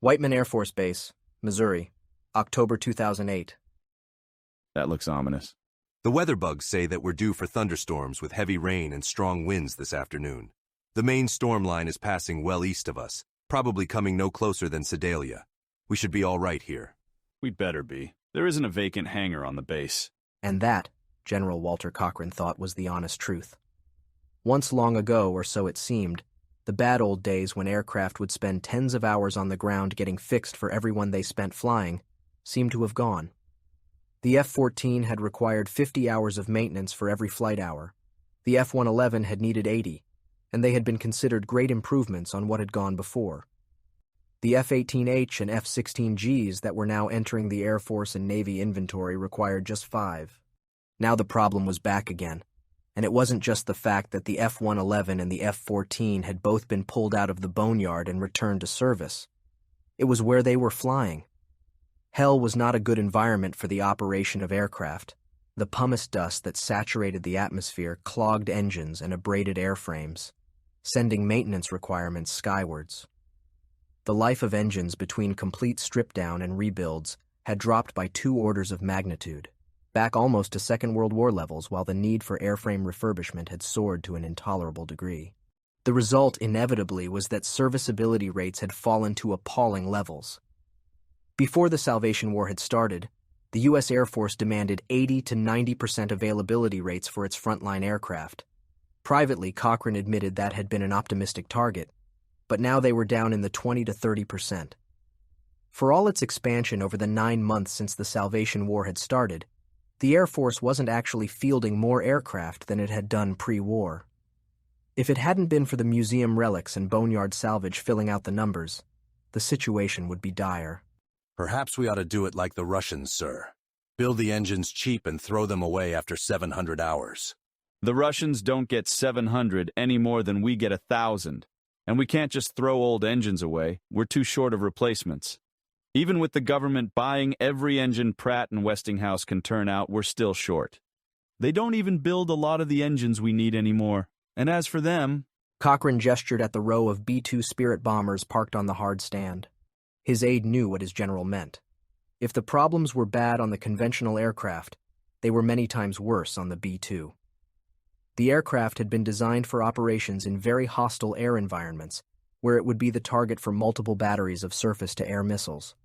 Whiteman Air Force Base, Missouri, October 2008. That looks ominous. The weather bugs say that we're due for thunderstorms with heavy rain and strong winds this afternoon. The main storm line is passing well east of us, probably coming no closer than Sedalia. We should be all right here. We'd better be. There isn't a vacant hangar on the base. And that, General Walter Cochran thought, was the honest truth. Once long ago, or so it seemed, the bad old days when aircraft would spend tens of hours on the ground getting fixed for everyone they spent flying seemed to have gone. The F-14 had required 50 hours of maintenance for every flight hour. The F-111 had needed 80, and they had been considered great improvements on what had gone before. The F-18H and F-16Gs that were now entering the Air Force and Navy inventory required just 5. Now the problem was back again, and it wasn't just the fact that the F-111 and the F-14 had both been pulled out of the boneyard and returned to service. It was where they were flying. Hell was not a good environment for the operation of aircraft. The pumice dust that saturated the atmosphere clogged engines and abraded airframes, sending maintenance requirements skywards. The life of engines between complete strip-down and rebuilds had dropped by 2 orders of magnitude, back almost to Second World War levels, while the need for airframe refurbishment had soared to an intolerable degree. The result, inevitably, was that serviceability rates had fallen to appalling levels. Before the Salvation War had started, the U.S. Air Force demanded 80 to 90% availability rates for its frontline aircraft. Privately, Cochran admitted that had been an optimistic target, but now they were down in the 20 to 30%. For all its expansion over the 9 months since the Salvation War had started, the Air Force wasn't actually fielding more aircraft than it had done pre-war. If it hadn't been for the museum relics and boneyard salvage filling out the numbers, the situation would be dire. Perhaps we ought to do it like the Russians, sir. Build the engines cheap and throw them away after 700 hours. The Russians don't get 700 any more than we get 1,000. And we can't just throw old engines away. We're too short of replacements. Even with the government buying every engine Pratt & Westinghouse can turn out, we're still short. They don't even build a lot of the engines we need anymore. And as for them... Cochran gestured at the row of B-2 Spirit bombers parked on the hard stand. His aide knew what his general meant. If the problems were bad on the conventional aircraft, they were many times worse on the B-2. The aircraft had been designed for operations in very hostile air environments, where it would be the target for multiple batteries of surface-to-air missiles.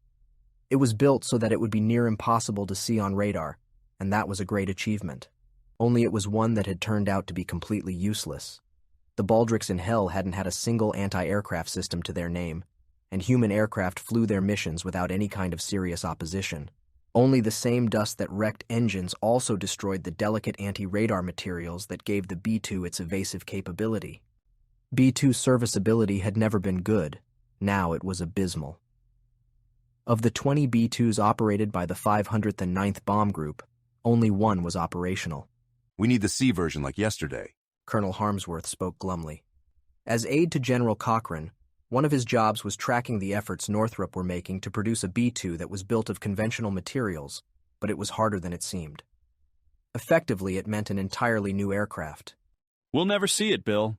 It was built so that it would be near impossible to see on radar, and that was a great achievement. Only it was one that had turned out to be completely useless. The Baldrics in Hell hadn't had a single anti-aircraft system to their name, and human aircraft flew their missions without any kind of serious opposition. Only the same dust that wrecked engines also destroyed the delicate anti-radar materials that gave the B-2 its evasive capability. B-2 serviceability had never been good. Now it was abysmal. Of the 20 B-2s operated by the 500th and 9th Bomb Group, only one was operational. We need the C version like yesterday. Colonel Harmsworth spoke glumly. As aide to General Cochran, one of his jobs was tracking the efforts Northrop were making to produce a B-2 that was built of conventional materials, but it was harder than it seemed. Effectively, it meant an entirely new aircraft. We'll never see it, Bill.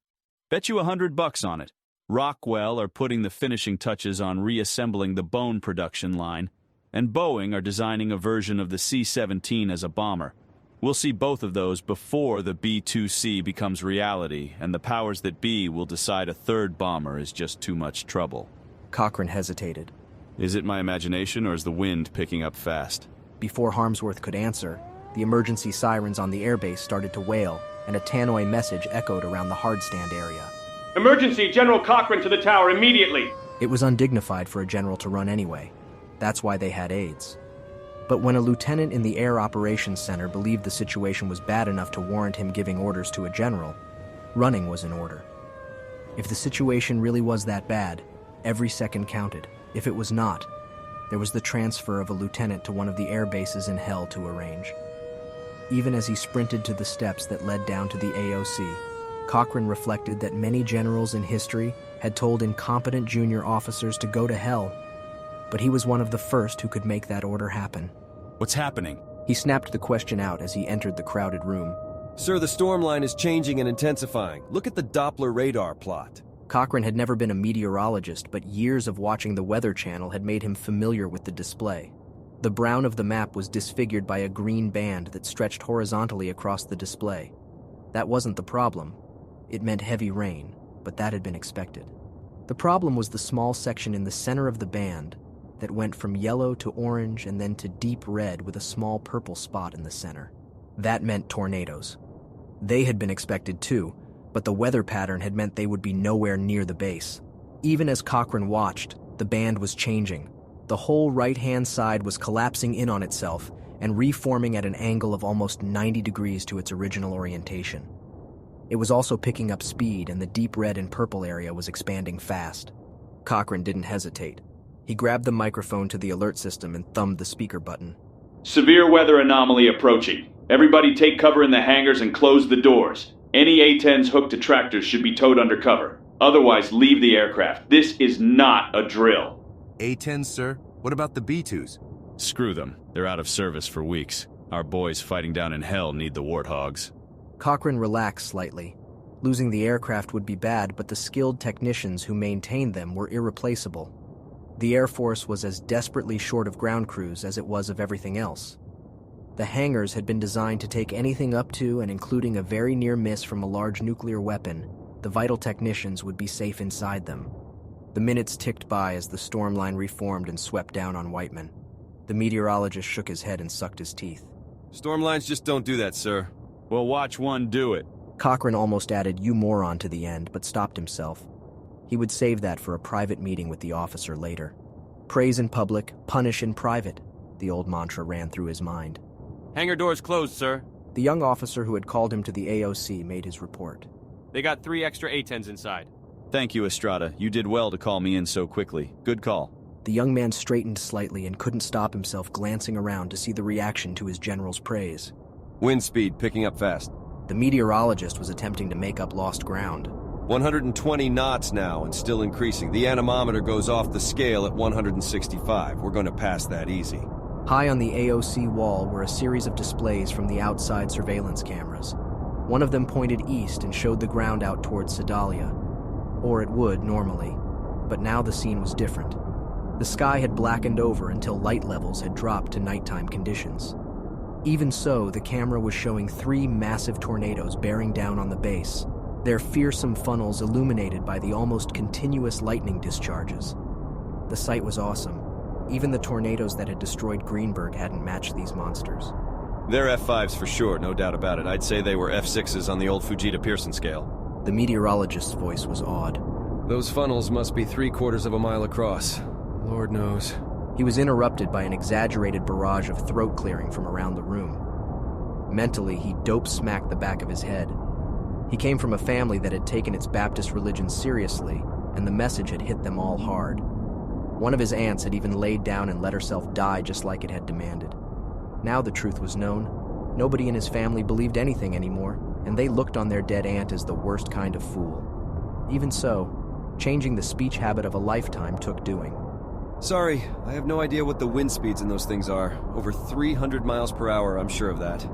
Bet you $100 on it. Rockwell are putting the finishing touches on reassembling the bone production line, and Boeing are designing a version of the C-17 as a bomber. We'll see both of those before the B-2C becomes reality, and the powers that be will decide a third bomber is just too much trouble. Cochran hesitated. Is it my imagination, or is the wind picking up fast? Before Harmsworth could answer, the emergency sirens on the airbase started to wail, and a tannoy message echoed around the hardstand area. Emergency! General Cochran to the tower, immediately! It was undignified for a general to run anyway. That's why they had aides. But when a lieutenant in the Air Operations Center believed the situation was bad enough to warrant him giving orders to a general, running was in order. If the situation really was that bad, every second counted. If it was not, there was the transfer of a lieutenant to one of the air bases in Hell to arrange. Even as he sprinted to the steps that led down to the AOC, Cochran reflected that many generals in history had told incompetent junior officers to go to hell, but he was one of the first who could make that order happen. What's happening? He snapped the question out as he entered the crowded room. Sir, the storm line is changing and intensifying. Look at the Doppler radar plot. Cochrane had never been a meteorologist, but years of watching the Weather Channel had made him familiar with the display. The brown of the map was disfigured by a green band that stretched horizontally across the display. That wasn't the problem. It meant heavy rain, but that had been expected. The problem was the small section in the center of the band that went from yellow to orange and then to deep red with a small purple spot in the center. That meant tornadoes. They had been expected too, but the weather pattern had meant they would be nowhere near the base. Even as Cochrane watched, the band was changing. The whole right-hand side was collapsing in on itself and reforming at an angle of almost 90 degrees to its original orientation. It was also picking up speed, and the deep red and purple area was expanding fast. Cochrane didn't hesitate. He grabbed the microphone to the alert system and thumbed the speaker button. Severe weather anomaly approaching. Everybody take cover in the hangars and close the doors. Any A-10s hooked to tractors should be towed under cover. Otherwise, leave the aircraft. This is not a drill. A-10s, sir? What about the B-2s? Screw them. They're out of service for weeks. Our boys fighting down in hell need the warthogs. Cochrane relaxed slightly. Losing the aircraft would be bad, but the skilled technicians who maintained them were irreplaceable. The Air Force was as desperately short of ground crews as it was of everything else. The hangars had been designed to take anything up to and including a very near miss from a large nuclear weapon. The vital technicians would be safe inside them. The minutes ticked by as the storm line reformed and swept down on Whiteman. The meteorologist shook his head and sucked his teeth. Storm lines just don't do that, sir. Well, watch one do it. Cochrane almost added "you moron" to the end, but stopped himself. He would save that for a private meeting with the officer later. Praise in public, punish in private, the old mantra ran through his mind. Hangar doors closed, sir. The young officer who had called him to the AOC made his report. They got 3 extra A-10s inside. Thank you, Estrada. You did well to call me in so quickly. Good call. The young man straightened slightly and couldn't stop himself glancing around to see the reaction to his general's praise. Wind speed picking up fast. The meteorologist was attempting to make up lost ground. 120 knots now and still increasing. The anemometer goes off the scale at 165. We're going to pass that easy. High on the AOC wall were a series of displays from the outside surveillance cameras. One of them pointed east and showed the ground out towards Sedalia. Or it would, normally. But now the scene was different. The sky had blackened over until light levels had dropped to nighttime conditions. Even so, the camera was showing 3 massive tornadoes bearing down on the base, their fearsome funnels illuminated by the almost continuous lightning discharges. The sight was awesome. Even the tornadoes that had destroyed Greenberg hadn't matched these monsters. They're F5s for sure, no doubt about it. I'd say they were F6s on the old Fujita-Pearson scale. The meteorologist's voice was awed. Those funnels must be 3/4 of a mile across. Lord knows. He was interrupted by an exaggerated barrage of throat clearing from around the room. Mentally, he dope-smacked the back of his head. He came from a family that had taken its Baptist religion seriously, and the message had hit them all hard. One of his aunts had even laid down and let herself die just like it had demanded. Now the truth was known. Nobody in his family believed anything anymore, and they looked on their dead aunt as the worst kind of fool. Even so, changing the speech habit of a lifetime took doing. Sorry, I have no idea what the wind speeds in those things are. Over 300 miles per hour, I'm sure of that.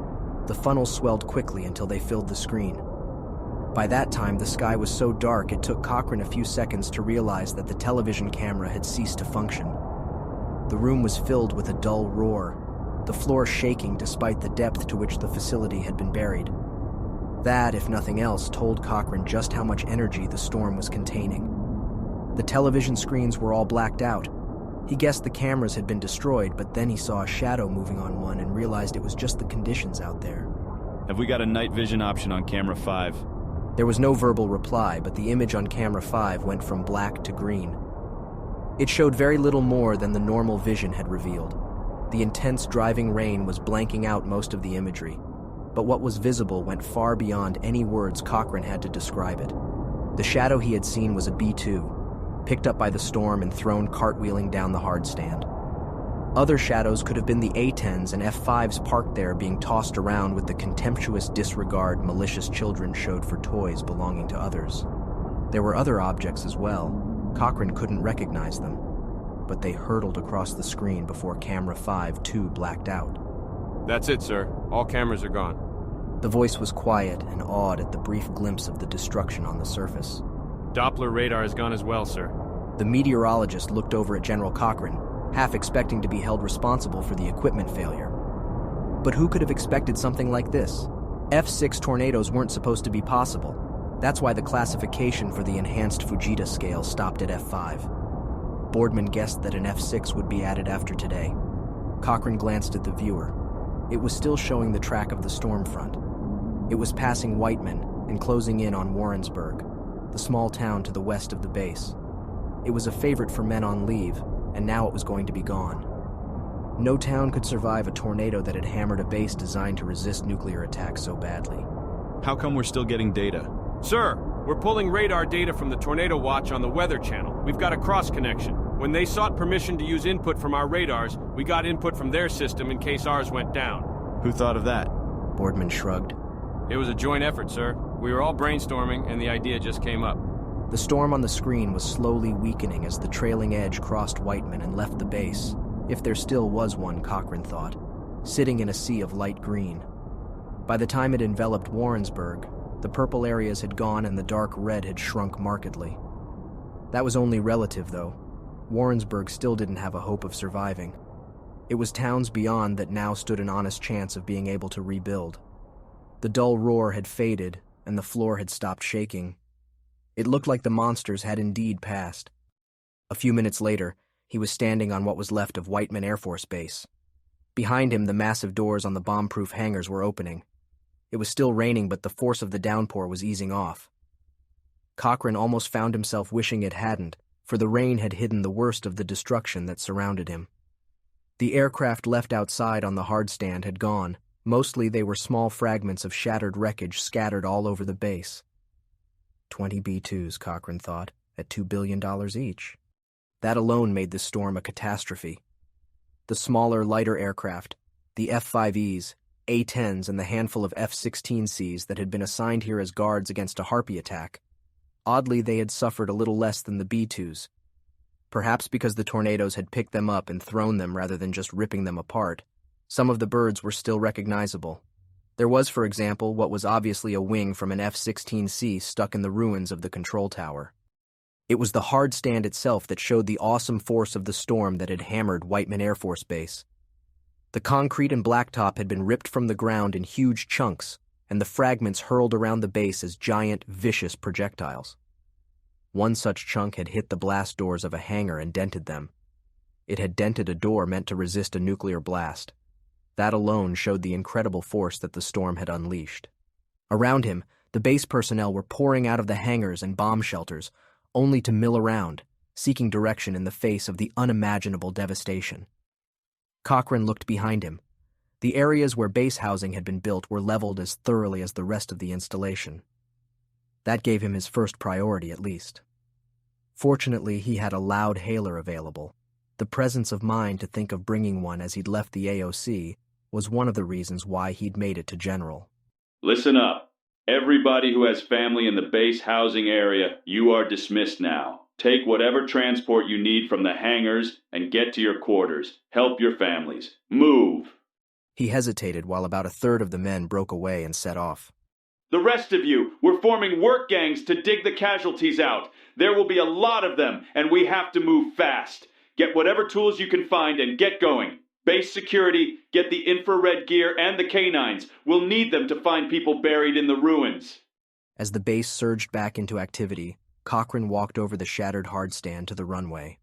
The funnels swelled quickly until they filled the screen. By that time, the sky was so dark it took Cochrane a few seconds to realize that the television camera had ceased to function. The room was filled with a dull roar, the floor shaking despite the depth to which the facility had been buried. That, if nothing else, told Cochrane just how much energy the storm was containing. The television screens were all blacked out. He guessed the cameras had been destroyed, but then he saw a shadow moving on one and realized it was just the conditions out there. Have we got a night vision option on camera 5? There was no verbal reply, but the image on camera 5 went from black to green. It showed very little more than the normal vision had revealed. The intense driving rain was blanking out most of the imagery, but what was visible went far beyond any words Cochrane had to describe it. The shadow he had seen was a B-2, picked up by the storm and thrown cartwheeling down the hardstand. Other shadows could have been the A-10s and F-5s parked there being tossed around with the contemptuous disregard malicious children showed for toys belonging to others. There were other objects as well. Cochrane couldn't recognize them, but they hurtled across the screen before camera 5 too blacked out. That's it, sir. All cameras are gone. The voice was quiet and awed at the brief glimpse of the destruction on the surface. Doppler radar has gone as well, sir. The meteorologist looked over at General Cochrane, half expecting to be held responsible for the equipment failure. But who could have expected something like this? F6 tornadoes weren't supposed to be possible. That's why the classification for the enhanced Fujita scale stopped at F5. Boardman guessed that an F6 would be added after today. Cochrane glanced at the viewer. It was still showing the track of the storm front. It was passing Whiteman and closing in on Warrensburg, the small town to the west of the base. It was a favorite for men on leave, and now it was going to be gone. No town could survive a tornado that had hammered a base designed to resist nuclear attack so badly. How come we're still getting data? Sir, we're pulling radar data from the Tornado Watch on the Weather Channel. We've got a cross-connection. When they sought permission to use input from our radars, we got input from their system in case ours went down. Who thought of that? Boardman shrugged. It was a joint effort, sir. We were all brainstorming, and the idea just came up. The storm on the screen was slowly weakening as the trailing edge crossed Whiteman and left the base, if there still was one, Cochrane thought, sitting in a sea of light green. By the time it enveloped Warrensburg, the purple areas had gone and the dark red had shrunk markedly. That was only relative, though. Warrensburg still didn't have a hope of surviving. It was towns beyond that now stood an honest chance of being able to rebuild. The dull roar had faded, and the floor had stopped shaking. It looked like the monsters had indeed passed. A few minutes later, he was standing on what was left of Whiteman Air Force Base. Behind him, the massive doors on the bomb-proof hangars were opening. It was still raining, but the force of the downpour was easing off. Cochrane almost found himself wishing it hadn't, for the rain had hidden the worst of the destruction that surrounded him. The aircraft left outside on the hardstand had gone. Mostly they were small fragments of shattered wreckage scattered all over the base. 20 B-2s, Cochrane thought, at $2 billion each. That alone made this storm a catastrophe. The smaller, lighter aircraft, the F-5Es, A-10s, and the handful of F-16Cs that had been assigned here as guards against a Harpy attack, oddly they had suffered a little less than the B-2s. Perhaps because the tornadoes had picked them up and thrown them rather than just ripping them apart. Some of the birds were still recognizable. There was, for example, what was obviously a wing from an F-16C stuck in the ruins of the control tower. It was the hard stand itself that showed the awesome force of the storm that had hammered Whiteman Air Force Base. The concrete and blacktop had been ripped from the ground in huge chunks, and the fragments hurled around the base as giant, vicious projectiles. One such chunk had hit the blast doors of a hangar and dented them. It had dented a door meant to resist a nuclear blast. That alone showed the incredible force that the storm had unleashed. Around him, the base personnel were pouring out of the hangars and bomb shelters, only to mill around, seeking direction in the face of the unimaginable devastation. Cochrane looked behind him. The areas where base housing had been built were leveled as thoroughly as the rest of the installation. That gave him his first priority, at least. Fortunately, he had a loud hailer available. The presence of mind to think of bringing one as he'd left the AOC was one of the reasons why he'd made it to General. Listen up. Everybody who has family in the base housing area, you are dismissed now. Take whatever transport you need from the hangars and get to your quarters. Help your families. Move! He hesitated while about a third of the men broke away and set off. The rest of you, we're forming work gangs to dig the casualties out. There will be a lot of them, and we have to move fast. Get whatever tools you can find and get going. Base security, get the infrared gear and the canines. We'll need them to find people buried in the ruins. As the base surged back into activity, Cochrane walked over the shattered hardstand to the runway.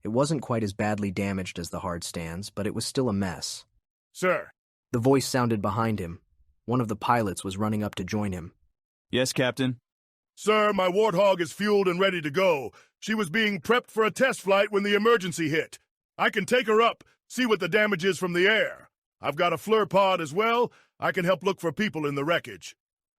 It wasn't quite as badly damaged as the hardstands, but it was still a mess. Sir. The voice sounded behind him. One of the pilots was running up to join him. Yes, Captain? Sir, my Warthog is fueled and ready to go. She was being prepped for a test flight when the emergency hit. I can take her up, see what the damage is from the air. I've got a FLIR pod as well. I can help look for people in the wreckage.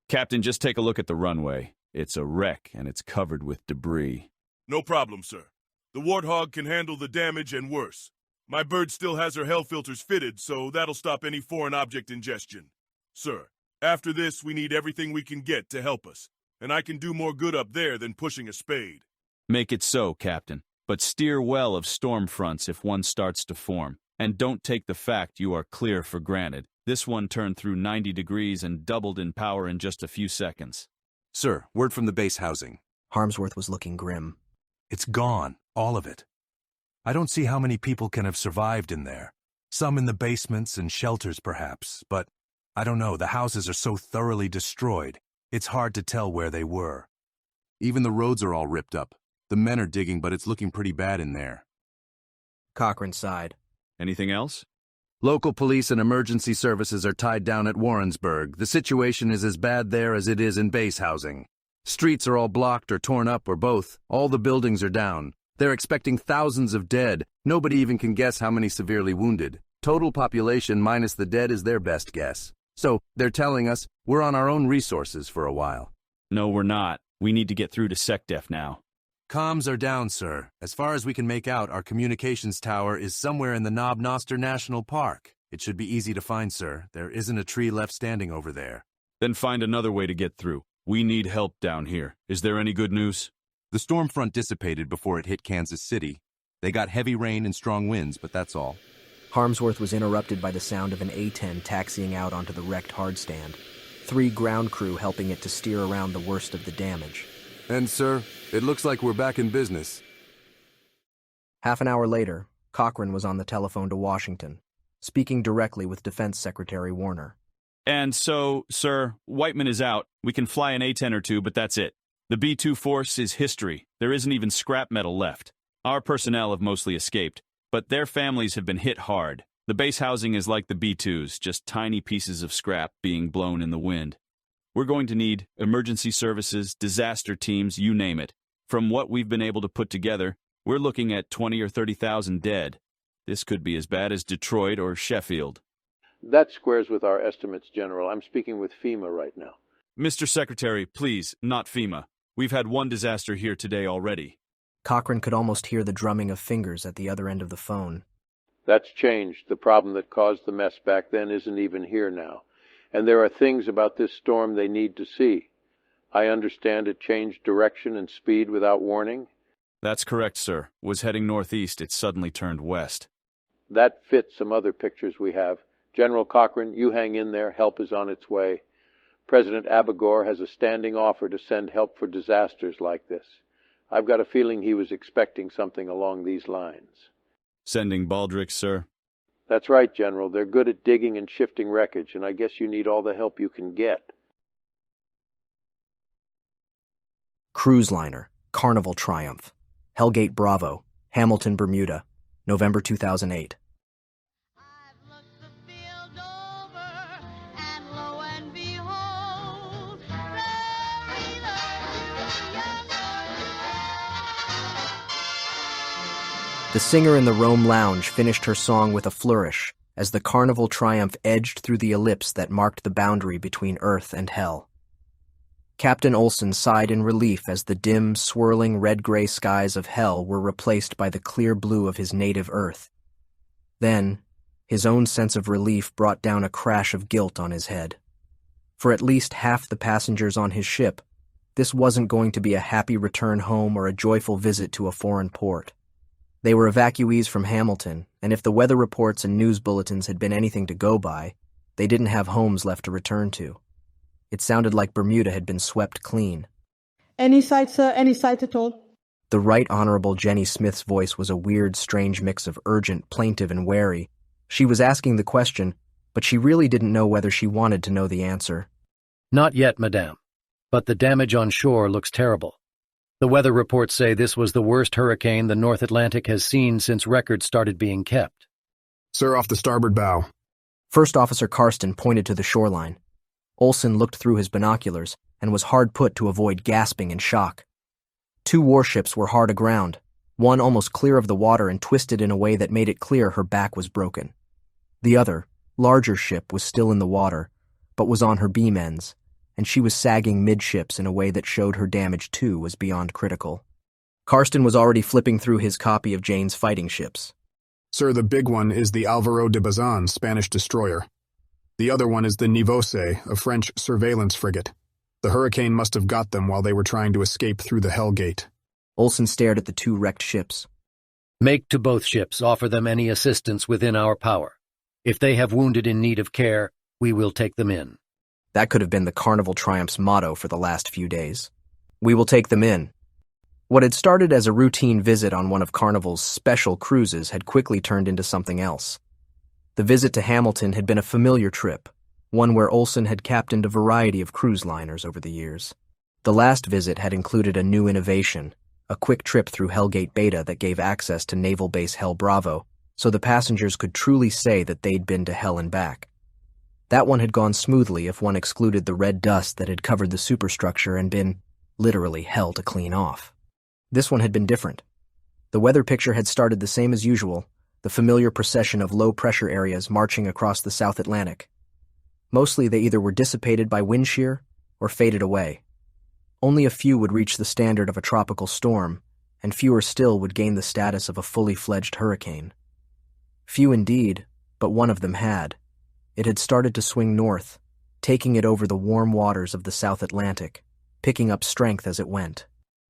Captain, just take a look at the runway. It's a wreck, and it's covered with debris. No problem, sir. The Warthog can handle the damage and worse. My bird still has her hell filters fitted, so that'll stop any foreign object ingestion. Sir, after this, we need everything we can get to help us, and I can do more good up there than pushing a spade. Make it so, Captain, but steer well of storm fronts if one starts to form, and don't take the fact you are clear for granted. This one turned through 90 degrees and doubled in power in just a few seconds. Sir, word from the base housing. Harmsworth was looking grim. It's gone, all of it. I don't see how many people can have survived in there. Some in the basements and shelters, perhaps, but I don't know, the houses are so thoroughly destroyed, it's hard to tell where they were. Even the roads are all ripped up. The men are digging, but it's looking pretty bad in there. Cochrane sighed. Anything else? Local police and emergency services are tied down at Warrensburg. The situation is as bad there as it is in base housing. Streets are all blocked or torn up or both. All the buildings are down. They're expecting thousands of dead. Nobody even can guess how many severely wounded. Total population minus the dead is their best guess. So, they're telling us we're on our own resources for a while. No, we're not. We need to get through to SecDef now. Comms are down, sir. As far as we can make out, our communications tower is somewhere in the Knob Noster National Park. It should be easy to find, sir. There isn't a tree left standing over there. Then find another way to get through. We need help down here. Is there any good news? The storm front dissipated before it hit Kansas City. They got heavy rain and strong winds, but that's all. Harmsworth was interrupted by the sound of an A-10 taxiing out onto the wrecked hardstand. 3 ground crew helping it to steer around the worst of the damage. And, sir, it looks like we're back in business. Half an hour later, Cochrane was on the telephone to Washington, speaking directly with Defense Secretary Warner. And so, sir, Whiteman is out. We can fly an A-10 or two, but that's it. The B-2 force is history. There isn't even scrap metal left. Our personnel have mostly escaped, but their families have been hit hard. The base housing is like the B-2s, just tiny pieces of scrap being blown in the wind. We're going to need emergency services, disaster teams, you name it. From what we've been able to put together, we're looking at 20 or 30,000 dead. This could be as bad as Detroit or Sheffield. That squares with our estimates, General. I'm speaking with FEMA right now. Mr. Secretary, please, not FEMA. We've had one disaster here today already. Cochrane could almost hear the drumming of fingers at the other end of the phone. That's changed. The problem that caused the mess back then isn't even here now. And there are things about this storm they need to see. I understand it changed direction and speed without warning. That's correct, sir. Was heading northeast, it suddenly turned west. That fits some other pictures we have. General Cochrane, you hang in there. Help is on its way. President Abigor has a standing offer to send help for disasters like this. I've got a feeling he was expecting something along these lines. Sending Baldricks, sir? That's right, General. They're good at digging and shifting wreckage, and I guess you need all the help you can get. Cruise liner, Carnival Triumph, Hellgate Bravo, Hamilton, Bermuda, November 2008. I've looked the field over, and lo and behold, The singer in the Rome Lounge finished her song with a flourish as the Carnival Triumph edged through the ellipse that marked the boundary between Earth and Hell. Captain Olson sighed in relief as the dim, swirling red-gray skies of Hell were replaced by the clear blue of his native Earth. Then, his own sense of relief brought down a crash of guilt on his head. For at least half the passengers on his ship, this wasn't going to be a happy return home or a joyful visit to a foreign port. They were evacuees from Hamilton, and if the weather reports and news bulletins had been anything to go by, they didn't have homes left to return to. It sounded like Bermuda had been swept clean. Any sight, sir? Any sight at all? The Right Honorable Jenny Smith's voice was a weird, strange mix of urgent, plaintive, and wary. She was asking the question, but she really didn't know whether she wanted to know the answer. Not yet, madame. But the damage on shore looks terrible. The weather reports say this was the worst hurricane the North Atlantic has seen since records started being kept. Sir, off the starboard bow. First Officer Karsten pointed to the shoreline. Olson looked through his binoculars and was hard put to avoid gasping in shock. 2 warships were hard aground, one almost clear of the water and twisted in a way that made it clear her back was broken. The other, larger ship was still in the water, but was on her beam ends, and she was sagging midships in a way that showed her damage too was beyond critical. Karsten was already flipping through his copy of Jane's fighting ships. Sir, the big one is the Alvaro de Bazan, Spanish destroyer. The other one is the Nivose, a French surveillance frigate. The hurricane must have got them while they were trying to escape through the Hell Gate. Olson stared at the 2 wrecked ships. Make to both ships, offer them any assistance within our power. If they have wounded in need of care, we will take them in. That could have been the Carnival Triumph's motto for the last few days. We will take them in, What had started as a routine visit on one of Carnival's special cruises had quickly turned into something else. The visit to Hamilton had been a familiar trip, one where Olsen had captained a variety of cruise liners over the years. The last visit had included a new innovation, a quick trip through Hellgate Beta that gave access to Naval Base Hell Bravo, so the passengers could truly say that they'd been to Hell and back. That one had gone smoothly if one excluded the red dust that had covered the superstructure and been, literally, hell to clean off. This one had been different. The weather picture had started the same as usual, the familiar procession of low-pressure areas marching across the South Atlantic. Mostly they either were dissipated by wind shear or faded away. Only a few would reach the standard of a tropical storm, and fewer still would gain the status of a fully fledged hurricane. Few indeed, but one of them had. It had started to swing north, taking it over the warm waters of the South Atlantic, picking up strength as it went.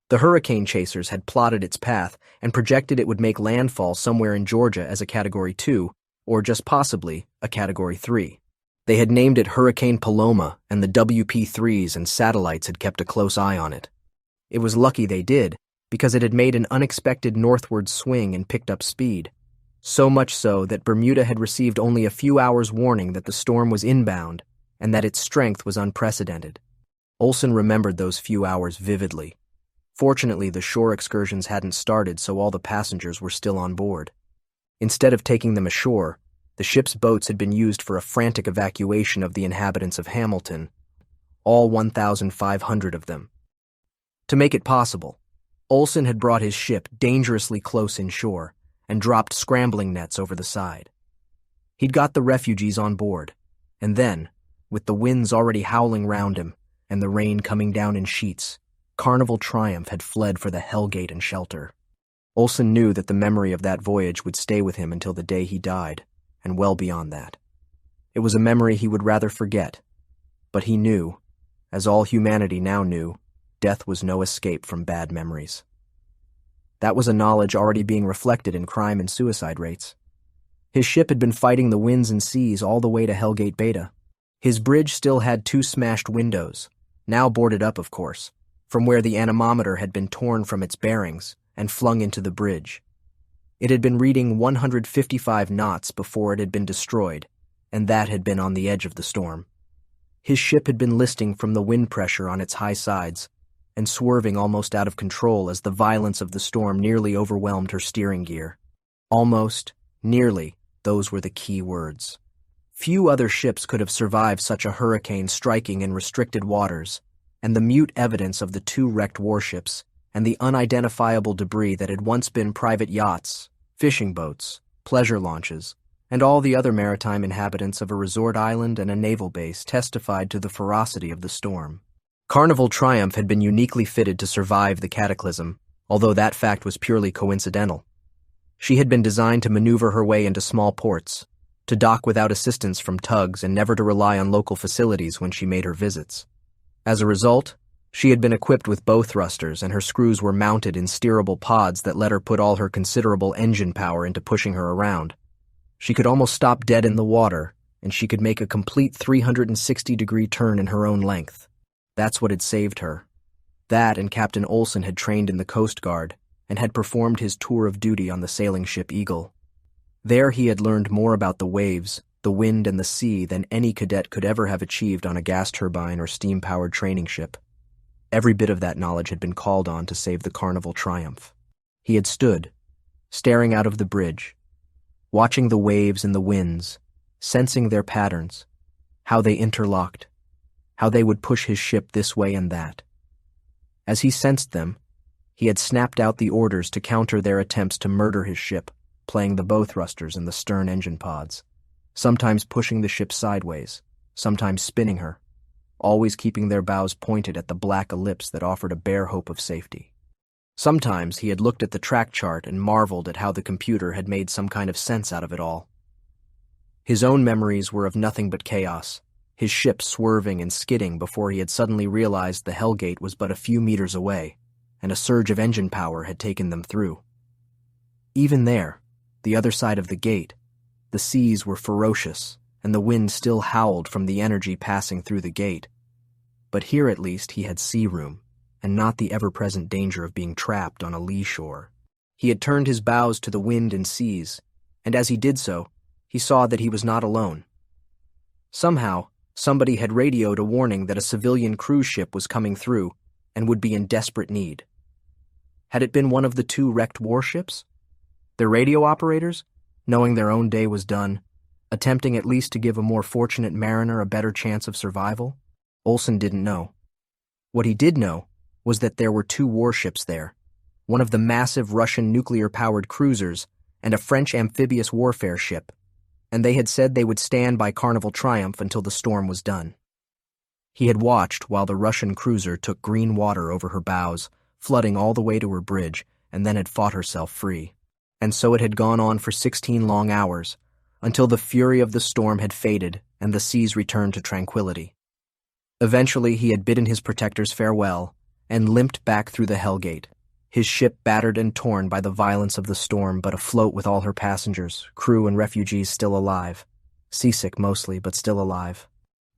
The hurricane chasers had plotted its path and projected it would make landfall somewhere in Georgia as a Category 2, or just possibly a Category 3. They had named it Hurricane Paloma, and the WP-3s and satellites had kept a close eye on it. It was lucky they did, because it had made an unexpected northward swing and picked up speed. So much so that Bermuda had received only a few hours' warning that the storm was inbound and that its strength was unprecedented. Olsen remembered those few hours vividly. Fortunately, the shore excursions hadn't started, so all the passengers were still on board. Instead of taking them ashore, the ship's boats had been used for a frantic evacuation of the inhabitants of Hamilton, all 1,500 of them. To make it possible, Olsen had brought his ship dangerously close inshore and dropped scrambling nets over the side. He'd got the refugees on board, and then, with the winds already howling round him and the rain coming down in sheets, Carnival Triumph had fled for the Hellgate and shelter. Olsen knew that the memory of that voyage would stay with him until the day he died, and well beyond that. It was a memory he would rather forget, but he knew, as all humanity now knew, death was no escape from bad memories. That was a knowledge already being reflected in crime and suicide rates. His ship had been fighting the winds and seas all the way to Hellgate Beta. His bridge still had 2 smashed windows, now boarded up, of course, from where the anemometer had been torn from its bearings and flung into the bridge. It had been reading 155 knots before it had been destroyed, and that had been on the edge of the storm. His ship had been listing from the wind pressure on its high sides, and swerving almost out of control as the violence of the storm nearly overwhelmed her steering gear. Almost, nearly, those were the key words. Few other ships could have survived such a hurricane striking in restricted waters, and the mute evidence of the 2 wrecked warships and the unidentifiable debris that had once been private yachts, fishing boats, pleasure launches, and all the other maritime inhabitants of a resort island and a naval base testified to the ferocity of the storm. Carnival Triumph had been uniquely fitted to survive the cataclysm, although that fact was purely coincidental. She had been designed to maneuver her way into small ports, to dock without assistance from tugs and never to rely on local facilities when she made her visits. As a result, she had been equipped with bow thrusters, and her screws were mounted in steerable pods that let her put all her considerable engine power into pushing her around. She could almost stop dead in the water, and she could make a complete 360-degree turn in her own length. That's what had saved her. That and Captain Olsen had trained in the Coast Guard and had performed his tour of duty on the sailing ship Eagle. There he had learned more about the waves, the wind, and the sea than any cadet could ever have achieved on a gas turbine or steam-powered training ship. Every bit of that knowledge had been called on to save the Carnival Triumph. He had stood, staring out of the bridge, watching the waves and the winds, sensing their patterns, how they interlocked, how they would push his ship this way and that. As he sensed them, he had snapped out the orders to counter their attempts to murder his ship, playing the bow thrusters in the stern engine pods, sometimes pushing the ship sideways, sometimes spinning her, always keeping their bows pointed at the black ellipse that offered a bare hope of safety. Sometimes he had looked at the track chart and marveled at how the computer had made some kind of sense out of it all. His own memories were of nothing but chaos, his ship swerving and skidding before he had suddenly realized the Hellgate was but a few meters away, and a surge of engine power had taken them through. Even there, the other side of the gate, the seas were ferocious, and the wind still howled from the energy passing through the gate. But here at least he had sea room, and not the ever-present danger of being trapped on a lee shore. He had turned his bows to the wind and seas, and as he did so, he saw that he was not alone. Somehow, somebody had radioed a warning that a civilian cruise ship was coming through and would be in desperate need. Had it been one of the 2 wrecked warships? The radio operators, knowing their own day was done, attempting at least to give a more fortunate mariner a better chance of survival? Olsen didn't know. What he did know was that there were 2 warships there, one of the massive Russian nuclear-powered cruisers and a French amphibious warfare ship, and they had said they would stand by Carnival Triumph until the storm was done. He had watched while the Russian cruiser took green water over her bows, flooding all the way to her bridge, and then had fought herself free. And so it had gone on for 16 long hours, until the fury of the storm had faded and the seas returned to tranquility. Eventually he had bidden his protectors farewell and limped back through the Hellgate, his ship battered and torn by the violence of the storm, but afloat with all her passengers, crew and refugees still alive. Seasick mostly, but still alive.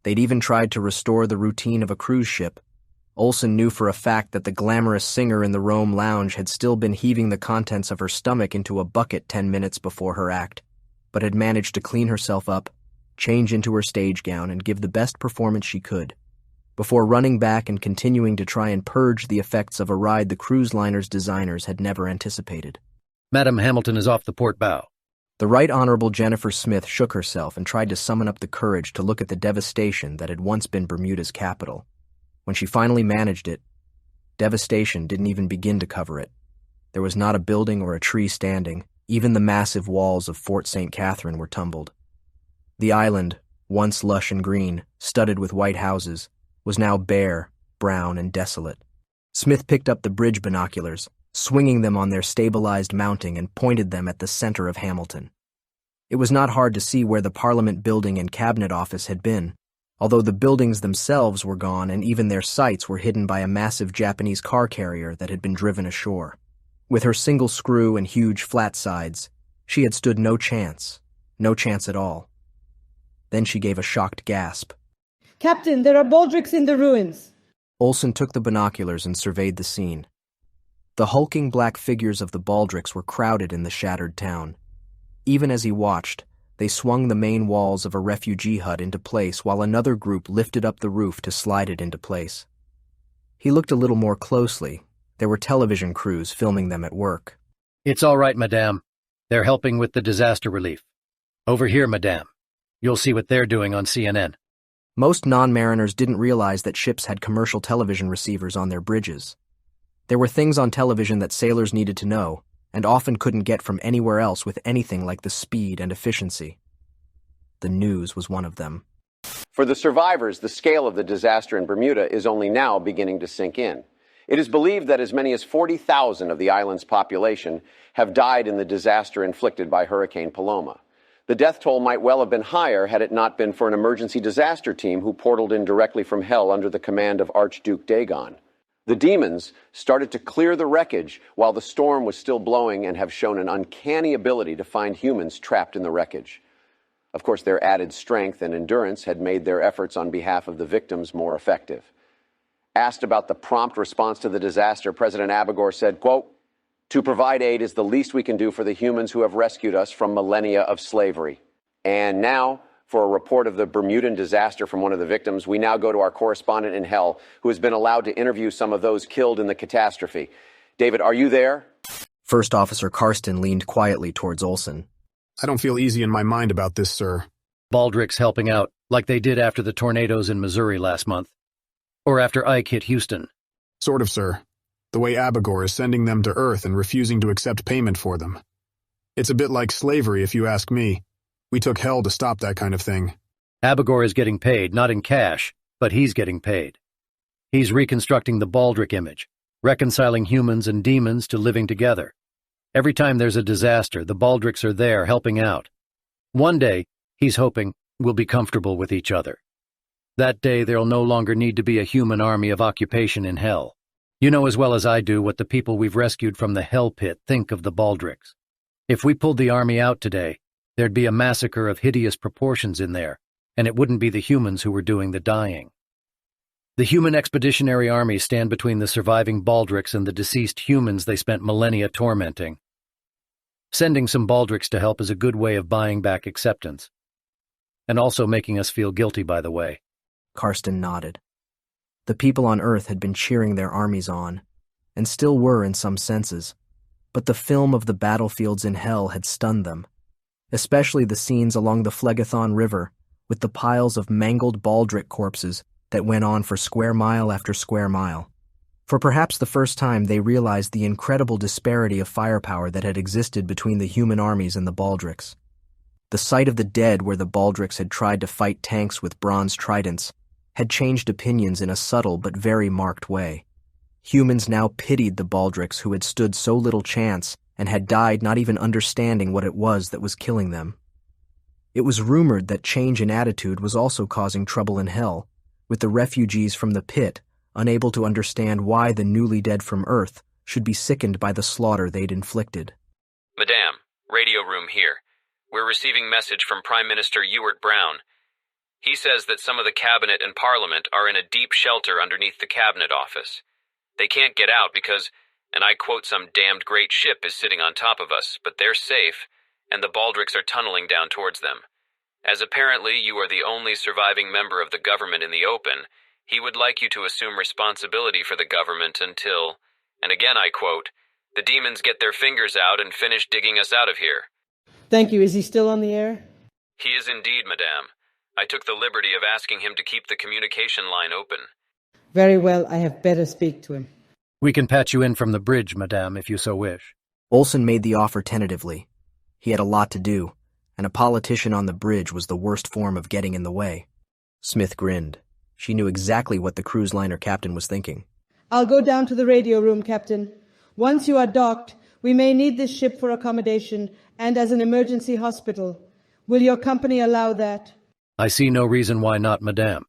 They'd even tried to restore the routine of a cruise ship. Olsen knew for a fact that the glamorous singer in the Rome lounge had still been heaving the contents of her stomach into a bucket 10 minutes before her act, but had managed to clean herself up, change into her stage gown, and give the best performance she could, before running back and continuing to try and purge the effects of a ride the cruise liner's designers had never anticipated. Madam Hamilton is off the port bow. The Right Honorable Jennifer Smith shook herself and tried to summon up the courage to look at the devastation that had once been Bermuda's capital. When she finally managed it, devastation didn't even begin to cover it. There was not a building or a tree standing. Even the massive walls of Fort St. Catherine were tumbled. The island, once lush and green, studded with white houses, was now bare, brown, and desolate. Smith picked up the bridge binoculars, swinging them on their stabilized mounting, and pointed them at the center of Hamilton. It was not hard to see where the Parliament building and cabinet office had been, although the buildings themselves were gone and even their sites were hidden by a massive Japanese car carrier that had been driven ashore. With her single screw and huge flat sides, she had stood no chance at all. Then she gave a shocked gasp. Captain, there are baldricks in the ruins. Olsen took the binoculars and surveyed the scene. The hulking black figures of the baldricks were crowded in the shattered town. Even as he watched, they swung the main walls of a refugee hut into place while another group lifted up the roof to slide it into place. He looked a little more closely. There were television crews filming them at work. It's all right, madame. They're helping with the disaster relief. Over here, madame. You'll see what they're doing on CNN. Most non-mariners didn't realize that ships had commercial television receivers on their bridges. There were things on television that sailors needed to know, and often couldn't get from anywhere else with anything like the speed and efficiency. The news was one of them. For the survivors, the scale of the disaster in Bermuda is only now beginning to sink in. It is believed that as many as 40,000 of the island's population have died in the disaster inflicted by Hurricane Paloma. The death toll might well have been higher had it not been for an emergency disaster team who portaled in directly from hell under the command of Archduke Dagon. The demons started to clear the wreckage while the storm was still blowing and have shown an uncanny ability to find humans trapped in the wreckage. Of course, their added strength and endurance had made their efforts on behalf of the victims more effective. Asked about the prompt response to the disaster, President Abagur said, quote, "To provide aid is the least we can do for the humans who have rescued us from millennia of slavery." And now, for a report of the Bermudan disaster from one of the victims, we now go to our correspondent in hell, who has been allowed to interview some of those killed in the catastrophe. David, are you there? First Officer Karsten leaned quietly towards Olsen. I don't feel easy in my mind about this, sir. Baldricks helping out, like they did after the tornadoes in Missouri last month. Or after Ike hit Houston. Sort of, sir. The way Abagur is sending them to Earth and refusing to accept payment for them. It's a bit like slavery, if you ask me. We took hell to stop that kind of thing. Abagur is getting paid, not in cash, but he's getting paid. He's reconstructing the Baldric image, reconciling humans and demons to living together. Every time there's a disaster, the Baldricks are there helping out. One day, he's hoping, we'll be comfortable with each other. That day, there'll no longer need to be a human army of occupation in hell. You know as well as I do what the people we've rescued from the hell pit think of the Baldricks. If we pulled the army out today, there'd be a massacre of hideous proportions in there, and it wouldn't be the humans who were doing the dying. The human expeditionary armies stand between the surviving Baldrics and the deceased humans they spent millennia tormenting. Sending some Baldrics to help is a good way of buying back acceptance. And also making us feel guilty, by the way. Karsten nodded. The people on Earth had been cheering their armies on, and still were in some senses, but the film of the battlefields in Hell had stunned them, especially the scenes along the Phlegethon River with the piles of mangled Baldric corpses that went on for square mile after square mile. For perhaps the first time, they realized the incredible disparity of firepower that had existed between the human armies and the Baldrics. The sight of the dead where the Baldrics had tried to fight tanks with bronze tridents had changed opinions in a subtle but very marked way. Humans now pitied the Baldrics who had stood so little chance and had died not even understanding what it was that was killing them. It was rumored that change in attitude was also causing trouble in Hell, with the refugees from the pit unable to understand why the newly dead from Earth should be sickened by the slaughter they'd inflicted. Madame, radio room here. We're receiving message from Prime Minister Ewart Brown. He says that some of the cabinet and parliament are in a deep shelter underneath the cabinet office. They can't get out because, and I quote, some damned great ship is sitting on top of us, but they're safe, and the Baldrics are tunneling down towards them. As apparently you are the only surviving member of the government in the open, he would like you to assume responsibility for the government until, and again I quote, the demons get their fingers out and finish digging us out of here. Thank you. Is he still on the air? He is indeed, madame. I took the liberty of asking him to keep the communication line open. Very well. I have better speak to him. We can patch you in from the bridge, madame, if you so wish. Olsen made the offer tentatively. He had a lot to do, and a politician on the bridge was the worst form of getting in the way. Smith grinned. She knew exactly what the cruise liner captain was thinking. I'll go down to the radio room, Captain. Once you are docked, we may need this ship for accommodation and as an emergency hospital. Will your company allow that? I see no reason why not, madame.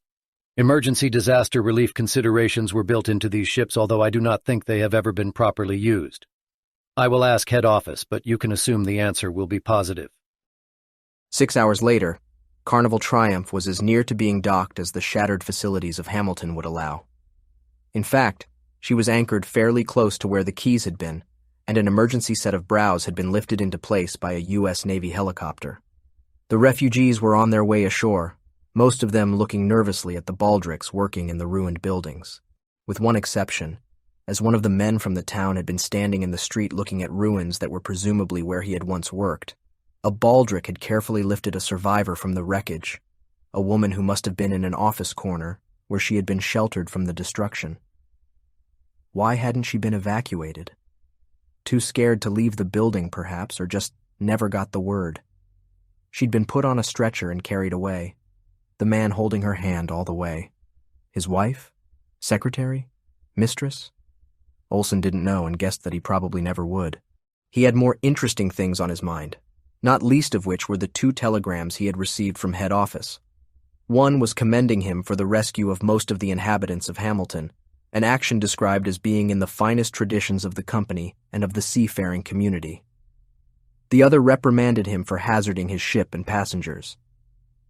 Emergency disaster relief considerations were built into these ships, although I do not think they have ever been properly used. I will ask head office, but you can assume the answer will be positive. 6 hours later, Carnival Triumph was as near to being docked as the shattered facilities of Hamilton would allow. In fact, she was anchored fairly close to where the keys had been, and an emergency set of brows had been lifted into place by a U.S. Navy helicopter. The refugees were on their way ashore, most of them looking nervously at the Baldrics working in the ruined buildings. With one exception, as one of the men from the town had been standing in the street looking at ruins that were presumably where he had once worked, a Baldric had carefully lifted a survivor from the wreckage, a woman who must have been in an office corner where she had been sheltered from the destruction. Why hadn't she been evacuated? Too scared to leave the building, perhaps, or just never got the word. She'd been put on a stretcher and carried away, the man holding her hand all the way. His wife? Secretary? Mistress? Olsen didn't know and guessed that he probably never would. He had more interesting things on his mind, not least of which were the 2 telegrams he had received from head office. One was commending him for the rescue of most of the inhabitants of Hamilton, an action described as being in the finest traditions of the company and of the seafaring community. The other reprimanded him for hazarding his ship and passengers.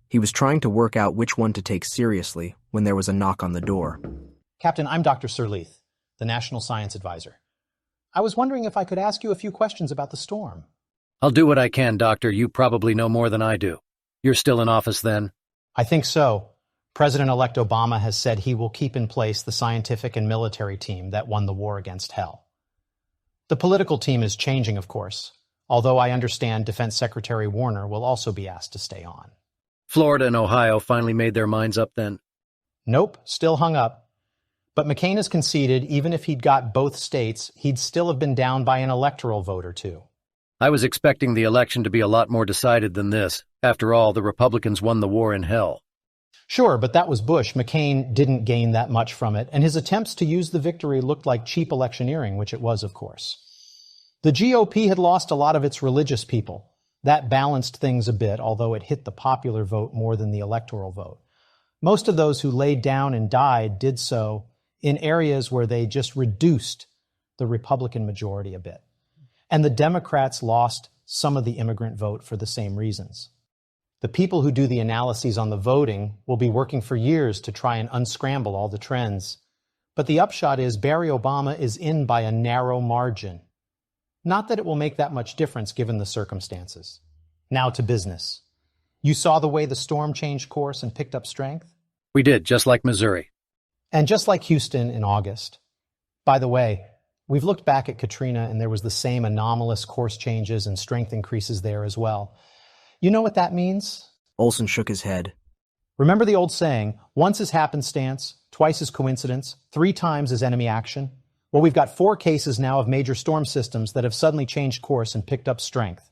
He was trying to work out which one to take seriously when there was a knock on the door. Captain, I'm Dr. Surlethe, the National Science Advisor. I was wondering if I could ask you a few questions about the storm. I'll do what I can, Doctor. You probably know more than I do. You're still in office then? I think so. President-elect Obama has said he will keep in place the scientific and military team that won the war against Hell. The political team is changing, of course, although I understand Defense Secretary Warner will also be asked to stay on. Florida and Ohio finally made their minds up then? Nope, still hung up. But McCain has conceded even if he'd got both states, he'd still have been down by an electoral vote or two. I was expecting the election to be a lot more decided than this. After all, the Republicans won the war in Hell. Sure, but that was Bush. McCain didn't gain that much from it, and his attempts to use the victory looked like cheap electioneering, which it was, of course. The GOP had lost a lot of its religious people. That balanced things a bit, although it hit the popular vote more than the electoral vote. Most of those who laid down and died did so in areas where they just reduced the Republican majority a bit. And the Democrats lost some of the immigrant vote for the same reasons. The people who do the analyses on the voting will be working for years to try and unscramble all the trends. But the upshot is Barry Obama is in by a narrow margin. Not that it will make that much difference given the circumstances. Now to business. You saw the way the storm changed course and picked up strength? We did, just like Missouri. And just like Houston in August. By the way, we've looked back at Katrina and there was the same anomalous course changes and strength increases there as well. You know what that means? Olson shook his head. Remember the old saying, once is happenstance, twice is coincidence, 3 times is enemy action? Well, we've got 4 cases now of major storm systems that have suddenly changed course and picked up strength.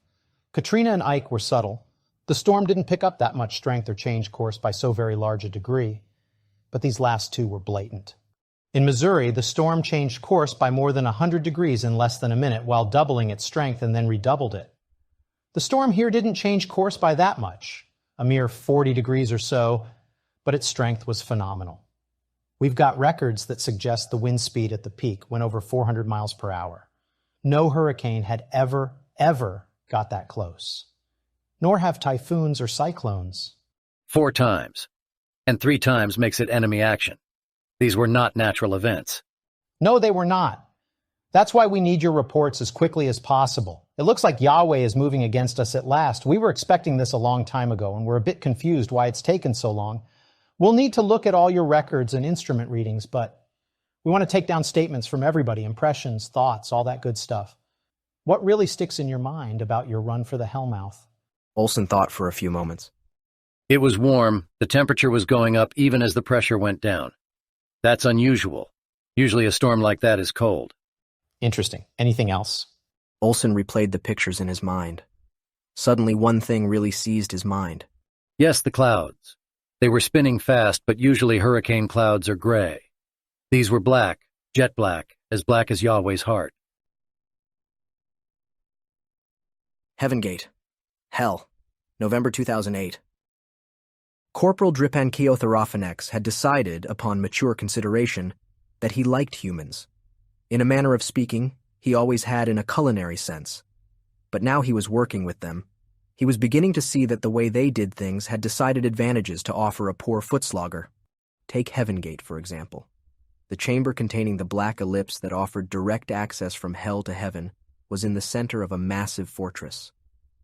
Katrina and Ike were subtle. The storm didn't pick up that much strength or change course by so very large a degree. But these last 2 were blatant. In Missouri, the storm changed course by more than 100 degrees in less than a minute while doubling its strength and then redoubled it. The storm here didn't change course by that much, a mere 40 degrees or so, but its strength was phenomenal. We've got records that suggest the wind speed at the peak went over 400 miles per hour. No hurricane had ever got that close. Nor have typhoons or cyclones. 4 times. And 3 times makes it enemy action. These were not natural events. No, they were not. That's why we need your reports as quickly as possible. It looks like Yahweh is moving against us at last. We were expecting this a long time ago, and we're a bit confused why it's taken so long. We'll need to look at all your records and instrument readings, but we want to take down statements from everybody, impressions, thoughts, all that good stuff. What really sticks in your mind about your run for the Hellmouth? Olson thought for a few moments. It was warm. The temperature was going up even as the pressure went down. That's unusual. Usually a storm like that is cold. Interesting. Anything else? Olson replayed the pictures in his mind. Suddenly one thing really seized his mind. Yes, the clouds. They were spinning fast, but usually hurricane clouds are gray. These were black, jet black as Yahweh's heart. Heaven Gate. Hell. November 2008. Corporal Pantheocide had decided, upon mature consideration, that he liked humans. In a manner of speaking, he always had in a culinary sense. But now he was working with them. He was beginning to see that the way they did things had decided advantages to offer a poor footslogger. Take Heaven Gate, for example. The chamber containing the black ellipse that offered direct access from hell to heaven was in the center of a massive fortress,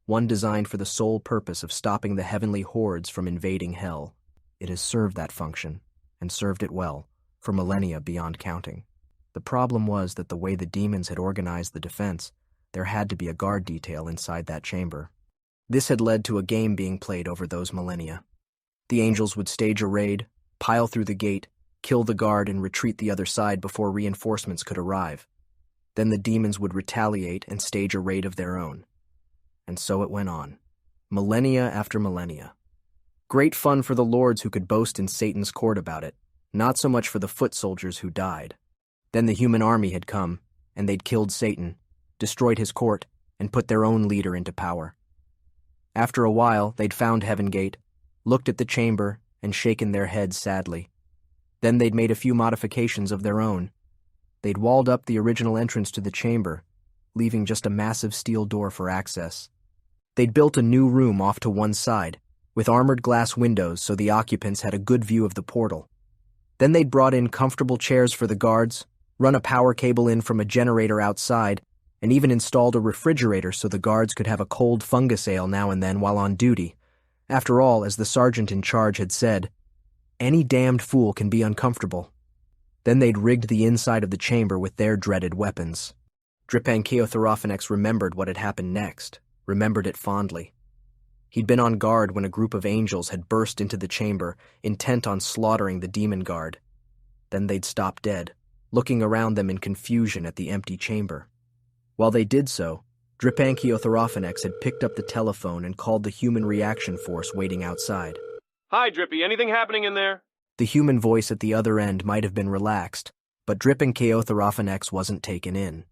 one designed for the sole purpose of stopping the heavenly hordes from invading hell. It has served that function, and served it well, for millennia beyond counting. The problem was that the way the demons had organized the defense, there had to be a guard detail inside that chamber. This had led to a game being played over those millennia. The angels would stage a raid, pile through the gate, kill the guard, and retreat the other side before reinforcements could arrive. Then the demons would retaliate and stage a raid of their own. And so it went on, millennia after millennia. Great fun for the lords who could boast in Satan's court about it, not so much for the foot soldiers who died. Then the human army had come, and they'd killed Satan, destroyed his court, and put their own leader into power. After a while, they'd found Heaven Gate, looked at the chamber, and shaken their heads sadly. Then they'd made a few modifications of their own. They'd walled up the original entrance to the chamber, leaving just a massive steel door for access. They'd built a new room off to one side, with armored glass windows so the occupants had a good view of the portal. Then they'd brought in comfortable chairs for the guards, run a power cable in from a generator outside, and even installed a refrigerator so the guards could have a cold fungus ale now and then while on duty. After all, as the sergeant in charge had said, any damned fool can be uncomfortable. Then they'd rigged the inside of the chamber with their dreaded weapons. Pantheocide remembered what had happened next, remembered it fondly. He'd been on guard when a group of angels had burst into the chamber, intent on slaughtering the demon guard. Then they'd stopped dead, looking around them in confusion at the empty chamber. While they did so, Pantheocide had picked up the telephone and called the human reaction force waiting outside. Hi, Drippy, anything happening in there? The human voice at the other end might have been relaxed, but Pantheocide wasn't taken in.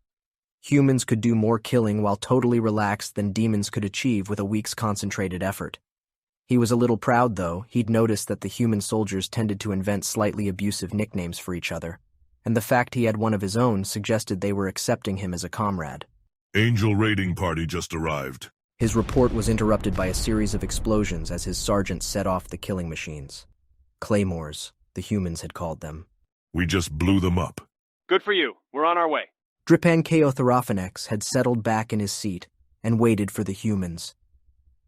Humans could do more killing while totally relaxed than demons could achieve with a week's concentrated effort. He was a little proud, though. He'd noticed that the human soldiers tended to invent slightly abusive nicknames for each other, and the fact he had one of his own suggested they were accepting him as a comrade. Angel raiding party just arrived. His report was interrupted by a series of explosions as his sergeant set off the killing machines. Claymores, the humans had called them. We just blew them up. Good for you. We're on our way. Pantheocide had settled back in his seat and waited for the humans.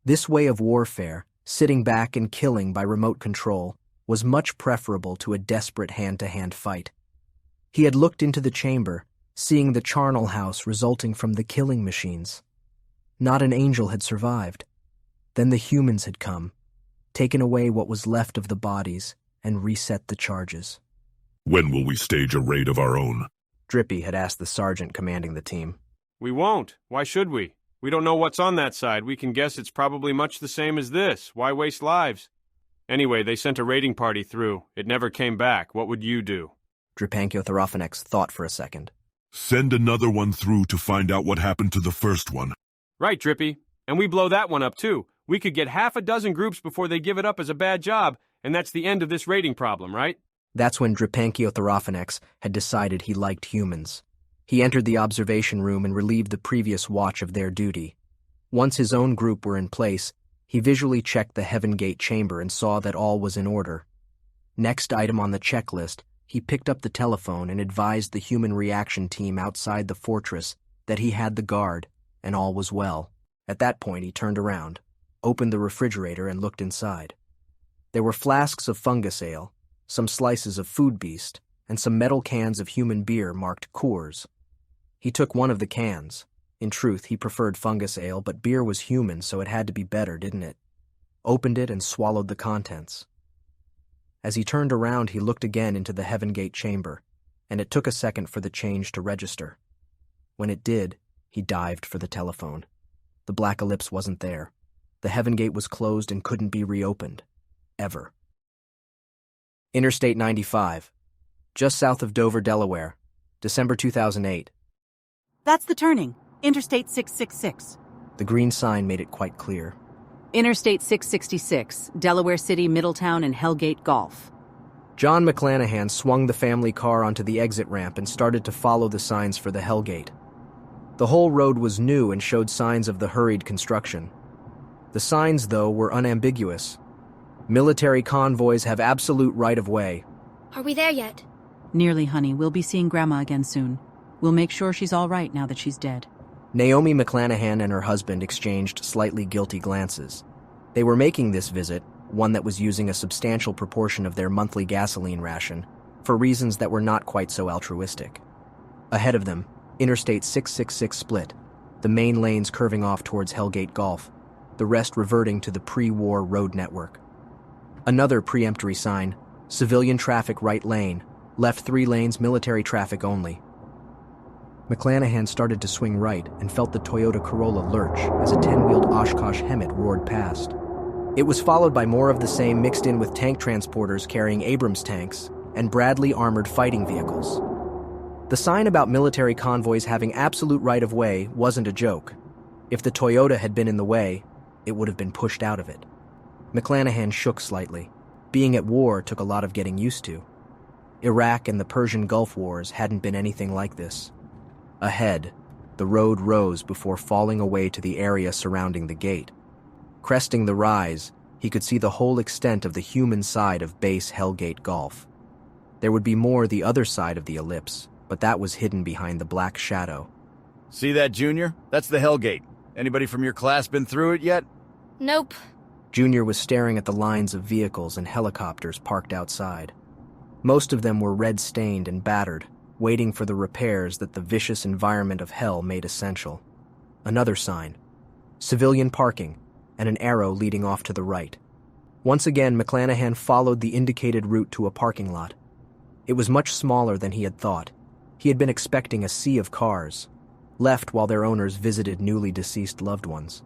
This way of warfare, sitting back and killing by remote control, was much preferable to a desperate hand-to-hand fight. He had looked into the chamber, seeing the charnel house resulting from the killing machines. Not an angel had survived. Then the humans had come, taken away what was left of the bodies, and reset the charges. When will we stage a raid of our own? Drippy had asked the sergeant commanding the team. We won't. Why should we? We don't know what's on that side. We can guess it's probably much the same as this. Why waste lives? Anyway, they sent a raiding party through. It never came back. What would you do? Pantheocide thought for a second. Send another one through to find out what happened to the first one. Right, Drippy. And we blow that one up, too. We could get half a dozen groups before they give it up as a bad job, and that's the end of this raiding problem, right? That's when Pantheocide had decided he liked humans. He entered the observation room and relieved the previous watch of their duty. Once his own group were in place, he visually checked the Heaven Gate chamber and saw that all was in order. Next item on the checklist, he picked up the telephone and advised the human reaction team outside the fortress that he had the guard, and all was well. At that point, he turned around, opened the refrigerator, and looked inside. There were flasks of fungus ale, some slices of food beast, and some metal cans of human beer marked Coors. He took one of the cans. In truth, he preferred fungus ale, but beer was human, so it had to be better, didn't it? Opened it and swallowed the contents. As he turned around, he looked again into the Heaven Gate chamber, and it took a second for the change to register. When it did, he dived for the telephone. The black ellipse wasn't there. The Heaven Gate was closed and couldn't be reopened. Ever. Interstate 95, just south of Dover, Delaware, December 2008. That's the turning. Interstate 666. The green sign made it quite clear. Interstate 666, Delaware City, Middletown, and Hellgate Golf. John McClanahan swung the family car onto the exit ramp and started to follow the signs for the Hellgate. The whole road was new and showed signs of the hurried construction. The signs, though, were unambiguous. Military convoys have absolute right-of-way. Are we there yet? Nearly, honey. We'll be seeing Grandma again soon. We'll make sure she's all right now that she's dead. Naomi McClanahan and her husband exchanged slightly guilty glances. They were making this visit, one that was using a substantial proportion of their monthly gasoline ration, for reasons that were not quite so altruistic. Ahead of them, Interstate 666 split, the main lanes curving off towards Hellgate Golf, the rest reverting to the pre-war road network. Another preemptory sign, civilian traffic right lane, left 3 lanes military traffic only. McClanahan started to swing right and felt the Toyota Corolla lurch as a 10-wheeled Oshkosh Hemet roared past. It was followed by more of the same mixed in with tank transporters carrying Abrams tanks and Bradley armored fighting vehicles. The sign about military convoys having absolute right-of-way wasn't a joke. If the Toyota had been in the way, it would have been pushed out of it. McClanahan shook slightly. Being at war took a lot of getting used to. Iraq and the Persian Gulf Wars hadn't been anything like this. Ahead, the road rose before falling away to the area surrounding the gate. Cresting the rise, he could see the whole extent of the human side of base Hellgate Golf. There would be more the other side of the ellipse, but that was hidden behind the black shadow. See that, Junior? That's the Hellgate. Anybody from your class been through it yet? Nope. Junior was staring at the lines of vehicles and helicopters parked outside. Most of them were red-stained and battered, waiting for the repairs that the vicious environment of hell made essential. Another sign, civilian parking, and an arrow leading off to the right. Once again, McClanahan followed the indicated route to a parking lot. It was much smaller than he had thought. He had been expecting a sea of cars, left while their owners visited newly deceased loved ones.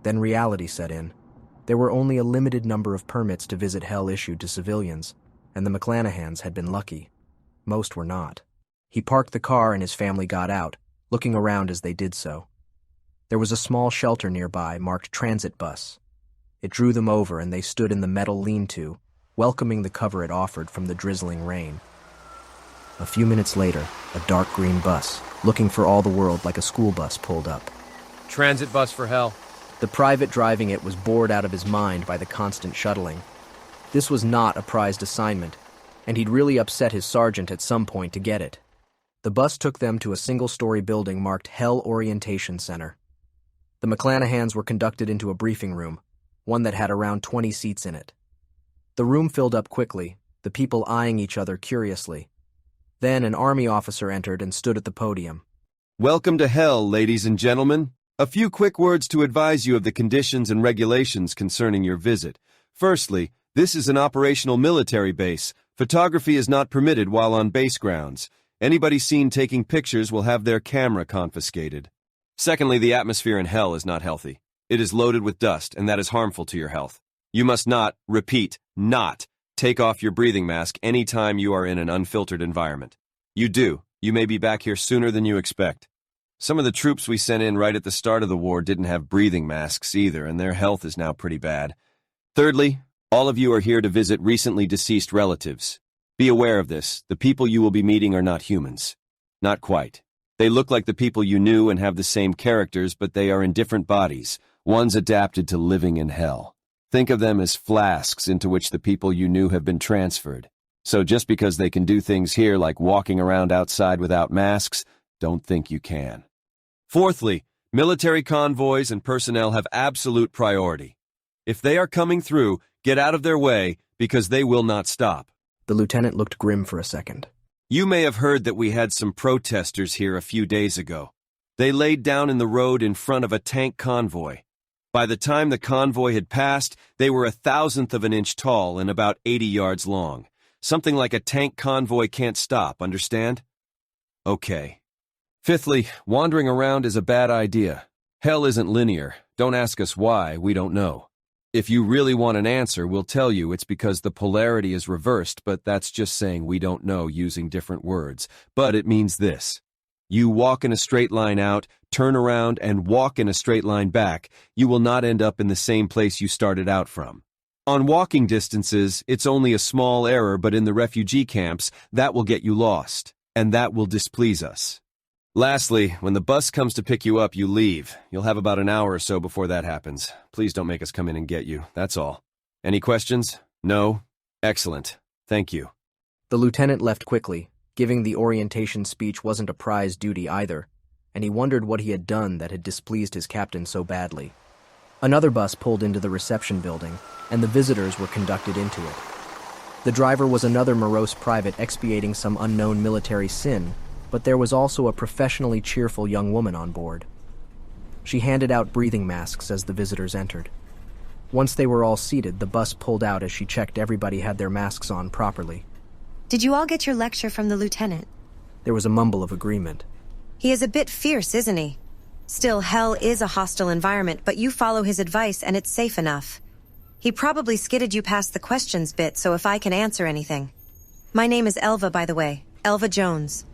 Then reality set in. There were only a limited number of permits to visit hell issued to civilians, and the McClanahans had been lucky. Most were not. He parked the car and his family got out, looking around as they did so. There was a small shelter nearby marked transit bus. It drew them over and they stood in the metal lean-to, welcoming the cover it offered from the drizzling rain. A few minutes later, a dark green bus, looking for all the world like a school bus, pulled up. Transit bus for hell. The private driving it was bored out of his mind by the constant shuttling. This was not a prized assignment, and he'd really upset his sergeant at some point to get it. The bus took them to a single-story building marked Hell Orientation Center. The McClanahans were conducted into a briefing room, one that had around 20 seats in it. The room filled up quickly, the people eyeing each other curiously. Then an army officer entered and stood at the podium. Welcome to Hell, ladies and gentlemen. A few quick words to advise you of the conditions and regulations concerning your visit. Firstly, this is an operational military base. Photography is not permitted while on base grounds. Anybody seen taking pictures will have their camera confiscated. Secondly, the atmosphere in Hell is not healthy. It is loaded with dust, and that is harmful to your health. You must not, repeat, not, take off your breathing mask any time you are in an unfiltered environment. You may be back here sooner than you expect. Some of the troops we sent in right at the start of the war didn't have breathing masks either, and their health is now pretty bad. Thirdly, all of you are here to visit recently deceased relatives. Be aware of this. The people you will be meeting are not humans. Not quite. They look like the people you knew and have the same characters, but they are in different bodies. One's adapted to living in hell. Think of them as flasks into which the people you knew have been transferred. So just because they can do things here like walking around outside without masks, don't think you can. Fourthly, military convoys and personnel have absolute priority. If they are coming through, get out of their way because they will not stop. The lieutenant looked grim for a second. You may have heard that we had some protesters here a few days ago. They laid down in the road in front of a tank convoy. By the time the convoy had passed, they were 1/1000th of an inch tall and about 80 yards long. Something like a tank convoy can't stop, understand? Okay. Fifthly, wandering around is a bad idea. Hell isn't linear. Don't ask us why, we don't know. If you really want an answer, we'll tell you it's because the polarity is reversed, but that's just saying we don't know using different words. But it means this. You walk in a straight line out, turn around, and walk in a straight line back, you will not end up in the same place you started out from. On walking distances, it's only a small error, but in the refugee camps, that will get you lost, and that will displease us. Lastly, when the bus comes to pick you up, you leave. You'll have about an hour or so before that happens. Please don't make us come in and get you, that's all. Any questions? No? Excellent. Thank you. The lieutenant left quickly. Giving the orientation speech wasn't a prize duty either, and he wondered what he had done that had displeased his captain so badly. Another bus pulled into the reception building, and the visitors were conducted into it. The driver was another morose private expiating some unknown military sin, but there was also a professionally cheerful young woman on board. She handed out breathing masks as the visitors entered. Once they were all seated, the bus pulled out as she checked everybody had their masks on properly. Did you all get your lecture from the lieutenant? There was a mumble of agreement. He is a bit fierce, isn't he? Still, Hell is a hostile environment, but you follow his advice and it's safe enough. He probably skidded you past the questions bit, so if I can answer anything. My name is Elva, by the way. Elva Jones.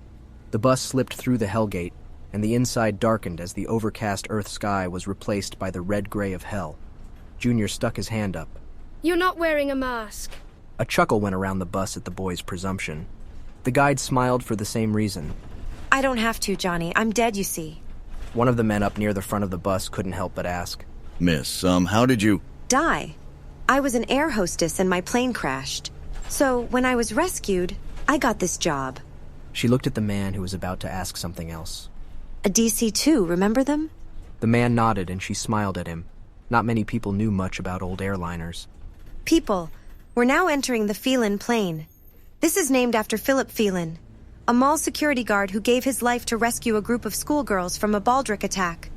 The bus slipped through the Hellgate, and the inside darkened as the overcast Earth sky was replaced by the red-gray of Hell. Junior stuck his hand up. You're not wearing a mask. A chuckle went around the bus at the boy's presumption. The guide smiled for the same reason. I don't have to, Johnny. I'm dead, you see. One of the men up near the front of the bus couldn't help but ask. Miss, how did you... Die. I was an air hostess and my plane crashed. So, when I was rescued, I got this job. She looked at the man who was about to ask something else. A DC-2, remember them? The man nodded and she smiled at him. Not many people knew much about old airliners. People, we're now entering the Phelan Plain. This is named after Philip Phelan, a mall security guard who gave his life to rescue a group of schoolgirls from a baldric attack.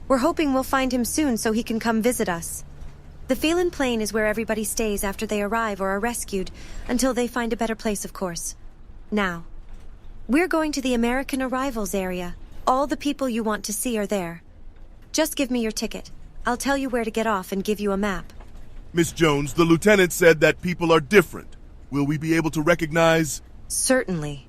We're hoping we'll find him soon so he can come visit us. The Phelan Plain is where everybody stays after they arrive or are rescued, until they find a better place, of course. Now, we're going to the American Arrivals area. All the people you want to see are there. Just give me your ticket. I'll tell you where to get off and give you a map. Miss Jones, the lieutenant said that people are different. Will we be able to recognize... Certainly.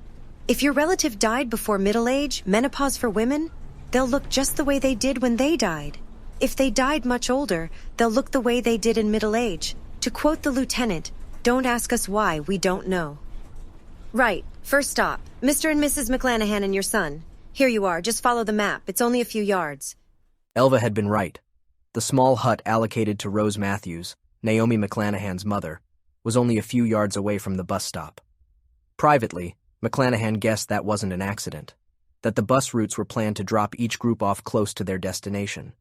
If your relative died before middle age, menopause for women, they'll look just the way they did when they died. If they died much older, they'll look the way they did in middle age. To quote the lieutenant, don't ask us why, we don't know. Right, first stop. Mr. and Mrs. McClanahan and your son. Here you are, just follow the map. It's only a few yards. Elva had been right. The small hut allocated to Rose Matthews, Naomi McClanahan's mother, was only a few yards away from the bus stop. Privately, McClanahan guessed that wasn't an accident, that the bus routes were planned to drop each group off close to their destination.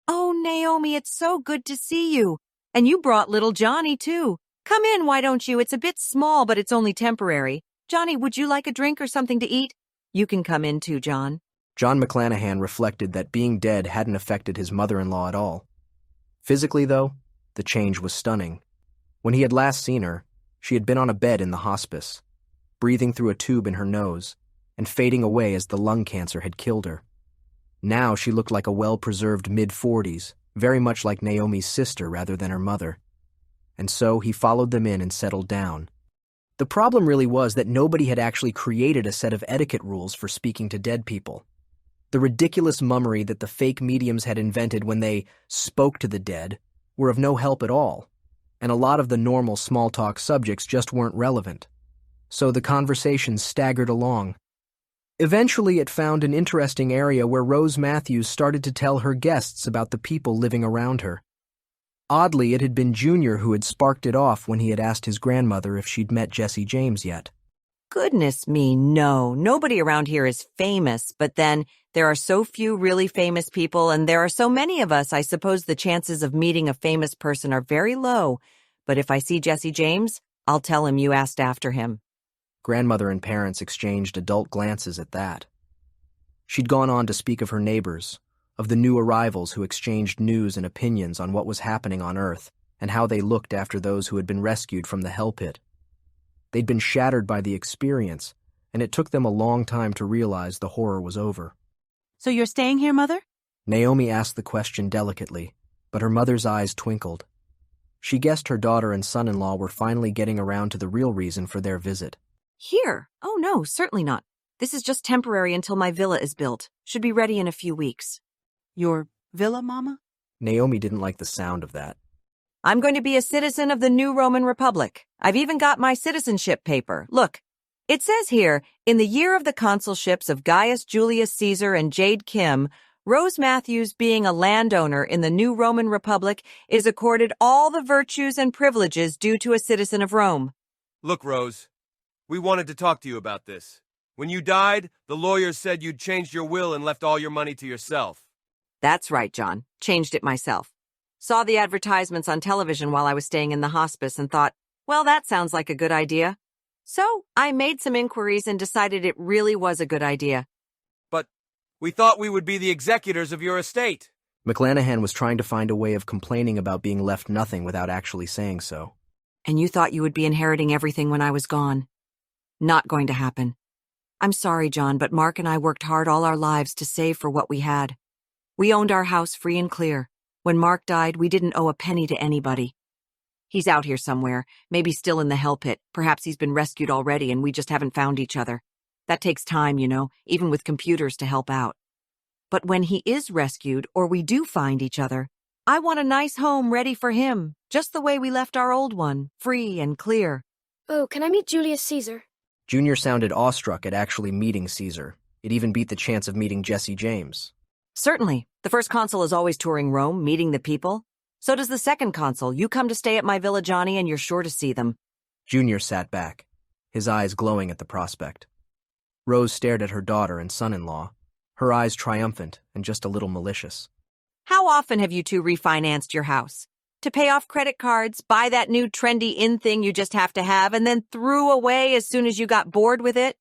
Oh, Naomi, it's so good to see you. And you brought little Johnny, too. Come in, why don't you? It's a bit small, but it's only temporary. Johnny, would you like a drink or something to eat? You can come in, too, John. John McClanahan reflected that being dead hadn't affected his mother-in-law at all. Physically, though, the change was stunning. When he had last seen her, she had been on a bed in the hospice, breathing through a tube in her nose, and fading away as the lung cancer had killed her. Now she looked like a well-preserved mid-40s, very much like Naomi's sister rather than her mother. And so he followed them in and settled down. The problem really was that nobody had actually created a set of etiquette rules for speaking to dead people. The ridiculous mummery that the fake mediums had invented when they spoke to the dead were of no help at all, and a lot of the normal small-talk subjects just weren't relevant. So the conversation staggered along. Eventually, it found an interesting area where Rose Matthews started to tell her guests about the people living around her. Oddly, it had been Junior who had sparked it off when he had asked his grandmother if she'd met Jesse James yet. Goodness me, no. Nobody around here is famous, but then there are so few really famous people, and there are so many of us, I suppose the chances of meeting a famous person are very low. But if I see Jesse James, I'll tell him you asked after him. Grandmother and parents exchanged adult glances at that. She'd gone on to speak of her neighbors, of the new arrivals who exchanged news and opinions on what was happening on Earth and how they looked after those who had been rescued from the hell pit. They'd been shattered by the experience, and it took them a long time to realize the horror was over. So you're staying here, Mother? Naomi asked the question delicately, but her mother's eyes twinkled. She guessed her daughter and son-in-law were finally getting around to the real reason for their visit. Here? Oh, no, certainly not. This is just temporary until my villa is built. Should be ready in a few weeks. Your villa, Mama? Naomi didn't like the sound of that. I'm going to be a citizen of the new Roman Republic. I've even got my citizenship paper. Look, it says here, in the year of the consulships of Gaius Julius Caesar and Jade Kim, Rose Matthews, being a landowner in the new Roman Republic, is accorded all the virtues and privileges due to a citizen of Rome. Look, Rose, we wanted to talk to you about this. When you died, the lawyers said you'd changed your will and left all your money to yourself. That's right, John. Changed it myself. Saw the advertisements on television while I was staying in the hospice and thought, well, that sounds like a good idea. So I made some inquiries and decided it really was a good idea. But we thought we would be the executors of your estate. McClanahan was trying to find a way of complaining about being left nothing without actually saying so. And you thought you would be inheriting everything when I was gone. Not going to happen. I'm sorry, John, but Mark and I worked hard all our lives to save for what we had. We owned our house free and clear. When Mark died, we didn't owe a penny to anybody. He's out here somewhere, maybe still in the hell pit. Perhaps he's been rescued already and we just haven't found each other. That takes time, you know, even with computers to help out. But when he is rescued, or we do find each other, I want a nice home ready for him, just the way we left our old one, free and clear. Oh, can I meet Julius Caesar? Junior sounded awestruck at actually meeting Caesar. It even beat the chance of meeting Jesse James. Certainly. The first consul is always touring Rome, meeting the people. So does the second consul. You come to stay at my villa, Johnny, and you're sure to see them. Junior sat back, his eyes glowing at the prospect. Rose stared at her daughter and son-in-law, her eyes triumphant and just a little malicious. How often have you two refinanced your house? To pay off credit cards, buy that new trendy in thing you just have to have, and then threw away as soon as you got bored with it?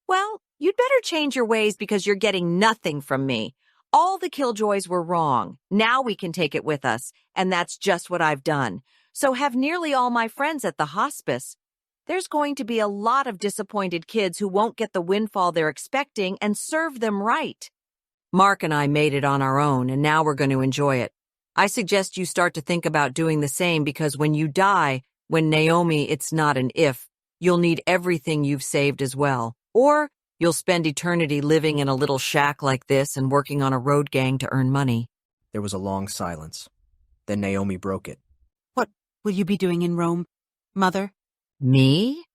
Well, you'd better change your ways because you're getting nothing from me. All the killjoys were wrong. Now we can take it with us, and that's just what I've done. So have nearly all my friends at the hospice. There's going to be a lot of disappointed kids who won't get the windfall they're expecting and serve them right. Mark and I made it on our own, and now we're going to enjoy it. I suggest you start to think about doing the same because when you die, when Naomi, it's not an if, you'll need everything you've saved as well. Or you'll spend eternity living in a little shack like this and working on a road gang to earn money. There was a long silence. Then Naomi broke it. What will you be doing in Rome, Mother? Me?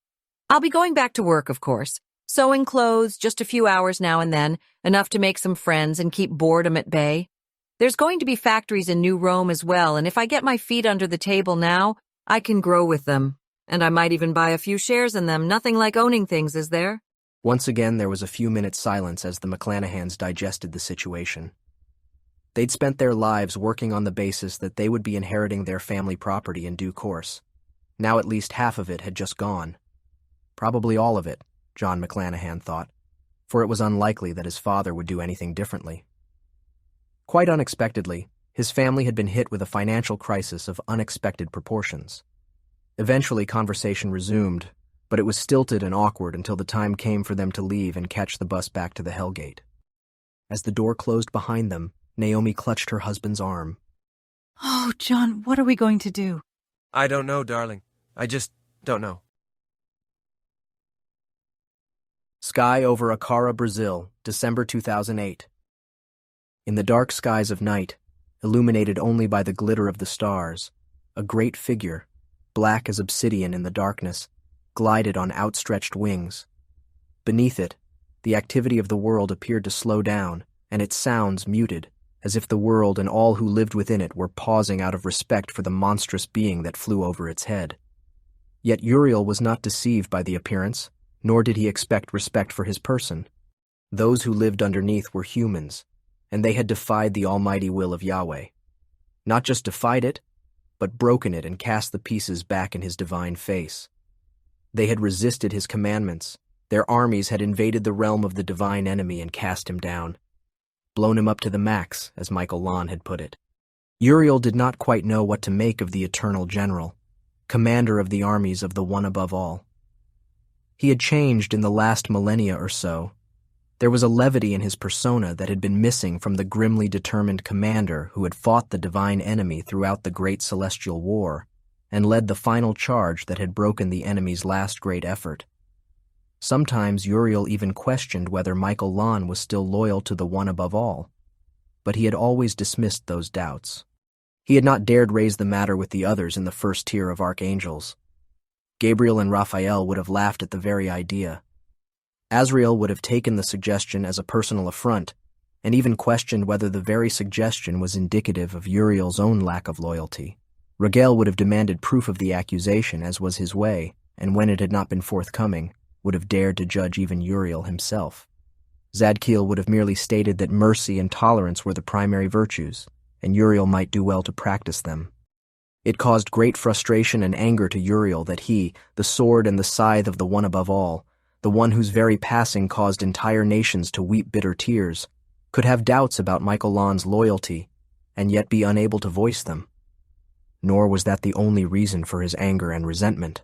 I'll be going back to work, of course. Sewing clothes, just a few hours now and then, enough to make some friends and keep boredom at bay. There's going to be factories in New Rome as well, and if I get my feet under the table now, I can grow with them. And I might even buy a few shares in them. Nothing like owning things, is there? Once again, there was a few minutes' silence as the McClanahans digested the situation. They'd spent their lives working on the basis that they would be inheriting their family property in due course. Now at least half of it had just gone. Probably all of it, John McClanahan thought, for it was unlikely that his father would do anything differently. Quite unexpectedly, his family had been hit with a financial crisis of unexpected proportions. Eventually, conversation resumed, but it was stilted and awkward until the time came for them to leave and catch the bus back to the Hellgate. As the door closed behind them, Naomi clutched her husband's arm. Oh, John, what are we going to do? I don't know, darling. I just don't know. Sky over Acara, Brazil, December 2008. In the dark skies of night, illuminated only by the glitter of the stars, a great figure, black as obsidian in the darkness, glided on outstretched wings. Beneath it, the activity of the world appeared to slow down, and its sounds muted, as if the world and all who lived within it were pausing out of respect for the monstrous being that flew over its head. Yet Uriel was not deceived by the appearance, nor did he expect respect for his person. Those who lived underneath were humans, and they had defied the almighty will of Yahweh. Not just defied it, but broken it and cast the pieces back in his divine face. They had resisted his commandments. Their armies had invaded the realm of the divine enemy and cast him down. Blown him up to the max, as Michael Lon had put it. Uriel did not quite know what to make of the eternal general, commander of the armies of the One Above All. He had changed in the last millennia or so. There was a levity in his persona that had been missing from the grimly determined commander who had fought the divine enemy throughout the Great Celestial War and led the final charge that had broken the enemy's last great effort. Sometimes Uriel even questioned whether Michael Lon was still loyal to the One Above All, but he had always dismissed those doubts. He had not dared raise the matter with the others in the first tier of archangels. Gabriel and Raphael would have laughed at the very idea. Azrael would have taken the suggestion as a personal affront, and even questioned whether the very suggestion was indicative of Uriel's own lack of loyalty. Rigel would have demanded proof of the accusation, as was his way, and when it had not been forthcoming, would have dared to judge even Uriel himself. Zadkiel would have merely stated that mercy and tolerance were the primary virtues, and Uriel might do well to practice them. It caused great frustration and anger to Uriel that he, the sword and the scythe of the One Above All, the one whose very passing caused entire nations to weep bitter tears, could have doubts about Michael Lon's loyalty, and yet be unable to voice them. Nor was that the only reason for his anger and resentment.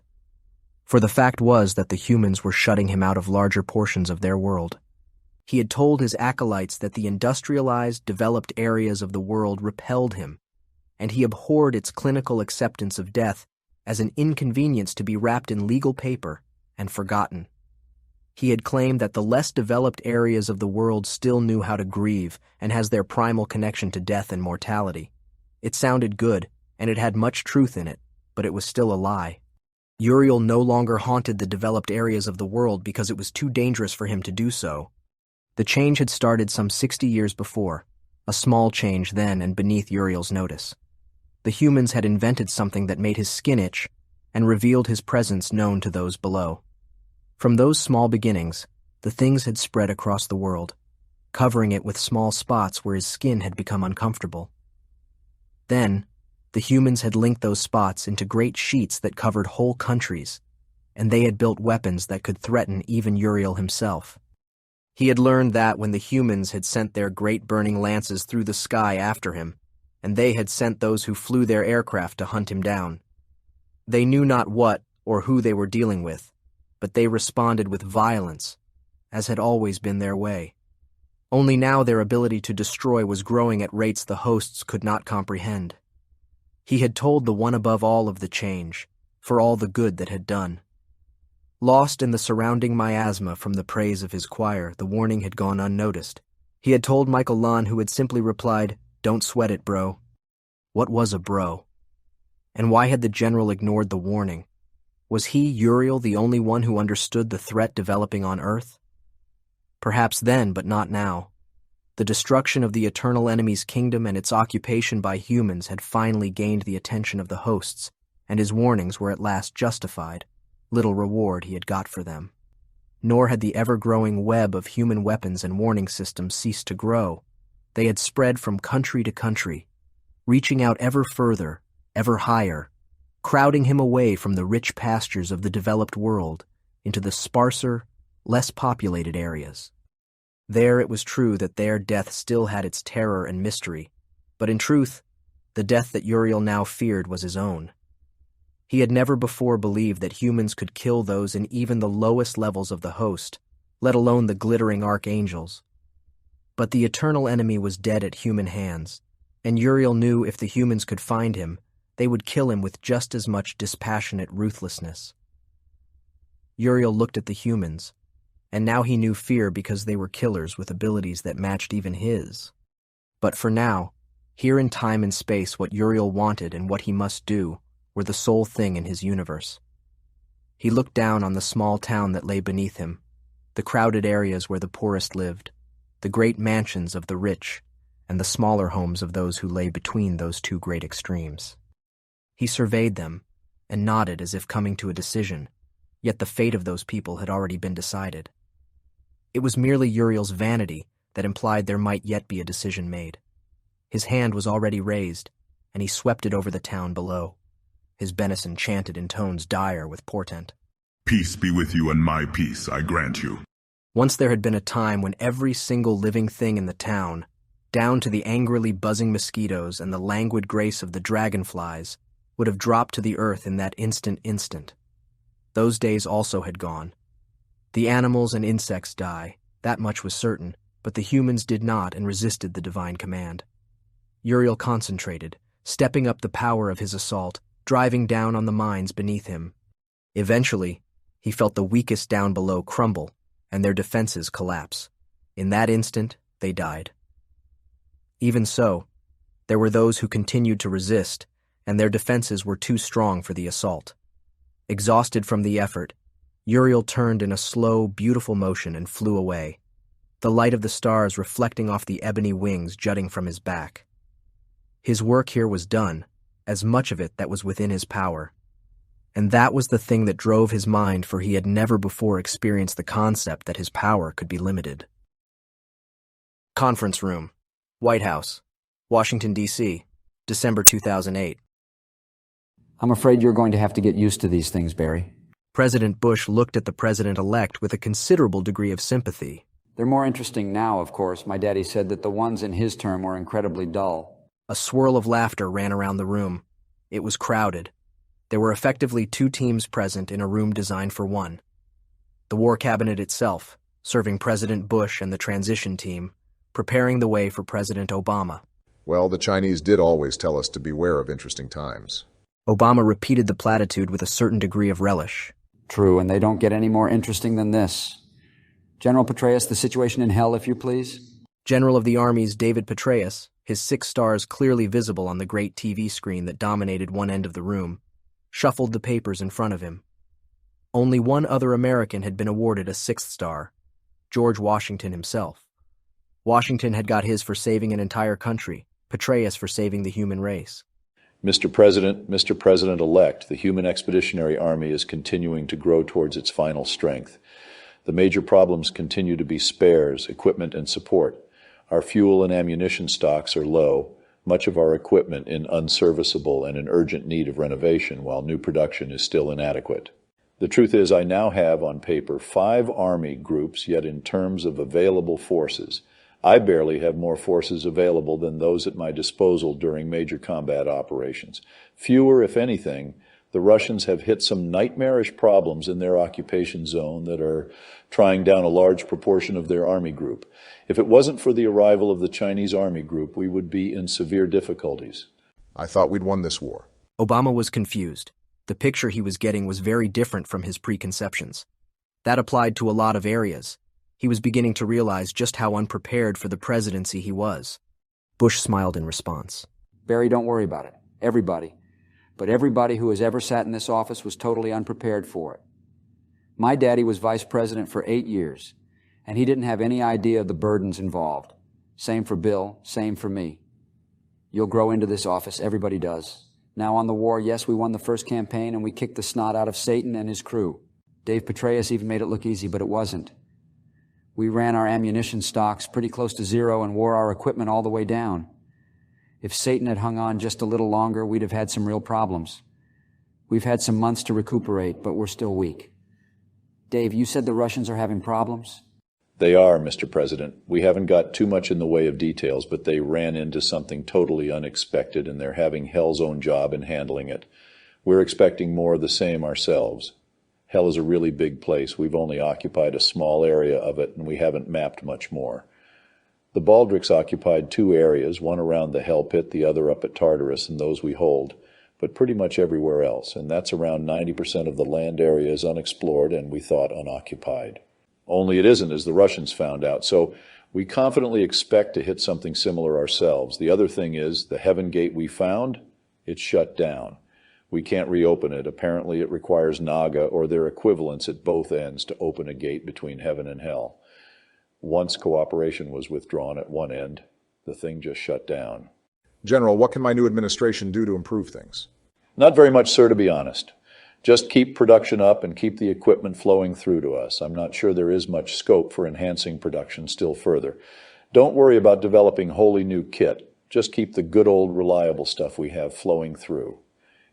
For the fact was that the humans were shutting him out of larger portions of their world. He had told his acolytes that the industrialized, developed areas of the world repelled him, and he abhorred its clinical acceptance of death as an inconvenience to be wrapped in legal paper and forgotten. He had claimed that the less developed areas of the world still knew how to grieve and has their primal connection to death and mortality. It sounded good, and it had much truth in it, but it was still a lie. Uriel no longer haunted the developed areas of the world because it was too dangerous for him to do so. The change had started some 60 years before, a small change then and beneath Uriel's notice. The humans had invented something that made his skin itch and revealed his presence known to those below. From those small beginnings, the things had spread across the world, covering it with small spots where his skin had become uncomfortable. Then, the humans had linked those spots into great sheets that covered whole countries, and they had built weapons that could threaten even Uriel himself. He had learned that when the humans had sent their great burning lances through the sky after him, and they had sent those who flew their aircraft to hunt him down. They knew not what or who they were dealing with, but they responded with violence, as had always been their way. Only now their ability to destroy was growing at rates the hosts could not comprehend. He had told the One Above All of the change, for all the good that had done. Lost in the surrounding miasma from the praise of his choir, the warning had gone unnoticed. He had told Michael Lon, who had simply replied, "Don't sweat it, bro." What was a bro? And why had the general ignored the warning? Was he, Uriel, the only one who understood the threat developing on Earth? Perhaps then, but not now. The destruction of the eternal enemy's kingdom and its occupation by humans had finally gained the attention of the hosts, and his warnings were at last justified. Little reward he had got for them. Nor had the ever-growing web of human weapons and warning systems ceased to grow. They had spread from country to country, reaching out ever further, ever higher, crowding him away from the rich pastures of the developed world into the sparser, less populated areas. There it was true that their death still had its terror and mystery, but in truth, the death that Uriel now feared was his own. He had never before believed that humans could kill those in even the lowest levels of the host, let alone the glittering archangels. But the eternal enemy was dead at human hands, and Uriel knew if the humans could find him, they would kill him with just as much dispassionate ruthlessness. Uriel looked at the humans, and now he knew fear because they were killers with abilities that matched even his. But for now, here in time and space, what Uriel wanted and what he must do were the sole thing in his universe. He looked down on the small town that lay beneath him, the crowded areas where the poorest lived, the great mansions of the rich, and the smaller homes of those who lay between those two great extremes. He surveyed them and nodded as if coming to a decision, yet the fate of those people had already been decided. It was merely Uriel's vanity that implied there might yet be a decision made. His hand was already raised, and he swept it over the town below. His benison chanted in tones dire with portent. Peace be with you, and my peace I grant you. Once there had been a time when every single living thing in the town, down to the angrily buzzing mosquitoes and the languid grace of the dragonflies, would have dropped to the earth in that instant. Those days also had gone. The animals and insects die, that much was certain, but the humans did not and resisted the divine command. Uriel concentrated, stepping up the power of his assault, driving down on the mines beneath him. Eventually, he felt the weakest down below crumble, and their defenses collapse. In that instant, they died. Even so, there were those who continued to resist, and their defenses were too strong for the assault. Exhausted from the effort, Uriel turned in a slow, beautiful motion and flew away, the light of the stars reflecting off the ebony wings jutting from his back. His work here was done, as much of it that was within his power. And that was the thing that drove his mind, for he had never before experienced the concept that his power could be limited. Conference Room, White House, Washington, D.C., December 2008. I'm afraid you're going to have to get used to these things, Barry. President Bush looked at the president-elect with a considerable degree of sympathy. They're more interesting now, of course. My daddy said that the ones in his term were incredibly dull. A swirl of laughter ran around the room. It was crowded. There were effectively two teams present in a room designed for one. The War Cabinet itself, serving President Bush and the transition team, preparing the way for President Obama. Well, the Chinese did always tell us to beware of interesting times. Obama repeated the platitude with a certain degree of relish. True, and they don't get any more interesting than this. General Petraeus, the situation in hell, if you please. General of the Army's David Petraeus, his 6 stars clearly visible on the great TV screen that dominated one end of the room, shuffled the papers in front of him. Only one other American had been awarded a 6th star, George Washington himself. Washington had got his for saving an entire country, Petraeus for saving the human race. Mr. President, Mr. President-elect, the Human Expeditionary Army is continuing to grow towards its final strength. The major problems continue to be spares, equipment, and support. Our fuel and ammunition stocks are low, much of our equipment in unserviceable and in urgent need of renovation, while new production is still inadequate. The truth is, I now have on paper 5 Army groups, yet in terms of available forces, I barely have more forces available than those at my disposal during major combat operations. Fewer, if anything. The Russians have hit some nightmarish problems in their occupation zone that are trying down a large proportion of their Army group. If it wasn't for the arrival of the Chinese Army group, we would be in severe difficulties. I thought we'd won this war. Obama was confused. The picture he was getting was very different from his preconceptions. That applied to a lot of areas. He was beginning to realize just how unprepared for the presidency he was. Bush smiled in response. Barry, don't worry about it. Everybody. But everybody who has ever sat in this office was totally unprepared for it. My daddy was vice president for 8 years, and he didn't have any idea of the burdens involved. Same for Bill, same for me. You'll grow into this office, everybody does. Now on the war, yes, we won the first campaign and we kicked the snot out of Satan and his crew. Dave Petraeus even made it look easy, but it wasn't. We ran our ammunition stocks pretty close to zero and wore our equipment all the way down. If Satan had hung on just a little longer, we'd have had some real problems. We've had some months to recuperate, but we're still weak. Dave, you said the Russians are having problems? They are, Mr. President. We haven't got too much in the way of details, but they ran into something totally unexpected, and they're having hell's own job in handling it. We're expecting more of the same ourselves. Hell is a really big place. We've only occupied a small area of it, and we haven't mapped much more. The Baldrics occupied 2 areas, one around the Hell Pit, the other up at Tartarus, and those we hold, but pretty much everywhere else, and that's around 90% of the land area is unexplored and we thought unoccupied. Only it isn't, as the Russians found out, so we confidently expect to hit something similar ourselves. The other thing is, the Heaven Gate we found, it's shut down. We can't reopen it. Apparently it requires Naga or their equivalents at both ends to open a gate between heaven and hell. Once cooperation was withdrawn at one end, the thing just shut down. General, what can my new administration do to improve things? Not very much, sir, to be honest. Just keep production up and keep the equipment flowing through to us. I'm not sure there is much scope for enhancing production still further. Don't worry about developing wholly new kit. Just keep the good old reliable stuff we have flowing through.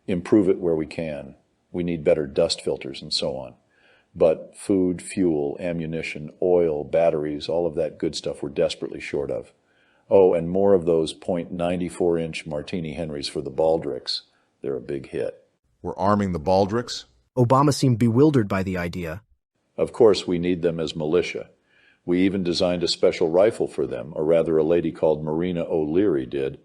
Improve it where we can. We need better dust filters and so on. But food, fuel, ammunition, oil, batteries, all of that good stuff we're desperately short of. Oh, and more of those .94-inch Martini Henrys for the Baldrics. They're a big hit. We're arming the Baldrics? Obama seemed bewildered by the idea. Of course, we need them as militia. We even designed a special rifle for them, or rather a lady called Marina O'Leary did.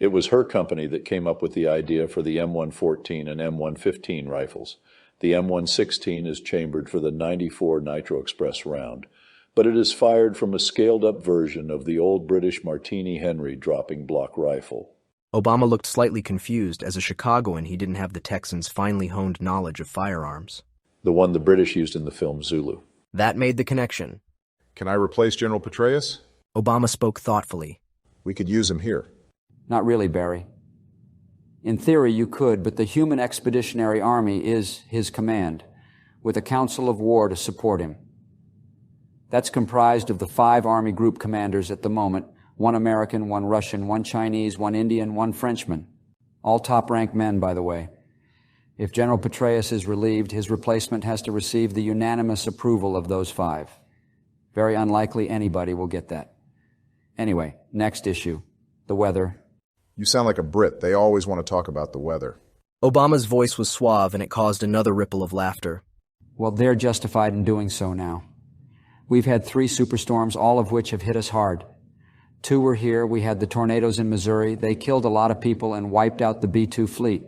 It was her company that came up with the idea for the M114 and M115 rifles. The M116 is chambered for the 94 Nitro Express round, but it is fired from a scaled-up version of the old British Martini Henry dropping block rifle. Obama looked slightly confused. As a Chicagoan, he didn't have the Texans' finely honed knowledge of firearms. The one the British used in the film Zulu. That made the connection. Can I replace General Petraeus? Obama spoke thoughtfully. We could use him here. Not really, Barry. In theory, you could, but the Human Expeditionary Army is his command, with a Council of War to support him. That's comprised of the 5 Army group commanders at the moment, 1 American, 1 Russian, 1 Chinese, 1 Indian, 1 Frenchman. All top-ranked men, by the way. If General Petraeus is relieved, his replacement has to receive the unanimous approval of those 5. Very unlikely anybody will get that. Anyway, next issue. The weather. You sound like a Brit. They always want to talk about the weather. Obama's voice was suave, and it caused another ripple of laughter. Well, they're justified in doing so now. We've had 3 superstorms, all of which have hit us hard. 2 were here. We had the tornadoes in Missouri. They killed a lot of people and wiped out the B-2 fleet.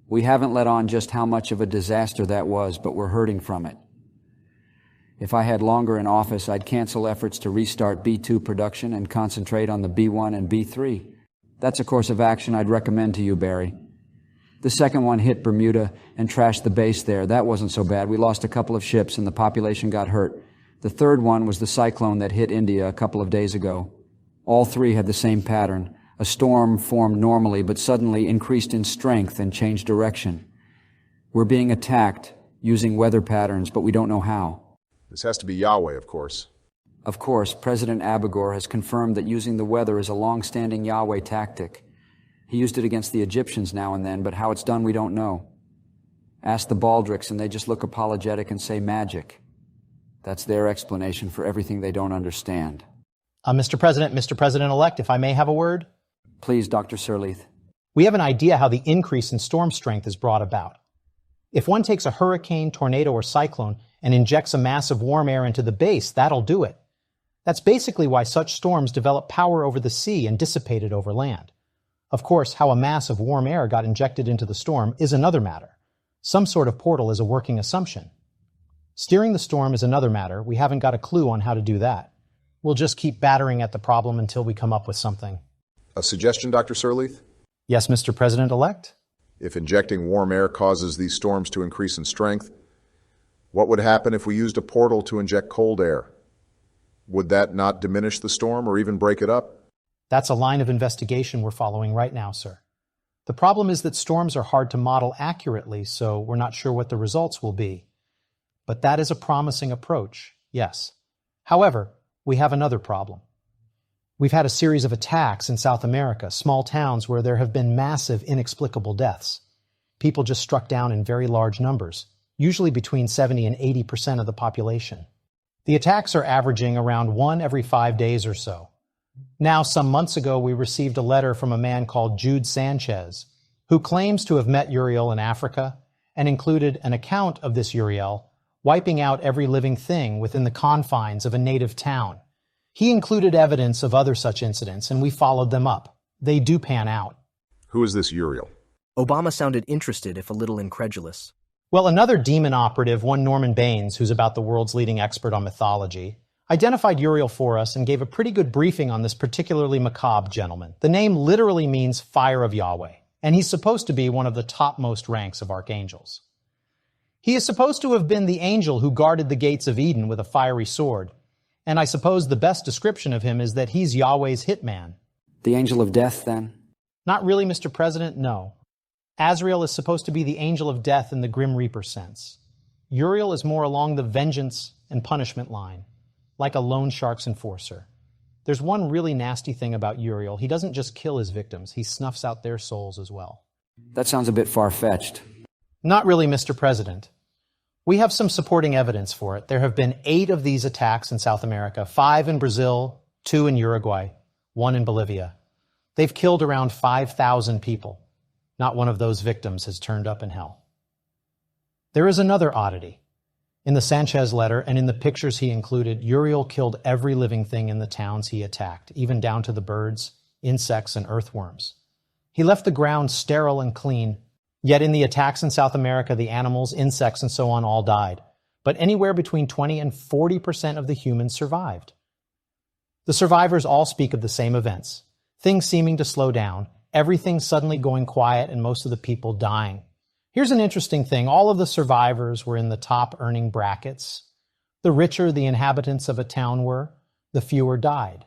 We haven't let on just how much of a disaster that was, but we're hurting from it. If I had longer in office, I'd cancel efforts to restart B-2 production and concentrate on the B-1 and B-3. That's a course of action I'd recommend to you, Barry. The second one hit Bermuda and trashed the base there. That wasn't so bad. We lost a couple of ships and the population got hurt. The third one was the cyclone that hit India a couple of days ago. All 3 had the same pattern. A storm formed normally, but suddenly increased in strength and changed direction. We're being attacked using weather patterns, but we don't know how. This has to be Yahweh, of course. Of course, President Abigor has confirmed that using the weather is a long-standing Yahweh tactic. He used it against the Egyptians now and then, but how it's done we don't know. Ask the Baldrics and they just look apologetic and say magic. That's their explanation for everything they don't understand. Mr. President-elect, if I may have a word? Please, Dr. Surlethe. We have an idea how the increase in storm strength is brought about. If one takes a hurricane, tornado, or cyclone and injects a mass of warm air into the base, that'll do it. That's basically why such storms develop power over the sea and dissipate it over land. Of course, how a mass of warm air got injected into the storm is another matter. Some sort of portal is a working assumption. Steering the storm is another matter. We haven't got a clue on how to do that. We'll just keep battering at the problem until we come up with something. A suggestion, Dr. Surlethe? Yes, Mr. President-elect? If injecting warm air causes these storms to increase in strength, what would happen if we used a portal to inject cold air? Would that not diminish the storm or even break it up? That's a line of investigation we're following right now, sir. The problem is that storms are hard to model accurately, so we're not sure what the results will be. But that is a promising approach, yes. However, we have another problem. We've had a series of attacks in South America, small towns where there have been massive, inexplicable deaths. People just struck down in very large numbers, usually between 70 and 80% of the population. The attacks are averaging around 1 every 5 days or so. Now, some months ago, we received a letter from a man called Jude Sanchez, who claims to have met Uriel in Africa and included an account of this Uriel wiping out every living thing within the confines of a native town. He included evidence of other such incidents, and we followed them up. They do pan out. Who is this Uriel? Obama sounded interested, if a little incredulous. Well, another demon operative, one Norman Baines, who's about the world's leading expert on mythology, identified Uriel for us and gave a pretty good briefing on this particularly macabre gentleman. The name literally means fire of Yahweh, and he's supposed to be one of the topmost ranks of archangels. He is supposed to have been the angel who guarded the gates of Eden with a fiery sword, and I suppose the best description of him is that he's Yahweh's hitman. The angel of death, then? Not really, Mr. President, no. Azrael is supposed to be the angel of death in the Grim Reaper sense. Uriel is more along the vengeance and punishment line, like a loan shark's enforcer. There's one really nasty thing about Uriel. He doesn't just kill his victims, he snuffs out their souls as well. That sounds a bit far-fetched. Not really, Mr. President. We have some supporting evidence for it. There have been 8 of these attacks in South America, 5 in Brazil, 2 in Uruguay, 1 in Bolivia. They've killed around 5,000 people. Not one of those victims has turned up in hell. There is another oddity. In the Sanchez letter and in the pictures he included, Uriel killed every living thing in the towns he attacked, even down to the birds, insects, and earthworms. He left the ground sterile and clean, yet in the attacks in South America, the animals, insects, and so on all died. But anywhere between 20 and 40% of the humans survived. The survivors all speak of the same events. Things seeming to slow down, everything suddenly going quiet, and most of the people dying. Here's an interesting thing. All of the survivors were in the top earning brackets. The richer the inhabitants of a town were, the fewer died.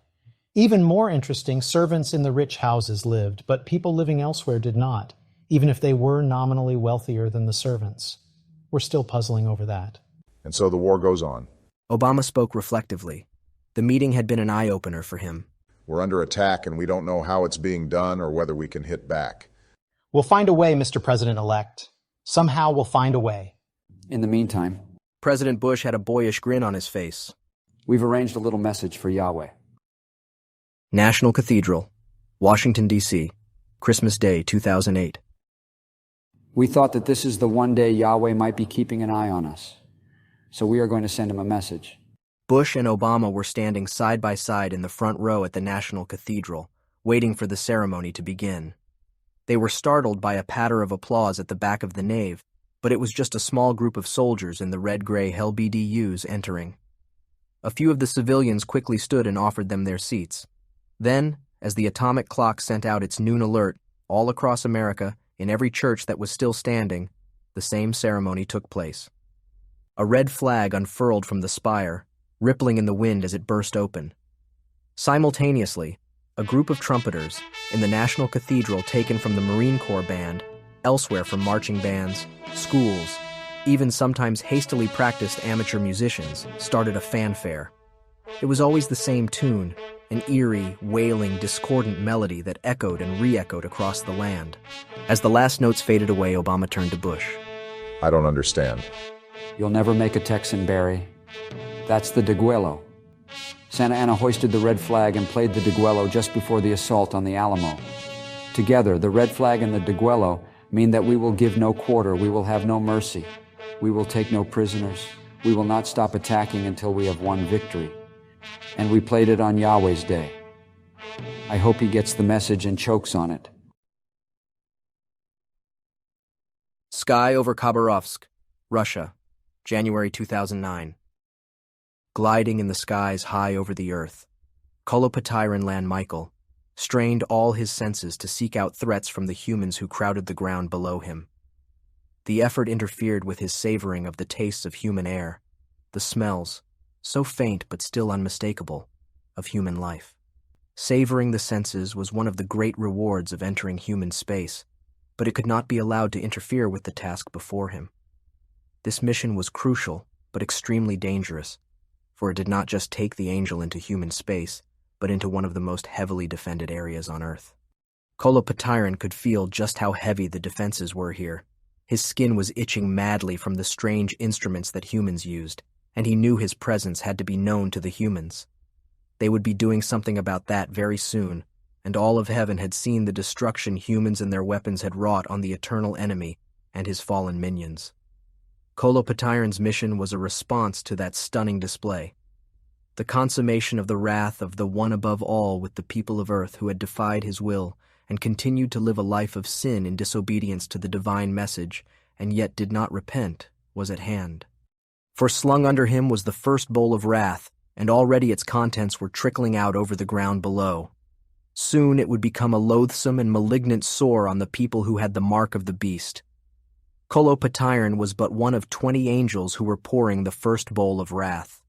Even more interesting, servants in the rich houses lived, but people living elsewhere did not, even if they were nominally wealthier than the servants. We're still puzzling over that. And so the war goes on. Obama spoke reflectively. The meeting had been an eye-opener for him. We're under attack, and we don't know how it's being done or whether we can hit back. We'll find a way, Mr. President-elect. Somehow we'll find a way. In the meantime, President Bush had a boyish grin on his face. We've arranged a little message for Yahweh. National Cathedral, Washington, D.C., Christmas Day, 2008. We thought that this is the one day Yahweh might be keeping an eye on us. So we are going to send him a message. Bush and Obama were standing side by side in the front row at the National Cathedral, waiting for the ceremony to begin. They were startled by a patter of applause at the back of the nave, but it was just a small group of soldiers in the red-gray LBDUs entering. A few of the civilians quickly stood and offered them their seats. Then, as the atomic clock sent out its noon alert, all across America, in every church that was still standing, the same ceremony took place. A red flag unfurled from the spire, rippling in the wind as it burst open. Simultaneously, a group of trumpeters in the National Cathedral taken from the Marine Corps Band, elsewhere from marching bands, schools, even sometimes hastily practiced amateur musicians, started a fanfare. It was always the same tune, an eerie, wailing, discordant melody that echoed and re-echoed across the land. As the last notes faded away, Obama turned to Bush. I don't understand. You'll never make a Texan, Barry. That's the Degüello. Santa Anna hoisted the red flag and played the Degüello just before the assault on the Alamo. Together, the red flag and the Degüello mean that we will give no quarter, we will have no mercy, we will take no prisoners, we will not stop attacking until we have won victory. And we played it on Yahweh's Day. I hope he gets the message and chokes on it. Sky over Khabarovsk, Russia, January 2009. Gliding in the skies high over the earth, Kolopatiran Lan Michael strained all his senses to seek out threats from the humans who crowded the ground below him. The effort interfered with his savoring of the tastes of human air, the smells, so faint but still unmistakable, of human life. Savoring the senses was one of the great rewards of entering human space, but it could not be allowed to interfere with the task before him. This mission was crucial, but extremely dangerous, for it did not just take the Angel into human space, but into one of the most heavily defended areas on Earth. Kolopatiron could feel just how heavy the defenses were here. His skin was itching madly from the strange instruments that humans used, and he knew his presence had to be known to the humans. They would be doing something about that very soon, and all of heaven had seen the destruction humans and their weapons had wrought on the eternal enemy and his fallen minions. Kolopatiron's mission was a response to that stunning display, the consummation of the wrath of the One above all with the people of Earth who had defied his will and continued to live a life of sin in disobedience to the divine message, and yet did not repent, was at hand. For slung under him was the first bowl of wrath, and already its contents were trickling out over the ground below. Soon it would become a loathsome and malignant sore on the people who had the mark of the beast. Kolopatiron was but one of 20 angels who were pouring the first bowl of wrath.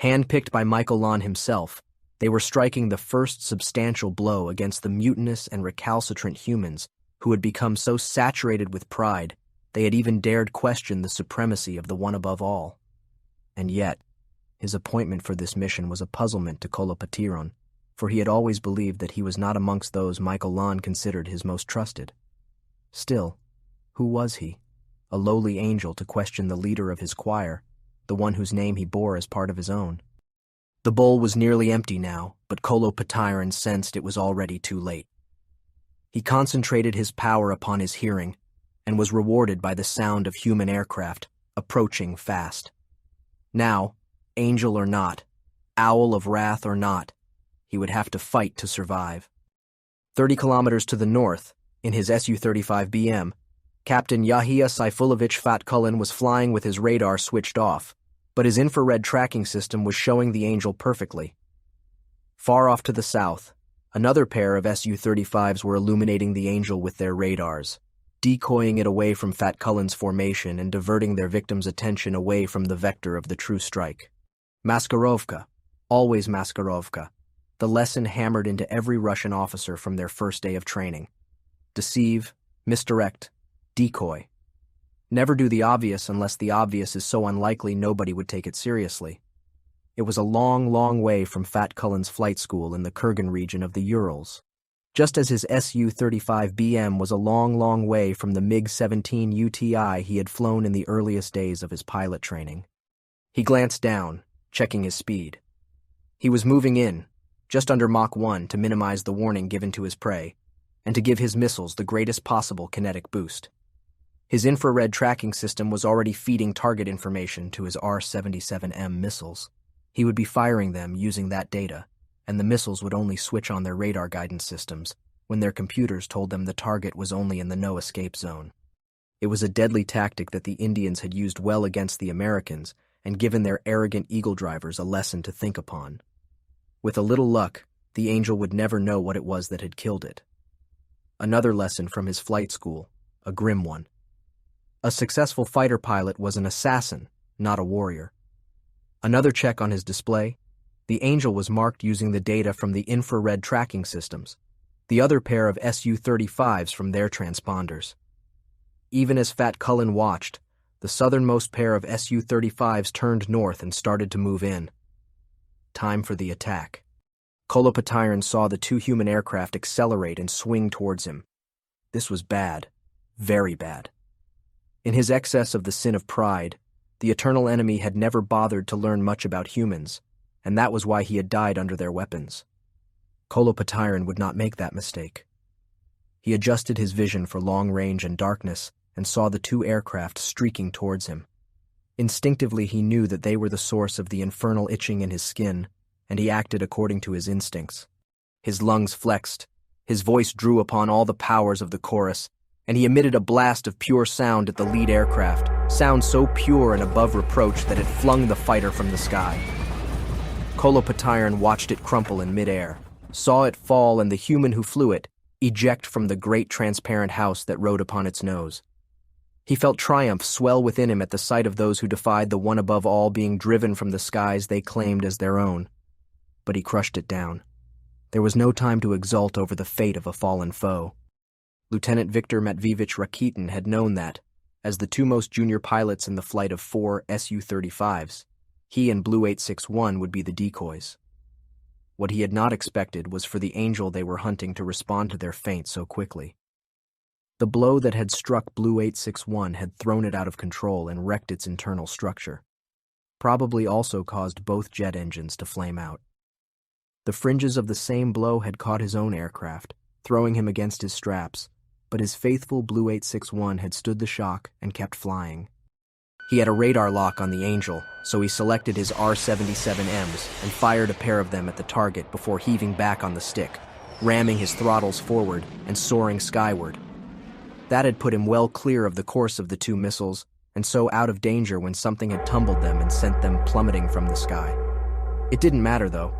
Handpicked by Michaelon himself, they were striking the first substantial blow against the mutinous and recalcitrant humans who had become so saturated with pride they had even dared question the supremacy of the One above all. And yet, his appointment for this mission was a puzzlement to Kolopatiron, for he had always believed that he was not amongst those Michaelon considered his most trusted. Still, who was he? A lowly angel to question the leader of his choir, the one whose name he bore as part of his own. The bowl was nearly empty now, but Kolopatiron sensed it was already too late. He concentrated his power upon his hearing, and was rewarded by the sound of human aircraft, approaching fast. Now, angel or not, owl of wrath or not, he would have to fight to survive. 30 kilometers to the north, in his Su-35BM, Captain Yahia Saifulovich Fatkulin was flying with his radar switched off, but his infrared tracking system was showing the Angel perfectly. Far off to the south, another pair of Su-35s were illuminating the Angel with their radars, decoying it away from Fatkulin's formation and diverting their victim's attention away from the vector of the true strike. Maskarovka, always Maskarovka, the lesson hammered into every Russian officer from their first day of training. Deceive, misdirect, decoy. Never do the obvious unless the obvious is so unlikely nobody would take it seriously. It was a long, long way from Fatkulin's flight school in the Kurgan region of the Urals, just as his Su-35BM was a long, long way from the MiG-17 UTI he had flown in the earliest days of his pilot training. He glanced down, checking his speed. He was moving in, just under Mach 1 to minimize the warning given to his prey, and to give his missiles the greatest possible kinetic boost. His infrared tracking system was already feeding target information to his R-77M missiles. He would be firing them using that data, and the missiles would only switch on their radar guidance systems when their computers told them the target was only in the no-escape zone. It was a deadly tactic that the Indians had used well against the Americans and given their arrogant eagle drivers a lesson to think upon. With a little luck, the Angel would never know what it was that had killed it. Another lesson from his flight school, a grim one. A successful fighter pilot was an assassin, not a warrior. Another check on his display, the Angel was marked using the data from the infrared tracking systems, the other pair of Su-35s from their transponders. Even as Fatkulin watched, the southernmost pair of Su-35s turned north and started to move in. Time for the attack. Kolopatiron saw the two human aircraft accelerate and swing towards him. This was bad, very bad. In his excess of the sin of pride, the eternal enemy had never bothered to learn much about humans, and that was why he had died under their weapons. Kolopatiron would not make that mistake. He adjusted his vision for long range and darkness and saw the two aircraft streaking towards him. Instinctively he knew that they were the source of the infernal itching in his skin, and he acted according to his instincts. His lungs flexed, his voice drew upon all the powers of the chorus, and he emitted a blast of pure sound at the lead aircraft, sound so pure and above reproach that it flung the fighter from the sky. Kolopatiron watched it crumple in midair, saw it fall and the human who flew it eject from the great transparent house that rode upon its nose. He felt triumph swell within him at the sight of those who defied the one above all being driven from the skies they claimed as their own. But he crushed it down. There was no time to exult over the fate of a fallen foe. Lieutenant Viktor Matveyevich Rakitin had known that, as the two most junior pilots in the flight of 4 Su-35s, he and Blue 861 would be the decoys. What he had not expected was for the angel they were hunting to respond to their feint so quickly. The blow that had struck Blue 861 had thrown it out of control and wrecked its internal structure. Probably also caused both jet engines to flame out. The fringes of the same blow had caught his own aircraft, throwing him against his straps, but his faithful Blue 861 had stood the shock and kept flying. He had a radar lock on the Angel, so he selected his R-77Ms and fired a pair of them at the target before heaving back on the stick, ramming his throttles forward and soaring skyward. That had put him well clear of the course of the two missiles, and so out of danger when something had tumbled them and sent them plummeting from the sky. It didn't matter, though.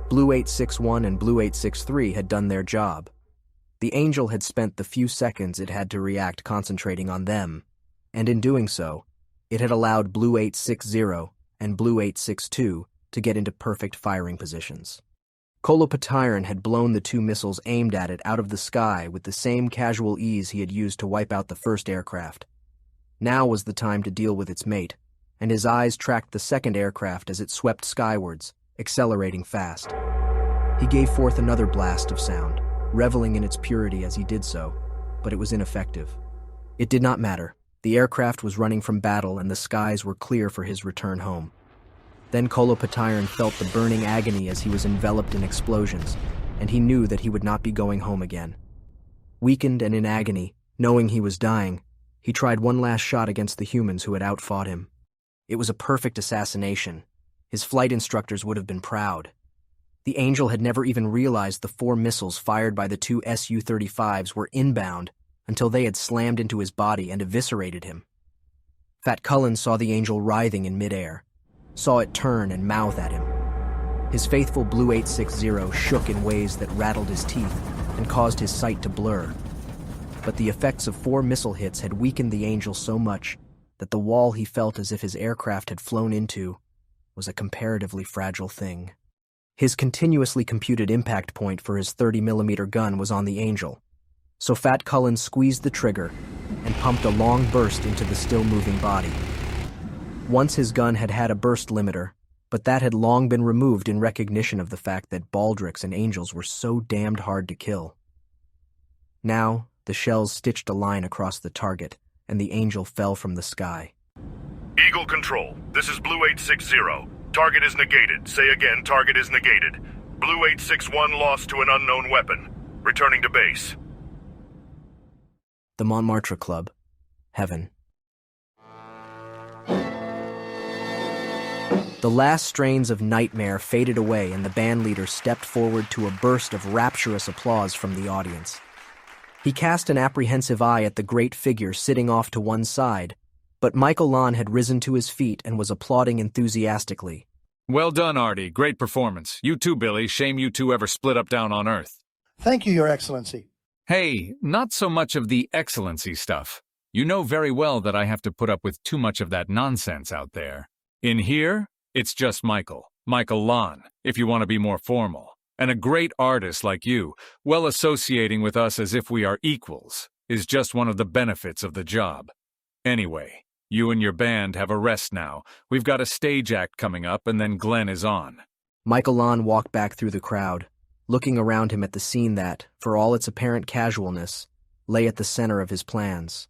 Blue 861 and Blue 863 had done their job. The Angel had spent the few seconds it had to react concentrating on them, and in doing so, it had allowed Blue 860 and Blue 862 to get into perfect firing positions. Kolopatiran had blown the two missiles aimed at it out of the sky with the same casual ease he had used to wipe out the first aircraft. Now was the time to deal with its mate, and his eyes tracked the second aircraft as it swept skywards, accelerating fast. He gave forth another blast of sound, reveling in its purity as he did so, but it was ineffective. It did not matter. The aircraft was running from battle and the skies were clear for his return home. Then Kolopatiran felt the burning agony as he was enveloped in explosions, and he knew that he would not be going home again. Weakened and in agony, knowing he was dying, he tried one last shot against the humans who had outfought him. It was a perfect assassination. His flight instructors would have been proud. The Angel had never even realized the 4 missiles fired by the 2 Su-35s were inbound until they had slammed into his body and eviscerated him. Fat Cullen saw the Angel writhing in midair, saw it turn and mouth at him. His faithful Blue 860 shook in ways that rattled his teeth and caused his sight to blur. But the effects of 4 missile hits had weakened the Angel so much that the wall he felt as if his aircraft had flown into was a comparatively fragile thing. His continuously computed impact point for his 30mm gun was on the Angel, so Fat Cullen squeezed the trigger and pumped a long burst into the still-moving body. Once his gun had had a burst limiter, but that had long been removed in recognition of the fact that baldricks and angels were so damned hard to kill. Now, the shells stitched a line across the target, and the Angel fell from the sky. Eagle Control, this is Blue 860. Target is negated. Say again, target is negated. Blue 861 lost to an unknown weapon. Returning to base. The Montmartre Club. Heaven. The last strains of Nightmare faded away and the bandleader stepped forward to a burst of rapturous applause from the audience. He cast an apprehensive eye at the great figure sitting off to one side, but Michael Lon had risen to his feet and was applauding enthusiastically. Well done, Artie. Great performance. You too, Billy. Shame you two ever split up down on Earth. Thank you, Your Excellency. Hey, not so much of the excellency stuff. You know very well that I have to put up with too much of that nonsense out there. In here, it's just Michael Lon, if you want to be more formal. And a great artist like you, well associating with us as if we are equals, is just one of the benefits of the job. Anyway, you and your band have a rest now. We've got a stage act coming up, and then Glenn is on. Michael Lon walked back through the crowd, looking around him at the scene that, for all its apparent casualness, lay at the center of his plans.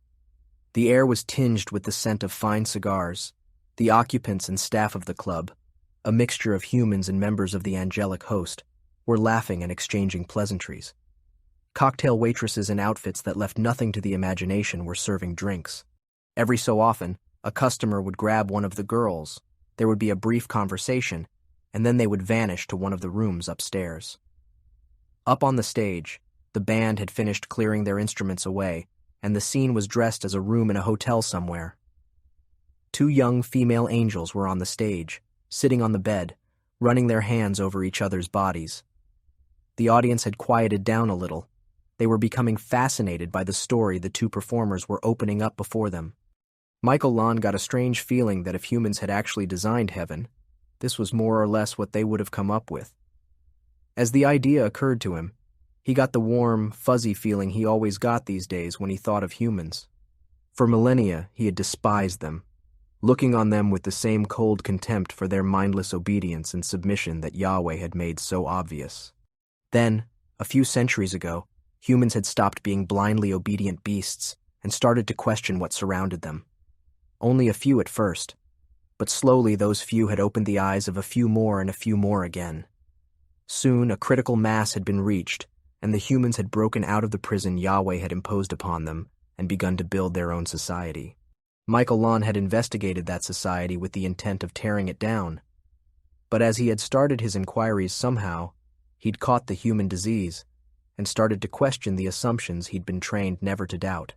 The air was tinged with the scent of fine cigars. The occupants and staff of the club, a mixture of humans and members of the angelic host, were laughing and exchanging pleasantries. Cocktail waitresses in outfits that left nothing to the imagination were serving drinks. Every so often, a customer would grab one of the girls. There would be a brief conversation, and then they would vanish to one of the rooms upstairs. Up on the stage, the band had finished clearing their instruments away, and the scene was dressed as a room in a hotel somewhere. 2 young female angels were on the stage, sitting on the bed, running their hands over each other's bodies. The audience had quieted down a little. They were becoming fascinated by the story the 2 performers were opening up before them. Michael Lon got a strange feeling that if humans had actually designed heaven, this was more or less what they would have come up with. As the idea occurred to him, he got the warm, fuzzy feeling he always got these days when he thought of humans. For millennia, he had despised them, looking on them with the same cold contempt for their mindless obedience and submission that Yahweh had made so obvious. Then, a few centuries ago, humans had stopped being blindly obedient beasts and started to question what surrounded them. Only a few at first, but slowly those few had opened the eyes of a few more and a few more again. Soon a critical mass had been reached, and the humans had broken out of the prison Yahweh had imposed upon them and begun to build their own society. Michael Lon had investigated that society with the intent of tearing it down. But as he had started his inquiries somehow, he'd caught the human disease and started to question the assumptions he'd been trained never to doubt.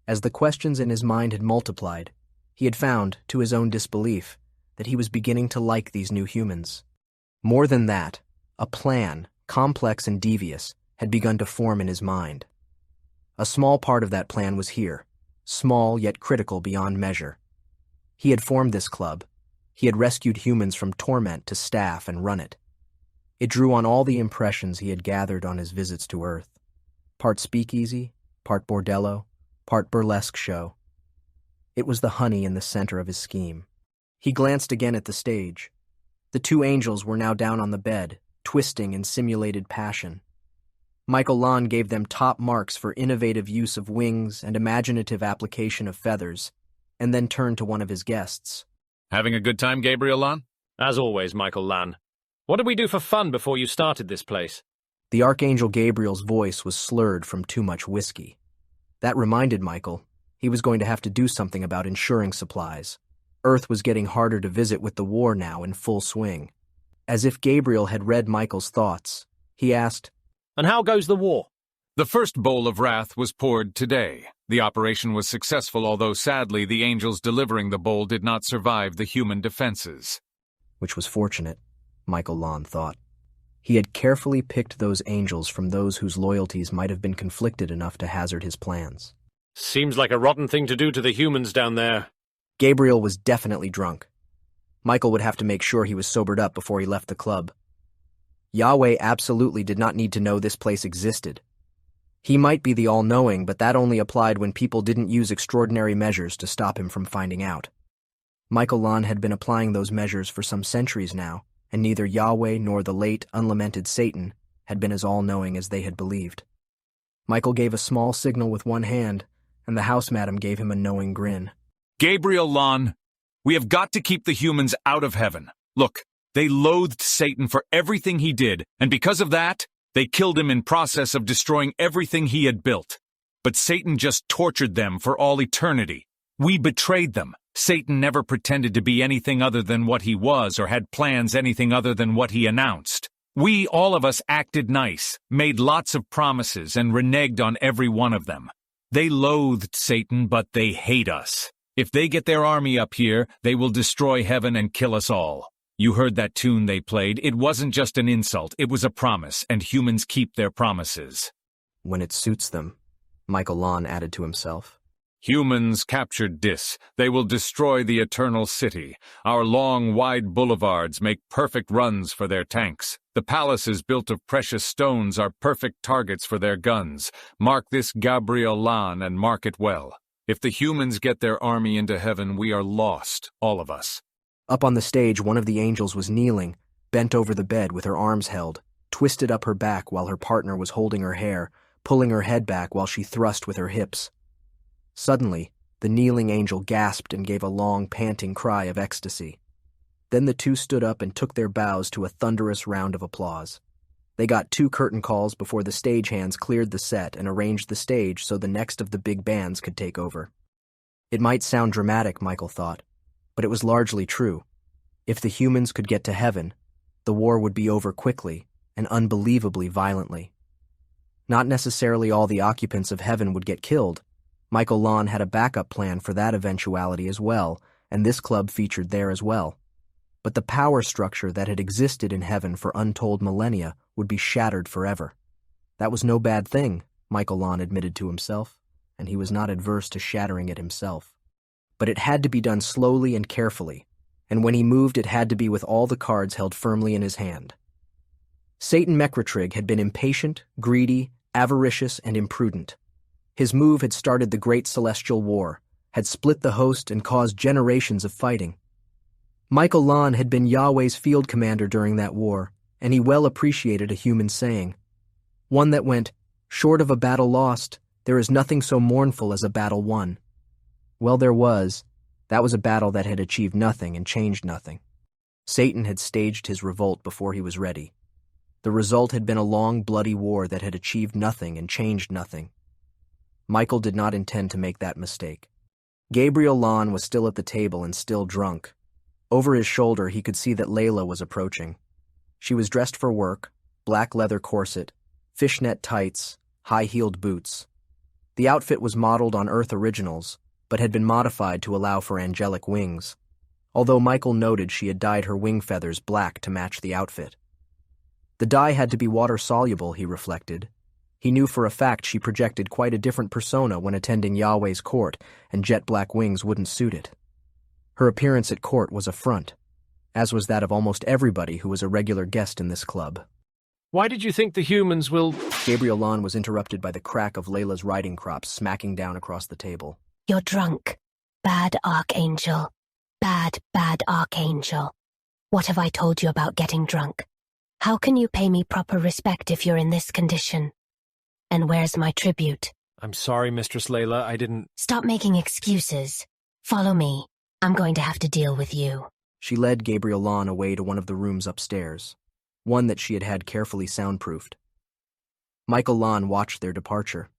As the questions in his mind had multiplied, he had found, to his own disbelief, that he was beginning to like these new humans. More than that, a plan, complex and devious, had begun to form in his mind. A small part of that plan was here, small yet critical beyond measure. He had formed this club. He had rescued humans from torment to staff and run it. It drew on all the impressions he had gathered on his visits to Earth. Part speakeasy, part bordello, part burlesque show. It was the honey in the center of his scheme. He glanced again at the stage. The two angels were now down on the bed, twisting in simulated passion. Michael Lon gave them top marks for innovative use of wings and imaginative application of feathers, and then turned to one of his guests. Having a good time, Gabriel Lon? As always, Michael Lan. What did we do for fun before you started this place? The Archangel Gabriel's voice was slurred from too much whiskey. That reminded Michael he was going to have to do something about insuring supplies. Earth was getting harder to visit with the war now in full swing. As if Gabriel had read Michael's thoughts, he asked, "And how goes the war?" The first bowl of wrath was poured today. The operation was successful, although sadly the angels delivering the bowl did not survive the human defenses. Which was fortunate, Michael Lon thought. He had carefully picked those angels from those whose loyalties might have been conflicted enough to hazard his plans. Seems like a rotten thing to do to the humans down there. Gabriel was definitely drunk. Michael would have to make sure he was sobered up before he left the club. Yahweh absolutely did not need to know this place existed. He might be the all-knowing, but that only applied when people didn't use extraordinary measures to stop him from finding out. Michael Lon had been applying those measures for some centuries now, and neither Yahweh nor the late, unlamented Satan had been as all-knowing as they had believed. Michael gave a small signal with one hand, and the house madam gave him a knowing grin. Gabriel Lon, we have got to keep the humans out of heaven. Look, they loathed Satan for everything he did, and because of that, they killed him in process of destroying everything he had built. But Satan just tortured them for all eternity. We betrayed them. Satan never pretended to be anything other than what he was or had plans anything other than what he announced. We, all of us, acted nice, made lots of promises, and reneged on every one of them. They loathed Satan, but they hate us. If they get their army up here, they will destroy heaven and kill us all. You heard that tune they played. It wasn't just an insult, it was a promise, and humans keep their promises. When it suits them, Michael Lon added to himself. Humans captured Dis. They will destroy the eternal city. Our long, wide boulevards make perfect runs for their tanks. The palaces built of precious stones are perfect targets for their guns. Mark this, Gabriel Lon, and mark it well. If the humans get their army into heaven, we are lost, all of us. Up on the stage, one of the angels was kneeling, bent over the bed with her arms held, twisted up her back while her partner was holding her hair, pulling her head back while she thrust with her hips. Suddenly, the kneeling angel gasped and gave a long, panting cry of ecstasy. Then the two stood up and took their bows to a thunderous round of applause. They got 2 curtain calls before the stagehands cleared the set and arranged the stage so the next of the big bands could take over. It might sound dramatic, Michael thought, but it was largely true. If the humans could get to heaven, the war would be over quickly and unbelievably violently. Not necessarily all the occupants of heaven would get killed. Michael Lon had a backup plan for that eventuality as well, and this club featured there as well. But the power structure that had existed in heaven for untold millennia would be shattered forever. That was no bad thing, Michael Lon admitted to himself, and he was not adverse to shattering it himself. but it had to be done slowly and carefully, and when he moved it had to be with all the cards held firmly in his hand. Satan Mecratrig had been impatient, greedy, avaricious, and imprudent. His move had started the Great Celestial War, had split the host and caused generations of fighting. Michael Lon had been Yahweh's field commander during that war, and he well appreciated a human saying, one that went, "Short of a battle lost, there is nothing so mournful as a battle won." Well, there was. That was a battle that had achieved nothing and changed nothing. Satan had staged his revolt before he was ready. The result had been a long, bloody war that had achieved nothing and changed nothing. Michael did not intend to make that mistake. Gabriel Lon was still at the table and still drunk. Over his shoulder, he could see that Layla was approaching. She was dressed for work, black leather corset, fishnet tights, high-heeled boots. The outfit was modeled on Earth originals, but had been modified to allow for angelic wings, although Michael noted she had dyed her wing feathers black to match the outfit. The dye had to be water-soluble, he reflected. He knew for a fact she projected quite a different persona when attending Yahweh's court, and jet-black wings wouldn't suit it. Her appearance at court was a front, as was that of almost everybody who was a regular guest in this club. Why did you think the humans will— Gabriel Lon was interrupted by the crack of Layla's riding crop smacking down across the table. You're drunk. Bad Archangel. Bad, bad Archangel. What have I told you about getting drunk? How can you pay me proper respect if you're in this condition? And where's my tribute? I'm sorry, Mistress Layla, I didn't— Stop making excuses. Follow me. I'm going to have to deal with you. She led Gabriel Lon away to one of the rooms upstairs, one that she had had carefully soundproofed. Michael Lon watched their departure.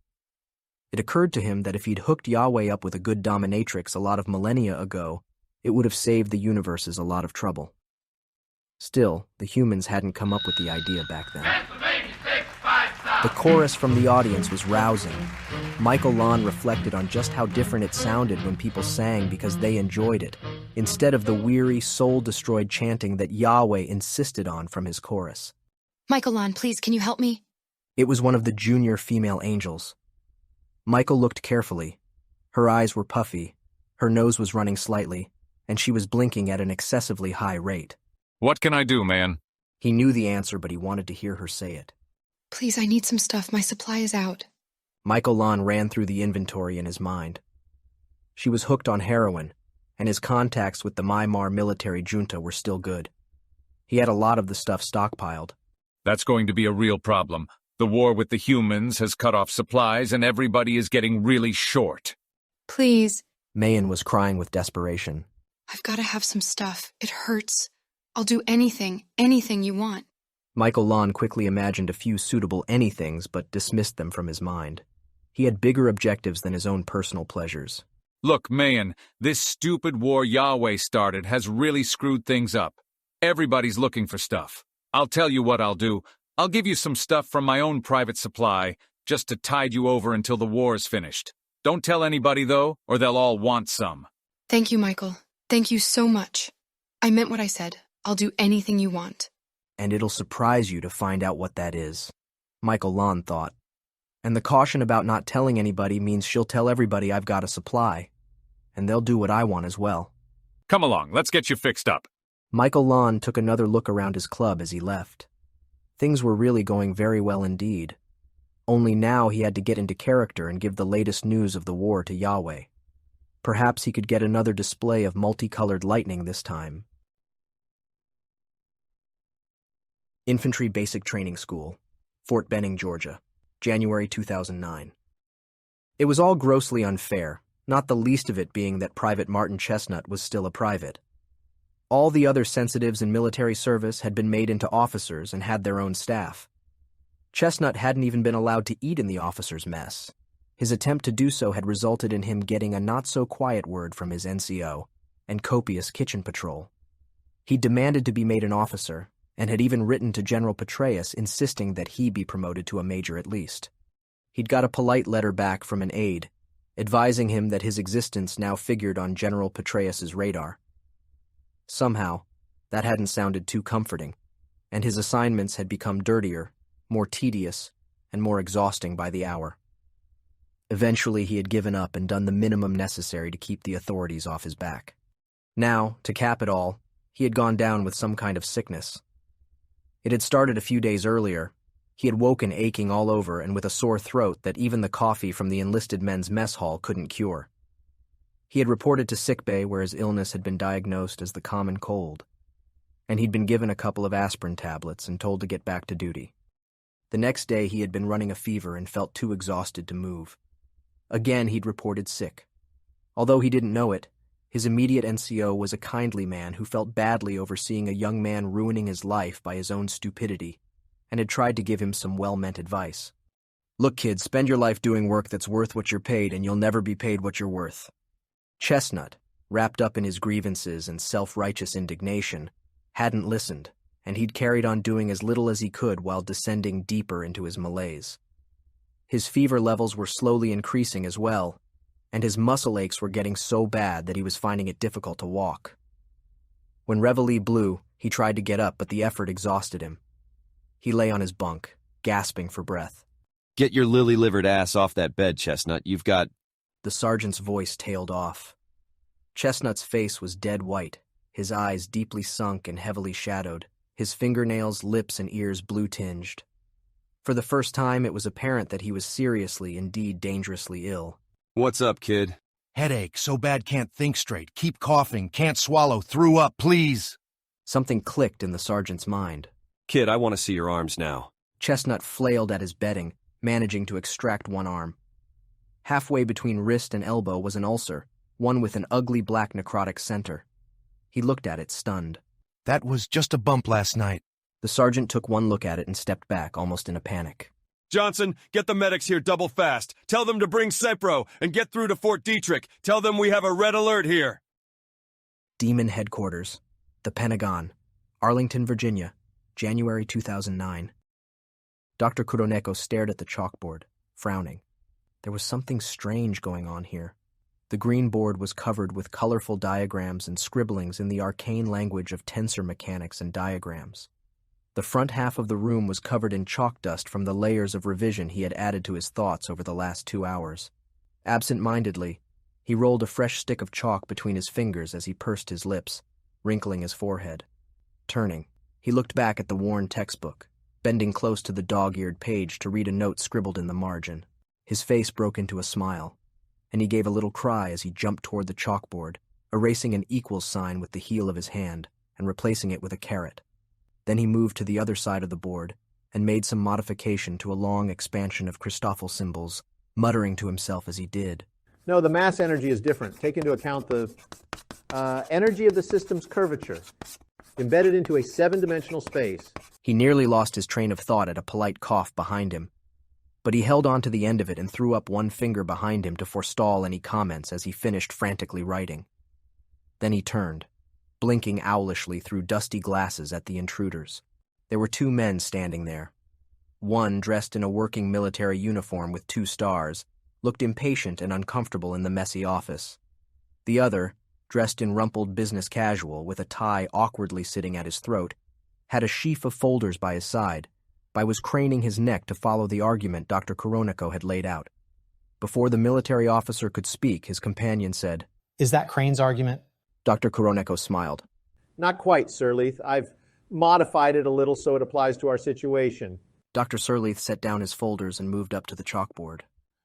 It occurred to him that if he'd hooked Yahweh up with a good dominatrix a lot of millennia ago, it would have saved the universes a lot of trouble. Still, the humans hadn't come up with the idea back then. The chorus from the audience was rousing. Michael Lon reflected on just how different it sounded when people sang because they enjoyed it, instead of the weary, soul-destroyed chanting that Yahweh insisted on from his chorus. Michael Lon, please, can you help me? It was one of the junior female angels. Michael looked carefully. Her eyes were puffy, her nose was running slightly, and she was blinking at an excessively high rate. What can I do, man? He knew the answer, but he wanted to hear her say it. Please, I need some stuff. My supply is out. Michael Lon ran through the inventory in his mind. She was hooked on heroin, and his contacts with the Myanmar military junta were still good. He had a lot of the stuff stockpiled. That's going to be a real problem. The war with the humans has cut off supplies, and everybody is getting really short. Please. Mayan was crying with desperation. I've got to have some stuff. It hurts. I'll do anything you want. Michael Lon quickly imagined a few suitable anythings, but dismissed them from his mind. He had bigger objectives than his own personal pleasures. Look, Mayan, this stupid war Yahweh started has really screwed things up. Everybody's looking for stuff. I'll tell you what I'll do. I'll give you some stuff from my own private supply, just to tide you over until the war's finished. Don't tell anybody, though, or they'll all want some. Thank you, Michael. Thank you so much. I meant what I said. I'll do anything you want. And it'll surprise you to find out what that is, Michael Lon thought. And the caution about not telling anybody means she'll tell everybody I've got a supply, and they'll do what I want as well. Come along, let's get you fixed up. Michael Lon took another look around his club as he left. Things were really going very well indeed. Only now he had to get into character and give the latest news of the war to Yahweh. Perhaps he could get another display of multicolored lightning this time. Infantry Basic Training School, Fort Benning, Georgia, January 2009. It was all grossly unfair, not the least of it being that Private Martin Chestnut was still a private. All the other sensitives in military service had been made into officers and had their own staff. Chestnut hadn't even been allowed to eat in the officers' mess. His attempt to do so had resulted in him getting a not-so-quiet word from his NCO and copious kitchen patrol. He demanded to be made an officer, and had even written to General Petraeus insisting that he be promoted to a major at least. He'd got a polite letter back from an aide, advising him that his existence now figured on General Petraeus's radar. Somehow, that hadn't sounded too comforting, and his assignments had become dirtier, more tedious, and more exhausting by the hour. Eventually, he had given up and done the minimum necessary to keep the authorities off his back. Now, to cap it all, he had gone down with some kind of sickness. It had started a few days earlier. He had woken aching all over and with a sore throat that even the coffee from the enlisted men's mess hall couldn't cure. He had reported to sickbay where his illness had been diagnosed as the common cold, and he'd been given a couple of aspirin tablets and told to get back to duty. The next day he had been running a fever and felt too exhausted to move. Again he'd reported sick. Although he didn't know it, his immediate NCO was a kindly man who felt badly over seeing a young man ruining his life by his own stupidity, and had tried to give him some well-meant advice. "Look, kid, spend your life doing work that's worth what you're paid, and you'll never be paid what you're worth." Chestnut, wrapped up in his grievances and self-righteous indignation, hadn't listened, and he'd carried on doing as little as he could while descending deeper into his malaise. His fever levels were slowly increasing as well, and his muscle aches were getting so bad that he was finding it difficult to walk. When Reveille blew, he tried to get up, but the effort exhausted him. He lay on his bunk, gasping for breath. "Get your lily-livered ass off that bed, Chestnut. You've got—" The sergeant's voice tailed off. Chestnut's face was dead white, his eyes deeply sunk and heavily shadowed, his fingernails, lips, and ears blue-tinged. For the first time, it was apparent that he was seriously, indeed dangerously ill. "What's up, kid?" "Headache, so bad can't think straight. Keep coughing, can't swallow, threw up, please." Something clicked in the sergeant's mind. "Kid, I want to see your arms now." Chestnut flailed at his bedding, managing to extract one arm. Halfway between wrist and elbow was an ulcer, one with an ugly black necrotic center. He looked at it, stunned. "That was just a bump last night." The sergeant took one look at it and stepped back, almost in a panic. "Johnson, get the medics here double fast. Tell them to bring Sepro and get through to Fort Detrick. Tell them we have a red alert here." Demon Headquarters, the Pentagon, Arlington, Virginia, January 2009. Dr. Kuroneko stared at the chalkboard, frowning. There was something strange going on here. The green board was covered with colorful diagrams and scribblings in the arcane language of tensor mechanics and diagrams. The front half of the room was covered in chalk dust from the layers of revision he had added to his thoughts over the last 2 hours. Absent-mindedly, he rolled a fresh stick of chalk between his fingers as he pursed his lips, wrinkling his forehead. Turning, he looked back at the worn textbook, bending close to the dog-eared page to read a note scribbled in the margin. His face broke into a smile, and he gave a little cry as he jumped toward the chalkboard, erasing an equals sign with the heel of his hand and replacing it with a caret. Then he moved to the other side of the board and made some modification to a long expansion of Christoffel symbols, muttering to himself as he did. No, the mass energy is different. Take into account the energy of the system's curvature, embedded into a 7-dimensional space. He nearly lost his train of thought at a polite cough behind him, but he held on to the end of it and threw up one finger behind him to forestall any comments as he finished frantically writing. Then he turned, blinking owlishly through dusty glasses at the intruders. There were 2 men standing there. One, dressed in a working military uniform with 2 stars, looked impatient and uncomfortable in the messy office. The other, dressed in rumpled business casual with a tie awkwardly sitting at his throat, had a sheaf of folders by his side, but was craning his neck to follow the argument Dr. Kuroneko had laid out. Before the military officer could speak, his companion said, "Is that Crane's argument?" Dr. Kuroneko smiled. Not quite, Surlethe. I've modified it a little so it applies to our situation. Dr. Surlethe set down his folders and moved up to the chalkboard.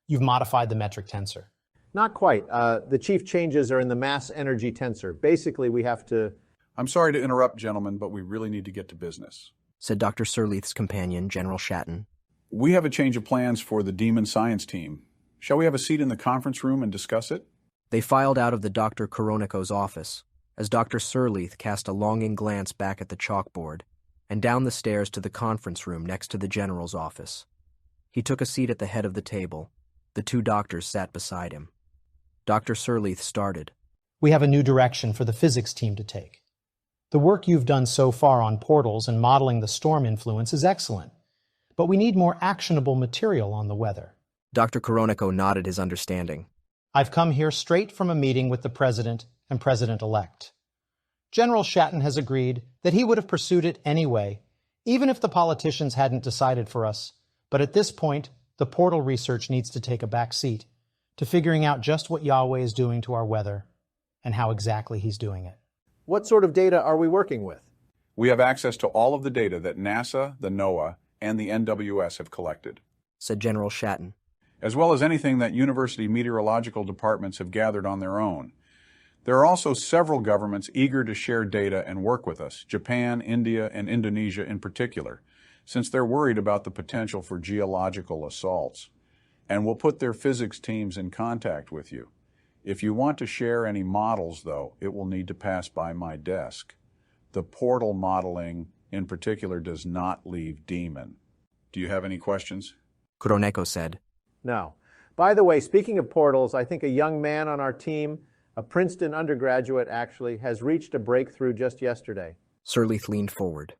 You've modified the metric tensor. Not quite. The chief changes are in the mass energy tensor. Basically, we have to... I'm sorry to interrupt, gentlemen, but we really need to get to business, said Dr. Surlethe's companion, General Shatton. We have a change of plans for the Demon Science team. Shall we have a seat in the conference room and discuss it? They filed out of the Dr. Kuroneko's office, as Dr. Surlethe cast a longing glance back at the chalkboard, and down the stairs to the conference room next to the general's office. He took a seat at the head of the table. The 2 doctors sat beside him. Dr. Surlethe started. We have a new direction for the physics team to take. The work you've done so far on portals and modeling the storm influence is excellent, but we need more actionable material on the weather. Dr. Kuroneko nodded his understanding. I've come here straight from a meeting with the President and President-elect. General Shatton has agreed that he would have pursued it anyway, even if the politicians hadn't decided for us. But at this point, the portal research needs to take a back seat, to figuring out just what Yahweh is doing to our weather and how exactly he's doing it. What sort of data are we working with? We have access to all of the data that NASA, the NOAA, and the NWS have collected, said General Shatton, as well as anything that university meteorological departments have gathered on their own. There are also several governments eager to share data and work with us, Japan, India, and Indonesia in particular, since they're worried about the potential for geological assaults, and will put their physics teams in contact with you. If you want to share any models, though, it will need to pass by my desk. The portal modeling, in particular, does not leave Demon. Do you have any questions? Kuroneko said. No. By the way, speaking of portals, I think a young man on our team, a Princeton undergraduate actually, has reached a breakthrough just yesterday. Surlethe leaned forward.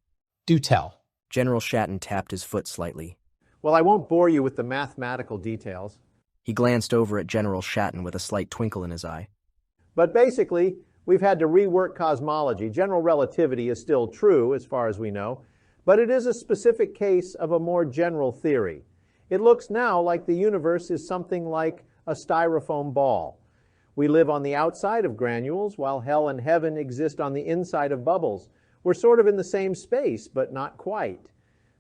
Do tell. General Shatton tapped his foot slightly. Well, I won't bore you with the mathematical details. He glanced over at General Shatton with a slight twinkle in his eye. But basically, we've had to rework cosmology. General relativity is still true, as far as we know, but it is a specific case of a more general theory. It looks now like the universe is something like a styrofoam ball. We live on the outside of granules, while hell and heaven exist on the inside of bubbles. We're sort of in the same space, but not quite.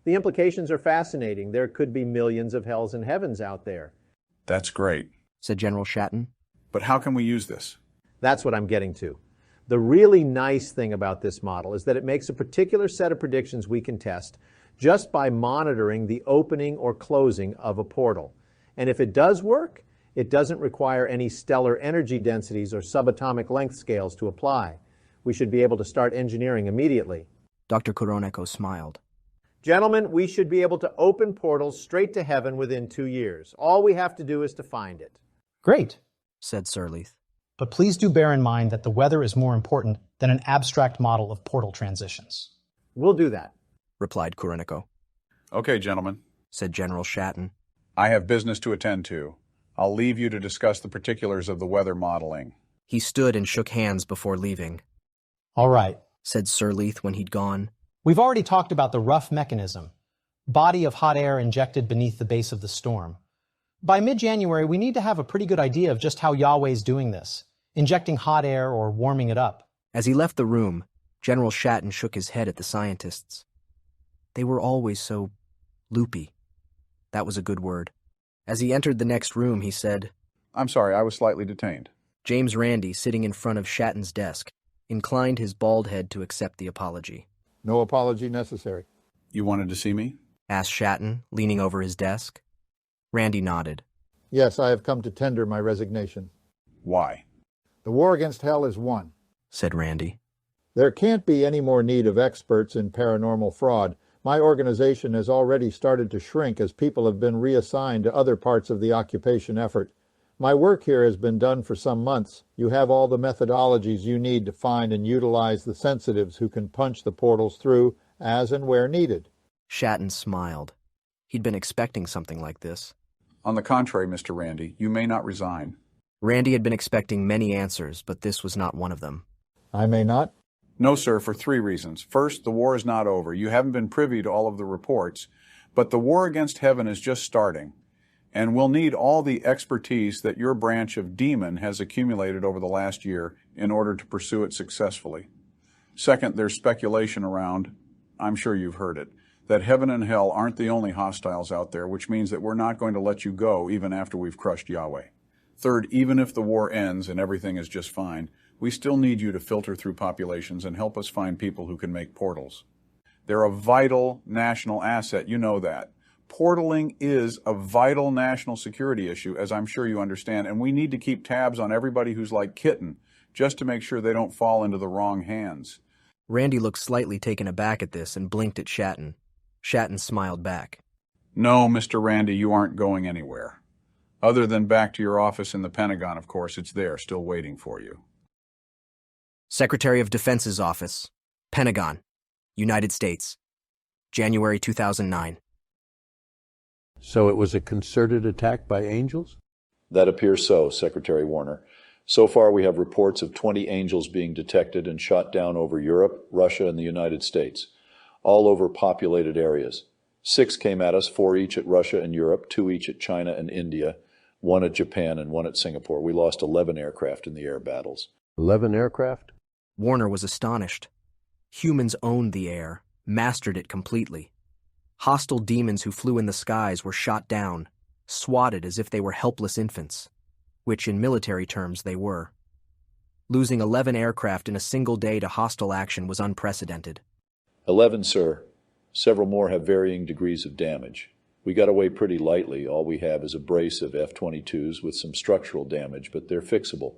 The implications are fascinating. There could be millions of hells and heavens out there. That's great, said General Shatton. But how can we use this? That's what I'm getting to. The really nice thing about this model is that it makes a particular set of predictions we can test just by monitoring the opening or closing of a portal. And if it does work, it doesn't require any stellar energy densities or subatomic length scales to apply. We should be able to start engineering immediately. Dr. Kuroneko smiled. Gentlemen, we should be able to open portals straight to heaven within 2 years. All we have to do is to find it. Great, said Surlethe. But please do bear in mind that the weather is more important than an abstract model of portal transitions. We'll do that, replied Kuroneko. Okay, gentlemen, said General Shatton. I have business to attend to. I'll leave you to discuss the particulars of the weather modeling. He stood and shook hands before leaving. All right, said Surlethe when he'd gone. We've already talked about the rough mechanism, body of hot air injected beneath the base of the storm. By mid-January, we need to have a pretty good idea of just how Yahweh's doing this, injecting hot air or warming it up. As he left the room, General Shatton shook his head at the scientists. They were always so loopy. That was a good word. As he entered the next room, he said, I'm sorry, I was slightly detained. James Randi, sitting in front of Shatton's desk, inclined his bald head to accept the apology. No apology necessary. You wanted to see me? Asked Shatton, leaning over his desk. Randi nodded. Yes, I have come to tender my resignation. Why? The war against hell is won, said Randi. There can't be any more need of experts in paranormal fraud. My organization has already started to shrink as people have been reassigned to other parts of the occupation effort. My work here has been done for some months. You have all the methodologies you need to find and utilize the sensitives who can punch the portals through as and where needed. Shatton smiled. He'd been expecting something like this. On the contrary, Mr. Randi, you may not resign. Randi had been expecting many answers, but this was not one of them. I may not? No, sir, for 3 reasons. First, the war is not over. You haven't been privy to all of the reports, but the war against heaven is just starting, and we'll need all the expertise that your branch of Demon has accumulated over the last year in order to pursue it successfully. Second, there's speculation around, I'm sure you've heard it, that heaven and hell aren't the only hostiles out there, which means that we're not going to let you go even after we've crushed Yahweh. Third, even if the war ends and everything is just fine, we still need you to filter through populations and help us find people who can make portals. They're a vital national asset, you know that. Portaling is a vital national security issue, as I'm sure you understand, and we need to keep tabs on everybody who's like Kitten, just to make sure they don't fall into the wrong hands. Randi looked slightly taken aback at this and blinked at Shatton. Shatton smiled back. No, Mr. Randi, you aren't going anywhere. Other than back to your office in the Pentagon, of course, it's there, still waiting for you. Secretary of Defense's Office, Pentagon, United States, January 2009. So it was a concerted attack by angels? That appears so, Secretary Warner. So far, we have reports of 20 angels being detected and shot down over Europe, Russia, and the United States, all over populated areas. 6 came at us, 4 each at Russia and Europe, 2 each at China and India. one at Japan and one at Singapore. We lost 11 aircraft in the air battles. 11 aircraft? Warner was astonished. Humans owned the air, mastered it completely. Hostile demons who flew in the skies were shot down, swatted as if they were helpless infants, which in military terms they were. Losing 11 aircraft in a single day to hostile action was unprecedented. 11, sir. Several more have varying degrees of damage. We got away pretty lightly. All we have is a brace of F-22s with some structural damage, but they're fixable.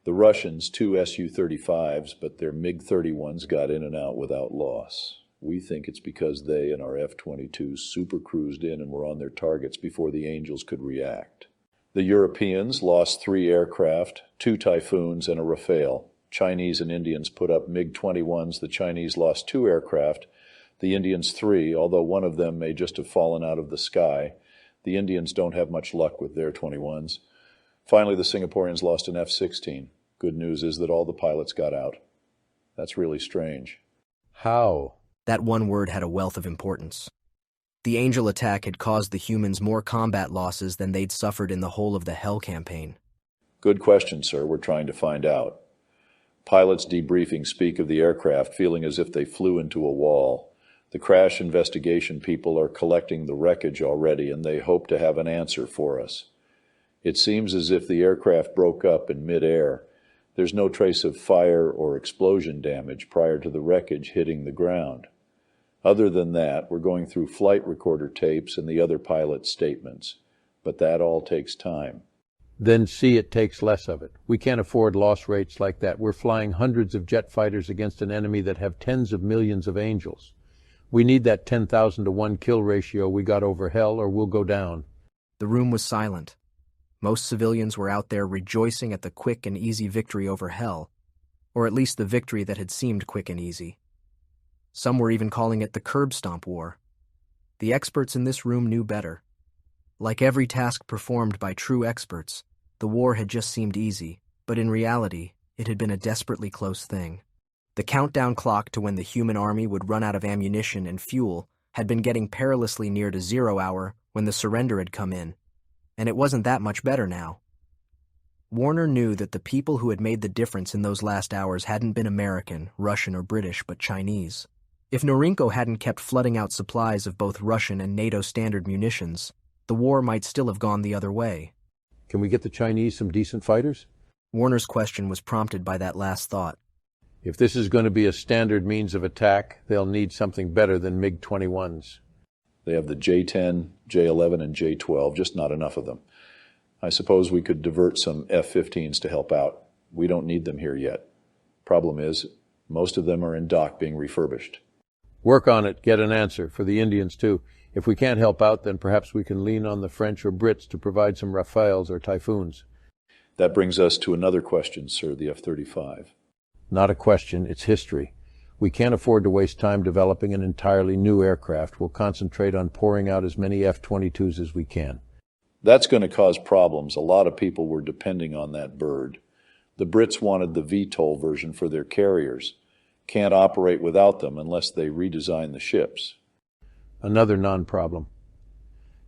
The Russians, 2 Su-35s, but their MiG-31s got in and out without loss. We think it's because they and our F-22s super cruised in and were on their targets before the Angels could react. The Europeans lost 3 aircraft, 2 Typhoons, and a Rafale. Chinese and Indians put up MiG-21s. The Chinese lost 2 aircraft, the Indians 3, although one of them may just have fallen out of the sky. The Indians don't have much luck with their 21s. Finally, the Singaporeans lost an F-16. Good news is that all the pilots got out. That's really strange. How? That one word had a wealth of importance. The Angel attack had caused the humans more combat losses than they'd suffered in the whole of the Hell campaign. Good question, sir. We're trying to find out. Pilots debriefing speak of the aircraft feeling as if they flew into a wall. The crash investigation people are collecting the wreckage already, and they hope to have an answer for us. It seems as if the aircraft broke up in mid-air. There's no trace of fire or explosion damage prior to the wreckage hitting the ground. Other than that, we're going through flight recorder tapes and the other pilots' statements. But that all takes time. Then see it takes less of it. We can't afford loss rates like that. We're flying hundreds of jet fighters against an enemy that have tens of millions of Angels. We need that 10,000 to 1 kill ratio we got over Hell, or we'll go down. The room was silent. Most civilians were out there rejoicing at the quick and easy victory over Hell, or at least the victory that had seemed quick and easy. Some were even calling it the curb stomp war. The experts in this room knew better. Like every task performed by true experts, the war had just seemed easy, but in reality, it had been a desperately close thing. The countdown clock to when the human army would run out of ammunition and fuel had been getting perilously near to 0 hour when the surrender had come in, and it wasn't that much better now. Warner knew that the people who had made the difference in those last hours hadn't been American, Russian, or British, but Chinese. If Norinco hadn't kept flooding out supplies of both Russian and NATO standard munitions, the war might still have gone the other way. Can we get the Chinese some decent fighters? Warner's question was prompted by that last thought. If this is going to be a standard means of attack, they'll need something better than MiG-21s. They have the J-10, J-11, and J-12, just not enough of them. I suppose we could divert some F-15s to help out. We don't need them here yet. Problem is, most of them are in dock being refurbished. Work on it, get an answer, for the Indians too. If we can't help out, then perhaps we can lean on the French or Brits to provide some Rafales or Typhoons. That brings us to another question, sir, the F-35. Not a question, it's history. We can't afford to waste time developing an entirely new aircraft. We'll concentrate on pouring out as many F-22s as we can. That's going to cause problems. A lot of people were depending on that bird. The Brits wanted the VTOL version for their carriers. Can't operate without them unless they redesign the ships. Another non-problem.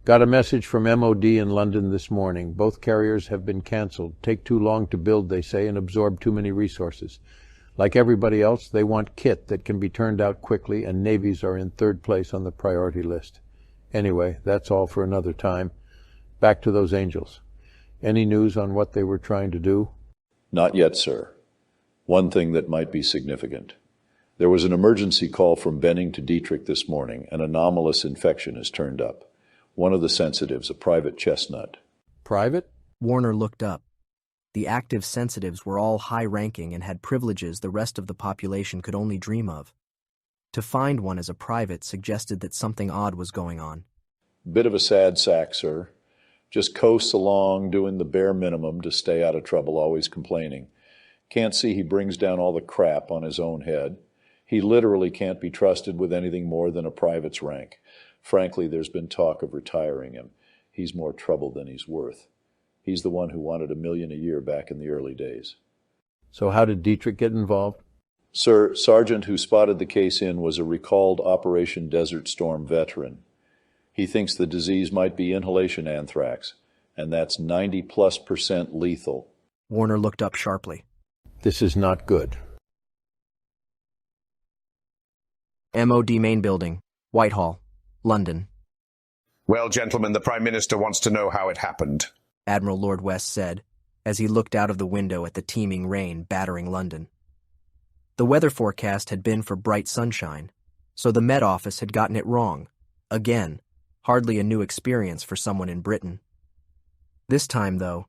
Got a message from MOD in London this morning. Both carriers have been cancelled. Take too long to build, they say, and absorb too many resources. Like everybody else, they want kit that can be turned out quickly, and navies are in 3rd place on the priority list. Anyway, that's all for another time. Back to those Angels. Any news on what they were trying to do? Not yet, sir. One thing that might be significant. There was an emergency call from Benning to Dietrich this morning. An anomalous infection has turned up. One of the sensitives, a private chestnut. Private? Warner looked up. The active sensitives were all high-ranking and had privileges the rest of the population could only dream of. To find one as a private suggested that something odd was going on. Bit of a sad sack, sir. Just coasts along, doing the bare minimum to stay out of trouble, always complaining. Can't see he brings down all the crap on his own head. He literally can't be trusted with anything more than a private's rank. Frankly, there's been talk of retiring him. He's more trouble than he's worth. He's the one who wanted $1 million a year back in the early days. So how did Dietrich get involved? Sir, Sergeant who spotted the case in was a recalled Operation Desert Storm veteran. He thinks the disease might be inhalation anthrax, and that's 90+% lethal. Warner looked up sharply. This is not good. MOD Main Building, Whitehall, London. Well, gentlemen, the Prime Minister wants to know how it happened, Admiral Lord West said, as he looked out of the window at the teeming rain battering London. The weather forecast had been for bright sunshine, so the Met Office had gotten it wrong. Again, hardly a new experience for someone in Britain. This time, though,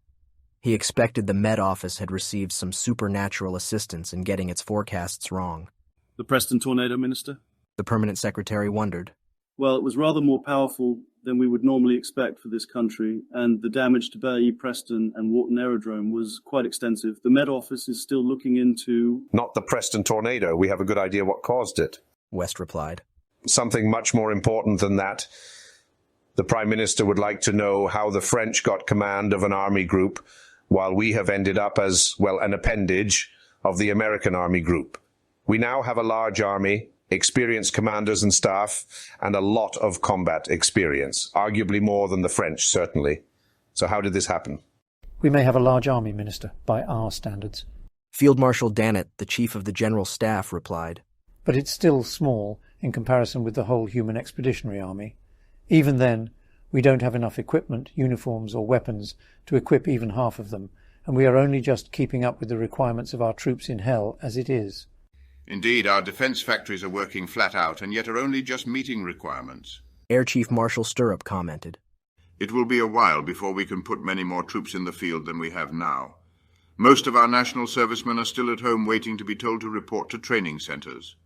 he expected the Met Office had received some supernatural assistance in getting its forecasts wrong. The Preston tornado, Minister? The Permanent Secretary wondered. Well, it was rather more powerful than we would normally expect for this country, and the damage to BAE Preston and Wharton Aerodrome was quite extensive. The Met Office is still looking into... Not the Preston tornado. We have a good idea what caused it, West replied. Something much more important than that. The Prime Minister would like to know how the French got command of an army group, while we have ended up as, well, an appendage of the American army group. We now have a large army, experienced commanders and staff, and a lot of combat experience, arguably more than the French, certainly. So how did this happen? We may have a large army, Minister, by our standards. Field Marshal Dannett, the Chief of the General Staff, replied. But it's still small in comparison with the whole human expeditionary army. Even then, we don't have enough equipment, uniforms or weapons to equip even half of them, and we are only just keeping up with the requirements of our troops in hell as it is. Indeed, our defence factories are working flat out and yet are only just meeting requirements. Air Chief Marshal Stirrup commented. It will be a while before we can put many more troops in the field than we have now. Most of our national servicemen are still at home waiting to be told to report to training centres.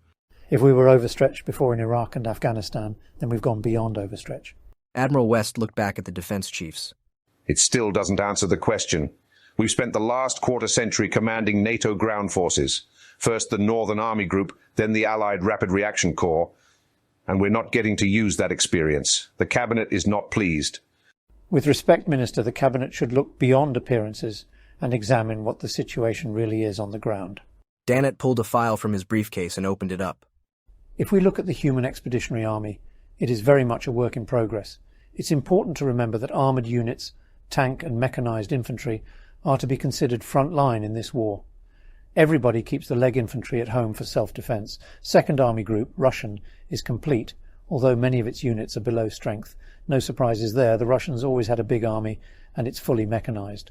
If we were overstretched before in Iraq and Afghanistan, then we've gone beyond overstretch. Admiral West looked back at the defence chiefs. It still doesn't answer the question. We've spent the last quarter-century commanding NATO ground forces. First the Northern Army Group, then the Allied Rapid Reaction Corps. And we're not getting to use that experience. The Cabinet is not pleased. With respect, Minister, the Cabinet should look beyond appearances and examine what the situation really is on the ground. Dannett pulled a file from his briefcase and opened it up. If we look at the Human Expeditionary Army, it is very much a work in progress. It's important to remember that armoured units, tank and mechanised infantry are to be considered front line in this war. Everybody keeps the leg infantry at home for self-defence. Second Army Group, Russian, is complete, although many of its units are below strength. No surprises there, the Russians always had a big army, and it's fully mechanised.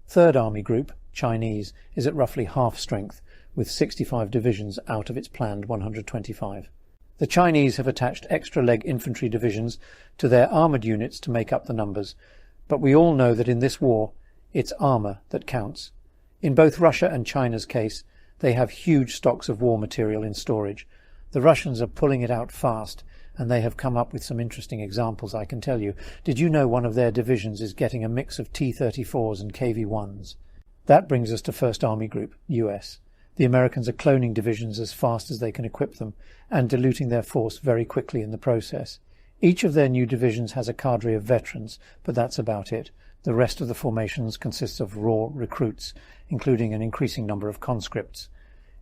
Third Army Group, Chinese, is at roughly half strength, with 65 divisions out of its planned 125. The Chinese have attached extra leg infantry divisions to their armoured units to make up the numbers, but we all know that in this war, it's armour that counts. In both Russia and China's case, they have huge stocks of war material in storage. The Russians are pulling it out fast, and they have come up with some interesting examples, I can tell you. Did you know one of their divisions is getting a mix of T-34s and KV-1s? That brings us to First Army Group, US. The Americans are cloning divisions as fast as they can equip them, and diluting their force very quickly in the process. Each of their new divisions has a cadre of veterans, but that's about it. The rest of the formations consists of raw recruits, including an increasing number of conscripts.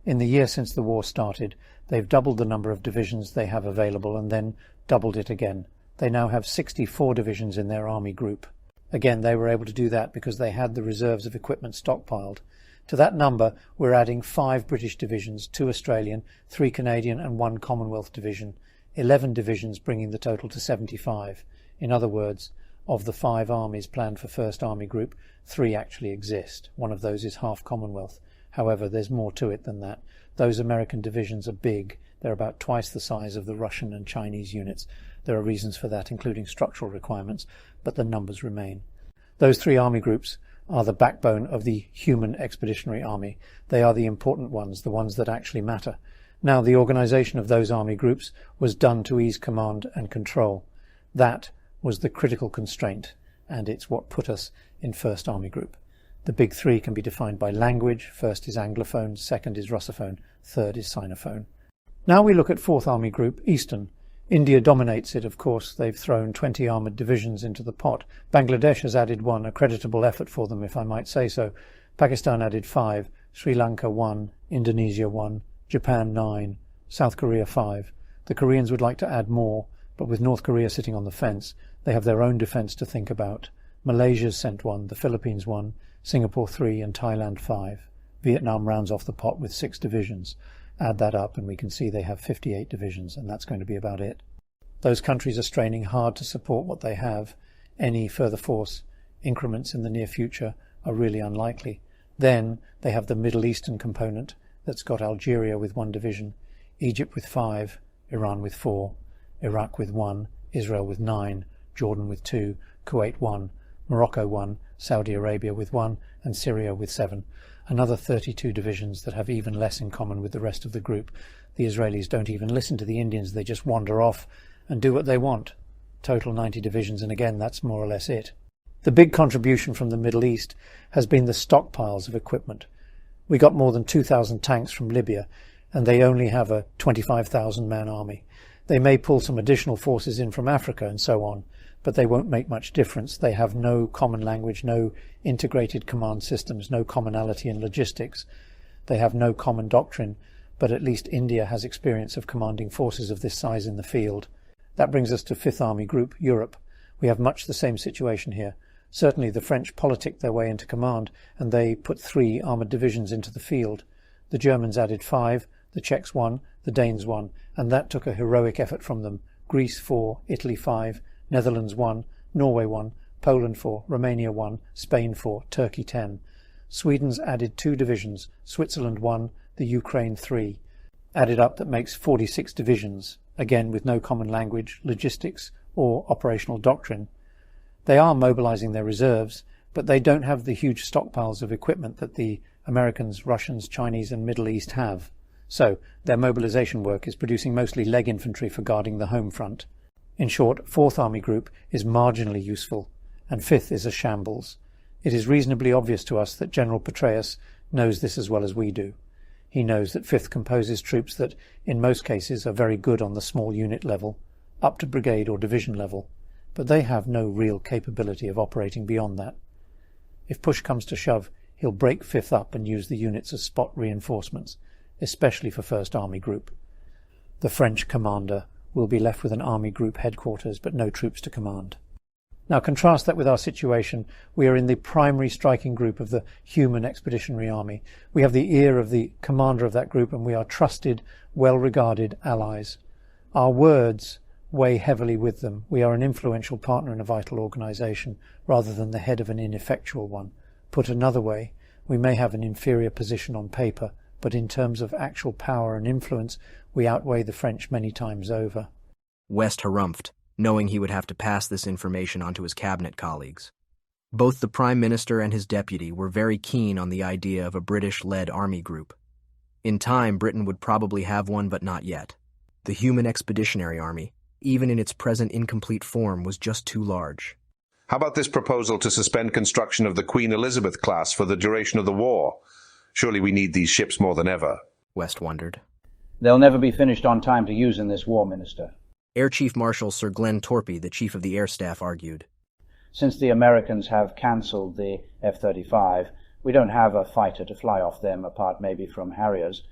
In the year since the war started, they've doubled the number of divisions they have available and then doubled it again. They now have 64 divisions in their army group. Again, they were able to do that because they had the reserves of equipment stockpiled. To that number, we're adding 5 British divisions, 2 Australian, 3 Canadian and 1 Commonwealth division, 11 divisions bringing the total to 75. In other words, of the 5 armies planned for First Army Group, 3 actually exist. One of those is half Commonwealth. However, there's more to it than that. Those American divisions are big. They're about twice the size of the Russian and Chinese units. There are reasons for that, including structural requirements, but the numbers remain. Those 3 army groups are the backbone of the Human Expeditionary Army. They are the important ones, the ones that actually matter. Now, the organisation of those army groups was done to ease command and control. That was the critical constraint, and it's what put us in First Army Group. The big 3 can be defined by language. First is Anglophone, second is Russophone, third is Sinophone. Now we look at Fourth Army Group, Eastern. India dominates it, of course. They've thrown 20 armoured divisions into the pot. Bangladesh has added 1, a creditable effort for them, if I might say so. Pakistan added 5, Sri Lanka 1, Indonesia 1, Japan 9, South Korea 5. The Koreans would like to add more, but with North Korea sitting on the fence, they have their own defence to think about. Malaysia's sent 1, the Philippines 1, Singapore 3, and Thailand 5. Vietnam rounds off the pot with 6 divisions. Add that up and we can see they have 58 divisions, and that's going to be about it. Those countries are straining hard to support what they have. Any further force increments in the near future are really unlikely. Then they have the Middle Eastern component that's got Algeria with 1 division, Egypt with 5, Iran with 4, Iraq with 1, Israel with 9, Jordan with 2, Kuwait 1, Morocco 1, Saudi Arabia with 1, and Syria with 7. Another 32 divisions that have even less in common with the rest of the group. The Israelis don't even listen to the Indians, they just wander off and do what they want. Total 90 divisions, and again, that's more or less it. The big contribution from the Middle East has been the stockpiles of equipment. We got more than 2,000 tanks from Libya, and they only have a 25,000-man army. They may pull some additional forces in from Africa and so on, but they won't make much difference. They have no common language, no integrated command systems, no commonality in logistics. They have no common doctrine, but at least India has experience of commanding forces of this size in the field. That brings us to 5th Army Group, Europe. We have much the same situation here. Certainly the French politicked their way into command, and they put 3 armoured divisions into the field. The Germans added 5, the Czechs 1, the Danes 1, and that took a heroic effort from them. Greece 4, Italy 5, Netherlands 1, Norway 1, Poland 4, Romania 1, Spain 4, Turkey 10. Sweden's added 2 divisions, Switzerland 1, the Ukraine 3. Added up, that makes 46 divisions, again with no common language, logistics, or operational doctrine. They are mobilizing their reserves, but they don't have the huge stockpiles of equipment that the Americans, Russians, Chinese, and Middle East have. So their mobilization work is producing mostly leg infantry for guarding the home front. In short, 4th Army Group is marginally useful, and 5th is a shambles. It is reasonably obvious to us that General Petraeus knows this as well as we do. He knows that 5th composes troops that, in most cases, are very good on the small unit level, up to brigade or division level, but they have no real capability of operating beyond that. If push comes to shove, he'll break 5th up and use the units as spot reinforcements, especially for 1st Army Group. The French commander will be left with an Army Group headquarters but no troops to command. Now contrast that with our situation. We are in the primary striking group of the Human Expeditionary Army. We have the ear of the commander of that group, and we are trusted, well-regarded allies. Our words weigh heavily with them. We are an influential partner in a vital organisation, rather than the head of an ineffectual one. Put another way, we may have an inferior position on paper, but in terms of actual power and influence, we outweigh the French many times over. West harumphed, knowing he would have to pass this information on to his cabinet colleagues. Both the Prime Minister and his deputy were very keen on the idea of a British-led army group. In time, Britain would probably have one, but not yet. The Human Expeditionary Army, even in its present incomplete form, was just too large. How about this proposal to suspend construction of the Queen Elizabeth class for the duration of the war? Surely we need these ships more than ever. West wondered. They'll never be finished on time to use in this war, Minister. Air Chief Marshal Sir Glenn Torpey, the Chief of the Air Staff, argued. Since the Americans have cancelled the F-35, we don't have a fighter to fly off them, apart maybe from Harriers.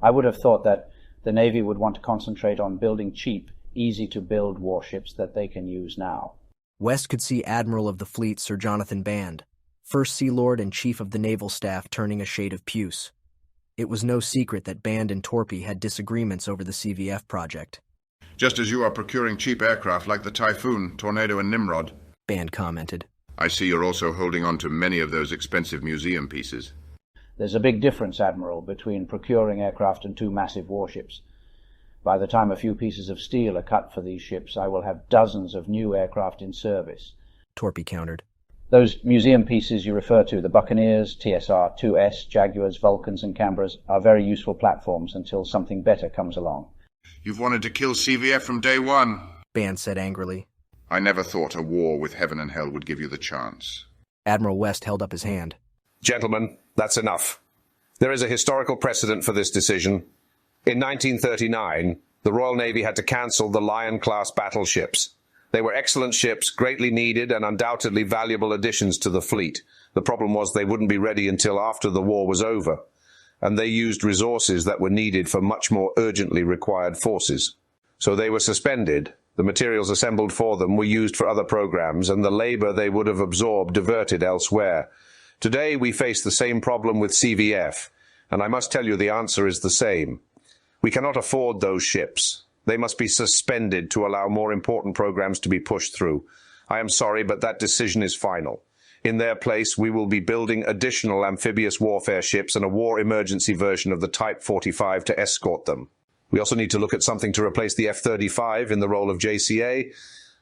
I would have thought that the Navy would want to concentrate on building cheap, easy-to-build warships that they can use now. West could see Admiral of the Fleet Sir Jonathan Band, First Sea Lord and Chief of the Naval Staff, turning a shade of puce. It was no secret that Band and Torpey had disagreements over the CVF project. Just as you are procuring cheap aircraft like the Typhoon, Tornado and Nimrod, Band commented. I see you're also holding on to many of those expensive museum pieces. There's a big difference, Admiral, between procuring aircraft and 2 massive warships. By the time a few pieces of steel are cut for these ships, I will have dozens of new aircraft in service. Torpey countered. Those museum pieces you refer to, the Buccaneers, TSR-2S, Jaguars, Vulcans and Canberras, are very useful platforms until something better comes along. You've wanted to kill CVF from day one, Band said angrily. I never thought a war with heaven and hell would give you the chance. Admiral West held up his hand. Gentlemen, that's enough. There is a historical precedent for this decision. In 1939, the Royal Navy had to cancel the Lion-class battleships. They were excellent ships, greatly needed and undoubtedly valuable additions to the fleet. The problem was they wouldn't be ready until after the war was over, and they used resources that were needed for much more urgently required forces. So they were suspended The materials assembled for them were used for other programs, and the labor they would have absorbed diverted elsewhere. Today we face the same problem with CVF, and I must tell you the answer is the same. We cannot afford those ships. They must be suspended to allow more important programs to be pushed through. I am sorry, but that decision is final. In their place, we will be building additional amphibious warfare ships and a war emergency version of the Type 45 to escort them. We also need to look at something to replace the F-35 in the role of JCA.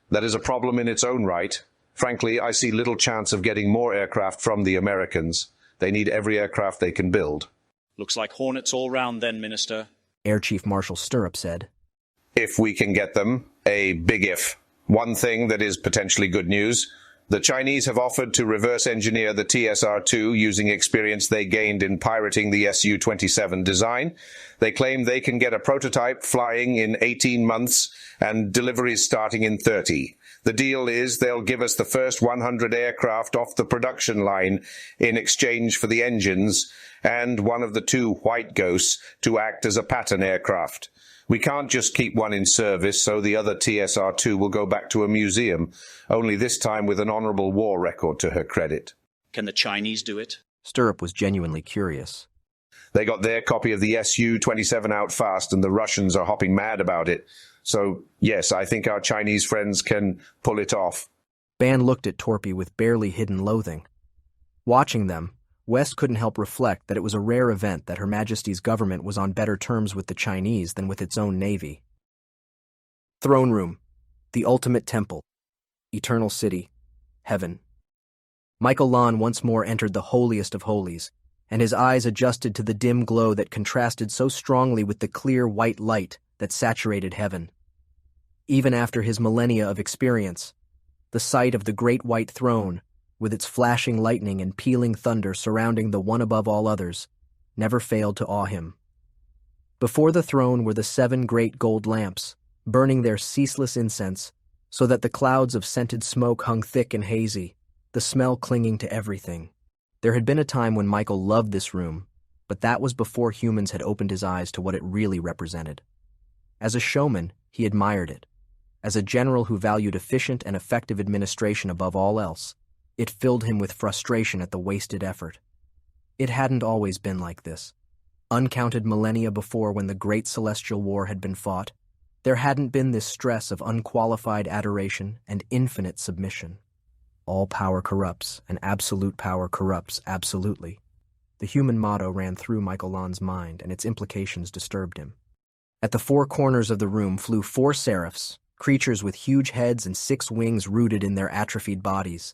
That is a problem in its own right. Frankly, I see little chance of getting more aircraft from the Americans. They need every aircraft they can build. Looks like Hornets all round then, Minister. Air Chief Marshal Stirrup said. If we can get them, a big if. One thing that is potentially good news. The Chinese have offered to reverse engineer the TSR-2 using experience they gained in pirating the Su-27 design. They claim they can get a prototype flying in 18 months and deliveries starting in 30. The deal is they'll give us the first 100 aircraft off the production line in exchange for the engines and one of the 2 White Ghosts to act as a pattern aircraft. We can't just keep one in service, so the other TSR-2 will go back to a museum, only this time with an honorable war record to her credit. Can the Chinese do it? Stirrup was genuinely curious. They got their copy of the Su-27 out fast, and the Russians are hopping mad about it. So, yes, I think our Chinese friends can pull it off. Ban looked at Torpy with barely hidden loathing. Watching them, West couldn't help reflect that it was a rare event that Her Majesty's government was on better terms with the Chinese than with its own navy. Throne Room, the ultimate temple, eternal city, heaven. Michael Lon once more entered the holiest of holies, and his eyes adjusted to the dim glow that contrasted so strongly with the clear white light that saturated heaven. Even after his millennia of experience, the sight of the great white throne, with its flashing lightning and pealing thunder surrounding the one above all others, never failed to awe him. Before the throne were the 7 great gold lamps, burning their ceaseless incense, so that the clouds of scented smoke hung thick and hazy, the smell clinging to everything. There had been a time when Michael loved this room, but that was before humans had opened his eyes to what it really represented. As a showman, he admired it. As a general who valued efficient and effective administration above all else, it filled him with frustration at the wasted effort. It hadn't always been like this. Uncounted millennia before, when the great celestial war had been fought, there hadn't been this stress of unqualified adoration and infinite submission. All power corrupts, and absolute power corrupts absolutely. The human motto ran through Michael Lon's mind, and its implications disturbed him. At the 4 corners of the room flew 4 seraphs, creatures with huge heads and 6 wings rooted in their atrophied bodies.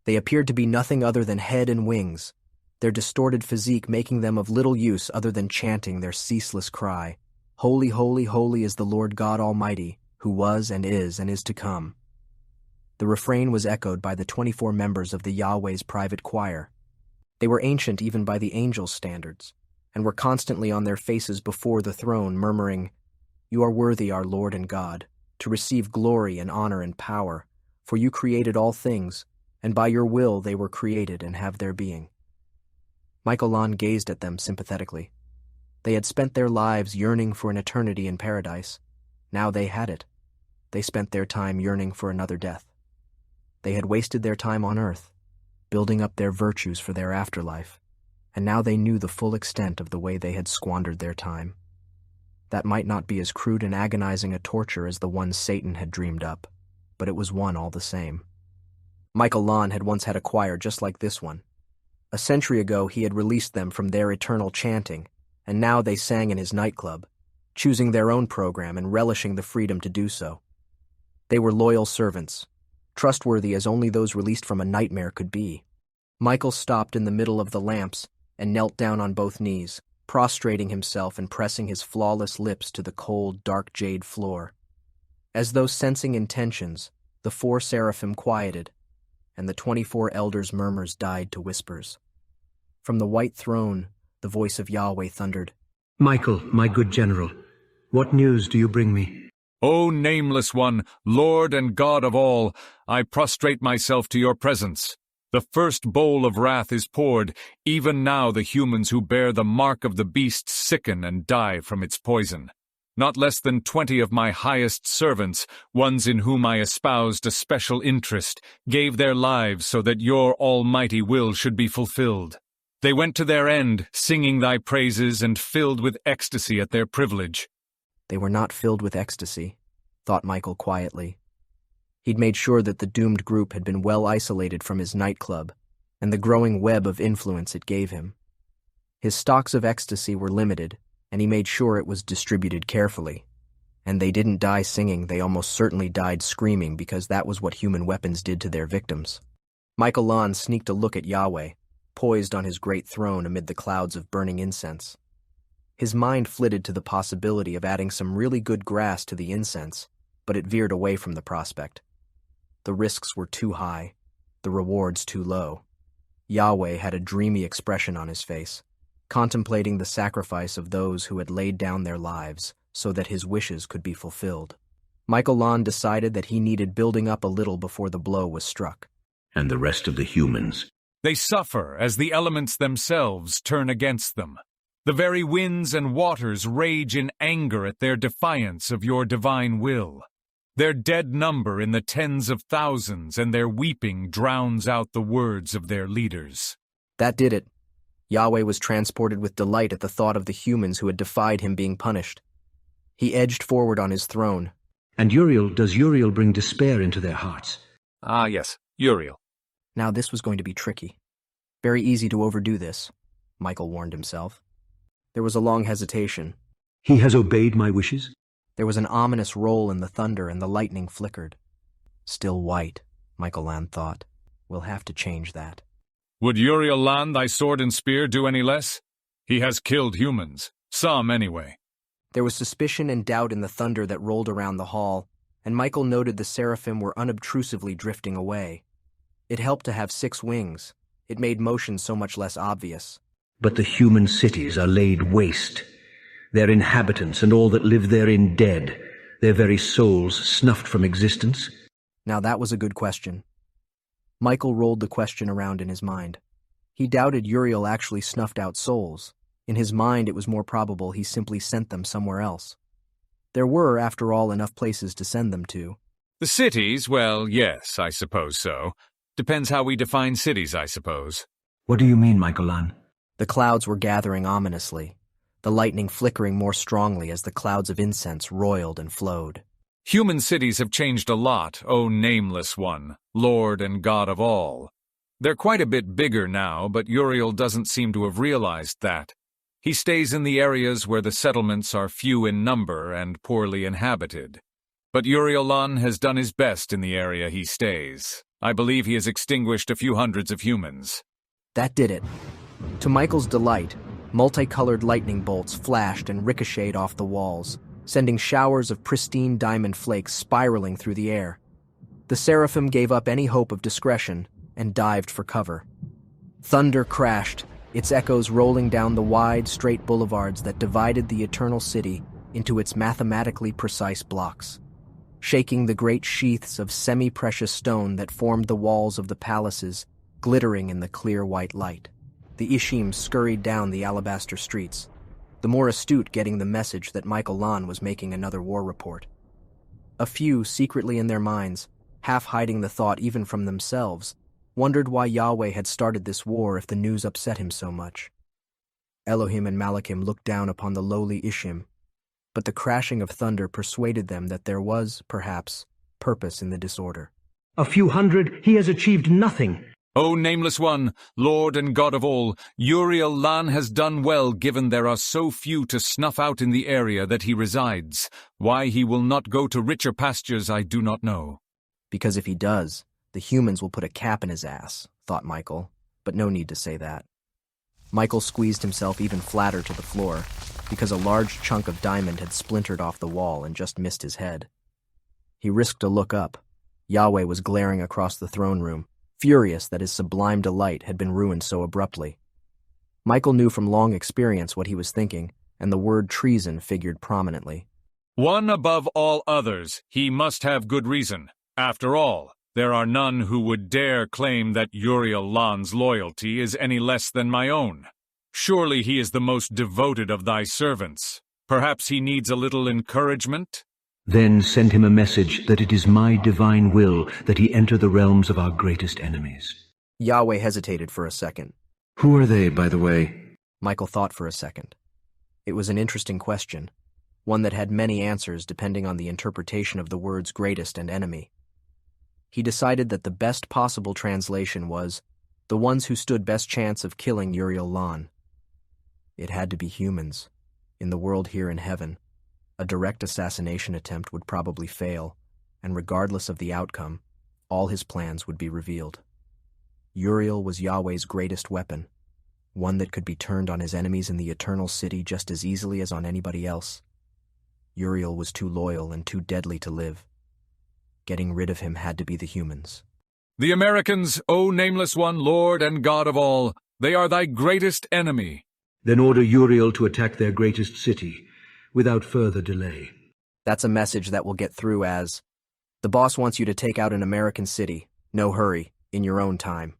They appeared to be nothing other than head and wings, their distorted physique making them of little use other than chanting their ceaseless cry, "Holy, holy, holy is the Lord God Almighty, who was and is to come." The refrain was echoed by the 24 members of the Yahweh's private choir. They were ancient even by the angels' standards, and were constantly on their faces before the throne, murmuring, "You are worthy, our Lord and God, to receive glory and honor and power, for you created all things, and by your will they were created and have their being." Michael Lon gazed at them sympathetically. They had spent their lives yearning for an eternity in paradise. Now they had it. They spent their time yearning for another death. They had wasted their time on earth, building up their virtues for their afterlife, and now they knew the full extent of the way they had squandered their time. That might not be as crude and agonizing a torture as the one Satan had dreamed up, but it was one all the same. Michael Lon had once had a choir just like this one. A century ago he had released them from their eternal chanting, and now they sang in his nightclub, choosing their own program and relishing the freedom to do so. They were loyal servants, trustworthy as only those released from a nightmare could be. Michael stopped in the middle of the lamps and knelt down on both knees, prostrating himself and pressing his flawless lips to the cold, dark jade floor. As though sensing intentions, the 4 seraphim quieted, and the 24 elders' murmurs died to whispers. From the white throne, the voice of Yahweh thundered, "Michael, my good general, what news do you bring me?" O nameless one, Lord and God of all, I prostrate myself to your presence. The first bowl of wrath is poured. Even now the humans who bear the mark of the beast sicken and die from its poison. Not less than 20 of my highest servants, ones in whom I espoused a special interest, gave their lives so that your almighty will should be fulfilled. They went to their end, singing thy praises and filled with ecstasy at their privilege. They were not filled with ecstasy, thought Michael quietly. He'd made sure that the doomed group had been well isolated from his nightclub and the growing web of influence it gave him. His stocks of ecstasy were limited, and he made sure it was distributed carefully. And they didn't die singing, they almost certainly died screaming, because that was what human weapons did to their victims. Michael Lon sneaked a look at Yahweh, poised on his great throne amid the clouds of burning incense. His mind flitted to the possibility of adding some really good grass to the incense, but it veered away from the prospect. The risks were too high, the rewards too low. Yahweh had a dreamy expression on his face, contemplating the sacrifice of those who had laid down their lives so that his wishes could be fulfilled. Michael Lon decided that he needed building up a little before the blow was struck. And the rest of the humans? They suffer as the elements themselves turn against them. The very winds and waters rage in anger at their defiance of your divine will. Their dead number in the tens of thousands, and their weeping drowns out the words of their leaders. That did it. Yahweh was transported with delight at the thought of the humans who had defied him being punished. He edged forward on his throne. And does Uriel bring despair into their hearts? Ah, yes, Uriel. Now this was going to be tricky. Very easy to overdo this, Michael warned himself. There was a long hesitation. He has obeyed my wishes? There was an ominous roll in the thunder, and the lightning flickered. Still white, Michael Land thought. We'll have to change that. Would Uriel Lan, thy sword and spear, do any less? He has killed humans. Some, anyway. There was suspicion and doubt in the thunder that rolled around the hall, and Michael noted the seraphim were unobtrusively drifting away. It helped to have 6 wings. It made motion so much less obvious. But the human cities are laid waste. Their inhabitants and all that live therein dead, their very souls snuffed from existence? Now that was a good question. Michael rolled the question around in his mind. He doubted Uriel actually snuffed out souls. In his mind, it was more probable he simply sent them somewhere else. There were, after all, enough places to send them to. The cities, well, yes, I suppose so. Depends how we define cities, I suppose. What do you mean, Michael Lan? The clouds were gathering ominously, the lightning flickering more strongly as the clouds of incense roiled and flowed. Human cities have changed a lot, O nameless one, Lord and God of all. They're quite a bit bigger now, but Uriel doesn't seem to have realized that. He stays in the areas where the settlements are few in number and poorly inhabited. But Uriel Lan has done his best in the area he stays. I believe he has extinguished a few hundreds of humans. That did it. To Michael's delight, multicolored lightning bolts flashed and ricocheted off the walls, sending showers of pristine diamond flakes spiraling through the air. The seraphim gave up any hope of discretion and dived for cover. Thunder crashed, its echoes rolling down the wide, straight boulevards that divided the eternal city into its mathematically precise blocks, shaking the great sheaths of semi-precious stone that formed the walls of the palaces, glittering in the clear white light. The Ishim scurried down the alabaster streets, the more astute getting the message that Michael Lan was making another war report. A few, secretly in their minds, half hiding the thought even from themselves, wondered why Yahweh had started this war if the news upset him so much. Elohim and Malachim looked down upon the lowly Ishim, but the crashing of thunder persuaded them that there was, perhaps, purpose in the disorder. A few hundred, he has achieved nothing. O nameless one, Lord and God of all, Uriel Lan has done well given there are so few to snuff out in the area that he resides. Why he will not go to richer pastures I do not know. Because if he does, the humans will put a cap in his ass, thought Michael, but no need to say that. Michael squeezed himself even flatter to the floor, because a large chunk of diamond had splintered off the wall and just missed his head. He risked a look up. Yahweh was glaring across the throne room, furious that his sublime delight had been ruined so abruptly. Michael knew from long experience what he was thinking, and the word treason figured prominently. One above all others, he must have good reason. After all, there are none who would dare claim that Uriel Lan's loyalty is any less than my own. Surely he is the most devoted of thy servants. Perhaps he needs a little encouragement? Then send him a message that it is my divine will that he enter the realms of our greatest enemies. Yahweh hesitated for a second. Who are they, by the way? Michael thought for a second. It was an interesting question, one that had many answers depending on the interpretation of the words greatest and enemy. He decided that the best possible translation was, the ones who stood best chance of killing Uriel Lan. It had to be humans. In the world here in heaven, a direct assassination attempt would probably fail, and regardless of the outcome, all his plans would be revealed. Uriel was Yahweh's greatest weapon, one that could be turned on his enemies in the Eternal City just as easily as on anybody else. Uriel was too loyal and too deadly to live. Getting rid of him had to be the humans. The Americans, O Nameless One, Lord and God of all, they are thy greatest enemy. Then order Uriel to attack their greatest city, without further delay. That's a message that will get through as, the boss wants you to take out an American city, no hurry, in your own time.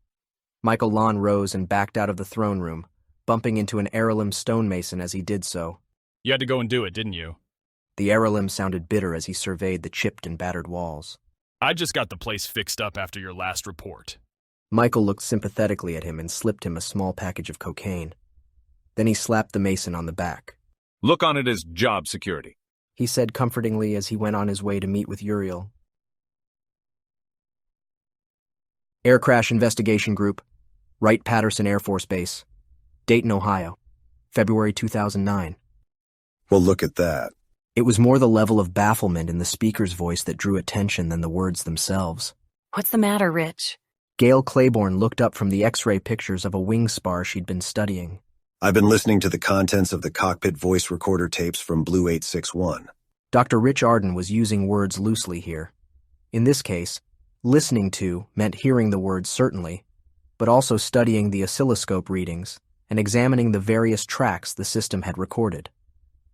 Michael Lan rose and backed out of the throne room, bumping into an heirloom stonemason as he did so. You had to go and do it, didn't you? The heirloom sounded bitter as he surveyed the chipped and battered walls. I just got the place fixed up after your last report. Michael looked sympathetically at him and slipped him a small package of cocaine. Then he slapped the mason on the back. Look on it as job security, he said comfortingly as he went on his way to meet with Uriel. Air Crash Investigation Group, Wright-Patterson Air Force Base, Dayton, Ohio, February 2009. Well, look at that. It was more the level of bafflement in the speaker's voice that drew attention than the words themselves. What's the matter, Rich? Gail Claiborne looked up from the X-ray pictures of a wing spar she'd been studying. I've been listening to the contents of the cockpit voice recorder tapes from Blue 861. Dr. Rich Arden was using words loosely here. In this case, listening to meant hearing the words certainly, but also studying the oscilloscope readings and examining the various tracks the system had recorded.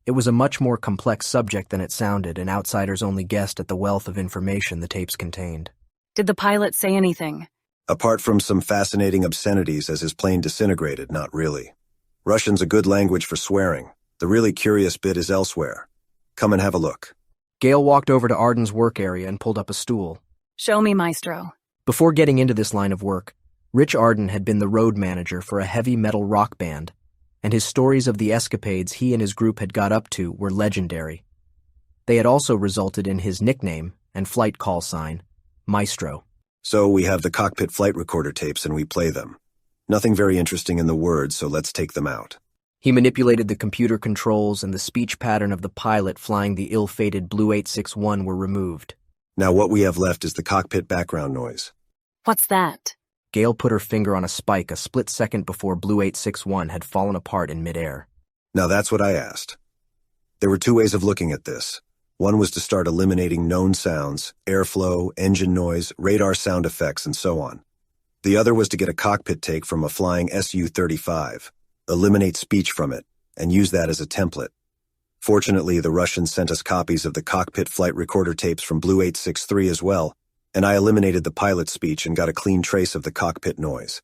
It was a much more complex subject than it sounded, and outsiders only guessed at the wealth of information the tapes contained. Did the pilot say anything? Apart from some fascinating obscenities as his plane disintegrated, not really. Russian's a good language for swearing. The really curious bit is elsewhere. Come and have a look. Gail walked over to Arden's work area and pulled up a stool. Show me, Maestro. Before getting into this line of work, Rich Arden had been the road manager for a heavy metal rock band, and his stories of the escapades he and his group had got up to were legendary. They had also resulted in his nickname and flight call sign, Maestro. So we have the cockpit flight recorder tapes and we play them. Nothing very interesting in the words, so let's take them out. He manipulated the computer controls, and the speech pattern of the pilot flying the ill-fated Blue 861 were removed. Now what we have left is the cockpit background noise. What's that? Gail put her finger on a spike a split second before Blue 861 had fallen apart in midair. Now that's what I asked. There were two ways of looking at this. One was to start eliminating known sounds, airflow, engine noise, radar sound effects, and so on. The other was to get a cockpit take from a flying Su-35, eliminate speech from it, and use that as a template. Fortunately, the Russians sent us copies of the cockpit flight recorder tapes from Blue 863 as well, and I eliminated the pilot's speech and got a clean trace of the cockpit noise.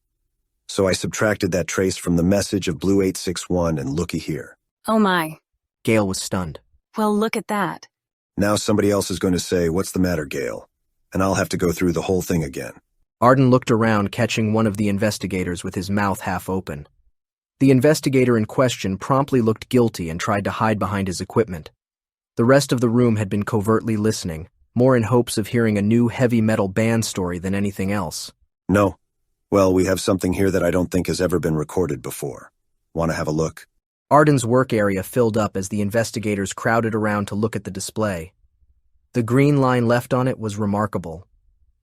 So I subtracted that trace from the message of Blue 861, and looky here. Oh my. Gail was stunned. Well, look at that. Now somebody else is going to say, "What's the matter, Gail?" And I'll have to go through the whole thing again. Arden looked around, catching one of the investigators with his mouth half open. The investigator in question promptly looked guilty and tried to hide behind his equipment. The rest of the room had been covertly listening, more in hopes of hearing a new heavy metal band story than anything else. No. Well, we have something here that I don't think has ever been recorded before. Want to have a look? Arden's work area filled up as the investigators crowded around to look at the display. The green line left on it was remarkable.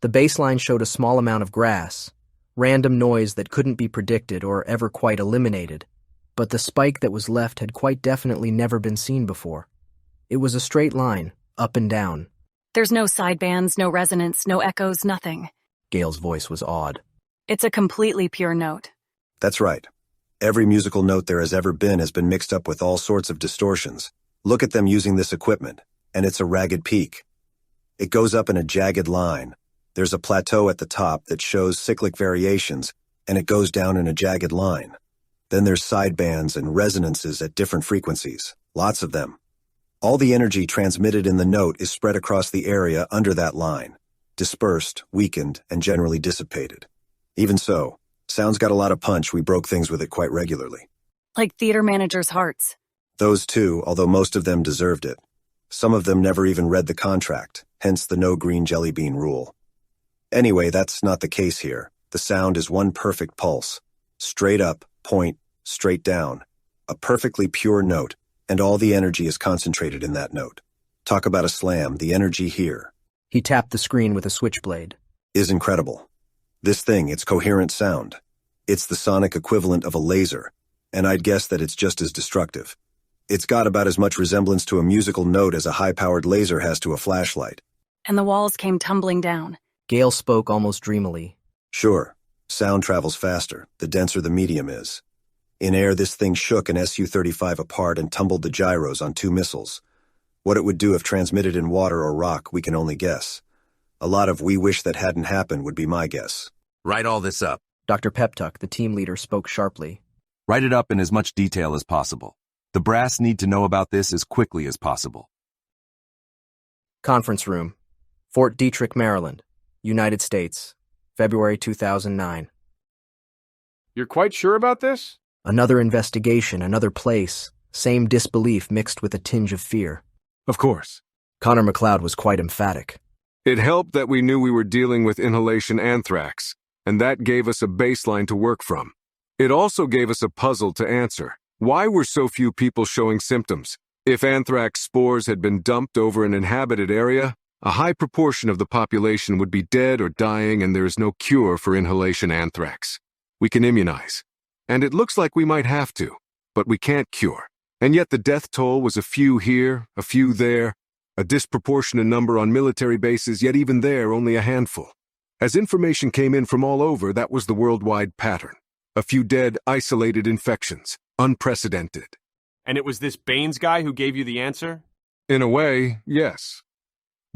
The baseline showed a small amount of grass, random noise that couldn't be predicted or ever quite eliminated, but the spike that was left had quite definitely never been seen before. It was a straight line, up and down. There's no sidebands, no resonance, no echoes, nothing. Gail's voice was awed. It's a completely pure note. That's right. Every musical note there has ever been has been mixed up with all sorts of distortions. Look at them using this equipment, and it's a ragged peak. It goes up in a jagged line. There's a plateau at the top that shows cyclic variations, and it goes down in a jagged line. Then there's sidebands and resonances at different frequencies. Lots of them. All the energy transmitted in the note is spread across the area under that line, dispersed, weakened, and generally dissipated. Even so, sound's got a lot of punch. We broke things with it quite regularly. Like theater managers' hearts. Those too, although most of them deserved it. Some of them never even read the contract, hence the no green jelly bean rule. Anyway, that's not the case here. The sound is one perfect pulse. Straight up, point, straight down. A perfectly pure note, and all the energy is concentrated in that note. Talk about a slam, the energy here. He tapped the screen with a switchblade. Is incredible. This thing, it's coherent sound. It's the sonic equivalent of a laser, and I'd guess that it's just as destructive. It's got about as much resemblance to a musical note as a high-powered laser has to a flashlight. And the walls came tumbling down. Gale spoke almost dreamily. Sure, sound travels faster, the denser the medium is. In air, this thing shook an Su-35 apart and tumbled the gyros on 2 missiles. What it would do if transmitted in water or rock, we can only guess. A lot of "we wish that hadn't happened" would be my guess. Write all this up. Dr. Peptuck, the team leader, spoke sharply. Write it up in as much detail as possible. The brass need to know about this as quickly as possible. Conference room. Fort Detrick, Maryland, United States, February 2009. You're quite sure about this? Another investigation, another place. Same disbelief mixed with a tinge of fear. Of course. Connor McLeod was quite emphatic. It helped that we knew we were dealing with inhalation anthrax, and that gave us a baseline to work from. It also gave us a puzzle to answer. Why were so few people showing symptoms? If anthrax spores had been dumped over an inhabited area, a high proportion of the population would be dead or dying, and there is no cure for inhalation anthrax. We can immunize. And it looks like we might have to, but we can't cure. And yet the death toll was a few here, a few there, a disproportionate number on military bases, yet even there only a handful. As information came in from all over, that was the worldwide pattern. A few dead, isolated infections. Unprecedented. And it was this Baines guy who gave you the answer? In a way, yes.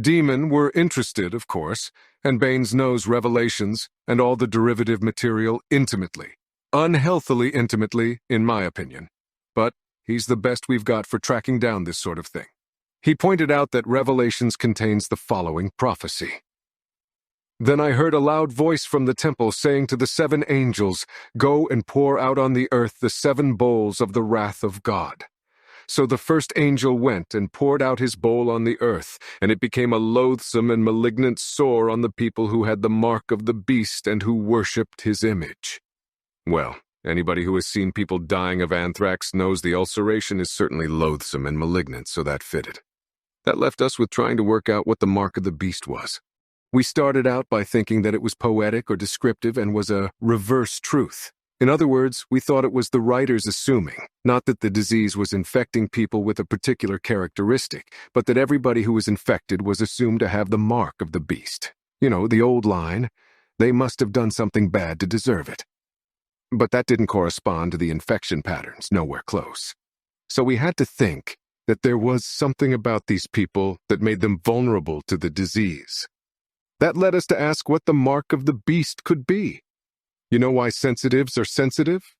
Demon were interested, of course, and Baines knows Revelations and all the derivative material intimately. Unhealthily intimately, in my opinion. But he's the best we've got for tracking down this sort of thing. He pointed out that Revelations contains the following prophecy. Then I heard a loud voice from the temple saying to the 7 angels, "Go and pour out on the earth the 7 bowls of the wrath of God." So the first angel went and poured out his bowl on the earth, and it became a loathsome and malignant sore on the people who had the mark of the beast and who worshipped his image. Well, anybody who has seen people dying of anthrax knows the ulceration is certainly loathsome and malignant, so that fitted. That left us with trying to work out what the mark of the beast was. We started out by thinking that it was poetic or descriptive and was a reverse truth. In other words, we thought it was the writers assuming, not that the disease was infecting people with a particular characteristic, but that everybody who was infected was assumed to have the mark of the beast. You know, the old line, they must have done something bad to deserve it. But that didn't correspond to the infection patterns, nowhere close. So we had to think that there was something about these people that made them vulnerable to the disease. That led us to ask what the mark of the beast could be. You know why sensitives are sensitive?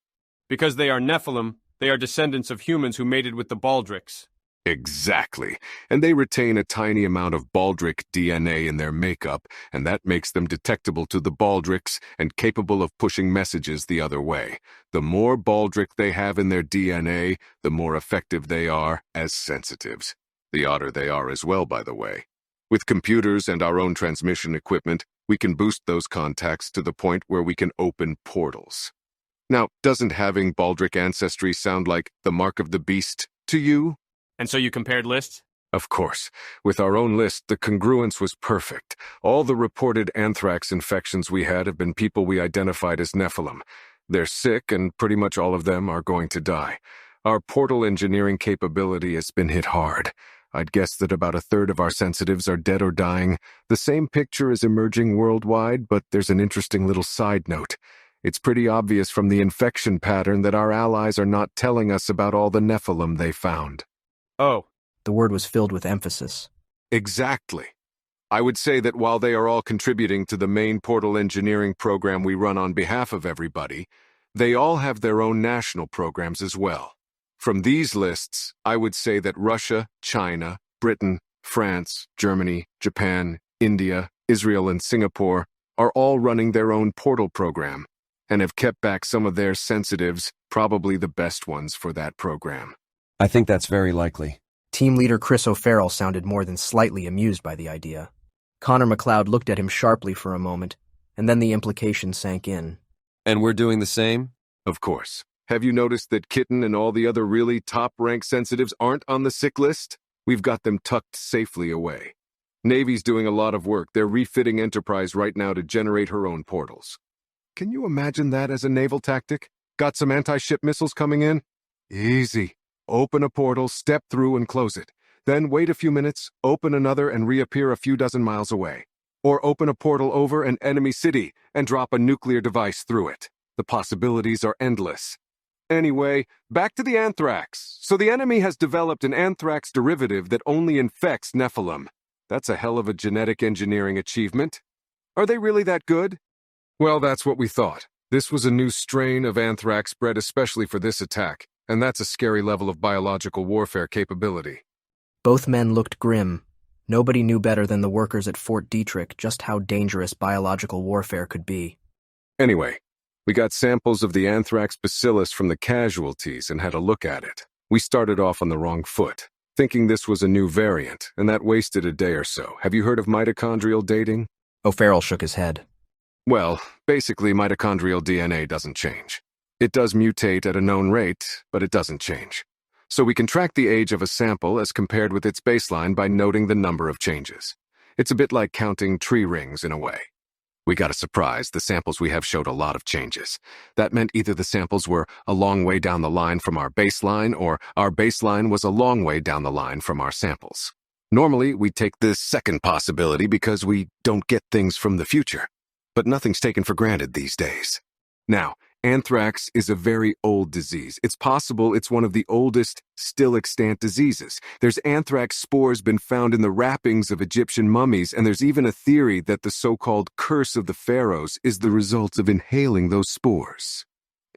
Because they are Nephilim, they are descendants of humans who mated with the Baldricks. Exactly. And they retain a tiny amount of Baldric DNA in their makeup, and that makes them detectable to the Baldricks and capable of pushing messages the other way. The more Baldric they have in their DNA, the more effective they are as sensitives. The odder they are as well, by the way. With computers and our own transmission equipment, we can boost those contacts to the point where we can open portals. Now, doesn't having Baldric ancestry sound like the mark of the beast to you? And so you compared lists? Of course. With our own list, the congruence was perfect. All the reported anthrax infections we had have been people we identified as Nephilim. They're sick, and pretty much all of them are going to die. Our portal engineering capability has been hit hard. I'd guess that about a third of our sensitives are dead or dying. The same picture is emerging worldwide, but there's an interesting little side note. It's pretty obvious from the infection pattern that our allies are not telling us about all the Nephilim they found. Oh. The word was filled with emphasis. Exactly. I would say that while they are all contributing to the main portal engineering program we run on behalf of everybody, they all have their own national programs as well. From these lists, I would say that Russia, China, Britain, France, Germany, Japan, India, Israel, and Singapore are all running their own portal program and have kept back some of their sensitives, probably the best ones for that program. I think that's very likely. Team leader Chris O'Farrell sounded more than slightly amused by the idea. Connor McLeod looked at him sharply for a moment, and then the implication sank in. And we're doing the same? Of course. Have you noticed that Kitten and all the other really top-rank sensitives aren't on the sick list? We've got them tucked safely away. Navy's doing a lot of work. They're refitting Enterprise right now to generate her own portals. Can you imagine that as a naval tactic? Got some anti-ship missiles coming in? Easy. Open a portal, step through, and close it. Then wait a few minutes, open another, and reappear a few dozen miles away. Or open a portal over an enemy city and drop a nuclear device through it. The possibilities are endless. Anyway, back to the anthrax. So the enemy has developed an anthrax derivative that only infects Nephilim. That's a hell of a genetic engineering achievement. Are they really that good? Well, that's what we thought. This was a new strain of anthrax bred especially for this attack, and that's a scary level of biological warfare capability. Both men looked grim. Nobody knew better than the workers at Fort Detrick just how dangerous biological warfare could be. Anyway, we got samples of the anthrax bacillus from the casualties and had a look at it. We started off on the wrong foot, thinking this was a new variant, and that wasted a day or so. Have you heard of mitochondrial dating? O'Farrell shook his head. Well, basically mitochondrial DNA doesn't change. It does mutate at a known rate, but it doesn't change. So we can track the age of a sample as compared with its baseline by noting the number of changes. It's a bit like counting tree rings in a way. We got a surprise. The samples we have showed a lot of changes. That meant either the samples were a long way down the line from our baseline, or our baseline was a long way down the line from our samples. Normally, we take this second possibility because we don't get things from the future. But nothing's taken for granted these days. Now, anthrax is a very old disease. It's possible it's one of the oldest, still extant diseases. There's anthrax spores been found in the wrappings of Egyptian mummies, and there's even a theory that the so-called curse of the pharaohs is the result of inhaling those spores.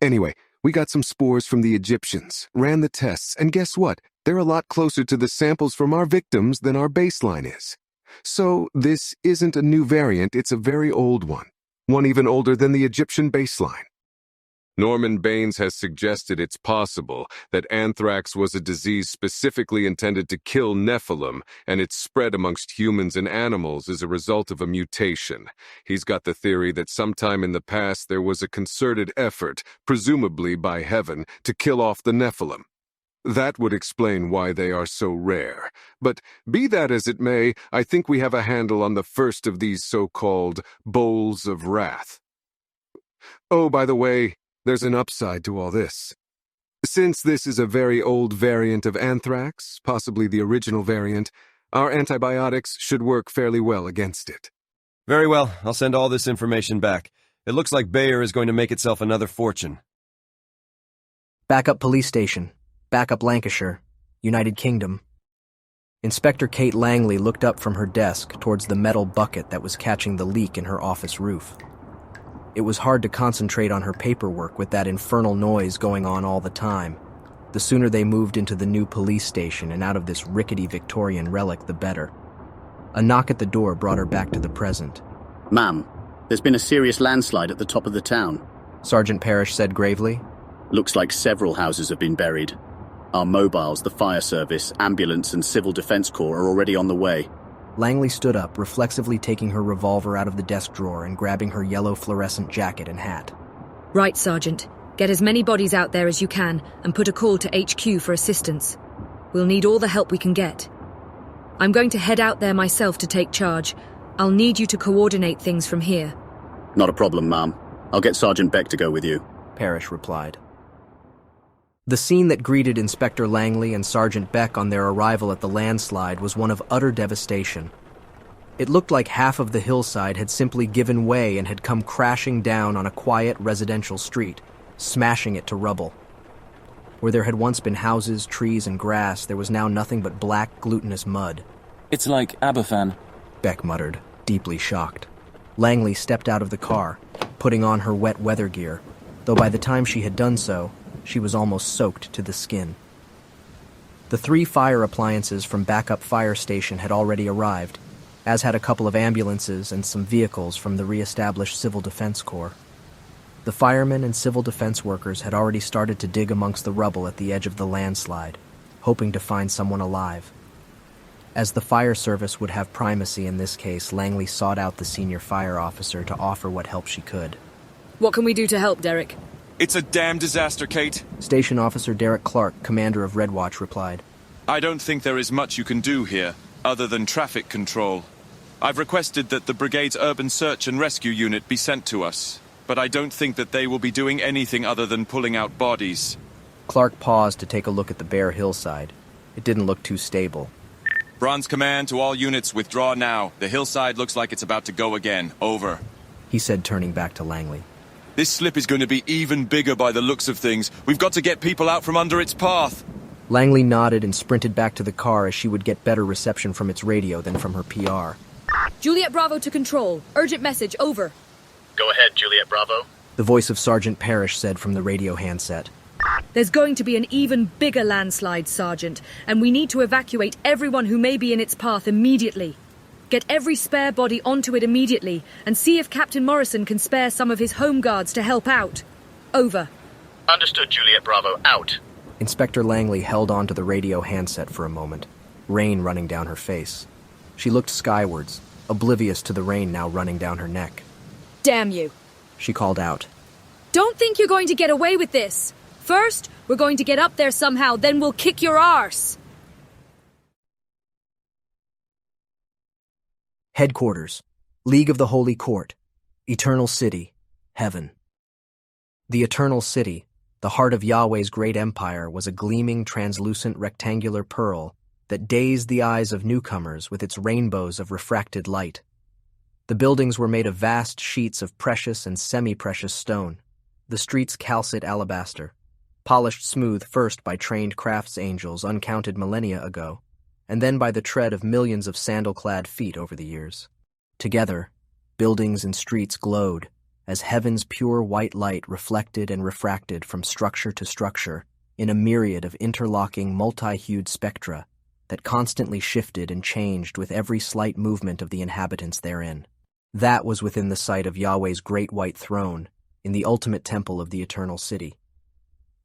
Anyway, we got some spores from the Egyptians, ran the tests, and guess what? They're a lot closer to the samples from our victims than our baseline is. So this isn't a new variant, it's a very old one even older than the Egyptian baseline. Norman Baines has suggested it's possible that anthrax was a disease specifically intended to kill Nephilim, and its spread amongst humans and animals is a result of a mutation. He's got the theory that sometime in the past there was a concerted effort, presumably by heaven, to kill off the Nephilim. That would explain why they are so rare. But be that as it may, I think we have a handle on the first of these so-called bowls of wrath. Oh, by the way, there's an upside to all this. Since this is a very old variant of anthrax, possibly the original variant, our antibiotics should work fairly well against it. Very well, I'll send all this information back. It looks like Bayer is going to make itself another fortune. Backup police station. Backup Lancashire, United Kingdom. Inspector Kate Langley looked up from her desk towards the metal bucket that was catching the leak in her office roof. It was hard to concentrate on her paperwork with that infernal noise going on all the time. The sooner they moved into the new police station and out of this rickety Victorian relic, the better. A knock at the door brought her back to the present. Ma'am, there's been a serious landslide at the top of the town, Sergeant Parrish said gravely. Looks like several houses have been buried. Our mobiles, the fire service, ambulance and civil defense corps are already on the way. Langley stood up, reflexively taking her revolver out of the desk drawer and grabbing her yellow fluorescent jacket and hat. Right, Sergeant. Get as many bodies out there as you can and put a call to HQ for assistance. We'll need all the help we can get. I'm going to head out there myself to take charge. I'll need you to coordinate things from here. Not a problem, ma'am. I'll get Sergeant Beck to go with you, Parrish replied. The scene that greeted Inspector Langley and Sergeant Beck on their arrival at the landslide was one of utter devastation. It looked like half of the hillside had simply given way and had come crashing down on a quiet residential street, smashing it to rubble. Where there had once been houses, trees, and grass, there was now nothing but black, glutinous mud. It's like Aberfan, Beck muttered, deeply shocked. Langley stepped out of the car, putting on her wet weather gear, though by the time she had done so, she was almost soaked to the skin. The 3 fire appliances from backup fire station had already arrived, as had a couple of ambulances and some vehicles from the re-established Civil Defense Corps. The firemen and civil defense workers had already started to dig amongst the rubble at the edge of the landslide, hoping to find someone alive. As the fire service would have primacy in this case, Langley sought out the senior fire officer to offer what help she could. What can we do to help, Derek? It's a damn disaster, Kate. Station Officer Derek Clark, commander of Red Watch, replied. I don't think there is much you can do here, other than traffic control. I've requested that the brigade's urban search and rescue unit be sent to us, but I don't think that they will be doing anything other than pulling out bodies. Clark paused to take a look at the bare hillside. It didn't look too stable. Bronze Command to all units, withdraw now. The hillside looks like it's about to go again. Over. He said, turning back to Langley. This slip is going to be even bigger by the looks of things. We've got to get people out from under its path. Langley nodded and sprinted back to the car as she would get better reception from its radio than from her PR. Juliet Bravo to control. Urgent message, over. Go ahead, Juliet Bravo. The voice of Sergeant Parrish said from the radio handset. There's going to be an even bigger landslide, Sergeant, and we need to evacuate everyone who may be in its path immediately. Get every spare body onto it immediately, and see if Captain Morrison can spare some of his home guards to help out. Over. Understood, Juliet Bravo. Out. Inspector Langley held on to the radio handset for a moment, rain running down her face. She looked skywards, oblivious to the rain now running down her neck. Damn you. She called out. Don't think you're going to get away with this. First, we're going to get up there somehow, then we'll kick your arse. Headquarters, League of the Holy Court, Eternal City, Heaven. The Eternal City, the heart of Yahweh's great empire, was a gleaming, translucent rectangular pearl that dazed the eyes of newcomers with its rainbows of refracted light. The buildings were made of vast sheets of precious and semi-precious stone, the streets calcite alabaster, polished smooth first by trained crafts angels uncounted millennia ago, and then by the tread of millions of sandal-clad feet over the years. Together, buildings and streets glowed, as heaven's pure white light reflected and refracted from structure to structure in a myriad of interlocking multi-hued spectra that constantly shifted and changed with every slight movement of the inhabitants therein. That was within the sight of Yahweh's great white throne, in the ultimate temple of the Eternal City.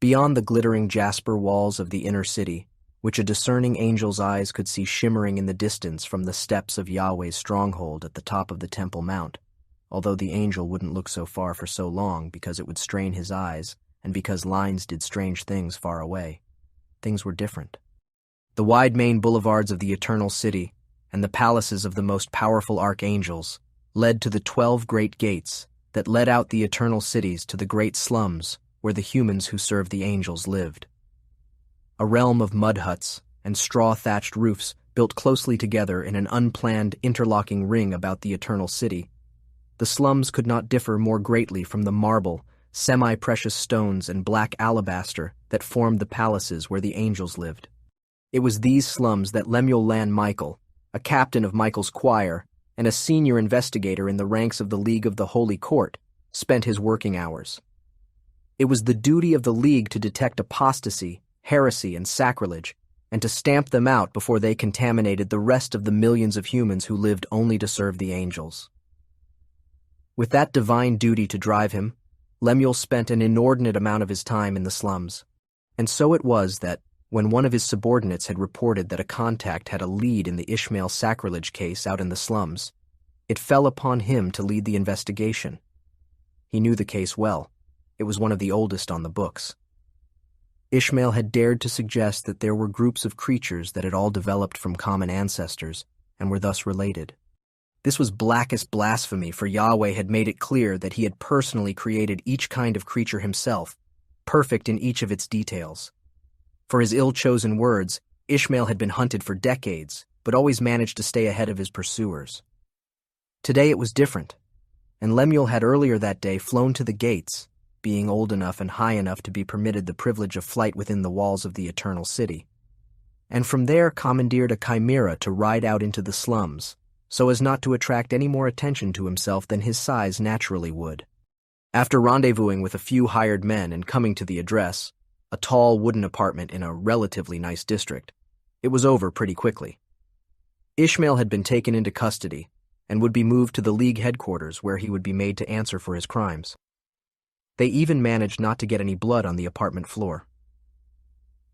Beyond the glittering jasper walls of the inner city, which a discerning angel's eyes could see shimmering in the distance from the steps of Yahweh's stronghold at the top of the Temple Mount, although the angel wouldn't look so far for so long because it would strain his eyes, and because lines did strange things far away. Things were different. The wide main boulevards of the Eternal City and the palaces of the most powerful archangels led to the 12 great gates that led out the eternal cities to the great slums where the humans who served the angels lived. A realm of mud huts and straw-thatched roofs built closely together in an unplanned, interlocking ring about the Eternal City. The slums could not differ more greatly from the marble, semi-precious stones, and black alabaster that formed the palaces where the angels lived. It was these slums that Lemuel Lan Michael, a captain of Michael's choir and a senior investigator in the ranks of the League of the Holy Court, spent his working hours. It was the duty of the League to detect apostasy, heresy, and sacrilege, and to stamp them out before they contaminated the rest of the millions of humans who lived only to serve the angels. With that divine duty to drive him, Lemuel spent an inordinate amount of his time in the slums, and so it was that, when one of his subordinates had reported that a contact had a lead in the Ishmael sacrilege case out in the slums, it fell upon him to lead the investigation. He knew the case well. It was one of the oldest on the books. Ishmael had dared to suggest that there were groups of creatures that had all developed from common ancestors and were thus related. This was blackest blasphemy, for Yahweh had made it clear that he had personally created each kind of creature himself, perfect in each of its details. For his ill-chosen words, Ishmael had been hunted for decades, but always managed to stay ahead of his pursuers. Today it was different, and Lemuel had earlier that day flown to the gates, being old enough and high enough to be permitted the privilege of flight within the walls of the Eternal City, and from there commandeered a chimera to ride out into the slums, so as not to attract any more attention to himself than his size naturally would. After rendezvousing with a few hired men and coming to the address, a tall wooden apartment in a relatively nice district, It was over pretty quickly. Ishmael had been taken into custody and would be moved to the League headquarters where he would be made to answer for his crimes. They even managed not to get any blood on the apartment floor.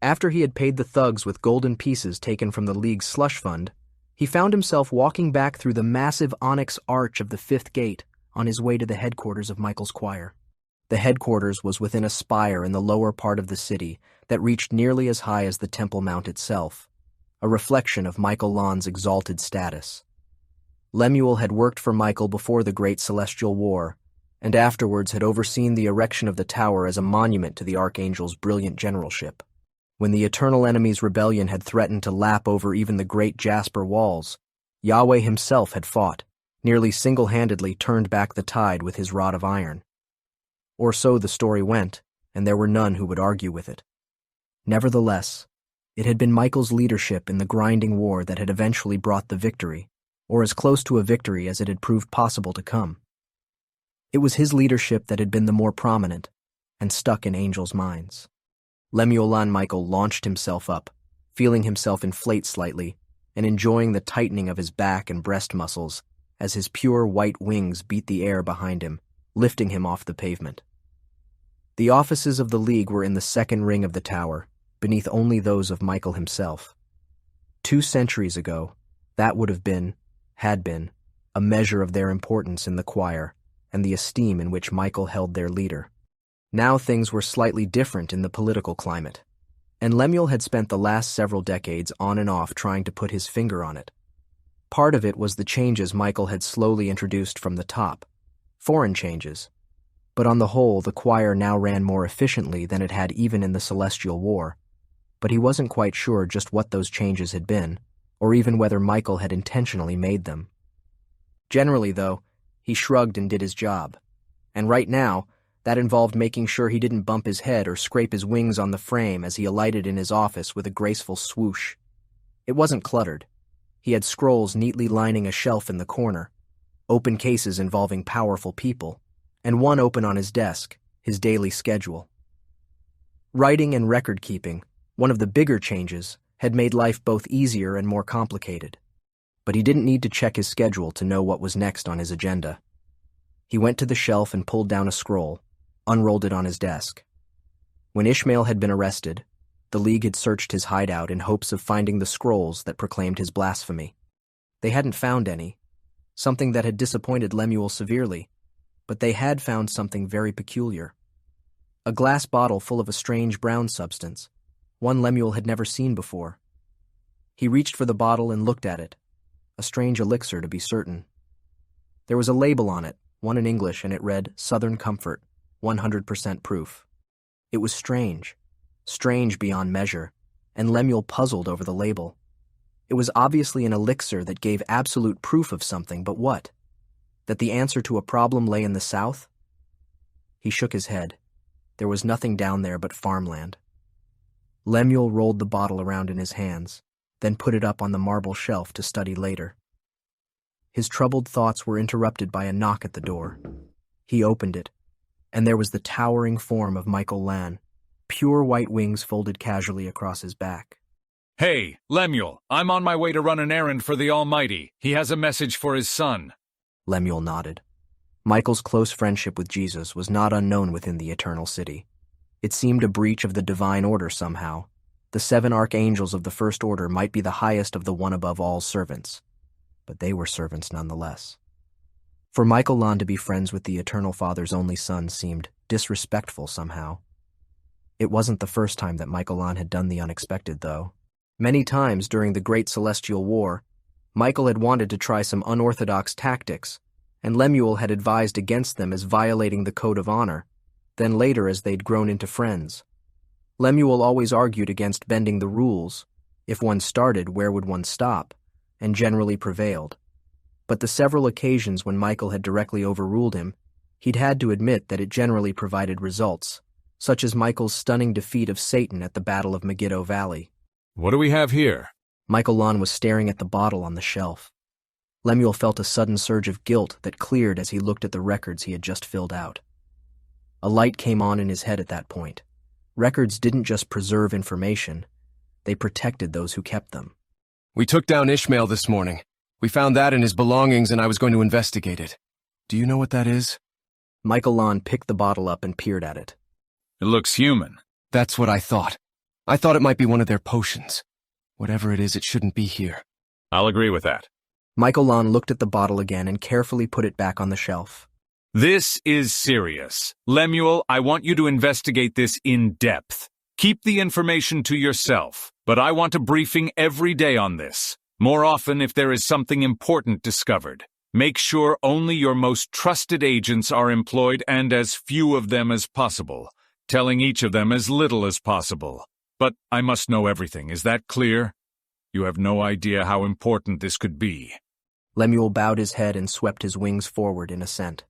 After he had paid the thugs with golden pieces taken from the League's slush fund, he found himself walking back through the massive onyx arch of the 5th gate on his way to the headquarters of Michael's choir. The headquarters was within a spire in the lower part of the city that reached nearly as high as the Temple Mount itself, a reflection of Michael Lon's exalted status. Lemuel had worked for Michael before the Great Celestial War, and afterwards had overseen the erection of the tower as a monument to the Archangel's brilliant generalship. When the Eternal Enemy's rebellion had threatened to lap over even the great Jasper walls, Yahweh himself had fought, nearly single-handedly turned back the tide with his rod of iron. Or so the story went, and there were none who would argue with it. Nevertheless, it had been Michael's leadership in the grinding war that had eventually brought the victory, or as close to a victory as it had proved possible to come. It was his leadership that had been the more prominent, and stuck in angels' minds. Lemuel Michael launched himself up, feeling himself inflate slightly, and enjoying the tightening of his back and breast muscles as his pure white wings beat the air behind him, lifting him off the pavement. The offices of the League were in the second ring of the tower, beneath only those of Michael himself. 2 centuries ago, that would have been, had been, a measure of their importance in the choir and the esteem in which Michael held their leader. Now things were slightly different in the political climate, and Lemuel had spent the last several decades on and off trying to put his finger on it. Part of it was the changes Michael had slowly introduced from the top, foreign changes, but on the whole the choir now ran more efficiently than it had even in the Celestial War, but he wasn't quite sure just what those changes had been, or even whether Michael had intentionally made them. Generally, though, he shrugged and did his job, and right now, that involved making sure he didn't bump his head or scrape his wings on the frame as he alighted in his office with a graceful swoosh. It wasn't cluttered. He had scrolls neatly lining a shelf in the corner, open cases involving powerful people, and one open on his desk, his daily schedule. Writing and record-keeping, one of the bigger changes, had made life both easier and more complicated. But he didn't need to check his schedule to know what was next on his agenda. He went to the shelf and pulled down a scroll, unrolled it on his desk. When Ishmael had been arrested, the League had searched his hideout in hopes of finding the scrolls that proclaimed his blasphemy. They hadn't found any, something that had disappointed Lemuel severely, but they had found something very peculiar. A glass bottle full of a strange brown substance, one Lemuel had never seen before. He reached for the bottle and looked at it, a strange elixir to be certain. There was a label on it, one in English, and it read, Southern Comfort, 100% proof. It was strange beyond measure, and Lemuel puzzled over the label. It was obviously an elixir that gave absolute proof of something, but what? That the answer to a problem lay in the south? He shook his head. There was nothing down there but farmland. Lemuel rolled the bottle around in his hands, then put it up on the marble shelf to study later. His troubled thoughts were interrupted by a knock at the door. He opened it, and there was the towering form of Michael Lan, pure white wings folded casually across his back. Hey, Lemuel, I'm on my way to run an errand for the Almighty. He has a message for his son. Lemuel nodded. Michael's close friendship with Jesus was not unknown within the Eternal City. It seemed a breach of the divine order somehow. The 7 archangels of the First Order might be the highest of the one above all servants, but they were servants nonetheless. For Michael Lan to be friends with the Eternal Father's only son seemed disrespectful somehow. It wasn't the first time that Michael Lan had done the unexpected, though. Many times during the Great Celestial War, Michael had wanted to try some unorthodox tactics, and Lemuel had advised against them as violating the code of honor, then later as they'd grown into friends. Lemuel always argued against bending the rules. If one started, where would one stop? And generally prevailed. But the several occasions when Michael had directly overruled him, he'd had to admit that it generally provided results, such as Michael's stunning defeat of Satan at the Battle of Megiddo Valley. What do we have here? Michael Lan was staring at the bottle on the shelf. Lemuel felt a sudden surge of guilt that cleared as he looked at the records he had just filled out. A light came on in his head at that point. Records didn't just preserve information. They protected those who kept them. We took down Ishmael this morning. We found that in his belongings and I was going to investigate it. Do you know what that is? Michael Lon picked the bottle up and peered at it. It looks human. That's what I thought. I thought it might be one of their potions. Whatever it is, it shouldn't be here. I'll agree with that. Michael Lon looked at the bottle again and carefully put it back on the shelf. This is serious. Lemuel, I want you to investigate this in depth. Keep the information to yourself, but I want a briefing every day on this. More often if there is something important discovered. Make sure only your most trusted agents are employed and as few of them as possible, telling each of them as little as possible. But I must know everything, is that clear? You have no idea how important this could be. Lemuel bowed his head and swept his wings forward in assent.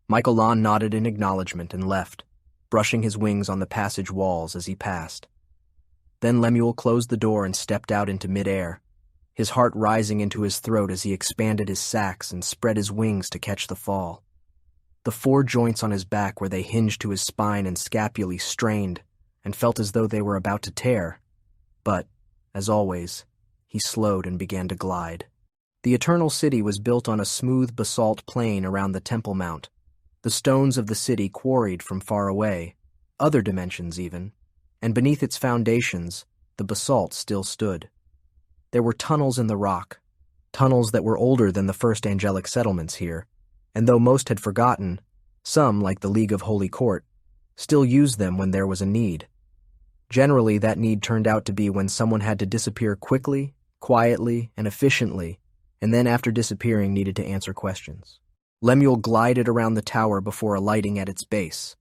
Michael Lon nodded in acknowledgement and left, brushing his wings on the passage walls as he passed. Then Lemuel closed the door and stepped out into midair, his heart rising into his throat as he expanded his sacs and spread his wings to catch the fall. The 4 joints on his back where they hinged to his spine and scapulae strained and felt as though they were about to tear. But, as always, he slowed and began to glide. The Eternal City was built on a smooth basalt plain around the Temple Mount, the stones of the city quarried from far away, other dimensions even, and beneath its foundations, the basalt still stood. There were tunnels in the rock, tunnels that were older than the first angelic settlements here, and though most had forgotten, some, like the League of Holy Court, still used them when there was a need. Generally, that need turned out to be when someone had to disappear quickly, quietly, and efficiently, and then after disappearing needed to answer questions. Lemuel glided around the tower before alighting at its base,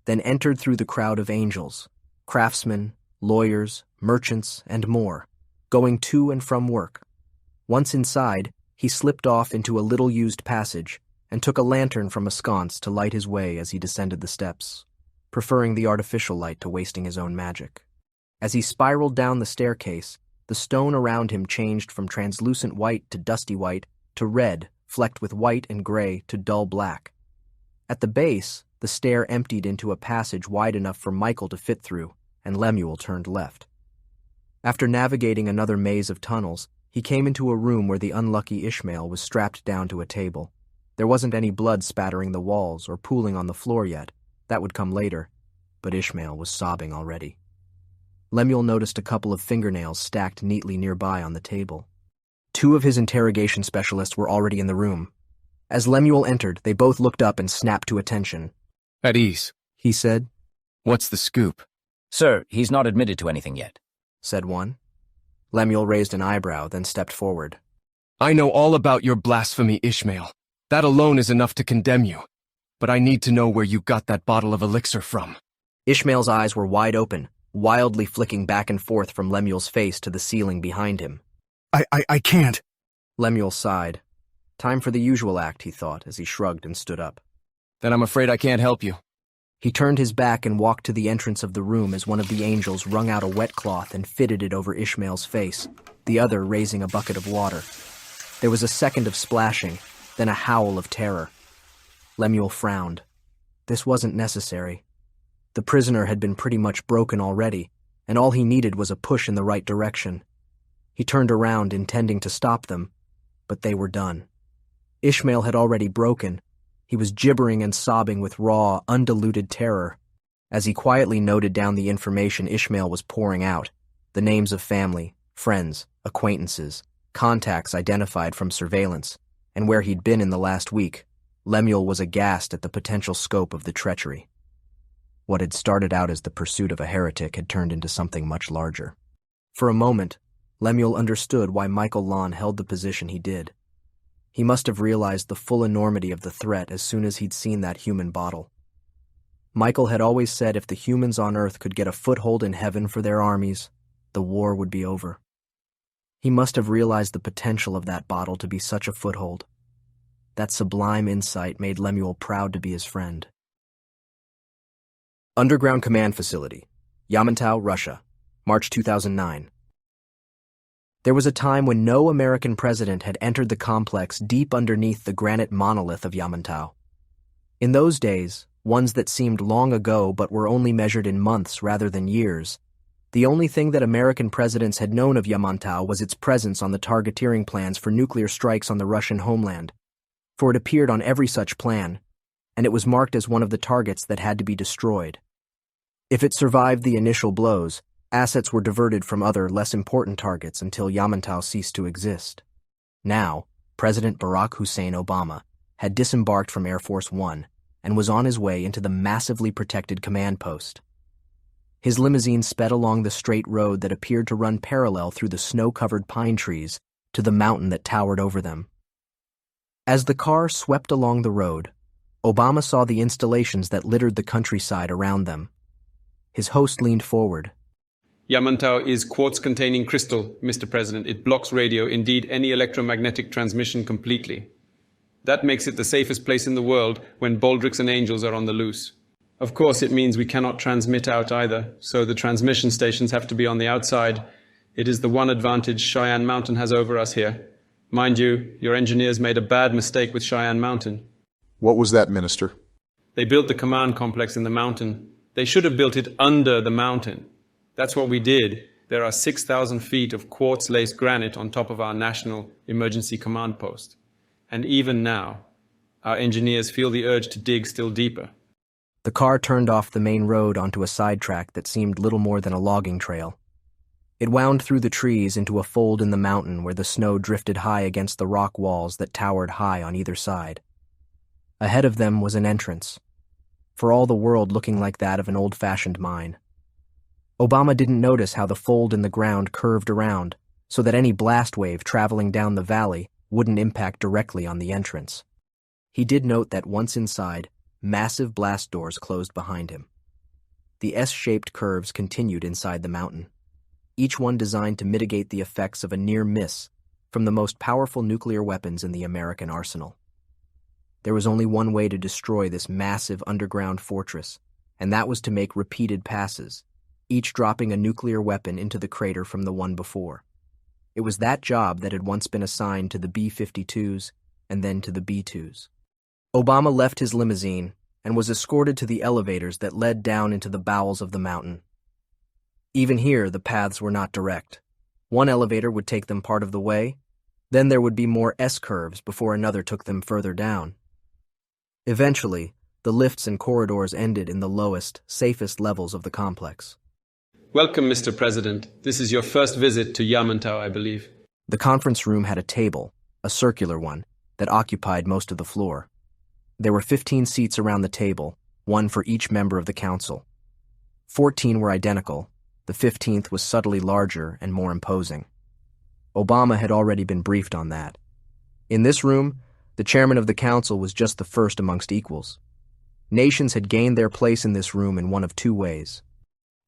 then entered through the crowd of angels, craftsmen, lawyers, merchants, and more, going to and from work. Once inside, he slipped off into a little-used passage and took a lantern from a sconce to light his way as he descended the steps, preferring the artificial light to wasting his own magic. As he spiraled down the staircase, the stone around him changed from translucent white to dusty white to red, flecked with white and gray to dull black. At the base, the stair emptied into a passage wide enough for Michael to fit through, and Lemuel turned left. After navigating another maze of tunnels, he came into a room where the unlucky Ishmael was strapped down to a table. There wasn't any blood spattering the walls or pooling on the floor yet. That would come later, but Ishmael was sobbing already. Lemuel noticed a couple of fingernails stacked neatly nearby on the table. 2 of his interrogation specialists were already in the room. As Lemuel entered, they both looked up and snapped to attention. At ease, he said. What's the scoop? Sir, he's not admitted to anything yet, said one. Lemuel raised an eyebrow, then stepped forward. I know all about your blasphemy, Ishmael. That alone is enough to condemn you. But I need to know where you got that bottle of elixir from. Ishmael's eyes were wide open, wildly flicking back and forth from Lemuel's face to the ceiling behind him. I can't. Lemuel sighed. Time for the usual act, he thought, as he shrugged and stood up. Then I'm afraid I can't help you. He turned his back and walked to the entrance of the room as one of the angels wrung out a wet cloth and fitted it over Ishmael's face, the other raising a bucket of water. There was a second of splashing, then a howl of terror. Lemuel frowned. This wasn't necessary. The prisoner had been pretty much broken already, and all he needed was a push in the right direction. He turned around, intending to stop them, but they were done. Ishmael had already broken. He was gibbering and sobbing with raw, undiluted terror. As he quietly noted down the information Ishmael was pouring out, the names of family, friends, acquaintances, contacts identified from surveillance, and where he'd been in the last week, Lemuel was aghast at the potential scope of the treachery. What had started out as the pursuit of a heretic had turned into something much larger. For a moment, Lemuel understood why Michael Lon held the position he did. He must have realized the full enormity of the threat as soon as he'd seen that human bottle. Michael had always said if the humans on Earth could get a foothold in heaven for their armies, the war would be over. He must have realized the potential of that bottle to be such a foothold. That sublime insight made Lemuel proud to be his friend. Underground Command Facility, Yamantau, Russia, March 2009. There was a time when no American president had entered the complex deep underneath the granite monolith of Yamantau. In those days, ones that seemed long ago but were only measured in months rather than years, The only thing that American presidents had known of Yamantau was its presence on the targeteering plans for nuclear strikes on the Russian homeland, for it appeared on every such plan, and it was marked as one of the targets that had to be destroyed. If it survived the initial blows, assets were diverted from other, less important targets until Yamantau ceased to exist. Now, President Barack Hussein Obama had disembarked from Air Force One and was on his way into the massively protected command post. His limousine sped along the straight road that appeared to run parallel through the snow-covered pine trees to the mountain that towered over them. As the car swept along the road, Obama saw the installations that littered the countryside around them. His host leaned forward. Yamantau is quartz-containing crystal, Mr. President. It blocks radio, indeed any electromagnetic transmission completely. That makes it the safest place in the world when baldricks and angels are on the loose. Of course, it means we cannot transmit out either, so the transmission stations have to be on the outside. It is the one advantage Cheyenne Mountain has over us here. Mind you, your engineers made a bad mistake with Cheyenne Mountain. What was that, Minister? They built the command complex in the mountain. They should have built it under the mountain. That's what we did. There are 6,000 feet of quartz-laced granite on top of our national emergency command post. And even now, our engineers feel the urge to dig still deeper. The car turned off the main road onto a sidetrack that seemed little more than a logging trail. It wound through the trees into a fold in the mountain where the snow drifted high against the rock walls that towered high on either side. Ahead of them was an entrance, for all the world looking like that of an old-fashioned mine. Obama didn't notice how the fold in the ground curved around so that any blast wave traveling down the valley wouldn't impact directly on the entrance. He did note that once inside, massive blast doors closed behind him. The S-shaped curves continued inside the mountain, each one designed to mitigate the effects of a near miss from the most powerful nuclear weapons in the American arsenal. There was only one way to destroy this massive underground fortress, and that was to make repeated passes, each dropping a nuclear weapon into the crater from the one before. It was that job that had once been assigned to the B-52s and then to the B-2s. Obama left his limousine and was escorted to the elevators that led down into the bowels of the mountain. Even here, the paths were not direct. One elevator would take them part of the way, then there would be more S-curves before another took them further down. Eventually, the lifts and corridors ended in the lowest, safest levels of the complex. Welcome, Mr. President. This is your first visit to Yamantau, I believe. The conference room had a table, a circular one, that occupied most of the floor. There were 15 seats around the table, one for each member of the council. 14 were identical. The 15th was subtly larger and more imposing. Obama had already been briefed on that. In this room, the chairman of the council was just the first amongst equals. Nations had gained their place in this room in one of two ways.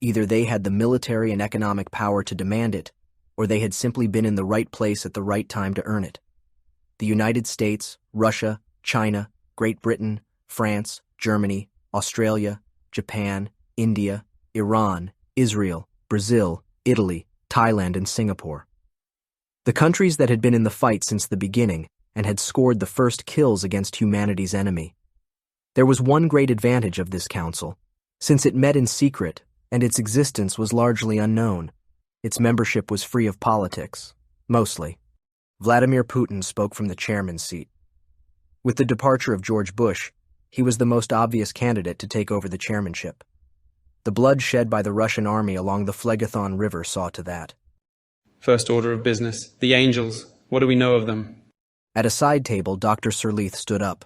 Either they had the military and economic power to demand it, or they had simply been in the right place at the right time to earn it. The United States, Russia, China, Great Britain, France, Germany, Australia, Japan, India, Iran, Israel, Brazil, Italy, Thailand, and Singapore. The countries that had been in the fight since the beginning and had scored the first kills against humanity's enemy. There was one great advantage of this council, since it met in secret and its existence was largely unknown. Its membership was free of politics, mostly. Vladimir Putin spoke from the chairman's seat. With the departure of George Bush, he was the most obvious candidate to take over the chairmanship. The blood shed by the Russian army along the Phlegethon River saw to that. First order of business. The angels. What do we know of them? At a side table, Dr. Surlethe stood up.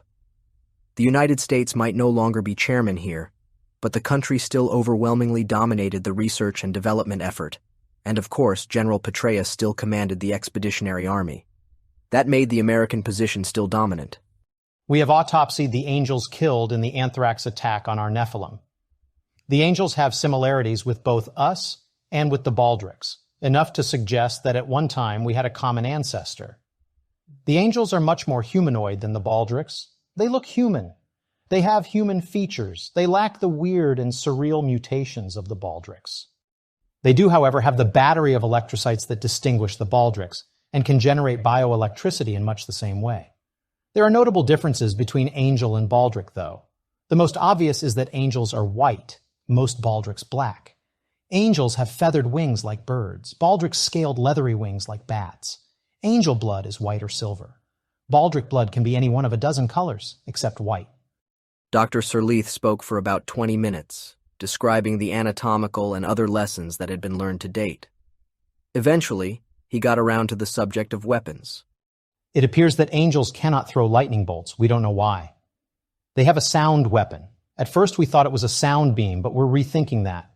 The United States might no longer be chairman here, but the country still overwhelmingly dominated the research and development effort, and of course, General Petraeus still commanded the Expeditionary Army. That made the American position still dominant. We have autopsied the angels killed in the anthrax attack on our Nephilim. The angels have similarities with both us and with the baldricks, enough to suggest that at one time we had a common ancestor. The angels are much more humanoid than the baldricks. They look human. They have human features. They lack the weird and surreal mutations of the baldricks. They do, however, have the battery of electrocytes that distinguish the baldricks and can generate bioelectricity in much the same way. There are notable differences between angel and baldric, though. The most obvious is that angels are white, most baldricks black. Angels have feathered wings like birds. Baldrics scaled leathery wings like bats. Angel blood is white or silver. Baldric blood can be any one of a dozen colors, except white. Dr. Surlethe spoke for about 20 minutes, describing the anatomical and other lessons that had been learned to date. Eventually, he got around to the subject of weapons. It appears that angels cannot throw lightning bolts. We don't know why. They have a sound weapon. At first we thought it was a sound beam, but we're rethinking that.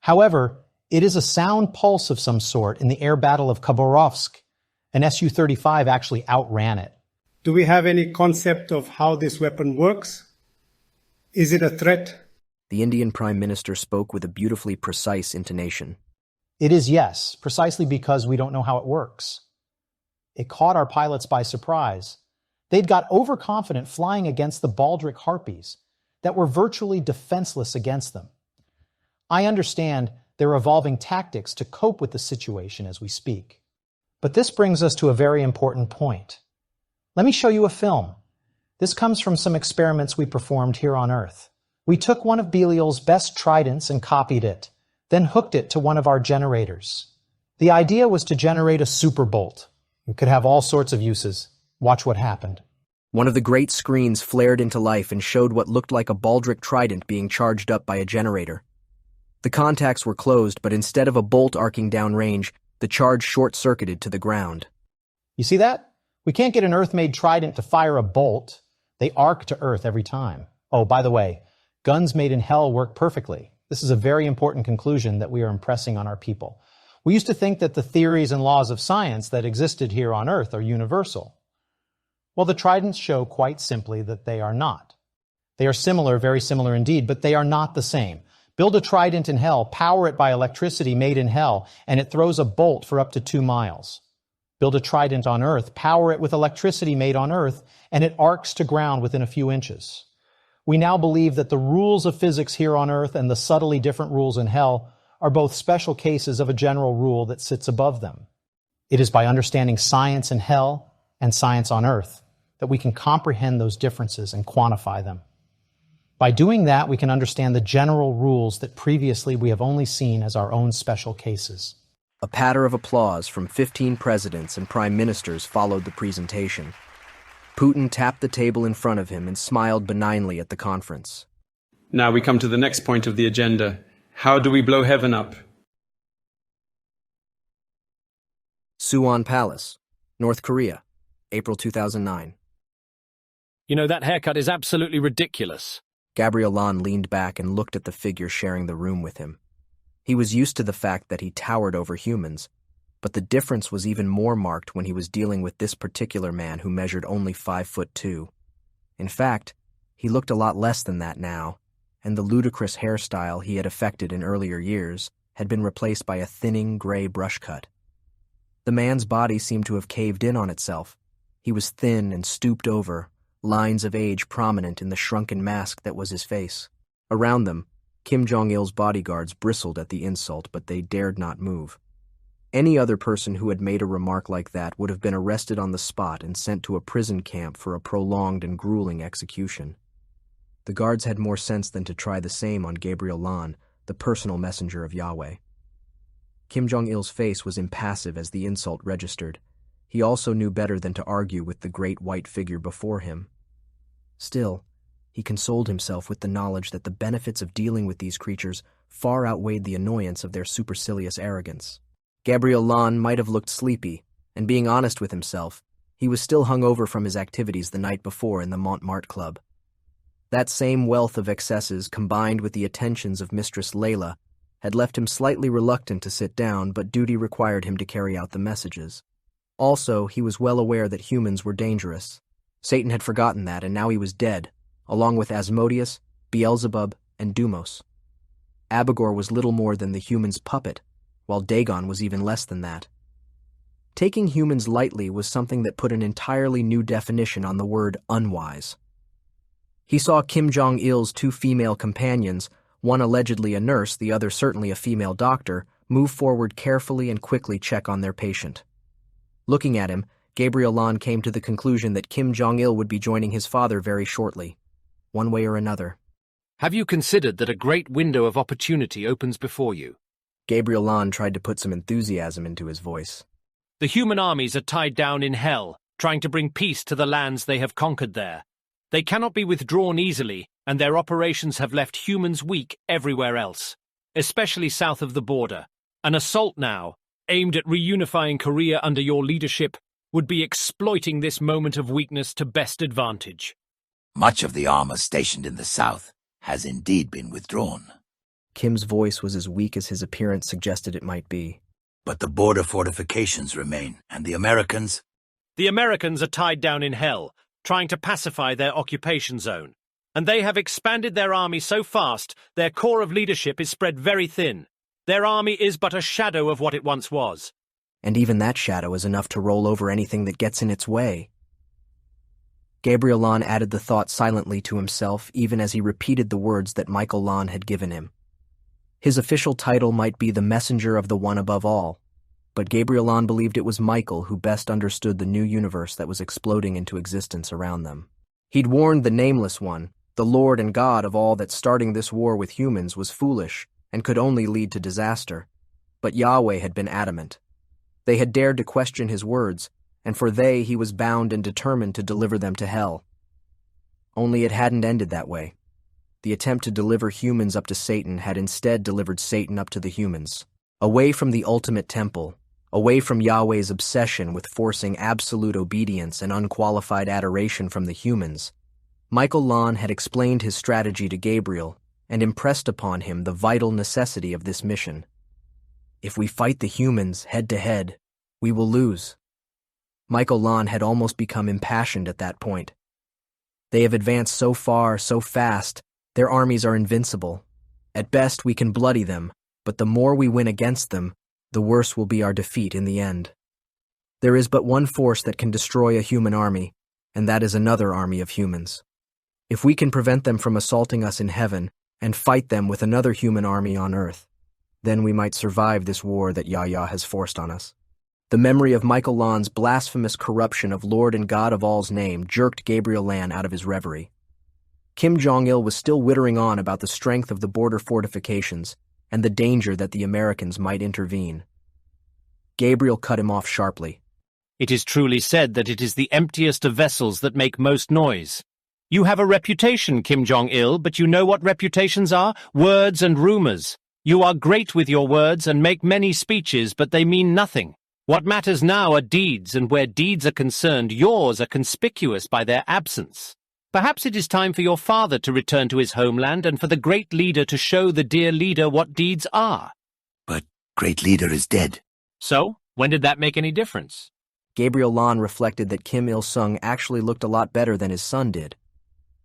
However, it is a sound pulse of some sort in the air battle of Khabarovsk. An Su-35 actually outran it. Do we have any concept of how this weapon works? Is it a threat? The Indian Prime Minister spoke with a beautifully precise intonation. It is yes, precisely because we don't know how it works. It caught our pilots by surprise. They'd got overconfident flying against the Baldric Harpies that were virtually defenseless against them. I understand they're evolving tactics to cope with the situation as we speak. But this brings us to a very important point. Let me show you a film. This comes from some experiments we performed here on Earth. We took one of Belial's best tridents and copied it, then hooked it to one of our generators. The idea was to generate a superbolt. It could have all sorts of uses. Watch what happened. One of the great screens flared into life and showed what looked like a Baldric trident being charged up by a generator. The contacts were closed, but instead of a bolt arcing downrange, the charge short-circuited to the ground. You see that? We can't get an Earth-made trident to fire a bolt. They arc to Earth every time. Oh, by the way, guns made in hell work perfectly. This is a very important conclusion that we are impressing on our people. We used to think that the theories and laws of science that existed here on Earth are universal. Well, the tridents show quite simply that they are not. They are similar, very similar indeed, but they are not the same. Build a trident in hell, power it by electricity made in hell, and it throws a bolt for up to 2 miles. Build a trident on Earth, power it with electricity made on Earth, and it arcs to ground within a few inches. We now believe that the rules of physics here on Earth and the subtly different rules in hell are both special cases of a general rule that sits above them. It is by understanding science in hell and science on Earth that we can comprehend those differences and quantify them. By doing that, we can understand the general rules that previously we have only seen as our own special cases. A patter of applause from 15 presidents and prime ministers followed the presentation. Putin tapped the table in front of him and smiled benignly at the conference. Now we come to the next point of the agenda. How do we blow heaven up? Suwon Palace, North Korea, April 2009. You know, that haircut is absolutely ridiculous. Gabriel Lon leaned back and looked at the figure sharing the room with him. He was used to the fact that he towered over humans, but the difference was even more marked when he was dealing with this particular man who measured only 5'2". In fact, he looked a lot less than that now, and the ludicrous hairstyle he had affected in earlier years had been replaced by a thinning gray brush cut. The man's body seemed to have caved in on itself. He was thin and stooped over, lines of age prominent in the shrunken mask that was his face. Around them, Kim Jong-il's bodyguards bristled at the insult, but they dared not move. Any other person who had made a remark like that would have been arrested on the spot and sent to a prison camp for a prolonged and grueling execution. The guards had more sense than to try the same on Gabriel Lon, the personal messenger of Yahweh. Kim Jong-il's face was impassive as the insult registered. He also knew better than to argue with the great white figure before him. Still, he consoled himself with the knowledge that the benefits of dealing with these creatures far outweighed the annoyance of their supercilious arrogance. Gabriel Lon might have looked sleepy, and being honest with himself, he was still hungover from his activities the night before in the Montmartre Club. That same wealth of excesses, combined with the attentions of Mistress Layla, had left him slightly reluctant to sit down, but duty required him to carry out the messages. Also, he was well aware that humans were dangerous. Satan had forgotten that, and now he was dead, along with Asmodeus, Beelzebub, and Dumos. Abigor was little more than the human's puppet, while Dagon was even less than that. Taking humans lightly was something that put an entirely new definition on the word unwise. He saw Kim Jong-il's 2 female companions, one allegedly a nurse, the other certainly a female doctor, move forward carefully and quickly check on their patient. Looking at him, Gabriel Lon came to the conclusion that Kim Jong-il would be joining his father very shortly, one way or another. Have you considered that a great window of opportunity opens before you? Gabriel Lan tried to put some enthusiasm into his voice. The human armies are tied down in hell, trying to bring peace to the lands they have conquered there. They cannot be withdrawn easily, and their operations have left humans weak everywhere else, especially south of the border. An assault now, aimed at reunifying Korea under your leadership, would be exploiting this moment of weakness to best advantage. Much of the armor stationed in the south has indeed been withdrawn. Kim's voice was as weak as his appearance suggested it might be. But the border fortifications remain, and the Americans? The Americans are tied down in hell, trying to pacify their occupation zone. And they have expanded their army so fast, their core of leadership is spread very thin. Their army is but a shadow of what it once was. And even that shadow is enough to roll over anything that gets in its way. Gabriel Lan added the thought silently to himself, even as he repeated the words that Michael Lan had given him. His official title might be the Messenger of the One Above All, but Gabriel Lan believed it was Michael who best understood the new universe that was exploding into existence around them. He'd warned the Nameless One, the Lord and God of all, that starting this war with humans was foolish and could only lead to disaster. But Yahweh had been adamant. They had dared to question his words, and for he was bound and determined to deliver them to hell. Only it hadn't ended that way. The attempt to deliver humans up to Satan had instead delivered Satan up to the humans. Away from the ultimate temple, away from Yahweh's obsession with forcing absolute obedience and unqualified adoration from the humans, Michael Lan had explained his strategy to Gabriel and impressed upon him the vital necessity of this mission. If we fight the humans head to head, we will lose. Michael Lan had almost become impassioned at that point. They have advanced so far, so fast, their armies are invincible. At best, we can bloody them, but the more we win against them, the worse will be our defeat in the end. There is but one force that can destroy a human army, and that is another army of humans. If we can prevent them from assaulting us in heaven and fight them with another human army on earth, then we might survive this war that Yahweh has forced on us. The memory of Michael Lan's blasphemous corruption of Lord and God of All's name jerked Gabriel Lan out of his reverie. Kim Jong-il was still wittering on about the strength of the border fortifications and the danger that the Americans might intervene. Gabriel cut him off sharply. It is truly said that it is the emptiest of vessels that make most noise. You have a reputation, Kim Jong-il, but you know what reputations are? Words and rumors. You are great with your words and make many speeches, but they mean nothing. What matters now are deeds, and where deeds are concerned, yours are conspicuous by their absence. Perhaps it is time for your father to return to his homeland and for the great leader to show the dear leader what deeds are. But great leader is dead. So, when did that make any difference? Gabriel Lan reflected that Kim Il-sung actually looked a lot better than his son did.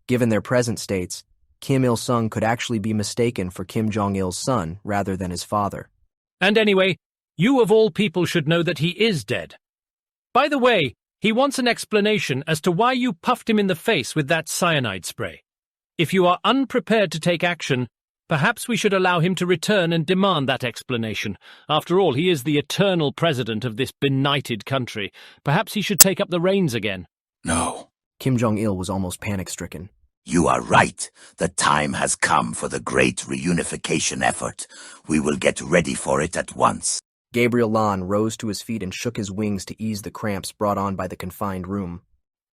Given their present states, Kim Il-sung could actually be mistaken for Kim Jong-il's son rather than his father. And anyway, you of all people should know that he is dead. By the way, he wants an explanation as to why you puffed him in the face with that cyanide spray. If you are unprepared to take action, perhaps we should allow him to return and demand that explanation. After all, he is the eternal president of this benighted country. Perhaps he should take up the reins again. No. Kim Jong-il was almost panic-stricken. You are right. The time has come for the great reunification effort. We will get ready for it at once. Gabriel Lan rose to his feet and shook his wings to ease the cramps brought on by the confined room.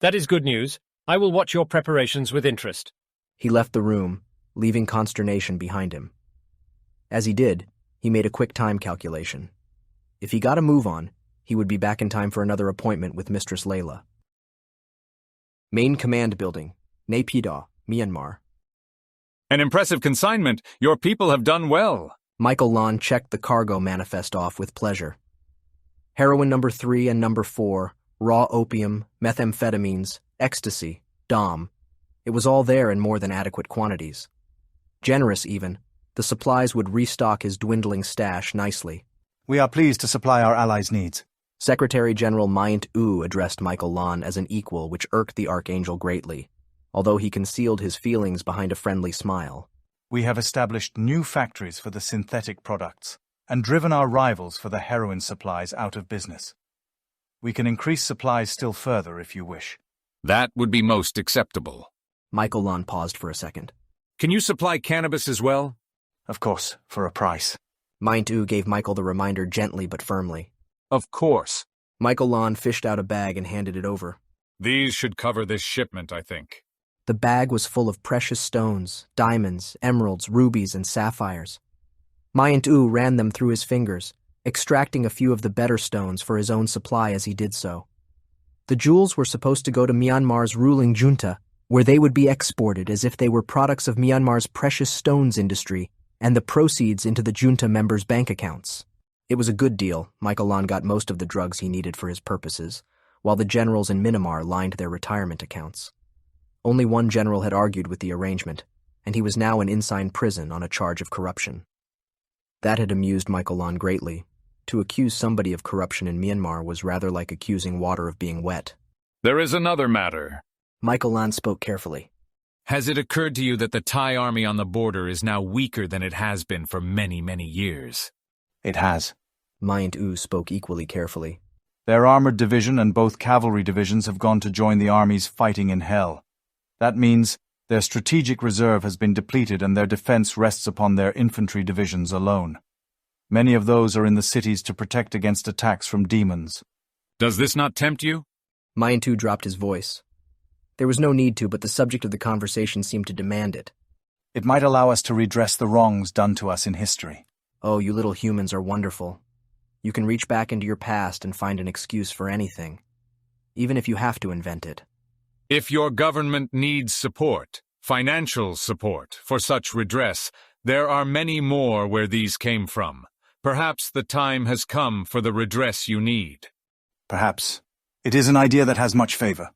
That is good news. I will watch your preparations with interest. He left the room, leaving consternation behind him. As he did, he made a quick time calculation. If he got a move on, he would be back in time for another appointment with Mistress Layla. Main Command Building, Naypyidaw, Myanmar. An impressive consignment. Your people have done well. Michael Lan checked the cargo manifest off with pleasure. Heroin number 3 and number 4, raw opium, methamphetamines, ecstasy, dom. It was all there in more than adequate quantities. Generous even, the supplies would restock his dwindling stash nicely. We are pleased to supply our allies' needs. Secretary General Myint Oo addressed Michael Lan as an equal, which irked the Archangel greatly, although he concealed his feelings behind a friendly smile. We have established new factories for the synthetic products and driven our rivals for the heroin supplies out of business. We can increase supplies still further if you wish. That would be most acceptable. Michael Lan paused for a second. Can you supply cannabis as well? Of course, for a price. Mind-U gave Michael the reminder gently but firmly. Of course. Michael Lon fished out a bag and handed it over. These should cover this shipment, I think. The bag was full of precious stones, diamonds, emeralds, rubies, and sapphires. Mind-U ran them through his fingers, extracting a few of the better stones for his own supply as he did so. The jewels were supposed to go to Myanmar's ruling junta, where they would be exported as if they were products of Myanmar's precious stones industry, and the proceeds into the junta members' bank accounts. It was a good deal. Michael Lon got most of the drugs he needed for his purposes, while the generals in Myanmar lined their retirement accounts. Only one general had argued with the arrangement, and he was now in inside prison on a charge of corruption. That had amused Michael Lon greatly. To accuse somebody of corruption in Myanmar was rather like accusing water of being wet. There is another matter. Michael Lon spoke carefully. Has it occurred to you that the Thai army on the border is now weaker than it has been for many, many years? It has. Mind-U spoke equally carefully. Their armored division and both cavalry divisions have gone to join the armies fighting in hell. That means their strategic reserve has been depleted and their defense rests upon their infantry divisions alone. Many of those are in the cities to protect against attacks from demons. Does this not tempt you? Mind-U dropped his voice. There was no need to, but the subject of the conversation seemed to demand it. It might allow us to redress the wrongs done to us in history. Oh, you little humans are wonderful. You can reach back into your past and find an excuse for anything, even if you have to invent it. If your government needs support, financial support, for such redress, there are many more where these came from. Perhaps the time has come for the redress you need. Perhaps. It is an idea that has much favor.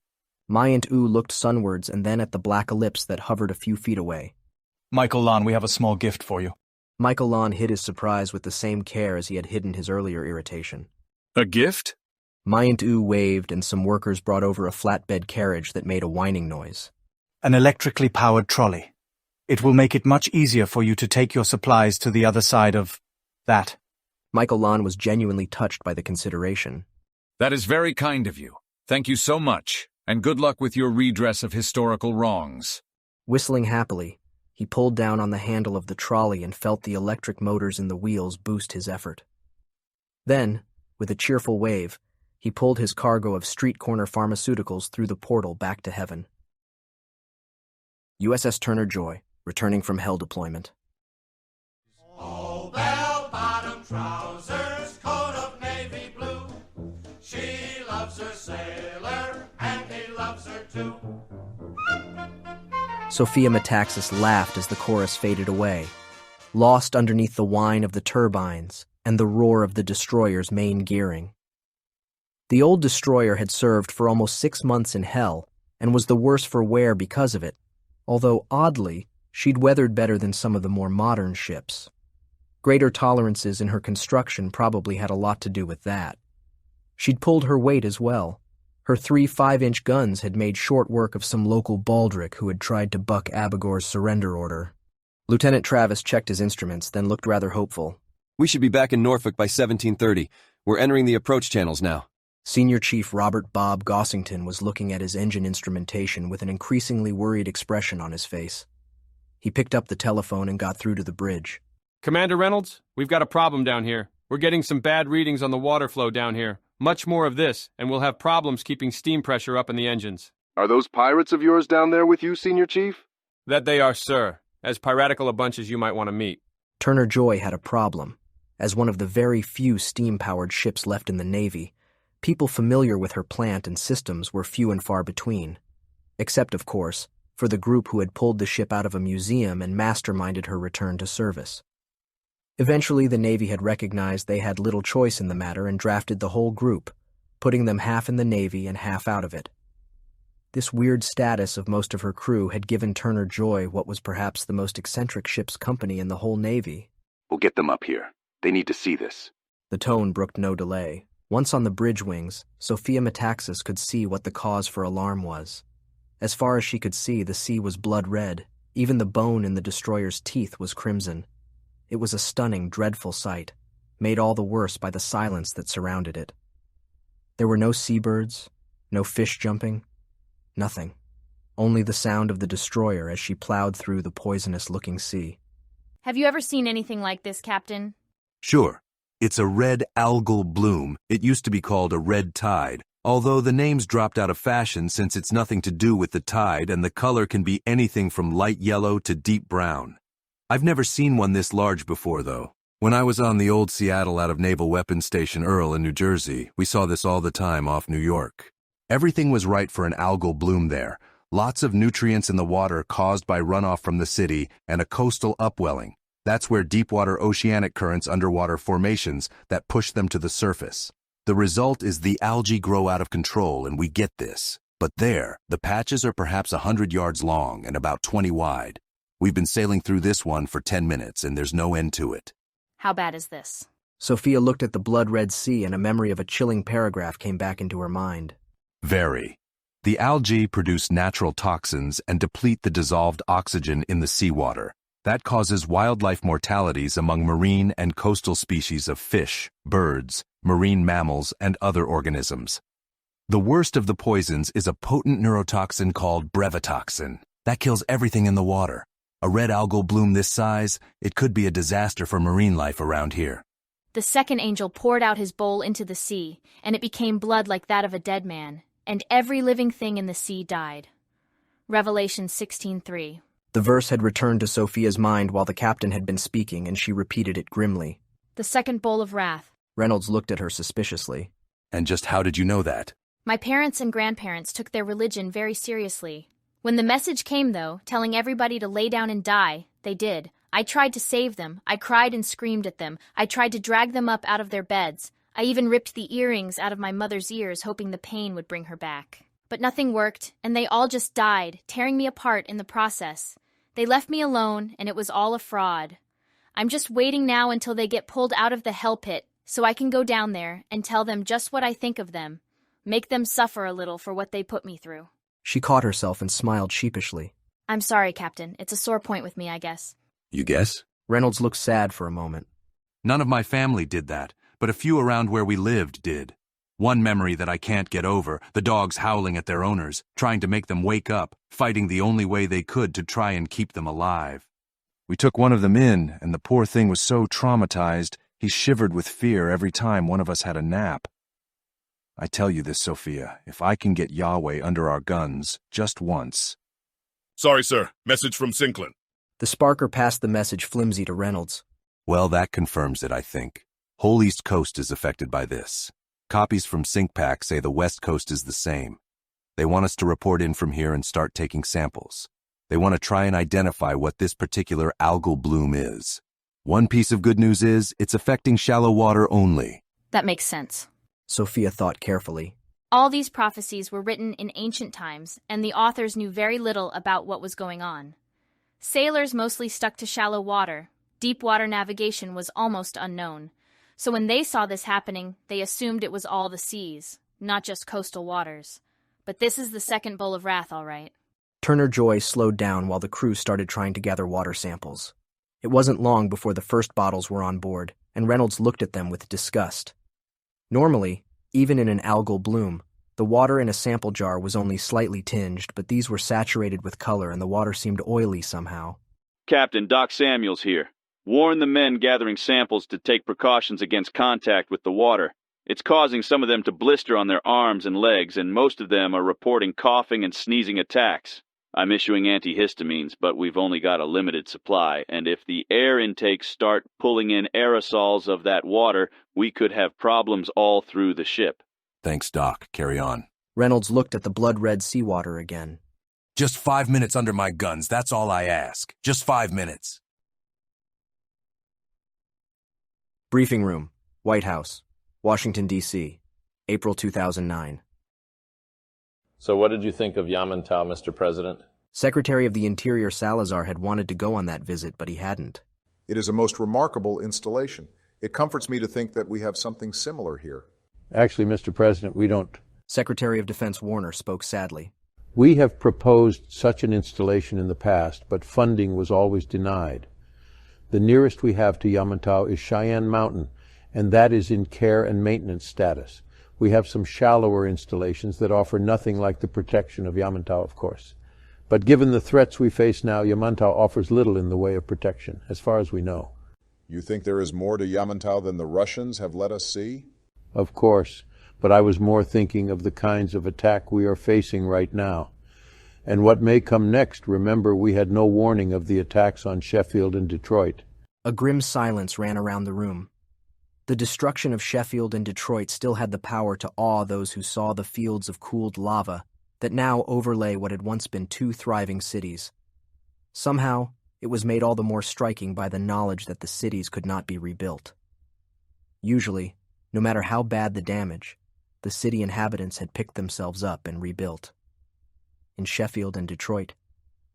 Mind-U looked sunwards and then at the black ellipse that hovered a few feet away. Michael Lon, we have a small gift for you. Michael Lon hid his surprise with the same care as he had hidden his earlier irritation. A gift? Mind-U waved and some workers brought over a flatbed carriage that made a whining noise. An electrically powered trolley. It will make it much easier for you to take your supplies to the other side of that. Michael Lon was genuinely touched by the consideration. That is very kind of you. Thank you so much, and good luck with your redress of historical wrongs. Whistling happily, he pulled down on the handle of the trolley and felt the electric motors in the wheels boost his effort. Then, with a cheerful wave, he pulled his cargo of street-corner pharmaceuticals through the portal back to heaven. USS Turner Joy, returning from Hell deployment. Oh, bell-bottom trousers, coat of navy blue. She loves her sailor, and he loves her too. Sophia Metaxas laughed as the chorus faded away, lost underneath the whine of the turbines and the roar of the destroyer's main gearing. The old destroyer had served for almost 6 months in Hell and was the worse for wear because of it, although, oddly, she'd weathered better than some of the more modern ships. Greater tolerances in her construction probably had a lot to do with that. She'd pulled her weight as well. Her 3 5-inch guns had made short work of some local baldric who had tried to buck Abigor's surrender order. Lieutenant Travis checked his instruments, then looked rather hopeful. We should be back in Norfolk by 1730. We're entering the approach channels now. Senior Chief Robert Bob Gossington was looking at his engine instrumentation with an increasingly worried expression on his face. He picked up the telephone and got through to the bridge. Commander Reynolds, we've got a problem down here. We're getting some bad readings on the water flow down here. Much more of this, and we'll have problems keeping steam pressure up in the engines. Are those pirates of yours down there with you, Senior Chief? That they are, sir. As piratical a bunch as you might want to meet. Turner Joy had a problem. As one of the very few steam-powered ships left in the Navy, people familiar with her plant and systems were few and far between. Except, of course, for the group who had pulled the ship out of a museum and masterminded her return to service. Eventually, the Navy had recognized they had little choice in the matter and drafted the whole group, putting them half in the Navy and half out of it. This weird status of most of her crew had given Turner Joy what was perhaps the most eccentric ship's company in the whole Navy. We'll get them up here. They need to see this. The tone brooked no delay. Once on the bridge wings, Sophia Metaxas could see what the cause for alarm was. As far as she could see, the sea was blood red. Even the bone in the destroyer's teeth was crimson. It was a stunning, dreadful sight, made all the worse by the silence that surrounded it. There were no seabirds, no fish jumping, nothing. Only the sound of the destroyer as she plowed through the poisonous-looking sea. Have you ever seen anything like this, Captain? Sure. It's a red algal bloom. It used to be called a red tide, although the name's dropped out of fashion since it's nothing to do with the tide and the color can be anything from light yellow to deep brown. I've never seen one this large before, though. When I was on the old Seattle out of Naval Weapons Station Earl in New Jersey, we saw this all the time off New York. Everything was right for an algal bloom there. Lots of nutrients in the water caused by runoff from the city and a coastal upwelling. That's where deepwater oceanic currents underwater formations that push them to the surface. The result is the algae grow out of control and we get this. But there, the patches are perhaps 100 yards long and about 20 wide. We've been sailing through this one for 10 minutes and there's no end to it. How bad is this? Sophia looked at the blood-red sea and a memory of a chilling paragraph came back into her mind. Very. The algae produce natural toxins and deplete the dissolved oxygen in the seawater. That causes wildlife mortalities among marine and coastal species of fish, birds, marine mammals, and other organisms. The worst of the poisons is a potent neurotoxin called brevetoxin. That kills everything in the water. A red algal bloom this size, it could be a disaster for marine life around here. The second angel poured out his bowl into the sea, and it became blood like that of a dead man, and every living thing in the sea died. Revelation 16:3. The verse had returned to Sophia's mind while the captain had been speaking, and she repeated it grimly. The second bowl of wrath. Reynolds looked at her suspiciously. And just how did you know that? My parents and grandparents took their religion very seriously. When the message came, though, telling everybody to lay down and die, they did. I tried to save them. I cried and screamed at them. I tried to drag them up out of their beds. I even ripped the earrings out of my mother's ears, hoping the pain would bring her back. But nothing worked, and they all just died, tearing me apart in the process. They left me alone, and it was all a fraud. I'm just waiting now until they get pulled out of the hell pit, so I can go down there and tell them just what I think of them. Make them suffer a little for what they put me through. She caught herself and smiled sheepishly. I'm sorry, Captain. It's a sore point with me, I guess. You guess? Reynolds looked sad for a moment. None of my family did that, but a few around where we lived did. One memory that I can't get over, the dogs howling at their owners, trying to make them wake up, fighting the only way they could to try and keep them alive. We took one of them in, and the poor thing was so traumatized, he shivered with fear every time one of us had a nap. I tell you this, Sophia, if I can get Yahweh under our guns, just once. Sorry, sir. Message from Sinklin. The sparker passed the message flimsy to Reynolds. Well, that confirms it, I think. Whole East Coast is affected by this. Copies from SyncPack say the West Coast is the same. They want us to report in from here and start taking samples. They want to try and identify what this particular algal bloom is. One piece of good news is, it's affecting shallow water only. That makes sense. Sophia thought carefully. All these prophecies were written in ancient times, and the authors knew very little about what was going on. Sailors mostly stuck to shallow water. Deep water navigation was almost unknown. So when they saw this happening, they assumed it was all the seas, not just coastal waters. But this is the second bowl of wrath, all right. Turner Joy slowed down while the crew started trying to gather water samples. It wasn't long before the first bottles were on board, and Reynolds looked at them with disgust. Normally, even in an algal bloom, the water in a sample jar was only slightly tinged, but these were saturated with color and the water seemed oily somehow. Captain, Doc Samuels here. Warn the men gathering samples to take precautions against contact with the water. It's causing some of them to blister on their arms and legs, and most of them are reporting coughing and sneezing attacks. I'm issuing antihistamines, but we've only got a limited supply, and if the air intakes start pulling in aerosols of that water, we could have problems all through the ship. Thanks, Doc. Carry on. Reynolds looked at the blood-red seawater again. Just 5 minutes under my guns, that's all I ask. Just 5 minutes. Briefing Room, White House, Washington, D.C., April 2009. So what did you think of Yamantau, Mr. President? Secretary of the Interior Salazar had wanted to go on that visit, but he hadn't. It is a most remarkable installation. It comforts me to think that we have something similar here. Actually, Mr. President, we don't. Secretary of Defense Warner spoke sadly. We have proposed such an installation in the past, but funding was always denied. The nearest we have to Yamantau is Cheyenne Mountain, and that is in care and maintenance status. We have some shallower installations that offer nothing like the protection of Yamantau, of course. But given the threats we face now, Yamantau offers little in the way of protection, as far as we know. You think there is more to Yamantau than the Russians have let us see? Of course, but I was more thinking of the kinds of attack we are facing right now. And what may come next. Remember, we had no warning of the attacks on Sheffield and Detroit. A grim silence ran around the room. The destruction of Sheffield and Detroit still had the power to awe those who saw the fields of cooled lava that now overlay what had once been two thriving cities. Somehow, it was made all the more striking by the knowledge that the cities could not be rebuilt. Usually, no matter how bad the damage, the city inhabitants had picked themselves up and rebuilt. In Sheffield and Detroit,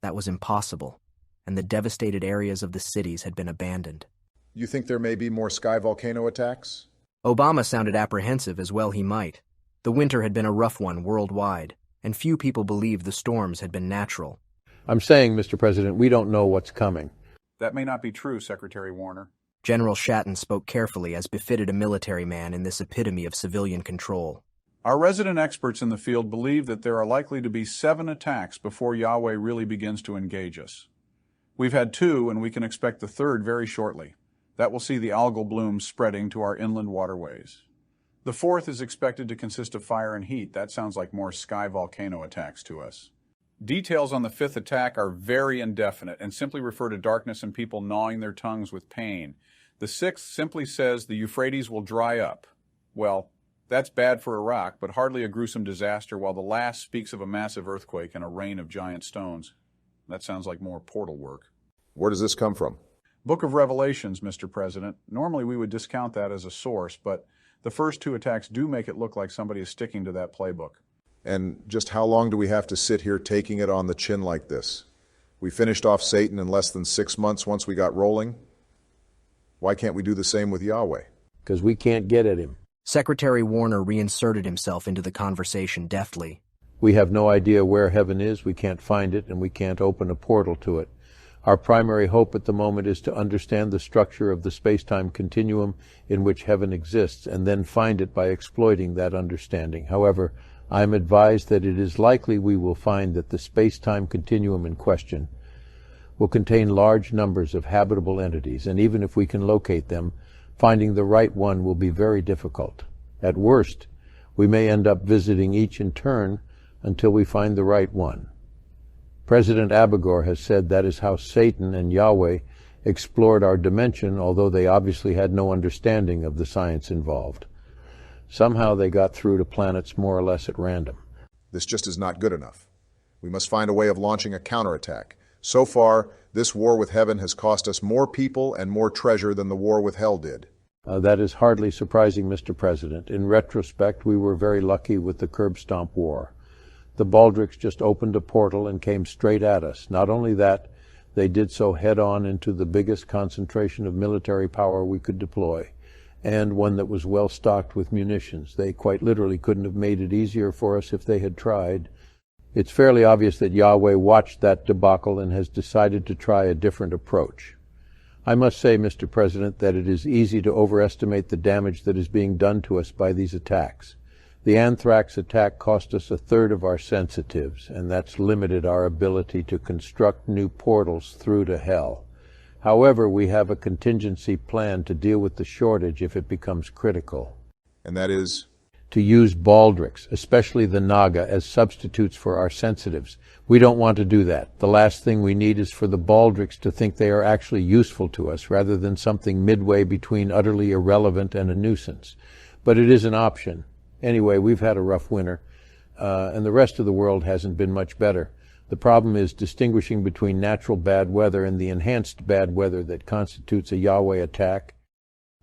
that was impossible, and the devastated areas of the cities had been abandoned. You think there may be more sky volcano attacks? Obama sounded apprehensive, as well he might. The winter had been a rough one worldwide, and few people believed the storms had been natural. I'm saying, Mr. President, we don't know what's coming. That may not be true, Secretary Warner. General Shatton spoke carefully, as befitted a military man in this epitome of civilian control. Our resident experts in the field believe that there are likely to be 7 attacks before Yahweh really begins to engage us. We've had 2, and we can expect the 3rd very shortly. That will see the algal blooms spreading to our inland waterways. The 4th is expected to consist of fire and heat. That sounds like more sky volcano attacks to us. Details on the 5th attack are very indefinite and simply refer to darkness and people gnawing their tongues with pain. The 6th simply says the Euphrates will dry up. Well, that's bad for Iraq, but hardly a gruesome disaster, while the last speaks of a massive earthquake and a rain of giant stones. That sounds like more portal work. Where does this come from? Book of Revelations, Mr. President. Normally we would discount that as a source, but the first 2 attacks do make it look like somebody is sticking to that playbook. And just how long do we have to sit here taking it on the chin like this? We finished off Satan in less than 6 months once we got rolling. Why can't we do the same with Yahweh? Because we can't get at him. Secretary Warner reinserted himself into the conversation deftly. We have no idea where heaven is, we can't find it, and we can't open a portal to it. Our primary hope at the moment is to understand the structure of the space-time continuum in which heaven exists, and then find it by exploiting that understanding. However, I am advised that it is likely we will find that the space-time continuum in question will contain large numbers of habitable entities, and even if we can locate them, finding the right one will be very difficult. At worst, we may end up visiting each in turn until we find the right one. President Abigor has said that is how Satan and Yahweh explored our dimension, although they obviously had no understanding of the science involved. Somehow they got through to planets more or less at random. This just is not good enough. We must find a way of launching a counterattack. So far, this war with heaven has cost us more people and more treasure than the war with hell did. That is hardly surprising, Mr. President. In retrospect, we were very lucky with the curb stomp war. The Baldrics just opened a portal and came straight at us. Not only that, they did so head-on into the biggest concentration of military power we could deploy, and one that was well stocked with munitions. They quite literally couldn't have made it easier for us if they had tried. It's fairly obvious that Yahweh watched that debacle and has decided to try a different approach. I must say, Mr. President, that it is easy to overestimate the damage that is being done to us by these attacks. The anthrax attack cost us 1/3 of our sensitives, and that's limited our ability to construct new portals through to hell. However, we have a contingency plan to deal with the shortage if it becomes critical. And that is? To use Baldrics, especially the Naga, as substitutes for our sensitives. We don't want to do that. The last thing we need is for the Baldrics to think they are actually useful to us, rather than something midway between utterly irrelevant and a nuisance. But it is an option. Anyway, we've had a rough winter, and the rest of the world hasn't been much better. The problem is distinguishing between natural bad weather and the enhanced bad weather that constitutes a Yahweh attack.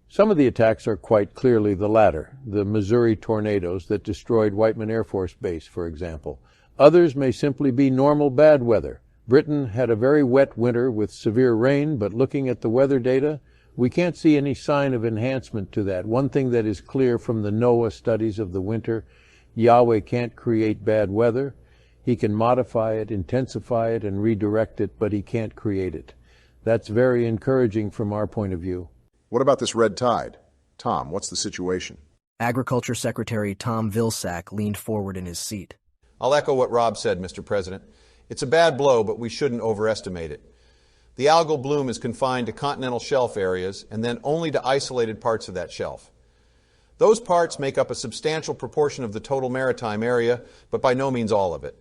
Some of the attacks are quite clearly the latter, the Missouri tornadoes that destroyed Whiteman Air Force Base, for example. Others may simply be normal bad weather. Britain had a very wet winter with severe rain, but looking at the weather data, we can't see any sign of enhancement to that. One thing that is clear from the NOAA studies of the winter, Yahweh can't create bad weather. He can modify it, intensify it, and redirect it, but he can't create it. That's very encouraging from our point of view. What about this red tide? Tom, what's the situation? Agriculture Secretary Tom Vilsack leaned forward in his seat. I'll echo what Rob said, Mr. President. It's a bad blow, but we shouldn't overestimate it. The algal bloom is confined to continental shelf areas and then only to isolated parts of that shelf. Those parts make up a substantial proportion of the total maritime area, but by no means all of it.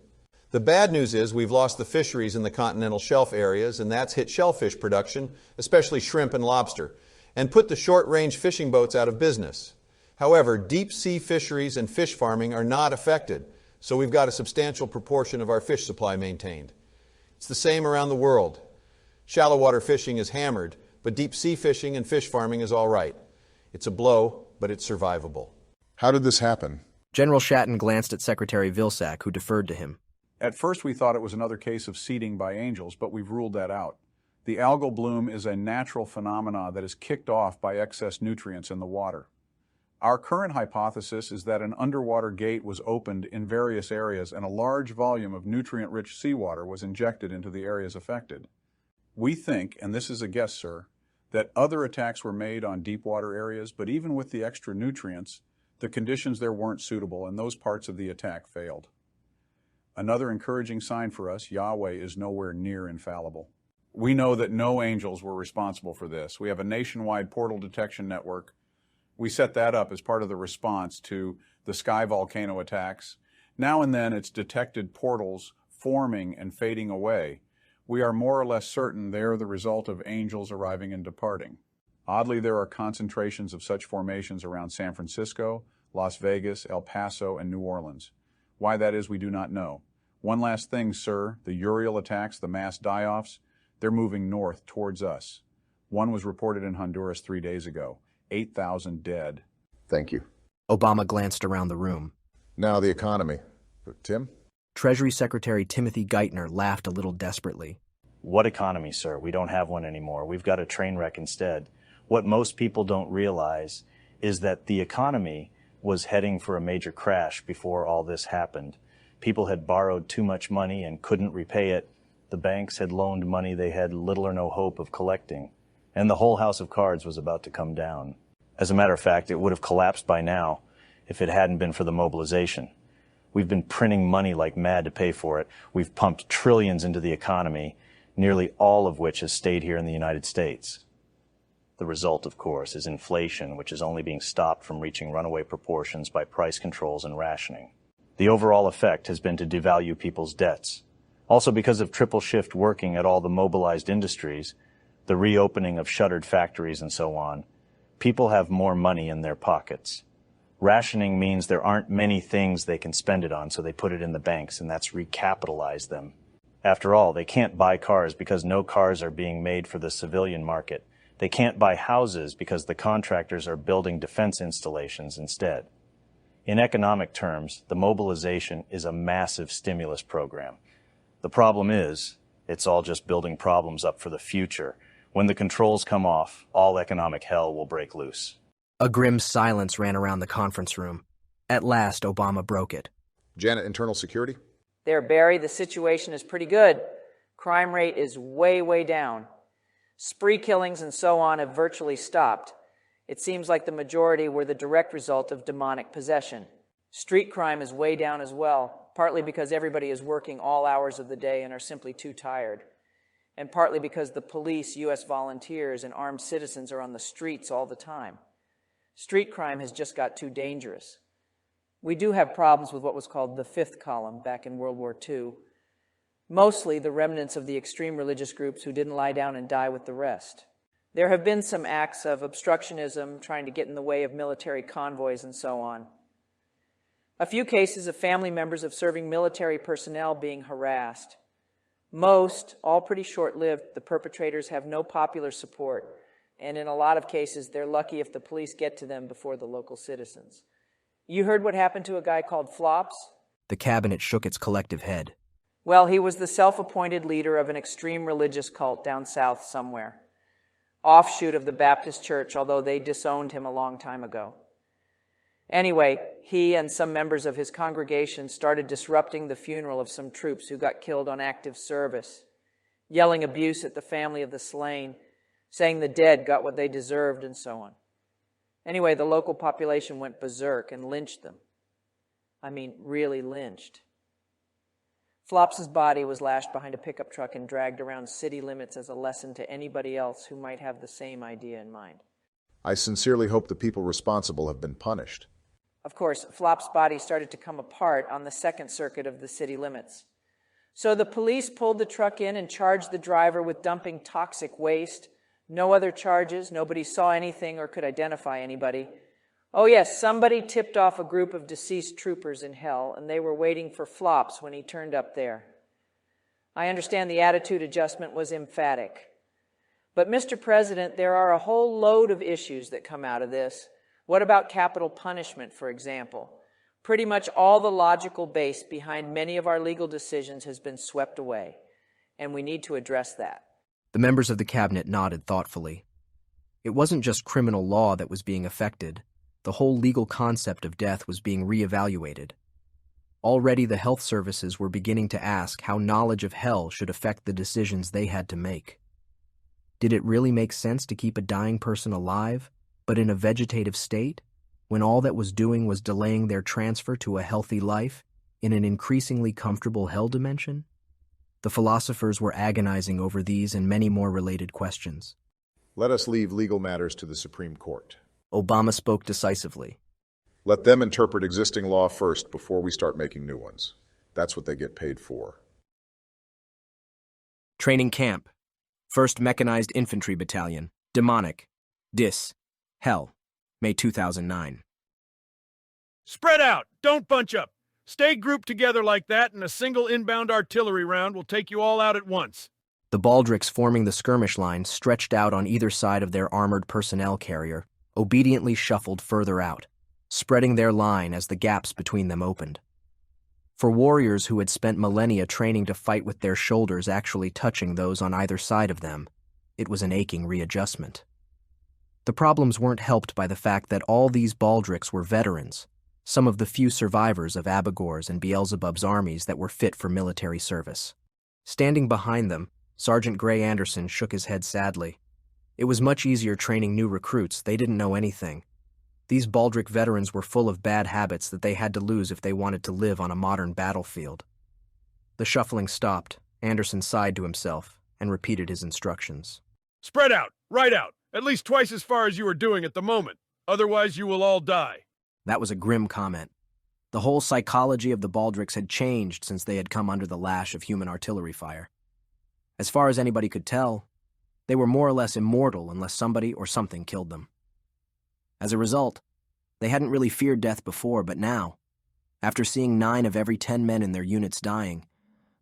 The bad news is we've lost the fisheries in the continental shelf areas, and that's hit shellfish production, especially shrimp and lobster, and put the short-range fishing boats out of business. However, deep-sea fisheries and fish farming are not affected, so we've got a substantial proportion of our fish supply maintained. It's the same around the world. Shallow water fishing is hammered, but deep-sea fishing and fish farming is all right. It's a blow, but it's survivable. How did this happen? General Shatton glanced at Secretary Vilsack, who deferred to him. At first we thought it was another case of seeding by angels, but we've ruled that out. The algal bloom is a natural phenomena that is kicked off by excess nutrients in the water. Our current hypothesis is that an underwater gate was opened in various areas and a large volume of nutrient-rich seawater was injected into the areas affected. We think, and this is a guess, sir, that other attacks were made on deep water areas, but even with the extra nutrients, the conditions there weren't suitable and those parts of the attack failed. Another encouraging sign for us, Yahweh is nowhere near infallible. We know that no angels were responsible for this. We have a nationwide portal detection network. We set that up as part of the response to the sky volcano attacks. Now and then it's detected portals forming and fading away. We are more or less certain they are the result of angels arriving and departing. Oddly, there are concentrations of such formations around San Francisco, Las Vegas, El Paso, and New Orleans. Why that is, we do not know. One last thing, sir, the Uriel attacks, the mass die-offs, they're moving north towards us. One was reported in Honduras 3 days ago. 8,000 dead. Thank you. Obama glanced around the room. Now the economy. Tim? Treasury Secretary Timothy Geithner laughed a little desperately. What economy, sir? We don't have one anymore. We've got a train wreck instead. What most people don't realize is that the economy was heading for a major crash before all this happened. People had borrowed too much money and couldn't repay it. The banks had loaned money they had little or no hope of collecting. And the whole house of cards was about to come down. As a matter of fact, it would have collapsed by now if it hadn't been for the mobilization. We've been printing money like mad to pay for it. We've pumped trillions into the economy, nearly all of which has stayed here in the United States. The result, of course, is inflation, which is only being stopped from reaching runaway proportions by price controls and rationing. The overall effect has been to devalue people's debts. Also, because of triple shift working at all the mobilized industries, the reopening of shuttered factories and so on, people have more money in their pockets. Rationing means there aren't many things they can spend it on, so they put it in the banks, and that's recapitalize them. After all, they can't buy cars because no cars are being made for the civilian market. They can't buy houses because the contractors are building defense installations instead. In economic terms, the mobilization is a massive stimulus program. The problem is, it's all just building problems up for the future. When the controls come off, all economic hell will break loose. A grim silence ran around the conference room. At last, Obama broke it. Janet, internal security? There, Barry, the situation is pretty good. Crime rate is way, way down. Spree killings and so on have virtually stopped. It seems like the majority were the direct result of demonic possession. Street crime is way down as well, partly because everybody is working all hours of the day and are simply too tired, and partly because the police, U.S. volunteers, and armed citizens are on the streets all the time. Street crime has just got too dangerous. We do have problems with what was called the fifth column back in World War II, mostly the remnants of the extreme religious groups who didn't lie down and die with the rest. There have been some acts of obstructionism, trying to get in the way of military convoys and so on. A few cases of family members of serving military personnel being harassed. Most, all pretty short-lived, the perpetrators have no popular support, and in a lot of cases, they're lucky if the police get to them before the local citizens. You heard what happened to a guy called Flops? The cabinet shook its collective head. Well, he was the self-appointed leader of an extreme religious cult down south somewhere. Offshoot of the Baptist Church, although they disowned him a long time ago. Anyway, he and some members of his congregation started disrupting the funeral of some troops who got killed on active service, yelling abuse at the family of the slain, saying the dead got what they deserved, and so on. Anyway, the local population went berserk and lynched them. I mean, really lynched. Flops's body was lashed behind a pickup truck and dragged around city limits as a lesson to anybody else who might have the same idea in mind. I sincerely hope the people responsible have been punished. Of course, Flop's body started to come apart on the second circuit of the city limits. So the police pulled the truck in and charged the driver with dumping toxic waste. No other charges, nobody saw anything or could identify anybody. Oh yes, somebody tipped off a group of deceased troopers in hell, and they were waiting for Flops when he turned up there. I understand the attitude adjustment was emphatic. But Mr. President, there are a whole load of issues that come out of this. What about capital punishment, for example? Pretty much all the logical base behind many of our legal decisions has been swept away, and we need to address that. The members of the cabinet nodded thoughtfully. It wasn't just criminal law that was being affected. The whole legal concept of death was being reevaluated. Already the health services were beginning to ask how knowledge of hell should affect the decisions they had to make. Did it really make sense to keep a dying person alive, but in a vegetative state, when all that was doing was delaying their transfer to a healthy life in an increasingly comfortable hell dimension? The philosophers were agonizing over these and many more related questions. Let us leave legal matters to the Supreme Court. Obama spoke decisively. Let them interpret existing law first before we start making new ones. That's what they get paid for. Training Camp, 1st Mechanized Infantry Battalion, Demonic, Dis, Hell, May 2009. Spread out! Don't bunch up! Stay grouped together like that, and a single inbound artillery round will take you all out at once. The baldricks forming the skirmish line, stretched out on either side of their armored personnel carrier, obediently shuffled further out, spreading their line as the gaps between them opened. For warriors who had spent millennia training to fight with their shoulders actually touching those on either side of them, it was an aching readjustment. The problems weren't helped by the fact that all these baldricks were veterans, some of the few survivors of Abagor's and Beelzebub's armies that were fit for military service. Standing behind them, Sergeant Gray Anderson shook his head sadly. It was much easier training new recruits. They didn't know anything. These baldric veterans were full of bad habits that they had to lose if they wanted to live on a modern battlefield. The shuffling stopped. Anderson sighed to himself and repeated his instructions. Spread out! Right out! At least twice as far as you are doing at the moment. Otherwise you will all die. That was a grim comment. The whole psychology of the baldricks had changed since they had come under the lash of human artillery fire. As far as anybody could tell, they were more or less immortal unless somebody or something killed them. As a result, they hadn't really feared death before, but now, after seeing 9 of every 10 men in their units dying,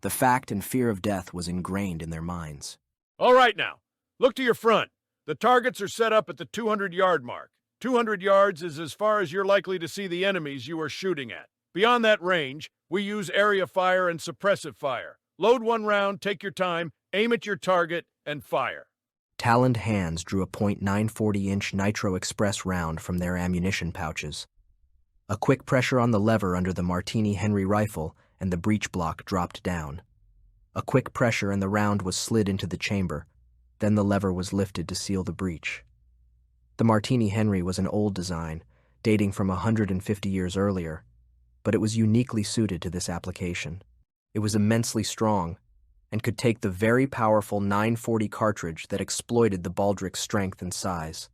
the fact and fear of death was ingrained in their minds. All right now, look to your front. The targets are set up at the 200-yard mark. 200 yards is as far as you're likely to see the enemies you are shooting at. Beyond that range, we use area fire and suppressive fire. Load 1 round, take your time, aim at your target, and fire. Taloned hands drew a .940-inch Nitro Express round from their ammunition pouches. A quick pressure on the lever under the Martini Henry rifle, and the breech block dropped down. A quick pressure and the round was slid into the chamber. Then the lever was lifted to seal the breech. The Martini Henry was an old design, dating from 150 years earlier, but it was uniquely suited to this application. It was immensely strong, and could take the very powerful 940 cartridge that exploited the baldric's strength and size.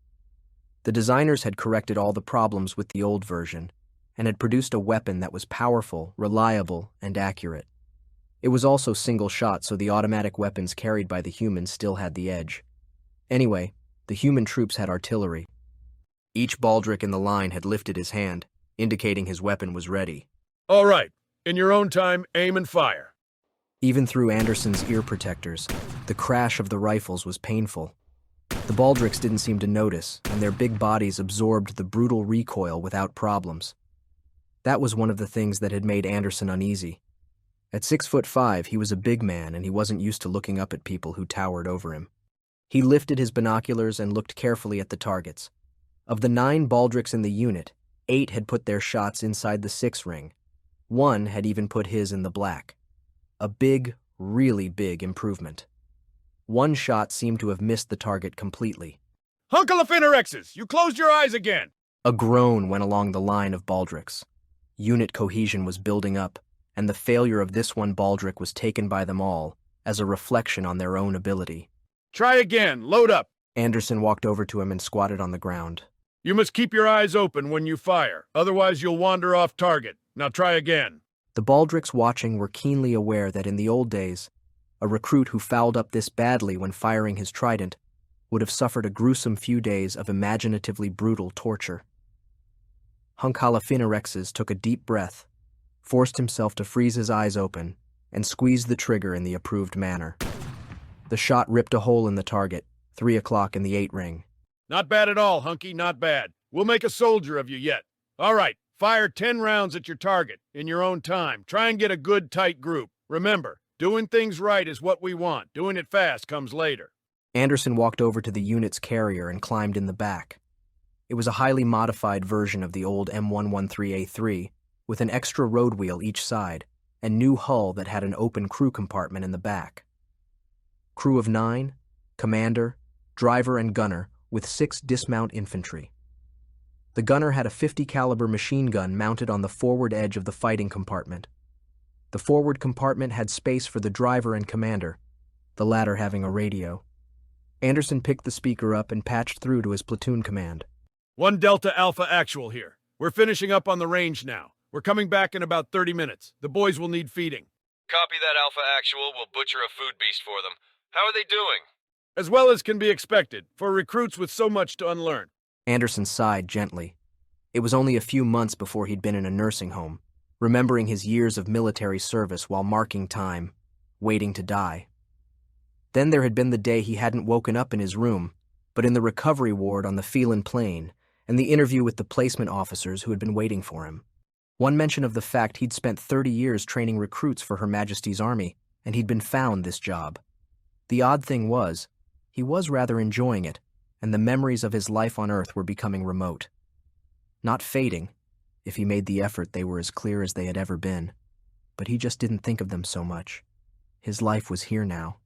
The designers had corrected all the problems with the old version, and had produced a weapon that was powerful, reliable, and accurate. It was also single-shot, so the automatic weapons carried by the humans still had the edge. Anyway, the human troops had artillery. Each baldric in the line had lifted his hand, indicating his weapon was ready. All right, in your own time, aim and fire. Even through Anderson's ear protectors, the crash of the rifles was painful. The baldricks didn't seem to notice, and their big bodies absorbed the brutal recoil without problems. That was one of the things that had made Anderson uneasy. At 6'5", he was a big man, and he wasn't used to looking up at people who towered over him. He lifted his binoculars and looked carefully at the targets. Of the 9 baldricks in the unit, 8 had put their shots inside the 6 ring. 1 had even put his in the black. A big, really big improvement. 1 shot seemed to have missed the target completely. Hunkalafinaxes, you closed your eyes again! A groan went along the line of baldricks. Unit cohesion was building up, and the failure of this one baldric was taken by them all as a reflection on their own ability. Try again. Load up. Anderson walked over to him and squatted on the ground. You must keep your eyes open when you fire, otherwise you'll wander off target. Now try again. The baldrics watching were keenly aware that in the old days, a recruit who fouled up this badly when firing his trident would have suffered a gruesome few days of imaginatively brutal torture. Huncalafinarexes took a deep breath, forced himself to freeze his eyes open, and squeezed the trigger in the approved manner. The shot ripped a hole in the target, 3 o'clock in the 8 ring. Not bad at all, Hunky, not bad. We'll make a soldier of you yet. All right, fire 10 rounds at your target in your own time. Try and get a good, tight group. Remember, doing things right is what we want. Doing it fast comes later. Anderson walked over to the unit's carrier and climbed in the back. It was a highly modified version of the old M113A3, with an extra road wheel each side, and new hull that had an open crew compartment in the back. Crew of 9, commander, driver, and gunner, with 6 dismount infantry. The gunner had a .50 caliber machine gun mounted on the forward edge of the fighting compartment. The forward compartment had space for the driver and commander, the latter having a radio. Anderson picked the speaker up and patched through to his platoon command. 1 Delta Alpha Actual here. We're finishing up on the range now. We're coming back in about 30 minutes. The boys will need feeding. Copy that, Alpha Actual. We'll butcher a food beast for them. How are they doing? As well as can be expected, for recruits with so much to unlearn. Anderson sighed gently. It was only a few months before he'd been in a nursing home, remembering his years of military service while marking time, waiting to die. Then there had been the day he hadn't woken up in his room, but in the recovery ward on the Phelan Plain, and the interview with the placement officers who had been waiting for him. One mention of the fact he'd spent 30 years training recruits for Her Majesty's Army, and he'd been found this job. The odd thing was, he was rather enjoying it, and the memories of his life on Earth were becoming remote. Not fading. If he made the effort, they were as clear as they had ever been. But he just didn't think of them so much. His life was here now.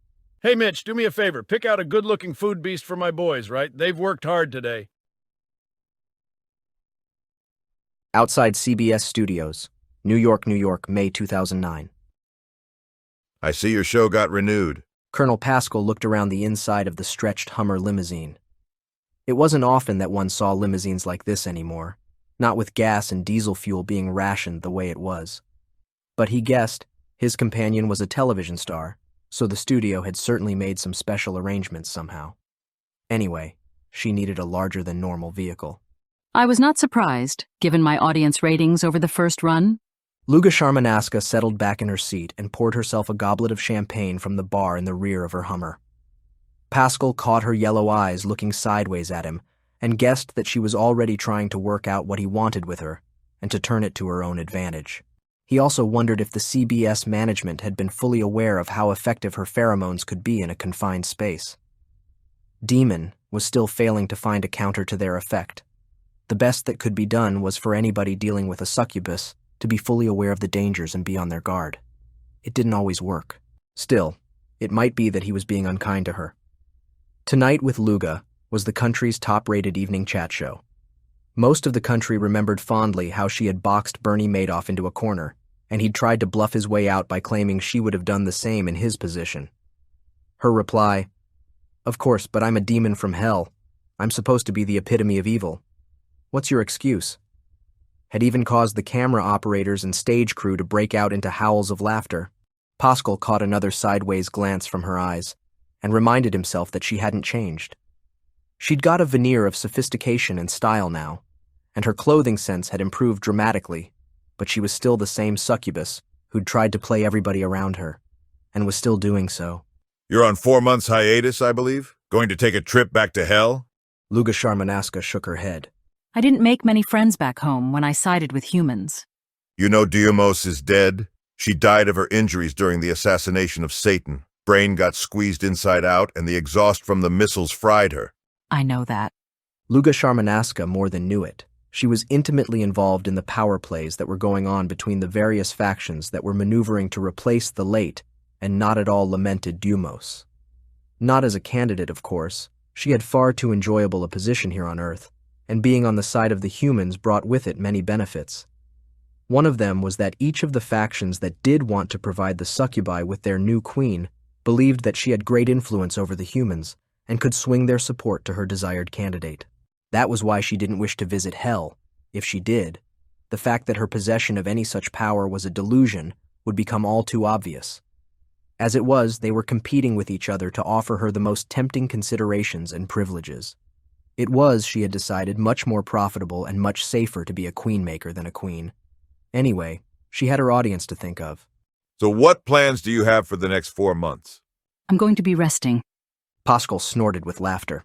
Hey, Mitch, do me a favor. Pick out a good-looking food beast for my boys, right? They've worked hard today. Outside CBS Studios, New York, May 2009. I see your show got renewed. Colonel Pascal looked around the inside of the stretched Hummer limousine. It wasn't often that one saw limousines like this anymore, not with gas and diesel fuel being rationed the way it was. But he guessed his companion was a television star, so the studio had certainly made some special arrangements somehow. Anyway, she needed a larger-than-normal vehicle. I was not surprised, given my audience ratings over the first run. Luga Sharmanaska settled back in her seat and poured herself a goblet of champagne from the bar in the rear of her Hummer. Pascal caught her yellow eyes looking sideways at him and guessed that she was already trying to work out what he wanted with her and to turn it to her own advantage. He also wondered if the CBS management had been fully aware of how effective her pheromones could be in a confined space. Demon was still failing to find a counter to their effect. The best that could be done was for anybody dealing with a succubus to be fully aware of the dangers and be on their guard. It didn't always work. Still, it might be that he was being unkind to her. Tonight with Luga was the country's top-rated evening chat show. Most of the country remembered fondly how she had boxed Bernie Madoff into a corner, and he'd tried to bluff his way out by claiming she would have done the same in his position. Her reply, "Of course, but I'm a demon from hell. I'm supposed to be the epitome of evil. What's your excuse?" had even caused the camera operators and stage crew to break out into howls of laughter. Pascal caught another sideways glance from her eyes and reminded himself that she hadn't changed. She'd got a veneer of sophistication and style now, and her clothing sense had improved dramatically, but she was still the same succubus who'd tried to play everybody around her, and was still doing so. You're on 4 months hiatus, I believe? Going to take a trip back to hell? Luga Sharmanaska shook her head. I didn't make many friends back home when I sided with humans. You know Diomos is dead? She died of her injuries during the assassination of Satan. Brain got squeezed inside out, and the exhaust from the missiles fried her. I know that. Luga Sharmanaska more than knew it. She was intimately involved in the power plays that were going on between the various factions that were maneuvering to replace the late and not at all lamented Diomos. Not as a candidate, of course. She had far too enjoyable a position here on Earth, and being on the side of the humans brought with it many benefits. One of them was that each of the factions that did want to provide the succubi with their new queen believed that she had great influence over the humans and could swing their support to her desired candidate. That was why she didn't wish to visit Hell. If she did, the fact that her possession of any such power was a delusion would become all too obvious. As it was, they were competing with each other to offer her the most tempting considerations and privileges. It was, she had decided, much more profitable and much safer to be a queen-maker than a queen. Anyway, she had her audience to think of. So what plans do you have for the next 4 months? I'm going to be resting. Pascal snorted with laughter.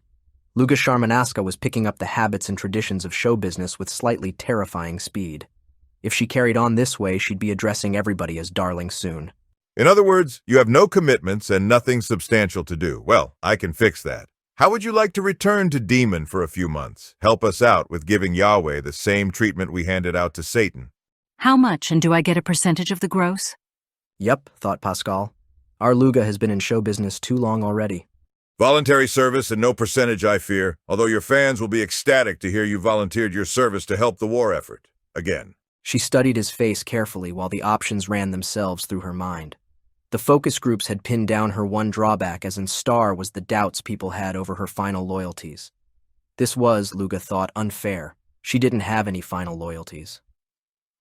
Luga Sharmanaska was picking up the habits and traditions of show business with slightly terrifying speed. If she carried on this way, she'd be addressing everybody as darling soon. In other words, you have no commitments and nothing substantial to do. Well, I can fix that. How would you like to return to Demon for a few months? Help us out with giving Yahweh the same treatment we handed out to Satan. How much, and do I get a percentage of the gross? Yep, thought Pascal. Our Luga has been in show business too long already. Voluntary service and no percentage, I fear, although your fans will be ecstatic to hear you volunteered your service to help the war effort. Again. She studied his face carefully while the options ran themselves through her mind. The focus groups had pinned down her one drawback, as in Star was the doubts people had over her final loyalties. This was, Luga thought, unfair. She didn't have any final loyalties.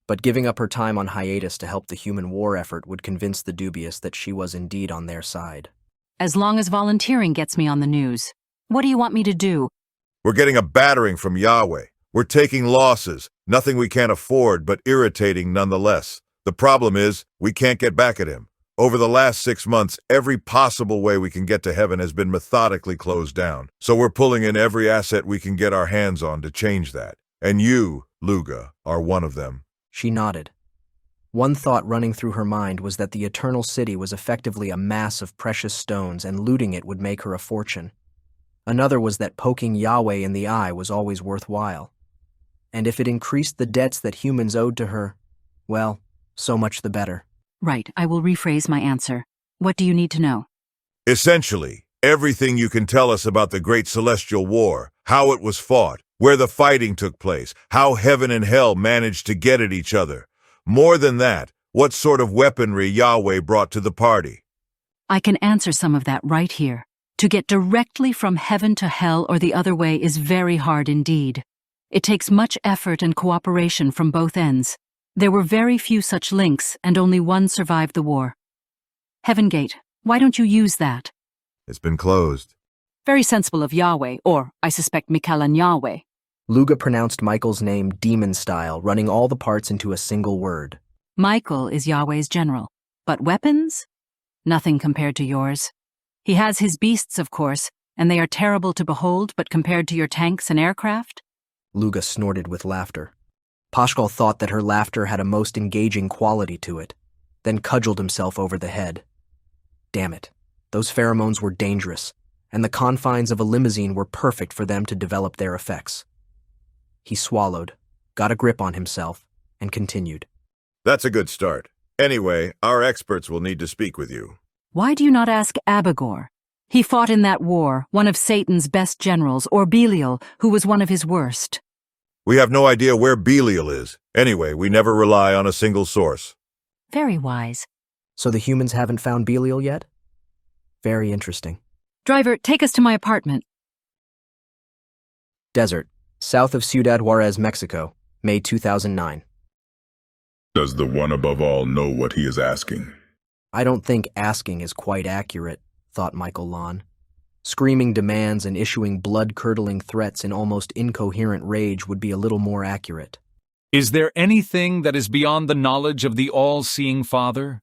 But giving up her time on hiatus to help the human war effort would convince the dubious that she was indeed on their side. As long as volunteering gets me on the news. What do you want me to do? We're getting a battering from Yahweh. We're taking losses, nothing we can't afford, but irritating nonetheless. The problem is, we can't get back at him. Over the last 6 months, every possible way we can get to heaven has been methodically closed down. So we're pulling in every asset we can get our hands on to change that. And you, Luga, are one of them. She nodded. One thought running through her mind was that the Eternal City was effectively a mass of precious stones and looting it would make her a fortune. Another was that poking Yahweh in the eye was always worthwhile. And if it increased the debts that humans owed to her, well, so much the better. Right, I will rephrase my answer. What do you need to know? Essentially, everything you can tell us about the Great Celestial War, how it was fought, where the fighting took place, how heaven and hell managed to get at each other. More than that, what sort of weaponry Yahweh brought to the party. I can answer some of that right here. To get directly from heaven to hell or the other way is very hard indeed. It takes much effort and cooperation from both ends. There were very few such links, and only one survived the war. Heaven Gate, why don't you use that? It's been closed. Very sensible of Yahweh, or I suspect Mikel and Yahweh. Luga pronounced Michael's name demon-style, running all the parts into a single word. Michael is Yahweh's general. But weapons? Nothing compared to yours. He has his beasts, of course, and they are terrible to behold, but compared to your tanks and aircraft? Luga snorted with laughter. Pascal thought that her laughter had a most engaging quality to it, then cudgeled himself over the head. Damn it, those pheromones were dangerous, and the confines of a limousine were perfect for them to develop their effects. He swallowed, got a grip on himself, and continued. That's a good start. Anyway, our experts will need to speak with you. Why do you not ask Abigor? He fought in that war, one of Satan's best generals, or Belial, who was one of his worst. We have no idea where Belial is. Anyway, we never rely on a single source. Very wise. So the humans haven't found Belial yet? Very interesting. Driver, take us to my apartment. Desert, south of Ciudad Juarez, Mexico, May 2009. Does the one above all know what he is asking? I don't think asking is quite accurate, thought Michael Lon. Screaming demands and issuing blood-curdling threats in almost incoherent rage would be a little more accurate. Is there anything that is beyond the knowledge of the all-seeing Father?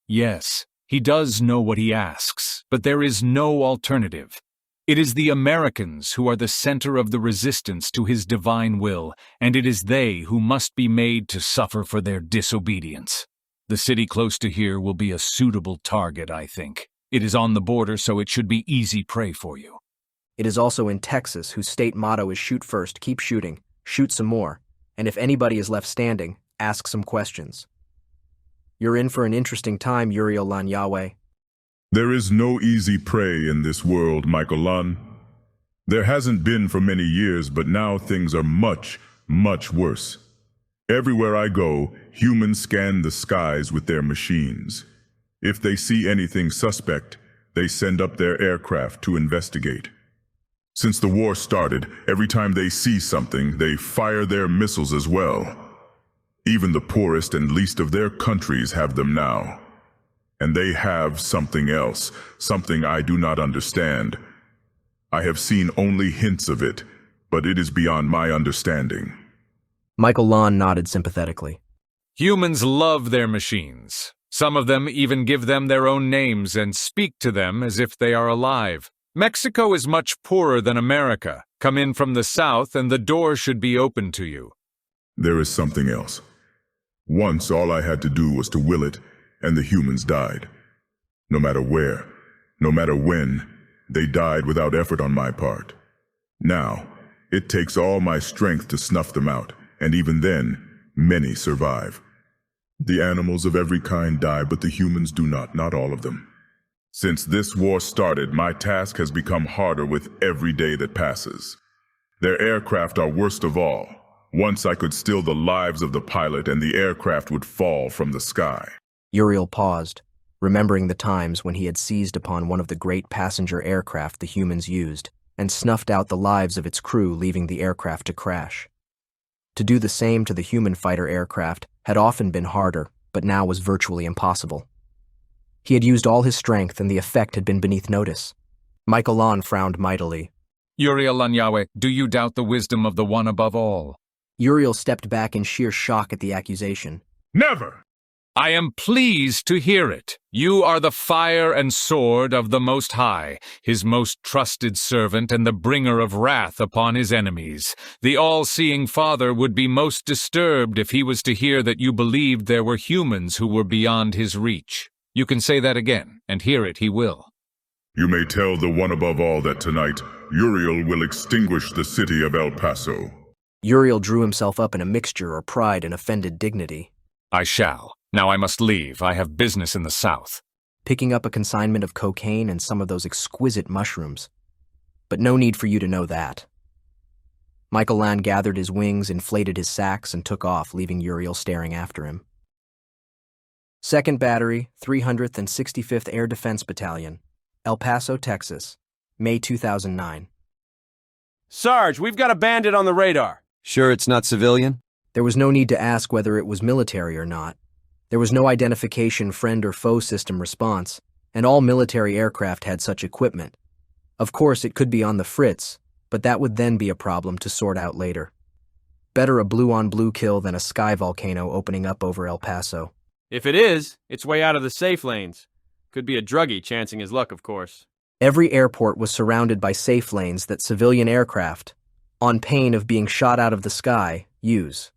Yes, he does know what he asks, but there is no alternative. It is the Americans who are the center of the resistance to his divine will, and it is they who must be made to suffer for their disobedience. The city close to here will be a suitable target, I think. It is on the border, so it should be easy prey for you. It is also in Texas, whose state motto is shoot first, keep shooting, shoot some more, and if anybody is left standing, ask some questions. You're in for an interesting time, Uriel Lan Yahweh. There is no easy prey in this world, Michael Lan. There hasn't been for many years, but now things are much, much worse. Everywhere I go, humans scan the skies with their machines. If they see anything suspect, they send up their aircraft to investigate. Since the war started, every time they see something, they fire their missiles as well. Even the poorest and least of their countries have them now. And they have something else, something I do not understand. I have seen only hints of it, but it is beyond my understanding. Michael Lon nodded sympathetically. Humans love their machines. Some of them even give them their own names and speak to them as if they are alive. Mexico is much poorer than America. Come in from the south and the door should be open to you. There is something else. Once all I had to do was to will it, and the humans died. No matter where, no matter when, they died without effort on my part. Now, it takes all my strength to snuff them out, and even then, many survive. The animals of every kind die, but the humans do not all of them. Since this war started, my task has become harder with every day that passes. Their aircraft are worst of all. Once I could steal the lives of the pilot and the aircraft would fall from the sky. Uriel paused, remembering the times when he had seized upon one of the great passenger aircraft the humans used and snuffed out the lives of its crew, leaving the aircraft to crash. To do the same to the human fighter aircraft had often been harder, but now was virtually impossible. He had used all his strength, and the effect had been beneath notice. Michael Lon frowned mightily. Uriel Lanyawe, do you doubt the wisdom of the One above all? Uriel stepped back in sheer shock at the accusation. Never! I am pleased to hear it. You are the fire and sword of the Most High, his most trusted servant and the bringer of wrath upon his enemies. The all-seeing Father would be most disturbed if he was to hear that you believed there were humans who were beyond his reach. You can say that again, and hear it he will. You may tell the One above all that tonight, Uriel will extinguish the city of El Paso. Uriel drew himself up in a mixture of pride and offended dignity. I shall. Now I must leave. I have business in the south. Picking up a consignment of cocaine and some of those exquisite mushrooms. But no need for you to know that. Michael Land gathered his wings, inflated his sacks, and took off, leaving Uriel staring after him. 2nd Battery, 365th Air Defense Battalion, El Paso, Texas, May 2009. Sarge, we've got a bandit on the radar. Sure it's not civilian? There was no need to ask whether it was military or not. There was no identification friend or foe system response, and all military aircraft had such equipment. Of course, it could be on the fritz, but that would then be a problem to sort out later. Better a blue-on-blue kill than a sky volcano opening up over El Paso. If it is, it's way out of the safe lanes. Could be a druggie chancing his luck, of course. Every airport was surrounded by safe lanes that civilian aircraft, on pain of being shot out of the sky, use.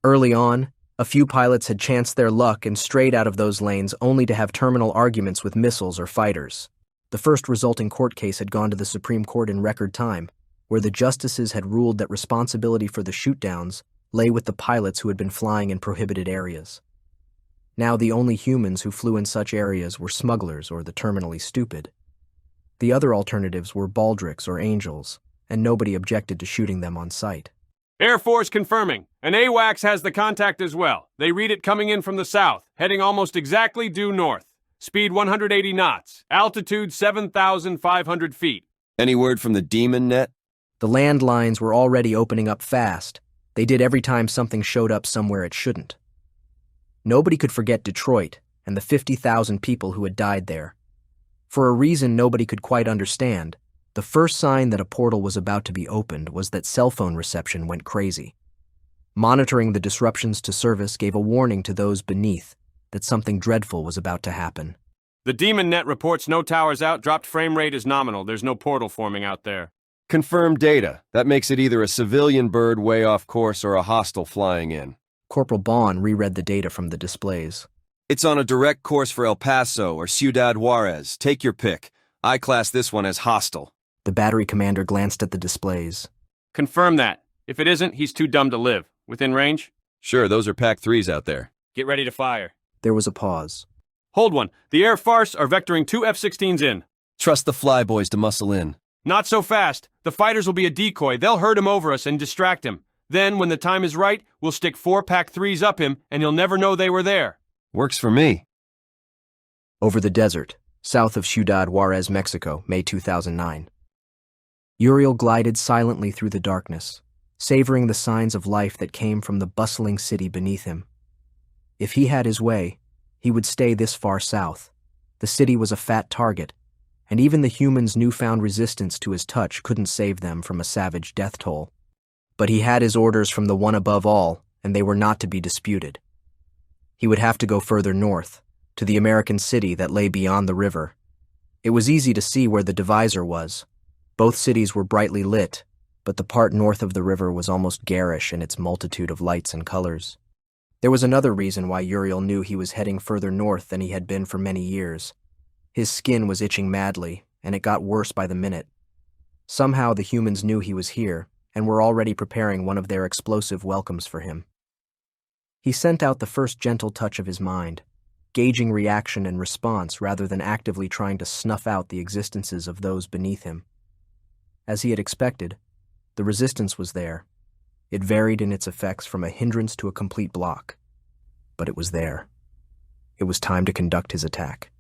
Early on, a few pilots had chanced their luck and strayed out of those lanes only to have terminal arguments with missiles or fighters. The first resulting court case had gone to the Supreme Court in record time, where the justices had ruled that responsibility for the shootdowns lay with the pilots who had been flying in prohibited areas. Now the only humans who flew in such areas were smugglers or the terminally stupid. The other alternatives were baldricks or angels, and nobody objected to shooting them on sight. Air Force confirming. An AWACS has the contact as well. They read it coming in from the south, heading almost exactly due north. Speed 180 knots. Altitude 7,500 feet. Any word from the Demon Net? The landlines were already opening up fast. They did every time something showed up somewhere it shouldn't. Nobody could forget Detroit and the 50,000 people who had died there. For a reason nobody could quite understand, the first sign that a portal was about to be opened was that cell phone reception went crazy. Monitoring the disruptions to service gave a warning to those beneath that something dreadful was about to happen. The Demon Net reports no towers out, dropped frame rate is nominal. There's no portal forming out there. Confirmed data. That makes it either a civilian bird way off course or a hostile flying in. Corporal Bond reread the data from the displays. It's on a direct course for El Paso or Ciudad Juarez. Take your pick. I class this one as hostile. The battery commander glanced at the displays. Confirm that. If it isn't, he's too dumb to live. Within range? Sure, those are Pack 3s out there. Get ready to fire. There was a pause. Hold one. The Air Farce are vectoring 2 F-16s in. Trust the flyboys to muscle in. Not so fast. The fighters will be a decoy. They'll herd him over us and distract him. Then, when the time is right, we'll stick 4 PAC-3s up him, and he'll never know they were there. Works for me. Over the desert, south of Ciudad Juarez, Mexico, May 2009. Uriel glided silently through the darkness, savoring the signs of life that came from the bustling city beneath him. If he had his way, he would stay this far south. The city was a fat target, and even the humans' newfound resistance to his touch couldn't save them from a savage death toll. But he had his orders from the one above all, and they were not to be disputed. He would have to go further north, to the American city that lay beyond the river. It was easy to see where the divisor was. Both cities were brightly lit, but the part north of the river was almost garish in its multitude of lights and colors. There was another reason why Uriel knew he was heading further north than he had been for many years. His skin was itching madly, and it got worse by the minute. Somehow the humans knew he was here, and were already preparing one of their explosive welcomes for him. He sent out the first gentle touch of his mind, gauging reaction and response rather than actively trying to snuff out the existences of those beneath him. As he had expected, the resistance was there. It varied in its effects from a hindrance to a complete block. But it was there. It was time to conduct his attack.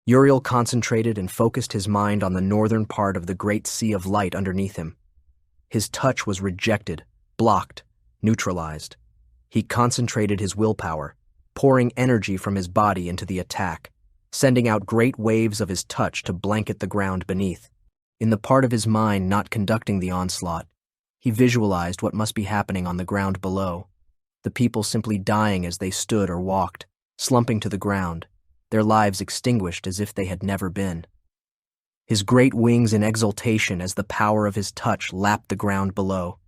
Uriel concentrated and focused his mind on the northern part of the great sea of light underneath him. His touch was rejected, blocked, neutralized. He concentrated his willpower, pouring energy from his body into the attack, sending out great waves of his touch to blanket the ground beneath. In the part of his mind not conducting the onslaught, he visualized what must be happening on the ground below. The people simply dying as they stood or walked, slumping to the ground, their lives extinguished as if they had never been. His great wings in exultation as the power of his touch lapped the ground below.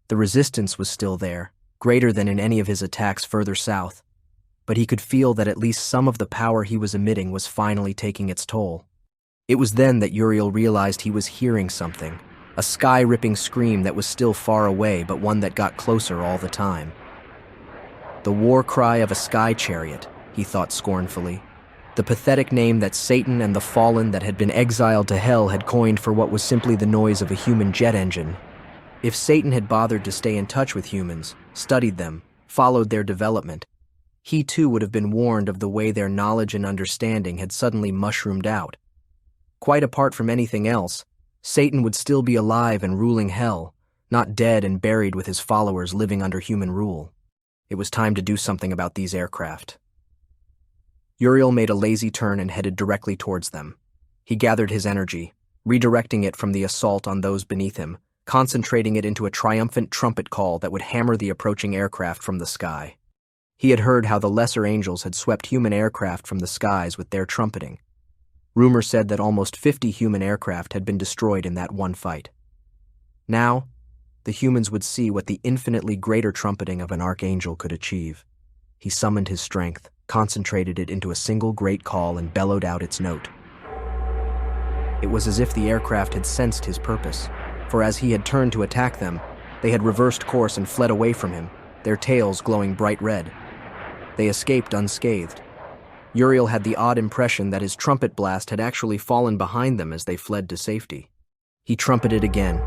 The resistance was still there, greater than in any of his attacks further south, but he could feel that at least some of the power he was emitting was finally taking its toll. It was then that Uriel realized he was hearing something, a sky-ripping scream that was still far away, but one that got closer all the time. The war cry of a sky chariot, he thought scornfully. The pathetic name that Satan and the fallen that had been exiled to hell had coined for what was simply the noise of a human jet engine. If Satan had bothered to stay in touch with humans, studied them, followed their development, he too would have been warned of the way their knowledge and understanding had suddenly mushroomed out. Quite apart from anything else, Satan would still be alive and ruling hell, not dead and buried with his followers living under human rule. It was time to do something about these aircraft. Uriel made a lazy turn and headed directly towards them. He gathered his energy, redirecting it from the assault on those beneath him, concentrating it into a triumphant trumpet call that would hammer the approaching aircraft from the sky. He had heard how the lesser angels had swept human aircraft from the skies with their trumpeting. Rumor said that almost 50 human aircraft had been destroyed in that one fight. Now, the humans would see what the infinitely greater trumpeting of an archangel could achieve. He summoned his strength, concentrated it into a single great call, and bellowed out its note. It was as if the aircraft had sensed his purpose, for as he had turned to attack them, they had reversed course and fled away from him, their tails glowing bright red. They escaped unscathed. Uriel had the odd impression that his trumpet blast had actually fallen behind them as they fled to safety. He trumpeted again,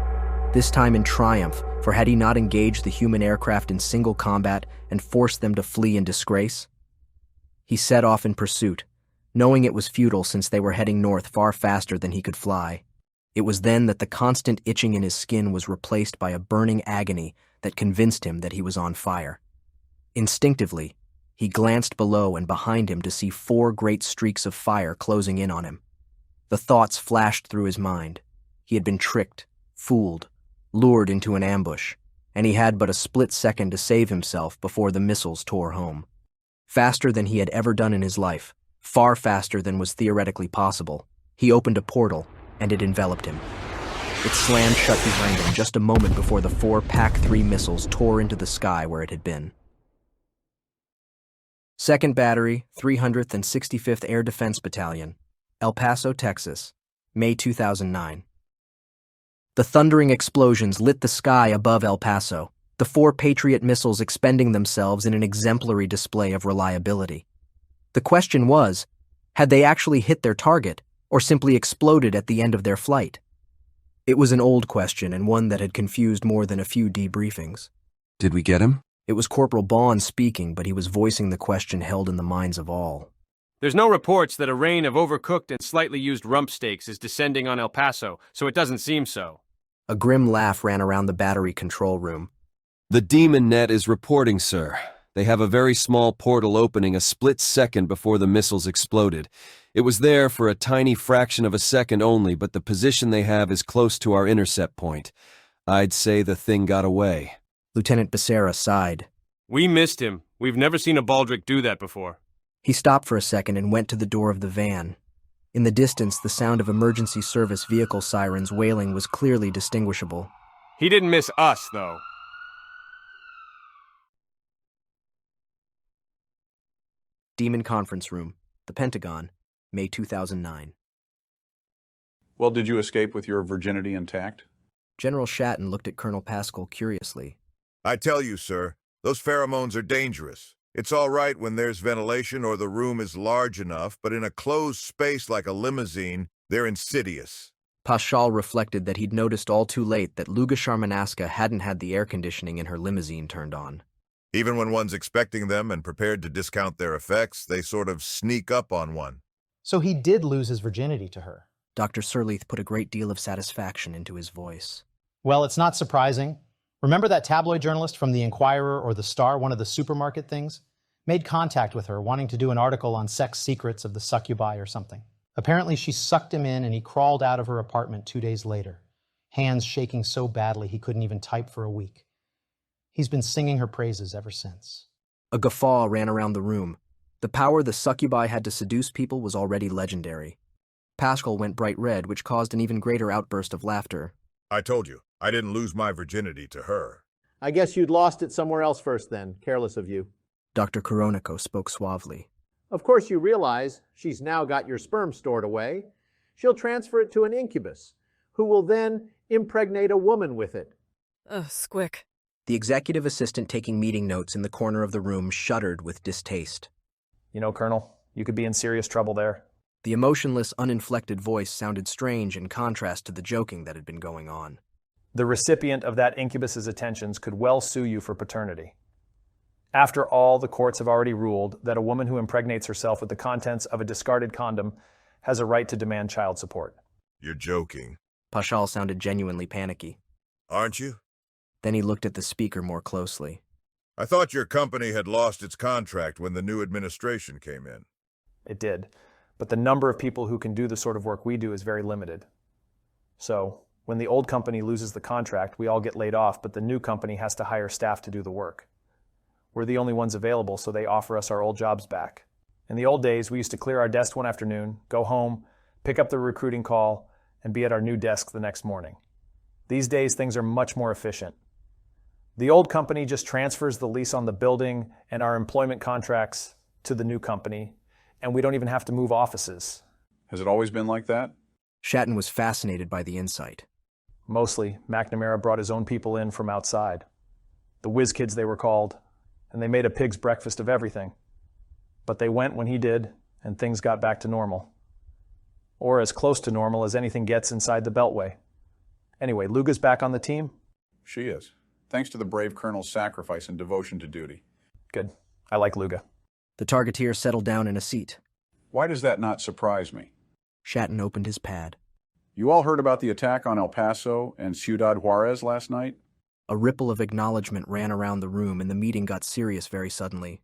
this time in triumph, for had he not engaged the human aircraft in single combat and forced them to flee in disgrace? He set off in pursuit, knowing it was futile since they were heading north far faster than he could fly. It was then that the constant itching in his skin was replaced by a burning agony that convinced him that he was on fire. Instinctively, he glanced below and behind him to see 4 great streaks of fire closing in on him. The thoughts flashed through his mind. He had been tricked, fooled, lured into an ambush, and he had but a split second to save himself before the missiles tore home. Faster than he had ever done in his life, far faster than was theoretically possible, he opened a portal, and it enveloped him. It slammed shut behind him just a moment before the 4 PAC-3 missiles tore into the sky where it had been. 2nd Battery, 365th Air Defense Battalion, El Paso, Texas, May 2009. The thundering explosions lit the sky above El Paso, the 4 Patriot missiles expending themselves in an exemplary display of reliability. The question was, had they actually hit their target, or simply exploded at the end of their flight? It was an old question and one that had confused more than a few debriefings. Did we get him? It was Corporal Bond speaking, but he was voicing the question held in the minds of all. There's no reports that a rain of overcooked and slightly used rump steaks is descending on El Paso, so it doesn't seem so. A grim laugh ran around the battery control room. The Demon Net is reporting, sir. They have a very small portal opening a split second before the missiles exploded. It was there for a tiny fraction of a second only, but the position they have is close to our intercept point. I'd say the thing got away. Lieutenant Becerra sighed. We missed him. We've never seen a Baldric do that before. He stopped for a second and went to the door of the van. In the distance, the sound of emergency service vehicle sirens wailing was clearly distinguishable. He didn't miss us, though. Demon Conference Room, the Pentagon, May 2009. Well, did you escape with your virginity intact? General Shatton looked at Colonel Pascal curiously. I tell you, sir, those pheromones are dangerous. It's all right when there's ventilation or the room is large enough, but in a closed space like a limousine, they're insidious. Paschal reflected that he'd noticed all too late that Luga Sharmanaska hadn't had the air conditioning in her limousine turned on. Even when one's expecting them and prepared to discount their effects, they sort of sneak up on one. So he did lose his virginity to her. Dr. Surlethe put a great deal of satisfaction into his voice. Well, it's not surprising. Remember that tabloid journalist from the Inquirer or the Star, one of the supermarket things? Made contact with her, wanting to do an article on sex secrets of the succubi or something. Apparently she sucked him in and he crawled out of her apartment 2 days later, hands shaking so badly he couldn't even type for a week. He's been singing her praises ever since. A guffaw ran around the room. The power the succubi had to seduce people was already legendary. Pascal went bright red, which caused an even greater outburst of laughter. I told you, I didn't lose my virginity to her. I guess you'd lost it somewhere else first then, careless of you. Dr. Koroniko spoke suavely. Of course you realize she's now got your sperm stored away. She'll transfer it to an incubus, who will then impregnate a woman with it. Ugh, squick. The executive assistant taking meeting notes in the corner of the room shuddered with distaste. You know, Colonel, you could be in serious trouble there. The emotionless, uninflected voice sounded strange in contrast to the joking that had been going on. The recipient of that incubus's attentions could well sue you for paternity. After all, the courts have already ruled that a woman who impregnates herself with the contents of a discarded condom has a right to demand child support. You're joking. Paschal sounded genuinely panicky. Aren't you? Then he looked at the speaker more closely. I thought your company had lost its contract when the new administration came in. It did, but the number of people who can do the sort of work we do is very limited. So, when the old company loses the contract, we all get laid off, but the new company has to hire staff to do the work. We're the only ones available, so they offer us our old jobs back. In the old days, we used to clear our desk one afternoon, go home, pick up the recruiting call, and be at our new desk the next morning. These days, things are much more efficient. The old company just transfers the lease on the building and our employment contracts to the new company, and we don't even have to move offices. Has it always been like that? Shatton was fascinated by the insight. Mostly, McNamara brought his own people in from outside. The whiz kids they were called, and they made a pig's breakfast of everything. But they went when he did, and things got back to normal. Or as close to normal as anything gets inside the Beltway. Anyway, Luga's back on the team? She is, thanks to the brave colonel's sacrifice and devotion to duty. Good. I like Luga. The targeteer settled down in a seat. Why does that not surprise me? Shatton opened his pad. You all heard about the attack on El Paso and Ciudad Juarez last night? A ripple of acknowledgement ran around the room, and the meeting got serious very suddenly.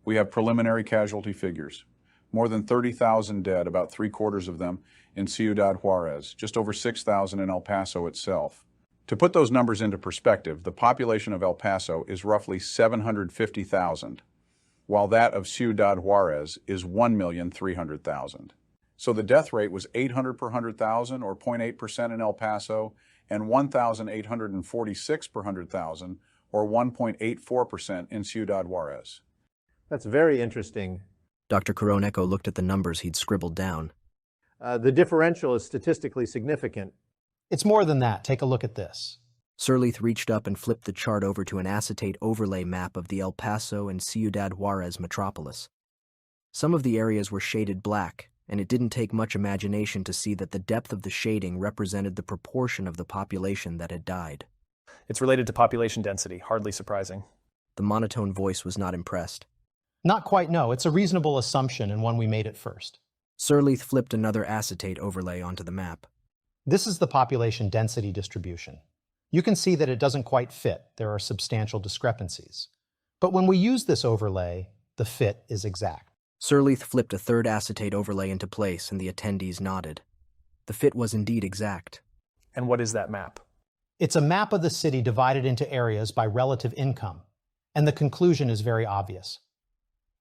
We have preliminary casualty figures. More than 30,000 dead, about 3/4 of them in Ciudad Juarez, just over 6,000 in El Paso itself. To put those numbers into perspective, the population of El Paso is roughly 750,000, while that of Ciudad Juarez is 1,300,000. So the death rate was 800 per 100,000, or 0.8% in El Paso, and 1,846 per 100,000, or 1.84% in Ciudad Juarez. That's very interesting. Dr. Koroneko looked at the numbers he'd scribbled down. The differential is statistically significant. It's more than that. Take a look at this. Surlethe reached up and flipped the chart over to an acetate overlay map of the El Paso and Ciudad Juarez metropolis. Some of the areas were shaded black, and it didn't take much imagination to see that the depth of the shading represented the proportion of the population that had died. It's related to population density, hardly surprising. The monotone voice was not impressed. Not quite, no. It's a reasonable assumption and one we made at first. Surlethe flipped another acetate overlay onto the map. This is the population density distribution. You can see that it doesn't quite fit. There are substantial discrepancies. But when we use this overlay, the fit is exact. Surlethe flipped a third acetate overlay into place and the attendees nodded. The fit was indeed exact. And what is that map? It's a map of the city divided into areas by relative income. And the conclusion is very obvious.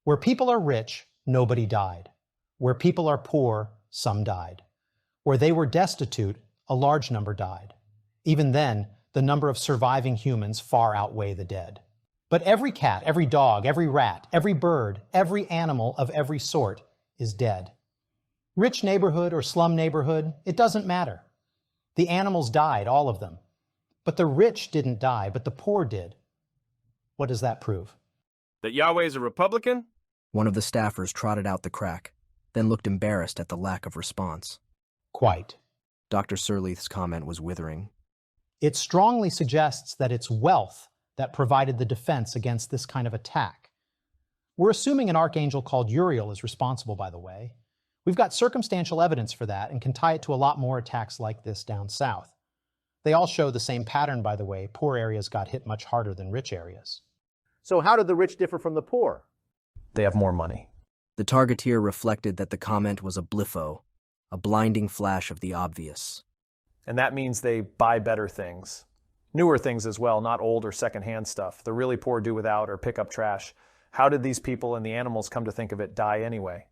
Where people are rich, nobody died. Where people are poor, some died. Where they were destitute, a large number died. Even then, the number of surviving humans far outweigh the dead. But every cat, every dog, every rat, every bird, every animal of every sort is dead. Rich neighborhood or slum neighborhood, it doesn't matter. The animals died, all of them. But the rich didn't die, but the poor did. What does that prove? That Yahweh is a Republican? One of the staffers trotted out the crack, then looked embarrassed at the lack of response. Quite. Dr. Surlethe's comment was withering. It strongly suggests that it's wealth that provided the defense against this kind of attack. We're assuming an archangel called Uriel is responsible, by the way. We've got circumstantial evidence for that and can tie it to a lot more attacks like this down south. They all show the same pattern, by the way. Poor areas got hit much harder than rich areas. So how did the rich differ from the poor? They have more money. The targeteer reflected that the comment was a bliffo, a blinding flash of the obvious. And that means they buy better things. Newer things as well, not old or secondhand stuff. The really poor do without or pick up trash. How did these people and the animals, come to think of it, die anyway?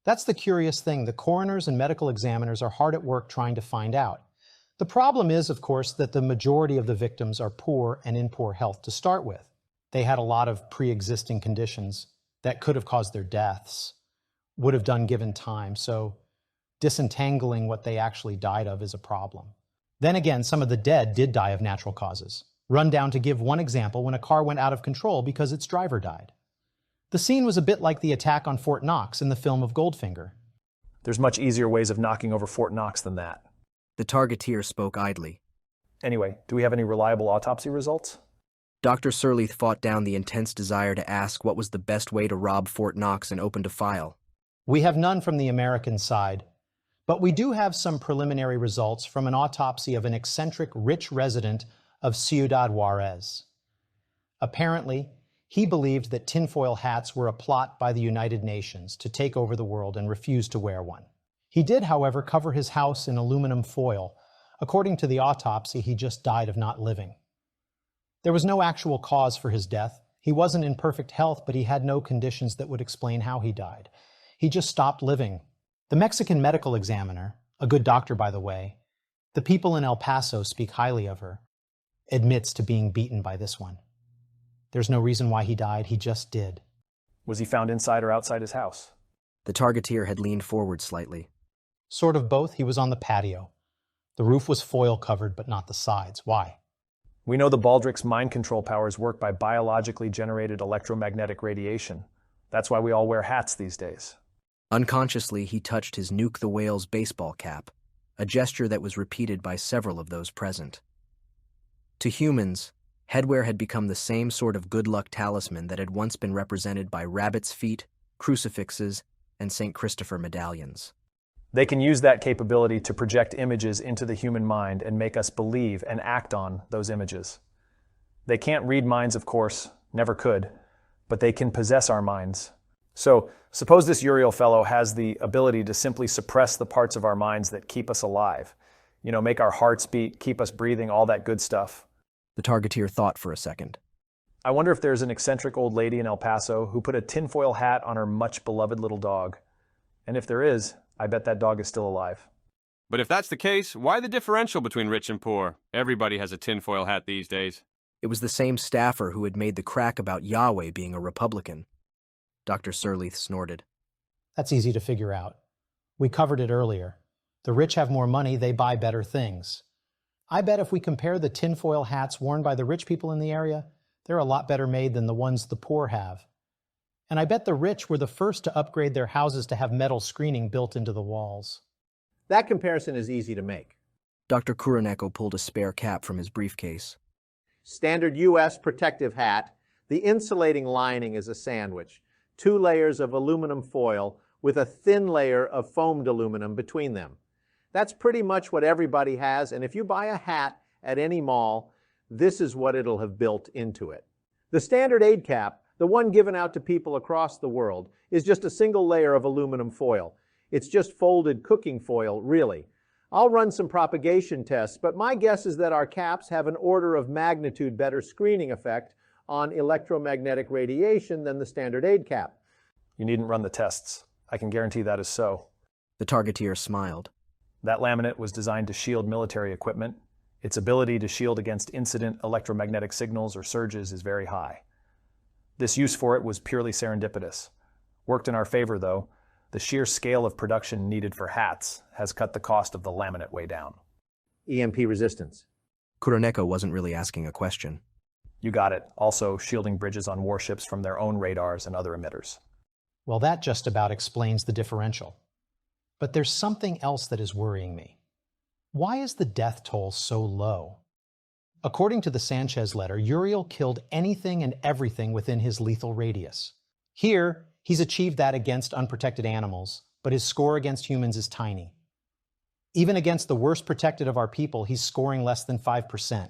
That's the curious thing. The coroners and medical examiners are hard at work trying to find out. The problem is, of course, that the majority of the victims are poor and in poor health to start with. They had a lot of pre-existing conditions that could have caused their deaths, would have done given time, so disentangling what they actually died of is a problem. Then again, some of the dead did die of natural causes. Run down to give one example when a car went out of control because its driver died. The scene was a bit like the attack on Fort Knox in the film of Goldfinger. There's much easier ways of knocking over Fort Knox than that. The targeteer spoke idly. Anyway, do we have any reliable autopsy results? Dr. Surlethe fought down the intense desire to ask what was the best way to rob Fort Knox and opened a file. We have none from the American side, but we do have some preliminary results from an autopsy of an eccentric rich resident of Ciudad Juarez. Apparently, he believed that tinfoil hats were a plot by the United Nations to take over the world and refused to wear one. He did, however, cover his house in aluminum foil. According to the autopsy, he just died of not living. There was no actual cause for his death. He wasn't in perfect health, but he had no conditions that would explain how he died. He just stopped living. The Mexican medical examiner, a good doctor by the way, the people in El Paso speak highly of her, admits to being beaten by this one. There's no reason why he died, he just did. Was he found inside or outside his house? The targeteer had leaned forward slightly. Sort of both. He was on the patio. The roof was foil covered, but not the sides. Why? We know the Baldric's mind control powers work by biologically generated electromagnetic radiation. That's why we all wear hats these days. Unconsciously, he touched his Nuke the Whale's baseball cap, a gesture that was repeated by several of those present. To humans, headwear had become the same sort of good luck talisman that had once been represented by rabbit's feet, crucifixes, and St. Christopher medallions. They can use that capability to project images into the human mind and make us believe and act on those images. They can't read minds, of course, never could, but they can possess our minds. So, suppose this Uriel fellow has the ability to simply suppress the parts of our minds that keep us alive. You know, make our hearts beat, keep us breathing, all that good stuff. The targeteer thought for a second. I wonder if there's an eccentric old lady in El Paso who put a tinfoil hat on her much beloved little dog. And if there is, I bet that dog is still alive. But if that's the case, why the differential between rich and poor? Everybody has a tinfoil hat these days. It was the same staffer who had made the crack about Yahweh being a Republican. Dr. Surlethe snorted. That's easy to figure out. We covered it earlier. The rich have more money, they buy better things. I bet if we compare the tinfoil hats worn by the rich people in the area, they're a lot better made than the ones the poor have. And I bet the rich were the first to upgrade their houses to have metal screening built into the walls. That comparison is easy to make. Dr. Kuroneko pulled a spare cap from his briefcase. Standard U.S. protective hat. The insulating lining is a sandwich. 2 layers of aluminum foil with a thin layer of foamed aluminum between them. That's pretty much what everybody has, and if you buy a hat at any mall, this is what it'll have built into it. The standard aid cap, the one given out to people across the world, is just a single layer of aluminum foil. It's just folded cooking foil, really. I'll run some propagation tests, but my guess is that our caps have an order of magnitude better screening effect on electromagnetic radiation than the standard aid cap. You needn't run the tests. I can guarantee that is so. The targeteer smiled. That laminate was designed to shield military equipment. Its ability to shield against incident electromagnetic signals or surges is very high. This use for it was purely serendipitous. Worked in our favor, though. The sheer scale of production needed for hats has cut the cost of the laminate way down. EMP resistance. Kuroneko wasn't really asking a question. You got it. Also, shielding bridges on warships from their own radars and other emitters. Well, that just about explains the differential. But there's something else that is worrying me. Why is the death toll so low? According to the Sanchez letter, Uriel killed anything and everything within his lethal radius. Here, he's achieved that against unprotected animals, but his score against humans is tiny. Even against the worst protected of our people, he's scoring less than 5%.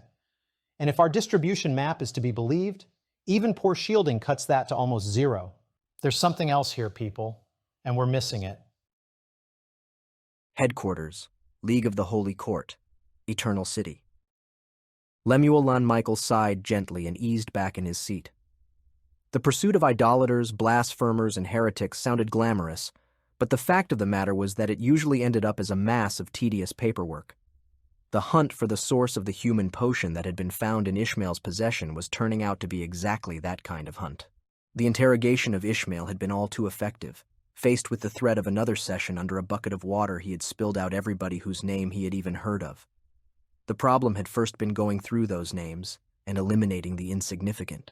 And if our distribution map is to be believed, even poor shielding cuts that to almost 0. There's something else here, people, and we're missing it. Headquarters, League of the Holy Court, Eternal City. Lemuel Lan Michael sighed gently and eased back in his seat. The pursuit of idolaters, blasphemers, and heretics sounded glamorous, but the fact of the matter was that it usually ended up as a mass of tedious paperwork. The hunt for the source of the human potion that had been found in Ishmael's possession was turning out to be exactly that kind of hunt. The interrogation of Ishmael had been all too effective. Faced with the threat of another session under a bucket of water, he had spilled out everybody whose name he had even heard of. The problem had first been going through those names and eliminating the insignificant.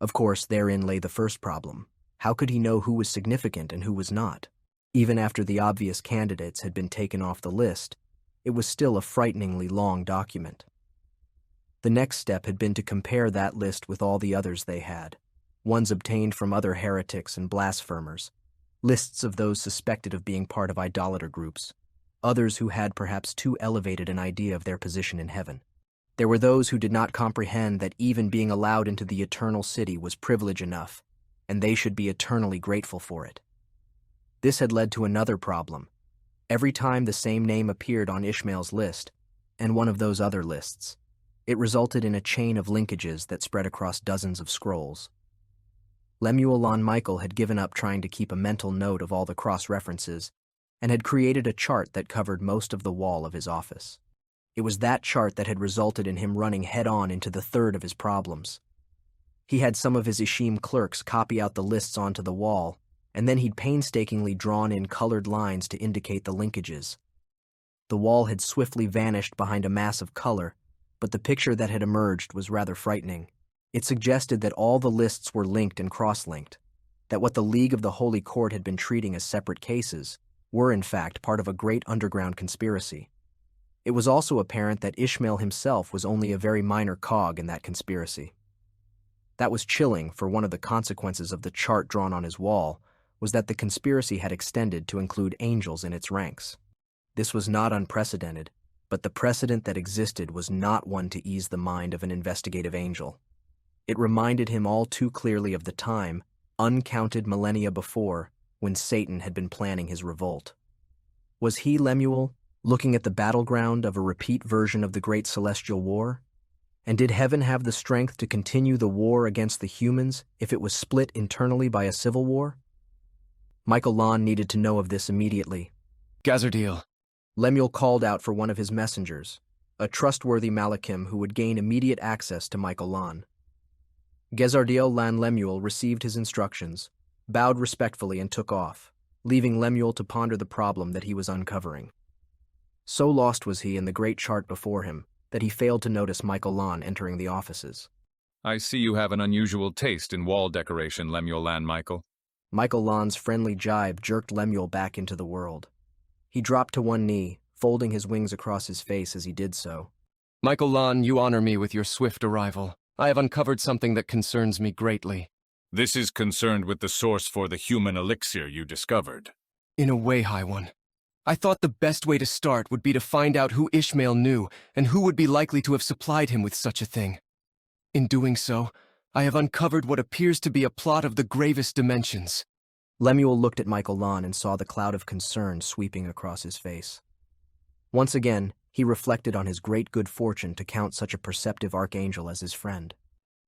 Of course, therein lay the first problem. How could he know who was significant and who was not? Even after the obvious candidates had been taken off the list, it was still a frighteningly long document. The next step had been to compare that list with all the others they had, ones obtained from other heretics and blasphemers, lists of those suspected of being part of idolater groups, others who had perhaps too elevated an idea of their position in heaven. There were those who did not comprehend that even being allowed into the eternal city was privilege enough, and they should be eternally grateful for it. This had led to another problem. Every time the same name appeared on Ishmael's list, and one of those other lists, it resulted in a chain of linkages that spread across dozens of scrolls. Lemuel Lan Michael had given up trying to keep a mental note of all the cross-references and had created a chart that covered most of the wall of his office. It was that chart that had resulted in him running head-on into the third of his problems. He had some of his Ishim clerks copy out the lists onto the wall, and then he'd painstakingly drawn in colored lines to indicate the linkages. The wall had swiftly vanished behind a mass of color, but the picture that had emerged was rather frightening. It suggested that all the lists were linked and cross-linked, that what the League of the Holy Court had been treating as separate cases were in fact part of a great underground conspiracy. It was also apparent that Ishmael himself was only a very minor cog in that conspiracy. That was chilling, for one of the consequences of the chart drawn on his wall was that the conspiracy had extended to include angels in its ranks. This was not unprecedented, but the precedent that existed was not one to ease the mind of an investigative angel. It reminded him all too clearly of the time, uncounted millennia before, when Satan had been planning his revolt. Was he, Lemuel, looking at the battleground of a repeat version of the Great Celestial War? And did heaven have the strength to continue the war against the humans if it was split internally by a civil war? Michael Lan needed to know of this immediately. Gazardiel. Lemuel called out for one of his messengers, a trustworthy Malachim who would gain immediate access to Michael Lan. Gazardiel Lan Lemuel received his instructions, bowed respectfully and took off, leaving Lemuel to ponder the problem that he was uncovering. So lost was he in the great chart before him that he failed to notice Michael Lan entering the offices. I see you have an unusual taste in wall decoration, Lemuel Lan Michael. Michael Lan's friendly jibe jerked Lemuel back into the world. He dropped to one knee, folding his wings across his face as he did so. Michael Lon, you honor me with your swift arrival. I have uncovered something that concerns me greatly. This is concerned with the source for the human elixir you discovered. In a way, High One. I thought the best way to start would be to find out who Ishmael knew and who would be likely to have supplied him with such a thing. In doing so, I have uncovered what appears to be a plot of the gravest dimensions. Lemuel looked at Michael Lon and saw the cloud of concern sweeping across his face. Once again, he reflected on his great good fortune to count such a perceptive archangel as his friend.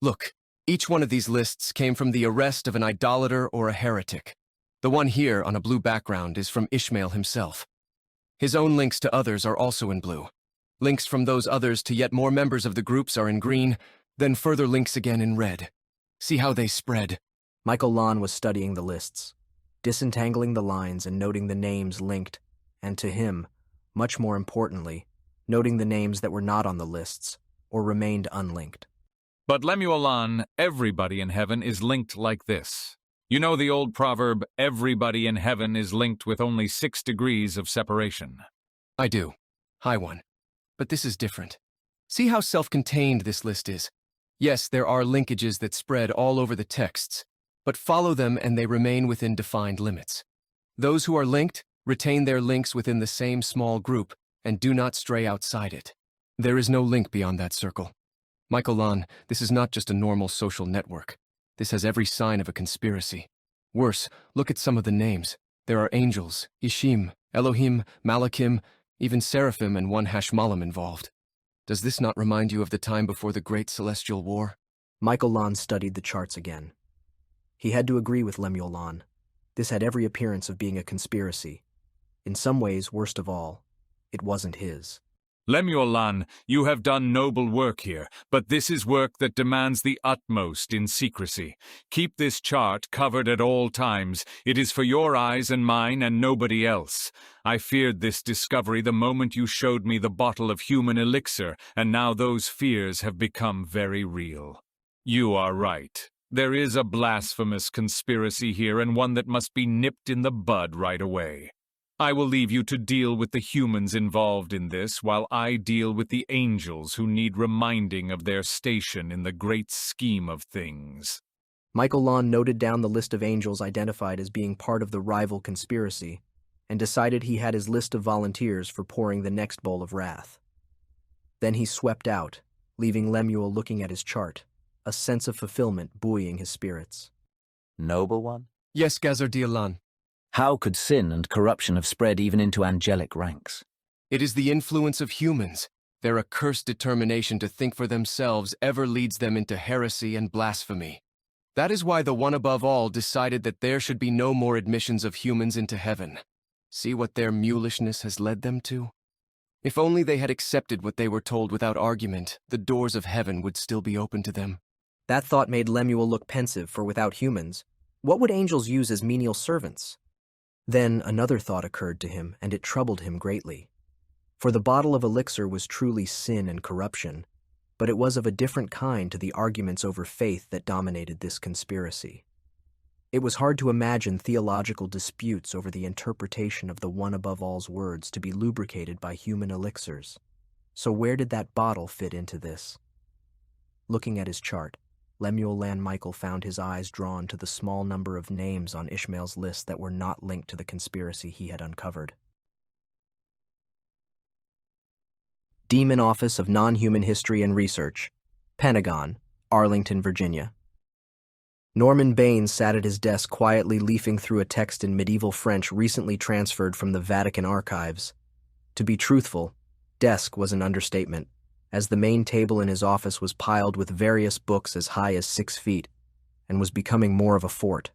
Look, each one of these lists came from the arrest of an idolater or a heretic. The one here on a blue background is from Ishmael himself. His own links to others are also in blue. Links from those others to yet more members of the groups are in green, then further links again in red. See how they spread. Michael Lon was studying the lists, disentangling the lines and noting the names linked, and to him, much more importantly, noting the names that were not on the lists or remained unlinked. But Lemuel, everybody in heaven is linked like this. You know the old proverb, everybody in heaven is linked with only 6 degrees of separation. I do, High One. But this is different. See how self-contained this list is. Yes, there are linkages that spread all over the texts, but follow them and they remain within defined limits. Those who are linked retain their links within the same small group and do not stray outside it. There is no link beyond that circle. Michael Lon, this is not just a normal social network. This has every sign of a conspiracy. Worse, look at some of the names. There are angels, Ishim, Elohim, Malachim, even Seraphim and one Hashmalim involved. Does this not remind you of the time before the Great Celestial War? Michael Lon studied the charts again. He had to agree with Lemuel Lon. This had every appearance of being a conspiracy. In some ways, worst of all, it wasn't his. Lemuel, you have done noble work here, but this is work that demands the utmost in secrecy. Keep this chart covered at all times. It is for your eyes and mine and nobody else. I feared this discovery the moment you showed me the bottle of human elixir, and now those fears have become very real. You are right. There is a blasphemous conspiracy here, and one that must be nipped in the bud right away. I will leave you to deal with the humans involved in this, while I deal with the angels who need reminding of their station in the great scheme of things. Michael Lon noted down the list of angels identified as being part of the rival conspiracy, and decided he had his list of volunteers for pouring the next bowl of wrath. Then he swept out, leaving Lemuel looking at his chart, a sense of fulfillment buoying his spirits. Noble One? Yes, Gazar-Dialan. How could sin and corruption have spread even into angelic ranks? It is the influence of humans. Their accursed determination to think for themselves ever leads them into heresy and blasphemy. That is why the One Above All decided that there should be no more admissions of humans into heaven. See what their mulishness has led them to? If only they had accepted what they were told without argument, the doors of heaven would still be open to them. That thought made Lemuel look pensive, for without humans, what would angels use as menial servants? Then another thought occurred to him, and it troubled him greatly. For the bottle of elixir was truly sin and corruption, but it was of a different kind to the arguments over faith that dominated this conspiracy. It was hard to imagine theological disputes over the interpretation of the One Above All's words to be lubricated by human elixirs. So where did that bottle fit into this? Looking at his chart, Lemuel Michael found his eyes drawn to the small number of names on Ishmael's list that were not linked to the conspiracy he had uncovered. Demon Office of Non-Human History and Research, Pentagon, Arlington, Virginia. Norman Baines sat at his desk quietly leafing through a text in medieval French recently transferred from the Vatican archives. To be truthful, desk was an understatement, as the main table in his office was piled with various books as high as 6 feet, and was becoming more of a fort.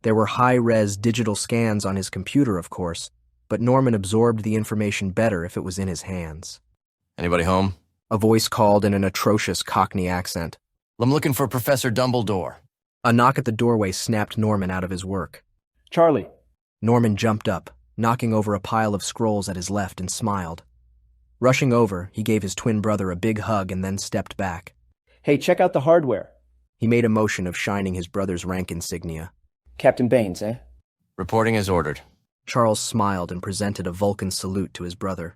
There were high-res digital scans on his computer, of course, but Norman absorbed the information better if it was in his hands. Anybody home? A voice called in an atrocious Cockney accent. I'm looking for Professor Dumbledore. A knock at the doorway snapped Norman out of his work. Charlie. Norman jumped up, knocking over a pile of scrolls at his left, and smiled. Rushing over, he gave his twin brother a big hug and then stepped back. Hey, check out the hardware. He made a motion of shining his brother's rank insignia. Captain Baines, eh? Reporting as ordered. Charles smiled and presented a Vulcan salute to his brother.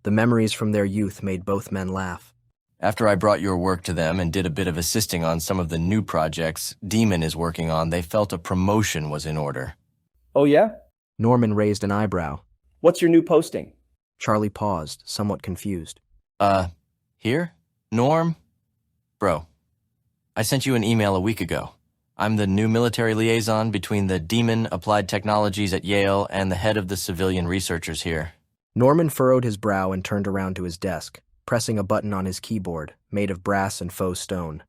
The memories from their youth made both men laugh. After I brought your work to them and did a bit of assisting on some of the new projects Demon is working on, they felt a promotion was in order. Oh yeah? Norman raised an eyebrow. What's your new posting? Charlie paused, somewhat confused. Here? Norm? Bro, I sent you an email a week ago. I'm the new military liaison between the Demon Applied Technologies at Yale and the head of the civilian researchers here. Norman furrowed his brow and turned around to his desk, pressing a button on his keyboard, made of brass and faux stone.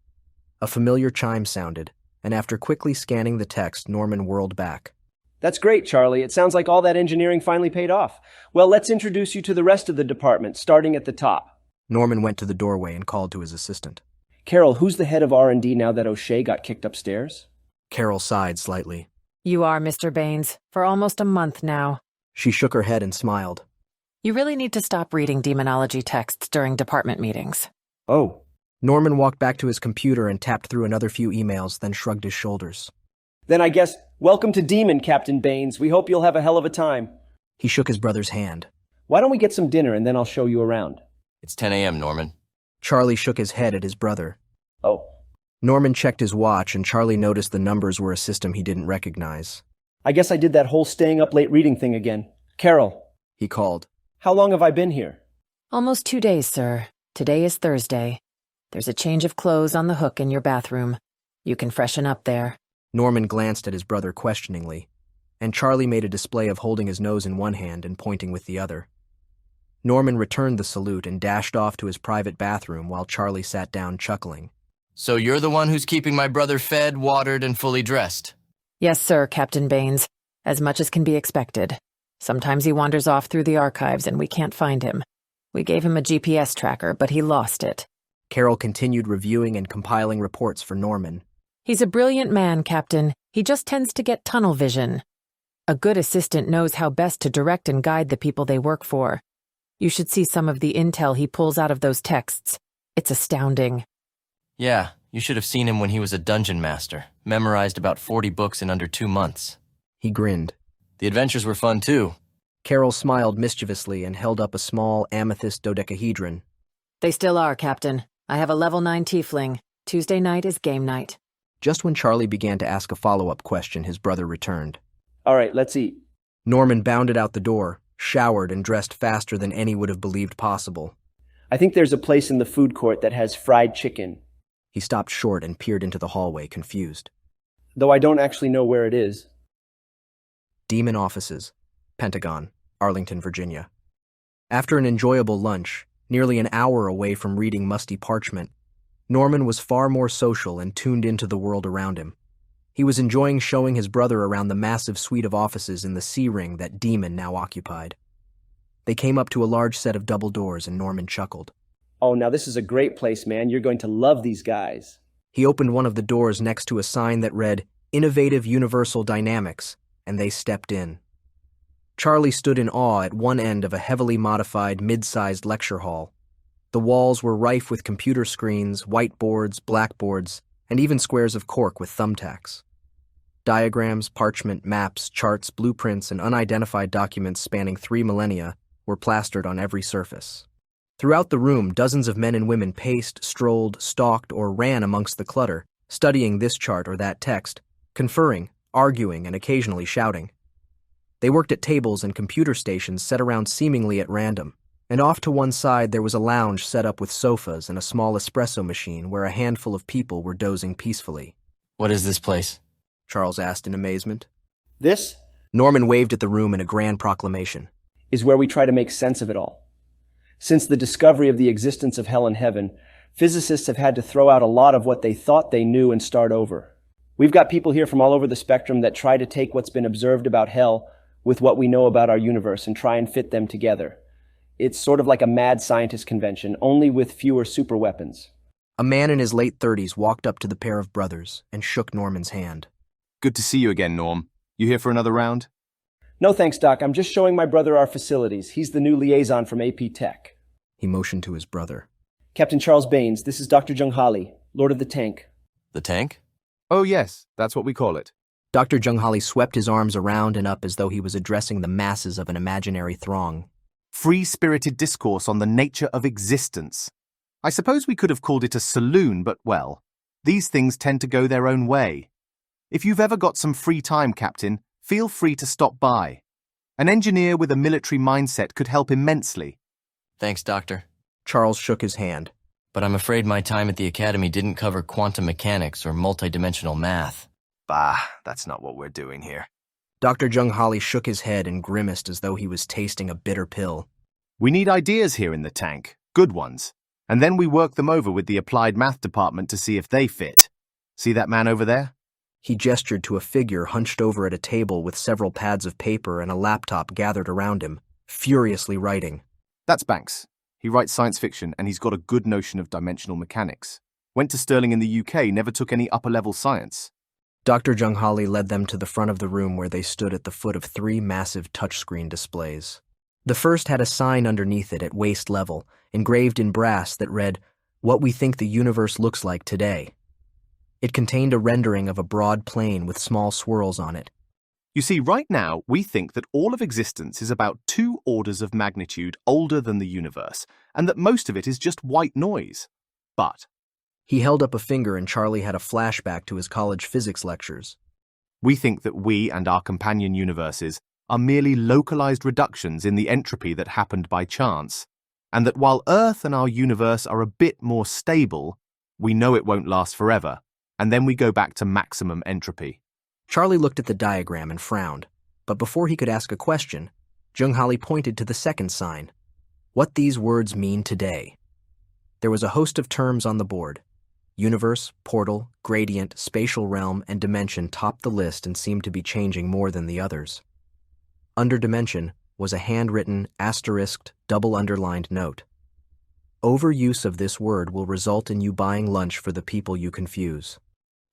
A familiar chime sounded, and after quickly scanning the text, Norman whirled back. That's great, Charlie. It sounds like all that engineering finally paid off. Well, let's introduce you to the rest of the department, starting at the top. Norman went to the doorway and called to his assistant. Carol, who's the head of R&D now that O'Shea got kicked upstairs? Carol sighed slightly. You are, Mr. Baines, for almost a month now. She shook her head and smiled. You really need to stop reading demonology texts during department meetings. Oh. Norman walked back to his computer and tapped through another few emails, then shrugged his shoulders. Then I guess, welcome to Demon, Captain Baines. We hope you'll have a hell of a time. He shook his brother's hand. Why don't we get some dinner and then I'll show you around? It's 10 a.m., Norman. Charlie shook his head at his brother. Oh. Norman checked his watch, and Charlie noticed the numbers were a system he didn't recognize. I guess I did that whole staying up late reading thing again. Carol. He called. How long have I been here? Almost 2 days, sir. Today is Thursday. There's a change of clothes on the hook in your bathroom. You can freshen up there. Norman glanced at his brother questioningly, and Charlie made a display of holding his nose in one hand and pointing with the other. Norman returned the salute and dashed off to his private bathroom while Charlie sat down chuckling. So you're the one who's keeping my brother fed, watered, and fully dressed? Yes, sir, Captain Baines. As much as can be expected. Sometimes he wanders off through the archives and we can't find him. We gave him a GPS tracker, but he lost it. Carol continued reviewing and compiling reports for Norman. He's a brilliant man, Captain. He just tends to get tunnel vision. A good assistant knows how best to direct and guide the people they work for. You should see some of the intel he pulls out of those texts. It's astounding. Yeah, you should have seen him when he was a dungeon master. Memorized about 40 books in under 2 months. He grinned. The adventures were fun, too. Carol smiled mischievously and held up a small amethyst dodecahedron. They still are, Captain. I have a level 9 tiefling. Tuesday night is game night. Just when Charlie began to ask a follow-up question, his brother returned. All right, let's eat. Norman bounded out the door, showered and dressed faster than any would have believed possible. I think there's a place in the food court that has fried chicken. He stopped short and peered into the hallway, confused. Though I don't actually know where it is. Demon Offices, Pentagon, Arlington, Virginia. After an enjoyable lunch, nearly an hour away from reading musty parchment, Norman was far more social and tuned into the world around him. He was enjoying showing his brother around the massive suite of offices in the C-ring that Demon now occupied. They came up to a large set of double doors and Norman chuckled. Oh, now this is a great place, man. You're going to love these guys. He opened one of the doors next to a sign that read, Innovative Universal Dynamics, and they stepped in. Charlie stood in awe at one end of a heavily modified, mid-sized lecture hall. The walls were rife with computer screens, whiteboards, blackboards, and even squares of cork with thumbtacks. Diagrams, parchment, maps, charts, blueprints, and unidentified documents spanning 3 millennia were plastered on every surface. Throughout the room, dozens of men and women paced, strolled, stalked, or ran amongst the clutter, studying this chart or that text, conferring, arguing, and occasionally shouting. They worked at tables and computer stations set around seemingly at random, and off to one side there was a lounge set up with sofas and a small espresso machine where a handful of people were dozing peacefully. What is this place? Charles asked in amazement. This? Norman waved at the room in a grand proclamation. Is where we try to make sense of it all. Since the discovery of the existence of hell and heaven, physicists have had to throw out a lot of what they thought they knew and start over. We've got people here from all over the spectrum that try to take what's been observed about hell with what we know about our universe and try and fit them together. It's sort of like a mad scientist convention, only with fewer superweapons. A man in his late 30s walked up to the pair of brothers and shook Norman's hand. Good to see you again, Norm. You here for another round? No thanks, Doc. I'm just showing my brother our facilities. He's the new liaison from AP Tech. He motioned to his brother. Captain Charles Baines, this is Dr. Junghali, Lord of the Tank. The tank? Oh yes, that's what we call it. Dr. Junghali swept his arms around and up as though he was addressing the masses of an imaginary throng. free-spirited discourse on the nature of existence. I suppose we could have called it a saloon, but well, these things tend to go their own way. If you've ever got some free time, Captain, feel free to stop by. An engineer with a military mindset could help immensely. Thanks, Doctor. Charles shook his hand. But I'm afraid my time at the Academy didn't cover quantum mechanics or multidimensional math. Bah, that's not what we're doing here. Dr. Jung Holly shook his head and grimaced as though he was tasting a bitter pill. We need ideas here in the tank, good ones, and then we work them over with the applied math department to see if they fit. See that man over there? He gestured to a figure hunched over at a table with several pads of paper and a laptop gathered around him, furiously writing. That's Banks. He writes science fiction and he's got a good notion of dimensional mechanics. Went to Stirling in the UK, never took any upper-level science. Dr. Jung Holly led them to the front of the room where they stood at the foot of 3 massive touchscreen displays. The first had a sign underneath it at waist level, engraved in brass that read, "What we think the universe looks like today." It contained a rendering of a broad plane with small swirls on it. You see, right now, we think that all of existence is about 2 orders of magnitude older than the universe, and that most of it is just white noise. But he held up a finger and Charlie had a flashback to his college physics lectures. We think that we and our companion universes are merely localized reductions in the entropy that happened by chance, and that while Earth and our universe are a bit more stable, we know it won't last forever, and then we go back to maximum entropy. Charlie looked at the diagram and frowned, but before he could ask a question, Jung Holly pointed to the second sign. What these words mean today. There was a host of terms on the board. Universe, portal, gradient, spatial realm, and dimension topped the list and seemed to be changing more than the others. Under dimension was a handwritten, asterisked, double-underlined note. Overuse of this word will result in you buying lunch for the people you confuse.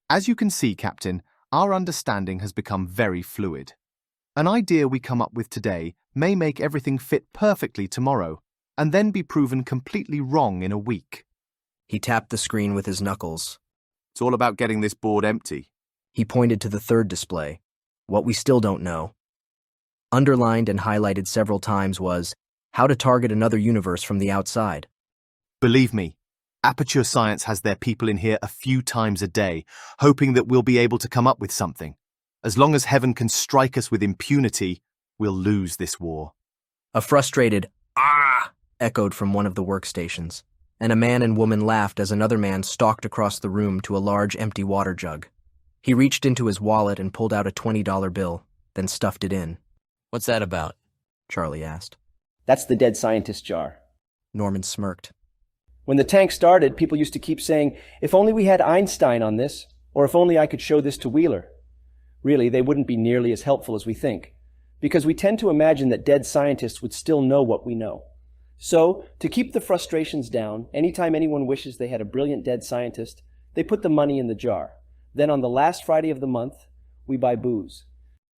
As you can see, Captain, our understanding has become very fluid. An idea we come up with today may make everything fit perfectly tomorrow, and then be proven completely wrong in a week. He tapped the screen with his knuckles. It's all about getting this board empty. He pointed to the third display. What we still don't know. Underlined and highlighted several times was, how to target another universe from the outside. Believe me, Aperture Science has their people in here a few times a day, hoping that we'll be able to come up with something. As long as heaven can strike us with impunity, we'll lose this war. A frustrated, "Ah!" echoed from one of the workstations, and a man and woman laughed as another man stalked across the room to a large empty water jug. He reached into his wallet and pulled out a $20 bill, then stuffed it in. What's that about? Charlie asked. That's the dead scientist jar. Norman smirked. When the tank started, people used to keep saying, if only we had Einstein on this, or if only I could show this to Wheeler. Really, they wouldn't be nearly as helpful as we think, because we tend to imagine that dead scientists would still know what we know. So, to keep the frustrations down, anytime anyone wishes they had a brilliant dead scientist, they put the money in the jar. Then on the last Friday of the month, we buy booze.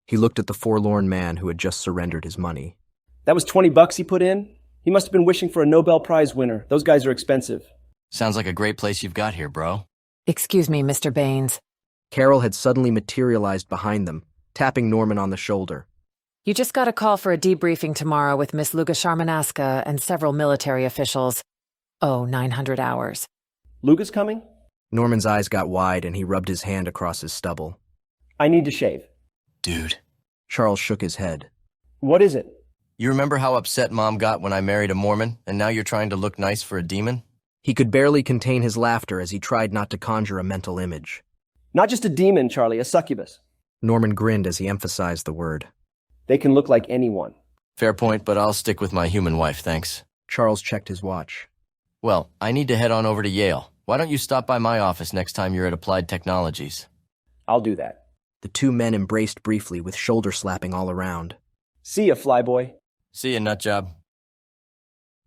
He looked at the forlorn man who had just surrendered his money. That was $20 he put in? He must have been wishing for a Nobel Prize winner. Those guys are expensive. Sounds like a great place you've got here, bro. Excuse me, Mr. Baines. Carol had suddenly materialized behind them, tapping Norman on the shoulder. You just got a call for a debriefing tomorrow with Miss Luga Sharmanaska and several military officials. 900 hours. Luga's coming? Norman's eyes got wide and he rubbed his hand across his stubble. I need to shave. Dude. Charles shook his head. What is it? You remember how upset Mom got when I married a Mormon, and now you're trying to look nice for a demon? He could barely contain his laughter as he tried not to conjure a mental image. Not just a demon, Charlie, a succubus. Norman grinned as he emphasized the word. They can look like anyone. Fair point, but I'll stick with my human wife, thanks. Charles checked his watch. Well, I need to head on over to Yale. Why don't you stop by my office next time you're at Applied Technologies? I'll do that. The two men embraced briefly with shoulder slapping all around. See ya, flyboy. See ya, nutjob.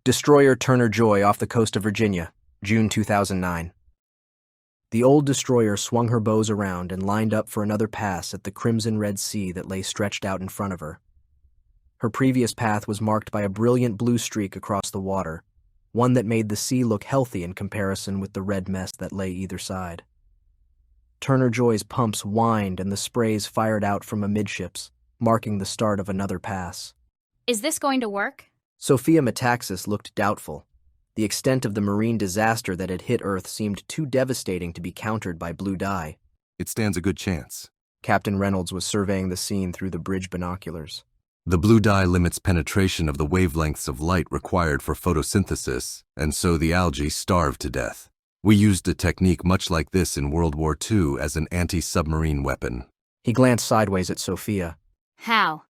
Destroyer Turner Joy off the coast of Virginia, June 2009. The old destroyer swung her bows around and lined up for another pass at the crimson red sea that lay stretched out in front of her. Her previous path was marked by a brilliant blue streak across the water, one that made the sea look healthy in comparison with the red mess that lay either side. Turner Joy's pumps whined and the sprays fired out from amidships, marking the start of another pass. Is this going to work? Sophia Metaxas looked doubtful. The extent of the marine disaster that had hit Earth seemed too devastating to be countered by blue dye. It stands a good chance. Captain Reynolds was surveying the scene through the bridge binoculars. The blue dye limits penetration of the wavelengths of light required for photosynthesis, and so the algae starved to death. We used a technique much like this in World War II as an anti-submarine weapon. He glanced sideways at Sophia. How?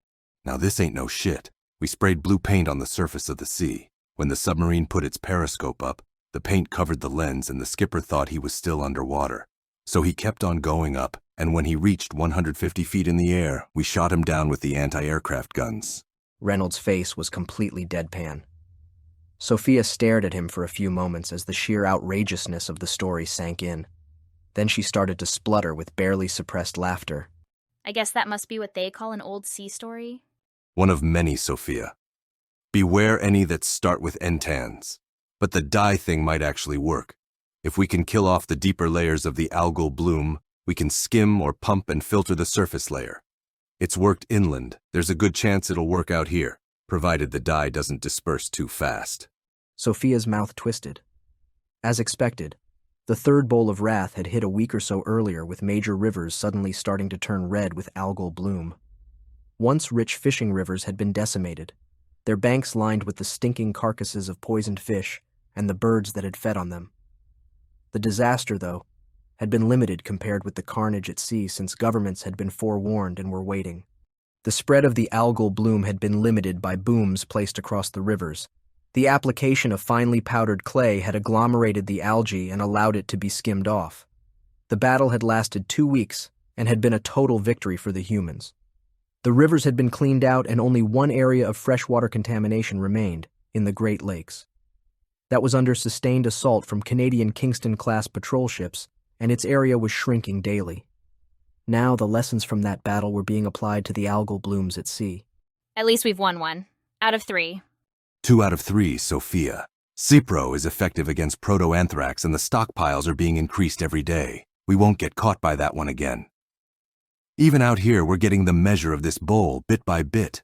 Now this ain't no shit. We sprayed blue paint on the surface of the sea. When the submarine put its periscope up, the paint covered the lens and the skipper thought he was still underwater. So he kept on going up, and when he reached 150 feet in the air, we shot him down with the anti-aircraft guns. Reynolds' face was completely deadpan. Sophia stared at him for a few moments as the sheer outrageousness of the story sank in. Then she started to splutter with barely suppressed laughter. I guess that must be what they call an old sea story. One of many, Sophia. Beware any that start with entans. But the dye thing might actually work. If we can kill off the deeper layers of the algal bloom, we can skim or pump and filter the surface layer. It's worked inland. There's a good chance it'll work out here, provided the dye doesn't disperse too fast. Sophia's mouth twisted. As expected, the third bowl of wrath had hit a week or so earlier with major rivers suddenly starting to turn red with algal bloom. Once rich fishing rivers had been decimated, their banks lined with the stinking carcasses of poisoned fish and the birds that had fed on them. The disaster, though, had been limited compared with the carnage at sea since governments had been forewarned and were waiting. The spread of the algal bloom had been limited by booms placed across the rivers. The application of finely powdered clay had agglomerated the algae and allowed it to be skimmed off. The battle had lasted 2 weeks and had been a total victory for the humans. The rivers had been cleaned out and only one area of freshwater contamination remained, in the Great Lakes. That was under sustained assault from Canadian Kingston-class patrol ships, and its area was shrinking daily. Now the lessons from that battle were being applied to the algal blooms at sea. At least we've won one. Out of 3. 2 out of 3, Sophia. Cipro is effective against proto-anthrax and the stockpiles are being increased every day. We won't get caught by that one again. Even out here, we're getting the measure of this bowl, bit by bit.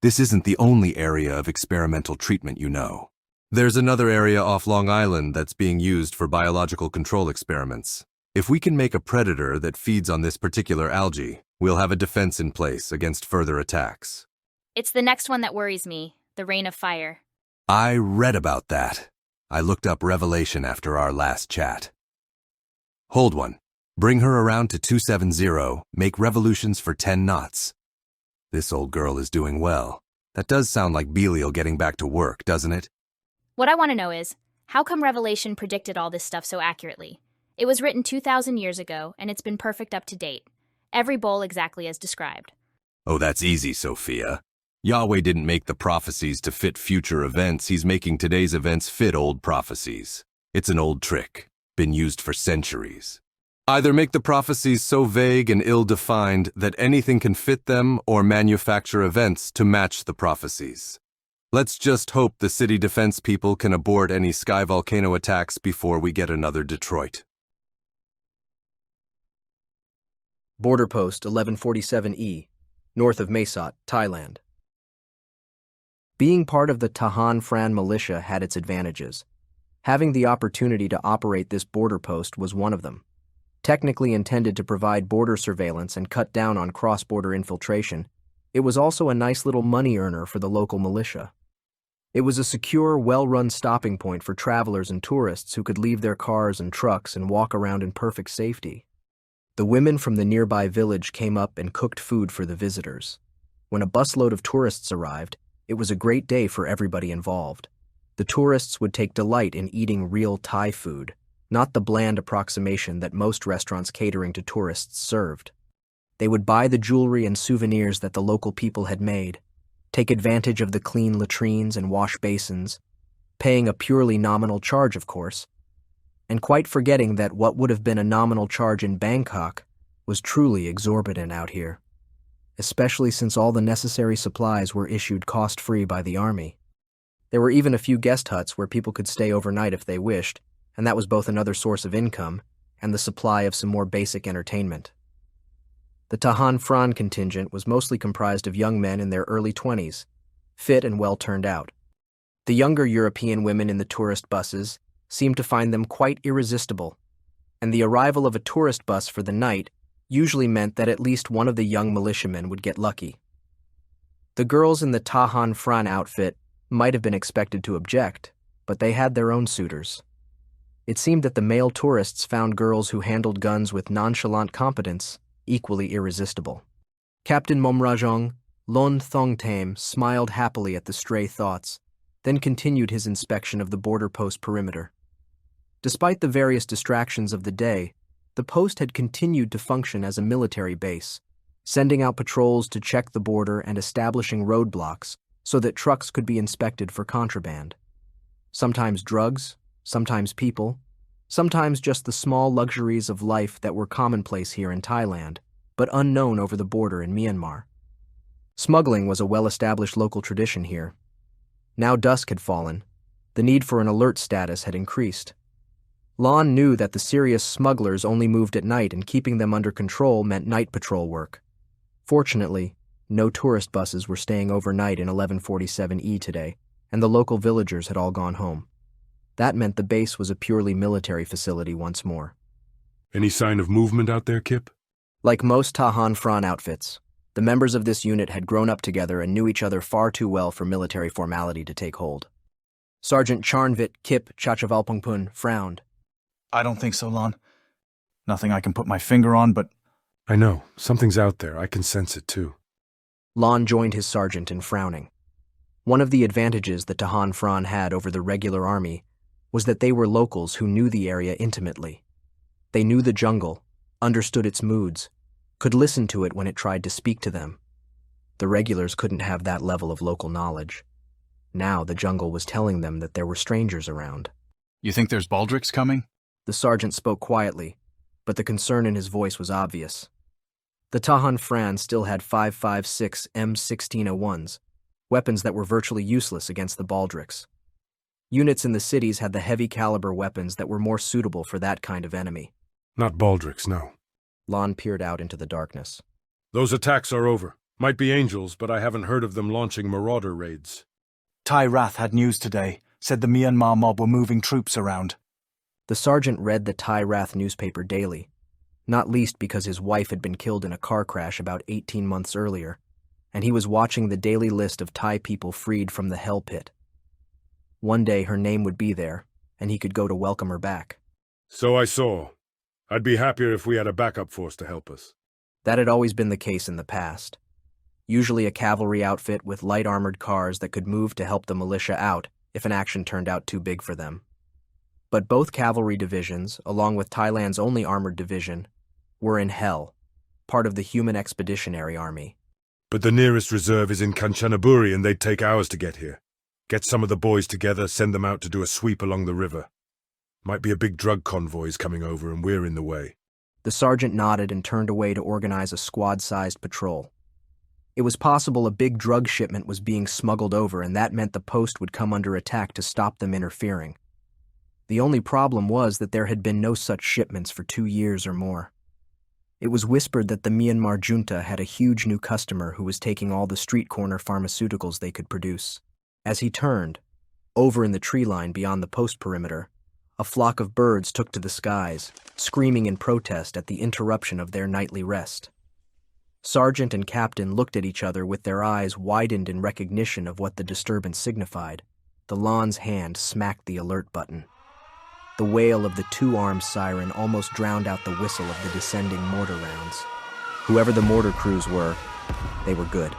This isn't the only area of experimental treatment, you know. There's another area off Long Island that's being used for biological control experiments. If we can make a predator that feeds on this particular algae, we'll have a defense in place against further attacks. It's the next one that worries me, the Rain of Fire. I read about that. I looked up Revelation after our last chat. Hold one. Bring her around to 270, make revolutions for 10 knots. This old girl is doing well. That does sound like Belial getting back to work, doesn't it? What I want to know is, how come Revelation predicted all this stuff so accurately? It was written 2,000 years ago, and it's been perfect up to date. Every bowl exactly as described. Oh, that's easy, Sophia. Yahweh didn't make the prophecies to fit future events. He's making today's events fit old prophecies. It's an old trick, been used for centuries. Either make the prophecies so vague and ill-defined that anything can fit them, or manufacture events to match the prophecies. Let's just hope the city defense people can abort any sky volcano attacks before we get another Detroit. Border Post 1147E, north of Mesot, Thailand. Being part of the Tahan Fran militia had its advantages. Having the opportunity to operate this border post was one of them. Technically intended to provide border surveillance and cut down on cross-border infiltration, it was also a nice little money earner for the local militia. It was a secure, well-run stopping point for travelers and tourists who could leave their cars and trucks and walk around in perfect safety. The women from the nearby village came up and cooked food for the visitors. When a busload of tourists arrived, it was a great day for everybody involved. The tourists would take delight in eating real Thai food, not the bland approximation that most restaurants catering to tourists served. They would buy the jewelry and souvenirs that the local people had made, take advantage of the clean latrines and wash basins, paying a purely nominal charge, of course, and quite forgetting that what would have been a nominal charge in Bangkok was truly exorbitant out here, especially since all the necessary supplies were issued cost-free by the army. There were even a few guest huts where people could stay overnight if they wished, and that was both another source of income and the supply of some more basic entertainment. The Tahan Fran contingent was mostly comprised of young men in their early 20s, fit and well turned out. The younger European women in the tourist buses seemed to find them quite irresistible, and the arrival of a tourist bus for the night usually meant that at least one of the young militiamen would get lucky. The girls in the Tahan Fran outfit might have been expected to object, but they had their own suitors. It seemed that the male tourists found girls who handled guns with nonchalant competence equally irresistible. Captain Momrajong Lon Thongtam smiled happily at the stray thoughts, then continued his inspection of the border post perimeter. Despite the various distractions of the day, the post had continued to function as a military base, sending out patrols to check the border and establishing roadblocks so that trucks could be inspected for contraband. Sometimes drugs, sometimes people, sometimes just the small luxuries of life that were commonplace here in Thailand, but unknown over the border in Myanmar. Smuggling was a well-established local tradition here. Now dusk had fallen. The need for an alert status had increased. Lon knew that the serious smugglers only moved at night, and keeping them under control meant night patrol work. Fortunately, no tourist buses were staying overnight in 1147E today, and the local villagers had all gone home. That meant the base was a purely military facility once more. Any sign of movement out there, Kip? Like most Tahan Fran outfits, the members of this unit had grown up together and knew each other far too well for military formality to take hold. Sergeant Charnvit Kip Chachavalpongpun frowned. I don't think so, Lon. Nothing I can put my finger on, but... I know. Something's out there. I can sense it, too. Lon joined his sergeant in frowning. One of the advantages that Tahan Fran had over the regular army was that they were locals who knew the area intimately. They knew the jungle, understood its moods, could listen to it when it tried to speak to them. The regulars couldn't have that level of local knowledge. Now the jungle was telling them that there were strangers around. You think there's baldricks coming? The sergeant spoke quietly, but the concern in his voice was obvious. The Tahan Fran still had 5.56 M1601s, weapons that were virtually useless against the baldricks. Units in the cities had the heavy-caliber weapons that were more suitable for that kind of enemy. Not baldricks, no. Lon peered out into the darkness. Those attacks are over. Might be angels, but I haven't heard of them launching marauder raids. Tai Rath had news today, said the Myanmar mob were moving troops around. The sergeant read the Thai Rath newspaper daily, not least because his wife had been killed in a car crash about 18 months earlier, and he was watching the daily list of Thai people freed from the hell pit. One day her name would be there, and he could go to welcome her back. So I saw. I'd be happier if we had a backup force to help us. That had always been the case in the past. Usually a cavalry outfit with light armored cars that could move to help the militia out if an action turned out too big for them. But both cavalry divisions, along with Thailand's only armored division, were in hell, part of the Human Expeditionary Army. But the nearest reserve is in Kanchanaburi, and they'd take hours to get here. Get some of the boys together, send them out to do a sweep along the river. Might be a big drug convoy's coming over, and we're in the way. The sergeant nodded and turned away to organize a squad-sized patrol. It was possible a big drug shipment was being smuggled over, and that meant the post would come under attack to stop them interfering. The only problem was that there had been no such shipments for 2 years or more. It was whispered that the Myanmar junta had a huge new customer who was taking all the street corner pharmaceuticals they could produce. As he turned, over in the tree line beyond the post perimeter, a flock of birds took to the skies, screaming in protest at the interruption of their nightly rest. Sergeant and captain looked at each other with their eyes widened in recognition of what the disturbance signified. The Lon's hand smacked the alert button. The wail of the two-armed siren almost drowned out the whistle of the descending mortar rounds. Whoever the mortar crews were, they were good.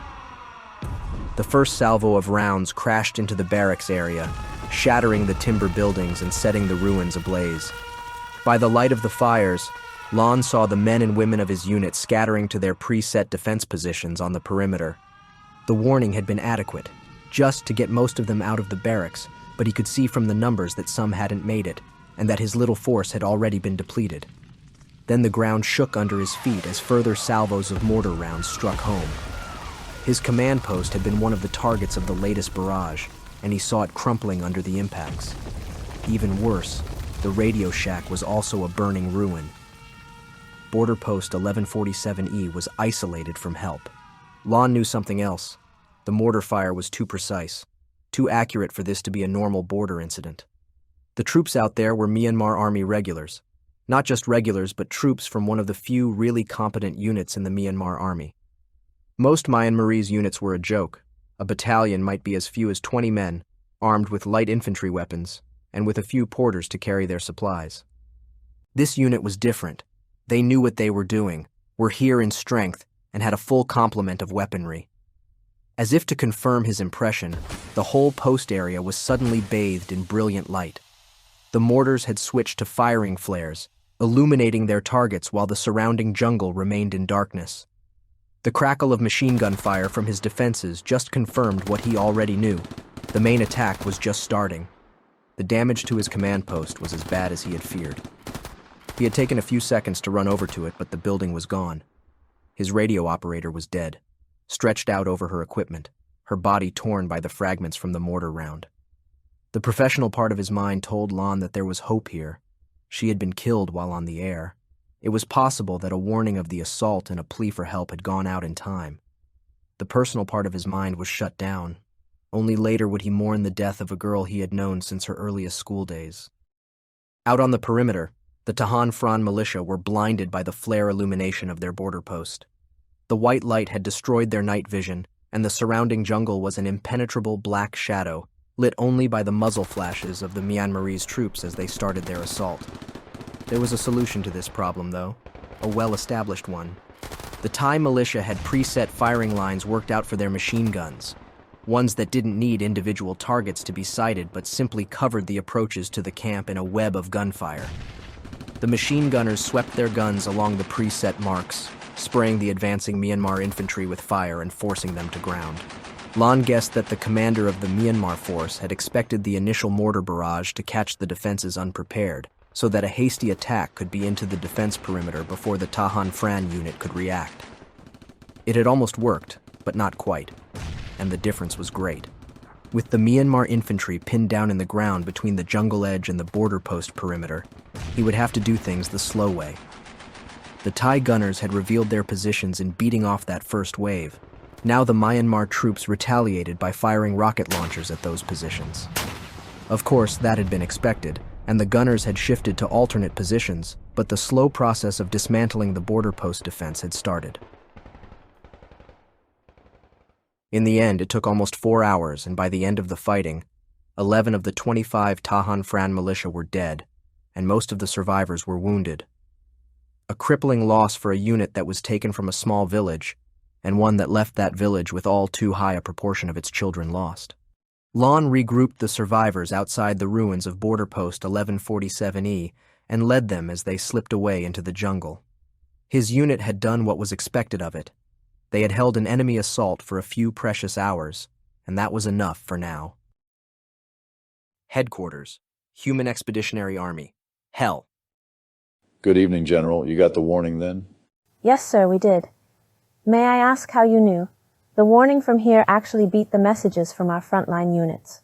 The first salvo of rounds crashed into the barracks area, shattering the timber buildings and setting the ruins ablaze. By the light of the fires, Lon saw the men and women of his unit scattering to their preset defense positions on the perimeter. The warning had been adequate, just to get most of them out of the barracks, but he could see from the numbers that some hadn't made it, and that his little force had already been depleted. Then the ground shook under his feet as further salvos of mortar rounds struck home. His command post had been one of the targets of the latest barrage, and he saw it crumpling under the impacts. Even worse, the radio shack was also a burning ruin. Border Post 1147E was isolated from help. Lon knew something else. The mortar fire was too precise. too accurate for this to be a normal border incident. The troops out there were Myanmar Army regulars. Not just regulars, but troops from one of the few really competent units in the Myanmar Army. Most Myanmarese units were a joke. A battalion might be as few as 20 men, armed with light infantry weapons, and with a few porters to carry their supplies. This unit was different. They knew what they were doing, were here in strength, and had a full complement of weaponry. As if to confirm his impression, the whole post area was suddenly bathed in brilliant light. The mortars had switched to firing flares, illuminating their targets while the surrounding jungle remained in darkness. The crackle of machine gun fire from his defenses just confirmed what he already knew. The main attack was just starting. The damage to his command post was as bad as he had feared. He had taken a few seconds to run over to it, but the building was gone. His radio operator was dead, stretched out over her equipment, her body torn by the fragments from the mortar round. The professional part of his mind told Lon that there was hope here. She had been killed while on the air. It was possible that a warning of the assault and a plea for help had gone out in time. The personal part of his mind was shut down. Only later would he mourn the death of a girl he had known since her earliest school days. Out on the perimeter, the Tahan Fran militia were blinded by the flare illumination of their border post. The white light had destroyed their night vision, and the surrounding jungle was an impenetrable black shadow, lit only by the muzzle flashes of the Myanmarese troops as they started their assault. There was a solution to this problem, though, a well-established one. The Thai militia had preset firing lines worked out for their machine guns, ones that didn't need individual targets to be sighted but simply covered the approaches to the camp in a web of gunfire. The machine gunners swept their guns along the preset marks, spraying the advancing Myanmar infantry with fire and forcing them to ground. Lon guessed that the commander of the Myanmar force had expected the initial mortar barrage to catch the defenses unprepared, so that a hasty attack could be into the defense perimeter before the Tahan Fran unit could react. It had almost worked, but not quite, and the difference was great. With the Myanmar infantry pinned down in the ground between the jungle edge and the border post perimeter, he would have to do things the slow way. The Thai gunners had revealed their positions in beating off that first wave. Now the Myanmar troops retaliated by firing rocket launchers at those positions. Of course, that had been expected, and the gunners had shifted to alternate positions, but the slow process of dismantling the border post defense had started. In the end, it took almost 4 hours, and by the end of the fighting, 11 of the 25 Tahan Fran militia were dead, and most of the survivors were wounded. A crippling loss for a unit that was taken from a small village, and one that left that village with all too high a proportion of its children lost. Lon regrouped the survivors outside the ruins of Border Post 1147E and led them as they slipped away into the jungle. His unit had done what was expected of it. They had held an enemy assault for a few precious hours, and that was enough for now. Headquarters, Human Expeditionary Army, Hell. Good evening, General. You got the warning then? Yes, sir, we did. May I ask how you knew? The warning from here actually beat the messages from our frontline units.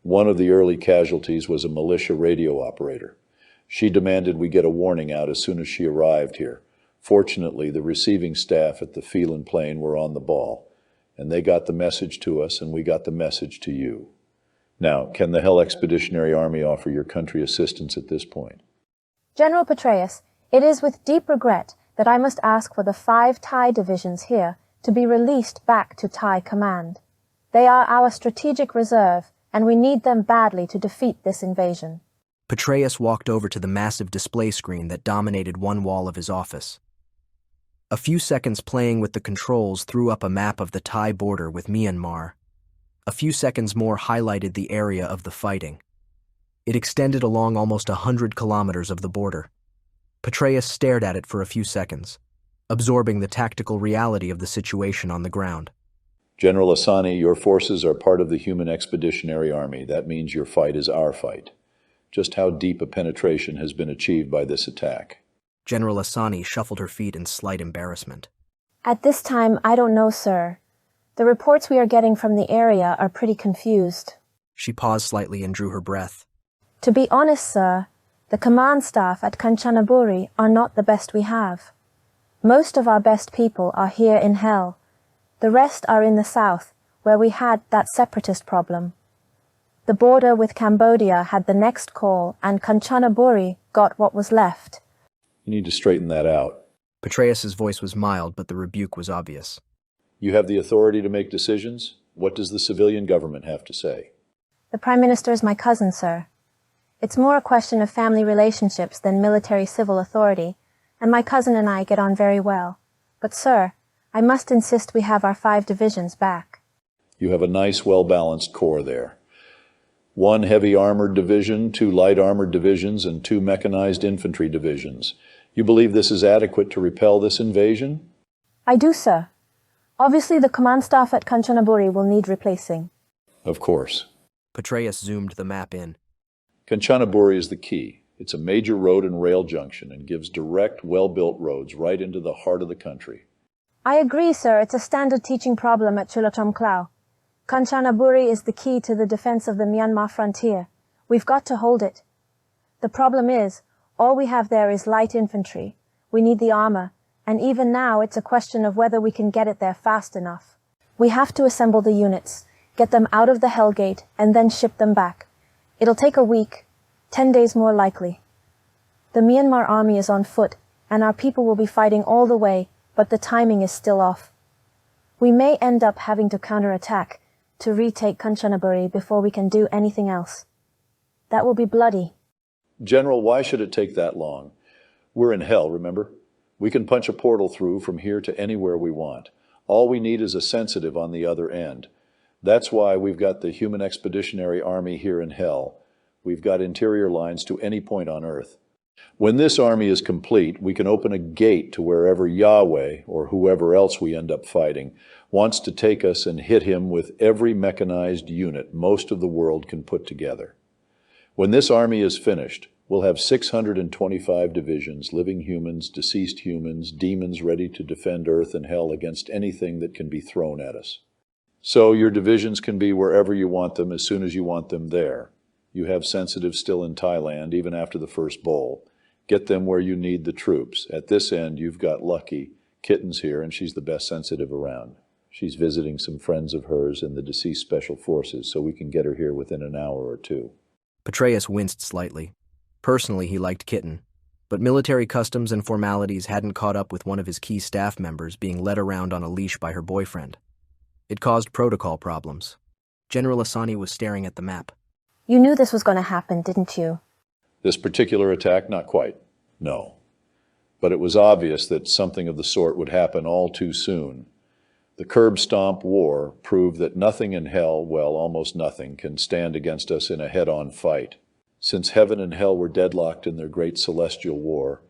One of the early casualties was a militia radio operator. She demanded we get a warning out as soon as she arrived here. Fortunately, the receiving staff at the Phelan Plain were on the ball, and they got the message to us, and we got the message to you. Now, can the Hell Expeditionary Army offer your country assistance at this point? General Petraeus, it is with deep regret that I must ask for the 5 Thai divisions here to be released back to Thai command. They are our strategic reserve, and we need them badly to defeat this invasion. Petraeus walked over to the massive display screen that dominated one wall of his office. A few seconds playing with the controls threw up a map of the Thai border with Myanmar. A few seconds more highlighted the area of the fighting. It extended along almost 100 kilometers of the border. Petraeus stared at it for a few seconds, absorbing the tactical reality of the situation on the ground. General Asani, your forces are part of the Human Expeditionary Army. That means your fight is our fight. Just how deep a penetration has been achieved by this attack? General Asani shuffled her feet in slight embarrassment. At this time, I don't know, sir. The reports we are getting from the area are pretty confused. She paused slightly and drew her breath. To be honest, sir, the command staff at Kanchanaburi are not the best we have. Most of our best people are here in Hell. The rest are in the south, where we had that separatist problem. The border with Cambodia had the next call, and Kanchanaburi got what was left. You need to straighten that out. Petraeus's voice was mild, but the rebuke was obvious. You have the authority to make decisions. What does the civilian government have to say? The Prime Minister is my cousin, sir. It's more a question of family relationships than military-civil authority, and my cousin and I get on very well. But, sir, I must insist we have our 5 divisions back. You have a nice, well-balanced corps there. 1 heavy armored division, 2 light armored divisions, and 2 mechanized infantry divisions. You believe this is adequate to repel this invasion? I do, sir. Obviously, the command staff at Kanchanaburi will need replacing. Of course. Petraeus zoomed the map in. Kanchanaburi is the key. It's a major road and rail junction and gives direct, well-built roads right into the heart of the country. I agree, sir. It's a standard teaching problem at Chulalongkorn. Kanchanaburi is the key to the defense of the Myanmar frontier. We've got to hold it. The problem is, all we have there is light infantry. We need the armor, and even now it's a question of whether we can get it there fast enough. We have to assemble the units, get them out of the Hellgate, and then ship them back. It'll take a week, 10 days more likely. The Myanmar army is on foot, and our people will be fighting all the way, but the timing is still off. We may end up having to counterattack, to retake Kanchanaburi before we can do anything else. That will be bloody. General, why should it take that long? We're in hell, remember? We can punch a portal through from here to anywhere we want. All we need is a sensitive on the other end. That's why we've got the Human Expeditionary Army here in hell. We've got interior lines to any point on Earth. When this army is complete, we can open a gate to wherever Yahweh, or whoever else we end up fighting, wants to take us and hit him with every mechanized unit most of the world can put together. When this army is finished, we'll have 625 divisions, living humans, deceased humans, demons ready to defend Earth and hell against anything that can be thrown at us. So your divisions can be wherever you want them as soon as you want them there. You have sensitives still in Thailand, even after the first bowl. Get them where you need the troops. At this end, you've got Lucky. Kitten's here, and she's the best sensitive around. She's visiting some friends of hers in the deceased special forces, so we can get her here within an hour or 2. Petraeus winced slightly. Personally, he liked Kitten, but military customs and formalities hadn't caught up with one of his key staff members being led around on a leash by her boyfriend. It caused protocol problems. General Asani was staring at the map. You knew this was going to happen, didn't you? This particular attack, not quite. No. But it was obvious that something of the sort would happen all too soon. The curb stomp war proved that nothing in hell, well, almost nothing, can stand against us in a head-on fight. Since heaven and hell were deadlocked in their great celestial war,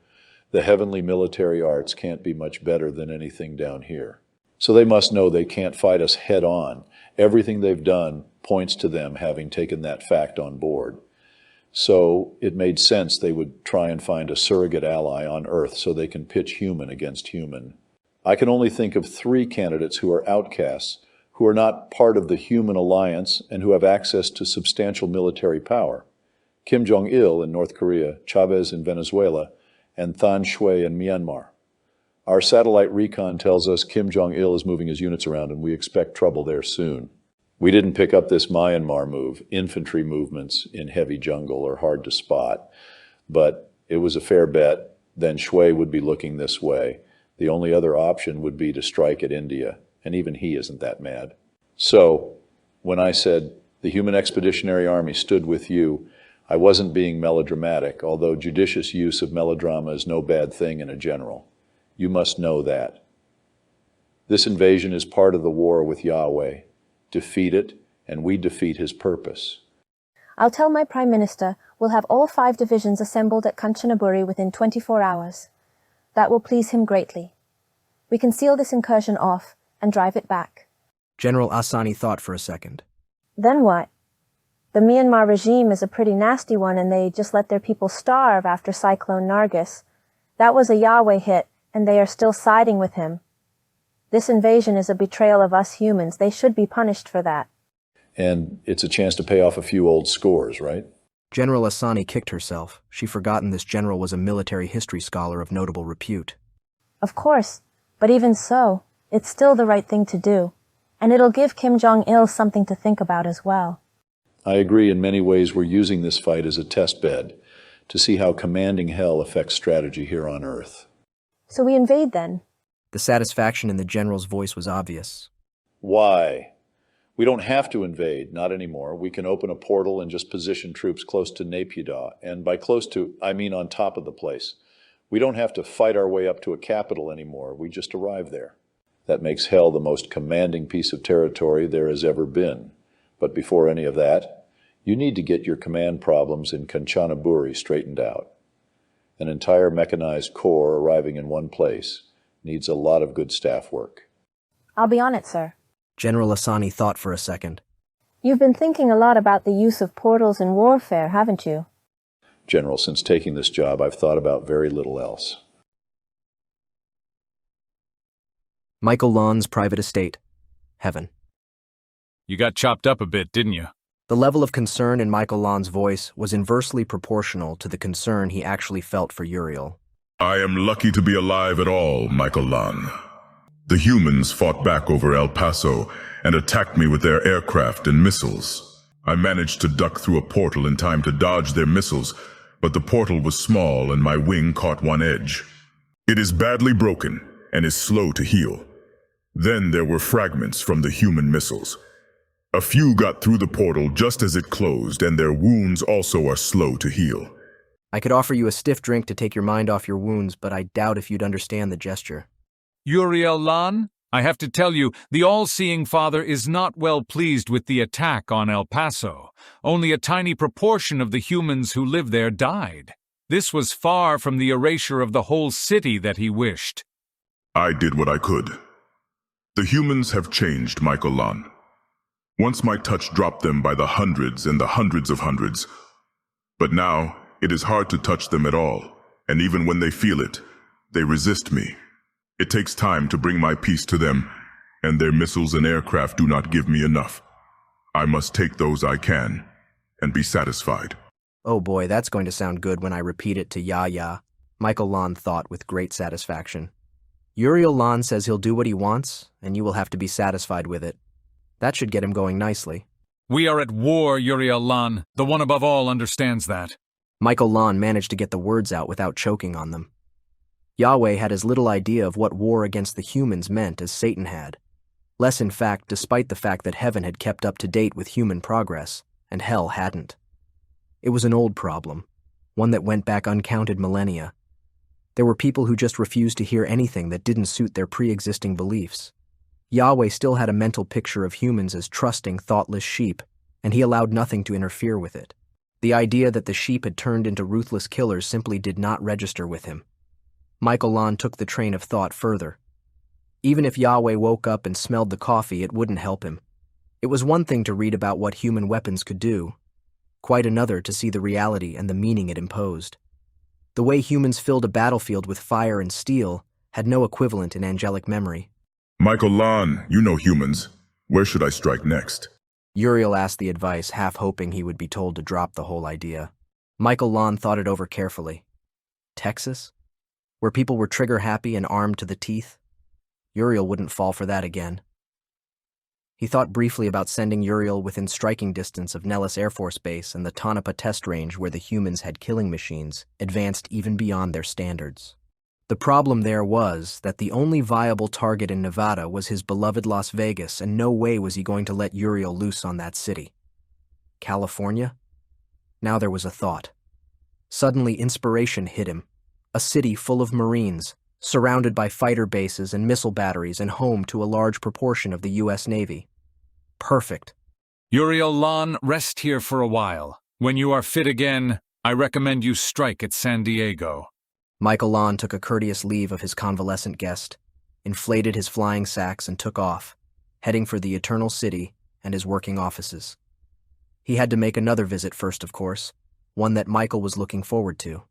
the heavenly military arts can't be much better than anything down here. So they must know they can't fight us head-on. Everything they've done points to them having taken that fact on board. So it made sense they would try and find a surrogate ally on Earth so they can pitch human against human. I can only think of 3 candidates who are outcasts, who are not part of the human alliance and who have access to substantial military power. Kim Jong-il in North Korea, Chavez in Venezuela, and Than Shwe in Myanmar. Our satellite recon tells us Kim Jong-il is moving his units around, and we expect trouble there soon. We didn't pick up this Myanmar move. Infantry movements in heavy jungle are hard to spot. But it was a fair bet. Then Shwe would be looking this way. The only other option would be to strike at India, and even he isn't that mad. So, when I said the Human Expeditionary Army stood with you, I wasn't being melodramatic, although judicious use of melodrama is no bad thing in a general. You must know that. This invasion is part of the war with Yahweh. Defeat it, and we defeat his purpose. I'll tell my Prime Minister we'll have all 5 divisions assembled at Kanchanaburi within 24 hours. That will please him greatly. We can seal this incursion off and drive it back. General Asani thought for a second. Then what? The Myanmar regime is a pretty nasty one, and they just let their people starve after Cyclone Nargis. That was a Yahweh hit, and they are still siding with him. This invasion is a betrayal of us humans. They should be punished for that. And it's a chance to pay off a few old scores, right? General Asani kicked herself. She'd forgotten this general was a military history scholar of notable repute. Of course, but even so, it's still the right thing to do. And it'll give Kim Jong-il something to think about as well. I agree in many ways we're using this fight as a test bed to see how commanding hell affects strategy here on Earth. So we invade then? The satisfaction in the general's voice was obvious. Why? We don't have to invade, not anymore. We can open a portal and just position troops close to Naypyidaw, and by close to, I mean on top of the place. We don't have to fight our way up to a capital anymore. We just arrive there. That makes hell the most commanding piece of territory there has ever been. But before any of that, you need to get your command problems in Kanchanaburi straightened out. An entire mechanized corps arriving in one place needs a lot of good staff work. I'll be on it, sir. General Asani thought for a second. You've been thinking a lot about the use of portals in warfare, haven't you? General, since taking this job, I've thought about very little else. Michael Lawn's private estate. Heaven. You got chopped up a bit, didn't you? The level of concern in Michael Lawn's voice was inversely proportional to the concern he actually felt for Uriel. I am lucky to be alive at all, Michael Lawn. The humans fought back over El Paso and attacked me with their aircraft and missiles. I managed to duck through a portal in time to dodge their missiles, but the portal was small and my wing caught one edge. It is badly broken and is slow to heal. Then there were fragments from the human missiles. A few got through the portal just as it closed, and their wounds also are slow to heal. I could offer you a stiff drink to take your mind off your wounds, but I doubt if you'd understand the gesture. Uriel Lan, I have to tell you, the all-seeing Father is not well pleased with the attack on El Paso. Only a tiny proportion of the humans who live there died. This was far from the erasure of the whole city that he wished. I did what I could. The humans have changed, Michael Lan. Once my touch dropped them by the hundreds and the hundreds of hundreds. But now, it is hard to touch them at all, and even when they feel it, they resist me. It takes time to bring my peace to them, and their missiles and aircraft do not give me enough. I must take those I can, and be satisfied. Oh boy, that's going to sound good when I repeat it to Yahya, Michael Lan thought with great satisfaction. Uriel Lan says he'll do what he wants, and you will have to be satisfied with it. That should get him going nicely. We are at war, Uriel Lan. The one above all understands that. Michael Lan managed to get the words out without choking on them. Yahweh had as little idea of what war against the humans meant as Satan had. Less in fact, despite the fact that heaven had kept up to date with human progress, and hell hadn't. It was an old problem, one that went back uncounted millennia. There were people who just refused to hear anything that didn't suit their pre-existing beliefs. Yahweh still had a mental picture of humans as trusting, thoughtless sheep, and he allowed nothing to interfere with it. The idea that the sheep had turned into ruthless killers simply did not register with him. Michael Lan took the train of thought further. Even if Yahweh woke up and smelled the coffee, it wouldn't help him. It was one thing to read about what human weapons could do, quite another to see the reality and the meaning it imposed. The way humans filled a battlefield with fire and steel had no equivalent in angelic memory. Michael Lan, you know humans. Where should I strike next? Uriel asked the advice, half hoping he would be told to drop the whole idea. Michael Lan thought it over carefully. Texas? Where people were trigger-happy and armed to the teeth? Uriel wouldn't fall for that again. He thought briefly about sending Uriel within striking distance of Nellis Air Force Base and the Tonopah test range where the humans had killing machines advanced even beyond their standards. The problem there was that the only viable target in Nevada was his beloved Las Vegas, and no way was he going to let Uriel loose on that city. California? Now there was a thought. Suddenly inspiration hit him. A city full of Marines, surrounded by fighter bases and missile batteries and home to a large proportion of the U.S. Navy. Perfect. Uriel Lan, rest here for a while. When you are fit again, I recommend you strike at San Diego. Michael Lan took a courteous leave of his convalescent guest, inflated his flying sacks and took off, heading for the Eternal City and his working offices. He had to make another visit first, of course, one that Michael was looking forward to.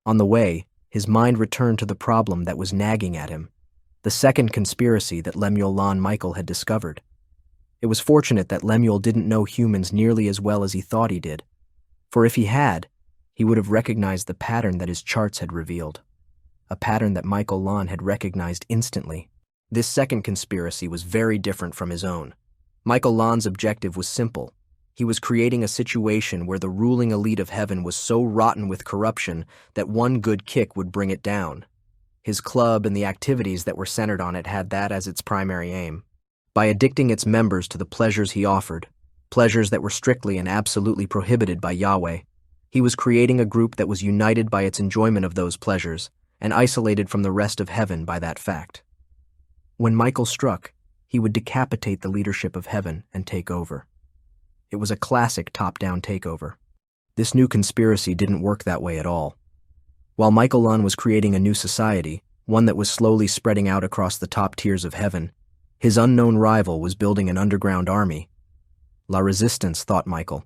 On the way, his mind returned to the problem that was nagging at him, the second conspiracy that Lemuel Lan Michael had discovered. It was fortunate that Lemuel didn't know humans nearly as well as he thought he did, for if he had, he would have recognized the pattern that his charts had revealed, a pattern that Michael Lan had recognized instantly. This second conspiracy was very different from his own. Michael Lan's objective was simple. He was creating a situation where the ruling elite of heaven was so rotten with corruption that one good kick would bring it down. His club and the activities that were centered on it had that as its primary aim. By addicting its members to the pleasures he offered, pleasures that were strictly and absolutely prohibited by Yahweh, he was creating a group that was united by its enjoyment of those pleasures and isolated from the rest of heaven by that fact. When Michael struck, he would decapitate the leadership of heaven and take over. It was a classic top-down takeover. This new conspiracy didn't work that way at all. While Michael Lund was creating a new society, one that was slowly spreading out across the top tiers of heaven, his unknown rival was building an underground army. La Resistance, thought Michael.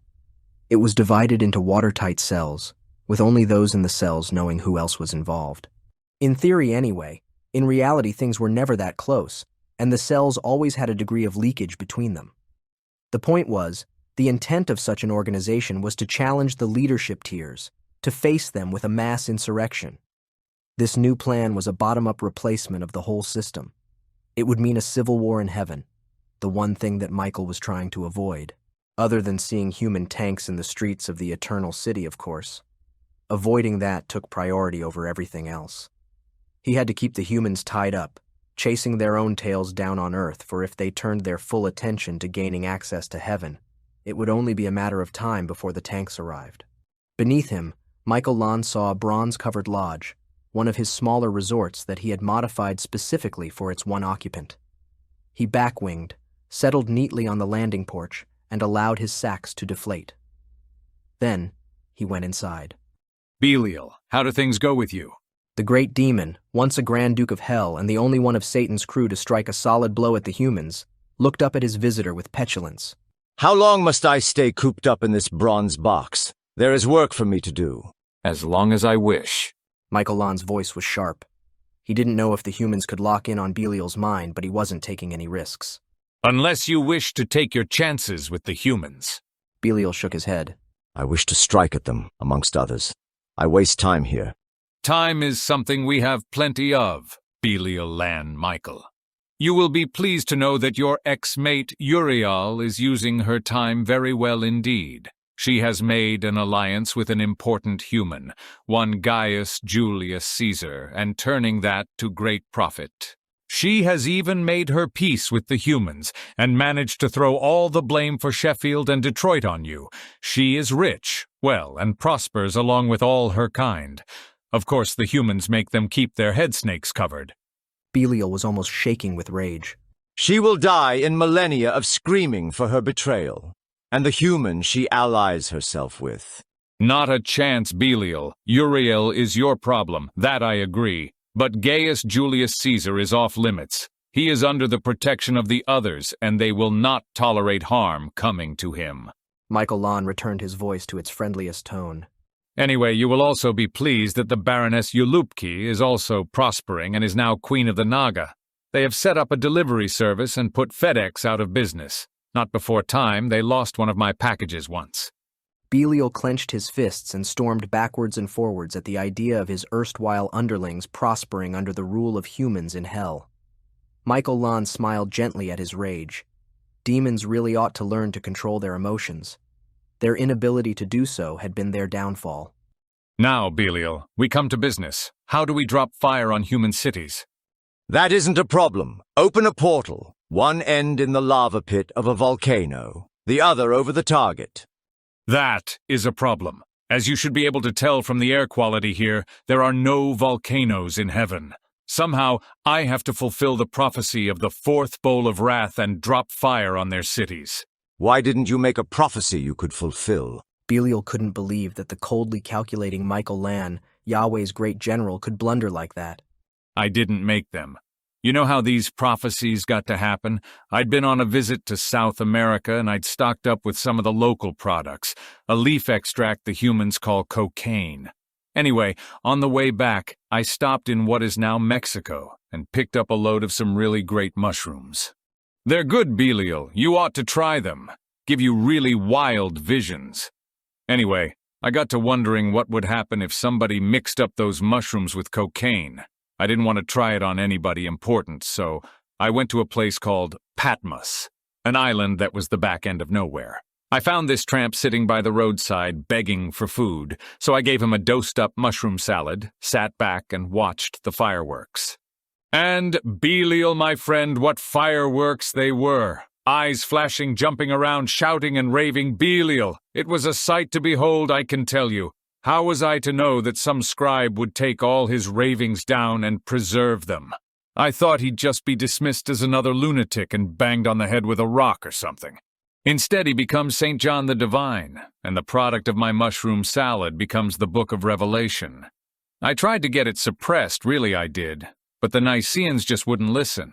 It was divided into watertight cells, with only those in the cells knowing who else was involved. In theory anyway, in reality things were never that close, and the cells always had a degree of leakage between them. The point was, the intent of such an organization was to challenge the leadership tiers, to face them with a mass insurrection. This new plan was a bottom-up replacement of the whole system. It would mean a civil war in heaven, the one thing that Michael was trying to avoid, other than seeing human tanks in the streets of the Eternal City, of course. Avoiding that took priority over everything else. He had to keep the humans tied up, chasing their own tails down on Earth, for if they turned their full attention to gaining access to heaven, it would only be a matter of time before the tanks arrived. Beneath him, Michael Lund saw a bronze-covered lodge, one of his smaller resorts that he had modified specifically for its one occupant. He back-winged, settled neatly on the landing porch, and allowed his sacks to deflate. Then, he went inside. Belial, how do things go with you? The great demon, once a Grand Duke of Hell and the only one of Satan's crew to strike a solid blow at the humans, looked up at his visitor with petulance. How long must I stay cooped up in this bronze box? There is work for me to do. As long as I wish. Michael Lund's voice was sharp. He didn't know if the humans could lock in on Belial's mind, but he wasn't taking any risks. Unless you wish to take your chances with the humans. Belial shook his head. I wish to strike at them, amongst others. I waste time here. Time is something we have plenty of, Belial Lan Michael. You will be pleased to know that your ex-mate Uriel is using her time very well indeed. She has made an alliance with an important human, one Gaius Julius Caesar, and turning that to great profit. She has even made her peace with the humans and managed to throw all the blame for Sheffield and Detroit on you. She is rich, well, and prospers along with all her kind. Of course, the humans make them keep their head snakes covered. Belial was almost shaking with rage. She will die in millennia of screaming for her betrayal, and the human she allies herself with. Not a chance, Belial. Uriel is your problem, that I agree. But Gaius Julius Caesar is off limits. He is under the protection of the others, and they will not tolerate harm coming to him. Michael Lund returned his voice to its friendliest tone. Anyway, you will also be pleased that the Baroness Ulupki is also prospering and is now Queen of the Naga. They have set up a delivery service and put FedEx out of business. Not before time, they lost one of my packages once. Belial clenched his fists and stormed backwards and forwards at the idea of his erstwhile underlings prospering under the rule of humans in hell. Michael Lund smiled gently at his rage. Demons really ought to learn to control their emotions. Their inability to do so had been their downfall. Now, Belial, we come to business. How do we drop fire on human cities? That isn't a problem. Open a portal, one end in the lava pit of a volcano, the other over the target. That is a problem. As you should be able to tell from the air quality here, there are no volcanoes in heaven. Somehow, I have to fulfill the prophecy of the fourth bowl of wrath and drop fire on their cities. Why didn't you make a prophecy you could fulfill? Belial couldn't believe that the coldly calculating Michael Lan, Yahweh's great general, could blunder like that. I didn't make them. You know how these prophecies got to happen? I'd been on a visit to South America and I'd stocked up with some of the local products, a leaf extract the humans call cocaine. Anyway, on the way back, I stopped in what is now Mexico and picked up a load of some really great mushrooms. They're good, Belial. You ought to try them. Give you really wild visions. Anyway, I got to wondering what would happen if somebody mixed up those mushrooms with cocaine. I didn't want to try it on anybody important, so I went to a place called Patmos, an island that was the back end of nowhere. I found this tramp sitting by the roadside begging for food, so I gave him a dosed-up mushroom salad, sat back, and watched the fireworks. And, Belial, my friend, what fireworks they were! Eyes flashing, jumping around, shouting and raving. Belial! It was a sight to behold, I can tell you. How was I to know that some scribe would take all his ravings down and preserve them? I thought he'd just be dismissed as another lunatic and banged on the head with a rock or something. Instead, he becomes St. John the Divine, and the product of my mushroom salad becomes the Book of Revelation. I tried to get it suppressed, really I did, but the Nicaeans just wouldn't listen.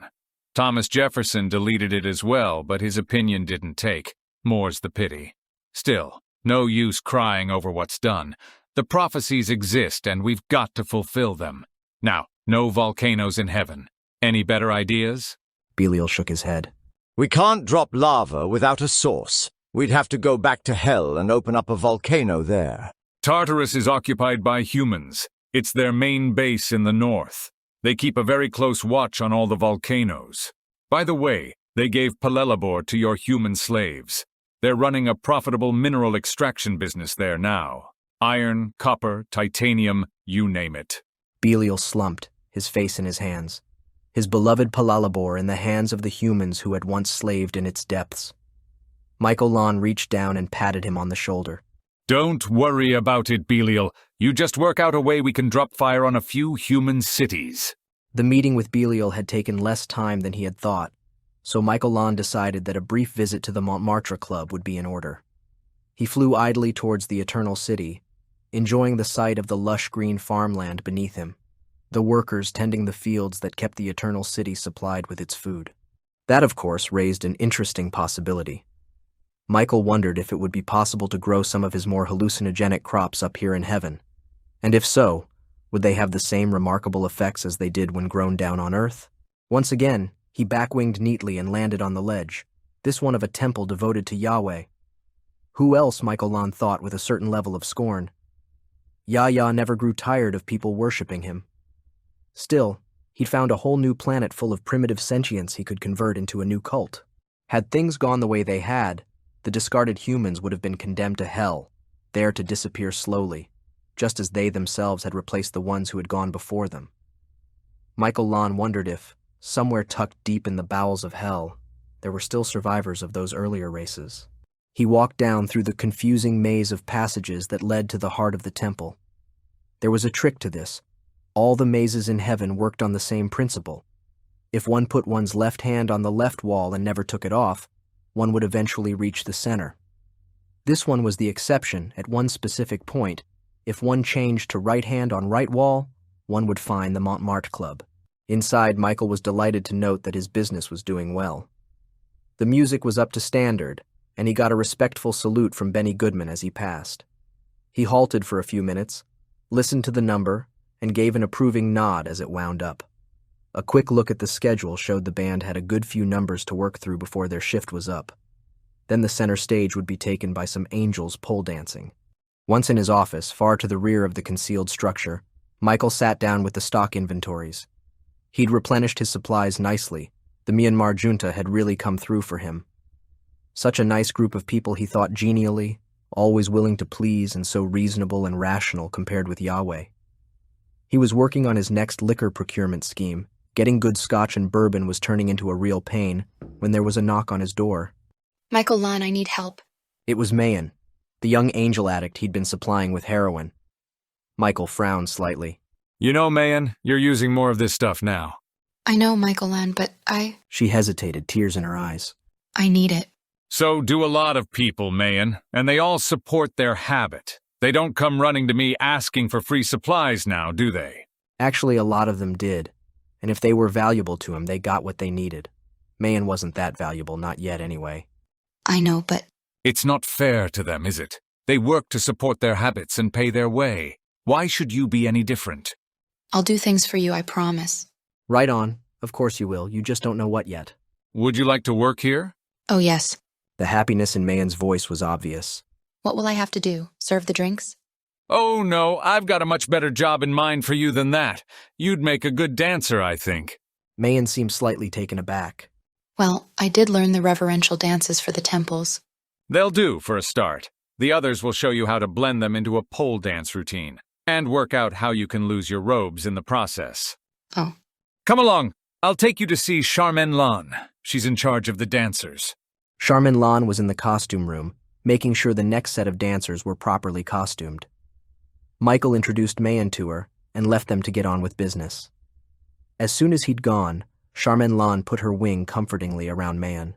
Thomas Jefferson deleted it as well, but his opinion didn't take. More's the pity. Still, no use crying over what's done. The prophecies exist, and we've got to fulfill them. Now, no volcanoes in heaven. Any better ideas? Belial shook his head. We can't drop lava without a source. We'd have to go back to hell and open up a volcano there. Tartarus is occupied by humans. It's their main base in the north. They keep a very close watch on all the volcanoes. By the way, they gave Pelellibor to your human slaves. They're running a profitable mineral extraction business there now. Iron, copper, titanium, you name it. Belial slumped, his face in his hands. His beloved Pelellibor in the hands of the humans who had once slaved in its depths. Michael Lon reached down and patted him on the shoulder. Don't worry about it, Belial. You just work out a way we can drop fire on a few human cities. The meeting with Belial had taken less time than he had thought, so Michael Lon decided that a brief visit to the Montmartre Club would be in order. He flew idly towards the Eternal City, enjoying the sight of the lush green farmland beneath him, the workers tending the fields that kept the Eternal City supplied with its food. That, of course, raised an interesting possibility. Michael wondered if it would be possible to grow some of his more hallucinogenic crops up here in heaven, and if so, would they have the same remarkable effects as they did when grown down on Earth? Once again, he backwinged neatly and landed on the ledge, this one of a temple devoted to Yahweh. Who else, Michael Lon thought with a certain level of scorn? Yah never grew tired of people worshipping him. Still, he'd found a whole new planet full of primitive sentience he could convert into a new cult. Had things gone the way they had, the discarded humans would have been condemned to hell, there to disappear slowly, just as they themselves had replaced the ones who had gone before them. Michael Lon wondered if, somewhere tucked deep in the bowels of hell, there were still survivors of those earlier races. He walked down through the confusing maze of passages that led to the heart of the temple. There was a trick to this. All the mazes in heaven worked on the same principle. If one put one's left hand on the left wall and never took it off, one would eventually reach the center. This one was the exception at one specific point. If one changed to right hand on right wall, one would find the Montmartre Club. Inside, Michael was delighted to note that his business was doing well. The music was up to standard, and he got a respectful salute from Benny Goodman as he passed. He halted for a few minutes, listened to the number, and gave an approving nod as it wound up. A quick look at the schedule showed the band had a good few numbers to work through before their shift was up. Then the center stage would be taken by some angels pole dancing. Once in his office, far to the rear of the concealed structure, Michael sat down with the stock inventories. He'd replenished his supplies nicely. The Myanmar junta had really come through for him. Such a nice group of people, he thought genially, always willing to please and so reasonable and rational compared with Yahweh. He was working on his next liquor procurement scheme. Getting good scotch and bourbon was turning into a real pain when there was a knock on his door. Michael Lon, I need help. It was Mayan, the young angel addict he'd been supplying with heroin. Michael frowned slightly. You know, Mayan, you're using more of this stuff now. I know, Michael Lon, but She hesitated, tears in her eyes. I need it. So do a lot of people, Mayan, and they all support their habit. They don't come running to me asking for free supplies now, do they? Actually, a lot of them did. And if they were valuable to him, they got what they needed. Mayan wasn't that valuable, not yet anyway. I know, but... It's not fair to them, is it? They work to support their habits and pay their way. Why should you be any different? I'll do things for you, I promise. Right on. Of course you will. You just don't know what yet. Would you like to work here? Oh, yes. The happiness in Mayan's voice was obvious. What will I have to do? Serve the drinks? Oh, no, I've got a much better job in mind for you than that. You'd make a good dancer, I think. Mayan seemed slightly taken aback. Well, I did learn the reverential dances for the temples. They'll do for a start. The others will show you how to blend them into a pole dance routine, and work out how you can lose your robes in the process. Oh. Come along. I'll take you to see Charmaine Lan. She's in charge of the dancers. Charmaine Lan was in the costume room, making sure the next set of dancers were properly costumed. Michael introduced Mayan to her and left them to get on with business. As soon as he'd gone, Charmaine Lan put her wing comfortingly around Mayan.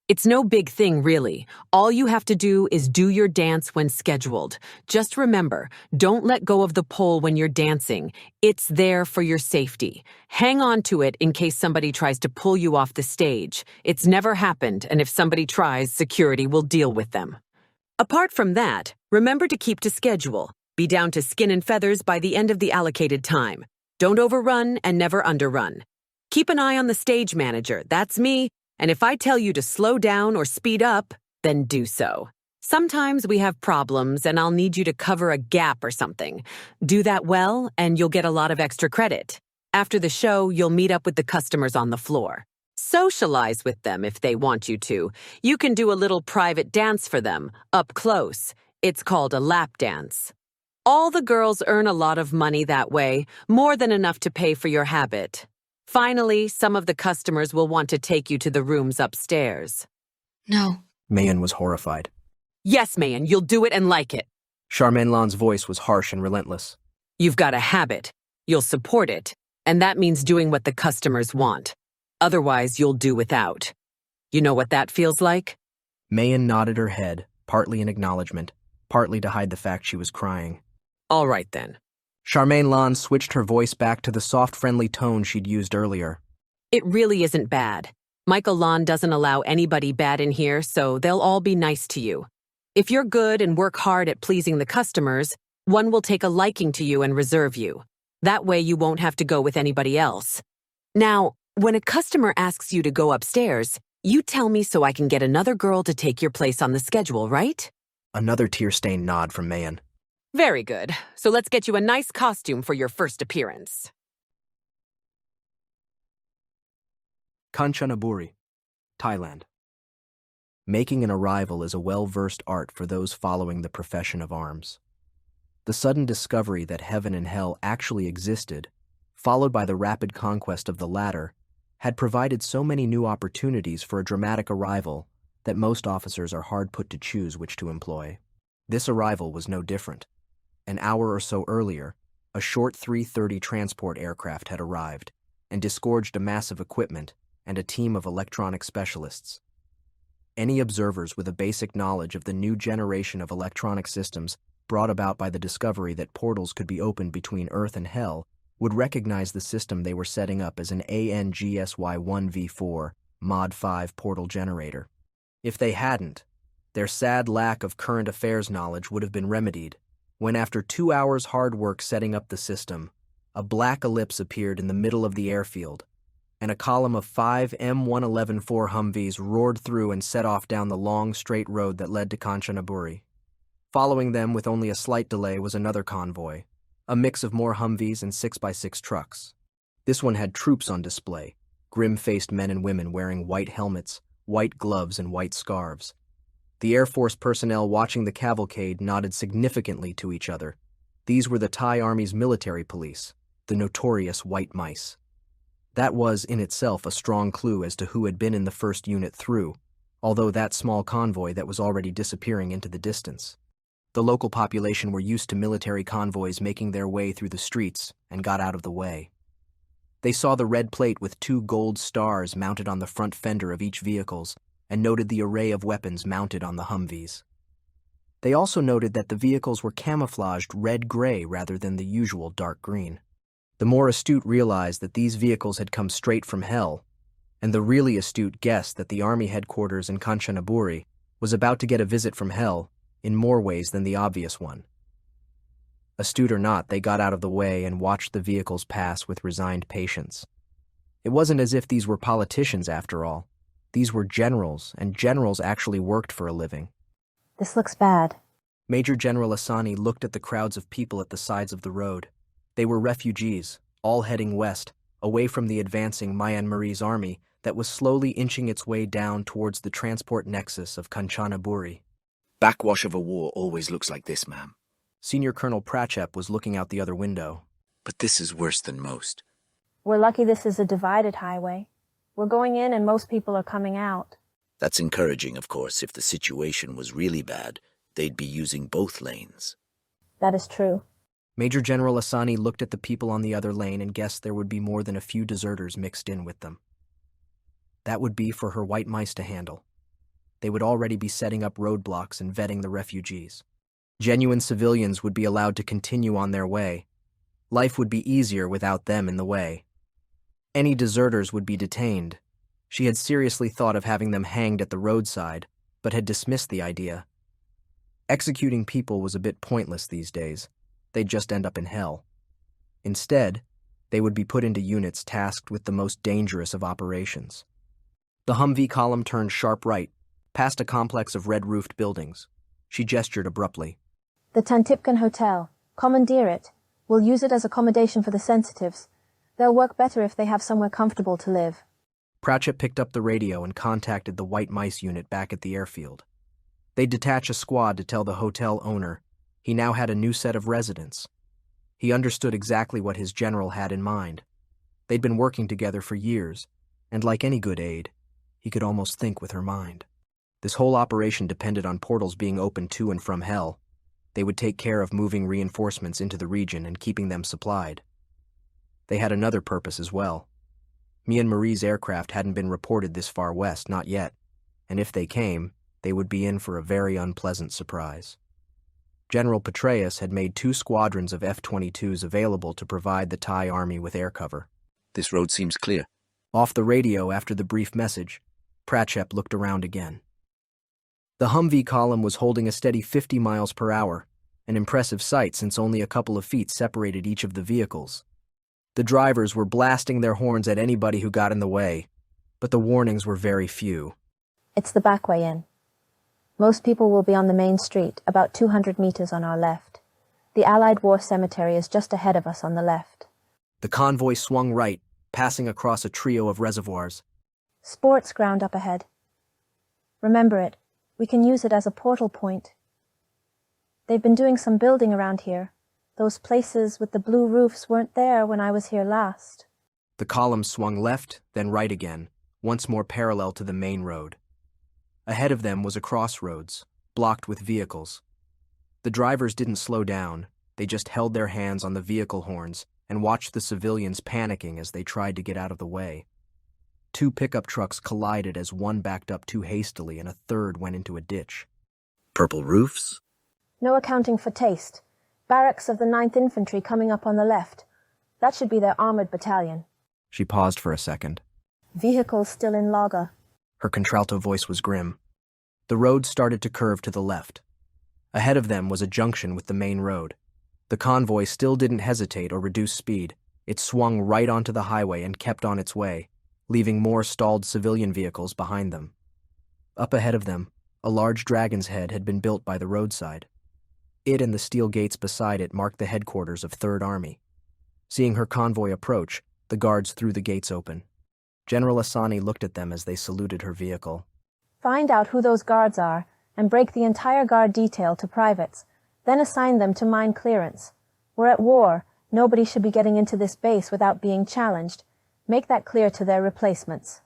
It's no big thing, really. All you have to do is do your dance when scheduled. Just remember, don't let go of the pole when you're dancing. It's there for your safety. Hang on to it in case somebody tries to pull you off the stage. It's never happened, and if somebody tries, security will deal with them. Apart from that, remember to keep to schedule. Be down to skin and feathers by the end of the allocated time. Don't overrun and never underrun. Keep an eye on the stage manager, that's me, and if I tell you to slow down or speed up, then do so. Sometimes we have problems and I'll need you to cover a gap or something. Do that well and you'll get a lot of extra credit. After the show, you'll meet up with the customers on the floor. Socialize with them if they want you to. You can do a little private dance for them, up close. It's called a lap dance. All the girls earn a lot of money that way, more than enough to pay for your habit. Finally, some of the customers will want to take you to the rooms upstairs. No. Mayan was horrified. Yes, Mayan, you'll do it and like it. Charmaine Lan's voice was harsh and relentless. You've got a habit. You'll support it. And that means doing what the customers want. Otherwise, you'll do without. You know what that feels like? Mayan nodded her head, partly in acknowledgement, partly to hide the fact she was crying. All right, then. Charmaine Lan switched her voice back to the soft, friendly tone she'd used earlier. It really isn't bad. Michael Lan doesn't allow anybody bad in here, so they'll all be nice to you. If you're good and work hard at pleasing the customers, one will take a liking to you and reserve you. That way you won't have to go with anybody else. Now, when a customer asks you to go upstairs, you tell me so I can get another girl to take your place on the schedule, right? Another tear-stained nod from Mayan. Very good. So let's get you a nice costume for your first appearance. Kanchanaburi, Thailand. Making an arrival is a well-versed art for those following the profession of arms. The sudden discovery that heaven and hell actually existed, followed by the rapid conquest of the latter, had provided so many new opportunities for a dramatic arrival that most officers are hard put to choose which to employ. This arrival was no different. An hour or so earlier, a short 330 transport aircraft had arrived and disgorged a mass of equipment and a team of electronic specialists. Any observers with a basic knowledge of the new generation of electronic systems brought about by the discovery that portals could be opened between Earth and Hell would recognize the system they were setting up as an ANGSY-1V4 Mod 5 portal generator. If they hadn't, their sad lack of current affairs knowledge would have been remedied when, after 2 hours' hard work setting up the system, a black ellipse appeared in the middle of the airfield, and a column of 5 M111-4 Humvees roared through and set off down the long, straight road that led to Kanchanaburi. Following them with only a slight delay was another convoy, a mix of more Humvees and 6x6 trucks. This one had troops on display, grim-faced men and women wearing white helmets, white gloves, and white scarves. The Air Force personnel watching the cavalcade nodded significantly to each other. These were the Thai Army's military police, the notorious White Mice. That was, in itself, a strong clue as to who had been in the first unit through, although that small convoy that was already disappearing into the distance. The local population were used to military convoys making their way through the streets and got out of the way. They saw the red plate with 2 gold stars mounted on the front fender of each vehicles and noted the array of weapons mounted on the Humvees. They also noted that the vehicles were camouflaged red-gray rather than the usual dark green. The more astute realized that these vehicles had come straight from Hell, and the really astute guessed that the Army headquarters in Kanchanaburi was about to get a visit from Hell in more ways than the obvious one. Astute or not, they got out of the way and watched the vehicles pass with resigned patience. It wasn't as if these were politicians, after all. These were generals, and generals actually worked for a living. This looks bad. Major General Asani looked at the crowds of people at the sides of the road. They were refugees, all heading west, away from the advancing Myanmarese army that was slowly inching its way down towards the transport nexus of Kanchanaburi. Backwash of a war always looks like this, ma'am. Senior Colonel Pratchett was looking out the other window. But this is worse than most. We're lucky this is a divided highway. We're going in and most people are coming out. That's encouraging, of course. If the situation was really bad, they'd be using both lanes. That is true. Major General Asani looked at the people on the other lane and guessed there would be more than a few deserters mixed in with them. That would be for her white mice to handle. They would already be setting up roadblocks and vetting the refugees. Genuine civilians would be allowed to continue on their way. Life would be easier without them in the way. Any deserters would be detained. She had seriously thought of having them hanged at the roadside, but had dismissed the idea. Executing people was a bit pointless these days. They'd just end up in hell. Instead, they would be put into units tasked with the most dangerous of operations. The Humvee column turned sharp right, past a complex of red-roofed buildings. She gestured abruptly. The Tantipkan Hotel. Commandeer it. We'll use it as accommodation for the sensitives. They'll work better if they have somewhere comfortable to live. Pratchett picked up the radio and contacted the White Mice unit back at the airfield. They'd detach a squad to tell the hotel owner he now had a new set of residents. He understood exactly what his general had in mind. They'd been working together for years, and like any good aide, he could almost think with her mind. This whole operation depended on portals being opened to and from Hell. They would take care of moving reinforcements into the region and keeping them supplied. They had another purpose as well. Me and Marie's aircraft hadn't been reported this far west, not yet, and if they came, they would be in for a very unpleasant surprise. General Petraeus had made 2 squadrons of F-22s available to provide the Thai army with air cover. This road seems clear. Off the radio after the brief message, Pratchett looked around again. The Humvee column was holding a steady 50 miles per hour, an impressive sight since only a couple of feet separated each of the vehicles. The drivers were blasting their horns at anybody who got in the way, but the warnings were very few. It's the back way in. Most people will be on the main street, about 200 meters on our left. The Allied War Cemetery is just ahead of us on the left. The convoy swung right, passing across a trio of reservoirs. Sports ground up ahead. Remember it. We can use it as a portal point. They've been doing some building around here. Those places with the blue roofs weren't there when I was here last. The column swung left, then right again, once more parallel to the main road. Ahead of them was a crossroads, blocked with vehicles. The drivers didn't slow down, they just held their hands on the vehicle horns and watched the civilians panicking as they tried to get out of the way. 2 pickup trucks collided as one backed up too hastily and a third went into a ditch. Purple roofs? No accounting for taste. Barracks of the 9th Infantry coming up on the left. That should be their armored battalion. She paused for a second. Vehicles still in logger. Her contralto voice was grim. The road started to curve to the left. Ahead of them was a junction with the main road. The convoy still didn't hesitate or reduce speed. It swung right onto the highway and kept on its way, leaving more stalled civilian vehicles behind them. Up ahead of them, a large dragon's head had been built by the roadside. It and the steel gates beside it marked the headquarters of 3rd Army. Seeing her convoy approach, the guards threw the gates open. General Asani looked at them as they saluted her vehicle. Find out who those guards are and break the entire guard detail to privates, then assign them to mine clearance. We're at war. Nobody should be getting into this base without being challenged. Make that clear to their replacements.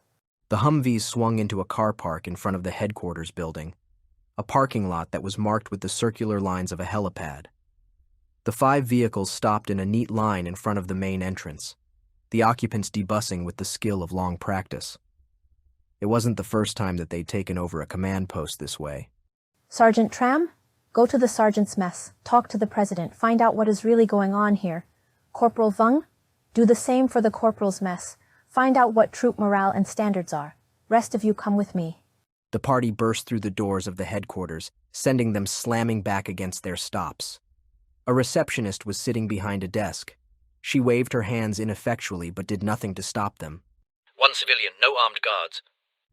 The Humvees swung into a car park in front of the headquarters building, a parking lot that was marked with the circular lines of a helipad. The 5 vehicles stopped in a neat line in front of the main entrance, the occupants debussing with the skill of long practice. It wasn't the first time that they'd taken over a command post this way. Sergeant Tram, go to the sergeant's mess, talk to the president, find out what is really going on here. Corporal Vung, do the same for the corporal's mess. Find out what troop morale and standards are. Rest of you come with me. The party burst through the doors of the headquarters, sending them slamming back against their stops. A receptionist was sitting behind a desk. She waved her hands ineffectually but did nothing to stop them. 1 civilian, no armed guards.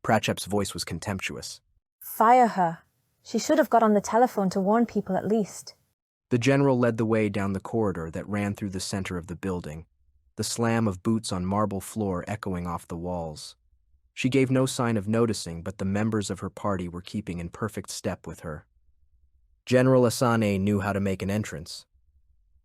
Pratchett's voice was contemptuous. Fire her. She should have got on the telephone to warn people at least. The general led the way down the corridor that ran through the center of the building, the slam of boots on marble floor echoing off the walls. She gave no sign of noticing, but the members of her party were keeping in perfect step with her. General Asane knew how to make an entrance.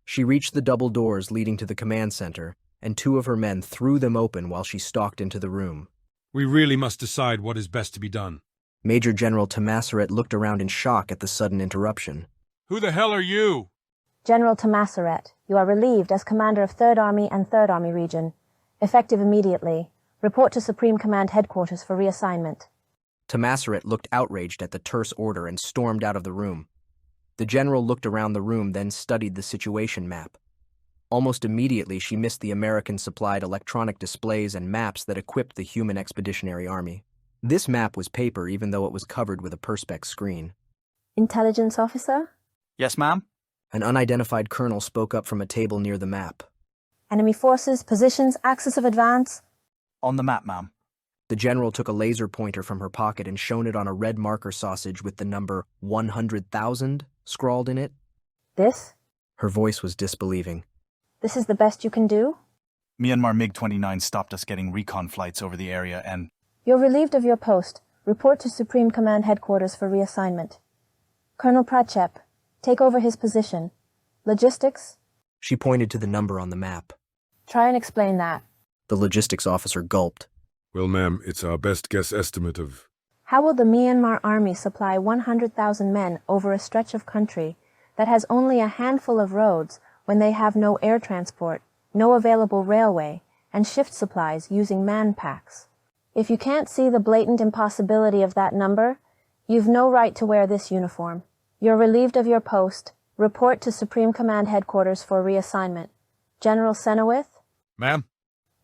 She reached the double doors leading to the command center, and 2 of her men threw them open while she stalked into the room. We really must decide what is best to be done. Major General Tamaseret looked around in shock at the sudden interruption. Who the hell are you? General Tamaseret, you are relieved as commander of 3rd Army and 3rd Army Region. Effective immediately. Report to Supreme Command Headquarters for reassignment. Tamaseret looked outraged at the terse order and stormed out of the room. The general looked around the room, then studied the situation map. Almost immediately, she missed the American-supplied electronic displays and maps that equipped the human expeditionary army. This map was paper, even though it was covered with a perspex screen. Intelligence officer? Yes, ma'am? An unidentified colonel spoke up from a table near the map. Enemy forces, positions, axis of advance? On the map, ma'am. The general took a laser pointer from her pocket and shone it on a red marker sausage with the number 100,000 scrawled in it. This? Her voice was disbelieving. This is the best you can do? Myanmar MiG-29 stopped us getting recon flights over the area and... You're relieved of your post. Report to Supreme Command Headquarters for reassignment. Colonel Pratchep, take over his position. Logistics? She pointed to the number on the map. Try and explain that. The logistics officer gulped. Well, ma'am, it's our best guess estimate of... How will the Myanmar Army supply 100,000 men over a stretch of country that has only a handful of roads when they have no air transport, no available railway, and shift supplies using man packs? If you can't see the blatant impossibility of that number, you've no right to wear this uniform. You're relieved of your post. Report to Supreme Command Headquarters for reassignment. General Senowith? Ma'am?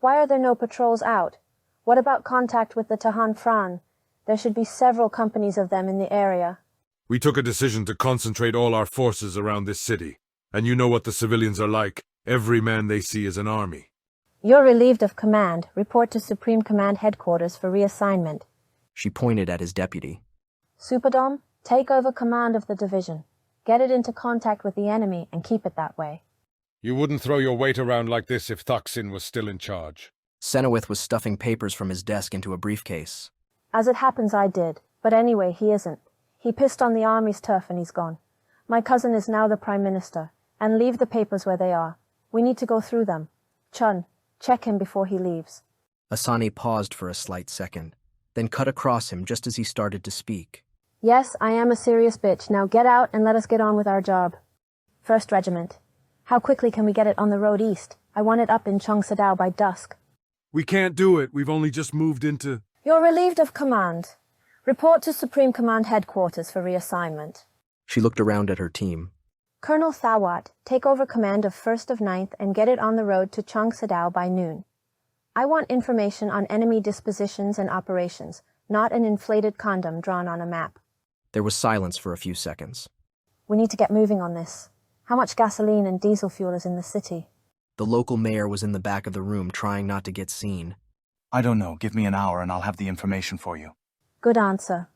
Why are there no patrols out? What about contact with the Tahan Fran? There should be several companies of them in the area. We took a decision to concentrate all our forces around this city. And you know what the civilians are like. Every man they see is an army. You're relieved of command. Report to Supreme Command Headquarters for reassignment. She pointed at his deputy. Superdom, take over command of the division. Get it into contact with the enemy and keep it that way. You wouldn't throw your weight around like this if Thaksin was still in charge. Senowith was stuffing papers from his desk into a briefcase. As it happens, I did. But anyway, he isn't. He pissed on the army's turf and he's gone. My cousin is now the Prime Minister. And leave the papers where they are. We need to go through them. Chun, check him before he leaves. Asani paused for a slight second, then cut across him just as he started to speak. Yes, I am a serious bitch. Now get out and let us get on with our job. 1st Regiment. How quickly can we get it on the road east? I want it up in Cheong Sadao by dusk. We can't do it. We've only just moved into... You're relieved of command. Report to Supreme Command Headquarters for reassignment. She looked around at her team. Colonel Thawat, take over command of 1st of 9th and get it on the road to Cheong Sadao by noon. I want information on enemy dispositions and operations, not an inflated condom drawn on a map. There was silence for a few seconds. We need to get moving on this. How much gasoline and diesel fuel is in the city? The local mayor was in the back of the room trying not to get seen. I don't know. Give me an hour and I'll have the information for you. Good answer.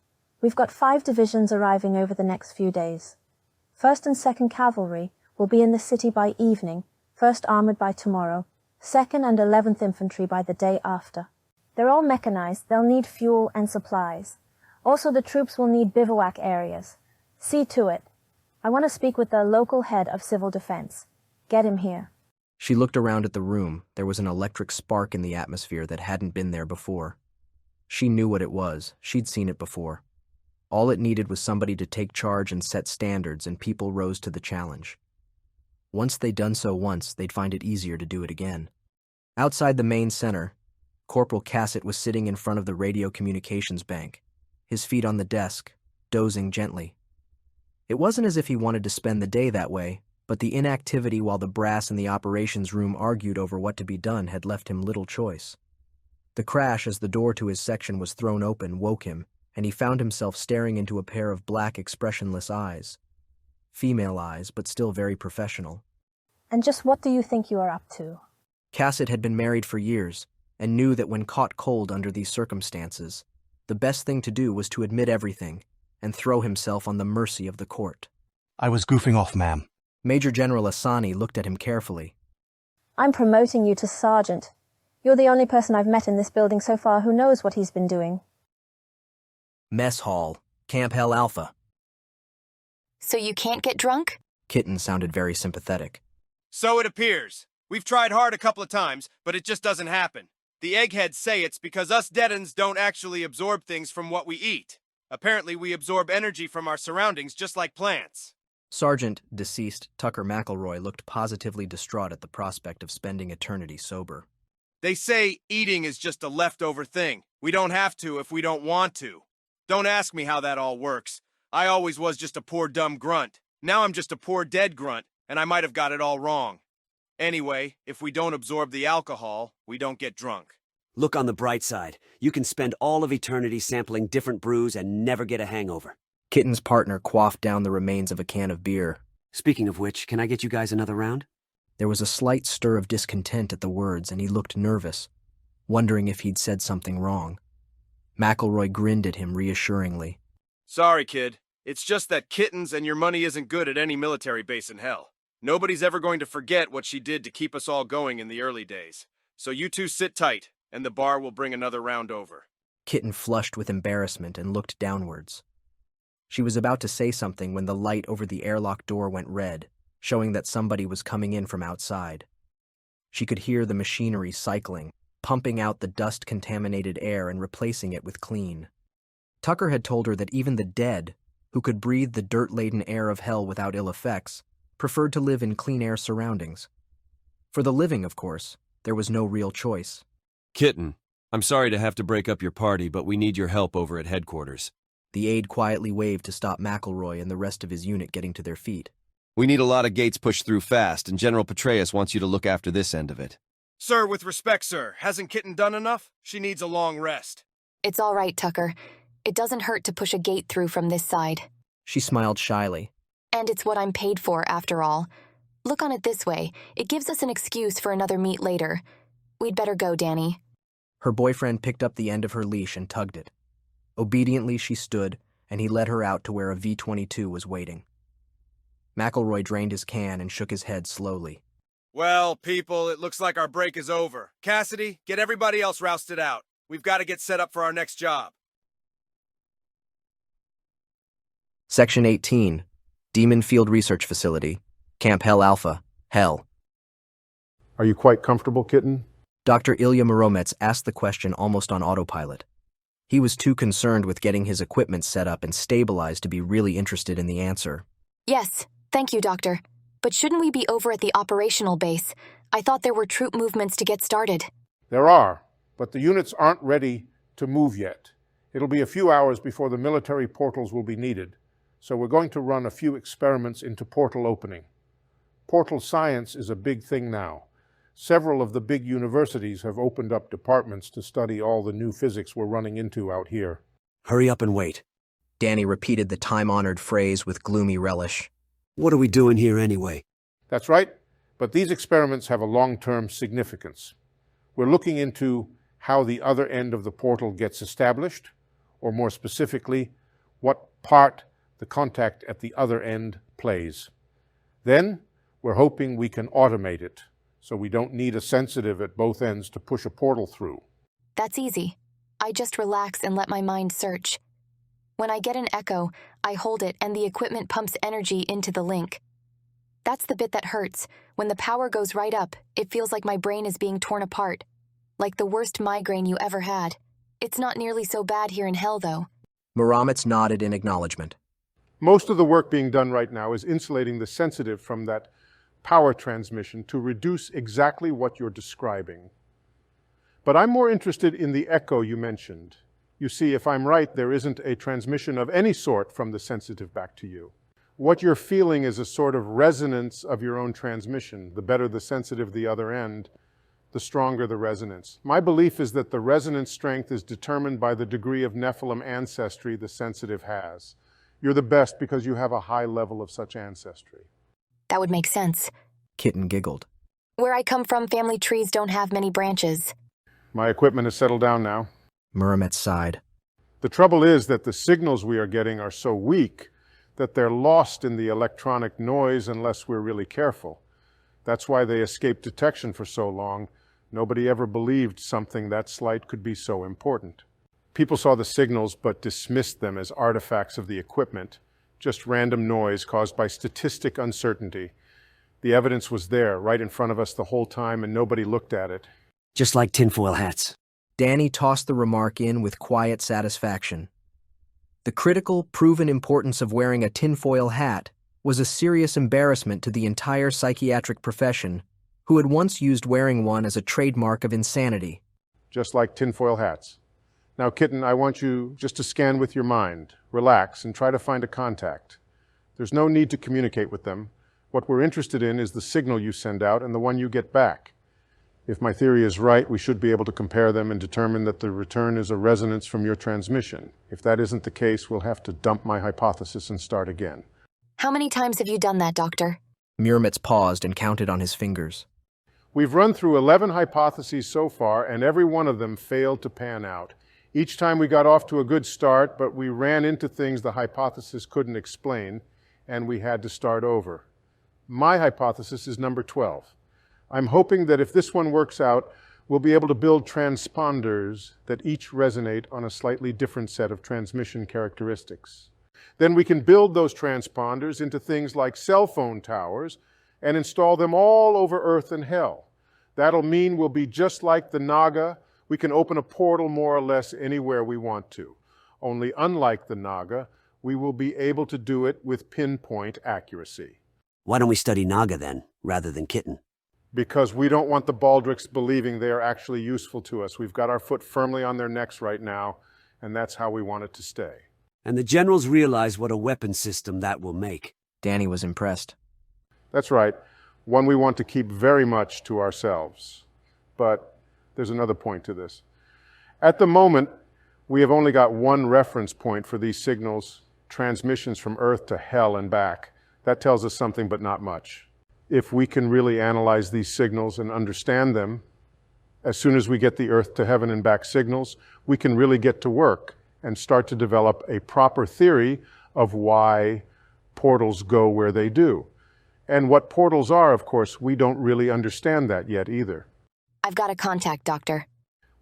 We've got 5 divisions arriving over the next few days. 1st and 2nd Cavalry will be in the city by evening, 1st Armored by tomorrow, 2nd and 11th Infantry by the day after. They're all mechanized, they'll need fuel and supplies. Also, the troops will need bivouac areas. See to it. I want to speak with the local head of civil defense. Get him here. She looked around at the room. There was an electric spark in the atmosphere that hadn't been there before. She knew what it was. She'd seen it before. All it needed was somebody to take charge and set standards, and people rose to the challenge. Once they'd done so once, they'd find it easier to do it again. Outside the main center, Corporal Cassett was sitting in front of the radio communications bank, his feet on the desk, dozing gently. It wasn't as if he wanted to spend the day that way, but the inactivity while the brass in the operations room argued over what to be done had left him little choice. The crash as the door to his section was thrown open woke him, and he found himself staring into a pair of black, expressionless eyes. Female eyes, but still very professional. And just what do you think you are up to? Cassett had been married for years, and knew that when caught cold under these circumstances, the best thing to do was to admit everything, and throw himself on the mercy of the court. I was goofing off, ma'am. Major General Asani looked at him carefully. I'm promoting you to sergeant. You're the only person I've met in this building so far who knows what he's been doing. Mess Hall, Camp Hell Alpha. So you can't get drunk? Kitten sounded very sympathetic. So it appears. We've tried hard a couple of times, but it just doesn't happen. The eggheads say it's because us deadens don't actually absorb things from what we eat. Apparently we absorb energy from our surroundings just like plants. Sergeant, deceased Tucker McElroy looked positively distraught at the prospect of spending eternity sober. They say eating is just a leftover thing. We don't have to if we don't want to. Don't ask me how that all works. I always was just a poor dumb grunt. Now I'm just a poor dead grunt, and I might have got it all wrong. Anyway, if we don't absorb the alcohol, we don't get drunk. Look on the bright side. You can spend all of eternity sampling different brews and never get a hangover. Kitten's partner quaffed down the remains of a can of beer. Speaking of which, can I get you guys another round? There was a slight stir of discontent at the words, and he looked nervous, wondering if he'd said something wrong. McElroy grinned at him reassuringly. Sorry, kid. It's just that Kittens and your money isn't good at any military base in hell. Nobody's ever going to forget what she did to keep us all going in the early days. So you two sit tight, and the bar will bring another round over. Kitten flushed with embarrassment and looked downwards. She was about to say something when the light over the airlock door went red, showing that somebody was coming in from outside. She could hear the machinery cycling, pumping out the dust-contaminated air and replacing it with clean. Tucker had told her that even the dead, who could breathe the dirt-laden air of hell without ill effects, preferred to live in clean-air surroundings. For the living, of course, there was no real choice. Kitten, I'm sorry to have to break up your party, but we need your help over at headquarters. The aide quietly waved to stop McElroy and the rest of his unit getting to their feet. We need a lot of gates pushed through fast, and General Petraeus wants you to look after this end of it. Sir, with respect, sir, hasn't Kitten done enough? She needs a long rest. It's all right, Tucker. It doesn't hurt to push a gate through from this side. She smiled shyly. And it's what I'm paid for, after all. Look on it this way. It gives us an excuse for another meet later. We'd better go, Danny. Her boyfriend picked up the end of her leash and tugged it. Obediently, she stood, and he led her out to where a V-22 was waiting. McElroy drained his can and shook his head slowly. Well, people, it looks like our break is over. Cassidy, get everybody else rousted out. We've got to get set up for our next job. Section 18, Demon Field Research Facility, Camp Hell Alpha, Hell. Are you quite comfortable, Kitten? Dr. Ilya Muromets asked the question almost on autopilot. He was too concerned with getting his equipment set up and stabilized to be really interested in the answer. Yes, thank you, Doctor. But shouldn't we be over at the operational base? I thought there were troop movements to get started. There are, but the units aren't ready to move yet. It'll be a few hours before the military portals will be needed, so we're going to run a few experiments into portal opening. Portal science is a big thing now. Several of the big universities have opened up departments to study all the new physics we're running into out here. Hurry up and wait. Danny repeated the time-honored phrase with gloomy relish. What are we doing here anyway? That's right, but these experiments have a long-term significance. We're looking into how the other end of the portal gets established, or more specifically, what part the contact at the other end plays. Then, we're hoping we can automate it, so we don't need a sensitive at both ends to push a portal through. That's easy. I just relax and let my mind search. When I get an echo, I hold it and the equipment pumps energy into the link. That's the bit that hurts. When the power goes right up, it feels like my brain is being torn apart. Like the worst migraine you ever had. It's not nearly so bad here in hell, though. Muromets nodded in acknowledgement. Most of the work being done right now is insulating the sensitive from that power transmission to reduce exactly what you're describing. But I'm more interested in the echo you mentioned. You see, if I'm right, there isn't a transmission of any sort from the sensitive back to you. What you're feeling is a sort of resonance of your own transmission. The better the sensitive the other end, the stronger the resonance. My belief is that the resonance strength is determined by the degree of Nephilim ancestry the sensitive has. You're the best because you have a high level of such ancestry. That would make sense. Kitten giggled. Where I come from, family trees don't have many branches. My equipment has settled down now. Muromets sighed. The trouble is that the signals we are getting are so weak that they're lost in the electronic noise unless we're really careful. That's why they escaped detection for so long. Nobody ever believed something that slight could be so important. People saw the signals but dismissed them as artifacts of the equipment, just random noise caused by statistic uncertainty. The evidence was there, right in front of us the whole time, and nobody looked at it. Just like tinfoil hats. Danny tossed the remark in with quiet satisfaction. The critical, proven importance of wearing a tinfoil hat was a serious embarrassment to the entire psychiatric profession, who had once used wearing one as a trademark of insanity. Just like tinfoil hats. Now, Kitten, I want you just to scan with your mind, relax, and try to find a contact. There's no need to communicate with them. What we're interested in is the signal you send out and the one you get back. If my theory is right, we should be able to compare them and determine that the return is a resonance from your transmission. If that isn't the case, we'll have to dump my hypothesis and start again. How many times have you done that, Doctor? Mirmitz paused and counted on his fingers. We've run through 11 hypotheses so far, and every one of them failed to pan out. Each time we got off to a good start, but we ran into things the hypothesis couldn't explain, and we had to start over. My hypothesis is number 12. I'm hoping that if this one works out, we'll be able to build transponders that each resonate on a slightly different set of transmission characteristics. Then we can build those transponders into things like cell phone towers and install them all over Earth and Hell. That'll mean we'll be just like the Naga. We can open a portal more or less anywhere we want to. Only unlike the Naga, we will be able to do it with pinpoint accuracy. Why don't we study Naga then, rather than Kitten? Because we don't want the Baldrics believing they are actually useful to us. We've got our foot firmly on their necks right now, and that's how we want it to stay. And the generals realize what a weapon system that will make. Danny was impressed. That's right. One we want to keep very much to ourselves. But there's another point to this. At the moment, we have only got one reference point for these signals, transmissions from Earth to Hell and back. That tells us something, but not much. If we can really analyze these signals and understand them, as soon as we get the Earth to Heaven and back signals, we can really get to work and start to develop a proper theory of why portals go where they do. And what portals are, of course, we don't really understand that yet either. I've got a contact, Doctor.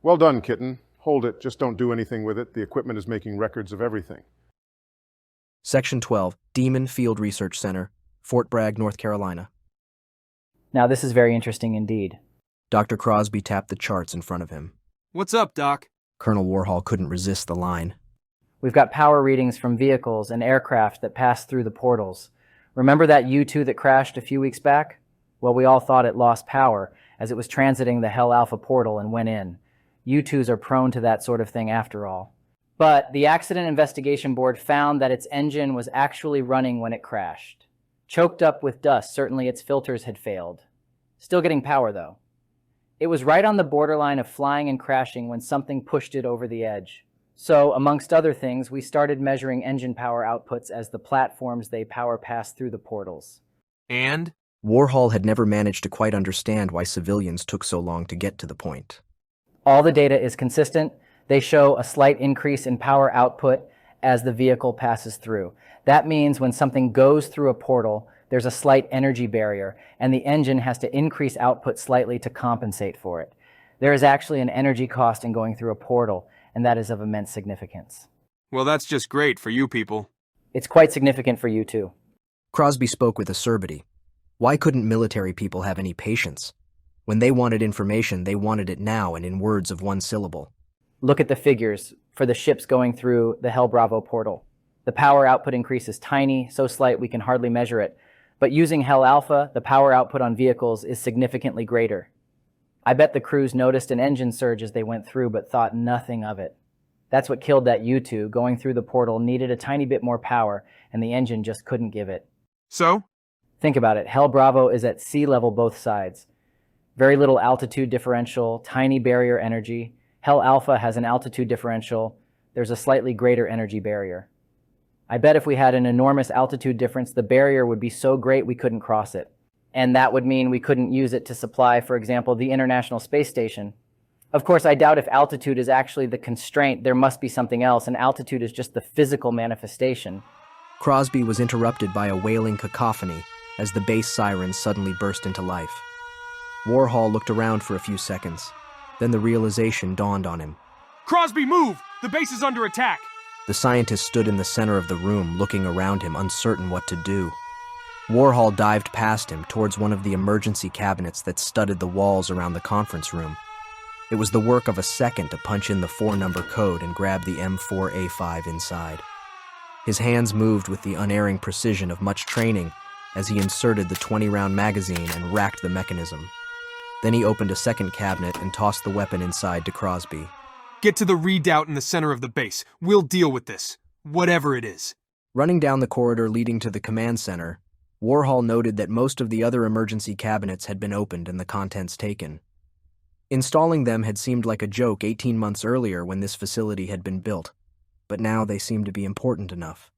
Well done, Kitten. Hold it. Just don't do anything with it. The equipment is making records of everything. Section 12, Demon Field Research Center, Fort Bragg, North Carolina. Now this is very interesting indeed. Dr. Crosby tapped the charts in front of him. What's up, Doc? Colonel Warhol couldn't resist the line. We've got power readings from vehicles and aircraft that passed through the portals. Remember that U-2 that crashed a few weeks back? Well, we all thought it lost power as it was transiting the Hell Alpha portal and went in. U-2s are prone to that sort of thing after all. But the Accident Investigation Board found that its engine was actually running when it crashed. Choked up with dust, certainly its filters had failed. Still getting power, though. It was right on the borderline of flying and crashing when something pushed it over the edge. So, amongst other things, we started measuring engine power outputs as the platforms they power passed through the portals. And? Warhol had never managed to quite understand why civilians took so long to get to the point. All the data is consistent. They show a slight increase in power output as the vehicle passes through. That means when something goes through a portal, there's a slight energy barrier, and the engine has to increase output slightly to compensate for it. There is actually an energy cost in going through a portal, and that is of immense significance. Well, that's just great for you people. It's quite significant for you, too. Crosby spoke with acerbity. Why couldn't military people have any patience? When they wanted information, they wanted it now and in words of one syllable. Look at the figures for the ships going through the Hell Bravo portal. The power output increase is tiny, so slight we can hardly measure it. But using Hell Alpha, the power output on vehicles is significantly greater. I bet the crews noticed an engine surge as they went through, but thought nothing of it. That's what killed that U-2. Going through the portal needed a tiny bit more power, and the engine just couldn't give it. So? Think about it. Hell Bravo is at sea level both sides. Very little altitude differential, tiny barrier energy. Hell Alpha has an altitude differential. There's a slightly greater energy barrier. I bet if we had an enormous altitude difference, the barrier would be so great we couldn't cross it. And that would mean we couldn't use it to supply, for example, the International Space Station. Of course, I doubt if altitude is actually the constraint. There must be something else, and altitude is just the physical manifestation. Crosby was interrupted by a wailing cacophony as the base sirens suddenly burst into life. Warhol looked around for a few seconds. Then the realization dawned on him. Crosby, move! The base is under attack! The scientist stood in the center of the room, looking around him, uncertain what to do. Warhol dived past him towards one of the emergency cabinets that studded the walls around the conference room. It was the work of a second to punch in the 4-number code and grab the M4A5 inside. His hands moved with the unerring precision of much training as he inserted the 20-round magazine and racked the mechanism. Then he opened a second cabinet and tossed the weapon inside to Crosby. Get to the redoubt in the center of the base. We'll deal with this, whatever it is. Running down the corridor leading to the command center, Warhol noted that most of the other emergency cabinets had been opened and the contents taken. Installing them had seemed like a joke 18 months earlier when this facility had been built, but now they seemed to be important enough.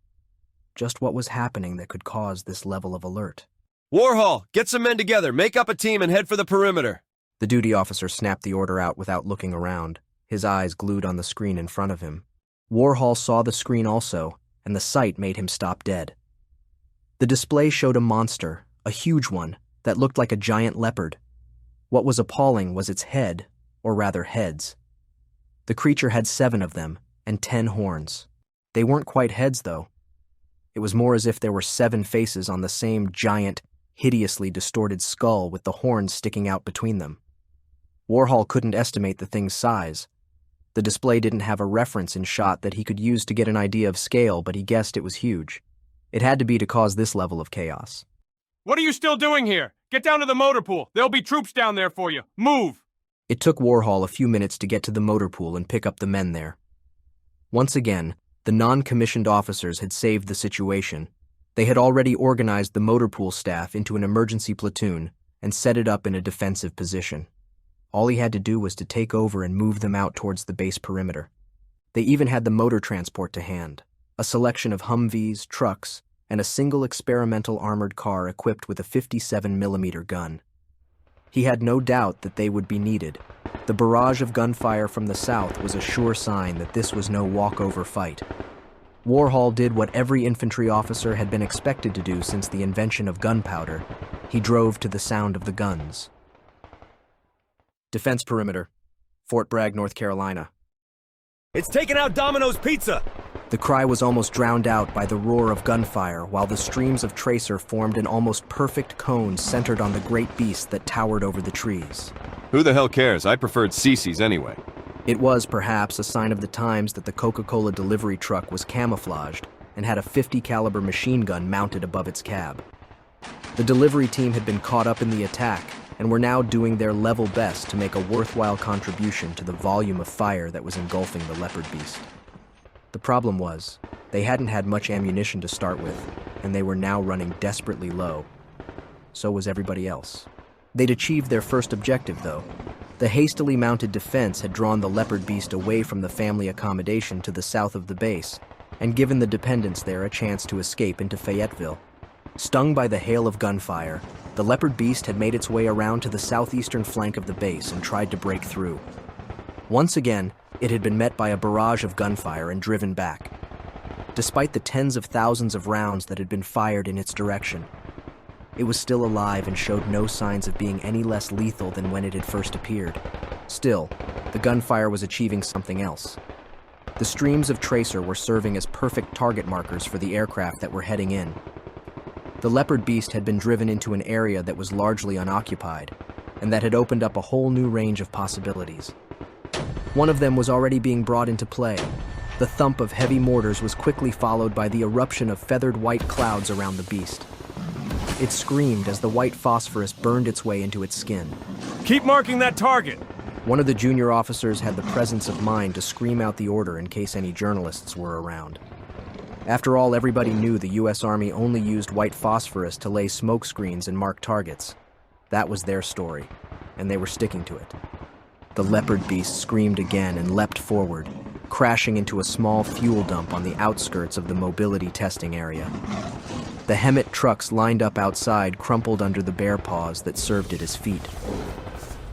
Just what was happening that could cause this level of alert? Warhol, get some men together, make up a team and head for the perimeter. The duty officer snapped the order out without looking around, his eyes glued on the screen in front of him. Warhol saw the screen also, and the sight made him stop dead. The display showed a monster, a huge one, that looked like a giant leopard. What was appalling was its head, or rather heads. The creature had 7 of them, and 10 horns. They weren't quite heads, though. It was more as if there were 7 faces on the same giant, hideously distorted skull with the horns sticking out between them. Warhol couldn't estimate the thing's size. The display didn't have a reference in shot that he could use to get an idea of scale, but he guessed it was huge. It had to be to cause this level of chaos. What are you still doing here? Get down to the motor pool. There'll be troops down there for you. Move! It took Warhol a few minutes to get to the motor pool and pick up the men there. Once again, the non-commissioned officers had saved the situation. They had already organized the motor pool staff into an emergency platoon and set it up in a defensive position. All he had to do was to take over and move them out towards the base perimeter. They even had the motor transport to hand, a selection of Humvees, trucks, and a single experimental armored car equipped with a 57mm gun. He had no doubt that they would be needed. The barrage of gunfire from the south was a sure sign that this was no walkover fight. Warhol did what every infantry officer had been expected to do since the invention of gunpowder. He drove to the sound of the guns. Defense perimeter, Fort Bragg, North Carolina. It's taking out Domino's Pizza! The cry was almost drowned out by the roar of gunfire, while the streams of tracer formed an almost perfect cone centered on the great beast that towered over the trees. Who the hell cares? I preferred Cece's anyway. It was, perhaps, a sign of the times that the Coca-Cola delivery truck was camouflaged and had a .50 caliber machine gun mounted above its cab. The delivery team had been caught up in the attack and were now doing their level best to make a worthwhile contribution to the volume of fire that was engulfing the leopard beast. The problem was, they hadn't had much ammunition to start with, and they were now running desperately low. So was everybody else. They'd achieved their first objective, though. The hastily mounted defense had drawn the leopard beast away from the family accommodation to the south of the base, and given the dependents there a chance to escape into Fayetteville. Stung by the hail of gunfire, the leopard beast had made its way around to the southeastern flank of the base and tried to break through. Once again, it had been met by a barrage of gunfire and driven back. Despite the tens of thousands of rounds that had been fired in its direction, it was still alive and showed no signs of being any less lethal than when it had first appeared. Still, the gunfire was achieving something else. The streams of tracer were serving as perfect target markers for the aircraft that were heading in. The leopard beast had been driven into an area that was largely unoccupied, and that had opened up a whole new range of possibilities. One of them was already being brought into play. The thump of heavy mortars was quickly followed by the eruption of feathered white clouds around the beast. It screamed as the white phosphorus burned its way into its skin. Keep marking that target! One of the junior officers had the presence of mind to scream out the order in case any journalists were around. After all, everybody knew the U.S. Army only used white phosphorus to lay smoke screens and mark targets. That was their story, and they were sticking to it. The leopard beast screamed again and leapt forward, crashing into a small fuel dump on the outskirts of the mobility testing area. The Hemet trucks lined up outside crumpled under the bear paws that served it as feet.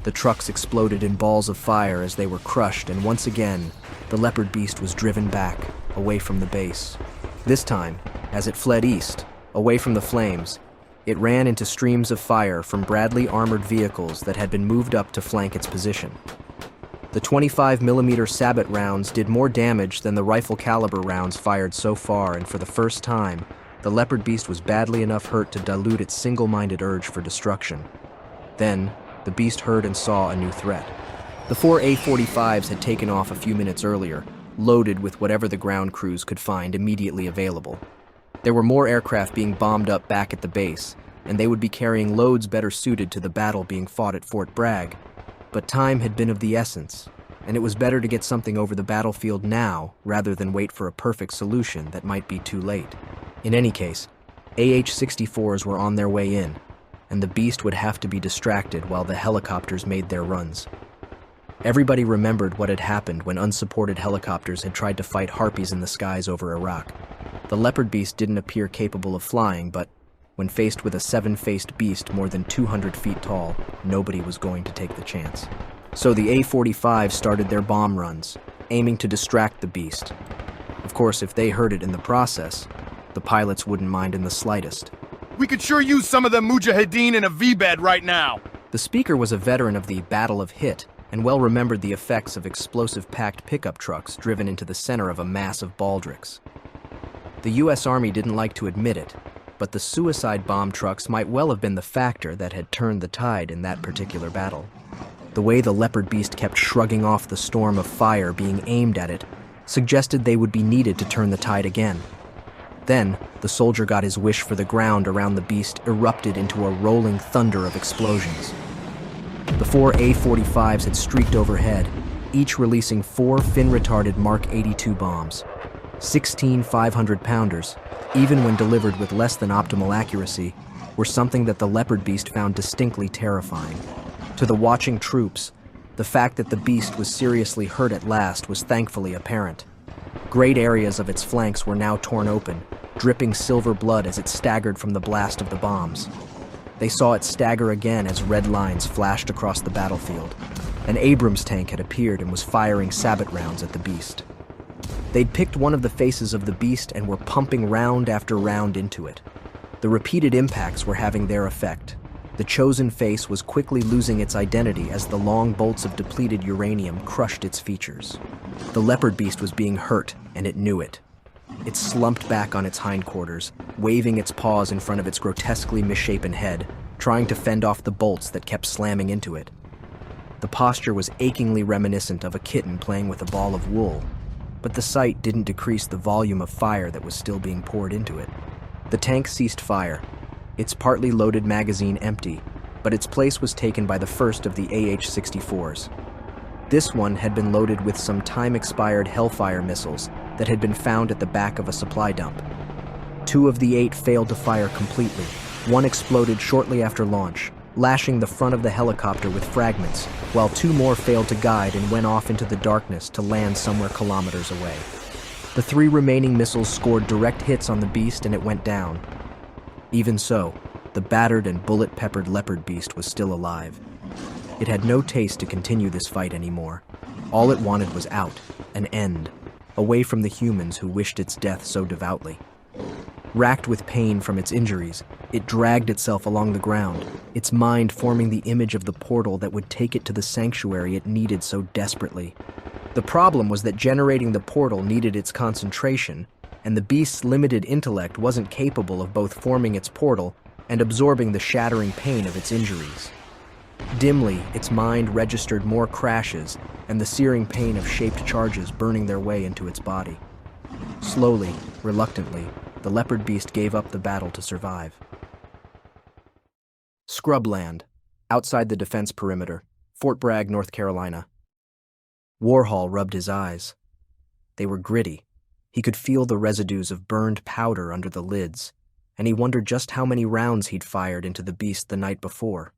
The trucks exploded in balls of fire as they were crushed, and once again, the leopard beast was driven back, away from the base. This time, as it fled east, away from the flames, it ran into streams of fire from Bradley armored vehicles that had been moved up to flank its position. The 25mm sabot rounds did more damage than the rifle caliber rounds fired so far, and for the first time, the leopard beast was badly enough hurt to dilute its single-minded urge for destruction. Then, the beast heard and saw a new threat. The 4 A-45s had taken off a few minutes earlier, loaded with whatever the ground crews could find immediately available. There were more aircraft being bombed up back at the base, and they would be carrying loads better suited to the battle being fought at Fort Bragg. But time had been of the essence, and it was better to get something over the battlefield now rather than wait for a perfect solution that might be too late. In any case, AH-64s were on their way in, and the beast would have to be distracted while the helicopters made their runs. Everybody remembered what had happened when unsupported helicopters had tried to fight harpies in the skies over Iraq. The leopard beast didn't appear capable of flying, but when faced with a 7-faced beast more than 200 feet tall, nobody was going to take the chance. So the A-45 started their bomb runs, aiming to distract the beast. Of course, if they heard it in the process, the pilots wouldn't mind in the slightest. We could sure use some of them mujahideen in a V-bed right now. The speaker was a veteran of the Battle of Hit, and well remembered the effects of explosive-packed pickup trucks driven into the center of a mass of baldricks. The U.S. Army didn't like to admit it, but the suicide bomb trucks might well have been the factor that had turned the tide in that particular battle. The way the leopard beast kept shrugging off the storm of fire being aimed at it suggested they would be needed to turn the tide again. Then, the soldier got his wish, for the ground around the beast erupted into a rolling thunder of explosions. The 4 A-45s had streaked overhead, each releasing 4 fin-retarded Mark 82 bombs. 16 500-pounders, even when delivered with less than optimal accuracy, were something that the leopard beast found distinctly terrifying. To the watching troops, the fact that the beast was seriously hurt at last was thankfully apparent. Great areas of its flanks were now torn open, dripping silver blood as it staggered from the blast of the bombs. They saw it stagger again as red lines flashed across the battlefield. An Abrams tank had appeared and was firing sabot rounds at the beast. They'd picked one of the faces of the beast and were pumping round after round into it. The repeated impacts were having their effect. The chosen face was quickly losing its identity as the long bolts of depleted uranium crushed its features. The leopard beast was being hurt, and it knew it. It slumped back on its hindquarters, waving its paws in front of its grotesquely misshapen head, trying to fend off the bolts that kept slamming into it. The posture was achingly reminiscent of a kitten playing with a ball of wool, but the sight didn't decrease the volume of fire that was still being poured into it. The tank ceased fire, its partly loaded magazine empty, but its place was taken by the first of the AH-64s. This one had been loaded with some time-expired Hellfire missiles that had been found at the back of a supply dump. 2 of the 8 failed to fire completely. One exploded shortly after launch, lashing the front of the helicopter with fragments, while 2 more failed to guide and went off into the darkness to land somewhere kilometers away. The 3 remaining missiles scored direct hits on the beast and it went down. Even so, the battered and bullet-peppered leopard beast was still alive. It had no taste to continue this fight anymore. All it wanted was out, an end, away from the humans who wished its death so devoutly. Racked with pain from its injuries, it dragged itself along the ground, its mind forming the image of the portal that would take it to the sanctuary it needed so desperately. The problem was that generating the portal needed its concentration, and the beast's limited intellect wasn't capable of both forming its portal and absorbing the shattering pain of its injuries. Dimly, its mind registered more crashes and the searing pain of shaped charges burning their way into its body. Slowly, reluctantly, the leopard beast gave up the battle to survive. Scrubland, outside the defense perimeter, Fort Bragg, North Carolina. Warhol rubbed his eyes. They were gritty. He could feel the residues of burned powder under the lids, and he wondered just how many rounds he'd fired into the beast the night before.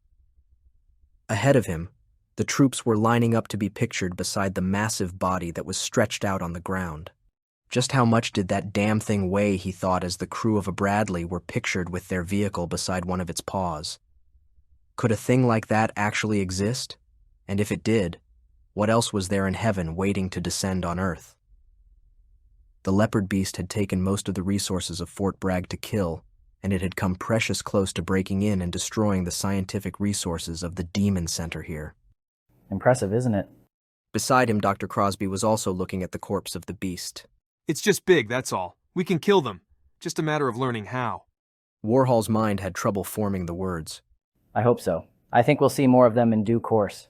Ahead of him, the troops were lining up to be pictured beside the massive body that was stretched out on the ground. Just how much did that damn thing weigh, he thought, as the crew of a Bradley were pictured with their vehicle beside one of its paws? Could a thing like that actually exist? And if it did, what else was there in heaven waiting to descend on Earth? The leopard beast had taken most of the resources of Fort Bragg to kill, and it had come precious close to breaking in and destroying the scientific resources of the Demon Center here. Impressive, isn't it? Beside him, Dr. Crosby was also looking at the corpse of the beast. It's just big, that's all. We can kill them. Just a matter of learning how. Warhol's mind had trouble forming the words. I hope so. I think we'll see more of them in due course.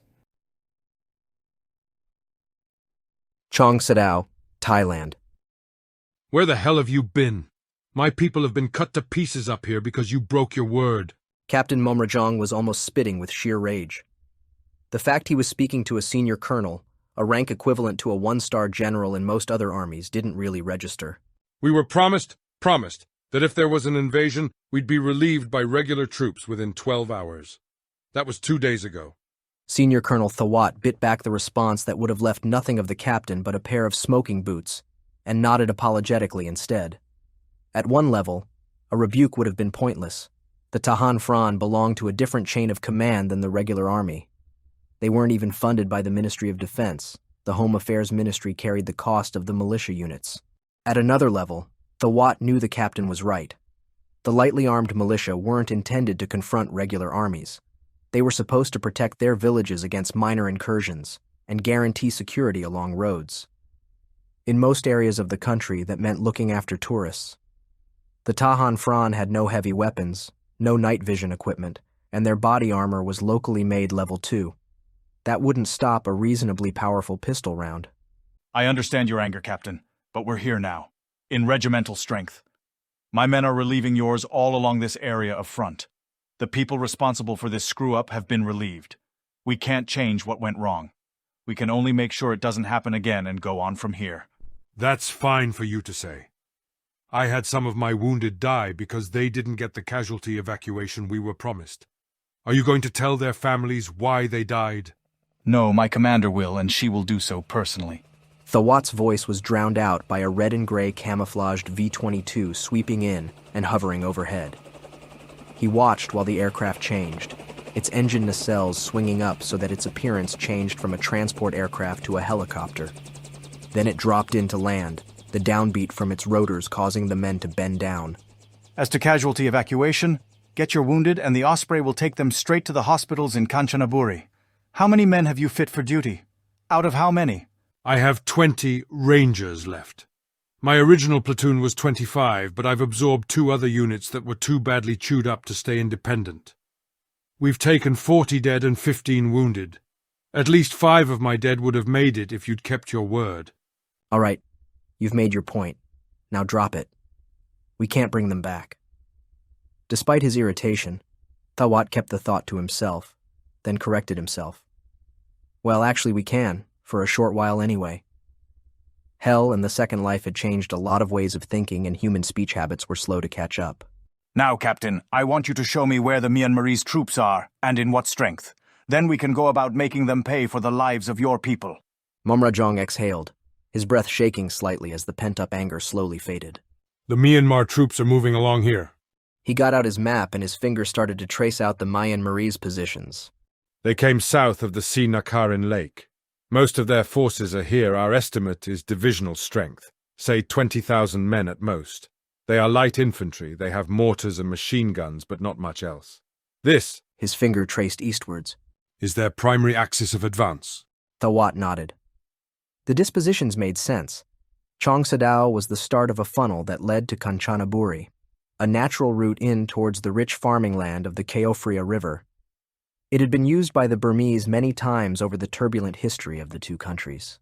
Chong Sadao, Thailand. Where the hell have you been? My people have been cut to pieces up here because you broke your word. Captain Momrajong was almost spitting with sheer rage. The fact he was speaking to a senior colonel, a rank equivalent to a one-star general in most other armies, didn't really register. We were promised that if there was an invasion, we'd be relieved by regular troops within 12 hours. That was 2 days ago. Senior Colonel Thawat bit back the response that would have left nothing of the captain but a pair of smoking boots, and nodded apologetically instead. At one level, a rebuke would have been pointless. The Tahan Fron belonged to a different chain of command than the regular army. They weren't even funded by the Ministry of Defense. The Home Affairs Ministry carried the cost of the militia units. At another level, Thawat knew the captain was right. The lightly armed militia weren't intended to confront regular armies. They were supposed to protect their villages against minor incursions and guarantee security along roads. In most areas of the country, that meant looking after tourists. The Tahan Fron had no heavy weapons, no night vision equipment, and their body armor was locally made level 2. That wouldn't stop a reasonably powerful pistol round. I understand your anger, Captain, but we're here now, in regimental strength. My men are relieving yours all along this area of front. The people responsible for this screw-up have been relieved. We can't change what went wrong. We can only make sure it doesn't happen again and go on from here. That's fine for you to say. I had some of my wounded die because they didn't get the casualty evacuation we were promised. Are you going to tell their families why they died? No, my commander will, and she will do so personally. Thawat's voice was drowned out by a red and gray camouflaged V-22 sweeping in and hovering overhead. He watched while the aircraft changed, its engine nacelles swinging up so that its appearance changed from a transport aircraft to a helicopter. Then it dropped in to land, the downbeat from its rotors causing the men to bend down. As to casualty evacuation, get your wounded and the Osprey will take them straight to the hospitals in Kanchanaburi. How many men have you fit for duty? Out of how many? I have 20 Rangers left. My original platoon was 25, but I've absorbed 2 other units that were too badly chewed up to stay independent. We've taken 40 dead and 15 wounded. At least 5 of my dead would have made it if you'd kept your word. All right, you've made your point. Now drop it. We can't bring them back. Despite his irritation, Thawat kept the thought to himself, then corrected himself. Well, actually we can, for a short while anyway. Hell and the Second Life had changed a lot of ways of thinking, and human speech habits were slow to catch up. Now, Captain, I want you to show me where the Myanmarese troops are, and in what strength. Then we can go about making them pay for the lives of your people. Momrajong exhaled, his breath shaking slightly as the pent-up anger slowly faded. The Myanmar troops are moving along here. He got out his map and his finger started to trace out the Myanmarese positions. They came south of the Sinakarin Lake. Most of their forces are here. Our estimate is divisional strength, say 20,000 men at most. They are light infantry. They have mortars and machine guns, but not much else. This, his finger traced eastwards, is their primary axis of advance. Thawat nodded. The dispositions made sense. Chong Sadao was the start of a funnel that led to Kanchanaburi, a natural route in towards the rich farming land of the Keofria River. It had been used by the Burmese many times over the turbulent history of the two countries.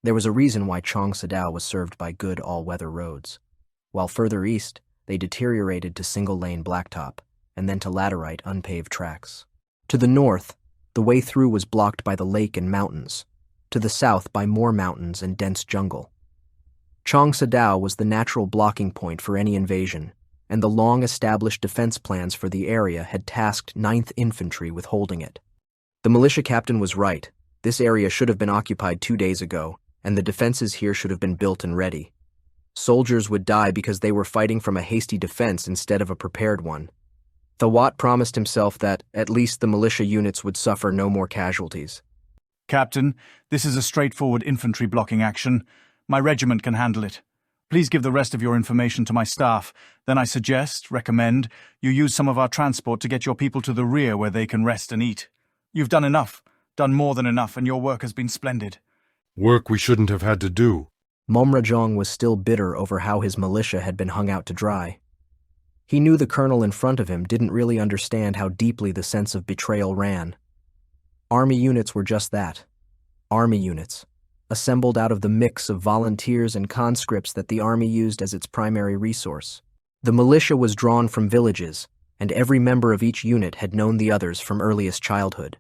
There was a reason why Chong Sadao was served by good all-weather roads, while further east they deteriorated to single-lane blacktop and then to laterite unpaved tracks. To the north, the way through was blocked by the lake and mountains, to the south by more mountains and dense jungle. Chong Sadao was the natural blocking point for any invasion, and the long-established defense plans for the area had tasked 9th Infantry with holding it. The militia captain was right. This area should have been occupied 2 days ago, and the defenses here should have been built and ready. Soldiers would die because they were fighting from a hasty defense instead of a prepared one. Thawat promised himself that at least the militia units would suffer no more casualties. Captain, this is a straightforward infantry blocking action. My regiment can handle it. Please give the rest of your information to my staff. Then I recommend, you use some of our transport to get your people to the rear where they can rest and eat. You've done enough. Done more than enough, and your work has been splendid. Work we shouldn't have had to do. Momrajong was still bitter over how his militia had been hung out to dry. He knew the colonel in front of him didn't really understand how deeply the sense of betrayal ran. Army units were just that. Army units, assembled out of the mix of volunteers and conscripts that the army used as its primary resource. The militia was drawn from villages, and every member of each unit had known the others from earliest childhood.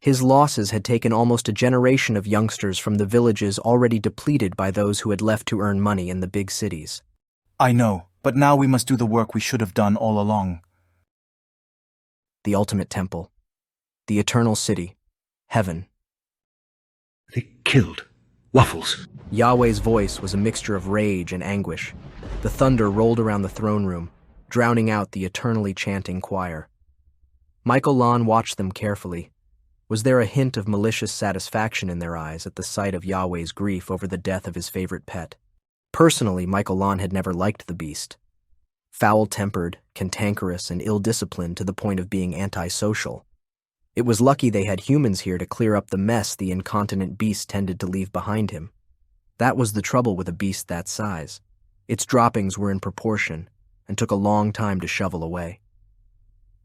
His losses had taken almost a generation of youngsters from the villages already depleted by those who had left to earn money in the big cities. I know, but now we must do the work we should have done all along. The ultimate temple. The eternal city. Heaven. They killed Waffles. Yahweh's voice was a mixture of rage and anguish. The thunder rolled around the throne room, drowning out the eternally chanting choir. Michael Lon watched them carefully. Was there a hint of malicious satisfaction in their eyes at the sight of Yahweh's grief over the death of his favorite pet? Personally, Michael Lon had never liked the beast. Foul-tempered, cantankerous, and ill-disciplined to the point of being antisocial. It was lucky they had humans here to clear up the mess the incontinent beast tended to leave behind him. That was the trouble with a beast that size. Its droppings were in proportion, and took a long time to shovel away.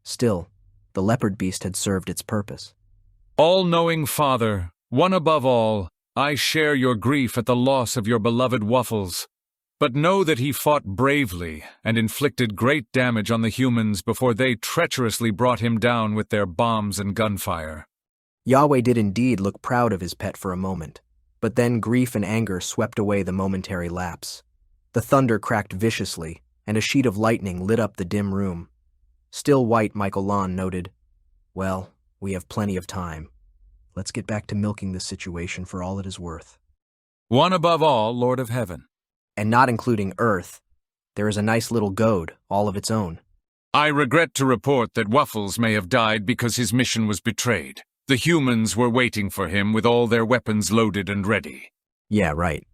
Still, the leopard beast had served its purpose. All-knowing Father, one above all, I share your grief at the loss of your beloved Waffles. But know that he fought bravely and inflicted great damage on the humans before they treacherously brought him down with their bombs and gunfire. Yahweh did indeed look proud of his pet for a moment, but then grief and anger swept away the momentary lapse. The thunder cracked viciously, and a sheet of lightning lit up the dim room. Still white, Michael Lon noted, "Well, we have plenty of time. Let's get back to milking this situation for all it is worth." One above all, Lord of Heaven. And not including Earth, there is a nice little goad, all of its own. I regret to report that Waffles may have died because his mission was betrayed. The humans were waiting for him with all their weapons loaded and ready. Yeah, right.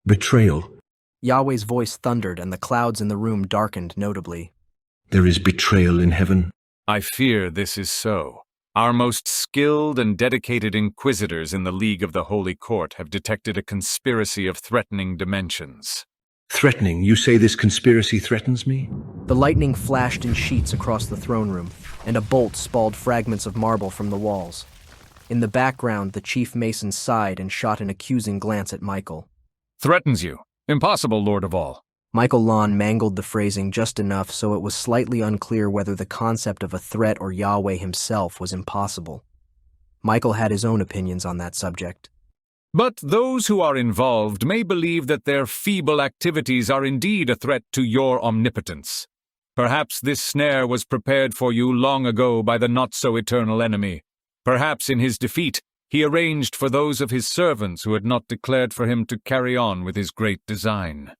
Betrayal. Yahweh's voice thundered and the clouds in the room darkened notably. There is betrayal in heaven. I fear this is so. Our most skilled and dedicated inquisitors in the League of the Holy Court have detected a conspiracy of threatening dimensions. Threatening? You say this conspiracy threatens me? The lightning flashed in sheets across the throne room, and a bolt spalled fragments of marble from the walls. In the background, the chief mason sighed and shot an accusing glance at Michael. Threatens you? Impossible, Lord of all. Michael Lon mangled the phrasing just enough so it was slightly unclear whether the concept of a threat or Yahweh himself was impossible. Michael had his own opinions on that subject. But those who are involved may believe that their feeble activities are indeed a threat to your omnipotence. Perhaps this snare was prepared for you long ago by the not-so-eternal enemy. Perhaps in his defeat, he arranged for those of his servants who had not declared for him to carry on with his great design.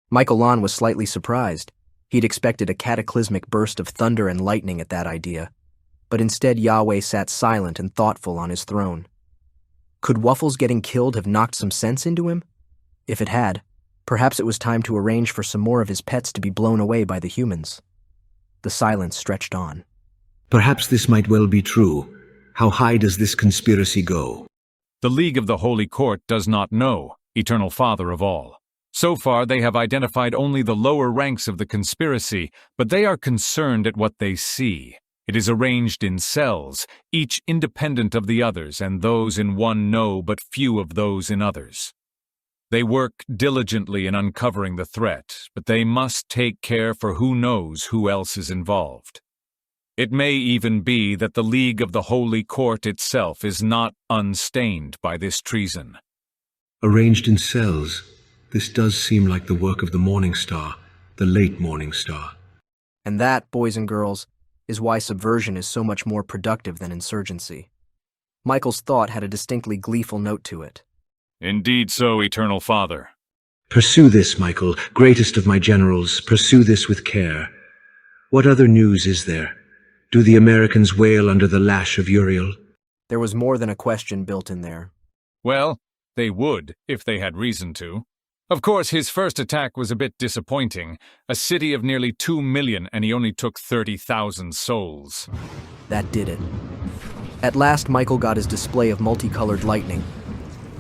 Michael Lon was slightly surprised. He'd expected a cataclysmic burst of thunder and lightning at that idea. But instead Yahweh sat silent and thoughtful on his throne. Could Waffles getting killed have knocked some sense into him? If it had, perhaps it was time to arrange for some more of his pets to be blown away by the humans. The silence stretched on. Perhaps this might well be true. How high does this conspiracy go? The League of the Holy Court does not know, Eternal Father of all. So far, they have identified only the lower ranks of the conspiracy, but they are concerned at what they see. It is arranged in cells, each independent of the others, and those in one know but few of those in others. They work diligently in uncovering the threat, but they must take care for who knows who else is involved. It may even be that the League of the Holy Court itself is not unstained by this treason. Arranged in cells. This does seem like the work of the Morning Star, the late Morning Star. And that, boys and girls, is why subversion is so much more productive than insurgency. Michael's thought had a distinctly gleeful note to it. Indeed so, Eternal Father. Pursue this, Michael, greatest of my generals. Pursue this with care. What other news is there? Do the Americans wail under the lash of Uriel? There was more than a question built in there. Well, they would, if they had reason to. Of course, his first attack was a bit disappointing. A city of nearly 2 million, and he only took 30,000 souls. That did it. At last, Michael got his display of multicolored lightning.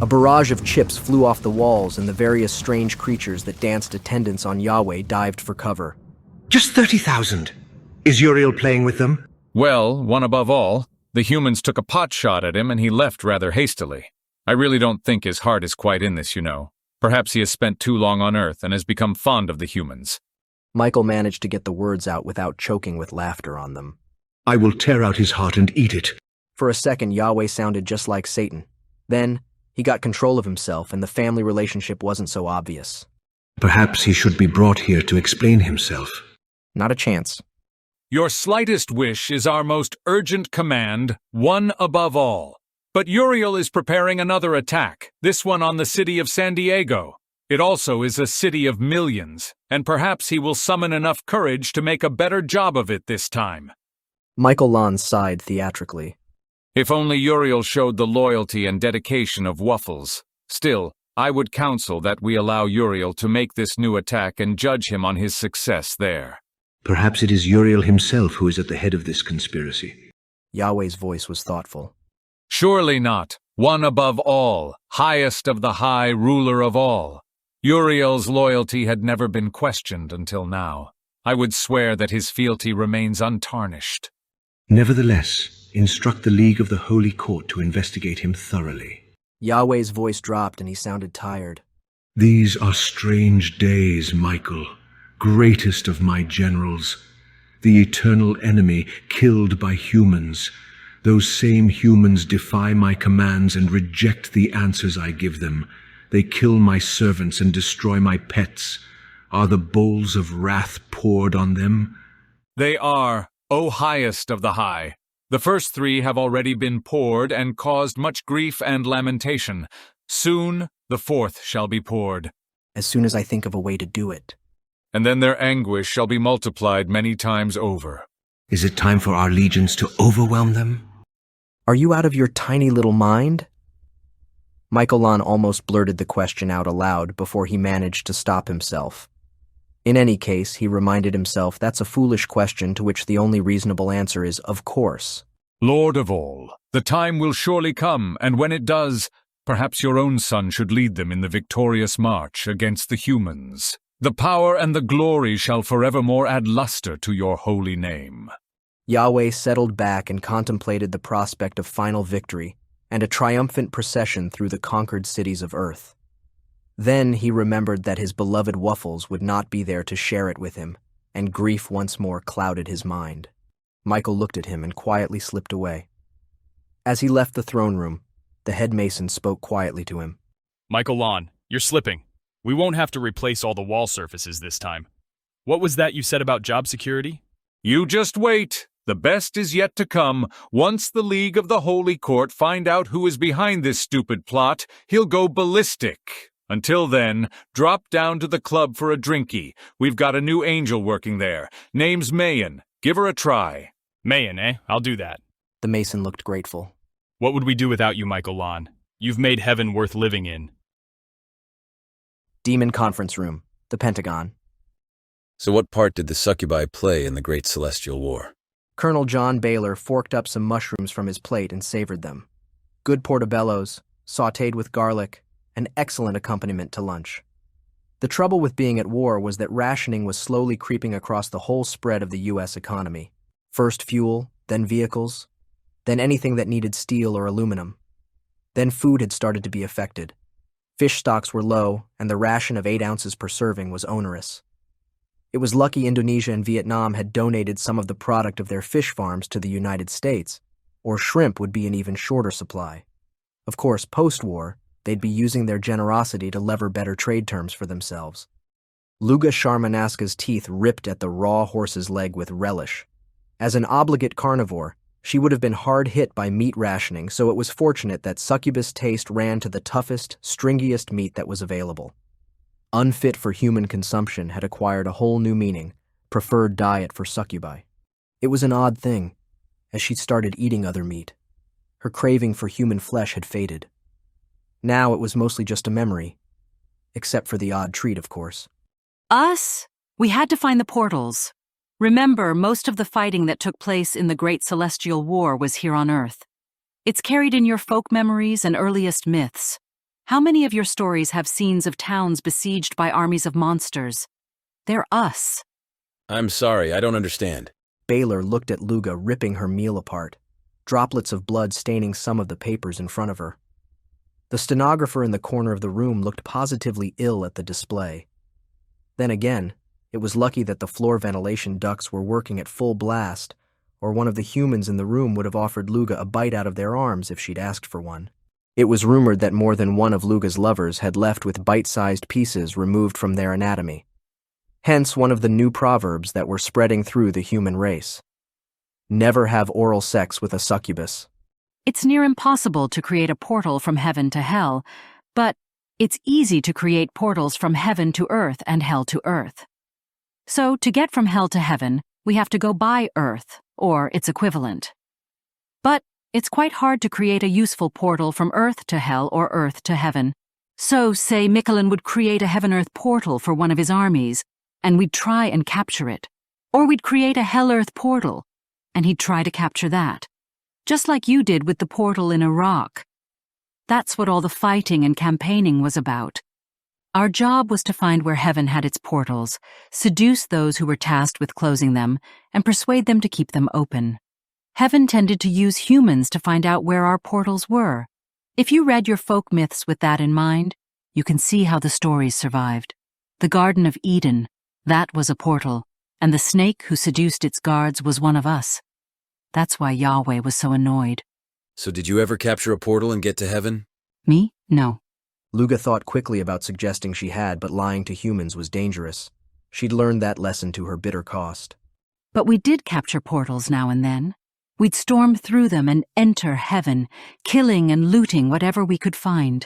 A barrage of chips flew off the walls, and the various strange creatures that danced attendance on Yahweh dived for cover. Just 30,000. Is Uriel playing with them? Well, one above all, the humans took a pot shot at him and he left rather hastily. I really don't think his heart is quite in this, you know. Perhaps he has spent too long on Earth and has become fond of the humans. Michael managed to get the words out without choking with laughter on them. I will tear out his heart and eat it. For a second, Yahweh sounded just like Satan. Then, he got control of himself and the family relationship wasn't so obvious. Perhaps he should be brought here to explain himself. Not a chance. Your slightest wish is our most urgent command, one above all. But Uriel is preparing another attack, this one on the city of San Diego. It also is a city of millions, and perhaps he will summon enough courage to make a better job of it this time. Michael Lon sighed theatrically. If only Uriel showed the loyalty and dedication of Waffles. Still, I would counsel that we allow Uriel to make this new attack and judge him on his success there. Perhaps it is Uriel himself who is at the head of this conspiracy. Yahweh's voice was thoughtful. Surely not. One above all, highest of the high, ruler of all. Uriel's loyalty had never been questioned until now. I would swear that his fealty remains untarnished. Nevertheless, instruct the League of the Holy Court to investigate him thoroughly. Yahweh's voice dropped and he sounded tired. These are strange days, Michael, greatest of my generals. The eternal enemy killed by humans. Those same humans defy my commands and reject the answers I give them. They kill my servants and destroy my pets. Are the bowls of wrath poured on them? They are, O highest of the high. The first three have already been poured and caused much grief and lamentation. Soon the fourth shall be poured. As soon as I think of a way to do it. And then their anguish shall be multiplied many times over. Is it time for our legions to overwhelm them? Are you out of your tiny little mind? Michael Lon almost blurted the question out aloud before he managed to stop himself. In any case, he reminded himself that's a foolish question to which the only reasonable answer is, of course. Lord of all, the time will surely come, and when it does, perhaps your own son should lead them in the victorious march against the humans. The power and the glory shall forevermore add luster to your holy name. Yahweh settled back and contemplated the prospect of final victory and a triumphant procession through the conquered cities of Earth. Then he remembered that his beloved Waffles would not be there to share it with him, and grief once more clouded his mind. Michael looked at him and quietly slipped away. As he left the throne room, the head mason spoke quietly to him. Michael Lon, you're slipping. We won't have to replace all the wall surfaces this time. What was that you said about job security? You just wait. The best is yet to come. Once the League of the Holy Court find out who is behind this stupid plot, he'll go ballistic. Until then, drop down to the club for a drinky. We've got a new angel working there. Name's Mayan. Give her a try. Mayan, eh? I'll do that. The mason looked grateful. What would we do without you, Michael Lon? You've made heaven worth living in. Demon Conference Room, the Pentagon. So what part did the succubi play in the Great Celestial War? Colonel John Baylor forked up some mushrooms from his plate and savored them. Good portobellos, sautéed with garlic, an excellent accompaniment to lunch. The trouble with being at war was that rationing was slowly creeping across the whole spread of the U.S. economy. First fuel, then vehicles, then anything that needed steel or aluminum. Then food had started to be affected. Fish stocks were low, and the ration of 8 ounces per serving was onerous. It was lucky Indonesia and Vietnam had donated some of the product of their fish farms to the United States, or shrimp would be in even shorter supply. Of course, post-war, they'd be using their generosity to lever better trade terms for themselves. Luga Sharmanaska's teeth ripped at the raw horse's leg with relish. As an obligate carnivore, she would have been hard hit by meat rationing, so it was fortunate that succubus taste ran to the toughest, stringiest meat that was available. Unfit for human consumption had acquired a whole new meaning, preferred diet for succubi. It was an odd thing. As she started eating other meat, her craving for human flesh had faded. Now it was mostly just a memory, except for the odd treat, of course. Us? We had to find the portals. Remember, most of the fighting that took place in the Great Celestial War was here on Earth. It's carried in your folk memories and earliest myths. How many of your stories have scenes of towns besieged by armies of monsters? They're us. I'm sorry, I don't understand. Baylor looked at Luga ripping her meal apart, droplets of blood staining some of the papers in front of her. The stenographer in the corner of the room looked positively ill at the display. Then again, it was lucky that the floor ventilation ducts were working at full blast, or one of the humans in the room would have offered Luga a bite out of their arms if she'd asked for one. It was rumored that more than one of Luga's lovers had left with bite-sized pieces removed from their anatomy. Hence one of the new proverbs that were spreading through the human race. Never have oral sex with a succubus. It's near impossible to create a portal from heaven to hell, but it's easy to create portals from heaven to earth and hell to earth. So, to get from hell to heaven, we have to go by earth, or its equivalent. But it's quite hard to create a useful portal from earth to hell or earth to heaven. So, say Michelin would create a heaven-earth portal for one of his armies, and we'd try and capture it. Or we'd create a hell-earth portal, and he'd try to capture that. Just like you did with the portal in Iraq. That's what all the fighting and campaigning was about. Our job was to find where heaven had its portals, seduce those who were tasked with closing them, and persuade them to keep them open. Heaven tended to use humans to find out where our portals were. If you read your folk myths with that in mind, you can see how the stories survived. The Garden of Eden, that was a portal, and the snake who seduced its guards was one of us. That's why Yahweh was so annoyed. So did you ever capture a portal and get to heaven? Me? No. Luga thought quickly about suggesting she had, but lying to humans was dangerous. She'd learned that lesson to her bitter cost. But we did capture portals now and then. We'd storm through them and enter heaven, killing and looting whatever we could find.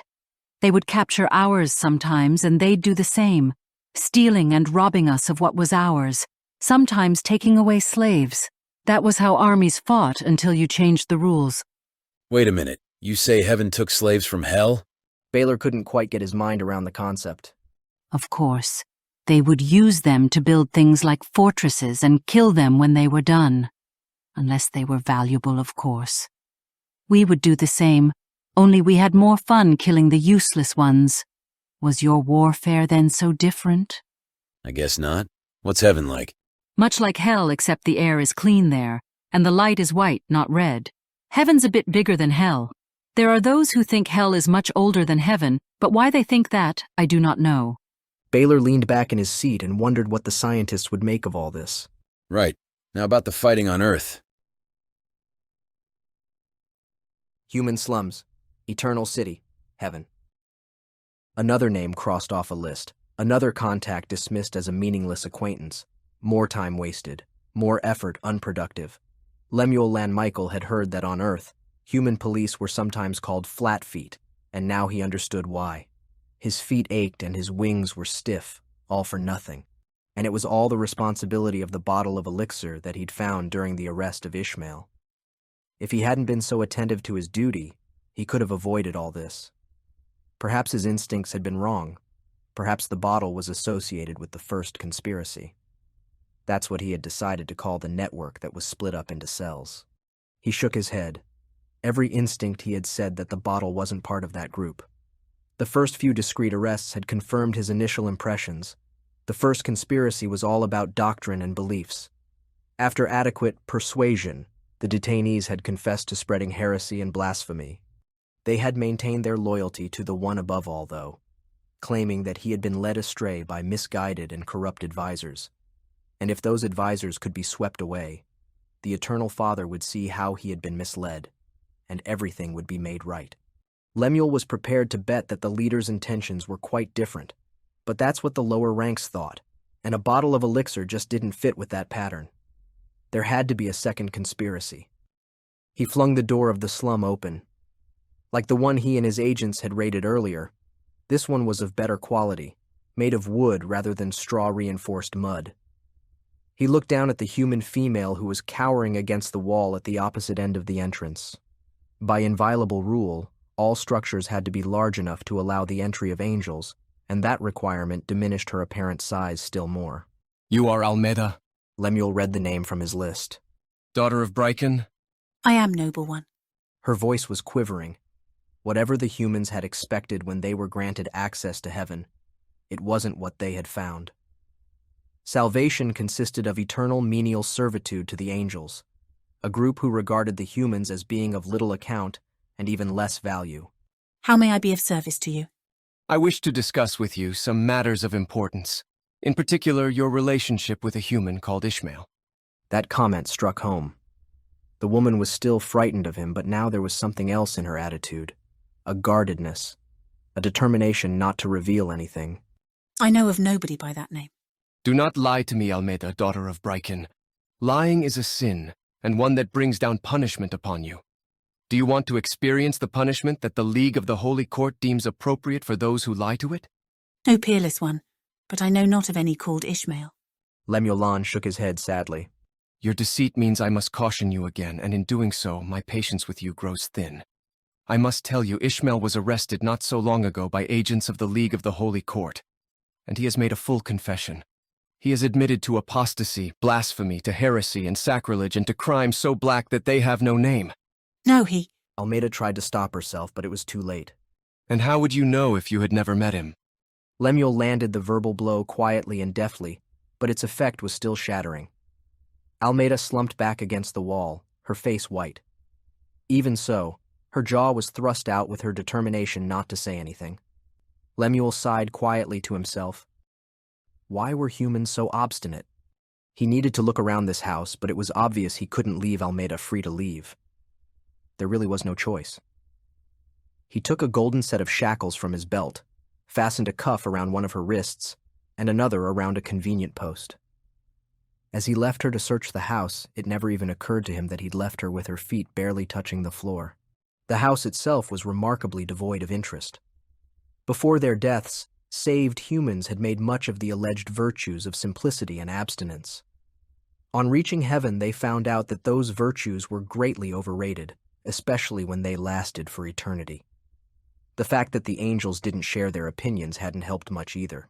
They would capture ours sometimes, and they'd do the same, stealing and robbing us of what was ours, sometimes taking away slaves. That was how armies fought until you changed the rules. Wait a minute, you say heaven took slaves from hell? Baylor couldn't quite get his mind around the concept. Of course. They would use them to build things like fortresses and kill them when they were done. Unless they were valuable, of course. We would do the same, only we had more fun killing the useless ones. Was your warfare then so different? I guess not. What's heaven like? Much like hell, except the air is clean there, and the light is white, not red. Heaven's a bit bigger than hell. There are those who think hell is much older than heaven, but why they think that, I do not know. Baylor leaned back in his seat and wondered what the scientists would make of all this. Right. Now about the fighting on Earth. Human slums, eternal city, heaven. Another name crossed off a list, another contact dismissed as a meaningless acquaintance. More time wasted, more effort unproductive. Lemuel Lanmichael had heard that on Earth, human police were sometimes called flat feet, and now he understood why. His feet ached and his wings were stiff, all for nothing. And it was all the responsibility of the bottle of elixir that he'd found during the arrest of Ishmael. If he hadn't been so attentive to his duty, he could have avoided all this. Perhaps his instincts had been wrong. Perhaps the bottle was associated with the first conspiracy. That's what he had decided to call the network that was split up into cells. He shook his head. Every instinct he had said that the bottle wasn't part of that group. The first few discreet arrests had confirmed his initial impressions. The first conspiracy was all about doctrine and beliefs. After adequate persuasion, the detainees had confessed to spreading heresy and blasphemy. They had maintained their loyalty to the one above all, though, claiming that he had been led astray by misguided and corrupt advisors. And if those advisors could be swept away, the Eternal Father would see how he had been misled, and everything would be made right. Lemuel was prepared to bet that the leader's intentions were quite different, but that's what the lower ranks thought, and a bottle of elixir just didn't fit with that pattern. There had to be a second conspiracy. He flung the door of the slum open. Like the one he and his agents had raided earlier, this one was of better quality, made of wood rather than straw-reinforced mud. He looked down at the human female who was cowering against the wall at the opposite end of the entrance. By inviolable rule, all structures had to be large enough to allow the entry of angels, and that requirement diminished her apparent size still more. You are Almeda? Lemuel read the name from his list. Daughter of Bryken? I am, noble one. Her voice was quivering. Whatever the humans had expected when they were granted access to heaven, it wasn't what they had found. Salvation consisted of eternal menial servitude to the angels, a group who regarded the humans as being of little account and even less value. How may I be of service to you? I wish to discuss with you some matters of importance, in particular your relationship with a human called Ishmael. That comment struck home. The woman was still frightened of him, but now there was something else in her attitude. A guardedness, a determination not to reveal anything. I know of nobody by that name. Do not lie to me, Almeida, daughter of Bryken. Lying is a sin, and one that brings down punishment upon you. Do you want to experience the punishment that the League of the Holy Court deems appropriate for those who lie to it? No, peerless one, but I know not of any called Ishmael. Lemuel shook his head sadly. Your deceit means I must caution you again, and in doing so, my patience with you grows thin. I must tell you, Ishmael was arrested not so long ago by agents of the League of the Holy Court, and he has made a full confession. He has admitted to apostasy, blasphemy, to heresy and sacrilege, and to crimes so black that they have no name. No, he... Almeida tried to stop herself, but it was too late. And how would you know if you had never met him? Lemuel landed the verbal blow quietly and deftly, but its effect was still shattering. Almeida slumped back against the wall, her face white. Even so, her jaw was thrust out with her determination not to say anything. Lemuel sighed quietly to himself. Why were humans so obstinate? He needed to look around this house, but it was obvious he couldn't leave Almeida free to leave. There really was no choice. He took a golden set of shackles from his belt, fastened a cuff around one of her wrists, and another around a convenient post. As he left her to search the house, it never even occurred to him that he'd left her with her feet barely touching the floor. The house itself was remarkably devoid of interest. Before their deaths, saved humans had made much of the alleged virtues of simplicity and abstinence. On reaching heaven, they found out that those virtues were greatly overrated, especially when they lasted for eternity. The fact that the angels didn't share their opinions hadn't helped much either.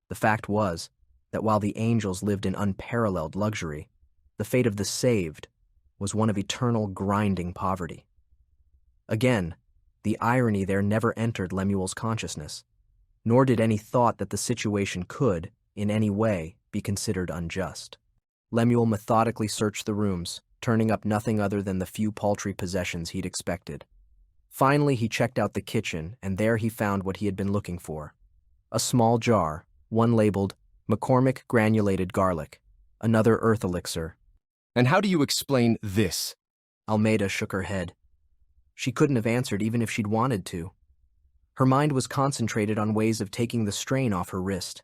The fact was that while the angels lived in unparalleled luxury, the fate of the saved was one of eternal grinding poverty. Again, the irony there never entered Lemuel's consciousness, nor did any thought that the situation could, in any way, be considered unjust. Lemuel methodically searched the rooms, turning up nothing other than the few paltry possessions he'd expected. Finally, he checked out the kitchen, and there he found what he had been looking for. A small jar, one labeled McCormick Granulated Garlic, another Earth Elixir. And how do you explain this? Almeida shook her head. She couldn't have answered even if she'd wanted to. Her mind was concentrated on ways of taking the strain off her wrist.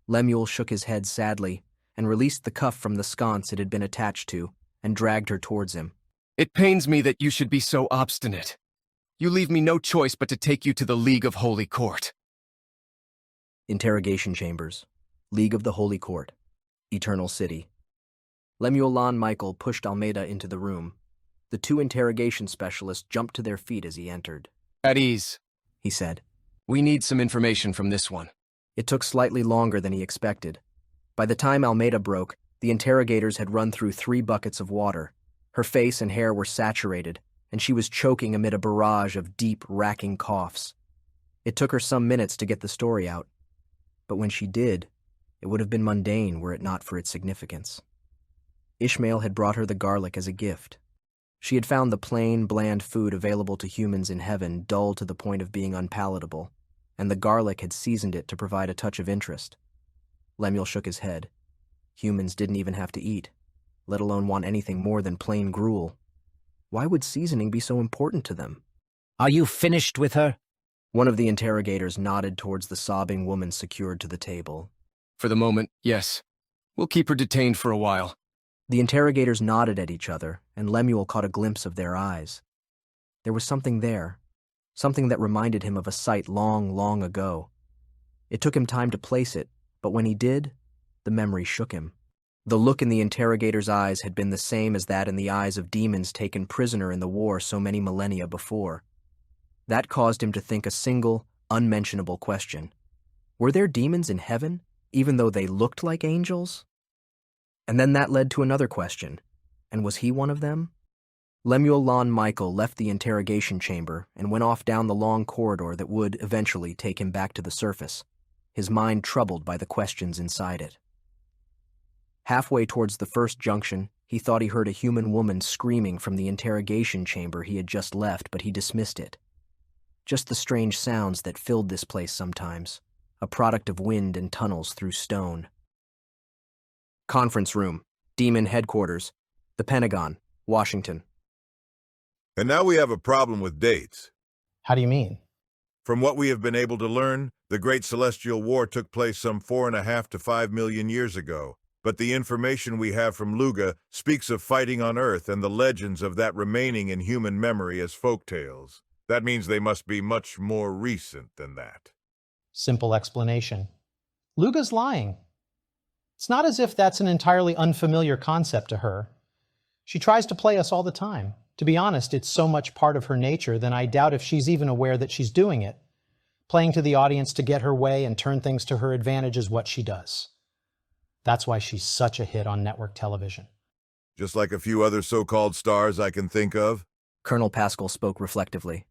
Lemuel shook his head sadly and released the cuff from the sconce it had been attached to and dragged her towards him. It pains me that you should be so obstinate. You leave me no choice but to take you to the League of Holy Court. Interrogation chambers. League of the Holy Court. Eternal City. Lemuel Michael pushed Almeida into the room. The two interrogation specialists jumped to their feet as he entered. At ease, he said. We need some information from this one. It took slightly longer than he expected. By the time Almeida broke, the interrogators had run through 3 buckets of water. Her face and hair were saturated, and she was choking amid a barrage of deep, racking coughs. It took her some minutes to get the story out. But when she did, it would have been mundane were it not for its significance. Ishmael had brought her the garlic as a gift. She had found the plain, bland food available to humans in heaven dull to the point of being unpalatable, and the garlic had seasoned it to provide a touch of interest. Lemuel shook his head. Humans didn't even have to eat, let alone want anything more than plain gruel. Why would seasoning be so important to them? Are you finished with her? One of the interrogators nodded towards the sobbing woman secured to the table. For the moment, yes. We'll keep her detained for a while. The interrogators nodded at each other, and Lemuel caught a glimpse of their eyes. There was something there, something that reminded him of a sight long, long ago. It took him time to place it, but when he did, the memory shook him. The look in the interrogator's eyes had been the same as that in the eyes of demons taken prisoner in the war so many millennia before. That caused him to think a single, unmentionable question. Were there demons in heaven, even though they looked like angels? And then that led to another question. And was he one of them? Lemuel Lon Michael left the interrogation chamber and went off down the long corridor that would eventually take him back to the surface, his mind troubled by the questions inside it. Halfway towards the first junction, he thought he heard a human woman screaming from the interrogation chamber he had just left, but he dismissed it. Just the strange sounds that filled this place sometimes, a product of wind and tunnels through stone. Conference room, Demon headquarters, the Pentagon, Washington. And now we have a problem with dates. How do you mean? From what we have been able to learn, the Great Celestial War took place some 4.5 to 5 million years ago, but the information we have from Luga speaks of fighting on Earth and the legends of that remaining in human memory as folktales. That means they must be much more recent than that. Simple explanation. Luga's lying. It's not as if that's an entirely unfamiliar concept to her. She tries to play us all the time. To be honest, it's so much part of her nature that I doubt if she's even aware that she's doing it. Playing to the audience to get her way and turn things to her advantage is what she does. That's why she's such a hit on network television. Just like a few other so-called stars I can think of. Colonel Pascal spoke reflectively.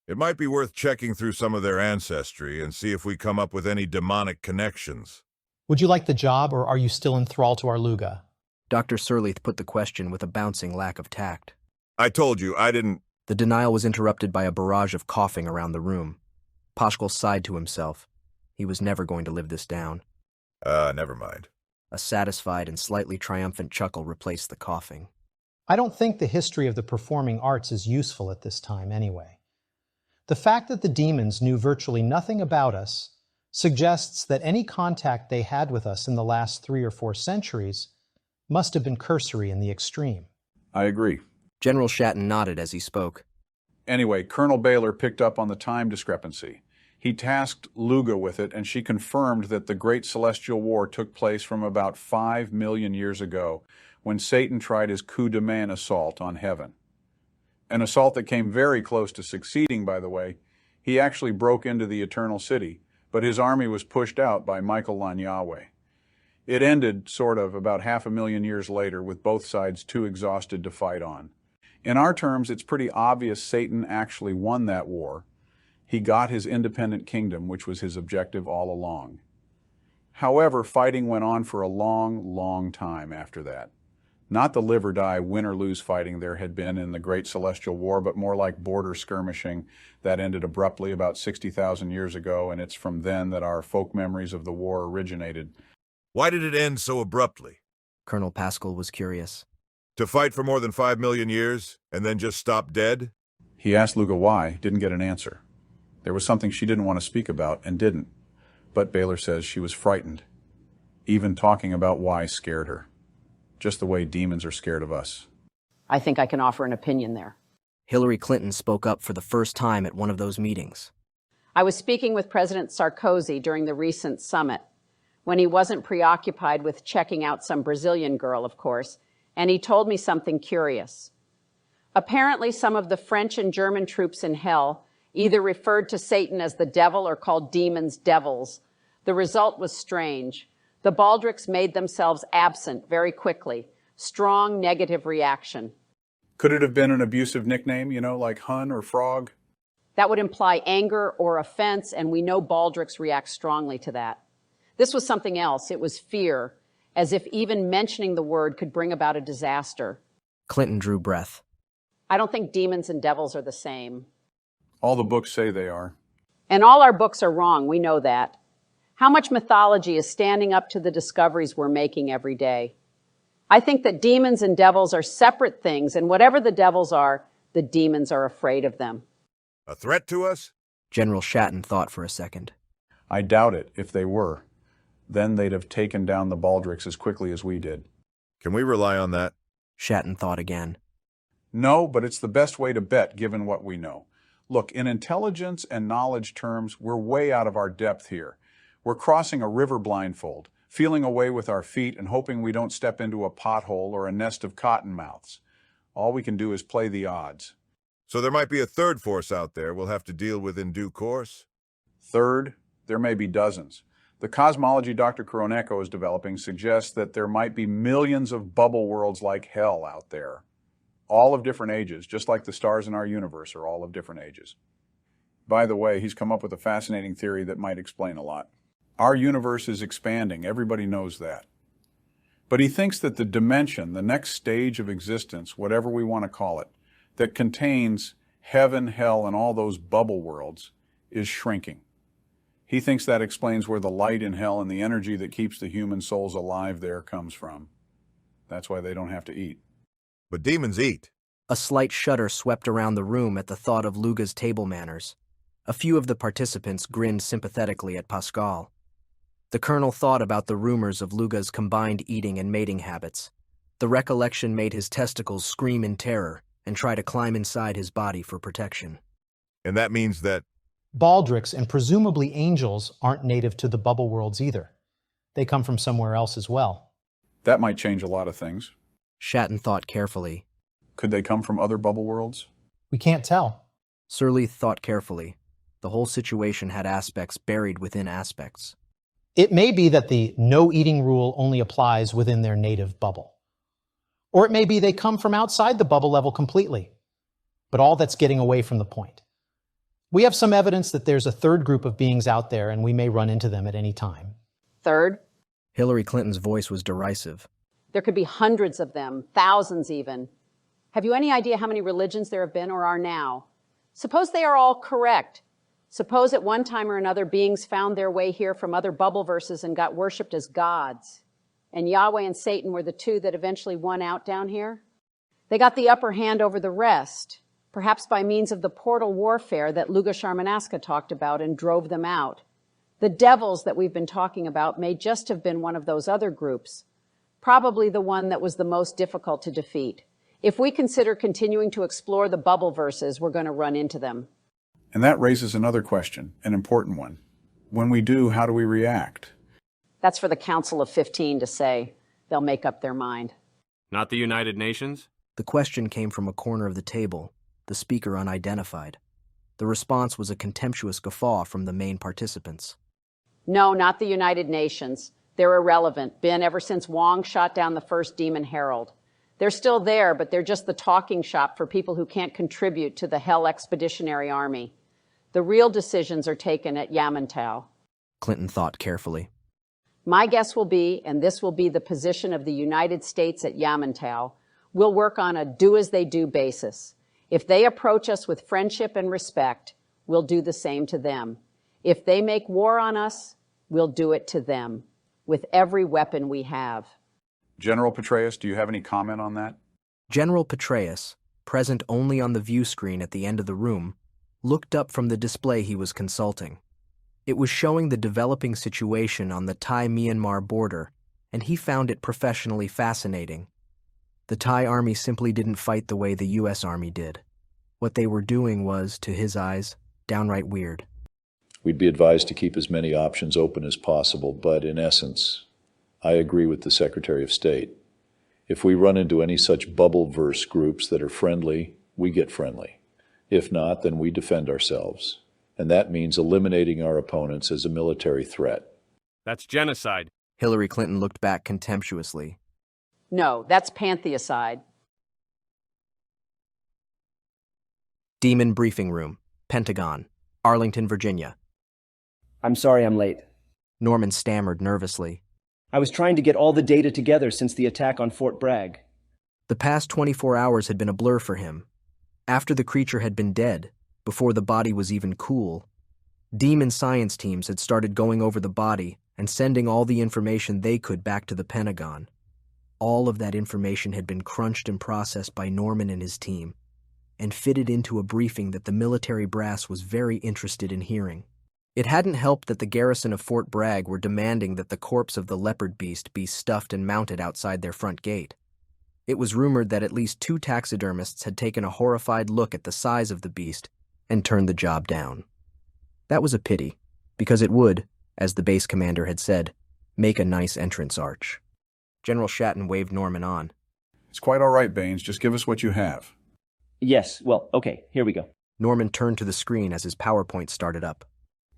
It might be worth checking through some of their ancestry and see if we come up with any demonic connections. Would you like the job, or are you still in thrall to our Luga? Dr. Surlethe put the question with a bouncing lack of tact. I told you, I didn't... The denial was interrupted by a barrage of coughing around the room. Pascal sighed to himself. He was never going to live this down. Never mind. A satisfied and slightly triumphant chuckle replaced the coughing. I don't think the history of the performing arts is useful at this time anyway. The fact that the demons knew virtually nothing about us suggests that any contact they had with us in the last 3 or 4 centuries must have been cursory in the extreme. I agree. General Shatton nodded as he spoke. Anyway, Colonel Baylor picked up on the time discrepancy. He tasked Luga with it, and she confirmed that the Great Celestial War took place from about 5 million years ago, when Satan tried his coup de main assault on heaven. An assault that came very close to succeeding, by the way. He actually broke into the Eternal City, but his army was pushed out by Michael Lan Yahweh. It ended, sort of, about 500,000 years later, with both sides too exhausted to fight on. In our terms, it's pretty obvious Satan actually won that war. He got his independent kingdom, which was his objective all along. However, fighting went on for a long, long time after that. Not the live-or-die, win-or-lose fighting there had been in the Great Celestial War, but more like border skirmishing that ended abruptly about 60,000 years ago, and it's from then that our folk memories of the war originated. Why did it end so abruptly? Colonel Pascal was curious. To fight for more than 5 million years, and then just stop dead? He asked Luga why, didn't get an answer. There was something she didn't want to speak about, and didn't. But Baylor says she was frightened. Even talking about why scared her. Just the way demons are scared of us. I think I can offer an opinion there. Hillary Clinton spoke up for the first time at one of those meetings. I was speaking with President Sarkozy during the recent summit, when he wasn't preoccupied with checking out some Brazilian girl, of course, and he told me something curious. Apparently, some of the French and German troops in hell either referred to Satan as the devil or called demons devils. The result was strange. The baldrics made themselves absent very quickly. Strong negative reaction. Could it have been an abusive nickname, like Hun or Frog? That would imply anger or offense, and we know baldrics react strongly to that. This was something else. It was fear, as if even mentioning the word could bring about a disaster. Clinton drew breath. I don't think demons and devils are the same. All the books say they are. And all our books are wrong, we know that. How much mythology is standing up to the discoveries we're making every day? I think that demons and devils are separate things, and whatever the devils are, the demons are afraid of them. A threat to us? General Shatton thought for a second. I doubt it, if they were. Then they'd have taken down the baldrics as quickly as we did. Can we rely on that? Shatton thought again. No, but it's the best way to bet, given what we know. Look, in intelligence and knowledge terms, we're way out of our depth here. We're crossing a river blindfold, feeling away with our feet and hoping we don't step into a pothole or a nest of cottonmouths. All we can do is play the odds. So there might be a third force out there we'll have to deal with in due course? Third, there may be dozens. The cosmology Dr. Koroneko is developing suggests that there might be millions of bubble worlds like hell out there. all of different ages, just like the stars in our universe are all of different ages. By the way, he's come up with a fascinating theory that might explain a lot. Our universe is expanding, everybody knows that. But he thinks that the dimension, the next stage of existence, whatever we want to call it, that contains heaven, hell, and all those bubble worlds, is shrinking. He thinks that explains where the light in hell and the energy that keeps the human souls alive there comes from. That's why they don't have to eat. But demons eat. A slight shudder swept around the room at the thought of Luga's table manners. A few of the participants grinned sympathetically at Pascal. The colonel thought about the rumors of Luga's combined eating and mating habits. The recollection made his testicles scream in terror and try to climb inside his body for protection. And that means that Baldricks and presumably angels aren't native to the bubble worlds either. They come from somewhere else as well. That might change a lot of things. Shatton thought carefully. Could they come from other bubble worlds? We can't tell. Surlethe thought carefully. The whole situation had aspects buried within aspects. It may be that the no-eating rule only applies within their native bubble. Or it may be they come from outside the bubble level completely. But all that's getting away from the point. We have some evidence that there's a third group of beings out there, and we may run into them at any time. Third? Hillary Clinton's voice was derisive. There could be hundreds of them, thousands even. Have you any idea how many religions there have been or are now? Suppose they are all correct. Suppose at one time or another beings found their way here from other bubble verses and got worshipped as gods. And Yahweh and Satan were the two that eventually won out down here. They got the upper hand over the rest, perhaps by means of the portal warfare that Luga Sharmanaska talked about and drove them out. The devils that we've been talking about may just have been one of those other groups, probably the one that was the most difficult to defeat. If we consider continuing to explore the bubble verses, we're going to run into them. And that raises another question, an important one. When we do, how do we react? That's for the Council of 15 to say. They'll make up their mind. Not the United Nations? The question came from a corner of the table, the speaker unidentified. The response was a contemptuous guffaw from the main participants. No, not the United Nations. They're irrelevant, been ever since Wong shot down the first Demon Herald. They're still there, but they're just the talking shop for people who can't contribute to the Hell Expeditionary Army. The real decisions are taken at Yamantau. Clinton thought carefully. My guess will be, and this will be the position of the United States at Yamantau, we'll work on a do-as-they-do basis. If they approach us with friendship and respect, we'll do the same to them. If they make war on us, we'll do it to them, with every weapon we have. General Petraeus, do you have any comment on that? General Petraeus, present only on the view screen at the end of the room, looked up from the display he was consulting. It was showing the developing situation on the Thai-Myanmar border, and he found it professionally fascinating. The Thai army simply didn't fight the way the U.S. Army did. What they were doing was, to his eyes, downright weird. We'd be advised to keep as many options open as possible, but in essence, I agree with the Secretary of State. If we run into any such bubble-verse groups that are friendly, we get friendly. If not, then we defend ourselves. And that means eliminating our opponents as a military threat. That's genocide. Hillary Clinton looked back contemptuously. No, that's Pantheocide. Demon Briefing Room, Pentagon, Arlington, Virginia. I'm sorry I'm late. Norman stammered nervously. I was trying to get all the data together since the attack on Fort Bragg. The past 24 hours had been a blur for him. After the creature had been dead, before the body was even cool, demon science teams had started going over the body and sending all the information they could back to the Pentagon. All of that information had been crunched and processed by Norman and his team, and fitted into a briefing that the military brass was very interested in hearing. It hadn't helped that the garrison of Fort Bragg were demanding that the corpse of the leopard beast be stuffed and mounted outside their front gate. It was rumored that at least 2 taxidermists had taken a horrified look at the size of the beast and turned the job down. That was a pity, because it would, as the base commander had said, make a nice entrance arch. General Shatton waved Norman on. It's quite all right, Baines. Just give us what you have. Yes, well, okay, here we go. Norman turned to the screen as his PowerPoint started up.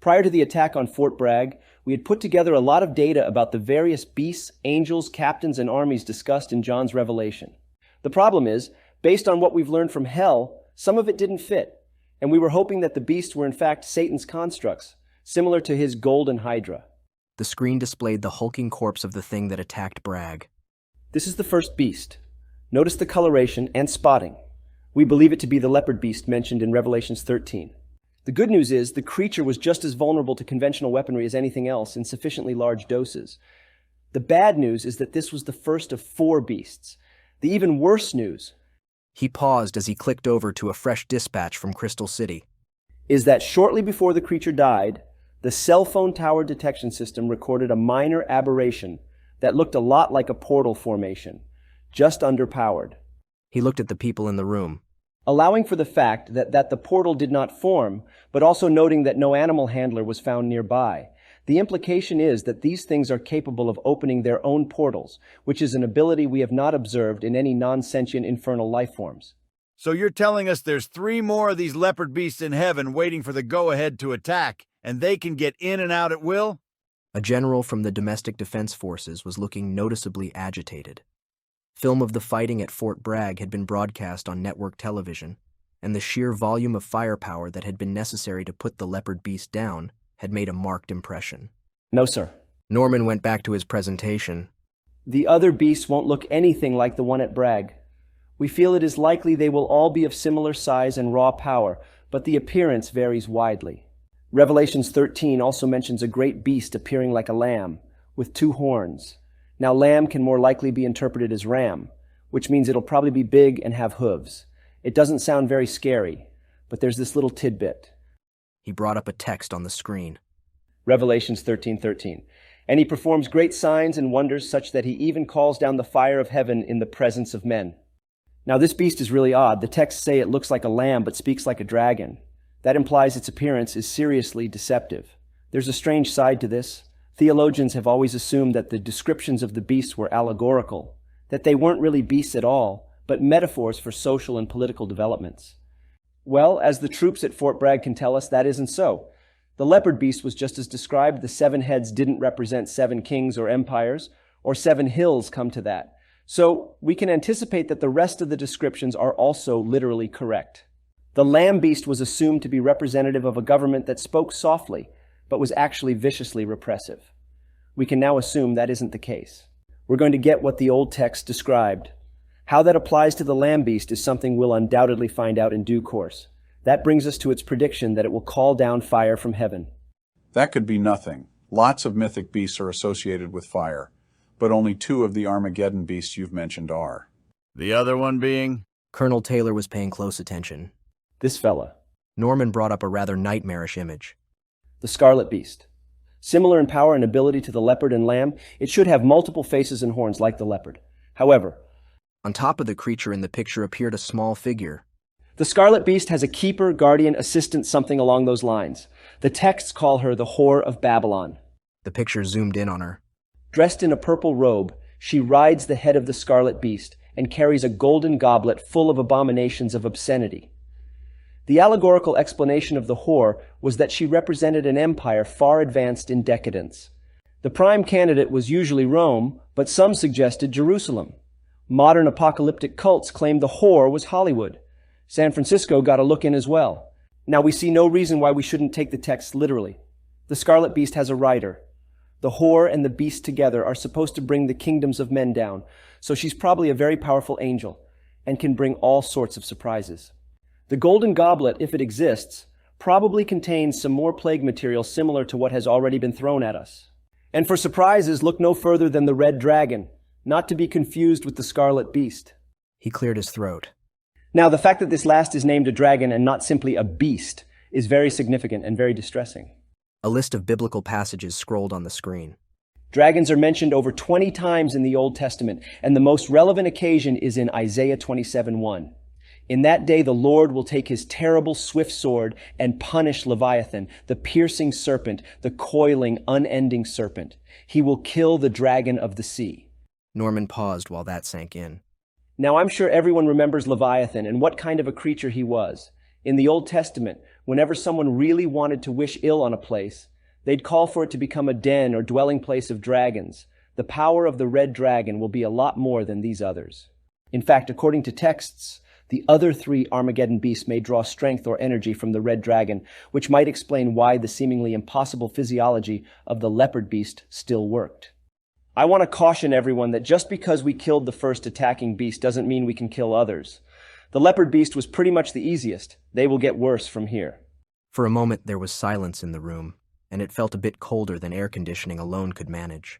Prior to the attack on Fort Bragg, we had put together a lot of data about the various beasts, angels, captains, and armies discussed in John's Revelation. The problem is, Based on what we've learned from hell, some of it didn't fit, and we were hoping that the beasts were in fact Satan's constructs, similar to his golden hydra. The screen displayed the hulking corpse of the thing that attacked Bragg. This is the first beast. Notice the coloration and spotting. We believe it to be the leopard beast mentioned in Revelations 13. The good news is the creature was just as vulnerable to conventional weaponry as anything else in sufficiently large doses. The bad news is that this was the first of 4 beasts. The even worse news— He paused as he clicked over to a fresh dispatch from Crystal City. —is that shortly before the creature died, the cell phone tower detection system recorded a minor aberration that looked a lot like a portal formation, just underpowered. He looked at the people in the room. Allowing for the fact that the portal did not form, but also noting that no animal handler was found nearby, the implication is that these things are capable of opening their own portals, which is an ability we have not observed in any non-sentient infernal life forms. So you're telling us there's 3 more of these leopard beasts in heaven waiting for the go-ahead to attack, and they can get in and out at will? A general from the Domestic Defense Forces was looking noticeably agitated. Film of the fighting at Fort Bragg had been broadcast on network television, and the sheer volume of firepower that had been necessary to put the leopard beast down had made a marked impression. No, sir. Norman went back to his presentation. The other beasts won't look anything like the one at Bragg. We feel it is likely they will all be of similar size and raw power, but the appearance varies widely. Revelations 13 also mentions a great beast appearing like a lamb, with 2 horns. Now, lamb can more likely be interpreted as ram, which means it'll probably be big and have hooves. It doesn't sound very scary, but there's this little tidbit. He brought up a text on the screen. Revelations 13:13. And he performs great signs and wonders such that he even calls down the fire of heaven in the presence of men. Now, this beast is really odd. The texts say it looks like a lamb but speaks like a dragon. That implies its appearance is seriously deceptive. There's a strange side to this. Theologians have always assumed that the descriptions of the beasts were allegorical, that they weren't really beasts at all, but metaphors for social and political developments. Well, as the troops at Fort Bragg can tell us, that isn't so. The leopard beast was just as described. The 7 heads didn't represent 7 kings or empires, or 7 hills come to that. So we can anticipate that the rest of the descriptions are also literally correct. The lamb beast was assumed to be representative of a government that spoke softly, but was actually viciously repressive. We can now assume that isn't the case. We're going to get what the old text described. How that applies to the lamb beast is something we'll undoubtedly find out in due course. That brings us to its prediction that it will call down fire from heaven. That could be nothing. Lots of mythic beasts are associated with fire, but only 2 of the Armageddon beasts you've mentioned are. The other one being? Colonel Taylor was paying close attention. This fella. Norman brought up a rather nightmarish image. The scarlet beast. Similar in power and ability to the leopard and lamb, it should have multiple faces and horns like the leopard. However, on top of the creature in the picture appeared a small figure. The scarlet beast has a keeper, guardian, assistant, something along those lines. The texts call her the Whore of Babylon. The picture zoomed in on her. Dressed in a purple robe, she rides the head of the scarlet beast and carries a golden goblet full of abominations of obscenity. The allegorical explanation of the whore was that she represented an empire far advanced in decadence. The prime candidate was usually Rome, but some suggested Jerusalem. Modern apocalyptic cults claimed the whore was Hollywood. San Francisco got a look in as well. Now, we see no reason why we shouldn't take the text literally. The scarlet beast has a rider. The whore and the beast together are supposed to bring the kingdoms of men down, so she's probably a very powerful angel and can bring all sorts of surprises. The golden goblet, if it exists, probably contains some more plague material similar to what has already been thrown at us. And for surprises, look no further than the red dragon, not to be confused with the scarlet beast. He cleared his throat. Now, the fact that this last is named a dragon and not simply a beast is very significant and very distressing. A list of biblical passages scrolled on the screen. Dragons are mentioned over 20 times in the Old Testament, and the most relevant occasion is in Isaiah 27:1. In that day the Lord will take his terrible swift sword and punish Leviathan, the piercing serpent, the coiling, unending serpent. He will kill the dragon of the sea. Norman paused while that sank in. Now, I'm sure everyone remembers Leviathan and what kind of a creature he was. In the Old Testament, whenever someone really wanted to wish ill on a place, they'd call for it to become a den or dwelling place of dragons. The power of the red dragon will be a lot more than these others. In fact, according to texts, The other 3 Armageddon beasts may draw strength or energy from the red dragon, which might explain why the seemingly impossible physiology of the leopard beast still worked. I want to caution everyone that just because we killed the first attacking beast doesn't mean we can kill others. The leopard beast was pretty much the easiest. They will get worse from here. For a moment there was silence in the room, and it felt a bit colder than air conditioning alone could manage.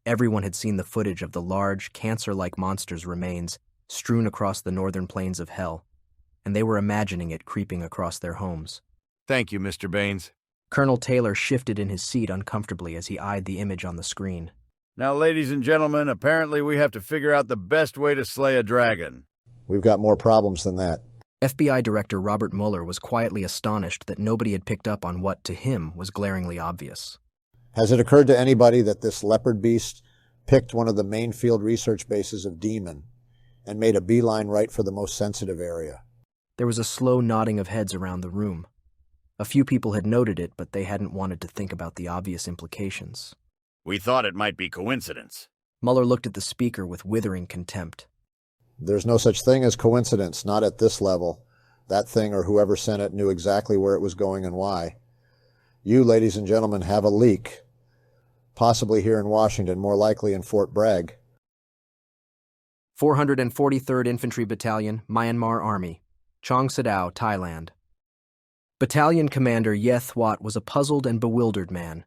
Everyone had seen the footage of the large, cancer-like monster's remains strewn across the northern plains of hell, and they were imagining it creeping across their homes. Thank you, Mr. Baines. Colonel Taylor shifted in his seat uncomfortably as he eyed the image on the screen. Now, ladies and gentlemen, apparently we have to figure out the best way to slay a dragon. We've got more problems than that. FBI Director Robert Mueller was quietly astonished that nobody had picked up on what, to him, was glaringly obvious. Has it occurred to anybody that this leopard beast picked one of the main field research bases of Demon and made a beeline right for the most sensitive area? There was a slow nodding of heads around the room. A few people had noted it, but they hadn't wanted to think about the obvious implications. We thought it might be coincidence. Mueller looked at the speaker with withering contempt. There's no such thing as coincidence, not at this level. That thing or whoever sent it knew exactly where it was going and why. You, ladies and gentlemen, have a leak. Possibly here in Washington, more likely in Fort Bragg. 443rd Infantry Battalion, Myanmar Army, Chong Sadao, Thailand. Battalion Commander Ye Thwat was a puzzled and bewildered man.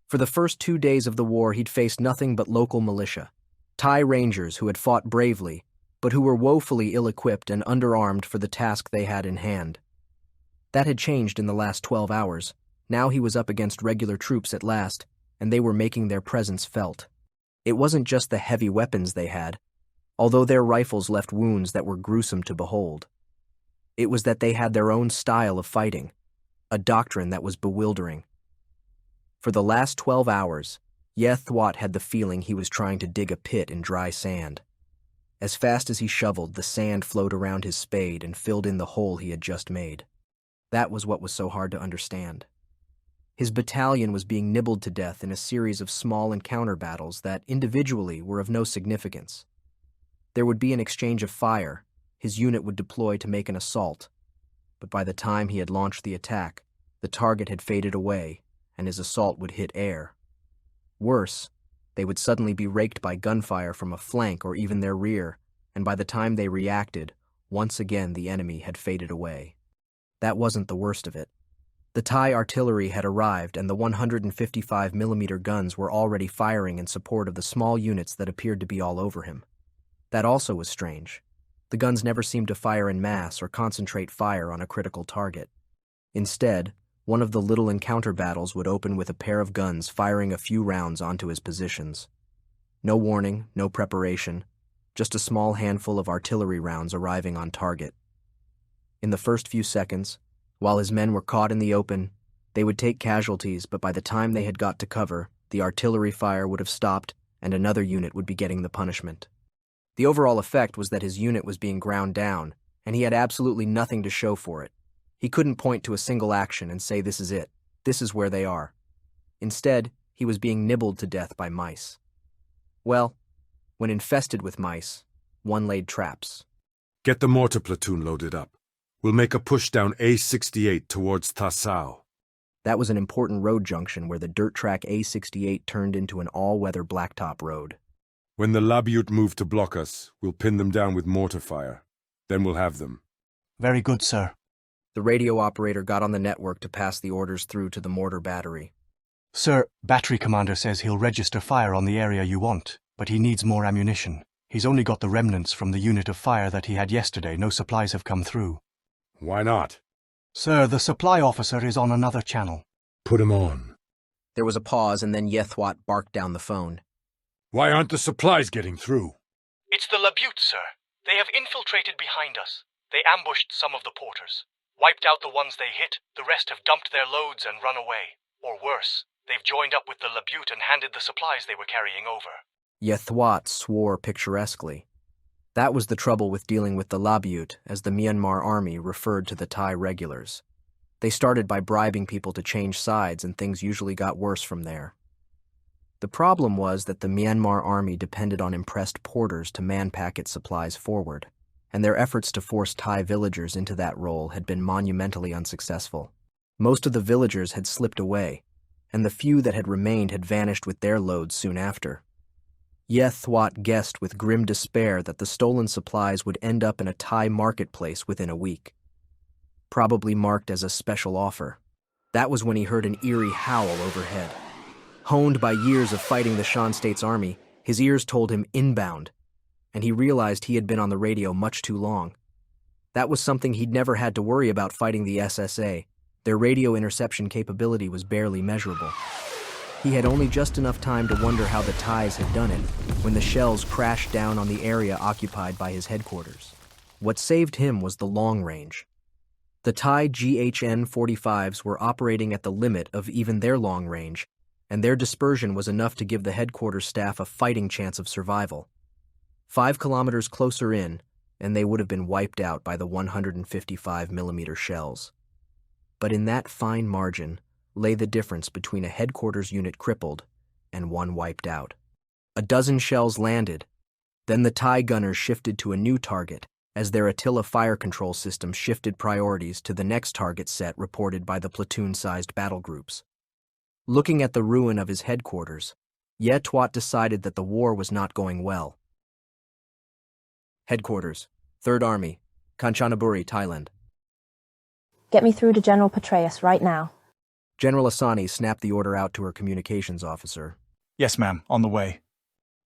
For the first 2 days of the war, he'd faced nothing but local militia, Thai Rangers who had fought bravely, but who were woefully ill-equipped and underarmed for the task they had in hand. That had changed in the last 12 hours. Now he was up against regular troops at last, and they were making their presence felt. It wasn't just the heavy weapons they had, although their rifles left wounds that were gruesome to behold. It was that they had their own style of fighting, a doctrine that was bewildering. For the last 12 hours, Ye Thwat had the feeling he was trying to dig a pit in dry sand. As fast as he shoveled, the sand flowed around his spade and filled in the hole he had just made. That was what was so hard to understand. His battalion was being nibbled to death in a series of small encounter battles that, individually, were of no significance. There would be an exchange of fire. His unit would deploy to make an assault. But by the time he had launched the attack, the target had faded away, and his assault would hit air. Worse, they would suddenly be raked by gunfire from a flank or even their rear, and by the time they reacted, once again the enemy had faded away. That wasn't the worst of it. The Thai artillery had arrived, and the 155mm guns were already firing in support of the small units that appeared to be all over him. That also was strange. The guns never seemed to fire in mass or concentrate fire on a critical target. Instead, one of the little encounter battles would open with a pair of guns firing a few rounds onto his positions. No warning, no preparation, just a small handful of artillery rounds arriving on target. In the first few seconds, while his men were caught in the open, they would take casualties, but by the time they had got to cover, the artillery fire would have stopped and another unit would be getting the punishment. The overall effect was that his unit was being ground down, and he had absolutely nothing to show for it. He couldn't point to a single action and say, "This is it. This is where they are." Instead, he was being nibbled to death by mice. Well, when infested with mice, one laid traps. Get the mortar platoon loaded up. We'll make a push down A68 towards Tassau. That was an important road junction where the dirt track A68 turned into an all-weather blacktop road. When the Labiute move to block us, we'll pin them down with mortar fire. Then we'll have them. Very good, sir. The radio operator got on the network to pass the orders through to the mortar battery. Sir, battery commander says he'll register fire on the area you want, but he needs more ammunition. He's only got the remnants from the unit of fire that he had yesterday. No supplies have come through. Why not? Sir, the supply officer is on another channel. Put him on. There was a pause, and then Ye Thwat barked down the phone. Why aren't the supplies getting through? It's the Labiute, sir. They have infiltrated behind us. They ambushed some of the porters, wiped out the ones they hit. The rest have dumped their loads and run away. Or worse, they've joined up with the Labiute and handed the supplies they were carrying over. Ye Thwat swore picturesquely. That was the trouble with dealing with the Labiute, as the Myanmar army referred to the Thai regulars. They started by bribing people to change sides, and things usually got worse from there. The problem was that the Myanmar army depended on impressed porters to man-pack its supplies forward. and their efforts to force Thai villagers into that role had been monumentally unsuccessful. Most of the villagers had slipped away, and the few that had remained had vanished with their loads soon after. Ye Thwat guessed with grim despair that the stolen supplies would end up in a Thai marketplace within a week, probably marked as a special offer. That was when he heard an eerie howl overhead. Honed by years of fighting the Shan State's army, his ears told him inbound, and he realized he had been on the radio much too long. That was something he'd never had to worry about fighting the SSA. Their radio interception capability was barely measurable. He had only just enough time to wonder how the Thais had done it when the shells crashed down on the area occupied by his headquarters. What saved him was the long range. The Thai GHN-45s were operating at the limit of even their long range, and their dispersion was enough to give the headquarters staff a fighting chance of survival. 5 kilometers closer in, and they would have been wiped out by the 155mm shells. But in that fine margin lay the difference between a headquarters unit crippled and one wiped out. A dozen shells landed. Then the Thai gunners shifted to a new target as their Attila fire control system shifted priorities to the next target set reported by the platoon-sized battle groups. Looking at the ruin of his headquarters, Ye Thwat decided that the war was not going well. Headquarters, 3rd Army, Kanchanaburi, Thailand. Get me through to General Petraeus right now. General Asani snapped the order out to her communications officer. Yes, ma'am. On the way.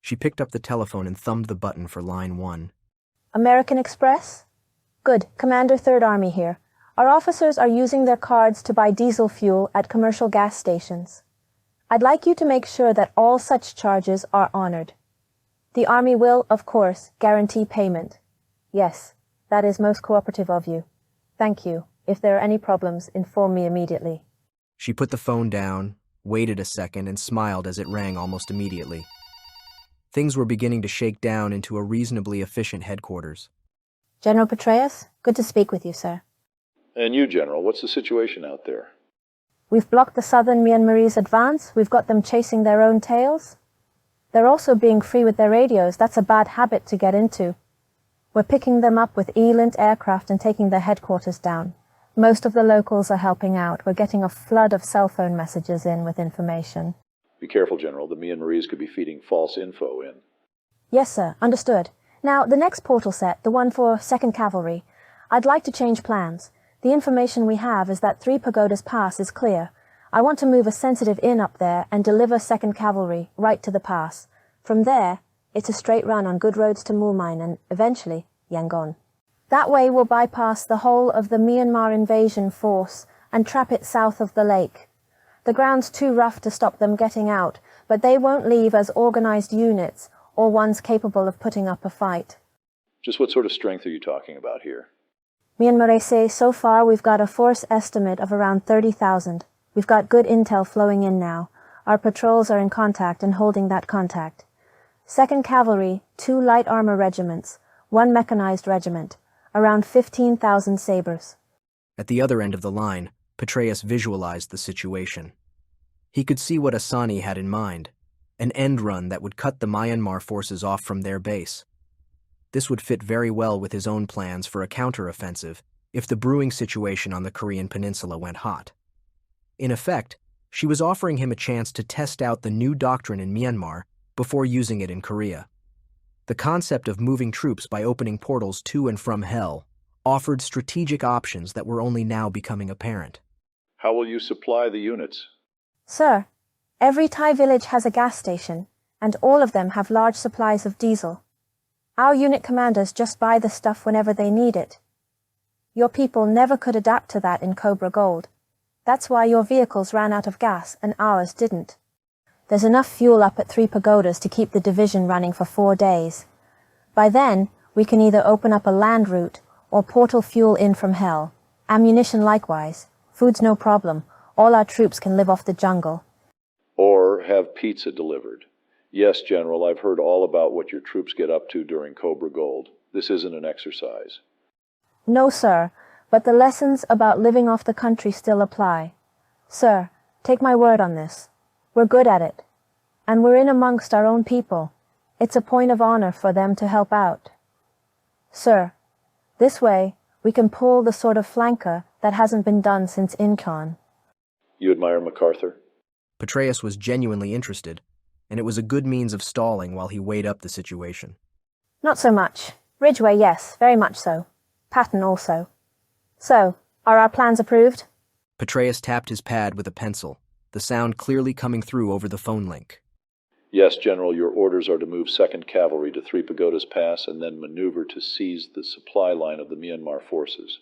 She picked up the telephone and thumbed the button for line 1. American Express? Good. Commander 3rd Army here. Our officers are using their cards to buy diesel fuel at commercial gas stations. I'd like you to make sure that all such charges are honored. The Army will, of course, guarantee payment. Yes, that is most cooperative of you. Thank you. If there are any problems, inform me immediately. She put the phone down, waited a second, and smiled as it rang almost immediately. Things were beginning to shake down into a reasonably efficient headquarters. General Petraeus, good to speak with you, sir. And you, General, what's the situation out there? We've blocked the southern Myanmarese advance. We've got them chasing their own tails. They're also being free with their radios. That's a bad habit to get into. We're picking them up with Eland aircraft and taking their headquarters down. Most of the locals are helping out. We're getting a flood of cell phone messages in with information. Be careful, General. The Myanmarese could be feeding false info in. Yes, sir. Understood. Now, the next portal set, the one for 2nd Cavalry, I'd like to change plans. The information we have is that 3 Pagodas Pass is clear. I want to move a sensitive in up there and deliver 2nd Cavalry right to the pass. From there, it's a straight run on good roads to Moulmein and, eventually, Yangon. That way we'll bypass the whole of the Myanmar invasion force and trap it south of the lake. The ground's too rough to stop them getting out, but they won't leave as organized units or ones capable of putting up a fight. Just what sort of strength are you talking about here? Myanmar say so far we've got a force estimate of around 30,000. We've got good intel flowing in now. Our patrols are in contact and holding that contact. 2nd Cavalry, 2 light armor regiments, 1 mechanized regiment, around 15,000 sabres. At the other end of the line, Petraeus visualized the situation. He could see what Asani had in mind, an end run that would cut the Myanmar forces off from their base. This would fit very well with his own plans for a counteroffensive if the brewing situation on the Korean peninsula went hot. In effect, she was offering him a chance to test out the new doctrine in Myanmar before using it in Korea. The concept of moving troops by opening portals to and from hell offered strategic options that were only now becoming apparent. How will you supply the units? Sir, every Thai village has a gas station, and all of them have large supplies of diesel. Our unit commanders just buy the stuff whenever they need it. Your people never could adapt to that in Cobra Gold. That's why your vehicles ran out of gas and ours didn't. There's enough fuel up at 3 Pagodas to keep the division running for 4 days. By then, we can either open up a land route or portal fuel in from hell. Ammunition likewise. Food's no problem. All our troops can live off the jungle. Or have pizza delivered. Yes, General, I've heard all about what your troops get up to during Cobra Gold. This isn't an exercise. No, sir, but the lessons about living off the country still apply. Sir, take my word on this. We're good at it. And we're in amongst our own people. It's a point of honor for them to help out. Sir, This way, we can pull the sort of flanker that hasn't been done since Incan. You admire MacArthur? Petraeus was genuinely interested, and it was a good means of stalling while he weighed up the situation. Not so much. Ridgway, yes, very much so. Patton also. So, are our plans approved? Petraeus tapped his pad with a pencil, the sound clearly coming through over the phone link. Yes, General, your orders are to move 2nd Cavalry to Three Pagodas Pass and then maneuver to seize the supply line of the Myanmar forces.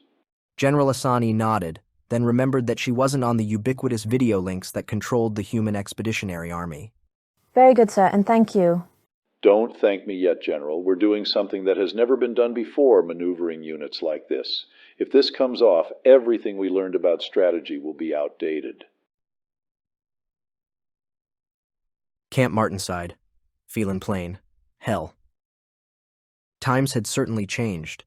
General Asani nodded, then remembered that she wasn't on the ubiquitous video links that controlled the human expeditionary army. Very good, sir, and thank you. Don't thank me yet, General. We're doing something that has never been done before, maneuvering units like this. If this comes off, everything we learned about strategy will be outdated. Camp Martinside. Phelan Plain. Hell. Times had certainly changed.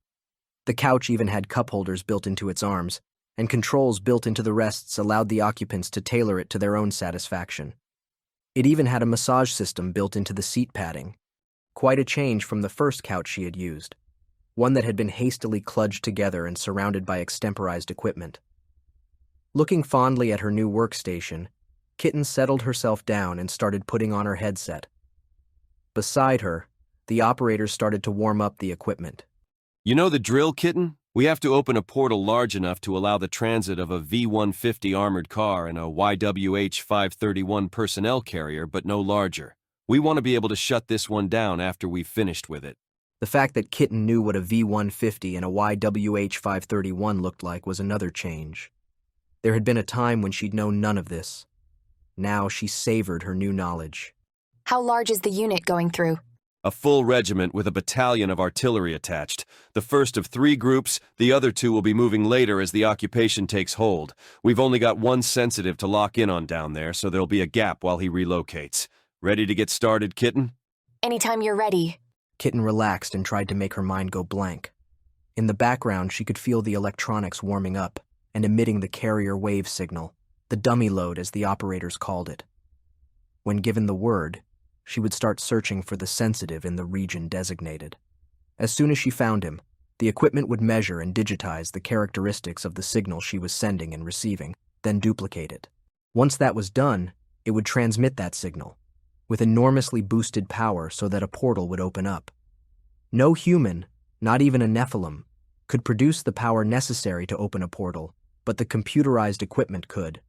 The couch even had cup holders built into its arms, and controls built into the rests allowed the occupants to tailor it to their own satisfaction. It even had a massage system built into the seat padding. Quite a change from the first couch she had used, one that had been hastily kludged together and surrounded by extemporized equipment. Looking fondly at her new workstation, Kitten settled herself down and started putting on her headset. Beside her, the operators started to warm up the equipment. You know the drill, Kitten? We have to open a portal large enough to allow the transit of a V-150 armored car and a YWH-531 personnel carrier, but no larger. We want to be able to shut this one down after we've finished with it. The fact that Kitten knew what a V-150 and a YWH-531 looked like was another change. There had been a time when she'd known none of this. Now she savored her new knowledge. How large is the unit going through? A full regiment with a battalion of artillery attached. The first of 3 groups, the other 2 will be moving later as the occupation takes hold. We've only got one sensitive to lock in on down there, so there'll be a gap while he relocates. Ready to get started, Kitten? Anytime you're ready. Kitten relaxed and tried to make her mind go blank. In the background, she could feel the electronics warming up and emitting the carrier wave signal, the dummy load as the operators called it. When given the word, she would start searching for the sensitive in the region designated. As soon as she found him, the equipment would measure and digitize the characteristics of the signal she was sending and receiving, then duplicate it. Once that was done, it would transmit that signal, with enormously boosted power so that a portal would open up. No human, not even a Nephilim, could produce the power necessary to open a portal, but the computerized equipment could.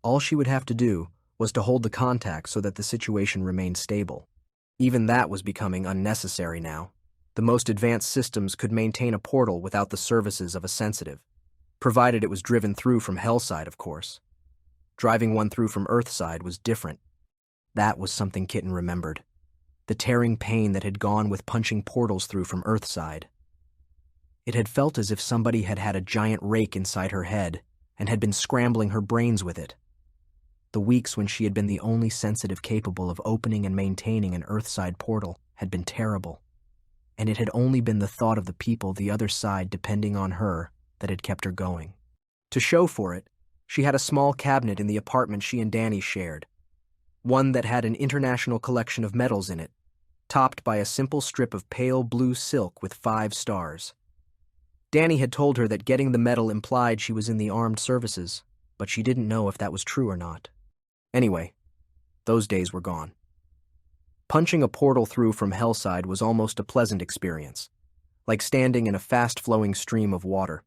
All she would have to do was to hold the contact so that the situation remained stable. Even that was becoming unnecessary now. The most advanced systems could maintain a portal without the services of a sensitive, provided it was driven through from Hellside, of course. Driving one through from Earthside was different. That was something Kitten remembered. The tearing pain that had gone with punching portals through from Earthside. It had felt as if somebody had had a giant rake inside her head and had been scrambling her brains with it. The weeks when she had been the only sensitive capable of opening and maintaining an Earthside portal had been terrible, and it had only been the thought of the people the other side depending on her that had kept her going. To show for it, she had a small cabinet in the apartment she and Danny shared, one that had an international collection of medals in it, topped by a simple strip of pale blue silk with 5 stars. Danny had told her that getting the medal implied she was in the armed services, but she didn't know if that was true or not. Anyway, those days were gone. Punching a portal through from Hellside was almost a pleasant experience, like standing in a fast-flowing stream of water.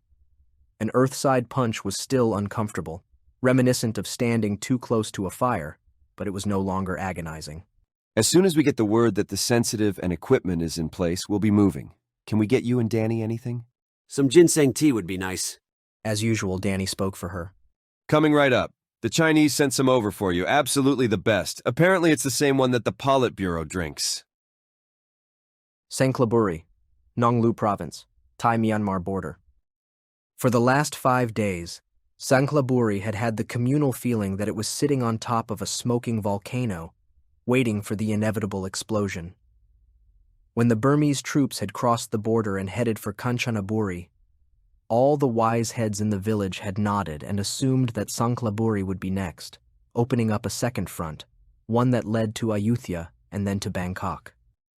An Earthside punch was still uncomfortable, reminiscent of standing too close to a fire, but it was no longer agonizing. As soon as we get the word that the sensitive and equipment is in place, we'll be moving. Can we get you and Danny anything? Some ginseng tea would be nice. As usual, Danny spoke for her. Coming right up. The Chinese sent some over for you, absolutely the best. Apparently it's the same one that the Politburo drinks. Senklaburi, Nonglu Province, Thai-Myanmar border. For the last 5 days, Senklaburi had had the communal feeling that it was sitting on top of a smoking volcano, waiting for the inevitable explosion. When the Burmese troops had crossed the border and headed for Kanchanaburi, all the wise heads in the village had nodded and assumed that Senklaburi would be next, opening up a second front, one that led to Ayutthaya and then to Bangkok.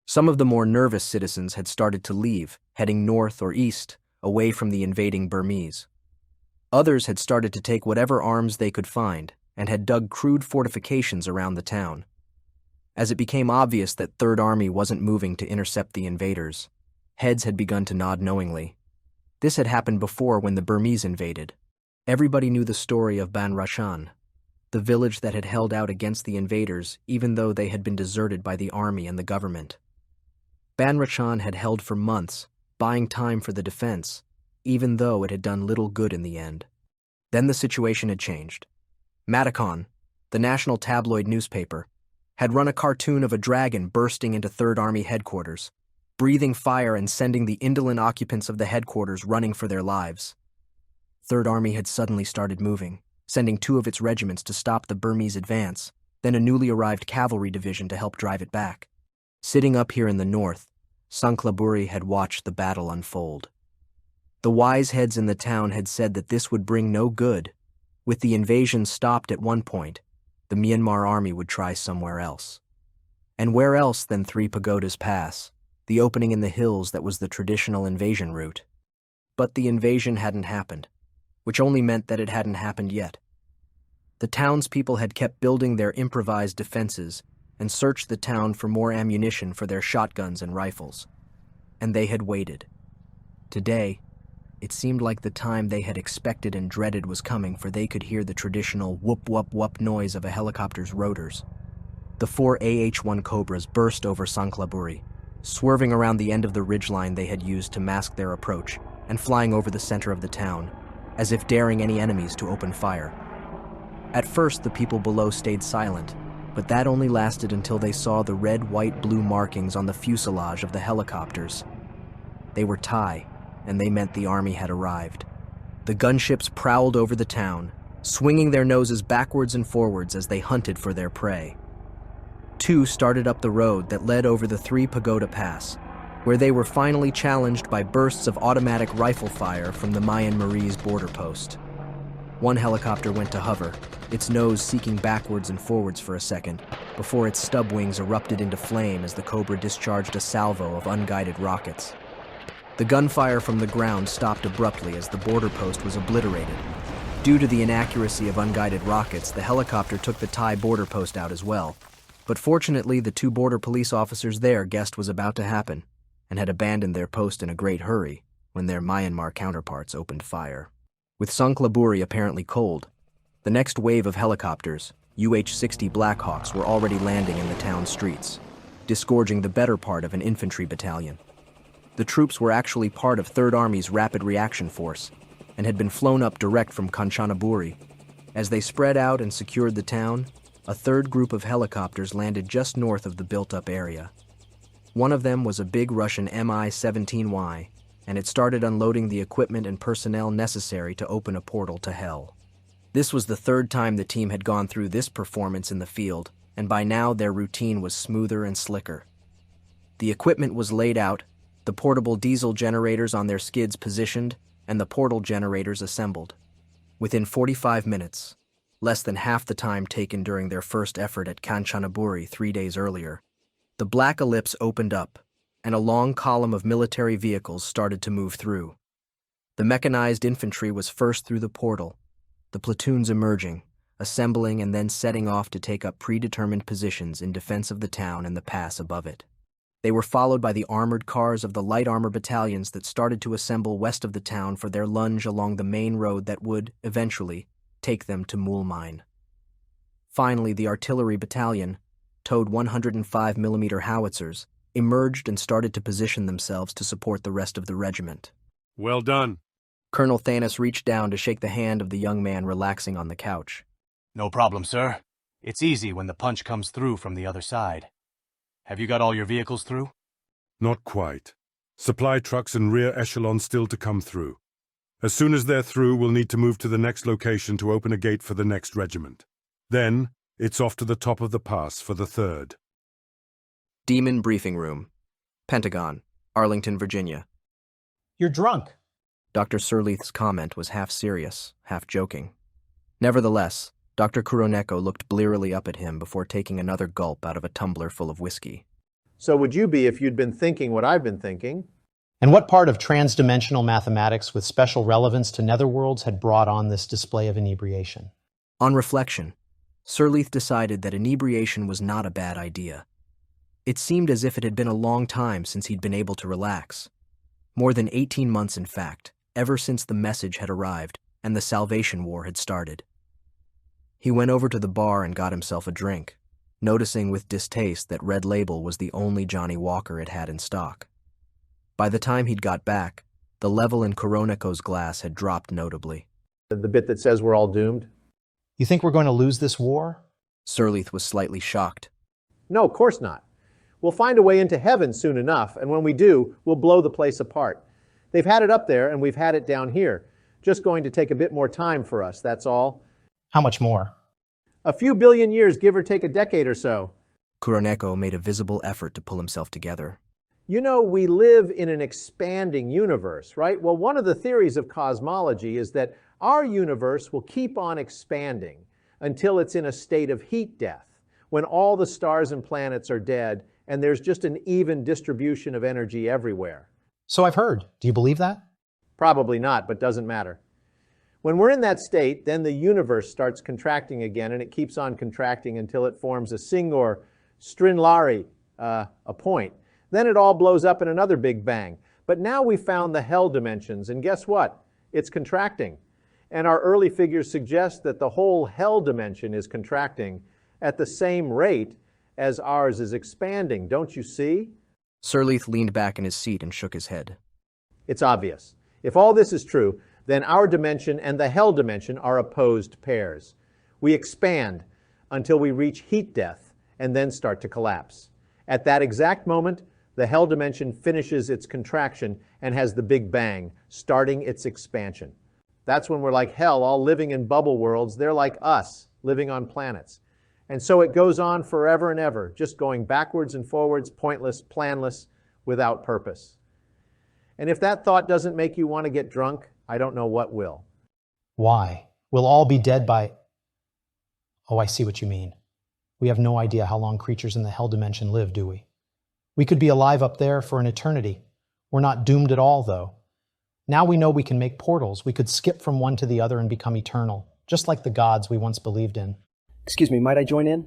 Some of the more nervous citizens had started to leave, heading north or east, away from the invading Burmese. Others had started to take whatever arms they could find and had dug crude fortifications around the town. As it became obvious that Third Army wasn't moving to intercept the invaders, heads had begun to nod knowingly. This had happened before when the Burmese invaded. Everybody knew the story of Ban Rashan, the village that had held out against the invaders even though they had been deserted by the army and the government. Ban Rashan had held for months, buying time for the defense, even though it had done little good in the end. Then the situation had changed. Maticon, the national tabloid newspaper, had run a cartoon of a dragon bursting into Third Army headquarters, breathing fire and sending the indolent occupants of the headquarters running for their lives. Third Army had suddenly started moving, sending 2 of its regiments to stop the Burmese advance, then a newly arrived cavalry division to help drive it back. Sitting up here in the north, Sanklaburi had watched the battle unfold. The wise heads in the town had said that this would bring no good. With the invasion stopped at one point, the Myanmar army would try somewhere else. And where else than 3 Pagodas Pass, the opening in the hills that was the traditional invasion route? But the invasion hadn't happened, which only meant that it hadn't happened yet. The townspeople had kept building their improvised defenses and searched the town for more ammunition for their shotguns and rifles. And they had waited. Today, it seemed like the time they had expected and dreaded was coming, for they could hear the traditional whoop-whoop-whoop noise of a helicopter's rotors. The 4 AH-1 Cobras burst over Sanklaburi, swerving around the end of the ridgeline they had used to mask their approach and flying over the center of the town, as if daring any enemies to open fire. At first, the people below stayed silent, but that only lasted until they saw the red, white, blue markings on the fuselage of the helicopters. They were Thai, and they meant the army had arrived. The gunships prowled over the town, swinging their noses backwards and forwards as they hunted for their prey. 2 started up the road that led over the 3 Pagoda Pass, where they were finally challenged by bursts of automatic rifle fire from the Myanmarese border post. 1 helicopter went to hover, its nose seeking backwards and forwards for a second, before its stub wings erupted into flame as the Cobra discharged a salvo of unguided rockets. The gunfire from the ground stopped abruptly as the border post was obliterated. Due to the inaccuracy of unguided rockets, the helicopter took the Thai border post out as well. But fortunately, the 2 border police officers there guessed was about to happen and had abandoned their post in a great hurry when their Myanmar counterparts opened fire. With Sanklaburi apparently cold, the next wave of helicopters, UH-60 Blackhawks, were already landing in the town streets, disgorging the better part of an infantry battalion. The troops were actually part of Third Army's Rapid Reaction Force and had been flown up direct from Kanchanaburi. As they spread out and secured the town, a third group of helicopters landed just north of the built-up area. One of them was a big Russian Mi-17Y, and it started unloading the equipment and personnel necessary to open a portal to hell. This was the 3rd time the team had gone through this performance in the field, and by now their routine was smoother and slicker. The equipment was laid out, the portable diesel generators on their skids positioned, and the portal generators assembled. Within 45 minutes, less than half the time taken during their first effort at Kanchanaburi 3 days earlier, the black ellipse opened up, and a long column of military vehicles started to move through. The mechanized infantry was first through the portal, the platoons emerging, assembling and then setting off to take up predetermined positions in defense of the town and the pass above it. They were followed by the armored cars of the light armor battalions that started to assemble west of the town for their lunge along the main road that would, eventually, take them to Moolmine. Finally, the artillery battalion, towed 105mm howitzers, emerged and started to position themselves to support the rest of the regiment. Well done. Colonel Thanos reached down to shake the hand of the young man relaxing on the couch. No problem, sir. It's easy when the punch comes through from the other side. Have you got all your vehicles through? Not quite. Supply trucks and rear echelon still to come through. As soon as they're through, we'll need to move to the next location to open a gate for the next regiment. Then, it's off to the top of the pass for the 3rd. Demon Briefing Room. Pentagon, Arlington, Virginia. You're drunk. Dr. Surlethe's comment was half serious, half joking. Nevertheless, Dr. Kuroneko looked blearily up at him before taking another gulp out of a tumbler full of whiskey. So would you be if you'd been thinking what I've been thinking? And what part of transdimensional mathematics with special relevance to netherworlds had brought on this display of inebriation? On reflection, Surlethe decided that inebriation was not a bad idea. It seemed as if it had been a long time since he'd been able to relax. More than 18 months, in fact, ever since the message had arrived and the Salvation War had started. He went over to the bar and got himself a drink, noticing with distaste that Red Label was the only Johnny Walker it had in stock. By the time he'd got back, the level in Koroneko's glass had dropped notably. The bit that says we're all doomed? You think we're going to lose this war? Surlethe was slightly shocked. No, of course not. We'll find a way into heaven soon enough, and when we do, we'll blow the place apart. They've had it up there, and we've had it down here. Just going to take a bit more time for us, that's all. How much more? A few billion years, give or take a decade or so. Kuroneko made a visible effort to pull himself together. You know, we live in an expanding universe, right? Well, one of the theories of cosmology is that our universe will keep on expanding until it's in a state of heat death, when all the stars and planets are dead and there's just an even distribution of energy everywhere. So I've heard. Do you believe that? Probably not, but doesn't matter. When we're in that state, then the universe starts contracting again, and it keeps on contracting until it forms a Singh or Strinlari, a point. Then it all blows up in another big bang. But now we found the hell dimensions, and guess what? It's contracting. And our early figures suggest that the whole hell dimension is contracting at the same rate as ours is expanding. Don't you see? Surlethe leaned back in his seat and shook his head. It's obvious. If all this is true, then our dimension and the hell dimension are opposed pairs. We expand until we reach heat death and then start to collapse. At that exact moment, the hell dimension finishes its contraction and has the Big Bang, starting its expansion. That's when we're like hell, all living in bubble worlds. They're like us, living on planets. And so it goes on forever and ever, just going backwards and forwards, pointless, planless, without purpose. And if that thought doesn't make you want to get drunk, I don't know what will. Why? We'll all be dead by... Oh, I see what you mean. We have no idea how long creatures in the hell dimension live, do we? We could be alive up there for an eternity. We're not doomed at all, though. Now we know we can make portals. We could skip from one to the other and become eternal, just like the gods we once believed in. Excuse me, might I join in?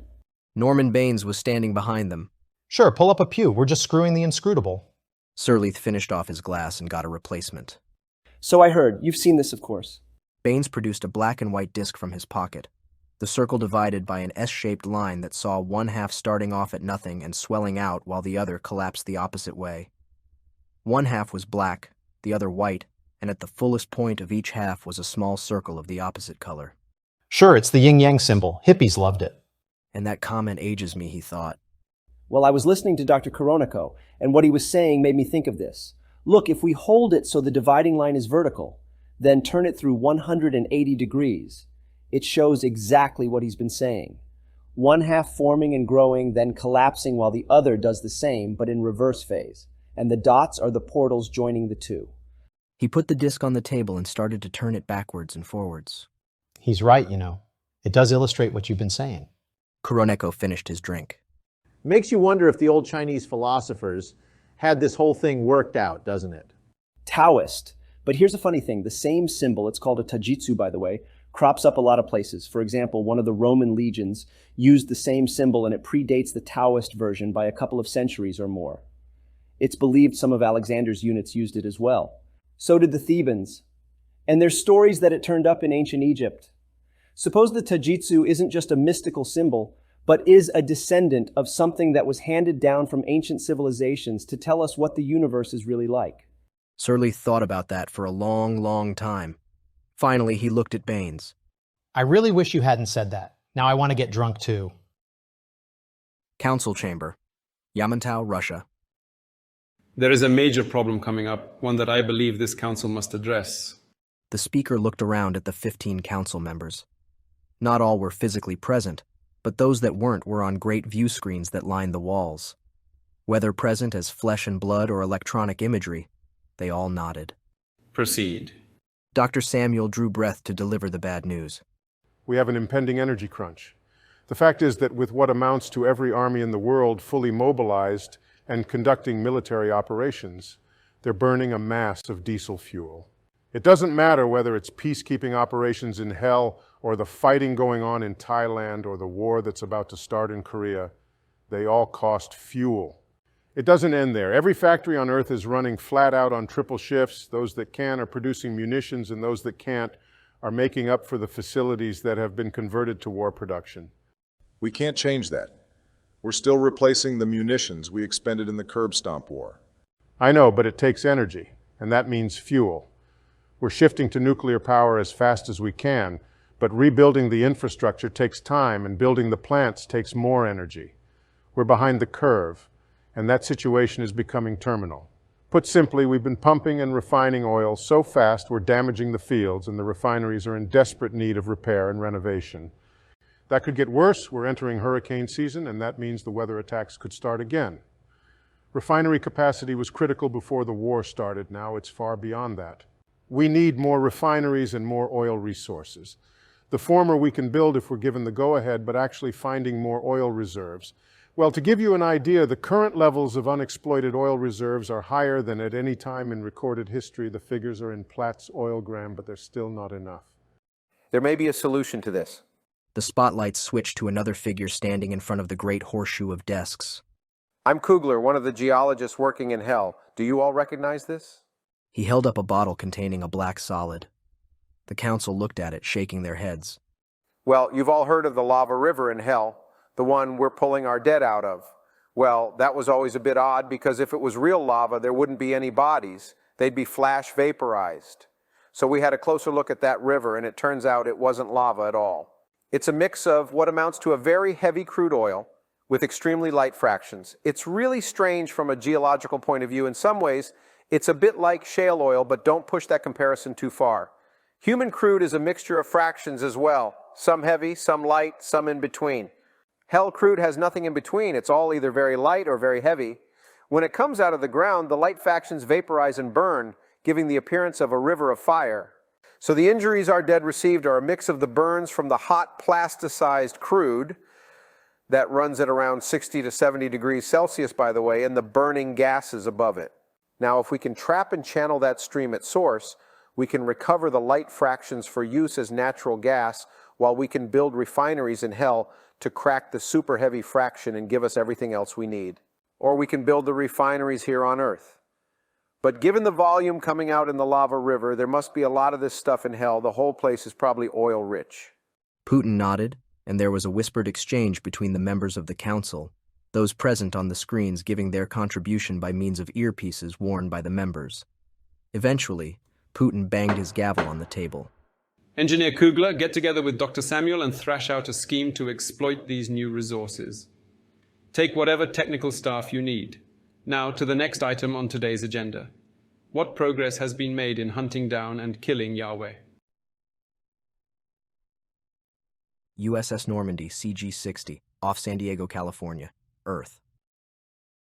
Norman Baines was standing behind them. Sure, pull up a pew. We're just screwing the inscrutable. Surlethe finished off his glass and got a replacement. So I heard. You've seen this, of course. Baines produced a black and white disc from his pocket. The circle divided by an S-shaped line that saw one half starting off at nothing and swelling out while the other collapsed the opposite way. One half was black, the other white, and at the fullest point of each half was a small circle of the opposite color. Sure, it's the yin-yang symbol. Hippies loved it. And that comment ages me, he thought. Well, I was listening to Dr. Koroneko, and what he was saying made me think of this. Look, if we hold it so the dividing line is vertical, then turn it through 180 degrees, it shows exactly what he's been saying. One half forming and growing, then collapsing while the other does the same, but in reverse phase. And the dots are the portals joining the two. He put the disc on the table and started to turn it backwards and forwards. He's right, you know. It does illustrate what you've been saying. Koroneko finished his drink. Makes you wonder if the old Chinese philosophers had this whole thing worked out, doesn't it? Taoist. But here's a funny thing. The same symbol, it's called a tajitsu, by the way, crops up a lot of places. For example, one of the Roman legions used the same symbol, and it predates the Taoist version by a couple of centuries or more. It's believed some of Alexander's units used it as well. So did the Thebans. And there's stories that it turned up in ancient Egypt. Suppose the tajitsu isn't just a mystical symbol, but is a descendant of something that was handed down from ancient civilizations to tell us what the universe is really like. Surlethe thought about that for a long, long time. Finally, he looked at Baines. I really wish you hadn't said that. Now I want to get drunk too. Council Chamber, Yamantau, Russia. There is a major problem coming up, one that I believe this council must address. The speaker looked around at the 15 council members. Not all were physically present, but those that weren't were on great view screens that lined the walls. Whether present as flesh and blood or electronic imagery, they all nodded. Proceed. Dr. Samuel drew breath to deliver the bad news. We have an impending energy crunch. The fact is that with what amounts to every army in the world fully mobilized and conducting military operations, They're burning a mass of diesel fuel. It doesn't matter whether it's peacekeeping operations in hell or the fighting going on in Thailand or the war that's about to start in Korea. They all cost fuel. It doesn't end there. Every factory on Earth is running flat out on triple shifts. Those that can are producing munitions, and those that can't are making up for the facilities that have been converted to war production. We can't change that. We're still replacing the munitions we expended in the curb stomp war. I know, but it takes energy, and that means fuel. We're shifting to nuclear power as fast as we can, but rebuilding the infrastructure takes time, and building the plants takes more energy. We're behind the curve, and that situation is becoming terminal. Put simply, we've been pumping and refining oil so fast we're damaging the fields, and the refineries are in desperate need of repair and renovation. That could get worse. We're entering hurricane season, and that means the weather attacks could start again. Refinery capacity was critical before the war started. Now it's far beyond that. We need more refineries and more oil resources. The former we can build if we're given the go-ahead, but actually finding more oil reserves. Well, to give you an idea, the current levels of unexploited oil reserves are higher than at any time in recorded history. The figures are in Platts oilgram, but they're still not enough. There may be a solution to this. The spotlight switched to another figure standing in front of the great horseshoe of desks. I'm Kugler, one of the geologists working in hell. Do you all recognize this? He held up a bottle containing a black solid. The council looked at it, shaking their heads. Well, you've all heard of the lava river in hell, the one we're pulling our dead out of. Well, that was always a bit odd because if it was real lava, there wouldn't be any bodies. They'd be flash vaporized. So we had a closer look at that river, and it turns out it wasn't lava at all. It's a mix of what amounts to a very heavy crude oil with extremely light fractions. It's really strange from a geological point of view. In some ways, it's a bit like shale oil, but don't push that comparison too far. Human crude is a mixture of fractions as well. Some heavy, some light, some in between. Hell crude has nothing in between. It's all either very light or very heavy. When it comes out of the ground, the light fractions vaporize and burn, giving the appearance of a river of fire. So the injuries our dead received are a mix of the burns from the hot plasticized crude, that runs at around 60 to 70 degrees Celsius, by the way, and the burning gases above it. Now, if we can trap and channel that stream at source, we can recover the light fractions for use as natural gas, while we can build refineries in hell to crack the super heavy fraction and give us everything else we need. Or we can build the refineries here on Earth. But given the volume coming out in the lava river, there must be a lot of this stuff in hell. The whole place is probably oil rich. Putin nodded, and there was a whispered exchange between the members of the council, those present on the screens giving their contribution by means of earpieces worn by the members. Eventually, Putin banged his gavel on the table. Engineer Kugler, get together with Dr. Samuel and thrash out a scheme to exploit these new resources. Take whatever technical staff you need. Now to the next item on today's agenda. What progress has been made in hunting down and killing Yahweh? USS Normandy, CG-60, off San Diego, California, Earth.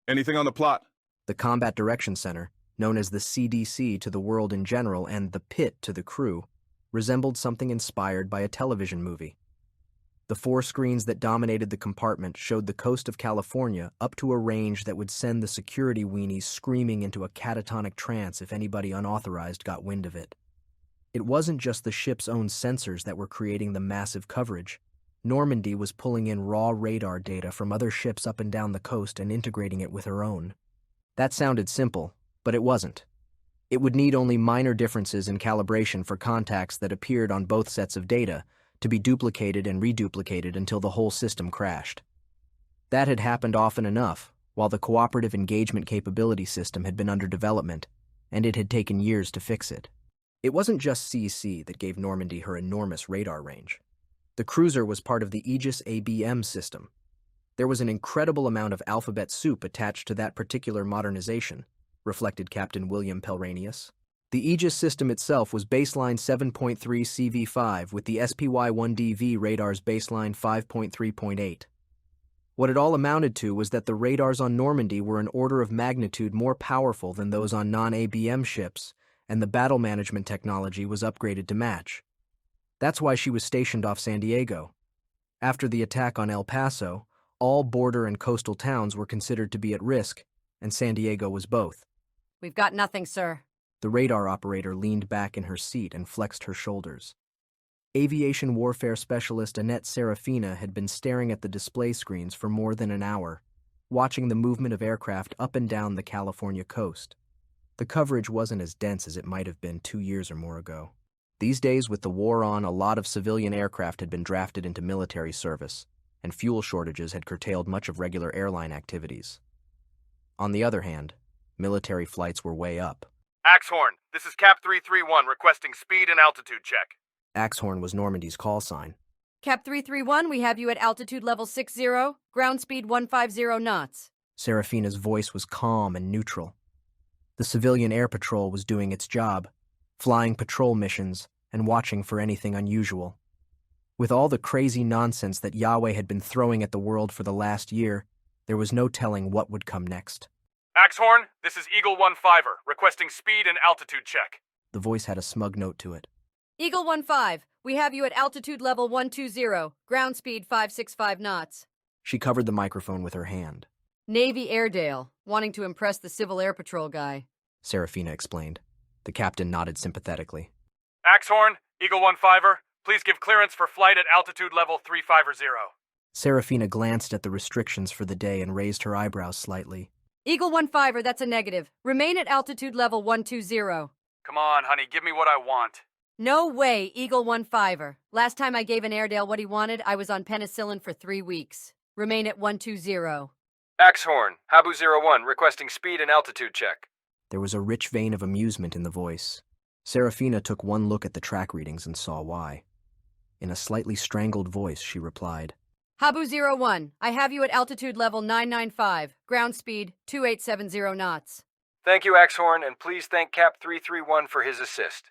Anything on the plot? The Combat Direction Center, known as the CDC to the world in general and the Pit to the crew, resembled something inspired by a television movie. The 4 screens that dominated the compartment showed the coast of California up to a range that would send the security weenies screaming into a catatonic trance if anybody unauthorized got wind of it. It wasn't just the ship's own sensors that were creating the massive coverage. Normandy was pulling in raw radar data from other ships up and down the coast and integrating it with her own. That sounded simple, but it wasn't. It would need only minor differences in calibration for contacts that appeared on both sets of data to be duplicated and reduplicated until the whole system crashed. That had happened often enough, while the cooperative engagement capability system had been under development, and it had taken years to fix it. It wasn't just CC that gave Normandy her enormous radar range. The cruiser was part of the Aegis ABM system. There was an incredible amount of alphabet soup attached to that particular modernization, reflected Captain William Pelranius. The Aegis system itself was baseline 7.3 CV5 with the SPY-1DV radar's baseline 5.3.8. What it all amounted to was that the radars on Normandy were an order of magnitude more powerful than those on non-ABM ships, and the battle management technology was upgraded to match. That's why she was stationed off San Diego. After the attack on El Paso, all border and coastal towns were considered to be at risk, and San Diego was both. We've got nothing, sir. The radar operator leaned back in her seat and flexed her shoulders. Aviation warfare specialist Annette Serafina had been staring at the display screens for more than an hour, watching the movement of aircraft up and down the California coast. The coverage wasn't as dense as it might have been 2 years or more ago. These days, with the war on, a lot of civilian aircraft had been drafted into military service, and fuel shortages had curtailed much of regular airline activities. On the other hand, military flights were way up. Axhorn, this is Cap 331 requesting speed and altitude check. Axhorn was Normandy's call sign. Cap 331, we have you at altitude level 60, ground speed 150 knots. Serafina's voice was calm and neutral. The civilian air patrol was doing its job, flying patrol missions and watching for anything unusual. With all the crazy nonsense that Yahweh had been throwing at the world for the last year, there was no telling what would come next. Axhorn, this is Eagle 15er, requesting speed and altitude check. The voice had a smug note to it. Eagle 15, we have you at altitude level 120, ground speed 565 knots. She covered the microphone with her hand. Navy Airedale, wanting to impress the Civil Air Patrol guy, Serafina explained. The captain nodded sympathetically. Axhorn, Eagle 15er, please give clearance for flight at altitude level 350. Serafina glanced at the restrictions for the day and raised her eyebrows slightly. Eagle 15er, that's a negative. Remain at altitude level 120. Come on, honey, give me what I want. No way, Eagle 15er. Last time I gave an Airedale what he wanted, I was on penicillin for 3 weeks. Remain at 120. Axhorn, Habu 01, requesting speed and altitude check. There was a rich vein of amusement in the voice. Serafina took one look at the track readings and saw why. In a slightly strangled voice, she replied, Habu 01, I have you at altitude level 995, ground speed 2870 knots. Thank you, Axhorn, and please thank Cap 331 for his assist.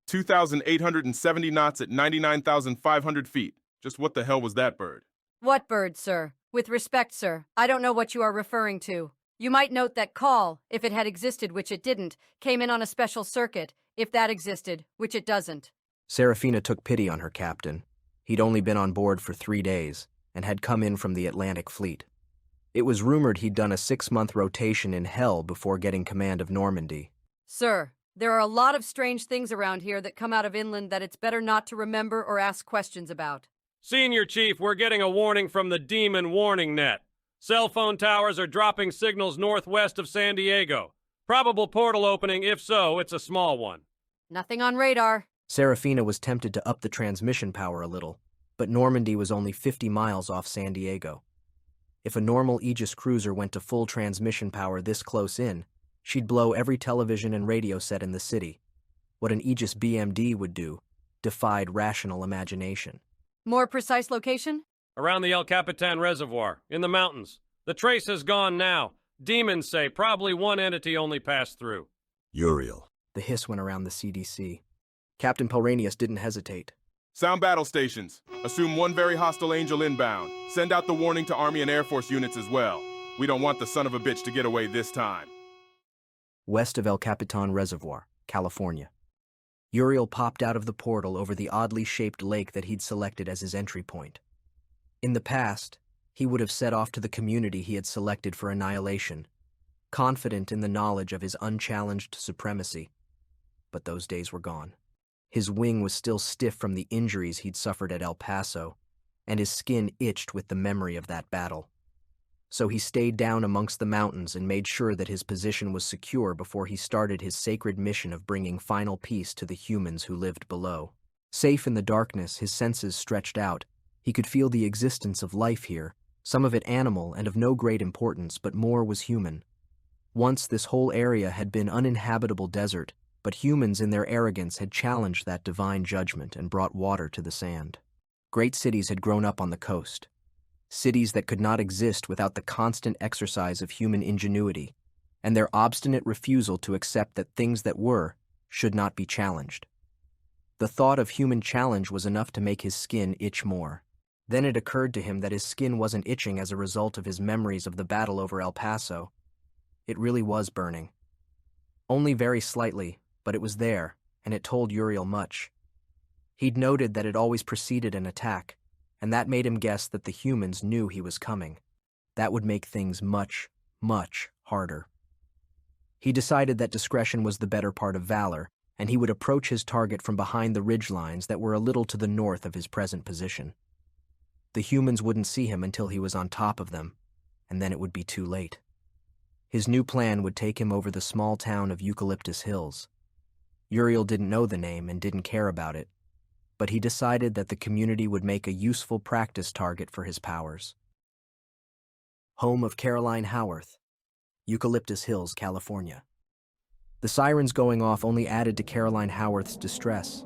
2,870 knots at 99,500 feet. Just what the hell was that bird? What bird, sir? With respect, sir, I don't know what you are referring to. You might note that call, if it had existed, which it didn't, came in on a special circuit, if that existed, which it doesn't. Serafina took pity on her captain. He'd only been on board for 3 days, and had come in from the Atlantic Fleet. It was rumored he'd done a 6-month rotation in hell before getting command of Normandy. Sir, there are a lot of strange things around here that come out of inland that it's better not to remember or ask questions about. Senior Chief, we're getting a warning from the Demon Warning Net. Cell phone towers are dropping signals northwest of San Diego. Probable portal opening, if so, it's a small one. Nothing on radar. Serafina was tempted to up the transmission power a little, but Normandy was only 50 miles off San Diego. If a normal Aegis cruiser went to full transmission power this close in, she'd blow every television and radio set in the city. What an Aegis BMD would do defied rational imagination. More precise location? Around the El Capitan Reservoir, in the mountains. The trace has gone now. Demons say probably one entity only passed through. Uriel. The hiss went around the CDC. Captain Pelranius didn't hesitate. Sound battle stations. Assume one very hostile angel inbound. Send out the warning to Army and Air Force units as well. We don't want the son of a bitch to get away this time. West of El Capitan Reservoir, California. Uriel popped out of the portal over the oddly shaped lake that he'd selected as his entry point. In the past, he would have set off to the community he had selected for annihilation, confident in the knowledge of his unchallenged supremacy. But those days were gone. His wing was still stiff from the injuries he'd suffered at El Paso, and his skin itched with the memory of that battle. So he stayed down amongst the mountains and made sure that his position was secure before he started his sacred mission of bringing final peace to the humans who lived below. Safe in the darkness, his senses stretched out. He could feel the existence of life here, some of it animal and of no great importance, but more was human. Once this whole area had been uninhabitable desert, but humans in their arrogance had challenged that divine judgment and brought water to the sand. Great cities had grown up on the coast. Cities that could not exist without the constant exercise of human ingenuity, and their obstinate refusal to accept that things that were should not be challenged. The thought of human challenge was enough to make his skin itch more. Then it occurred to him that his skin wasn't itching as a result of his memories of the battle over El Paso. It really was burning. Only very slightly, but it was there, and it told Uriel much. He'd noted that it always preceded an attack, and that made him guess that the humans knew he was coming. That would make things much, much harder. He decided that discretion was the better part of valor, and he would approach his target from behind the ridgelines that were a little to the north of his present position. The humans wouldn't see him until he was on top of them, and then it would be too late. His new plan would take him over the small town of Eucalyptus Hills. Uriel didn't know the name and didn't care about it, but he decided that the community would make a useful practice target for his powers. Home of Caroline Howarth, Eucalyptus Hills, California. The sirens going off only added to Caroline Howarth's distress.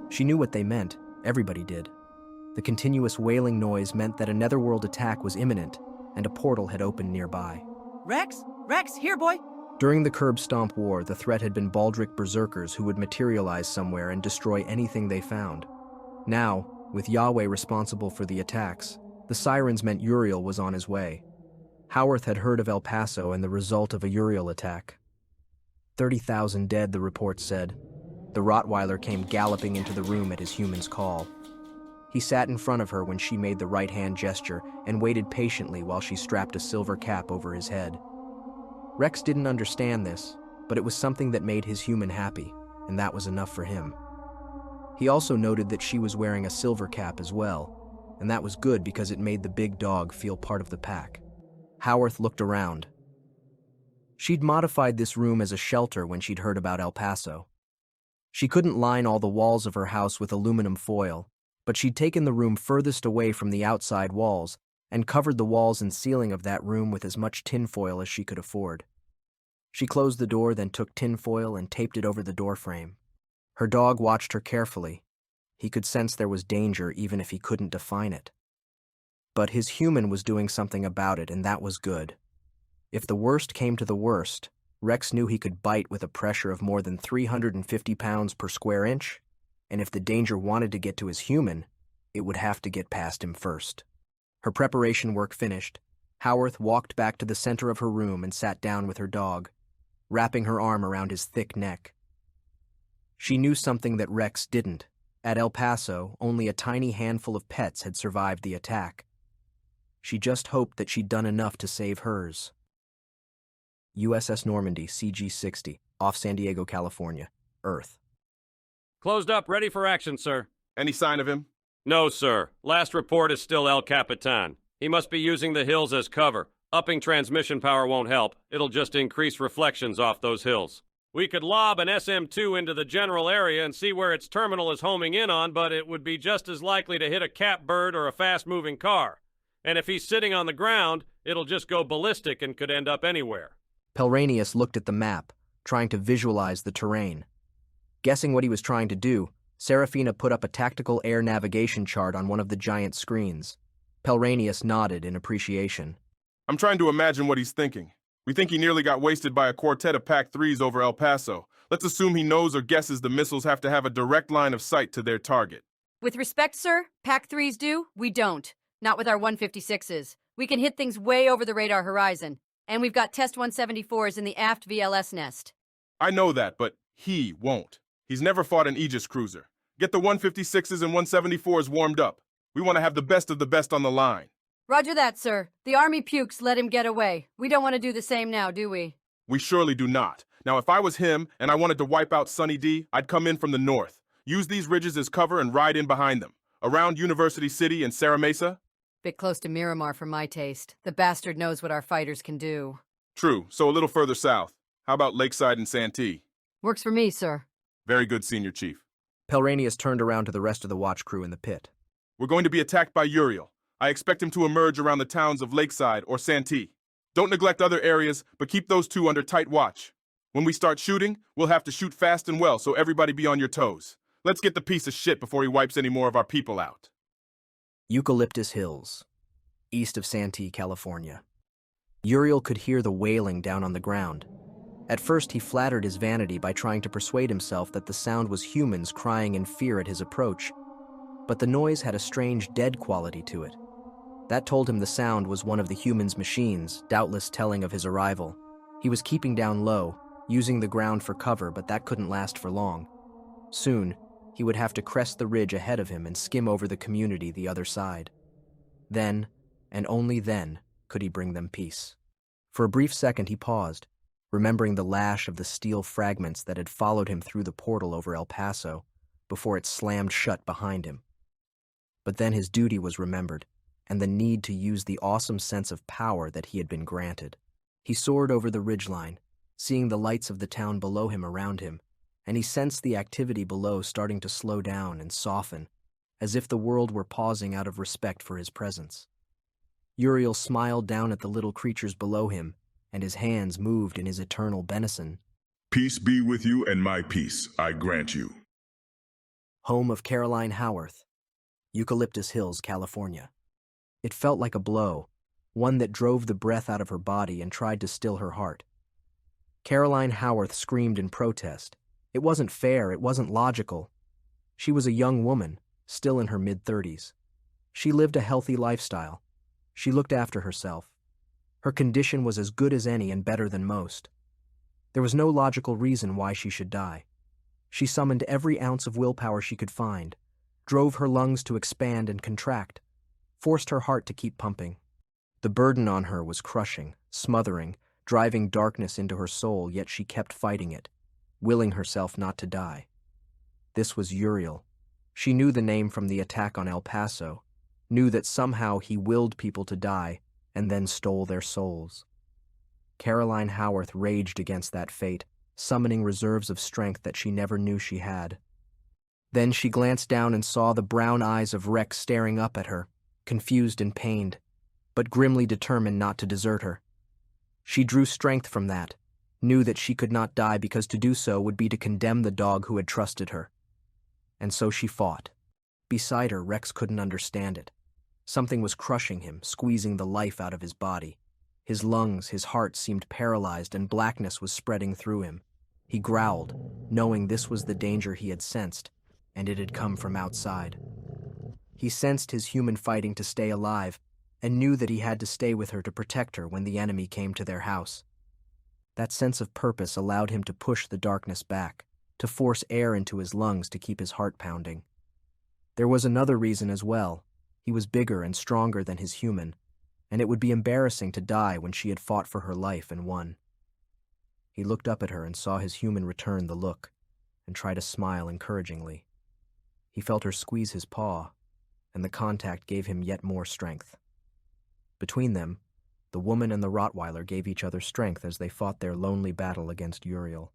She knew what they meant, everybody did. The continuous wailing noise meant that a netherworld attack was imminent, and a portal had opened nearby. Rex? Rex, here, boy! During the Curb Stomp War, the threat had been Baldric berserkers who would materialize somewhere and destroy anything they found. Now, with Yahweh responsible for the attacks, the sirens meant Uriel was on his way. Howarth had heard of El Paso and the result of a Uriel attack. 30,000 dead, the report said. The Rottweiler came galloping into the room at his human's call. He sat in front of her when she made the right-hand gesture and waited patiently while she strapped a silver cap over his head. Rex didn't understand this, but it was something that made his human happy, and that was enough for him. He also noted that she was wearing a silver cap as well, and that was good because it made the big dog feel part of the pack. Howarth looked around. She'd modified this room as a shelter when she'd heard about El Paso. She couldn't line all the walls of her house with aluminum foil, but she'd taken the room furthest away from the outside walls and covered the walls and ceiling of that room with as much tinfoil as she could afford. She closed the door, then took tinfoil and taped it over the doorframe. Her dog watched her carefully. He could sense there was danger even if he couldn't define it. But his human was doing something about it, and that was good. If the worst came to the worst, Rex knew he could bite with a pressure of more than 350 pounds per square inch, and if the danger wanted to get to his human, it would have to get past him first. Her preparation work finished, Howarth walked back to the center of her room and sat down with her dog, wrapping her arm around his thick neck. She knew something that Rex didn't. At El Paso, only a tiny handful of pets had survived the attack. She just hoped that she'd done enough to save hers. USS Normandy, CG-60, off San Diego, California, Earth. Closed up, ready for action, sir. Any sign of him? No, sir. Last report is still El Capitan. He must be using the hills as cover. Upping transmission power won't help. It'll just increase reflections off those hills. We could lob an SM-2 into the general area and see where its terminal is homing in on, but it would be just as likely to hit a catbird or a fast-moving car. And if he's sitting on the ground, it'll just go ballistic and could end up anywhere. Pelranius looked at the map, trying to visualize the terrain. Guessing what he was trying to do, Serafina put up a tactical air navigation chart on one of the giant screens. Pelranius nodded in appreciation. I'm trying to imagine what he's thinking. We think he nearly got wasted by a quartet of Pac-3s over El Paso. Let's assume he knows or guesses the missiles have to have a direct line of sight to their target. With respect, sir, Pac-3s do, we don't. Not with our 156s. We can hit things way over the radar horizon. And we've got Test 174s in the aft VLS nest. I know that, but he won't. He's never fought an Aegis cruiser. Get the 156s and 174s warmed up. We want to have the best of the best on the line. Roger that, sir. The Army pukes let him get away. We don't want to do the same now, do we? We surely do not. Now, if I was him and I wanted to wipe out Sunny D, I'd come in from the north. Use these ridges as cover and ride in behind them. Around University City and Serra Mesa. Bit close to Miramar for my taste. The bastard knows what our fighters can do. True, so a little further south. How about Lakeside and Santee? Works for me, sir. Very good, Senior Chief. Pelranius turned around to the rest of the watch crew in the pit. We're going to be attacked by Uriel. I expect him to emerge around the towns of Lakeside or Santee. Don't neglect other areas, but keep those two under tight watch. When we start shooting, we'll have to shoot fast and well, so everybody be on your toes. Let's get the piece of shit before he wipes any more of our people out. Eucalyptus Hills, east of Santee, California. Uriel could hear the wailing down on the ground. At first, he flattered his vanity by trying to persuade himself that the sound was humans crying in fear at his approach. But the noise had a strange dead quality to it. That told him the sound was one of the humans' machines, doubtless telling of his arrival. He was keeping down low, using the ground for cover, but that couldn't last for long. Soon, he would have to crest the ridge ahead of him and skim over the community the other side. Then, and only then, could he bring them peace. For a brief second he paused, remembering the lash of the steel fragments that had followed him through the portal over El Paso before it slammed shut behind him. But then his duty was remembered, and the need to use the awesome sense of power that he had been granted. He soared over the ridgeline, seeing the lights of the town below him around him, and he sensed the activity below starting to slow down and soften, as if the world were pausing out of respect for his presence. Uriel smiled down at the little creatures below him, and his hands moved in his eternal benison. Peace be with you, and my peace I grant you. Home of Caroline Howarth, Eucalyptus Hills, California. It felt like a blow, one that drove the breath out of her body and tried to still her heart. Caroline Howarth screamed in protest. It wasn't fair, it wasn't logical. She was a young woman, still in her mid-30s. She lived a healthy lifestyle. She looked after herself. Her condition was as good as any and better than most. There was no logical reason why she should die. She summoned every ounce of willpower she could find, drove her lungs to expand and contract, forced her heart to keep pumping. The burden on her was crushing, smothering, driving darkness into her soul, yet she kept fighting it, willing herself not to die. This was Uriel. She knew the name from the attack on El Paso, knew that somehow he willed people to die and then stole their souls. Caroline Howarth raged against that fate, summoning reserves of strength that she never knew she had. Then she glanced down and saw the brown eyes of Rex staring up at her, confused and pained, but grimly determined not to desert her. She drew strength from that, knew that she could not die because to do so would be to condemn the dog who had trusted her. And so she fought. Beside her, Rex couldn't understand it. Something was crushing him, squeezing the life out of his body. His lungs, his heart seemed paralyzed, and blackness was spreading through him. He growled, knowing this was the danger he had sensed, and it had come from outside. He sensed his human fighting to stay alive, and knew that he had to stay with her to protect her when the enemy came to their house. That sense of purpose allowed him to push the darkness back, to force air into his lungs to keep his heart pounding. There was another reason as well. He was bigger and stronger than his human, and it would be embarrassing to die when she had fought for her life and won. He looked up at her and saw his human return the look, and try to smile encouragingly. He felt her squeeze his paw, and the contact gave him yet more strength. Between them, the woman and the Rottweiler gave each other strength as they fought their lonely battle against Uriel.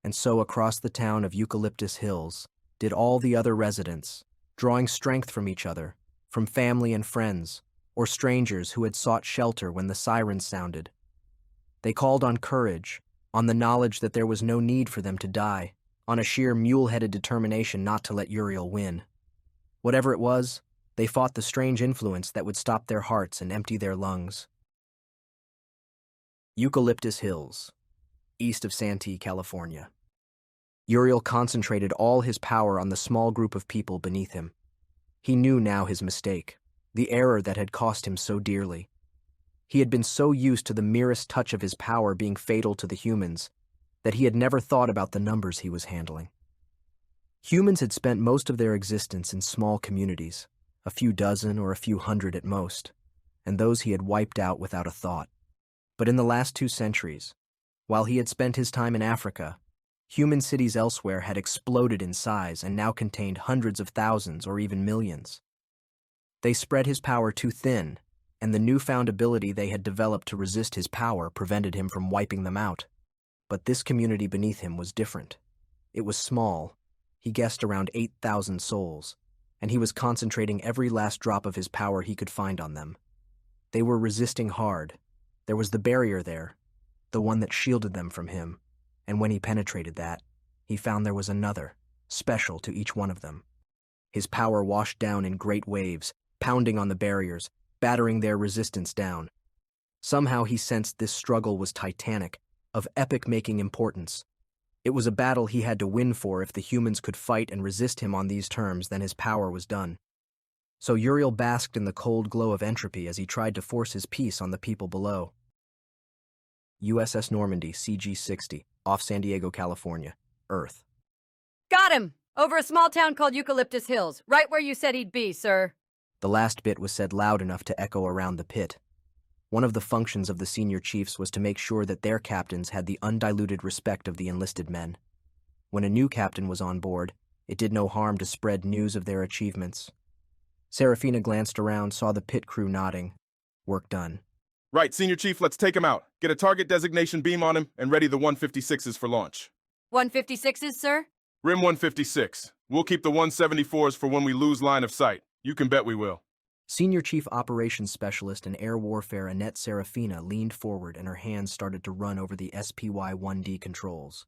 And so across the town of Eucalyptus Hills did all the other residents, drawing strength from each other, from family and friends, or strangers who had sought shelter when the sirens sounded. They called on courage, on the knowledge that there was no need for them to die, on a sheer mule-headed determination not to let Uriel win. Whatever it was, they fought the strange influence that would stop their hearts and empty their lungs. Eucalyptus Hills, east of Santee, California. Uriel concentrated all his power on the small group of people beneath him. He knew now his mistake, the error that had cost him so dearly. He had been so used to the merest touch of his power being fatal to the humans that he had never thought about the numbers he was handling. Humans had spent most of their existence in small communities, a few dozen or a few hundred at most, and those he had wiped out without a thought. But in the last 2 centuries, while he had spent his time in Africa, human cities elsewhere had exploded in size and now contained hundreds of thousands or even millions. They spread his power too thin, and the newfound ability they had developed to resist his power prevented him from wiping them out. But this community beneath him was different. It was small. He guessed around 8,000 souls, and he was concentrating every last drop of his power he could find on them. They were resisting hard. There was the barrier there, the one that shielded them from him, and when he penetrated that, he found there was another, special to each one of them. His power washed down in great waves, pounding on the barriers, battering their resistance down. Somehow he sensed this struggle was titanic, of epic-making importance. It was a battle he had to win for. If the humans could fight and resist him on these terms, then his power was done. So Uriel basked in the cold glow of entropy as he tried to force his peace on the people below. USS Normandy, CG-60, off San Diego, California, Earth. Got him! Over a small town called Eucalyptus Hills, right where you said he'd be, sir. The last bit was said loud enough to echo around the pit. One of the functions of the senior chiefs was to make sure that their captains had the undiluted respect of the enlisted men. When a new captain was on board, it did no harm to spread news of their achievements. Serafina glanced around, saw the pit crew nodding. Work done. Right, Senior Chief, let's take him out. Get a target designation beam on him and ready the 156s for launch. 156s, sir? Rim 156. We'll keep the 174s for when we lose line of sight. You can bet we will. Senior Chief Operations Specialist in Air Warfare Annette Serafina leaned forward and her hands started to run over the SPY-1D controls.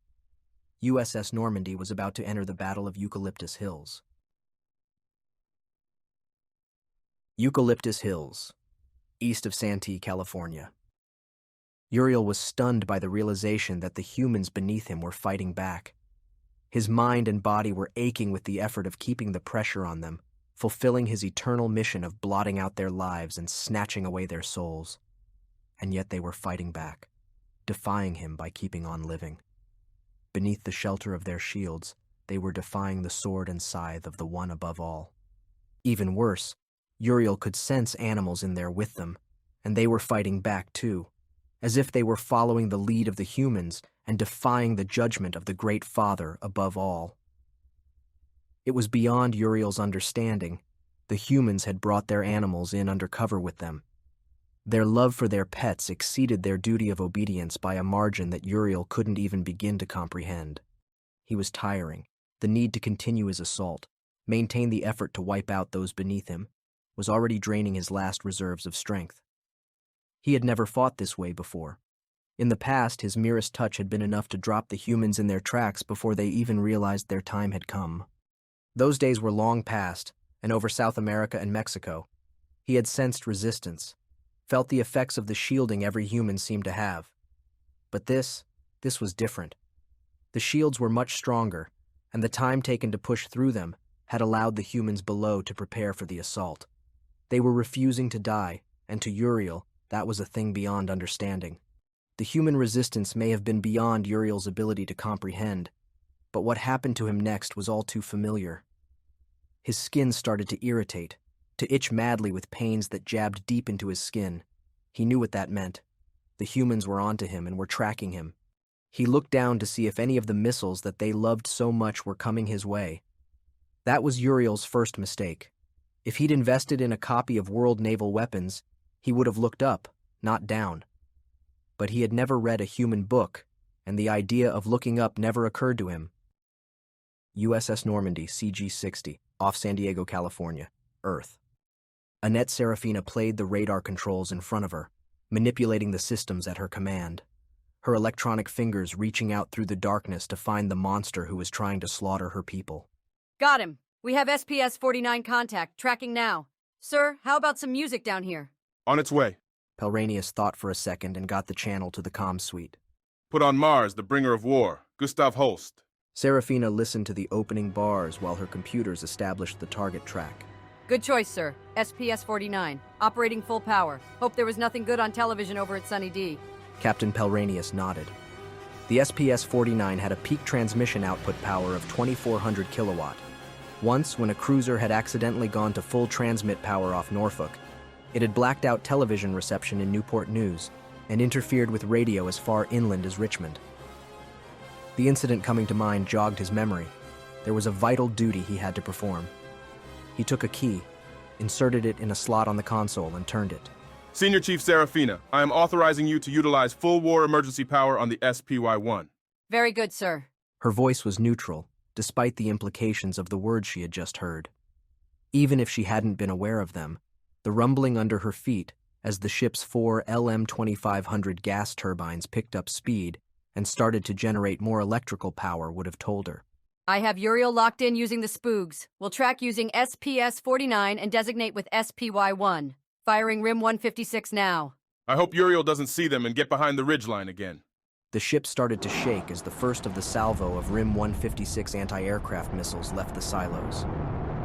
USS Normandy was about to enter the Battle of Eucalyptus Hills. Eucalyptus Hills, east of Santee, California. Uriel was stunned by the realization that the humans beneath him were fighting back. His mind and body were aching with the effort of keeping the pressure on them, fulfilling his eternal mission of blotting out their lives and snatching away their souls. And yet they were fighting back, defying him by keeping on living. Beneath the shelter of their shields, they were defying the sword and scythe of the one above all. Even worse, Uriel could sense animals in there with them, and they were fighting back too, as if they were following the lead of the humans and defying the judgment of the Great Father above all. It was beyond Uriel's understanding. The humans had brought their animals in under cover with them. Their love for their pets exceeded their duty of obedience by a margin that Uriel couldn't even begin to comprehend. He was tiring. The need to continue his assault, maintain the effort to wipe out those beneath him, was already draining his last reserves of strength. He had never fought this way before. In the past, his merest touch had been enough to drop the humans in their tracks before they even realized their time had come. Those days were long past, and over South America and Mexico, he had sensed resistance, felt the effects of the shielding every human seemed to have. But this was different. The shields were much stronger, and the time taken to push through them had allowed the humans below to prepare for the assault. They were refusing to die, and to Uriel, that was a thing beyond understanding. The human resistance may have been beyond Uriel's ability to comprehend, but what happened to him next was all too familiar. His skin started to irritate, to itch madly with pains that jabbed deep into his skin. He knew what that meant. The humans were onto him and were tracking him. He looked down to see if any of the missiles that they loved so much were coming his way. That was Uriel's first mistake. If he'd invested in a copy of World Naval Weapons, he would have looked up, not down. But he had never read a human book, and the idea of looking up never occurred to him. USS Normandy, CG-60, off San Diego, California, Earth. Annette Serafina played the radar controls in front of her, manipulating the systems at her command, her electronic fingers reaching out through the darkness to find the monster who was trying to slaughter her people. Got him. We have SPS-49 contact, tracking now. Sir, how about some music down here? On its way. Pelranius thought for a second and got the channel to the comm suite. Put on Mars, the bringer of war, Gustav Holst. Serafina listened to the opening bars while her computers established the target track. Good choice, sir. SPS-49, operating full power. Hope there was nothing good on television over at Sunny D. Captain Pelranius nodded. The SPS-49 had a peak transmission output power of 2,400 kilowatt. Once, when a cruiser had accidentally gone to full transmit power off Norfolk, it had blacked out television reception in Newport News and interfered with radio as far inland as Richmond. The incident coming to mind jogged his memory. There was a vital duty he had to perform. He took a key, inserted it in a slot on the console, and turned it. Senior Chief Serafina, I am authorizing you to utilize full war emergency power on the SPY-1. Very good, sir. Her voice was neutral, despite the implications of the words she had just heard. Even if she hadn't been aware of them, the rumbling under her feet as the ship's 4 LM-2500 gas turbines picked up speed and started to generate more electrical power would have told her. I have Uriel locked in using the spoogs. We'll track using SPS-49 and designate with SPY-1. Firing Rim 156 now. I hope Uriel doesn't see them and get behind the ridgeline again. The ship started to shake as the first of the salvo of Rim 156 anti-aircraft missiles left the silos.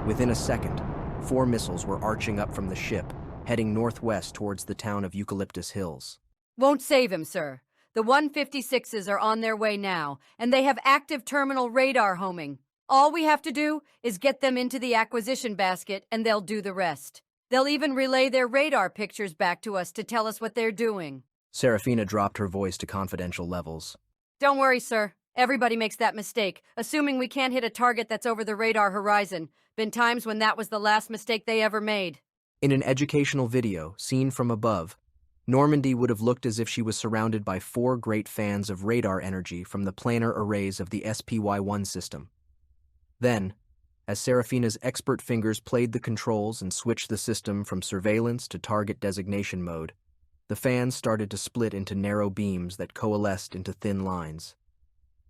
Within a second, 4 missiles were arching up from the ship, heading northwest towards the town of Eucalyptus Hills. Won't save him, sir. The 156s are on their way now, and they have active terminal radar homing. All we have to do is get them into the acquisition basket, and they'll do the rest. They'll even relay their radar pictures back to us to tell us what they're doing. Serafina dropped her voice to confidential levels. Don't worry, sir. Everybody makes that mistake, assuming we can't hit a target that's over the radar horizon. Been times when that was the last mistake they ever made. In an educational video, seen from above, Normandy would have looked as if she was surrounded by 4 great fans of radar energy from the planar arrays of the SPY-1 system. Then, as Serafina's expert fingers played the controls and switched the system from surveillance to target designation mode, the fans started to split into narrow beams that coalesced into thin lines.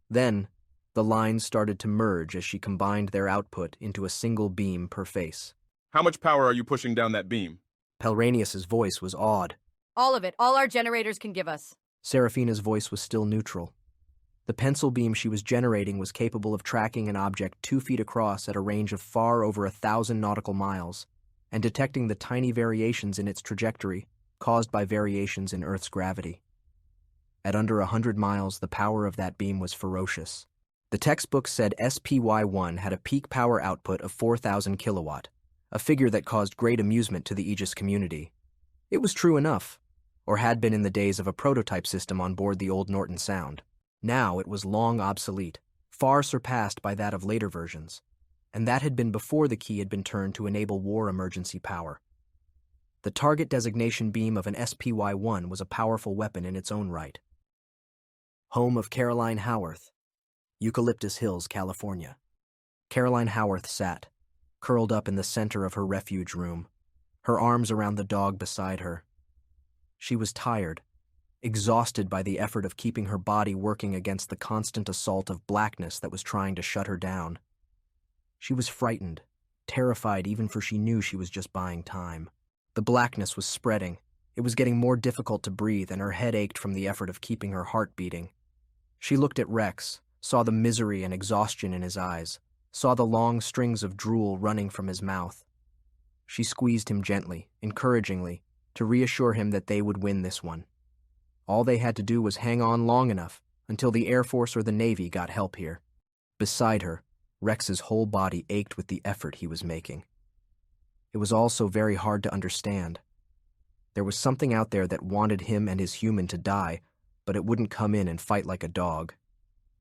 Then, the lines started to merge as she combined their output into a single beam per face. How much power are you pushing down that beam? Pelranius's voice was awed. All of it, all our generators can give us. Serafina's voice was still neutral. The pencil beam she was generating was capable of tracking an object 2 feet across at a range of far over 1,000 nautical miles, and detecting the tiny variations in its trajectory caused by variations in Earth's gravity. At under 100 miles, the power of that beam was ferocious. The textbook said SPY-1 had a peak power output of 4,000 kilowatt, a figure that caused great amusement to the Aegis community. It was true enough, or had been in the days of a prototype system on board the old Norton Sound. Now it was long obsolete, far surpassed by that of later versions, and that had been before the key had been turned to enable war emergency power. The target designation beam of an SPY-1 was a powerful weapon in its own right. Home of Caroline Howarth, Eucalyptus Hills, California. Caroline Howarth sat, curled up in the center of her refuge room, her arms around the dog beside her. She was tired, exhausted by the effort of keeping her body working against the constant assault of blackness that was trying to shut her down. She was frightened, terrified even for she knew she was just buying time. The blackness was spreading. It was getting more difficult to breathe, and her head ached from the effort of keeping her heart beating. She looked at Rex, saw the misery and exhaustion in his eyes, saw the long strings of drool running from his mouth. She squeezed him gently, encouragingly, to reassure him that they would win this one. All they had to do was hang on long enough until the Air Force or the Navy got help here. Beside her, Rex's whole body ached with the effort he was making. It was all so very hard to understand. There was something out there that wanted him and his human to die, but it wouldn't come in and fight like a dog.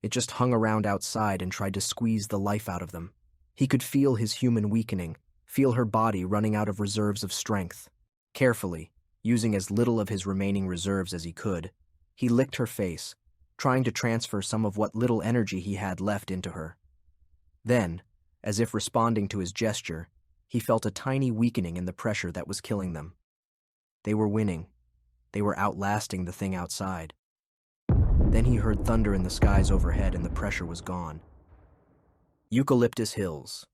It just hung around outside and tried to squeeze the life out of them. He could feel his human weakening, feel her body running out of reserves of strength. Carefully, using as little of his remaining reserves as he could, he licked her face, trying to transfer some of what little energy he had left into her. Then, as if responding to his gesture, he felt a tiny weakening in the pressure that was killing them. They were winning. They were outlasting the thing outside. Then he heard thunder in the skies overhead and the pressure was gone. Eucalyptus Hills,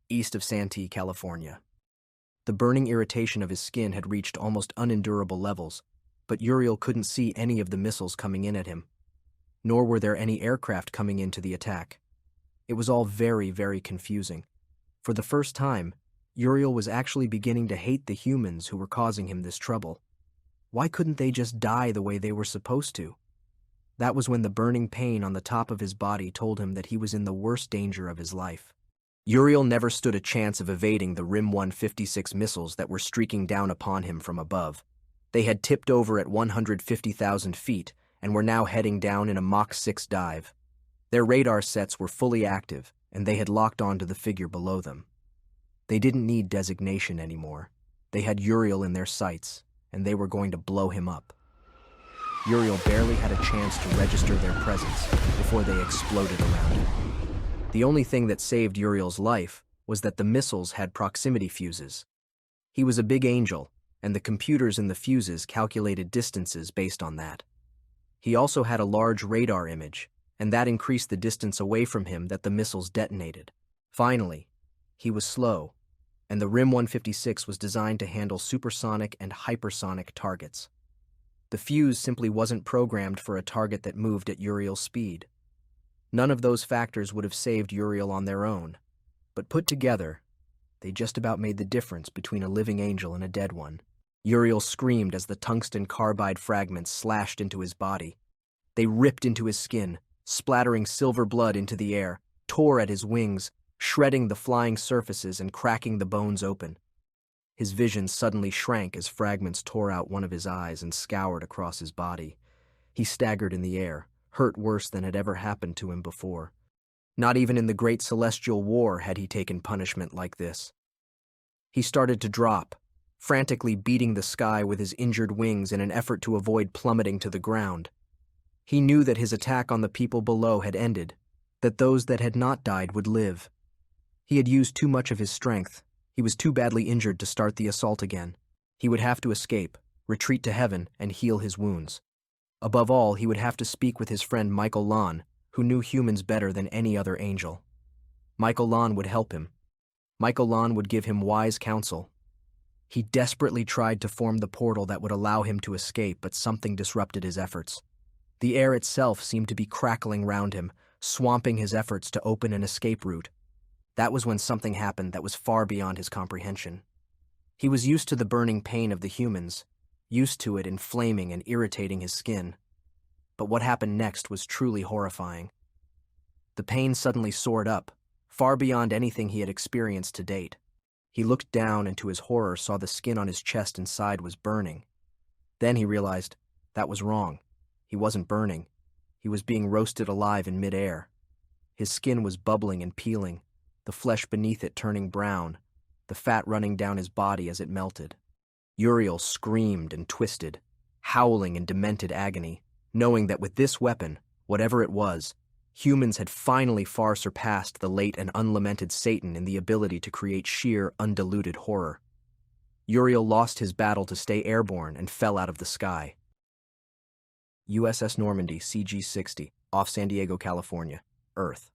east of Santee, California. The burning irritation of his skin had reached almost unendurable levels, but Uriel couldn't see any of the missiles coming in at him, nor were there any aircraft coming in to the attack. It was all very, very confusing. For the first time, Uriel was actually beginning to hate the humans who were causing him this trouble. Why couldn't they just die the way they were supposed to? That was when the burning pain on the top of his body told him that he was in the worst danger of his life. Uriel never stood a chance of evading the RIM 156 missiles that were streaking down upon him from above. They had tipped over at 150,000 feet and were now heading down in a Mach 6 dive. Their radar sets were fully active, and they had locked onto the figure below them. They didn't need designation anymore. They had Uriel in their sights, and they were going to blow him up. Uriel barely had a chance to register their presence before they exploded around him. The only thing that saved Uriel's life was that the missiles had proximity fuses. He was a big angel, and the computers in the fuses calculated distances based on that. He also had a large radar image, and that increased the distance away from him that the missiles detonated. Finally, he was slow, and the RIM 156 was designed to handle supersonic and hypersonic targets. The fuse simply wasn't programmed for a target that moved at Uriel's speed. None of those factors would have saved Uriel on their own, but put together, they just about made the difference between a living angel and a dead one. Uriel screamed as the tungsten carbide fragments slashed into his body. They ripped into his skin, splattering silver blood into the air, tore at his wings, shredding the flying surfaces and cracking the bones open. His vision suddenly shrank as fragments tore out one of his eyes and scoured across his body. He staggered in the air, hurt worse than had ever happened to him before. Not even in the Great Celestial War had he taken punishment like this. He started to drop, frantically beating the sky with his injured wings in an effort to avoid plummeting to the ground. He knew that his attack on the people below had ended, that those that had not died would live. He had used too much of his strength. He was too badly injured to start the assault again. He would have to escape, retreat to heaven, and heal his wounds. Above all, he would have to speak with his friend Michael Lon, who knew humans better than any other angel. Michael Lon would help him. Michael Lon would give him wise counsel. He desperately tried to form the portal that would allow him to escape, but something disrupted his efforts. The air itself seemed to be crackling round him, swamping his efforts to open an escape route. That was when something happened that was far beyond his comprehension. He was used to the burning pain of the humans, used to it inflaming and irritating his skin. But what happened next was truly horrifying. The pain suddenly soared up, far beyond anything he had experienced to date. He looked down and to his horror saw the skin on his chest and side was burning. Then he realized that was wrong. He wasn't burning. He was being roasted alive in midair. His skin was bubbling and peeling, the flesh beneath it turning brown, the fat running down his body as it melted. Uriel screamed and twisted, howling in demented agony, knowing that with this weapon, whatever it was, humans had finally far surpassed the late and unlamented Satan in the ability to create sheer, undiluted horror. Uriel lost his battle to stay airborne and fell out of the sky. USS Normandy, CG-60, off San Diego, California, Earth.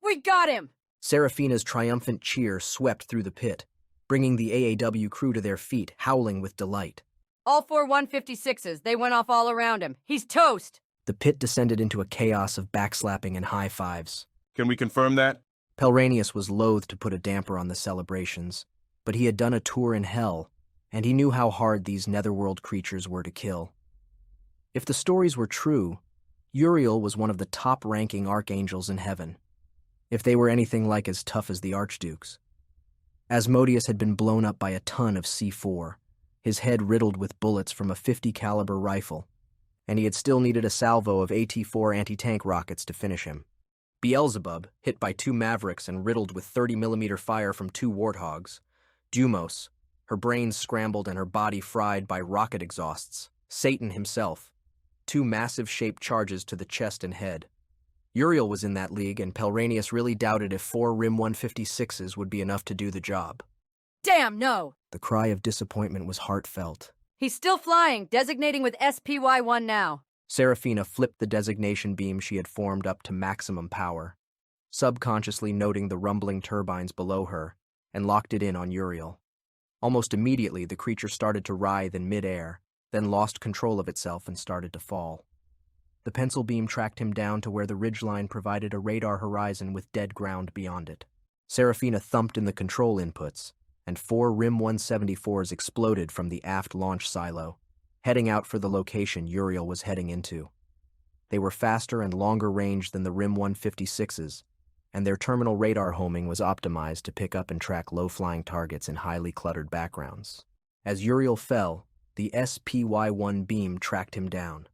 We got him! Serafina's triumphant cheer swept through the pit, bringing the AAW crew to their feet, howling with delight. All 4 156s, they went off all around him. He's toast! The pit descended into a chaos of backslapping and high fives. Can we confirm that? Pelranius was loath to put a damper on the celebrations, but he had done a tour in hell, and he knew how hard these netherworld creatures were to kill. If the stories were true, Uriel was one of the top-ranking archangels in heaven, if they were anything like as tough as the archdukes. Asmodeus had been blown up by a ton of C4, his head riddled with bullets from a .50 caliber rifle, and he had still needed a salvo of AT-4 anti-tank rockets to finish him. Beelzebub, hit by 2 Mavericks and riddled with 30mm fire from 2 Warthogs. Dumos, her brains scrambled and her body fried by rocket exhausts. Satan himself, 2 massive-shaped charges to the chest and head. Uriel was in that league, and Pelranius really doubted if 4 RIM 156s would be enough to do the job. Damn, no! The cry of disappointment was heartfelt. He's still flying, designating with SPY-1 now. Serafina flipped the designation beam she had formed up to maximum power, subconsciously noting the rumbling turbines below her, and locked it in on Uriel. Almost immediately, the creature started to writhe in midair, then lost control of itself and started to fall. The pencil beam tracked him down to where the ridgeline provided a radar horizon with dead ground beyond it. Serafina thumped in the control inputs, and 4 RIM 174s exploded from the aft launch silo, heading out for the location Uriel was heading into. They were faster and longer range than the RIM 156s, and their terminal radar homing was optimized to pick up and track low-flying targets in highly cluttered backgrounds. As Uriel fell, the SPY-1 beam tracked him down.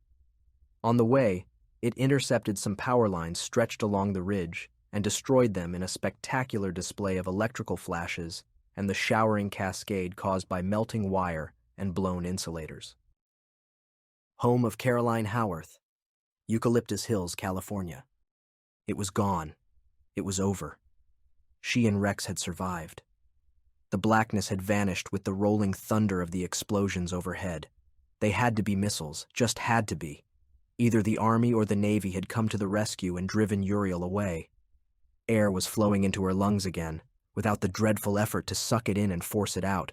On the way, it intercepted some power lines stretched along the ridge and destroyed them in a spectacular display of electrical flashes and the showering cascade caused by melting wire and blown insulators. Home of Caroline Howarth, Eucalyptus Hills, California. It was gone. It was over. She and Rex had survived. The blackness had vanished with the rolling thunder of the explosions overhead. They had to be missiles, just had to be. Either the Army or the Navy had come to the rescue and driven Uriel away. Air was flowing into her lungs again, without the dreadful effort to suck it in and force it out.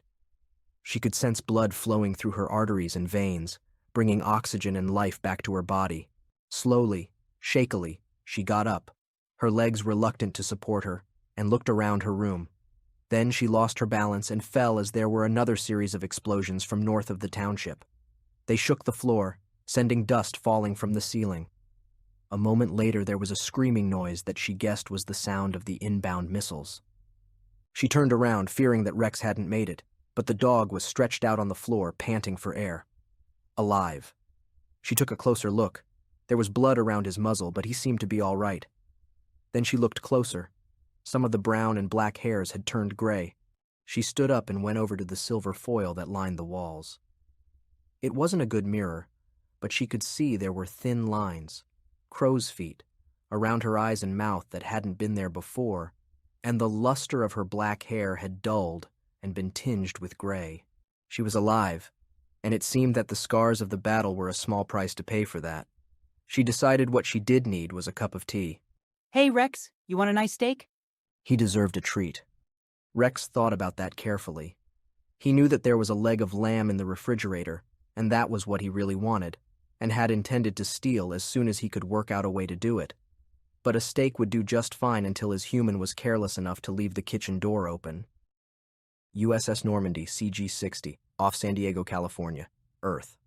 She could sense blood flowing through her arteries and veins, bringing oxygen and life back to her body. Slowly, shakily, she got up, her legs reluctant to support her, and looked around her room. Then she lost her balance and fell as there were another series of explosions from north of the township. They shook the floor, sending dust falling from the ceiling. A moment later, there was a screaming noise that she guessed was the sound of the inbound missiles. She turned around, fearing that Rex hadn't made it, but the dog was stretched out on the floor, panting for air. Alive. She took a closer look. There was blood around his muzzle, but he seemed to be all right. Then she looked closer. Some of the brown and black hairs had turned gray. She stood up and went over to the silver foil that lined the walls. It wasn't a good mirror, but she could see there were thin lines, crow's feet, around her eyes and mouth that hadn't been there before, and the luster of her black hair had dulled and been tinged with gray. She was alive, and it seemed that the scars of the battle were a small price to pay for that. She decided what she did need was a cup of tea. Hey, Rex, you want a nice steak? He deserved a treat. Rex thought about that carefully. He knew that there was a leg of lamb in the refrigerator, and that was what he really wanted, and had intended to steal as soon as he could work out a way to do it. But a steak would do just fine until his human was careless enough to leave the kitchen door open. USS Normandy, CG-60, off San Diego, California, Earth.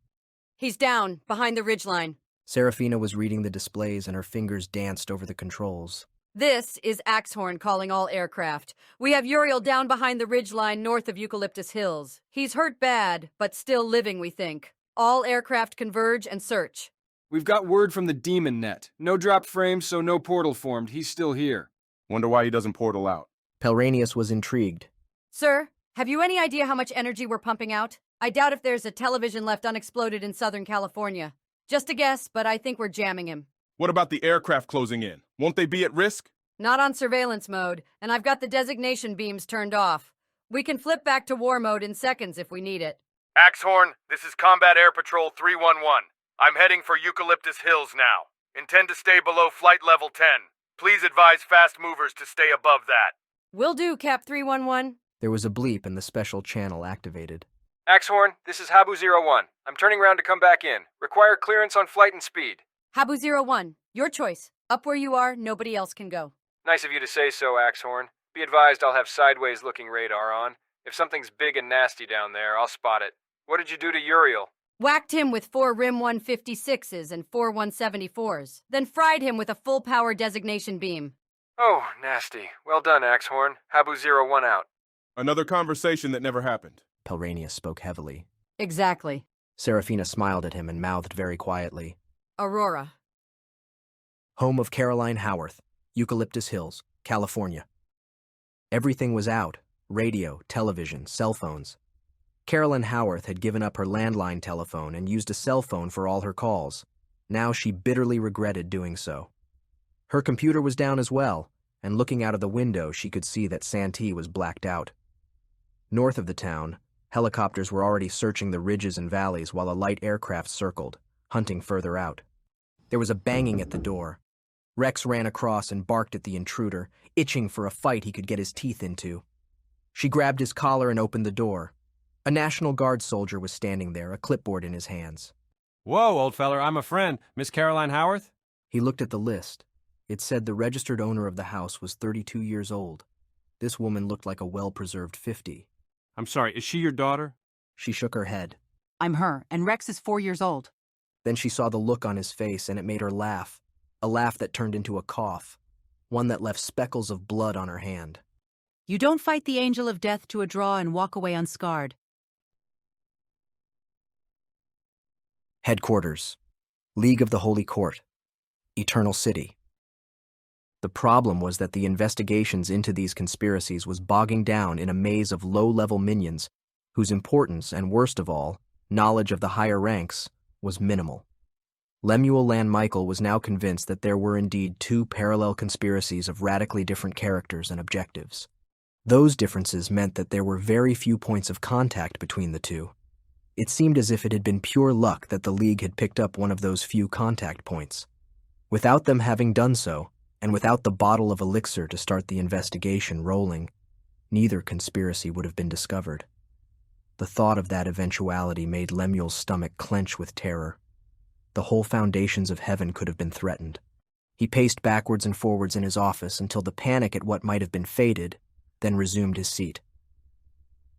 He's down, behind the ridgeline. Serafina was reading the displays and her fingers danced over the controls. This is Axhorn calling all aircraft. We have Uriel down behind the ridgeline north of Eucalyptus Hills. He's hurt bad, but still living, we think. All aircraft converge and search. We've got word from the Demon Net. No dropped frames, so no portal formed. He's still here. Wonder why he doesn't portal out. Pelranius was intrigued. Sir, have you any idea how much energy we're pumping out? I doubt if there's a television left unexploded in Southern California. Just a guess, but I think we're jamming him. What about the aircraft closing in? Won't they be at risk? Not on surveillance mode, and I've got the designation beams turned off. We can flip back to war mode in seconds if we need it. Axhorn, this is Combat Air Patrol 311. I'm heading for Eucalyptus Hills now. Intend to stay below flight level 10. Please advise fast movers to stay above that. Will do, Cap 311. There was a bleep and the special channel activated. Axhorn, this is Habu-01. I'm turning around to come back in. Require clearance on flight and speed. Habu-01, your choice. Up where you are, nobody else can go. Nice of you to say so, Axhorn. Be advised I'll have sideways-looking radar on. If something's big and nasty down there, I'll spot it. What did you do to Uriel? Whacked him with 4 RIM 156s and 4 174s, then fried him with a full-power designation beam. Oh, nasty. Well done, Axhorn. Habu-01 out. Another conversation that never happened. Pelranius spoke heavily. Exactly. Serafina smiled at him and mouthed very quietly. Aurora. Home of Caroline Howarth, Eucalyptus Hills, California. Everything was out. Radio, television, cell phones. Caroline Howarth had given up her landline telephone and used a cell phone for all her calls. Now she bitterly regretted doing so. Her computer was down as well, and looking out of the window she could see that Santee was blacked out. North of the town, helicopters were already searching the ridges and valleys while a light aircraft circled, hunting further out. There was a banging at the door. Rex ran across and barked at the intruder, itching for a fight he could get his teeth into. She grabbed his collar and opened the door. A National Guard soldier was standing there, a clipboard in his hands. Whoa, old feller, I'm a friend. Miss Caroline Howarth? He looked at the list. It said the registered owner of the house was 32 years old. This woman looked like a well-preserved 50. I'm sorry, is she your daughter? She shook her head. I'm her, and Rex is 4 years old. Then she saw the look on his face, and it made her laugh. A laugh that turned into a cough. One that left speckles of blood on her hand. You don't fight the angel of death to a draw and walk away unscarred. Headquarters. League of the Holy Court. Eternal City. The problem was that the investigations into these conspiracies was bogging down in a maze of low-level minions whose importance, and worst of all, knowledge of the higher ranks, was minimal. Lemuel Landmichael was now convinced that there were indeed 2 parallel conspiracies of radically different characters and objectives. Those differences meant that there were very few points of contact between the two. It seemed as if it had been pure luck that the League had picked up one of those few contact points. Without them having done so, and without the bottle of elixir to start the investigation rolling, neither conspiracy would have been discovered. The thought of that eventuality made Lemuel's stomach clench with terror. The whole foundations of heaven could have been threatened. He paced backwards and forwards in his office until the panic at what might have been faded, then resumed his seat.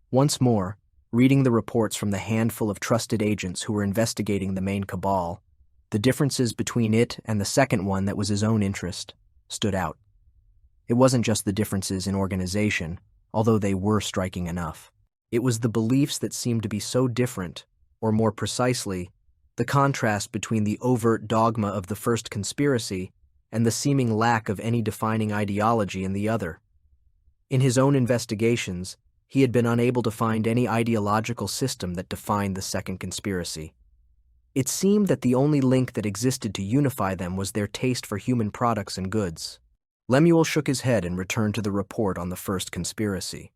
Once more, reading the reports from the handful of trusted agents who were investigating the main cabal, the differences between it and the second one that was his own interest stood out. It wasn't just the differences in organization, although they were striking enough. It was the beliefs that seemed to be so different, or more precisely, the contrast between the overt dogma of the first conspiracy and the seeming lack of any defining ideology in the other. In his own investigations, he had been unable to find any ideological system that defined the second conspiracy. It seemed that the only link that existed to unify them was their taste for human products and goods. Lemuel shook his head and returned to the report on the first conspiracy.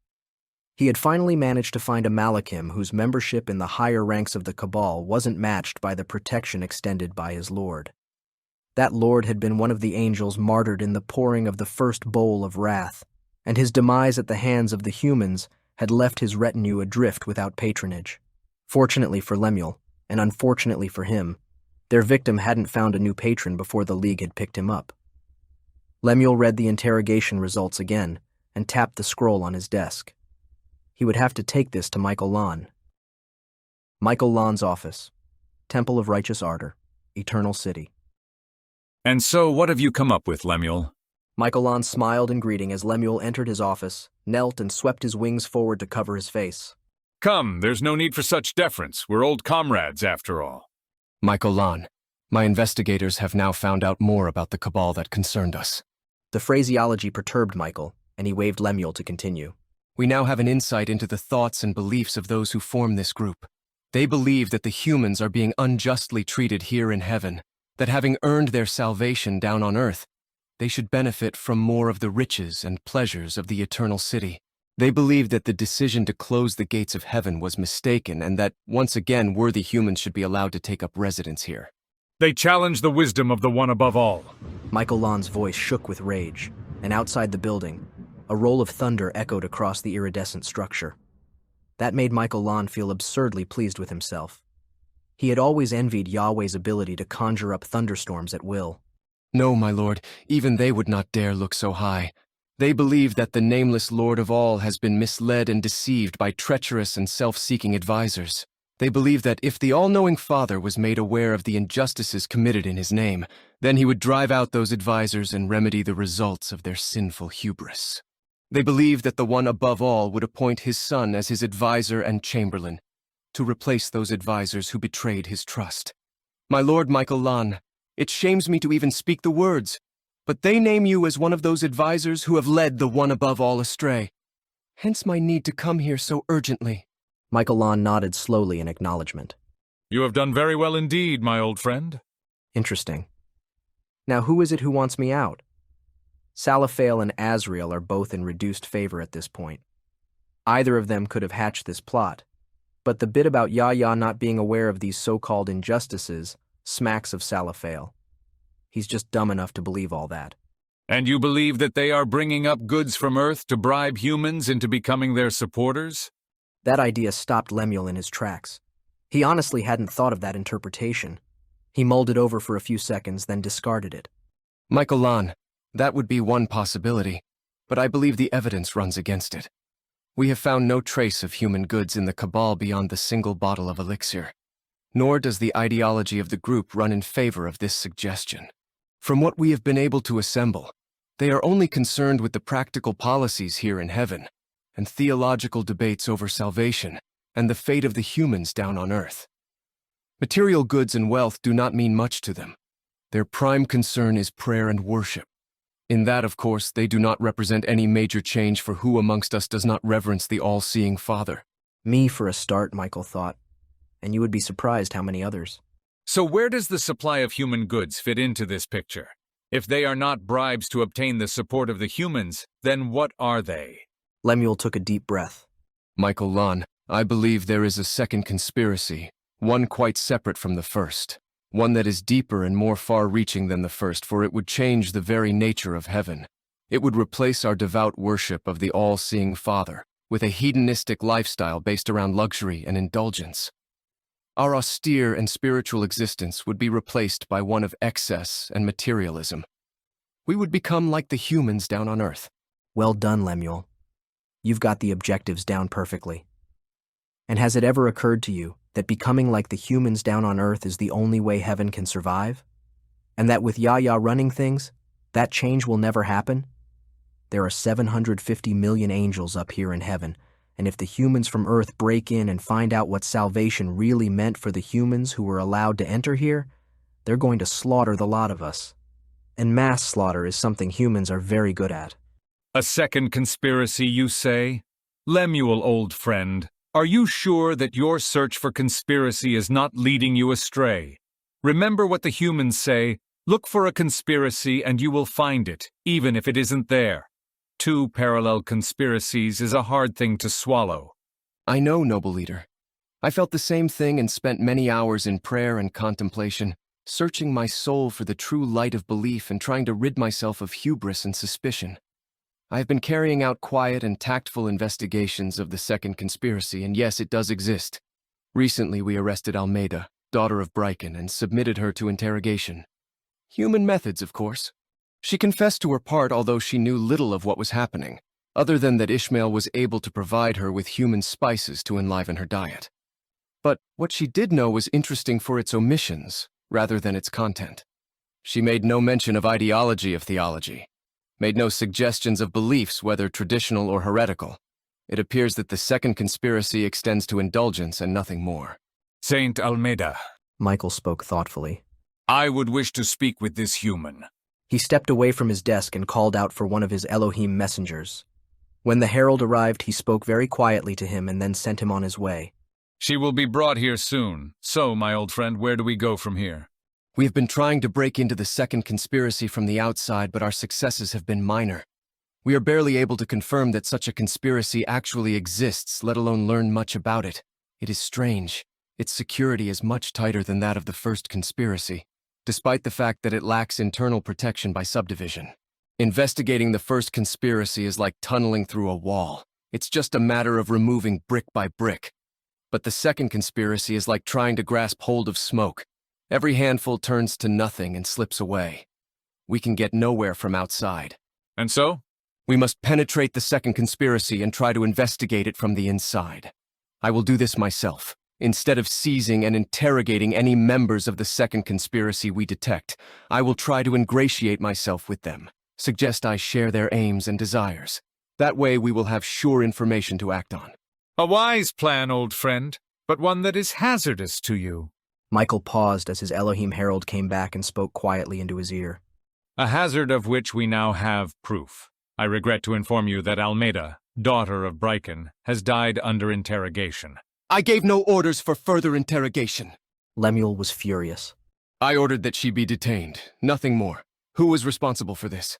He had finally managed to find a Malachim whose membership in the higher ranks of the Cabal wasn't matched by the protection extended by his lord. That lord had been one of the angels martyred in the pouring of the first bowl of wrath, and his demise at the hands of the humans had left his retinue adrift without patronage. Fortunately for Lemuel, and unfortunately for him, their victim hadn't found a new patron before the League had picked him up. Lemuel read the interrogation results again and tapped the scroll on his desk. He would have to take this to Michael Lon. Michael Lon's office, Temple of Righteous Ardor, Eternal City. And so, what have you come up with, Lemuel? Michael Lon smiled in greeting as Lemuel entered his office, knelt and swept his wings forward to cover his face. Come, there's no need for such deference. We're old comrades, after all. Michael Lon, my investigators have now found out more about the Cabal that concerned us. The phraseology perturbed Michael, and he waved Lemuel to continue. We now have an insight into the thoughts and beliefs of those who form this group. They believe that the humans are being unjustly treated here in heaven, that having earned their salvation down on earth, they should benefit from more of the riches and pleasures of the eternal city. They believe that the decision to close the gates of heaven was mistaken and that, once again, worthy humans should be allowed to take up residence here. They challenge the wisdom of the one above all. Michael Lon's voice shook with rage, and outside the building, a roll of thunder echoed across the iridescent structure. That made Michael Lon feel absurdly pleased with himself. He had always envied Yahweh's ability to conjure up thunderstorms at will. No, my lord, even they would not dare look so high. They believe that the nameless Lord of all has been misled and deceived by treacherous and self-seeking advisors. They believe that if the all-knowing Father was made aware of the injustices committed in his name, then he would drive out those advisors and remedy the results of their sinful hubris. They believe that the one above all would appoint his son as his advisor and chamberlain, to replace those advisors who betrayed his trust. My lord Michael Lon, it shames me to even speak the words, but they name you as one of those advisors who have led the one above all astray. Hence my need to come here so urgently. Michael Lon nodded slowly in acknowledgement. You have done very well indeed, my old friend. Interesting. Now who is it who wants me out? Salaphael and Azrael are both in reduced favor at this point. Either of them could have hatched this plot, but the bit about Yahya not being aware of these so-called injustices smacks of Salaphael. He's just dumb enough to believe all that. And you believe that they are bringing up goods from Earth to bribe humans into becoming their supporters? That idea stopped Lemuel in his tracks. He honestly hadn't thought of that interpretation. He mulled it over for a few seconds, then discarded it. Michael Lon, that would be one possibility, but I believe the evidence runs against it. We have found no trace of human goods in the Cabal beyond the single bottle of elixir, nor does the ideology of the group run in favor of this suggestion. From what we have been able to assemble, they are only concerned with the practical policies here in heaven, and theological debates over salvation, and the fate of the humans down on earth. Material goods and wealth do not mean much to them. Their prime concern is prayer and worship. In that, of course, they do not represent any major change, for who amongst us does not reverence the all-seeing Father? Me for a start, Michael thought, and you would be surprised how many others. So where does the supply of human goods fit into this picture? If they are not bribes to obtain the support of the humans, then what are they? Lemuel took a deep breath. Michael Lon, I believe there is a second conspiracy, one quite separate from the first. One that is deeper and more far-reaching than the first, for it would change the very nature of heaven. It would replace our devout worship of the all-seeing Father with a hedonistic lifestyle based around luxury and indulgence. Our austere and spiritual existence would be replaced by one of excess and materialism. We would become like the humans down on Earth. Well done, Lemuel. You've got the objectives down perfectly. And has it ever occurred to you that becoming like the humans down on Earth is the only way heaven can survive? And that with Yahya running things, that change will never happen? There are 750 million angels up here in heaven, and if the humans from Earth break in and find out what salvation really meant for the humans who were allowed to enter here, they're going to slaughter the lot of us. And mass slaughter is something humans are very good at. A second conspiracy, you say? Lemuel, old friend, are you sure that your search for conspiracy is not leading you astray? Remember what the humans say, look for a conspiracy and you will find it, even if it isn't there. Two parallel conspiracies is a hard thing to swallow. I know, noble leader. I felt the same thing and spent many hours in prayer and contemplation, searching my soul for the true light of belief and trying to rid myself of hubris and suspicion. I have been carrying out quiet and tactful investigations of the second conspiracy, and yes, it does exist. Recently, we arrested Almeida, daughter of Bryken, and submitted her to interrogation. Human methods, of course. She confessed to her part, although she knew little of what was happening, other than that Ishmael was able to provide her with human spices to enliven her diet. But what she did know was interesting for its omissions, rather than its content. She made no mention of ideology of theology, made no suggestions of beliefs, whether traditional or heretical. It appears that the second conspiracy extends to indulgence and nothing more. Saint Almeida, Michael spoke thoughtfully. I would wish to speak with this human. He stepped away from his desk and called out for one of his Elohim messengers. When the herald arrived, he spoke very quietly to him and then sent him on his way. She will be brought here soon. So, my old friend, where do we go from here? We have been trying to break into the second conspiracy from the outside, but our successes have been minor. We are barely able to confirm that such a conspiracy actually exists, let alone learn much about it. It is strange. Its security is much tighter than that of the first conspiracy, despite the fact that it lacks internal protection by subdivision. Investigating the first conspiracy is like tunneling through a wall. It's just a matter of removing brick by brick. But the second conspiracy is like trying to grasp hold of smoke. Every handful turns to nothing and slips away. We can get nowhere from outside. And so? We must penetrate the second conspiracy and try to investigate it from the inside. I will do this myself. Instead of seizing and interrogating any members of the second conspiracy we detect, I will try to ingratiate myself with them, suggest I share their aims and desires. That way we will have sure information to act on. A wise plan, old friend, but one that is hazardous to you. Michael paused as his Elohim herald came back and spoke quietly into his ear. A hazard of which we now have proof. I regret to inform you that Almeida, daughter of Bryken, has died under interrogation. I gave no orders for further interrogation. Lemuel was furious. I ordered that she be detained, nothing more. Who was responsible for this?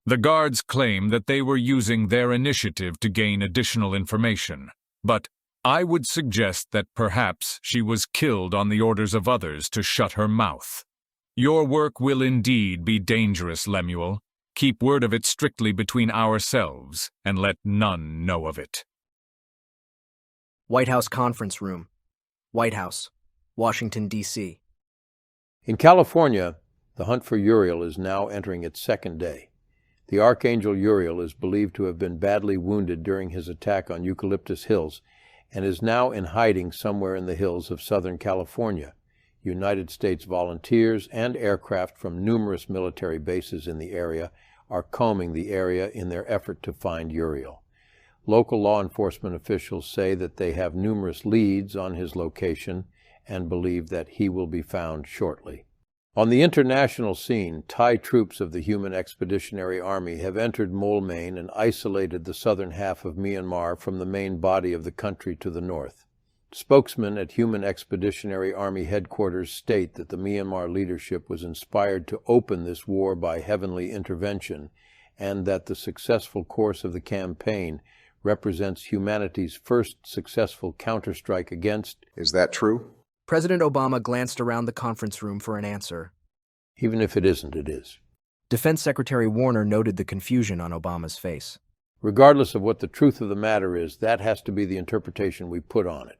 The guards claim that they were using their initiative to gain additional information, but I would suggest that perhaps she was killed on the orders of others to shut her mouth. Your work will indeed be dangerous, Lemuel. Keep word of it strictly between ourselves, and let none know of it. White House Conference Room. White House, Washington, D.C. In California, the hunt for Uriel is now entering its second day. The Archangel Uriel is believed to have been badly wounded during his attack on Eucalyptus Hills and is now in hiding somewhere in the hills of Southern California. United States volunteers and aircraft from numerous military bases in the area are combing the area in their effort to find Uriel. Local law enforcement officials say that they have numerous leads on his location and believe that he will be found shortly. On the international scene, Thai troops of the Human Expeditionary Army have entered Moulmein and isolated the southern half of Myanmar from the main body of the country to the north. Spokesmen at Human Expeditionary Army headquarters state that the Myanmar leadership was inspired to open this war by heavenly intervention, and that the successful course of the campaign represents humanity's first successful counterstrike against... Is that true? President Obama glanced around the conference room for an answer. Even if it isn't, it is. Defense Secretary Warner noted the confusion on Obama's face. Regardless of what the truth of the matter is, that has to be the interpretation we put on it.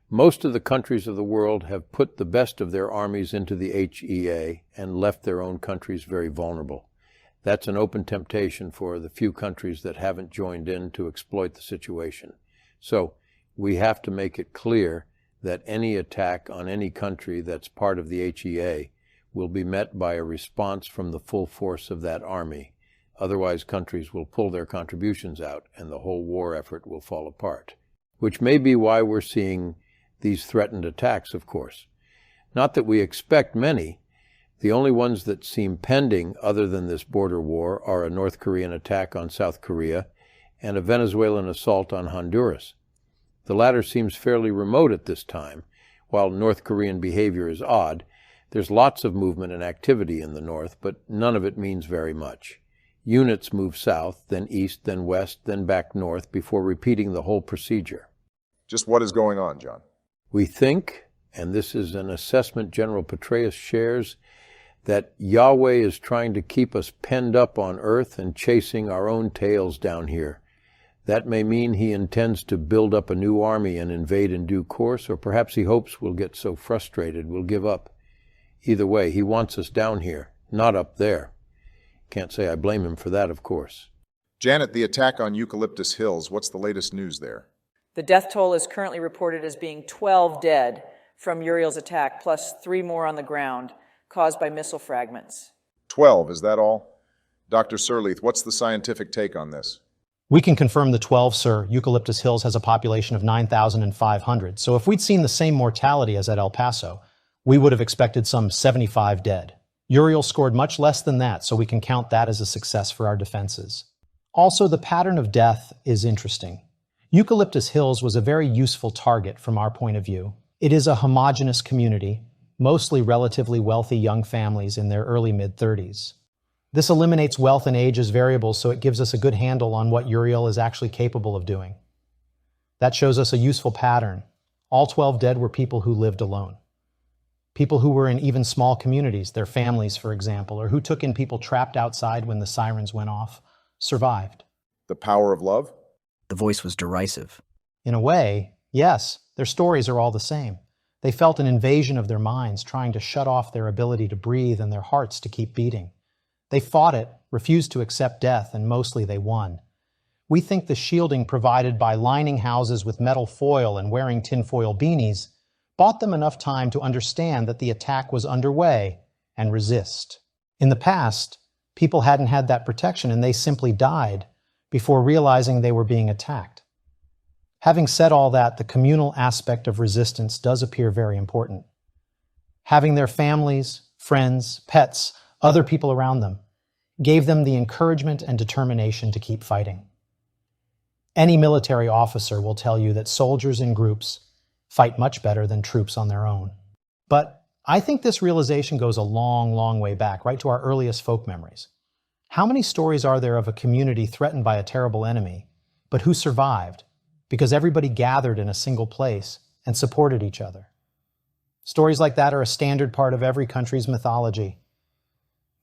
Most of the countries of the world have put the best of their armies into the HEA and left their own countries very vulnerable. That's an open temptation for the few countries that haven't joined in to exploit the situation. So we have to make it clear that any attack on any country that's part of the HEA will be met by a response from the full force of that army. Otherwise, countries will pull their contributions out and the whole war effort will fall apart. Which may be why we're seeing these threatened attacks, of course. Not that we expect many. The only ones that seem pending other than this border war are a North Korean attack on South Korea and a Venezuelan assault on Honduras. The latter seems fairly remote at this time. While North Korean behavior is odd, there's lots of movement and activity in the north, but none of it means very much. Units move south, then east, then west, then back north before repeating the whole procedure. Just what is going on, John? We think, and this is an assessment General Petraeus shares, that Yahweh is trying to keep us penned up on earth and chasing our own tails down here. That may mean he intends to build up a new army and invade in due course, or perhaps he hopes we'll get so frustrated we'll give up. Either way, he wants us down here, not up there. Can't say I blame him for that, of course. Janet, the attack on Eucalyptus Hills, what's the latest news there? The death toll is currently reported as being 12 dead from Uriel's attack, plus 3 more on the ground, caused by missile fragments. 12, is that all? Dr. Surlethe, what's the scientific take on this? We can confirm the 12, sir. Eucalyptus Hills has a population of 9,500, so if we'd seen the same mortality as at El Paso, we would have expected some 75 dead. Uriel scored much less than that, so we can count that as a success for our defenses. Also, the pattern of death is interesting. Eucalyptus Hills was a very useful target from our point of view. It is a homogeneous community, mostly relatively wealthy young families in their early mid-30s. This eliminates wealth and age as variables, so it gives us a good handle on what Uriel is actually capable of doing. That shows us a useful pattern. All 12 dead were people who lived alone. People who were in even small communities, their families, for example, or who took in people trapped outside when the sirens went off, survived. The power of love? The voice was derisive. In a way, yes, their stories are all the same. They felt an invasion of their minds, trying to shut off their ability to breathe and their hearts to keep beating. They fought it, refused to accept death, and mostly they won. We think the shielding provided by lining houses with metal foil and wearing tinfoil beanies bought them enough time to understand that the attack was underway and resist. In the past, people hadn't had that protection and they simply died before realizing they were being attacked. Having said all that, the communal aspect of resistance does appear very important. Having their families, friends, pets, other people around them, gave them the encouragement and determination to keep fighting. Any military officer will tell you that soldiers in groups fight much better than troops on their own. But I think this realization goes a long, long way back, right to our earliest folk memories. How many stories are there of a community threatened by a terrible enemy, but who survived because everybody gathered in a single place and supported each other? Stories like that are a standard part of every country's mythology.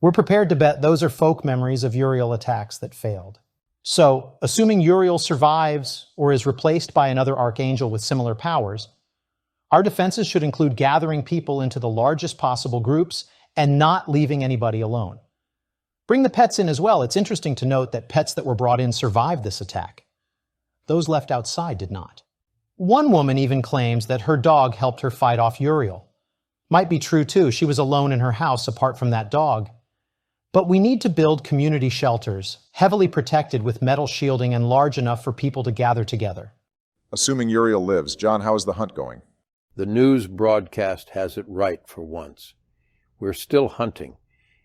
We're prepared to bet those are folk memories of Uriel attacks that failed. So, assuming Uriel survives or is replaced by another archangel with similar powers, our defenses should include gathering people into the largest possible groups and not leaving anybody alone. Bring the pets in as well. It's interesting to note that pets that were brought in survived this attack. Those left outside did not. One woman even claims that her dog helped her fight off Uriel. Might be true too. She was alone in her house apart from that dog. But we need to build community shelters, heavily protected with metal shielding and large enough for people to gather together. Assuming Uriel lives, John, how is the hunt going? The news broadcast has it right for once. We're still hunting,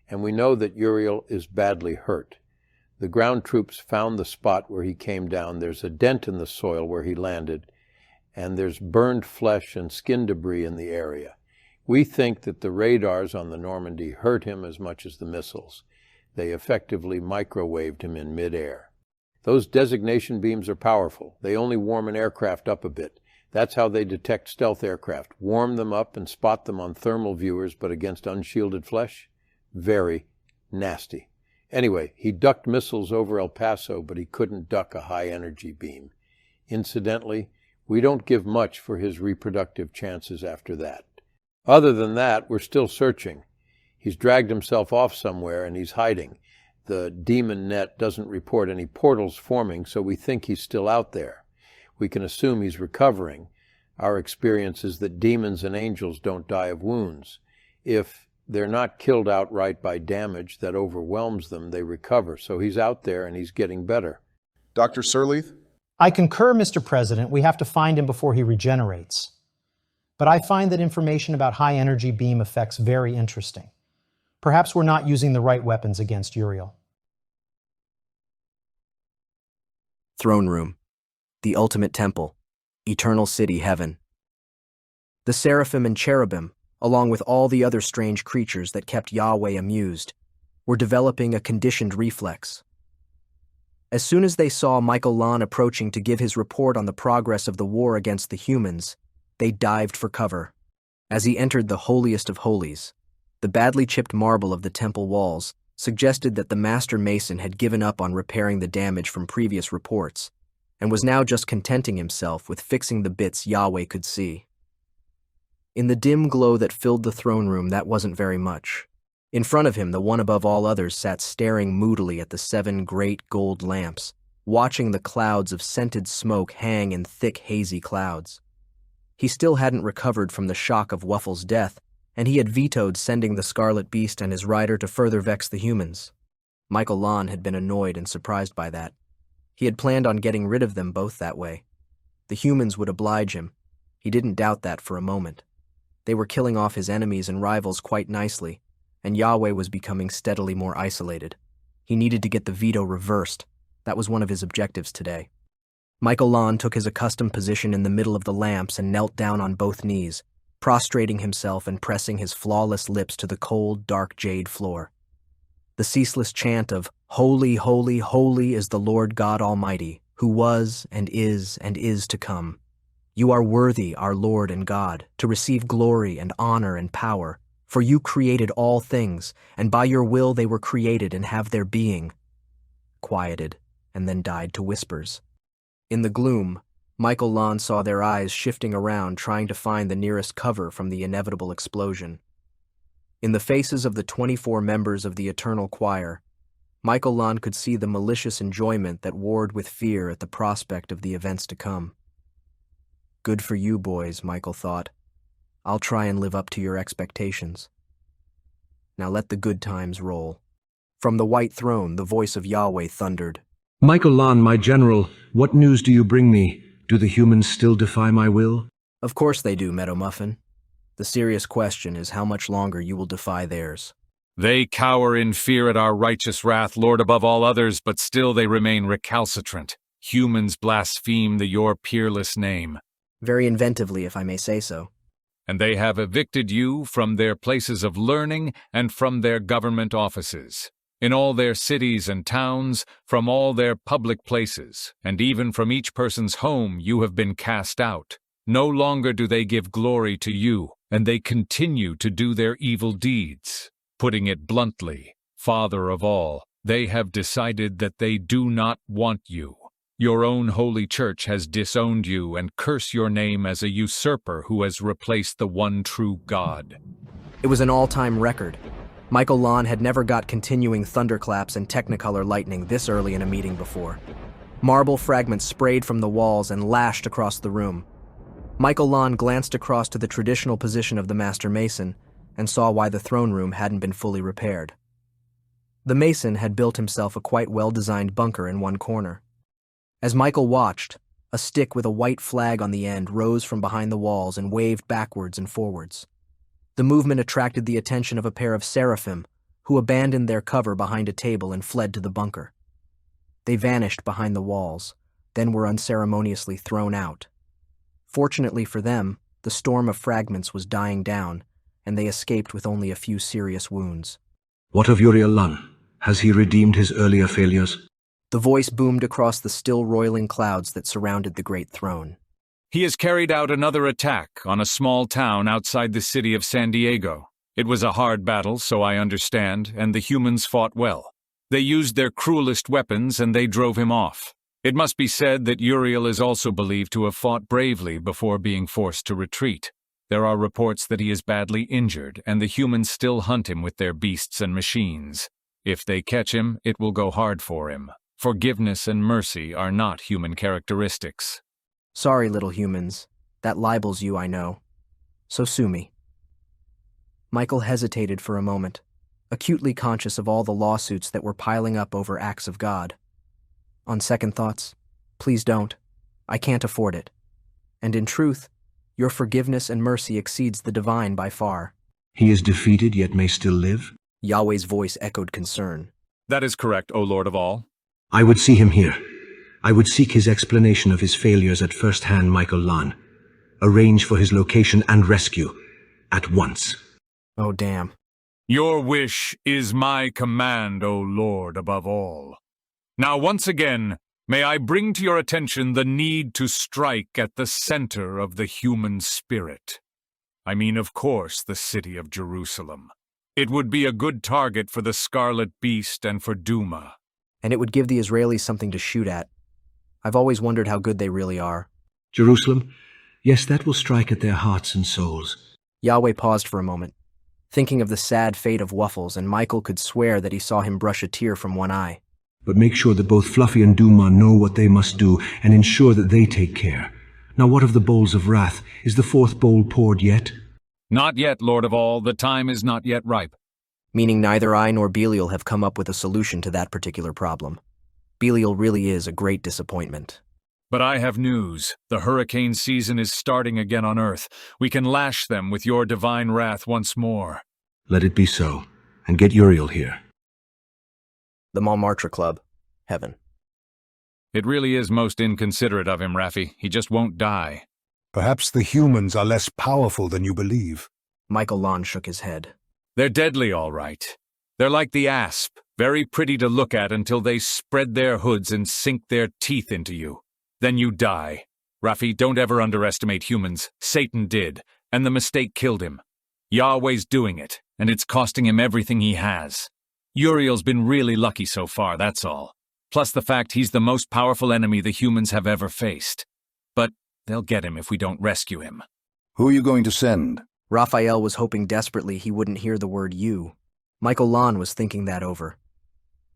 and we know that Uriel is badly hurt. The ground troops found the spot where he came down. There's a dent in the soil where he landed, and there's burned flesh and skin debris in the area. We think that the radars on the Normandy hurt him as much as the missiles. They effectively microwaved him in midair. Those designation beams are powerful. They only warm an aircraft up a bit. That's how they detect stealth aircraft. Warm them up and spot them on thermal viewers, but against unshielded flesh? Very nasty. Anyway, he ducked missiles over El Paso, but he couldn't duck a high-energy beam. Incidentally, we don't give much for his reproductive chances after that. Other than that, we're still searching. He's dragged himself off somewhere and he's hiding. The demon net doesn't report any portals forming, so we think he's still out there. We can assume he's recovering. Our experience is that demons and angels don't die of wounds. If they're not killed outright by damage that overwhelms them. They recover. So he's out there and he's getting better. Dr. Surlethe? I concur, Mr. President. We have to find him before he regenerates. But I find that information about high-energy beam effects very interesting. Perhaps we're not using the right weapons against Uriel. Throne room. The ultimate temple. Eternal city heaven. The seraphim and cherubim, along with all the other strange creatures that kept Yahweh amused, were developing a conditioned reflex. As soon as they saw Michael Lon approaching to give his report on the progress of the war against the humans, they dived for cover. As he entered the holiest of holies, the badly chipped marble of the temple walls suggested that the master mason had given up on repairing the damage from previous reports and was now just contenting himself with fixing the bits Yahweh could see. In the dim glow that filled the throne room, that wasn't very much. In front of him, the one above all others sat staring moodily at the 7 great gold lamps, watching the clouds of scented smoke hang in thick, hazy clouds. He still hadn't recovered from the shock of Wuffle's death, and he had vetoed sending the Scarlet Beast and his rider to further vex the humans. Michael Lon had been annoyed and surprised by that. He had planned on getting rid of them both that way. The humans would oblige him. He didn't doubt that for a moment. They were killing off his enemies and rivals quite nicely, and Yahweh was becoming steadily more isolated. He needed to get the veto reversed. That was one of his objectives today. Michael Lon took his accustomed position in the middle of the lamps and knelt down on both knees, prostrating himself and pressing his flawless lips to the cold, dark jade floor. The ceaseless chant of, "Holy, holy, holy is the Lord God Almighty, who was and is to come. You are worthy, our Lord and God, to receive glory and honor and power, for you created all things, and by your will they were created and have their being," quieted, and then died to whispers. In the gloom, Michael Lon saw their eyes shifting around trying to find the nearest cover from the inevitable explosion. In the faces of the 24 members of the Eternal Choir, Michael Lon could see the malicious enjoyment that warred with fear at the prospect of the events to come. Good for you, boys, Michael thought. I'll try and live up to your expectations. Now let the good times roll. From the white throne, the voice of Yahweh thundered. Michael Lon, my general, what news do you bring me? Do the humans still defy my will? Of course they do, Meadow Muffin. The serious question is how much longer you will defy theirs. They cower in fear at our righteous wrath, Lord above all others, but still they remain recalcitrant. Humans blaspheme your peerless name. Very inventively, if I may say so. And they have evicted you from their places of learning and from their government offices. In all their cities and towns, from all their public places, and even from each person's home you have been cast out. No longer do they give glory to you, and they continue to do their evil deeds. Putting it bluntly, Father of all, they have decided that they do not want you. Your own holy church has disowned you and curse your name as a usurper who has replaced the one true God. It was an all-time record. Michael Lon had never got continuing thunderclaps and technicolor lightning this early in a meeting before. Marble fragments sprayed from the walls and lashed across the room. Michael Lon glanced across to the traditional position of the Master Mason and saw why the throne room hadn't been fully repaired. The Mason had built himself a quite well-designed bunker in one corner. As Michael watched, a stick with a white flag on the end rose from behind the walls and waved backwards and forwards. The movement attracted the attention of a pair of seraphim, who abandoned their cover behind a table and fled to the bunker. They vanished behind the walls, then were unceremoniously thrown out. Fortunately for them, the storm of fragments was dying down, and they escaped with only a few serious wounds. What of Uriel Lon? Has he redeemed his earlier failures? The voice boomed across the still roiling clouds that surrounded the great throne. He has carried out another attack on a small town outside the city of San Diego. It was a hard battle, so I understand, and the humans fought well. They used their cruelest weapons and they drove him off. It must be said that Uriel is also believed to have fought bravely before being forced to retreat. There are reports that he is badly injured, and the humans still hunt him with their beasts and machines. If they catch him, it will go hard for him. Forgiveness and mercy are not human characteristics. Sorry, little humans. That libels you, I know. So sue me. Michael hesitated for a moment, acutely conscious of all the lawsuits that were piling up over acts of God. On second thoughts, please don't. I can't afford it. And in truth, your forgiveness and mercy exceeds the divine by far. He is defeated yet may still live? Yahweh's voice echoed concern. That is correct, O Lord of all. I would see him here. I would seek his explanation of his failures at first hand, Michael Lan. Arrange for his location and rescue. At once. Oh, damn. Your wish is my command, O Lord above all. Now once again, may I bring to your attention the need to strike at the center of the human spirit. I mean, of course, the city of Jerusalem. It would be a good target for the Scarlet Beast and for Duma. And it would give the Israelis something to shoot at. I've always wondered how good they really are. Jerusalem? Yes, that will strike at their hearts and souls. Yahweh paused for a moment, thinking of the sad fate of Wuffles, and Michael could swear that he saw him brush a tear from one eye. But make sure that both Fluffy and Duma know what they must do, and ensure that they take care. Now what of the bowls of wrath? Is the fourth bowl poured yet? Not yet, Lord of all. The time is not yet ripe. Meaning neither I nor Belial have come up with a solution to that particular problem. Belial really is a great disappointment. But I have news. The hurricane season is starting again on Earth. We can lash them with your divine wrath once more. Let it be so, and get Uriel here. The Montmartre Club. Heaven. It really is most inconsiderate of him, Raffi. He just won't die. Perhaps the humans are less powerful than you believe. Michael Lan shook his head. They're deadly, all right. They're like the asp, very pretty to look at until they spread their hoods and sink their teeth into you. Then you die. Raffi, don't ever underestimate humans. Satan did, and the mistake killed him. Yahweh's doing it, and it's costing him everything he has. Uriel's been really lucky so far, that's all. Plus the fact he's the most powerful enemy the humans have ever faced. But they'll get him if we don't rescue him. Who are you going to send? Raphael was hoping desperately he wouldn't hear the word you. Michael Lan was thinking that over.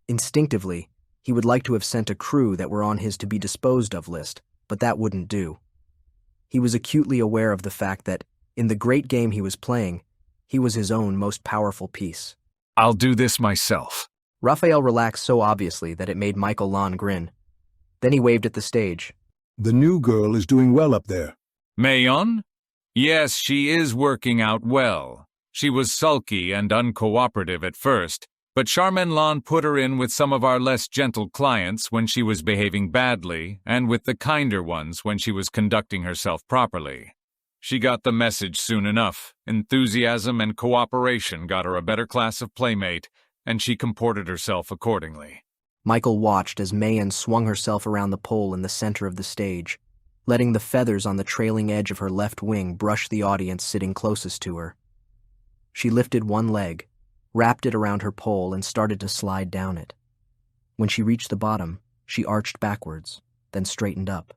Instinctively, he would like to have sent a crew that were on his to-be-disposed-of list, but that wouldn't do. He was acutely aware of the fact that, in the great game he was playing, he was his own most powerful piece. I'll do this myself. Raphael relaxed so obviously that it made Michael Lan grin. Then he waved at the stage. The new girl is doing well up there. Mayon? Yes, she is working out well. She was sulky and uncooperative at first, but Charmaine Lan put her in with some of our less gentle clients when she was behaving badly, and with the kinder ones when she was conducting herself properly. She got the message soon enough. Enthusiasm and cooperation got her a better class of playmate, and she comported herself accordingly. Michael watched as Mayan swung herself around the pole in the center of the stage, letting the feathers on the trailing edge of her left wing brush the audience sitting closest to her. She lifted one leg, wrapped it around her pole, and started to slide down it. When she reached the bottom, she arched backwards, then straightened up.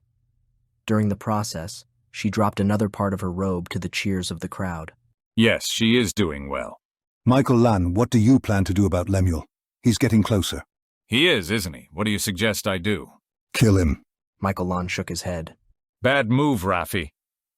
During the process, she dropped another part of her robe to the cheers of the crowd. Yes, she is doing well. Michael Lan, what do you plan to do about Lemuel? He's getting closer. He is, isn't he? What do you suggest I do? Kill him. Michael Lan shook his head. Bad move, Raffi.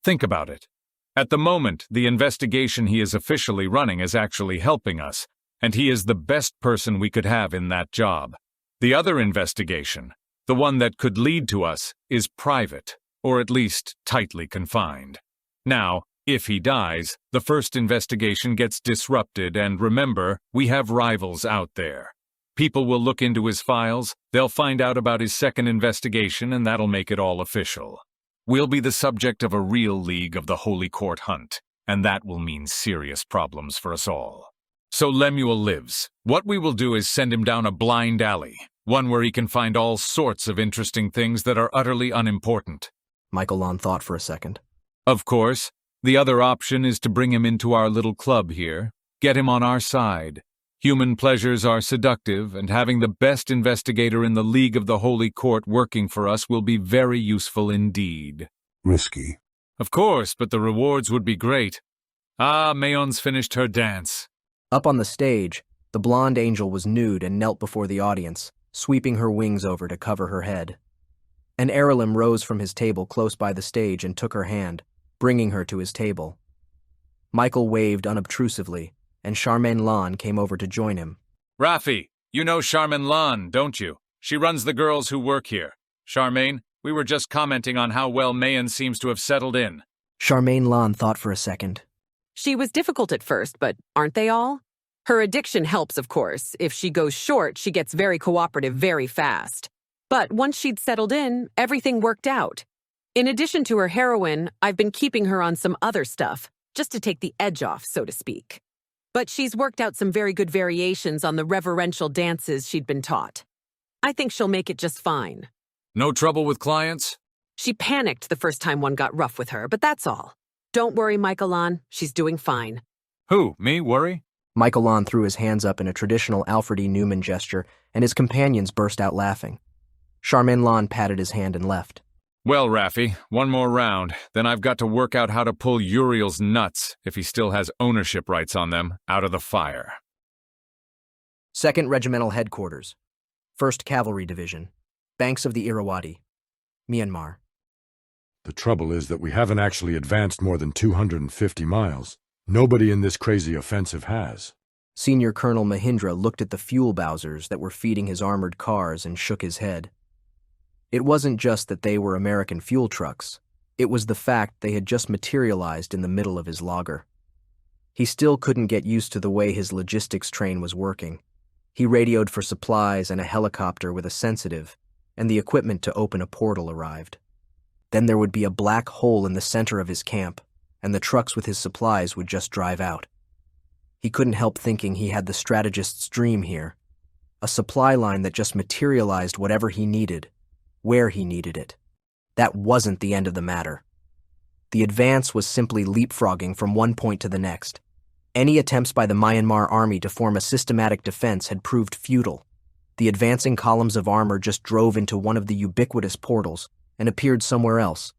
Think about it. At the moment, the investigation he is officially running is actually helping us, and he is the best person we could have in that job. The other investigation, the one that could lead to us, is private, or at least tightly confined. Now, if he dies, the first investigation gets disrupted, and remember, we have rivals out there. People will look into his files, they'll find out about his second investigation, and that'll make it all official. We'll be the subject of a real League of the Holy Court hunt, and that will mean serious problems for us all. So Lemuel lives. What we will do is send him down a blind alley, one where he can find all sorts of interesting things that are utterly unimportant. Michael Lan thought for a second. Of course, the other option is to bring him into our little club here, get him on our side. Human pleasures are seductive, and having the best investigator in the League of the Holy Court working for us will be very useful indeed. Risky. Of course, but the rewards would be great. Ah, Mayon's finished her dance. Up on the stage, the blonde angel was nude and knelt before the audience, sweeping her wings over to cover her head. An Aralim rose from his table close by the stage and took her hand, bringing her to his table. Michael waved unobtrusively, and Charmaine Lan came over to join him. Rafi, you know Charmaine Lan, don't you? She runs the girls who work here. Charmaine, we were just commenting on how well Mayan seems to have settled in. Charmaine Lan thought for a second. She was difficult at first, but aren't they all? Her addiction helps, of course. If she goes short, she gets very cooperative very fast. But once she'd settled in, everything worked out. In addition to her heroin, I've been keeping her on some other stuff, just to take the edge off, so to speak. But she's worked out some very good variations on the reverential dances she'd been taught. I think she'll make it just fine. No trouble with clients? She panicked the first time one got rough with her, but that's all. Don't worry, Michael Lan. She's doing fine. Who, me, worry? Michael Lan threw his hands up in a traditional Alfred E. Newman gesture, and his companions burst out laughing. Charmaine Lan patted his hand and left. Well, Rafi, one more round, then I've got to work out how to pull Uriel's nuts, if he still has ownership rights on them, out of the fire. 2nd Regimental Headquarters, 1st Cavalry Division, Banks of the Irrawaddy, Myanmar. The trouble is that we haven't actually advanced more than 250 miles. Nobody in this crazy offensive has. Senior Colonel Mahindra looked at the fuel bowsers that were feeding his armored cars and shook his head. It wasn't just that they were American fuel trucks. It was the fact they had just materialized in the middle of his lager. He still couldn't get used to the way his logistics train was working. He radioed for supplies and a helicopter with a sensitive, and the equipment to open a portal arrived. Then there would be a black hole in the center of his camp, and the trucks with his supplies would just drive out. He couldn't help thinking he had the strategist's dream here, a supply line that just materialized whatever he needed, where he needed it. That wasn't the end of the matter. The advance was simply leapfrogging from one point to the next. Any attempts by the Myanmar army to form a systematic defense had proved futile. The advancing columns of armor just drove into one of the ubiquitous portals and appeared somewhere else,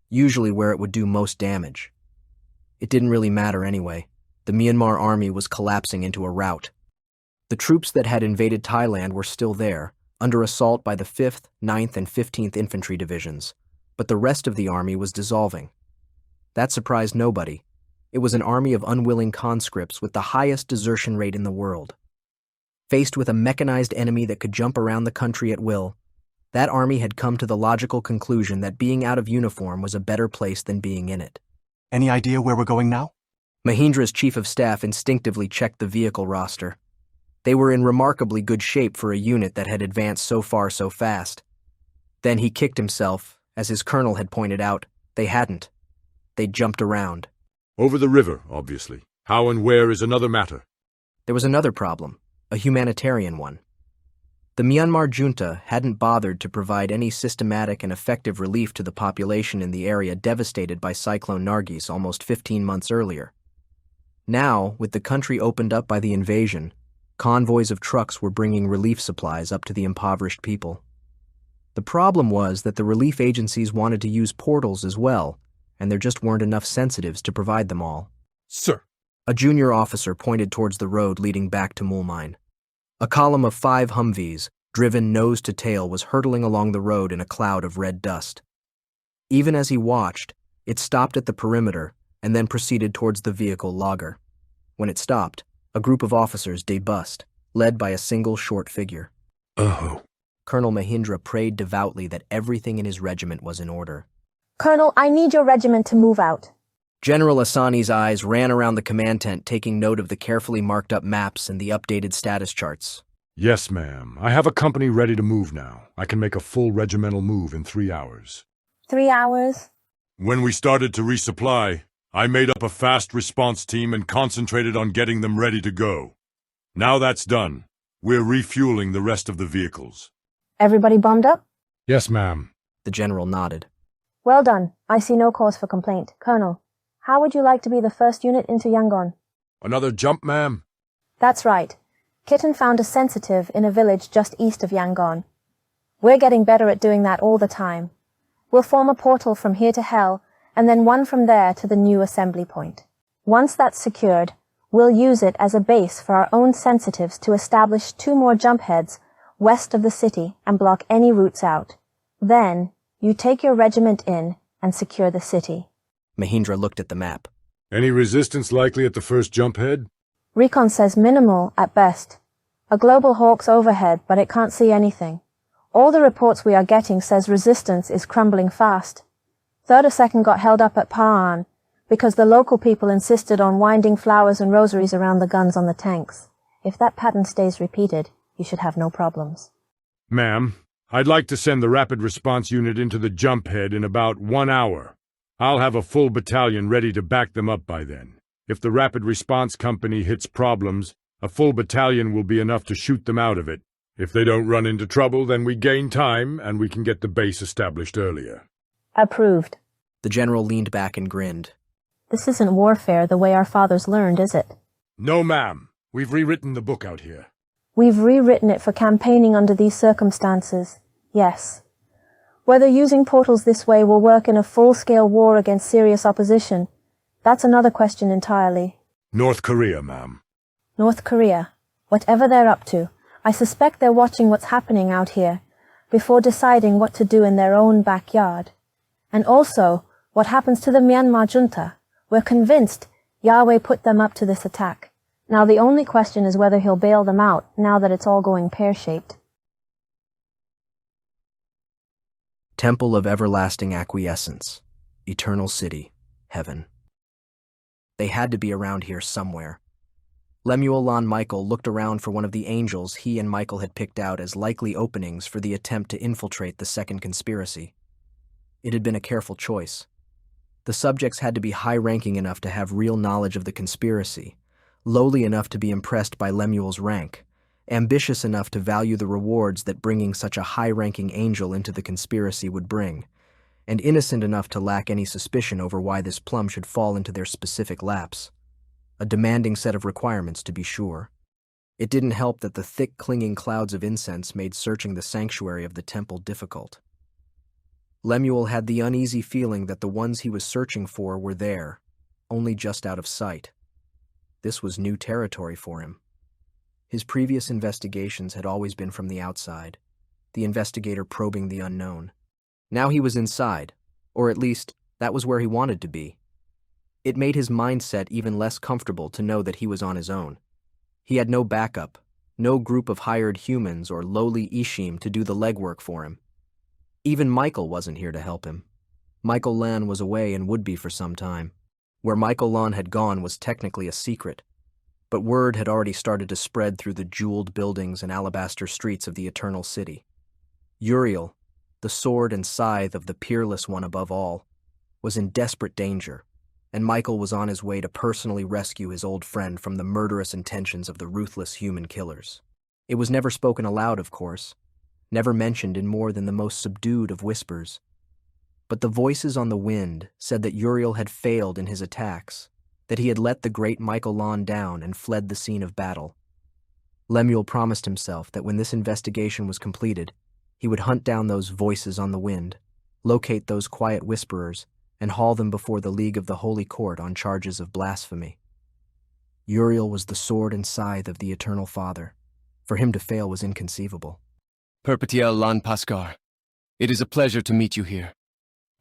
usually where it would do most damage. It didn't really matter anyway. The Myanmar army was collapsing into a rout. The troops that had invaded Thailand were still there, under assault by the 5th, 9th, and 15th Infantry Divisions, but the rest of the army was dissolving. That surprised nobody. It was an army of unwilling conscripts with the highest desertion rate in the world. Faced with a mechanized enemy that could jump around the country at will, that army had come to the logical conclusion that being out of uniform was a better place than being in it. Any idea where we're going now? Mahindra's chief of staff instinctively checked the vehicle roster. They were in remarkably good shape for a unit that had advanced so far so fast. Then he kicked himself. As his colonel had pointed out, they hadn't. They'd jumped around. Over the river, obviously. How and where is another matter. There was another problem, a humanitarian one. The Myanmar junta hadn't bothered to provide any systematic and effective relief to the population in the area devastated by Cyclone Nargis almost 15 months earlier. Now, with the country opened up by the invasion, convoys of trucks were bringing relief supplies up to the impoverished people. The problem was that the relief agencies wanted to use portals as well, and there just weren't enough sensitives to provide them all. Sir. A junior officer pointed towards the road leading back to Mulmine. A column of 5 Humvees, driven nose to tail, was hurtling along the road in a cloud of red dust. Even as he watched, it stopped at the perimeter and then proceeded towards the vehicle logger. When it stopped, a group of officers debussed, led by a single short figure. Oh. Colonel Mahindra prayed devoutly that everything in his regiment was in order. Colonel, I need your regiment to move out. General Asani's eyes ran around the command tent, taking note of the carefully marked up maps and the updated status charts. Yes, ma'am. I have a company ready to move now. I can make a full regimental move in 3 hours. 3 hours? When we started to resupply, I made up a fast response team and concentrated on getting them ready to go. Now that's done. We're refueling the rest of the vehicles. Everybody bombed up? Yes, ma'am. The general nodded. Well done. I see no cause for complaint. Colonel, how would you like to be the first unit into Yangon? Another jump, ma'am? That's right. Kitten found a sensitive in a village just east of Yangon. We're getting better at doing that all the time. We'll form a portal from here to Hell, and then one from there to the new assembly point. Once that's secured, we'll use it as a base for our own sensitives to establish 2 more jump heads west of the city and block any routes out. Then, you take your regiment in and secure the city. Mahindra looked at the map. Any resistance likely at the first jump head? Recon says minimal at best. A global hawk's overhead, but it can't see anything. All the reports we are getting says resistance is crumbling fast. 3rd Second got held up at Pa'an because the local people insisted on winding flowers and rosaries around the guns on the tanks. If that pattern stays repeated, you should have no problems. Ma'am, I'd like to send the rapid response unit into the jump head in about 1 hour. I'll have a full battalion ready to back them up by then. If the rapid response company hits problems, a full battalion will be enough to shoot them out of it. If they don't run into trouble, then we gain time and we can get the base established earlier. Approved. The general leaned back and grinned. This isn't warfare the way our fathers learned, is it? No, ma'am. We've rewritten the book out here. We've rewritten it for campaigning under these circumstances, yes. Whether using portals this way will work in a full-scale war against serious opposition, that's another question entirely. North Korea, ma'am. North Korea, whatever they're up to, I suspect they're watching what's happening out here before deciding what to do in their own backyard. And also, what happens to the Myanmar junta. We're convinced Yahweh put them up to this attack. Now the only question is whether he'll bail them out now that it's all going pear-shaped. Temple of Everlasting Acquiescence, Eternal City, Heaven. They had to be around here somewhere. Lemuel Lon Michael looked around for one of the angels he and Michael had picked out as likely openings for the attempt to infiltrate the second conspiracy. It had been a careful choice. The subjects had to be high-ranking enough to have real knowledge of the conspiracy, lowly enough to be impressed by Lemuel's rank, ambitious enough to value the rewards that bringing such a high-ranking angel into the conspiracy would bring, and innocent enough to lack any suspicion over why this plum should fall into their specific laps. A demanding set of requirements, to be sure. It didn't help that the thick, clinging clouds of incense made searching the sanctuary of the temple difficult. Lemuel had the uneasy feeling that the ones he was searching for were there, only just out of sight. This was new territory for him. His previous investigations had always been from the outside, the investigator probing the unknown. Now he was inside, or at least, that was where he wanted to be. It made his mindset even less comfortable to know that he was on his own. He had no backup, no group of hired humans or lowly Ishim to do the legwork for him. Even Michael wasn't here to help him. Michael Lan was away and would be for some time. Where Michael Lan had gone was technically a secret, but word had already started to spread through the jeweled buildings and alabaster streets of the Eternal City. Uriel, the sword and scythe of the peerless one above all, was in desperate danger, and Michael was on his way to personally rescue his old friend from the murderous intentions of the ruthless human killers. It was never spoken aloud, of course, never mentioned in more than the most subdued of whispers. But the voices on the wind said that Uriel had failed in his attacks, that he had let the great Michael Lon down and fled the scene of battle. Lemuel promised himself that when this investigation was completed, he would hunt down those voices on the wind, locate those quiet whisperers, and haul them before the League of the Holy Court on charges of blasphemy. Uriel was the sword and scythe of the Eternal Father. For him to fail was inconceivable. Perpetiel Lan Pascar, it is a pleasure to meet you here.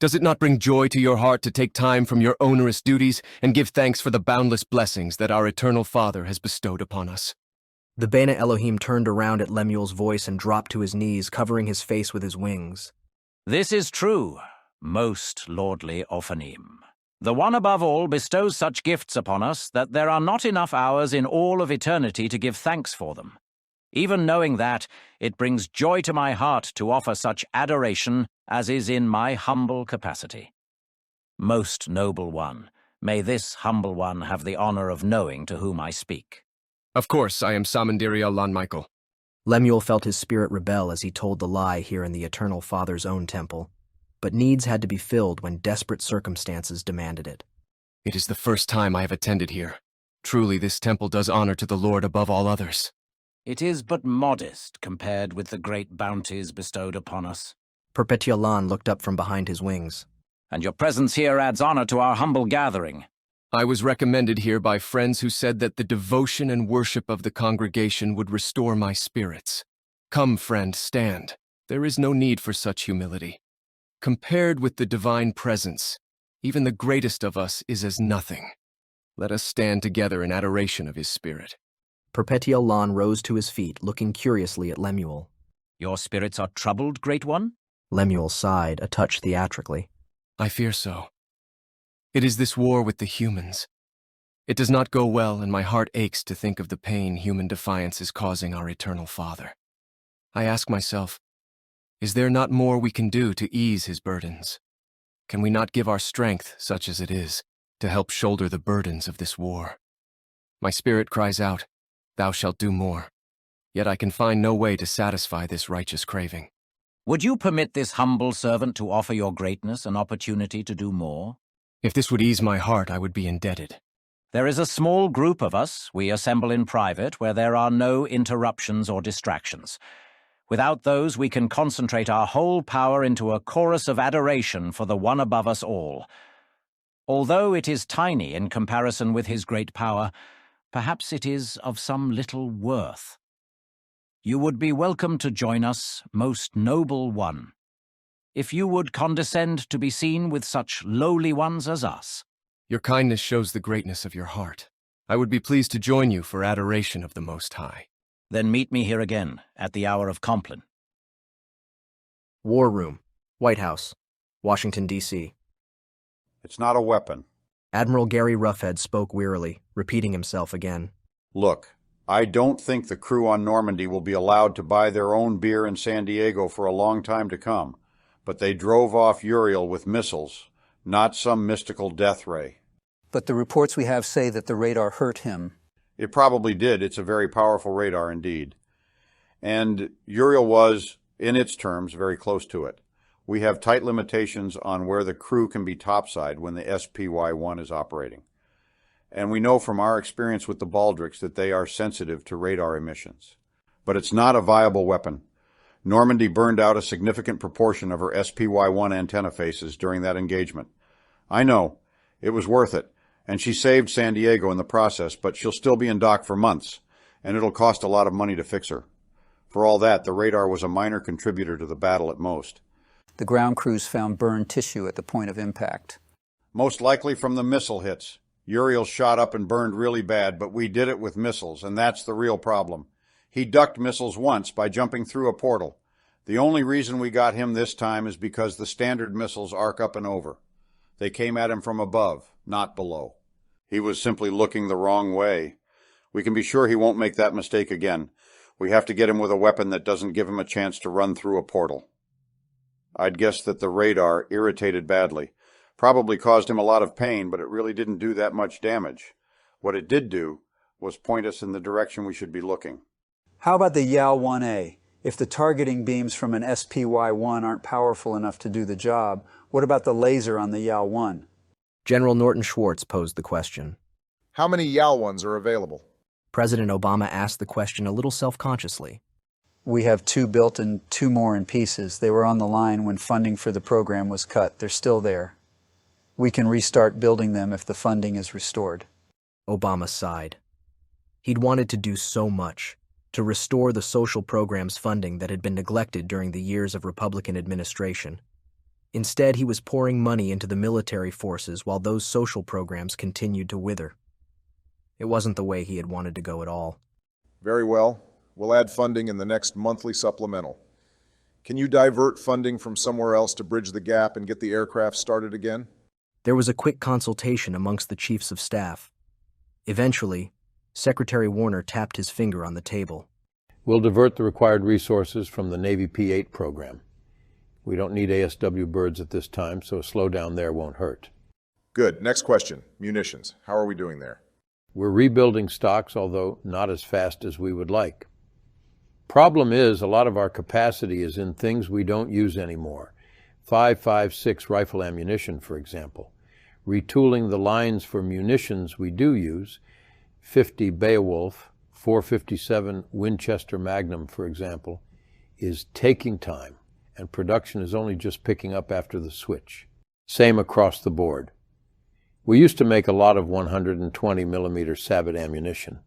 Does it not bring joy to your heart to take time from your onerous duties and give thanks for the boundless blessings that our Eternal Father has bestowed upon us? The Bene Elohim turned around at Lemuel's voice and dropped to his knees, covering his face with his wings. This is true, most lordly Ophanim. The One above all bestows such gifts upon us that there are not enough hours in all of eternity to give thanks for them. Even knowing that, it brings joy to my heart to offer such adoration as is in my humble capacity. Most noble one, may this humble one have the honor of knowing to whom I speak. Of course, I am Samandiriel Lan Michael. Lemuel felt his spirit rebel as he told the lie here in the Eternal Father's own temple, but needs had to be filled when desperate circumstances demanded it. It is the first time I have attended here. Truly, this temple does honor to the Lord above all others. It is but modest compared with the great bounties bestowed upon us. Perpetua Lan looked up from behind his wings. And your presence here adds honor to our humble gathering. I was recommended here by friends who said that the devotion and worship of the congregation would restore my spirits. Come, friend, stand. There is no need for such humility. Compared with the divine presence, even the greatest of us is as nothing. Let us stand together in adoration of his spirit. Perpetual Lan rose to his feet, looking curiously at Lemuel. Your spirits are troubled, Great One? Lemuel sighed, a touch theatrically. I fear so. It is this war with the humans. It does not go well, and my heart aches to think of the pain human defiance is causing our eternal Father. I ask myself, is there not more we can do to ease his burdens? Can we not give our strength, such as it is, to help shoulder the burdens of this war? My spirit cries out, Thou shalt do more. Yet I can find no way to satisfy this righteous craving. Would you permit this humble servant to offer your greatness an opportunity to do more? If this would ease my heart, I would be indebted. There is a small group of us. We assemble in private where there are no interruptions or distractions. Without those, we can concentrate our whole power into a chorus of adoration for the one above us all. Although it is tiny in comparison with his great power, perhaps it is of some little worth. You would be welcome to join us, most noble one, if you would condescend to be seen with such lowly ones as us. Your kindness shows the greatness of your heart. I would be pleased to join you for adoration of the Most High. Then meet me here again, at the hour of Compline. War Room, White House, Washington, D.C. It's not a weapon. Admiral Gary Roughhead spoke wearily, repeating himself again. Look, I don't think the crew on Normandy will be allowed to buy their own beer in San Diego for a long time to come, but they drove off Uriel with missiles, not some mystical death ray. But the reports we have say that the radar hurt him. It probably did. It's a very powerful radar indeed. And Uriel was, in its terms, very close to it. We have tight limitations on where the crew can be topside when the SPY-1 is operating. And we know from our experience with the Baldrics that they are sensitive to radar emissions. But it's not a viable weapon. Normandy burned out a significant proportion of her SPY-1 antenna faces during that engagement. I know. It was worth it. And she saved San Diego in the process, but she'll still be in dock for months, and it'll cost a lot of money to fix her. For all that, the radar was a minor contributor to the battle at most. The ground crews found burned tissue at the point of impact. Most likely from the missile hits. Uriel shot up and burned really bad, but we did it with missiles, and that's the real problem. He ducked missiles once by jumping through a portal. The only reason we got him this time is because the standard missiles arc up and over. They came at him from above, not below. He was simply looking the wrong way. We can be sure he won't make that mistake again. We have to get him with a weapon that doesn't give him a chance to run through a portal. I'd guess that the radar irritated badly. Probably caused him a lot of pain, but it really didn't do that much damage. What it did do was point us in the direction we should be looking. How about the YAL-1A? If the targeting beams from an SPY-1 aren't powerful enough to do the job, what about the laser on the YAL-1? General Norton Schwartz posed the question. How many YAL-1s are available? President Obama asked the question a little self-consciously. We have 2 built and 2 more in pieces. They were on the line when funding for the program was cut. They're still there. We can restart building them if the funding is restored. Obama sighed. He'd wanted to do so much, to restore the social programs funding that had been neglected during the years of Republican administration. Instead, he was pouring money into the military forces while those social programs continued to wither. It wasn't the way he had wanted to go at all. Very well. We'll add funding in the next monthly supplemental. Can you divert funding from somewhere else to bridge the gap and get the aircraft started again? There was a quick consultation amongst the chiefs of staff. Eventually, Secretary Warner tapped his finger on the table. We'll divert the required resources from the Navy P-8 program. We don't need ASW birds at this time, so a slowdown there won't hurt. Good. Next question. Munitions. How are we doing there? We're rebuilding stocks, although not as fast as we would like. Problem is, a lot of our capacity is in things we don't use anymore. 5.56 rifle ammunition, for example. Retooling the lines for munitions we do use, 50 Beowulf, 457 Winchester Magnum, for example, is taking time, and production is only just picking up after the switch. Same across the board. We used to make a lot of 120 millimeter Sabot ammunition,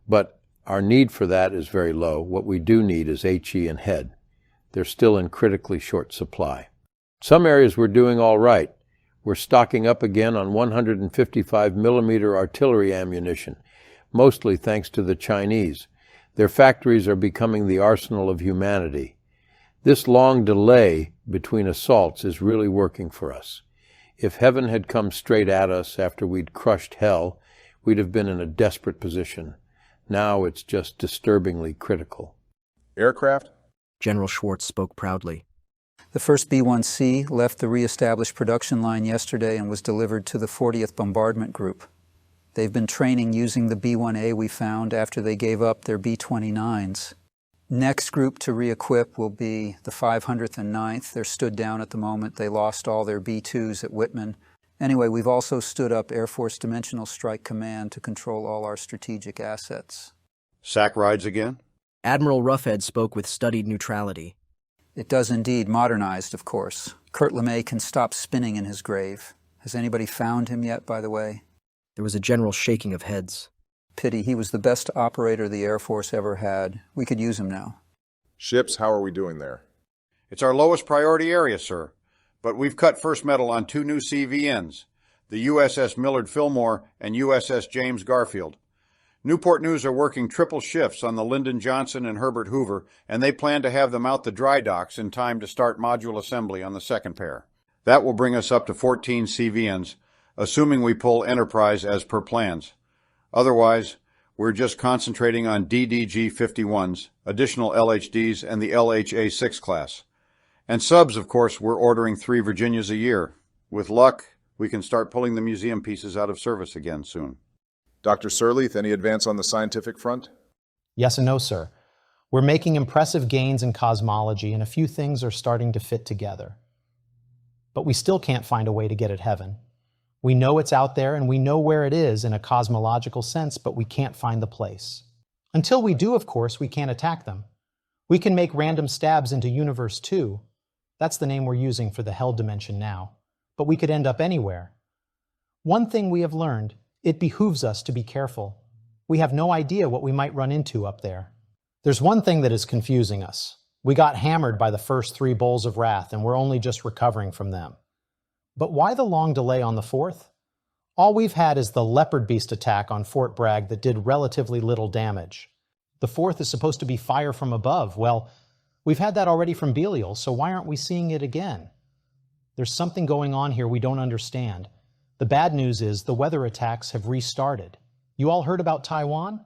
but our need for that is very low. What we do need is HE and head. They're still in critically short supply. Some areas we're doing all right. We're stocking up again on 155mm artillery ammunition, mostly thanks to the Chinese. Their factories are becoming the arsenal of humanity. This long delay between assaults is really working for us. If heaven had come straight at us after we'd crushed hell, we'd have been in a desperate position. Now it's just disturbingly critical. Aircraft? General Schwartz spoke proudly. The first B-1C left the re-established production line yesterday and was delivered to the 40th Bombardment Group. They've been training using the B-1A we found after they gave up their B-29s. Next group to re-equip will be the 500th and 9th. They're stood down at the moment. They lost all their B-2s at Whitman. Anyway, we've also stood up Air Force Dimensional Strike Command to control all our strategic assets. SAC rides again? Admiral Roughhead spoke with studied neutrality. It does indeed, modernized, of course. Kurt LeMay can stop spinning in his grave. Has anybody found him yet, by the way? There was a general shaking of heads. Pity, he was the best operator the Air Force ever had. We could use him now. Ships, how are we doing there? It's our lowest priority area, sir. But we've cut first metal on 2 new CVNs, the USS Millard Fillmore and USS James Garfield. Newport News are working triple shifts on the Lyndon Johnson and Herbert Hoover, and they plan to have them out the dry docks in time to start module assembly on the second pair. That will bring us up to 14 CVNs, assuming we pull Enterprise as per plans. Otherwise, we're just concentrating on DDG-51s, additional LHDs, and the LHA-6 class. And subs, of course, we're ordering 3 Virginias a year. With luck, we can start pulling the museum pieces out of service again soon. Dr. Surlethe, any advance on the scientific front? Yes and no, sir. We're making impressive gains in cosmology, and a few things are starting to fit together. But we still can't find a way to get at heaven. We know it's out there, and we know where it is in a cosmological sense, but we can't find the place. Until we do, of course, we can't attack them. We can make random stabs into Universe 2. That's the name we're using for the Hell dimension now. But we could end up anywhere. One thing we have learned: it behooves us to be careful. We have no idea what we might run into up there. There's one thing that is confusing us. We got hammered by the first 3 bowls of wrath, and we're only just recovering from them. But why the long delay on the 4th? All we've had is the Leopard Beast attack on Fort Bragg that did relatively little damage. The 4th is supposed to be fire from above. Well, we've had that already from Belial, so why aren't we seeing it again? There's something going on here we don't understand. The bad news is the weather attacks have restarted. You all heard about Taiwan?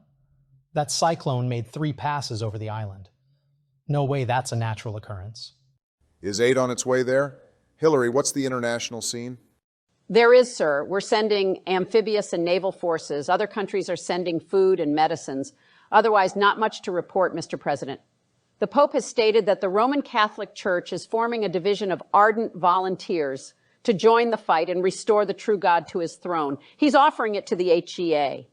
That cyclone made 3 passes over the island. No way that's a natural occurrence. Is aid on its way there? Hillary, what's the international scene? There is, sir. We're sending amphibious and naval forces. Other countries are sending food and medicines. Otherwise, not much to report, Mr. President. The Pope has stated that the Roman Catholic Church is forming a division of ardent volunteers to join the fight and restore the true God to his throne. He's offering it to the HEA.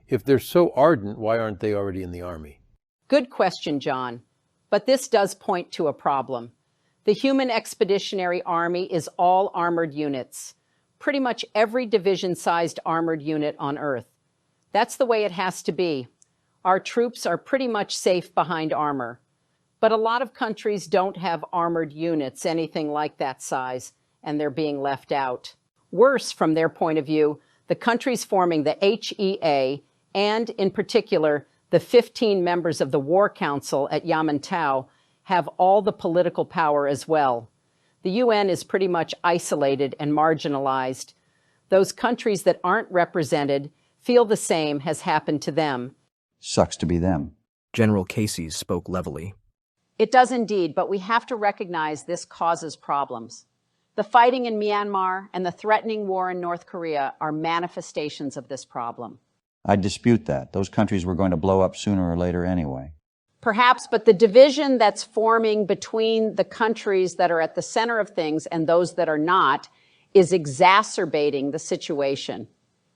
If they're so ardent, why aren't they already in the Army? Good question, John. But this does point to a problem. The Human Expeditionary Army is all armored units. Pretty much every division-sized armored unit on Earth. That's the way it has to be. Our troops are pretty much safe behind armor. But a lot of countries don't have armored units, anything like that size, and they're being left out. Worse, from their point of view, the countries forming the HEA, and in particular, the 15 members of the War Council at Yamantau, have all the political power as well. The UN is pretty much isolated and marginalized. Those countries that aren't represented feel the same has happened to them. Sucks to be them. General Casey spoke levelly. It does indeed, but we have to recognize this causes problems. The fighting in Myanmar and the threatening war in North Korea are manifestations of this problem. I dispute that. Those countries were going to blow up sooner or later anyway. Perhaps, but the division that's forming between the countries that are at the center of things and those that are not is exacerbating the situation.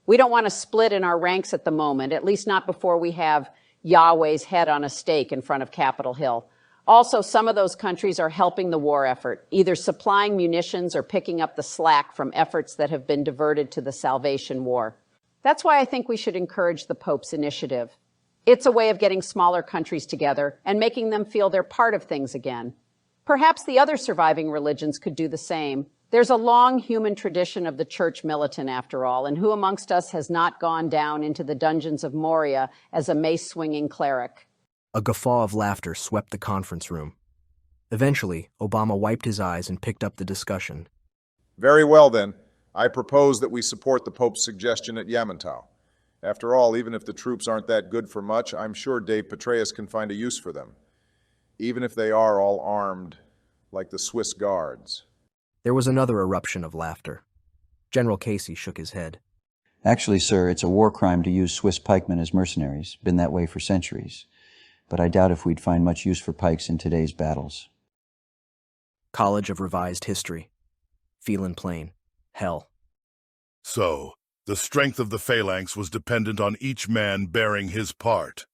We don't want to split in our ranks at the moment, at least not before we have Yahweh's head on a stake in front of Capitol Hill. Also, some of those countries are helping the war effort, either supplying munitions or picking up the slack from efforts that have been diverted to the Salvation War. That's why I think we should encourage the Pope's initiative. It's a way of getting smaller countries together and making them feel they're part of things again. Perhaps the other surviving religions could do the same. There's a long human tradition of the church militant, after all, and who amongst us has not gone down into the dungeons of Moria as a mace-swinging cleric? A guffaw of laughter swept the conference room. Eventually, Obama wiped his eyes and picked up the discussion. Very well, then. I propose that we support the Pope's suggestion at Yamantau. After all, even if the troops aren't that good for much, I'm sure Dave Petraeus can find a use for them, even if they are all armed like the Swiss Guards. There was another eruption of laughter. General Casey shook his head. Actually, sir, it's a war crime to use Swiss pikemen as mercenaries. Been that way for centuries. But I doubt if we'd find much use for pikes in today's battles. College of Revised History. Phelan Plain. Hell. So, the strength of the phalanx was dependent on each man bearing his part.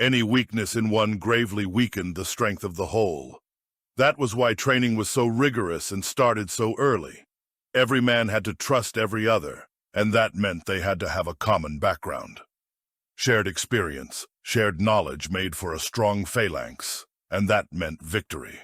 Any weakness in one gravely weakened the strength of the whole. That was why training was so rigorous and started so early. Every man had to trust every other, and that meant they had to have a common background. Shared experience, shared knowledge made for a strong phalanx, and that meant victory.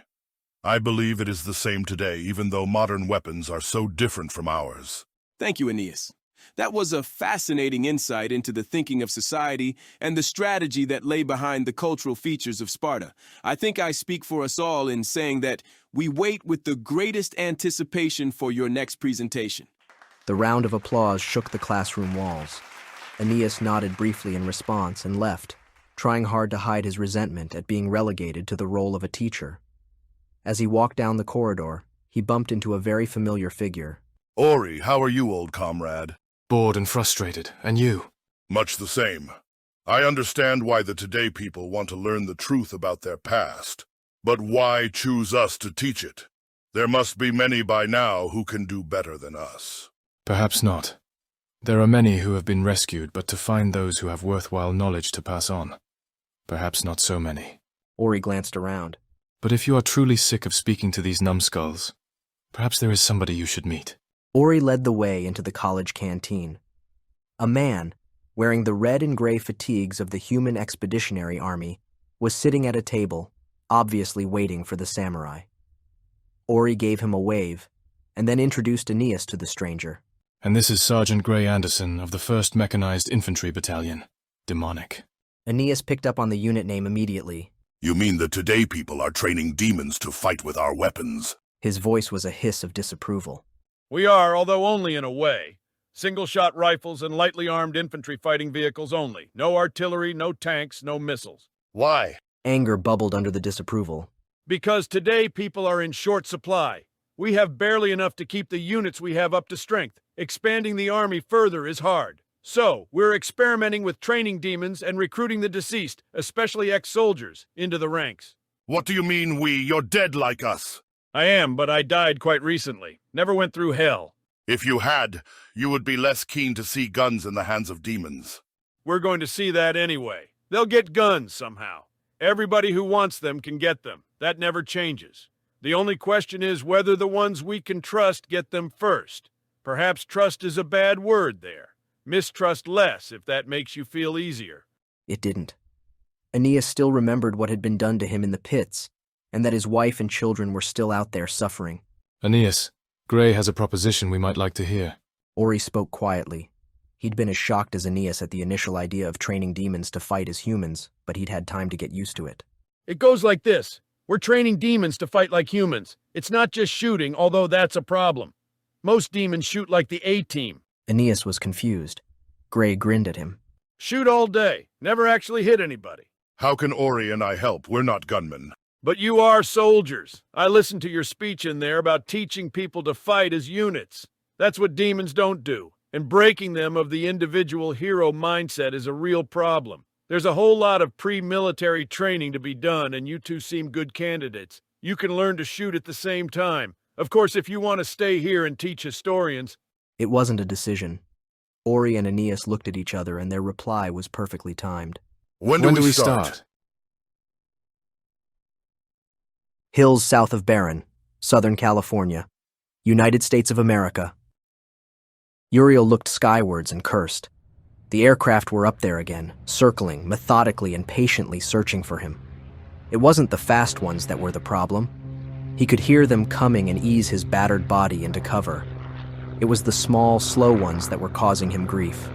I believe it is the same today, even though modern weapons are so different from ours. Thank you, Aeneas. That was a fascinating insight into the thinking of society and the strategy that lay behind the cultural features of Sparta. I think I speak for us all in saying that we wait with the greatest anticipation for your next presentation. The round of applause shook the classroom walls. Aeneas nodded briefly in response and left, trying hard to hide his resentment at being relegated to the role of a teacher. As he walked down the corridor, he bumped into a very familiar figure. Ori, how are you, old comrade? Bored and frustrated. And you? Much the same. I understand why the Today people want to learn the truth about their past. But why choose us to teach it? There must be many by now who can do better than us. Perhaps not. There are many who have been rescued, but to find those who have worthwhile knowledge to pass on. Perhaps not so many. Ori glanced around. But if you are truly sick of speaking to these numbskulls, perhaps there is somebody you should meet. Ori led the way into the college canteen. A man, wearing the red and gray fatigues of the Human Expeditionary Army, was sitting at a table, obviously waiting for the samurai. Ori gave him a wave, and then introduced Aeneas to the stranger. And this is Sergeant Gray Anderson of the 1st Mechanized Infantry Battalion, Demonic. Aeneas picked up on the unit name immediately. You mean the Today people are training demons to fight with our weapons? His voice was a hiss of disapproval. We are, although only in a way. Single-shot rifles and lightly armed infantry fighting vehicles only. No artillery, no tanks, no missiles. Why? Anger bubbled under the disapproval. Because today people are in short supply. We have barely enough to keep the units we have up to strength. Expanding the army further is hard. So, we're experimenting with training demons and recruiting the deceased, especially ex-soldiers, into the ranks. What do you mean we? You're dead like us. I am, but I died quite recently. Never went through hell. If you had, you would be less keen to see guns in the hands of demons. We're going to see that anyway. They'll get guns somehow. Everybody who wants them can get them. That never changes. The only question is whether the ones we can trust get them first. Perhaps trust is a bad word there. Mistrust less, if that makes you feel easier. It didn't. Aeneas still remembered what had been done to him in the pits, and that his wife and children were still out there suffering. Aeneas, Gray has a proposition we might like to hear. Ori spoke quietly. He'd been as shocked as Aeneas at the initial idea of training demons to fight as humans, but he'd had time to get used to it. It goes like this. We're training demons to fight like humans. It's not just shooting, although that's a problem. Most demons shoot like the A-team. Aeneas was confused. Gray grinned at him. Shoot all day. Never actually hit anybody. How can Ori and I help? We're not gunmen. But you are soldiers. I listened to your speech in there about teaching people to fight as units. That's what demons don't do. And breaking them of the individual hero mindset is a real problem. There's a whole lot of pre-military training to be done, and you two seem good candidates. You can learn to shoot at the same time. Of course, if you want to stay here and teach historians... It wasn't a decision. Ori and Aeneas looked at each other, and their reply was perfectly timed. When do we start? Hills south of Barron, Southern California, United States of America. Uriel looked skywards and cursed. The aircraft were up there again, circling, methodically and patiently searching for him. It wasn't the fast ones that were the problem. He could hear them coming and ease his battered body into cover. It was the small, slow ones that were causing him grief.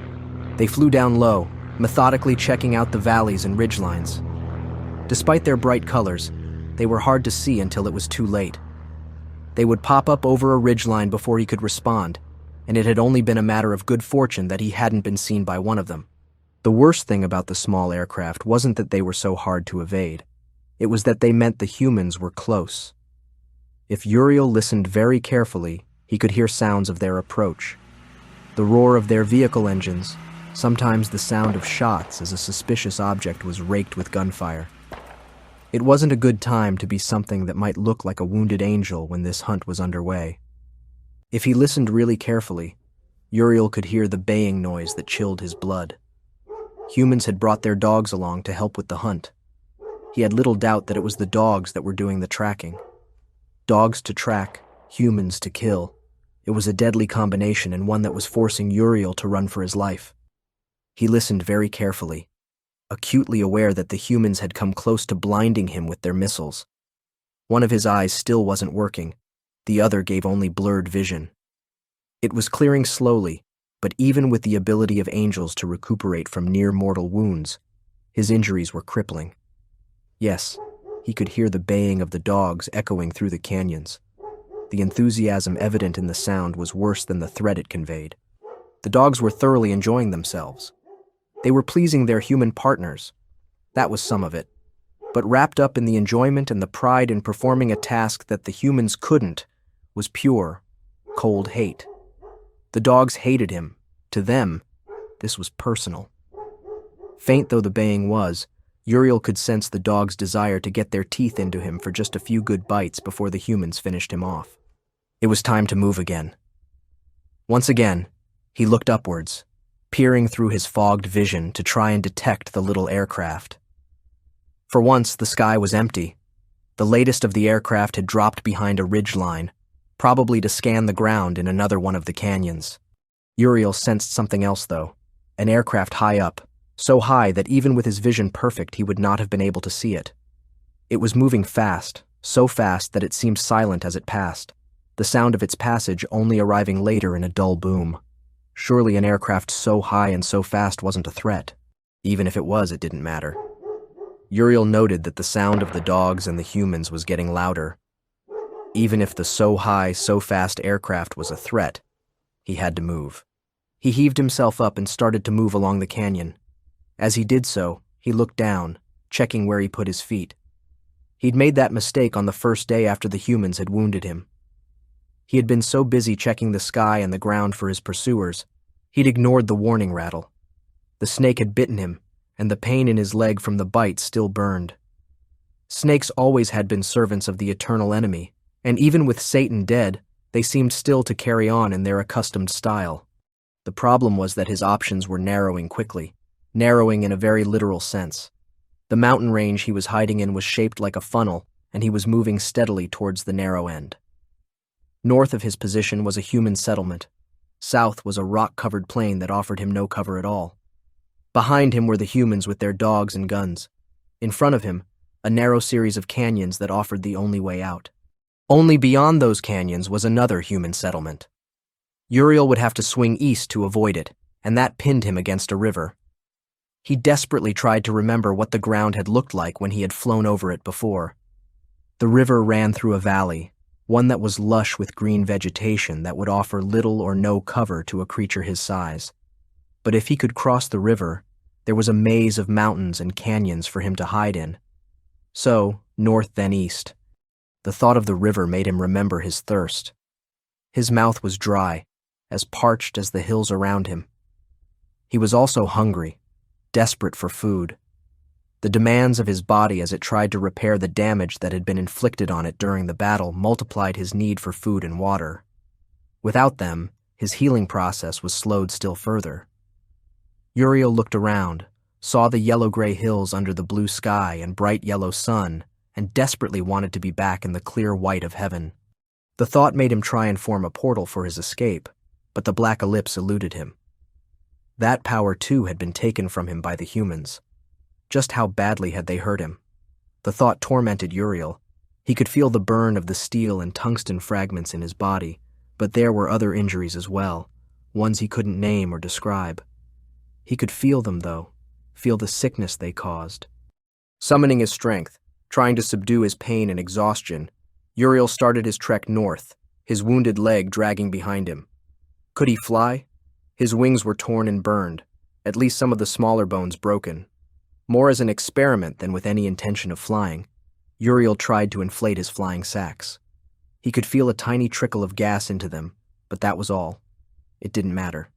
They flew down low, methodically checking out the valleys and ridgelines. Despite their bright colors, they were hard to see until it was too late. They would pop up over a ridgeline before he could respond, and it had only been a matter of good fortune that he hadn't been seen by one of them. The worst thing about the small aircraft wasn't that they were so hard to evade. It was that they meant the humans were close. If Uriel listened very carefully, he could hear sounds of their approach. The roar of their vehicle engines, sometimes the sound of shots as a suspicious object was raked with gunfire. It wasn't a good time to be something that might look like a wounded angel when this hunt was underway. If he listened really carefully, Uriel could hear the baying noise that chilled his blood. Humans had brought their dogs along to help with the hunt. He had little doubt that it was the dogs that were doing the tracking. Dogs to track, humans to kill. It was a deadly combination and one that was forcing Uriel to run for his life. He listened very carefully, acutely aware that the humans had come close to blinding him with their missiles. One of his eyes still wasn't working. The other gave only blurred vision. It was clearing slowly, but even with the ability of angels to recuperate from near-mortal wounds, his injuries were crippling. Yes, he could hear the baying of the dogs echoing through the canyons. The enthusiasm evident in the sound was worse than the threat it conveyed. The dogs were thoroughly enjoying themselves. They were pleasing their human partners. That was some of it. But wrapped up in the enjoyment and the pride in performing a task that the humans couldn't was pure, cold hate. The dogs hated him. To them, this was personal. Faint though the baying was, Uriel could sense the dogs' desire to get their teeth into him for just a few good bites before the humans finished him off. It was time to move again. Once again, he looked upwards, peering through his fogged vision to try and detect the little aircraft. For once, the sky was empty. The latest of the aircraft had dropped behind a ridgeline, probably to scan the ground in another one of the canyons. Uriel sensed something else, though, an aircraft high up, so high that even with his vision perfect he would not have been able to see it. It was moving fast, so fast that it seemed silent as it passed, the sound of its passage only arriving later in a dull boom. Surely an aircraft so high and so fast wasn't a threat. Even if it was, it didn't matter. Uriel noted that the sound of the dogs and the humans was getting louder. Even if the so high, so fast aircraft was a threat, he had to move. He heaved himself up and started to move along the canyon. As he did so, he looked down, checking where he put his feet. He'd made that mistake on the first day after the humans had wounded him. He had been so busy checking the sky and the ground for his pursuers, he'd ignored the warning rattle. The snake had bitten him, and the pain in his leg from the bite still burned. Snakes always had been servants of the eternal enemy, and even with Satan dead, they seemed still to carry on in their accustomed style. The problem was that his options were narrowing quickly, narrowing in a very literal sense. The mountain range he was hiding in was shaped like a funnel, and he was moving steadily towards the narrow end. North of his position was a human settlement. South was a rock-covered plain that offered him no cover at all. Behind him were the humans with their dogs and guns. In front of him, a narrow series of canyons that offered the only way out. Only beyond those canyons was another human settlement. Uriel would have to swing east to avoid it, and that pinned him against a river. He desperately tried to remember what the ground had looked like when he had flown over it before. The river ran through a valley, one that was lush with green vegetation that would offer little or no cover to a creature his size. But if he could cross the river, there was a maze of mountains and canyons for him to hide in. So, north then east. The thought of the river made him remember his thirst. His mouth was dry, as parched as the hills around him. He was also hungry, desperate for food. The demands of his body as it tried to repair the damage that had been inflicted on it during the battle multiplied his need for food and water. Without them, his healing process was slowed still further. Uriel looked around, saw the yellow-gray hills under the blue sky and bright yellow sun, and desperately wanted to be back in the clear white of heaven. The thought made him try and form a portal for his escape, but the black ellipse eluded him. That power, too, had been taken from him by the humans. Just how badly had they hurt him? The thought tormented Uriel. He could feel the burn of the steel and tungsten fragments in his body, but there were other injuries as well, ones he couldn't name or describe. He could feel them, though, feel the sickness they caused. Summoning his strength, trying to subdue his pain and exhaustion, Uriel started his trek north, his wounded leg dragging behind him. Could he fly? His wings were torn and burned, at least some of the smaller bones broken. More as an experiment than with any intention of flying, Uriel tried to inflate his flying sacks. He could feel a tiny trickle of gas into them, but that was all. It didn't matter.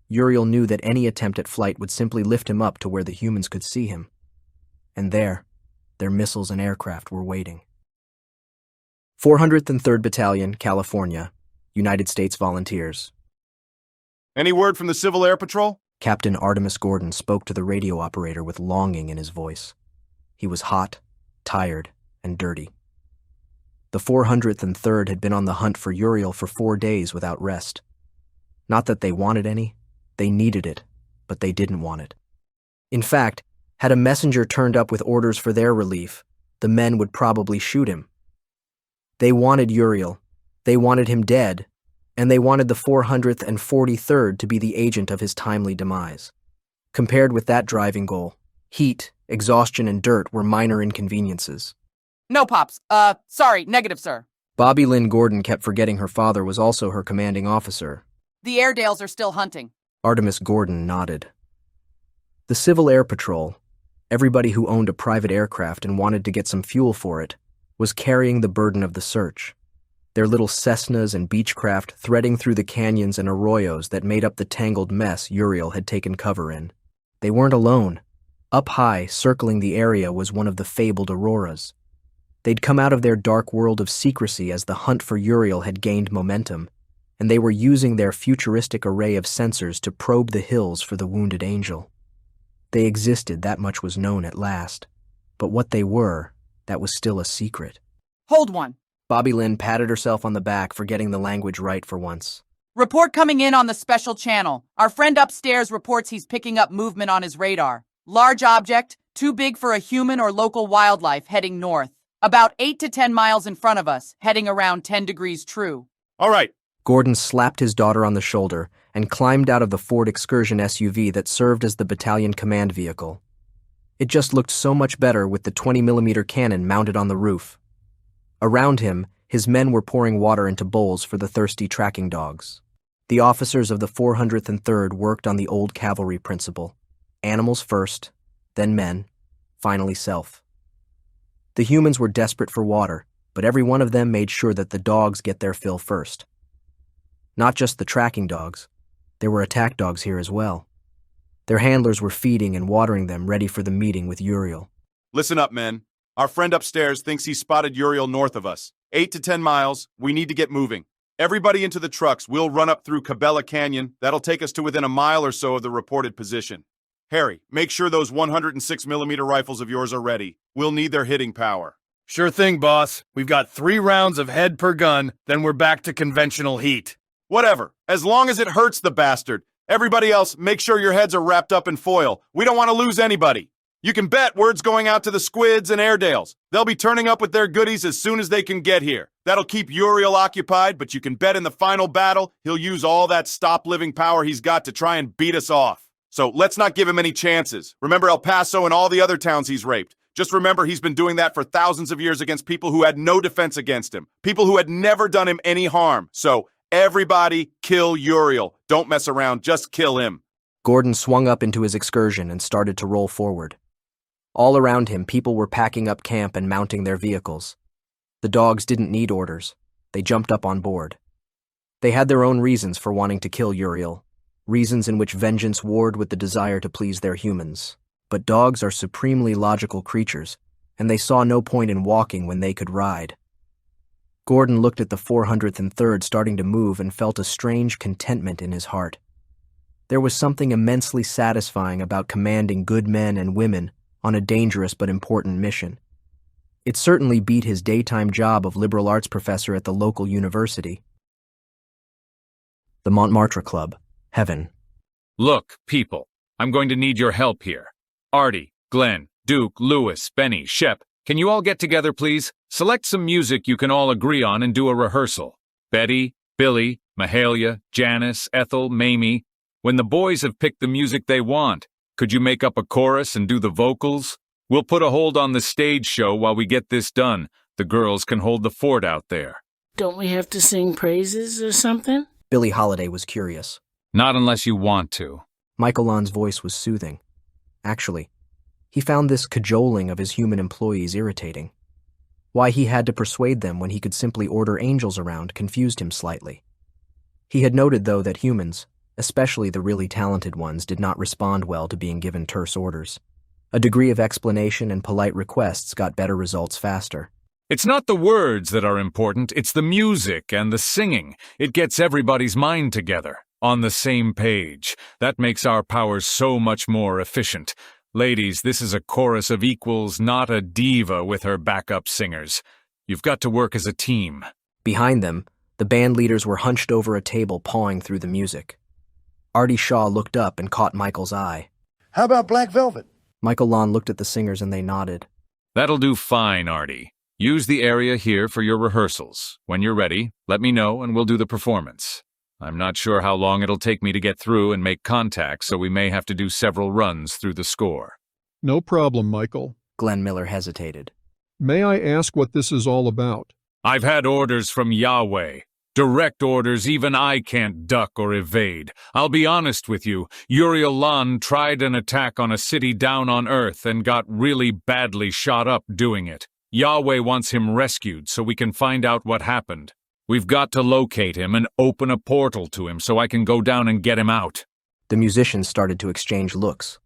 Uriel knew that any attempt at flight would simply lift him up to where the humans could see him. And there, their missiles and aircraft were waiting. 403rd Battalion, California, United States Volunteers. Any word from the Civil Air Patrol? Captain Artemis Gordon spoke to the radio operator with longing in his voice. He was hot, tired, and dirty. The 403rd had been on the hunt for Uriel for 4 days without rest. Not that they wanted any, they needed it, but they didn't want it. In fact, had a messenger turned up with orders for their relief, the men would probably shoot him. They wanted Uriel, they wanted him dead, and they wanted the 443rd to be the agent of his timely demise. Compared with that driving goal, heat, exhaustion, and dirt were minor inconveniences. No, Pops. Sorry, negative, sir. Bobby Lynn Gordon kept forgetting her father was also her commanding officer. The Airedales are still hunting. Artemis Gordon nodded. The Civil Air Patrol, everybody who owned a private aircraft and wanted to get some fuel for it, was carrying the burden of the search. Their little Cessnas and Beechcraft threading through the canyons and arroyos that made up the tangled mess Uriel had taken cover in. They weren't alone. Up high, circling the area, was one of the fabled auroras. They'd come out of their dark world of secrecy as the hunt for Uriel had gained momentum, and they were using their futuristic array of sensors to probe the hills for the wounded angel. They existed, that much was known at last. But what they were, that was still a secret. Hold one. Bobby Lynn patted herself on the back for getting the language right for once. Report coming in on the special channel. Our friend upstairs reports he's picking up movement on his radar. Large object, too big for a human or local wildlife, heading north. About 8 to 10 miles in front of us, heading around 10 degrees true. All right. Gordon slapped his daughter on the shoulder and climbed out of the Ford Excursion SUV that served as the battalion command vehicle. It just looked so much better with the 20mm cannon mounted on the roof. Around him, his men were pouring water into bowls for the thirsty tracking dogs. The officers of the 403rd worked on the old cavalry principle. Animals first, then men, finally self. The humans were desperate for water, but every one of them made sure that the dogs get their fill first. Not just the tracking dogs. There were attack dogs here as well. Their handlers were feeding and watering them, ready for the meeting with Uriel. Listen up, men. Our friend upstairs thinks he spotted Uriel north of us. 8 to 10 miles. We need to get moving. Everybody into the trucks. We'll run up through Cabela Canyon. That'll take us to within a mile or so of the reported position. Harry, make sure those 106mm rifles of yours are ready. We'll need their hitting power. Sure thing, boss. We've got 3 rounds of head per gun, then we're back to conventional heat. Whatever. As long as it hurts the bastard. Everybody else, make sure your heads are wrapped up in foil. We don't want to lose anybody. You can bet word's going out to the Squids and Airedales. They'll be turning up with their goodies as soon as they can get here. That'll keep Uriel occupied, but you can bet in the final battle, he'll use all that stop-living power he's got to try and beat us off. So let's not give him any chances. Remember El Paso and all the other towns he's raped. Just remember he's been doing that for thousands of years against people who had no defense against him. People who had never done him any harm. So everybody kill Uriel. Don't mess around, just kill him. Gordon swung up into his excursion and started to roll forward. All around him, people were packing up camp and mounting their vehicles. The dogs didn't need orders. They jumped up on board. They had their own reasons for wanting to kill Uriel, reasons in which vengeance warred with the desire to please their humans. But dogs are supremely logical creatures, and they saw no point in walking when they could ride. Gordon looked at the 403rd starting to move and felt a strange contentment in his heart. There was something immensely satisfying about commanding good men and women on a dangerous but important mission. It certainly beat his daytime job of liberal arts professor at the local university. The Montmartre Club, Heaven. Look, people, I'm going to need your help here. Artie, Glenn, Duke, Lewis, Benny, Shep, can you all get together, please? Select some music you can all agree on and do a rehearsal. Betty, Billy, Mahalia, Janice, Ethel, Mamie. When the boys have picked the music they want, could you make up a chorus and do the vocals? We'll put a hold on the stage show while we get this done. The girls can hold the fort out there. Don't we have to sing praises or something? Billie Holiday was curious. Not unless you want to. Michael Lon's voice was soothing. Actually, he found this cajoling of his human employees irritating. Why he had to persuade them when he could simply order angels around confused him slightly. He had noted, though, that humans, especially the really talented ones, did not respond well to being given terse orders. A degree of explanation and polite requests got better results faster. It's not the words that are important, it's the music and the singing. It gets everybody's mind together, on the same page. That makes our powers so much more efficient. Ladies, this is a chorus of equals, not a diva with her backup singers. You've got to work as a team. Behind them, the band leaders were hunched over a table pawing through the music. Artie Shaw looked up and caught Michael's eye. How about Black Velvet? Michael Lon looked at the singers and they nodded. That'll do fine, Artie. Use the area here for your rehearsals. When you're ready, let me know and we'll do the performance. I'm not sure how long it'll take me to get through and make contact, so we may have to do several runs through the score. No problem, Michael. Glenn Miller hesitated. May I ask what this is all about? I've had orders from Yahweh. Direct orders even I can't duck or evade. I'll be honest with you, Uriel Lan tried an attack on a city down on Earth and got really badly shot up doing it. Yahweh wants him rescued so we can find out what happened. We've got to locate him and open a portal to him so I can go down and get him out. The musicians started to exchange looks.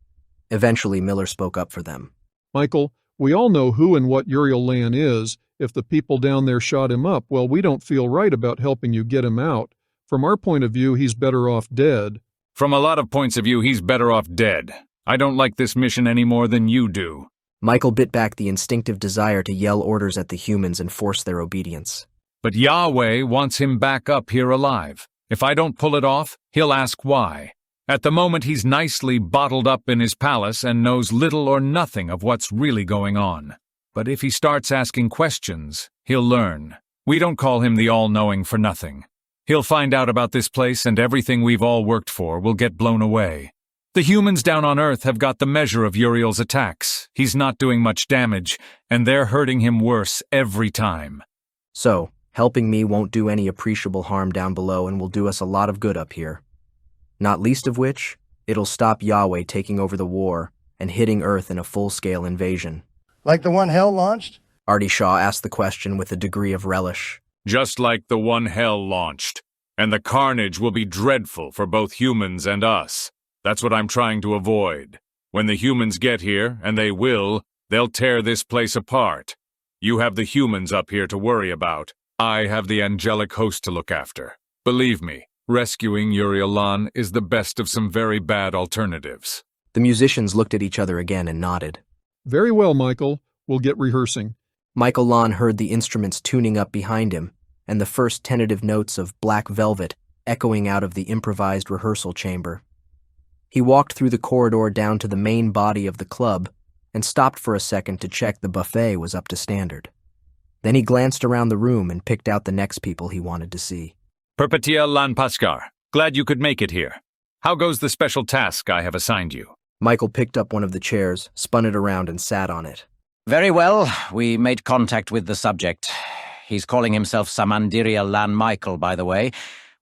Eventually, Miller spoke up for them. Michael, we all know who and what Uriel Lan is. If the people down there shot him up, well, we don't feel right about helping you get him out. From our point of view, he's better off dead. From a lot of points of view, he's better off dead. I don't like this mission any more than you do. Michael bit back the instinctive desire to yell orders at the humans and force their obedience. But Yahweh wants him back up here alive. If I don't pull it off, he'll ask why. At the moment, he's nicely bottled up in his palace and knows little or nothing of what's really going on. But if he starts asking questions, he'll learn. We don't call him the all-knowing for nothing. He'll find out about this place and everything we've all worked for will get blown away. The humans down on Earth have got the measure of Uriel's attacks. He's not doing much damage, and they're hurting him worse every time. So, helping me won't do any appreciable harm down below and will do us a lot of good up here. Not least of which, it'll stop Yahweh taking over the war and hitting Earth in a full-scale invasion. Like the one Hell launched? Artie Shaw asked the question with a degree of relish. Just like the one Hell launched. And the carnage will be dreadful for both humans and us. That's what I'm trying to avoid. When the humans get here, and they will, they'll tear this place apart. You have the humans up here to worry about. I have the angelic host to look after. Believe me, rescuing Uriel Lan is the best of some very bad alternatives. The musicians looked at each other again and nodded. Very well, Michael. We'll get rehearsing. Michael Lon heard the instruments tuning up behind him, and the first tentative notes of Black Velvet echoing out of the improvised rehearsal chamber. He walked through the corridor down to the main body of the club and stopped for a second to check the buffet was up to standard. Then he glanced around the room and picked out the next people he wanted to see. Perpetia Lan Paskar, glad you could make it here. How goes the special task I have assigned you? Michael picked up one of the chairs, spun it around, and sat on it. Very well. We made contact with the subject. He's calling himself Samandiria Lan Michael, by the way.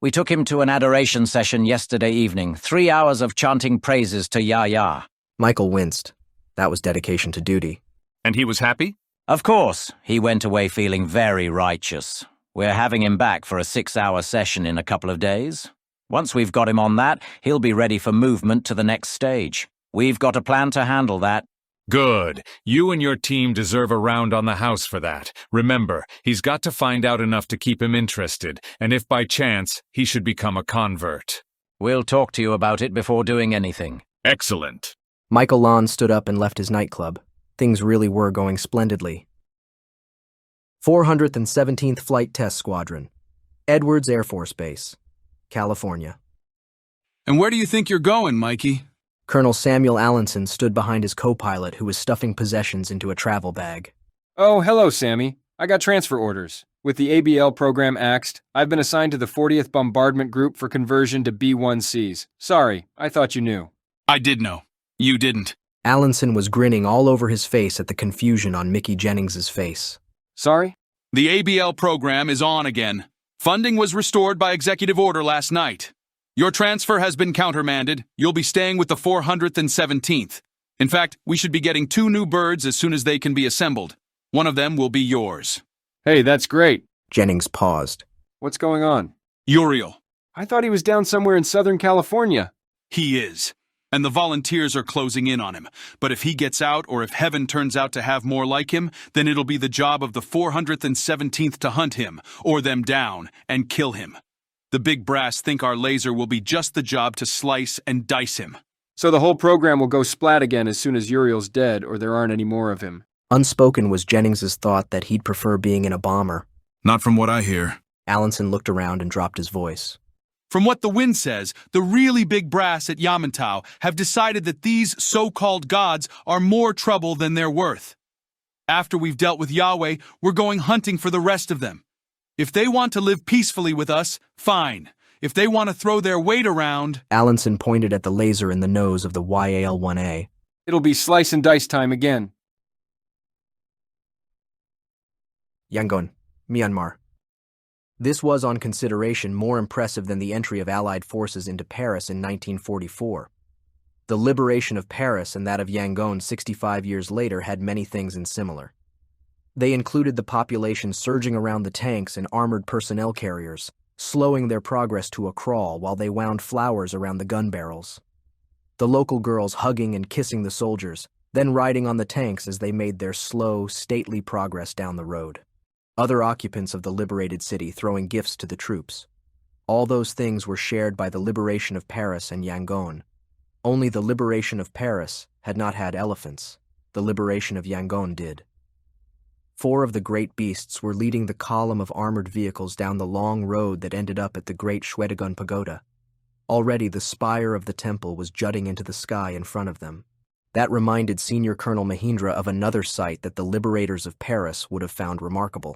We took him to an adoration session yesterday evening. 3 hours of chanting praises to Yah. Michael winced. That was dedication to duty. And he was happy? Of course. He went away feeling very righteous. We're having him back for a 6-hour session in a couple of days. Once we've got him on that, he'll be ready for movement to the next stage. We've got a plan to handle that. Good. You and your team deserve a round on the house for that. Remember, he's got to find out enough to keep him interested, and if by chance, he should become a convert. We'll talk to you about it before doing anything. Excellent. Michael Lon stood up and left his nightclub. Things really were going splendidly. 417th Flight Test Squadron, Edwards Air Force Base, California. And where do you think you're going, Mikey? Colonel Samuel Allenson stood behind his co-pilot who was stuffing possessions into a travel bag. Oh, hello, Sammy. I got transfer orders. With the ABL program axed, I've been assigned to the 40th Bombardment Group for conversion to B-1Cs. Sorry, I thought you knew. I did know. You didn't. Allenson was grinning all over his face at the confusion on Mickey Jennings's face. Sorry? The ABL program is on again. Funding was restored by executive order last night. Your transfer has been countermanded. You'll be staying with the 417th. In fact, we should be getting 2 new birds as soon as they can be assembled. One of them will be yours. Hey, that's great. Jennings paused. What's going on? Uriel. I thought he was down somewhere in Southern California. He is. And the volunteers are closing in on him. But if he gets out, or if heaven turns out to have more like him, then it'll be the job of the 417th to hunt him, or them down, and kill him. The big brass think our laser will be just the job to slice and dice him. So the whole program will go splat again as soon as Uriel's dead, or there aren't any more of him. Unspoken was Jennings's thought that he'd prefer being in a bomber. Not from what I hear. Allenson looked around and dropped his voice. From what the wind says, the really big brass at Yamantau have decided that these so-called gods are more trouble than they're worth. After we've dealt with Yahweh, we're going hunting for the rest of them. If they want to live peacefully with us, fine. If they want to throw their weight around... Allenson pointed at the laser in the nose of the YAL-1A. It'll be slice and dice time again. Yangon, Myanmar. This was on consideration more impressive than the entry of Allied forces into Paris in 1944. The liberation of Paris and that of Yangon 65 years later had many things in similar. They included the population surging around the tanks and armored personnel carriers, slowing their progress to a crawl while they wound flowers around the gun barrels. The local girls hugging and kissing the soldiers, then riding on the tanks as they made their slow, stately progress down the road. Other occupants of the liberated city throwing gifts to the troops. All those things were shared by the liberation of Paris and Yangon. Only the liberation of Paris had not had elephants. The liberation of Yangon did. 4 of the great beasts were leading the column of armored vehicles down the long road that ended up at the great Shwedagon Pagoda. Already the spire of the temple was jutting into the sky in front of them. That reminded Senior Colonel Mahindra of another sight that the liberators of Paris would have found remarkable.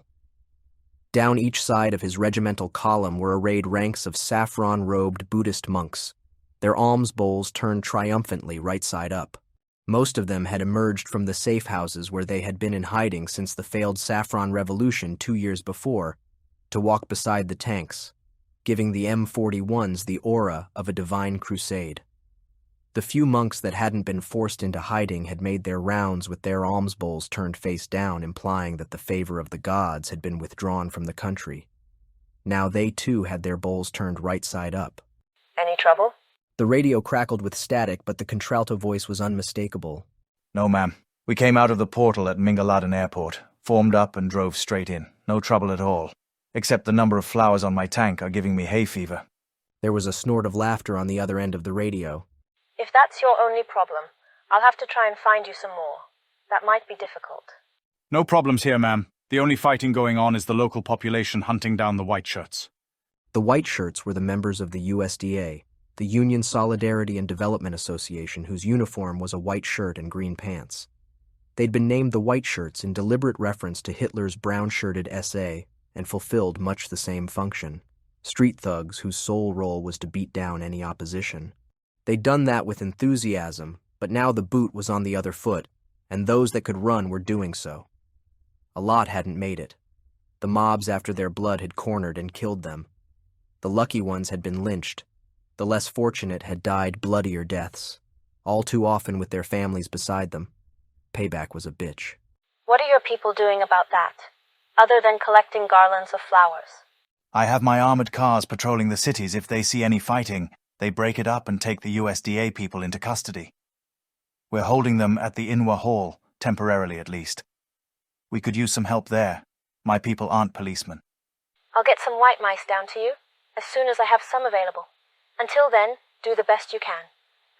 Down each side of his regimental column were arrayed ranks of saffron-robed Buddhist monks, their alms bowls turned triumphantly right side up. Most of them had emerged from the safe houses where they had been in hiding since the failed Saffron Revolution 2 years before, to walk beside the tanks, giving the M41s the aura of a divine crusade. The few monks that hadn't been forced into hiding had made their rounds with their alms bowls turned face down, implying that the favor of the gods had been withdrawn from the country. Now they too had their bowls turned right side up. Any trouble? The radio crackled with static, but the contralto voice was unmistakable. No, ma'am. We came out of the portal at Mingaladan Airport, formed up and drove straight in. No trouble at all. Except the number of flowers on my tank are giving me hay fever. There was a snort of laughter on the other end of the radio. If that's your only problem, I'll have to try and find you some more. That might be difficult. No problems here, ma'am. The only fighting going on is the local population hunting down the white shirts. The white shirts were the members of the USDA, the Union Solidarity and Development Association, whose uniform was a white shirt and green pants. They'd been named the White Shirts in deliberate reference to Hitler's brown-shirted SA and fulfilled much the same function. Street thugs whose sole role was to beat down any opposition. They'd done that with enthusiasm, but now the boot was on the other foot, and those that could run were doing so. A lot hadn't made it. The mobs after their blood had cornered and killed them. The lucky ones had been lynched. The less fortunate had died bloodier deaths, all too often with their families beside them. Payback was a bitch. What are your people doing about that, other than collecting garlands of flowers? I have my armored cars patrolling the cities. If they see any fighting, they break it up and take the USDA people into custody. We're holding them at the Inwa Hall, temporarily at least. We could use some help there. My people aren't policemen. I'll get some white mice down to you, as soon as I have some available. Until then, do the best you can.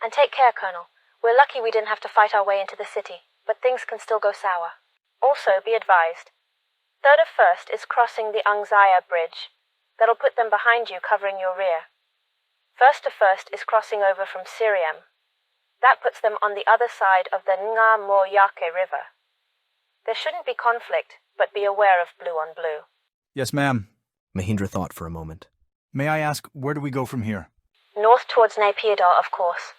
And take care, Colonel. We're lucky we didn't have to fight our way into the city, but things can still go sour. Also, be advised. 3rd of 1st is crossing the Angzaya Bridge. That'll put them behind you, covering your rear. 1st of 1st is crossing over from Siriam. That puts them on the other side of the Nga Moyake River. There shouldn't be conflict, but be aware of blue on blue. Yes, ma'am. Mahindra thought for a moment. May I ask, where do we go from here? North towards Naypyidaw, of course.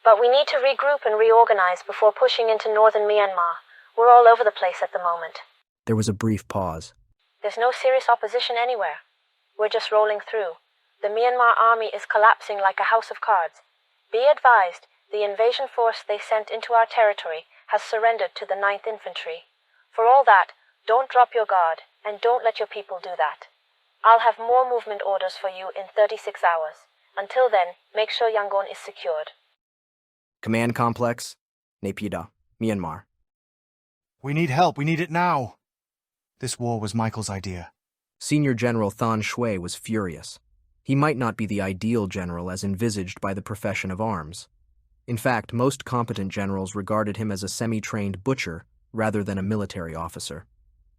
But we need to regroup and reorganize before pushing into northern Myanmar. We're all over the place at the moment. There was a brief pause. There's no serious opposition anywhere. We're just rolling through. The Myanmar army is collapsing like a house of cards. Be advised, the invasion force they sent into our territory has surrendered to the 9th Infantry. For all that, don't drop your guard, and don't let your people do that. I'll have more movement orders for you in 36 hours. Until then, make sure Yangon is secured. Command Complex, Naypyidaw, Myanmar. We need help. We need it now. This war was Michael's idea. Senior General Than Shui was furious. He might not be the ideal general as envisaged by the profession of arms. In fact, most competent generals regarded him as a semi-trained butcher rather than a military officer.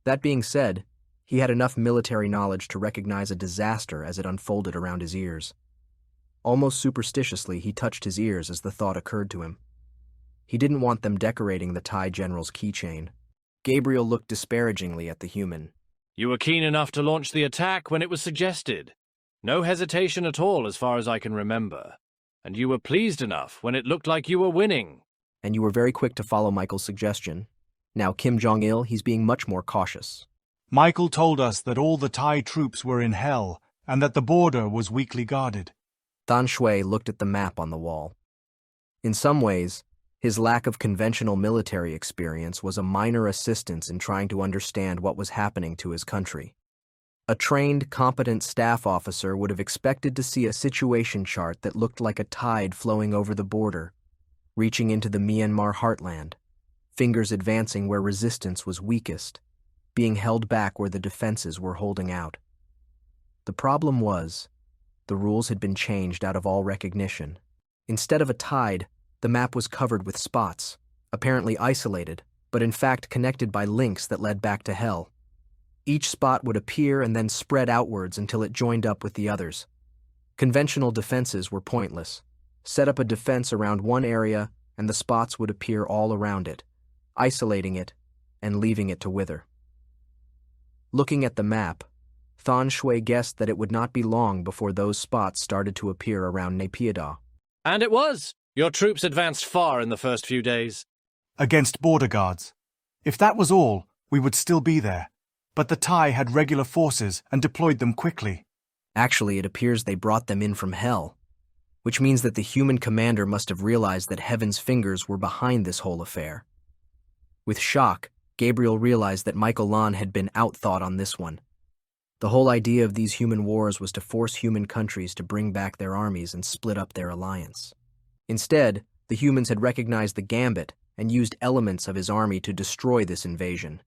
That being said, he had enough military knowledge to recognize a disaster as it unfolded around his ears. Almost superstitiously, he touched his ears as the thought occurred to him. He didn't want them decorating the Thai general's keychain. Gabriel looked disparagingly at the human. You were keen enough to launch the attack when it was suggested. No hesitation at all as far as I can remember. And you were pleased enough when it looked like you were winning. And you were very quick to follow Michael's suggestion. Now Kim Jong-il, he's being much more cautious. Michael told us that all the Thai troops were in hell, and that the border was weakly guarded. Than Shui looked at the map on the wall. In some ways, his lack of conventional military experience was a minor assistance in trying to understand what was happening to his country. A trained, competent staff officer would have expected to see a situation chart that looked like a tide flowing over the border, reaching into the Myanmar heartland, fingers advancing where resistance was weakest, being held back where the defenses were holding out. The problem was, the rules had been changed out of all recognition. Instead of a tide, the map was covered with spots, apparently isolated, but in fact connected by links that led back to hell. Each spot would appear and then spread outwards until it joined up with the others. Conventional defenses were pointless. Set up a defense around one area, and the spots would appear all around it, isolating it and leaving it to wither. Looking at the map, Than Shui guessed that it would not be long before those spots started to appear around Naypyidaw. And it was! Your troops advanced far in the first few days. Against border guards. If that was all, we would still be there. But the Thai had regular forces and deployed them quickly. Actually, it appears they brought them in from hell, which means that the human commander must have realized that Heaven's fingers were behind this whole affair. With shock, Gabriel realized that Michael Lan had been outthought on this one. The whole idea of these human wars was to force human countries to bring back their armies and split up their alliance. Instead, the humans had recognized the gambit and used elements of his army to destroy this invasion.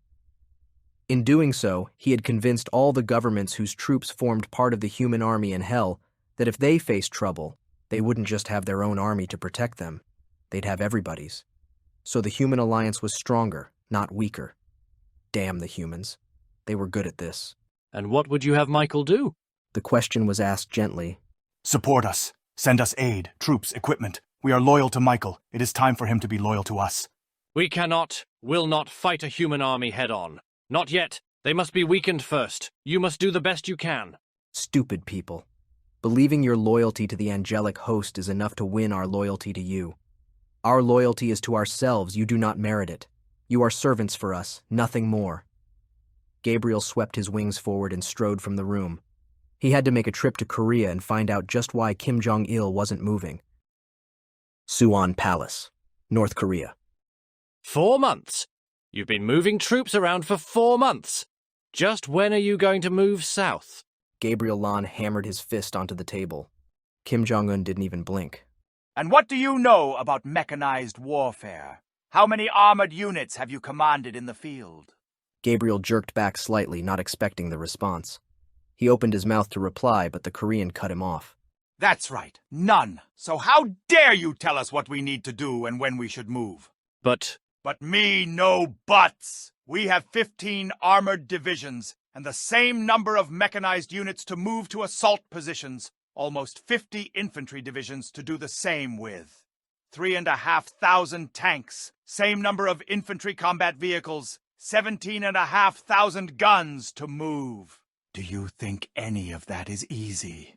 In doing so, he had convinced all the governments whose troops formed part of the human army in hell that if they faced trouble, they wouldn't just have their own army to protect them, they'd have everybody's. So the human alliance was stronger, not weaker. Damn the humans. They were good at this. And what would you have Michael do? The question was asked gently. Support us. Send us aid, troops, equipment. We are loyal to Michael. It is time for him to be loyal to us. We cannot, will not fight a human army head-on. Not yet. They must be weakened first. You must do the best you can. Stupid people. Believing your loyalty to the angelic host is enough to win our loyalty to you. Our loyalty is to ourselves. You do not merit it. You are servants for us, nothing more. Gabriel swept his wings forward and strode from the room. He had to make a trip to Korea and find out just why Kim Jong-il wasn't moving. Suwon Palace, North Korea. 4 months? You've been moving troops around for 4 months. Just when are you going to move south? Gabriel Lan hammered his fist onto the table. Kim Jong-un didn't even blink. And what do you know about mechanized warfare? How many armored units have you commanded in the field? Gabriel jerked back slightly, not expecting the response. He opened his mouth to reply, but the Korean cut him off. That's right, none. So how dare you tell us what we need to do and when we should move? But me, no buts. We have 15 armored divisions and the same number of mechanized units to move to assault positions, almost 50 infantry divisions to do the same with. 3,500 tanks, same number of infantry combat vehicles, 17,500 guns to move. Do you think any of that is easy?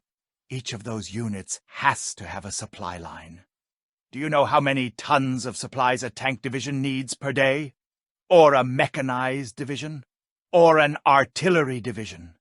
Each of those units has to have a supply line. Do you know how many tons of supplies a tank division needs per day? Or a mechanized division? Or an artillery division?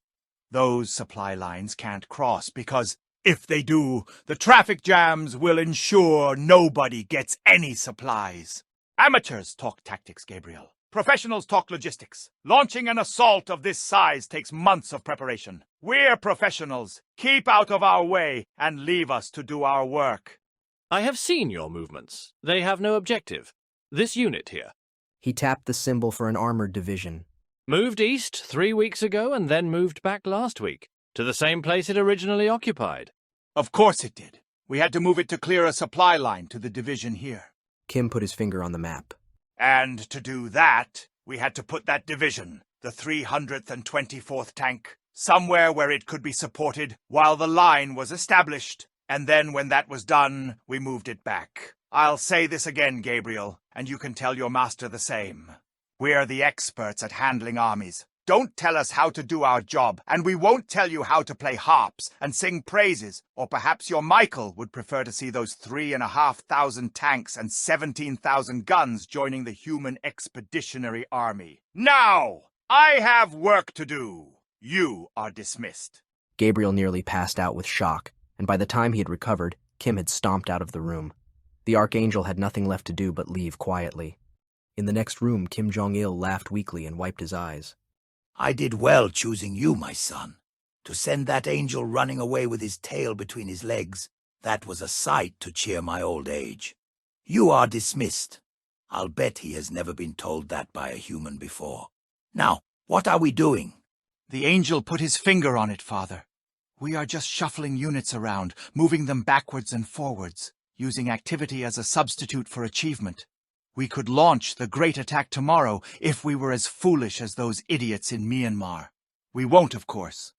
Those supply lines can't cross because, if they do, the traffic jams will ensure nobody gets any supplies. Amateurs talk tactics, Gabriel. Professionals talk logistics. Launching an assault of this size takes months of preparation. We're professionals. Keep out of our way and leave us to do our work. I have seen your movements. They have no objective. This unit here. He tapped the symbol for an armored division. Moved east 3 weeks ago and then moved back last week, to the same place it originally occupied. Of course it did. We had to move it to clear a supply line to the division here. Kim put his finger on the map. And to do that, we had to put that division, the 324th Tank, somewhere where it could be supported while the line was established. And then when that was done, we moved it back. I'll say this again, Gabriel, and you can tell your master the same. We're the experts at handling armies. Don't tell us how to do our job, and we won't tell you how to play harps and sing praises, or perhaps your Michael would prefer to see those 3,500 tanks and 17,000 guns joining the human expeditionary army. Now, I have work to do. You are dismissed. Gabriel nearly passed out with shock, and by the time he had recovered, Kim had stomped out of the room. The Archangel had nothing left to do but leave quietly. In the next room, Kim Jong-il laughed weakly and wiped his eyes. I did well choosing you, my son. To send that angel running away with his tail between his legs, that was a sight to cheer my old age. You are dismissed. I'll bet he has never been told that by a human before. Now, what are we doing? The angel put his finger on it, Father. We are just shuffling units around, moving them backwards and forwards, using activity as a substitute for achievement. We could launch the great attack tomorrow if we were as foolish as those idiots in Myanmar. We won't, of course.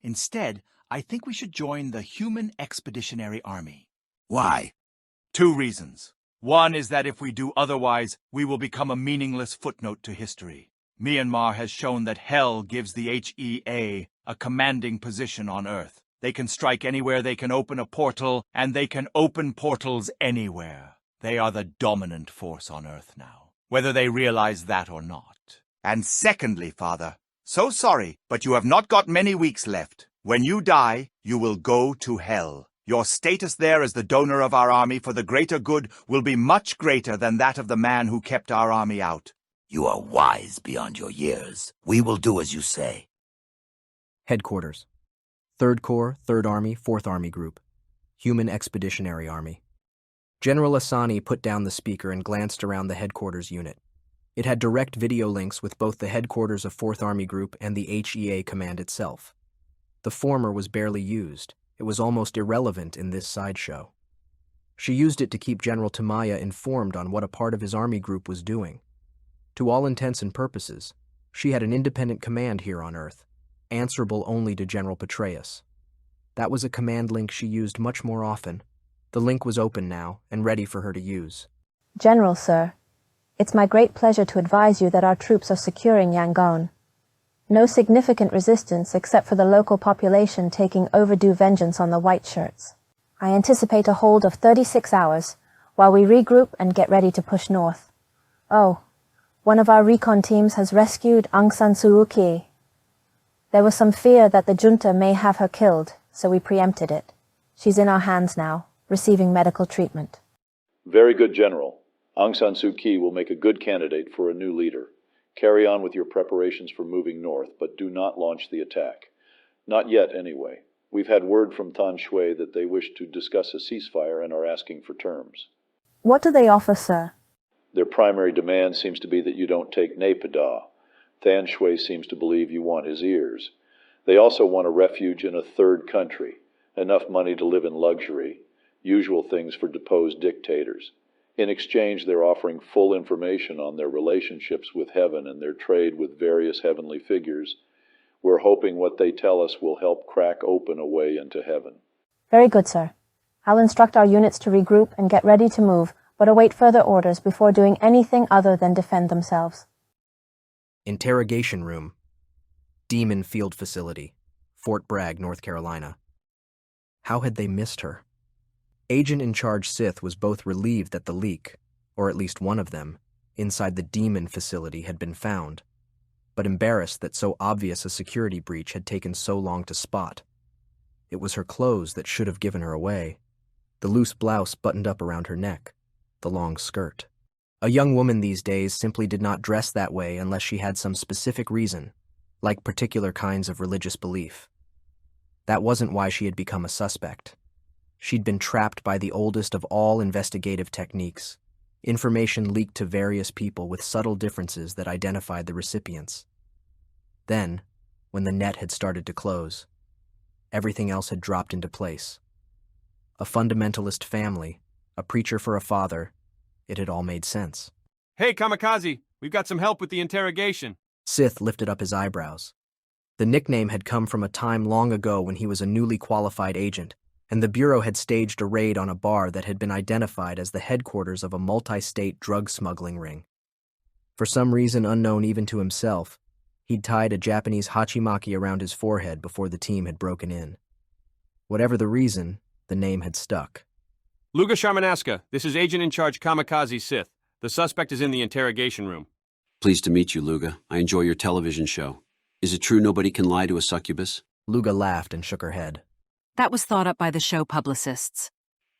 Instead, I think we should join the Human Expeditionary Army. Why? 2 reasons. One is that if we do otherwise, we will become a meaningless footnote to history. Myanmar has shown that hell gives the HEA a commanding position on Earth. They can strike anywhere, they can open a portal, and they can open portals anywhere. They are the dominant force on Earth now, whether they realize that or not. And secondly, Father, so sorry, but you have not got many weeks left. When you die, you will go to hell. Your status there as the donor of our army for the greater good will be much greater than that of the man who kept our army out. You are wise beyond your years. We will do as you say. Headquarters. 3rd Corps, 3rd Army, 4th Army Group. Human Expeditionary Army. General Asani put down the speaker and glanced around the headquarters unit. It had direct video links with both the headquarters of 4th Army Group and the HEA command itself. The former was barely used. It was almost irrelevant in this sideshow. She used it to keep General Tamaya informed on what a part of his army group was doing. To all intents and purposes, she had an independent command here on Earth, answerable only to General Petraeus. That was a command link she used much more often. The link was open now and ready for her to use. General, sir, it's my great pleasure to advise you that our troops are securing Yangon. No significant resistance except for the local population taking overdue vengeance on the white shirts. I anticipate a hold of 36 hours while we regroup and get ready to push north. Oh, one of our recon teams has rescued Aung San Suu Kyi. There was some fear that the junta may have her killed, so we preempted it. She's in our hands now, receiving medical treatment. Very good, General. Aung San Suu Kyi will make a good candidate for a new leader. Carry on with your preparations for moving north, but do not launch the attack. Not yet, anyway. We've had word from Tan Shui that they wish to discuss a ceasefire and are asking for terms. What do they offer, sir? Their primary demand seems to be that you don't take Naypyidaw. Tan Shui seems to believe you want his ears. They also want a refuge in a third country, enough money to live in luxury, usual things for deposed dictators. In exchange, they're offering full information on their relationships with heaven and their trade with various heavenly figures. We're hoping what they tell us will help crack open a way into heaven. Very good, sir. I'll instruct our units to regroup and get ready to move, but await further orders before doing anything other than defend themselves. Interrogation Room. Demon Field Facility, Fort Bragg, North Carolina. How had they missed her? Agent-in-Charge Sith was both relieved that the leak, or at least one of them, inside the Demon facility had been found, but embarrassed that so obvious a security breach had taken so long to spot. It was her clothes that should have given her away, the loose blouse buttoned up around her neck, the long skirt. A young woman these days simply did not dress that way unless she had some specific reason, like particular kinds of religious belief. That wasn't why she had become a suspect. She'd been trapped by the oldest of all investigative techniques, information leaked to various people with subtle differences that identified the recipients. Then, when the net had started to close, everything else had dropped into place. A fundamentalist family, a preacher for a father, it had all made sense. Hey, Kamikaze, we've got some help with the interrogation. Sith lifted up his eyebrows. The nickname had come from a time long ago when he was a newly qualified agent, and the Bureau had staged a raid on a bar that had been identified as the headquarters of a multi-state drug smuggling ring. For some reason unknown even to himself, he'd tied a Japanese hachimaki around his forehead before the team had broken in. Whatever the reason, the name had stuck. Luga Sharmanaska, this is Agent-in-Charge Kamikaze Sith. The suspect is in the interrogation room. Pleased to meet you, Luga. I enjoy your television show. Is it true nobody can lie to a succubus? Luga laughed and shook her head. That was thought up by the show publicists.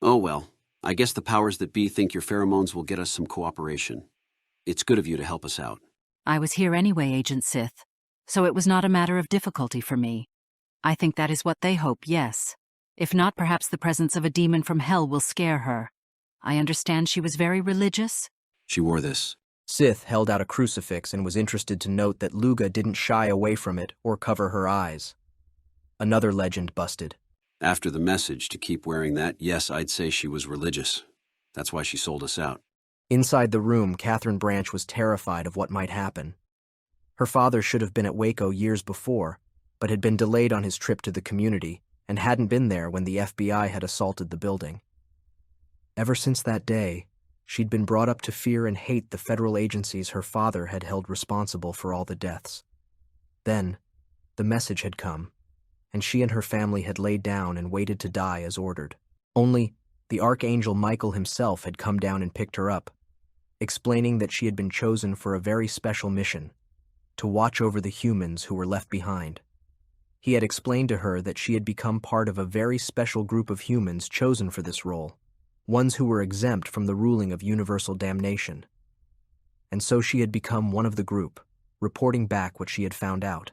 Oh well, I guess the powers that be think your pheromones will get us some cooperation. It's good of you to help us out. I was here anyway, Agent Sith, so it was not a matter of difficulty for me. I think that is what they hope, yes. If not, perhaps the presence of a demon from hell will scare her. I understand she was very religious? She wore this. Sith held out a crucifix and was interested to note that Luga didn't shy away from it or cover her eyes. Another legend busted. After the message to keep wearing that, yes, I'd say she was religious. That's why she sold us out. Inside the room, Catherine Branch was terrified of what might happen. Her father should have been at Waco years before, but had been delayed on his trip to the community and hadn't been there when the FBI had assaulted the building. Ever since that day, she'd been brought up to fear and hate the federal agencies her father had held responsible for all the deaths. Then, the message had come, and she and her family had laid down and waited to die as ordered. Only, the Archangel Michael himself had come down and picked her up, explaining that she had been chosen for a very special mission, to watch over the humans who were left behind. He had explained to her that she had become part of a very special group of humans chosen for this role, ones who were exempt from the ruling of universal damnation. And so she had become one of the group, reporting back what she had found out.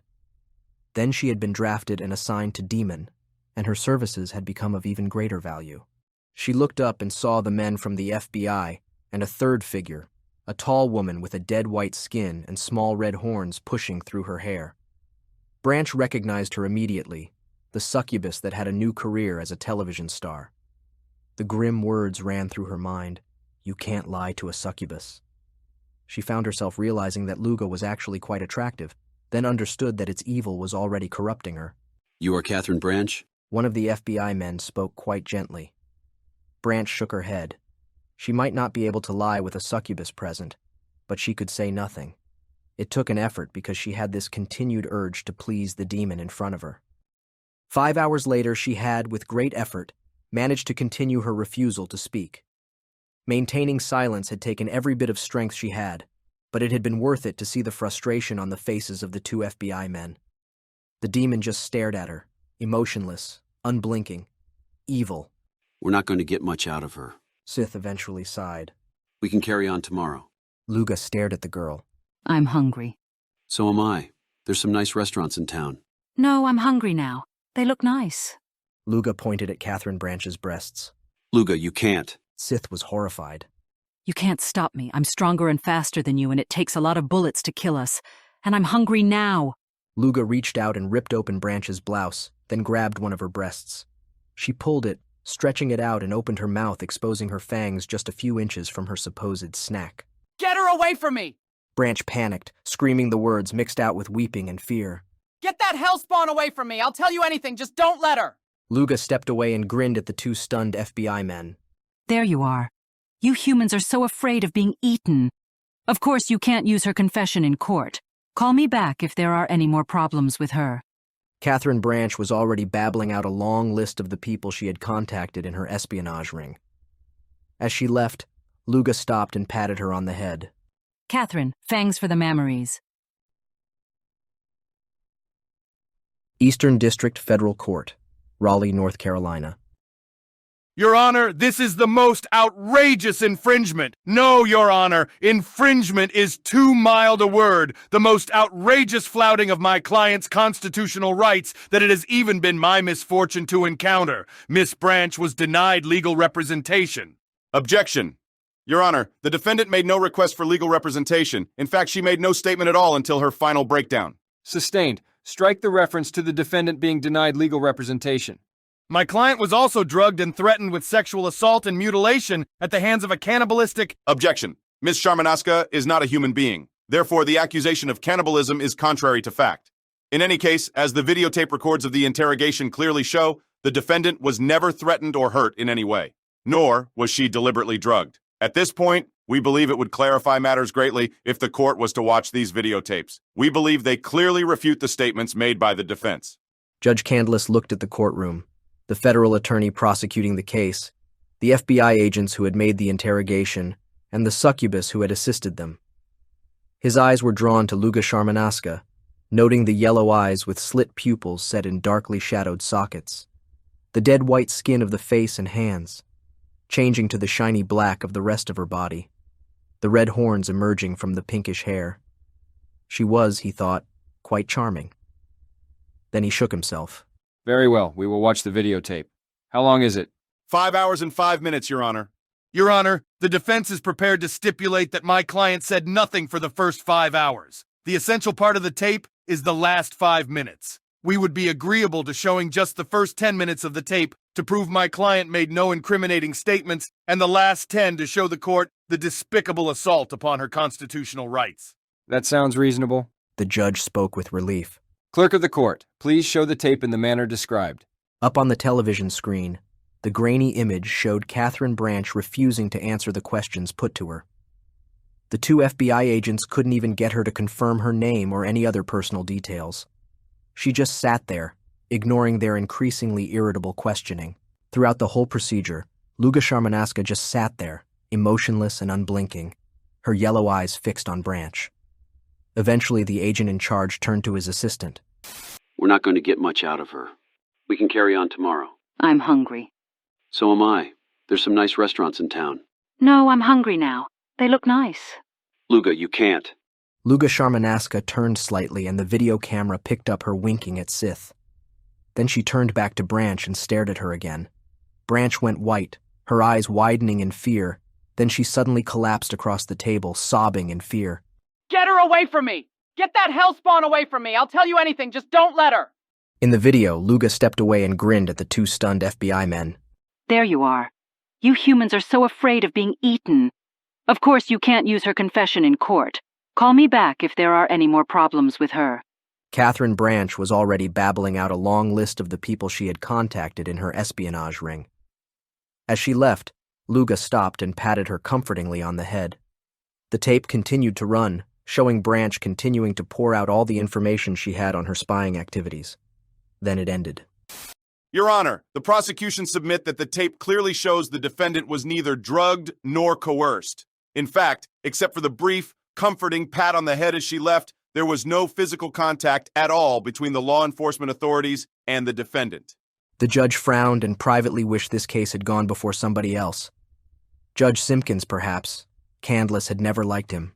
Then she had been drafted and assigned to Demon, and her services had become of even greater value. She looked up and saw the men from the FBI and a third figure, a tall woman with a dead white skin and small red horns pushing through her hair. Branch recognized her immediately, the succubus that had a new career as a television star. The grim words ran through her mind, "You can't lie to a succubus." She found herself realizing that Luga was actually quite attractive, then understood that its evil was already corrupting her. You are Catherine Branch? One of the FBI men spoke quite gently. Branch shook her head. She might not be able to lie with a succubus present, but she could say nothing. It took an effort because she had this continued urge to please the demon in front of her. 5 hours later, she had, with great effort, managed to continue her refusal to speak. Maintaining silence had taken every bit of strength she had, but it had been worth it to see the frustration on the faces of the two FBI men. The demon just stared at her, emotionless, unblinking, evil. We're not going to get much out of her. Sith eventually sighed. We can carry on tomorrow. Luga stared at the girl. I'm hungry. So am I. There's some nice restaurants in town. No, I'm hungry now. They look nice. Luga pointed at Catherine Branch's breasts. Luga, you can't. Sith was horrified. You can't stop me. I'm stronger and faster than you, and it takes a lot of bullets to kill us. And I'm hungry now. Luga reached out and ripped open Branch's blouse, then grabbed one of her breasts. She pulled it, stretching it out, and opened her mouth, exposing her fangs just a few inches from her supposed snack. Get her away from me! Branch panicked, screaming the words mixed out with weeping and fear. Get that hellspawn away from me! I'll tell you anything, just don't let her! Luga stepped away and grinned at the two stunned FBI men. There you are. You humans are so afraid of being eaten. Of course, you can't use her confession in court. Call me back if there are any more problems with her. Catherine Branch was already babbling out a long list of the people she had contacted in her espionage ring. As she left, Luga stopped and patted her on the head. Catherine, fangs for the mammaries. Eastern District Federal Court, Raleigh, North Carolina. Your Honor, this is the most outrageous infringement. No, Your Honor, infringement is too mild a word. The most outrageous flouting of my client's constitutional rights that it has even been my misfortune to encounter. Miss Branch was denied legal representation. Objection. Your Honor, the defendant made no request for legal representation. In fact, she made no statement at all until her final breakdown. Sustained. Strike the reference to the defendant being denied legal representation. My client was also drugged and threatened with sexual assault and mutilation at the hands of a cannibalistic— Objection. Ms. Sharmanaska is not a human being. Therefore, the accusation of cannibalism is contrary to fact. In any case, as the videotape records of the interrogation clearly show, the defendant was never threatened or hurt in any way, nor was she deliberately drugged. At this point, we believe it would clarify matters greatly if the court was to watch these videotapes. We believe they clearly refute the statements made by the defense. Judge Candless looked at the courtroom, the federal attorney prosecuting the case, the FBI agents who had made the interrogation, and the succubus who had assisted them. His eyes were drawn to Luga Sharmanaska, noting the yellow eyes with slit pupils set in darkly shadowed sockets, the dead white skin of the face and hands, changing to the shiny black of the rest of her body, the red horns emerging from the pinkish hair. She was, he thought, quite charming. Then he shook himself. Very well, we will watch the videotape. How long is it? 5 hours and 5 minutes, Your Honor. Your Honor, the defense is prepared to stipulate that my client said nothing for the first 5 hours. The essential part of the tape is the last 5 minutes. We would be agreeable to showing just the first 10 minutes of the tape to prove my client made no incriminating statements, and the last 10 to show the court the despicable assault upon her constitutional rights. That sounds reasonable. The judge spoke with relief. Clerk of the court, please show the tape in the manner described. Up on the television screen, the grainy image showed Catherine Branch refusing to answer the questions put to her. The 2 FBI agents couldn't even get her to confirm her name or any other personal details. She just sat there, ignoring their increasingly irritable questioning. Throughout the whole procedure, Luga Sharmanaska just sat there, emotionless and unblinking, her yellow eyes fixed on Branch. Eventually, the agent in charge turned to his assistant. We're not going to get much out of her. We can carry on tomorrow. I'm hungry. So am I. There's some nice restaurants in town. No, I'm hungry now. They look nice. Luga, you can't. Luga Sharmanaska turned slightly and the video camera picked up her winking at Sith. Then she turned back to Branch and stared at her again. Branch went white, her eyes widening in fear. Then she suddenly collapsed across the table, sobbing in fear. Get her away from me! Get that hellspawn away from me! I'll tell you anything, just don't let her! In the video, Luga stepped away and grinned at the 2 stunned FBI men. There you are. You humans are so afraid of being eaten. Of course, you can't use her confession in court. Call me back if there are any more problems with her. Catherine Branch was already babbling out a long list of the people she had contacted in her espionage ring. As she left, Luga stopped and patted her comfortingly on the head. The tape continued to run, showing Branch continuing to pour out all the information she had on her spying activities. Then it ended. Your Honor, the prosecution submit that the tape clearly shows the defendant was neither drugged nor coerced. In fact, except for the brief, comforting pat on the head as she left, there was no physical contact at all between the law enforcement authorities and the defendant. The judge frowned and privately wished this case had gone before somebody else. Judge Simpkins, perhaps. Candless had never liked him.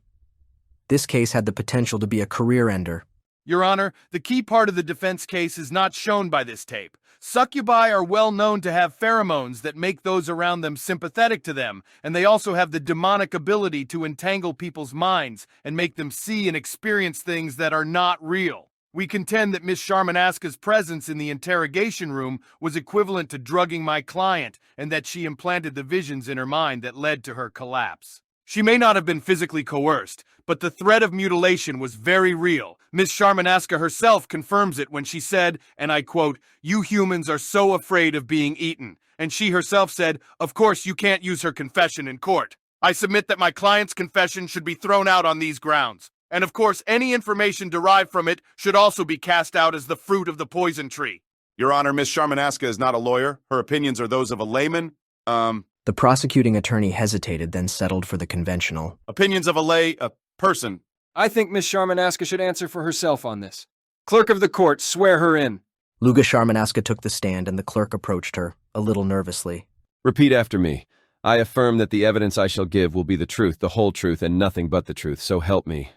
This case had the potential to be a career ender. Your Honor, the key part of the defense case is not shown by this tape. Succubi are well known to have pheromones that make those around them sympathetic to them, and they also have the demonic ability to entangle people's minds and make them see and experience things that are not real. We contend that Miss Sharmanaska's presence in the interrogation room was equivalent to drugging my client, and that she implanted the visions in her mind that led to her collapse. She may not have been physically coerced, but the threat of mutilation was very real. Miss Sharmanaska herself confirms it when she said, and I quote, "You humans are so afraid of being eaten." And she herself said, "Of course you can't use her confession in court. I submit that my client's confession should be thrown out on these grounds." And of course, any information derived from it should also be cast out as the fruit of the poison tree. Your Honor, Miss Sharmanaska is not a lawyer. Her opinions are those of a layman. The prosecuting attorney hesitated, then settled for the conventional. Opinions of a person. I think Miss Sharmanaska should answer for herself on this. Clerk of the court, swear her in. Luga Sharmanaska took the stand, and the clerk approached her, a little nervously. Repeat after me. I affirm that the evidence I shall give will be the truth, the whole truth, and nothing but the truth, so help me.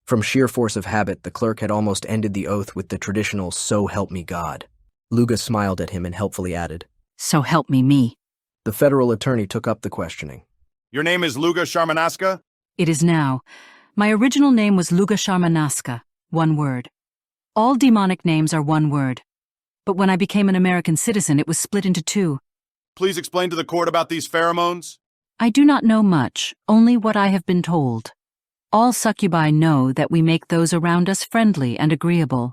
From sheer force of habit, the clerk had almost ended the oath with the traditional, "So help me God." Luga smiled at him and helpfully added, "So help me." The federal attorney took up the questioning. Your name is Luga Sharmanaska? It is now. My original name was Luga Sharmanaska, one word. All demonic names are one word. But when I became an American citizen, it was split into two. Please explain to the court about these pheromones. I do not know much, only what I have been told. All succubi know that we make those around us friendly and agreeable.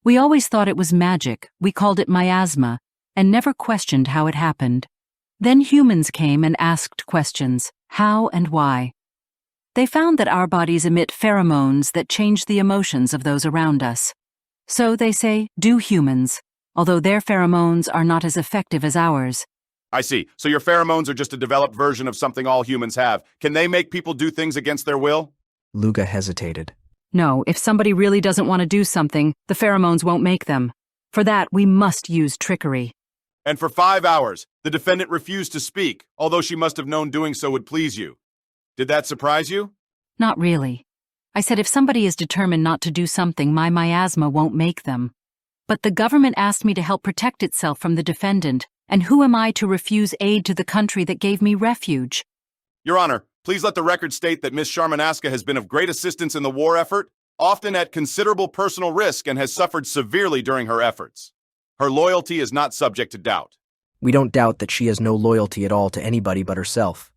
We always thought it was magic, we called it miasma, and never questioned how it happened. Then humans came and asked questions, how and why. They found that our bodies emit pheromones that change the emotions of those around us. So they say, do humans, although their pheromones are not as effective as ours. I see. So your pheromones are just a developed version of something all humans have. Can they make people do things against their will? Luga hesitated. No, if somebody really doesn't want to do something, the pheromones won't make them. For that, we must use trickery. And for 5 hours, the defendant refused to speak, although she must have known doing so would please you. Did that surprise you? Not really. I said if somebody is determined not to do something, my miasma won't make them. But the government asked me to help protect itself from the defendant, and who am I to refuse aid to the country that gave me refuge? Your Honor, please let the record state that Miss Sharmanaska has been of great assistance in the war effort, often at considerable personal risk, and has suffered severely during her efforts. Her loyalty is not subject to doubt. We don't doubt that she has no loyalty at all to anybody but herself.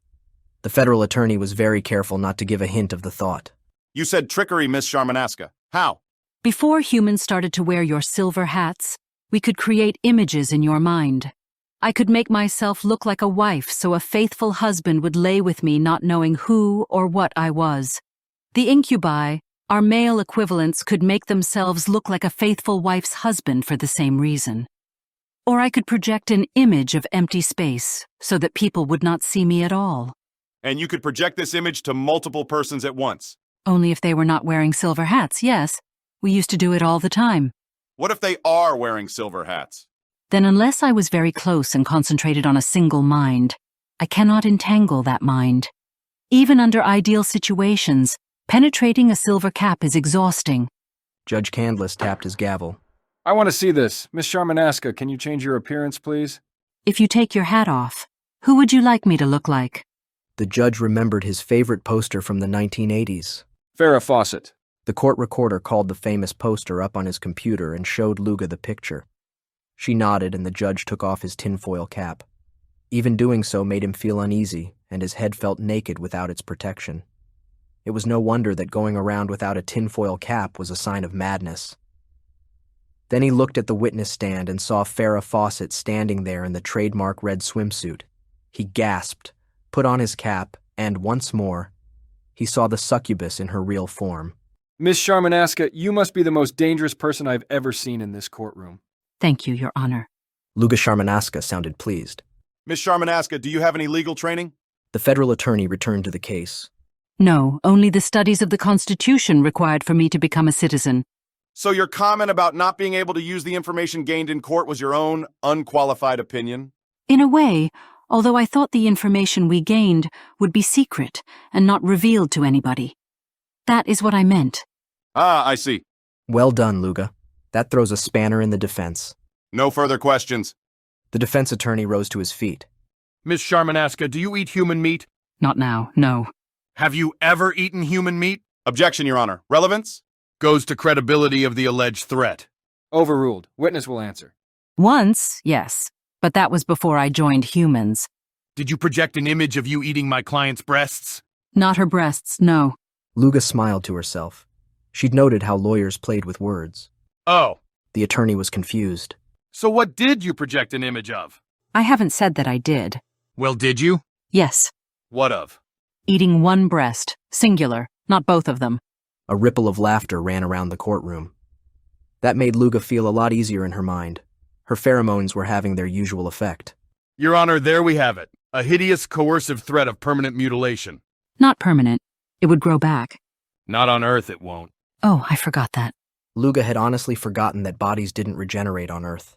The federal attorney was very careful not to give a hint of the thought. You said trickery, Miss Sharmanaska. How? Before humans started to wear your silver hats, we could create images in your mind. I could make myself look like a wife so a faithful husband would lay with me not knowing who or what I was. The incubi, our male equivalents, could make themselves look like a faithful wife's husband for the same reason. Or I could project an image of empty space so that people would not see me at all. And you could project this image to multiple persons at once? Only if they were not wearing silver hats, yes. We used to do it all the time. What if they are wearing silver hats? Then unless I was very close and concentrated on a single mind, I cannot entangle that mind. Even under ideal situations, penetrating a silver cap is exhausting. Judge Candless tapped his gavel. I want to see this. Miss Sharmanaska, can you change your appearance, please? If you take your hat off, who would you like me to look like? The judge remembered his favorite poster from the 1980s. Farrah Fawcett. The court recorder called the famous poster up on his computer and showed Luga the picture. She nodded, and the judge took off his tinfoil cap. Even doing so made him feel uneasy, and his head felt naked without its protection. It was no wonder that going around without a tinfoil cap was a sign of madness. Then he looked at the witness stand and saw Farrah Fawcett standing there in the trademark red swimsuit. He gasped, put on his cap, and once more, he saw the succubus in her real form. Miss Sharmanaska, you must be the most dangerous person I've ever seen in this courtroom. Thank you, Your Honor. Luga Sharmanaska sounded pleased. Miss Sharmanaska, do you have any legal training? The federal attorney returned to the case. No, only the studies of the Constitution required for me to become a citizen. So your comment about not being able to use the information gained in court was your own unqualified opinion? In a way, although I thought the information we gained would be secret and not revealed to anybody. That is what I meant. Ah, I see. Well done, Luga. That throws a spanner in the defense. No further questions. The defense attorney rose to his feet. Miss Sharmanaska, do you eat human meat? Not now, no. Have you ever eaten human meat? Objection, Your Honor. Relevance? Goes to credibility of the alleged threat. Overruled. Witness will answer. Once, yes, but that was before I joined humans. Did you project an image of you eating my client's breasts? Not her breasts, no. Luga smiled to herself. She'd noted how lawyers played with words. Oh. The attorney was confused. So what did you project an image of? I haven't said that I did. Well, did you? Yes. What of? Eating one breast, singular, not both of them. A ripple of laughter ran around the courtroom. That made Luga feel a lot easier in her mind. Her pheromones were having their usual effect. Your Honor, there we have it. A hideous, coercive threat of permanent mutilation. Not permanent. It would grow back. Not on Earth, it won't. Oh, I forgot that. Luga had honestly forgotten that bodies didn't regenerate on Earth.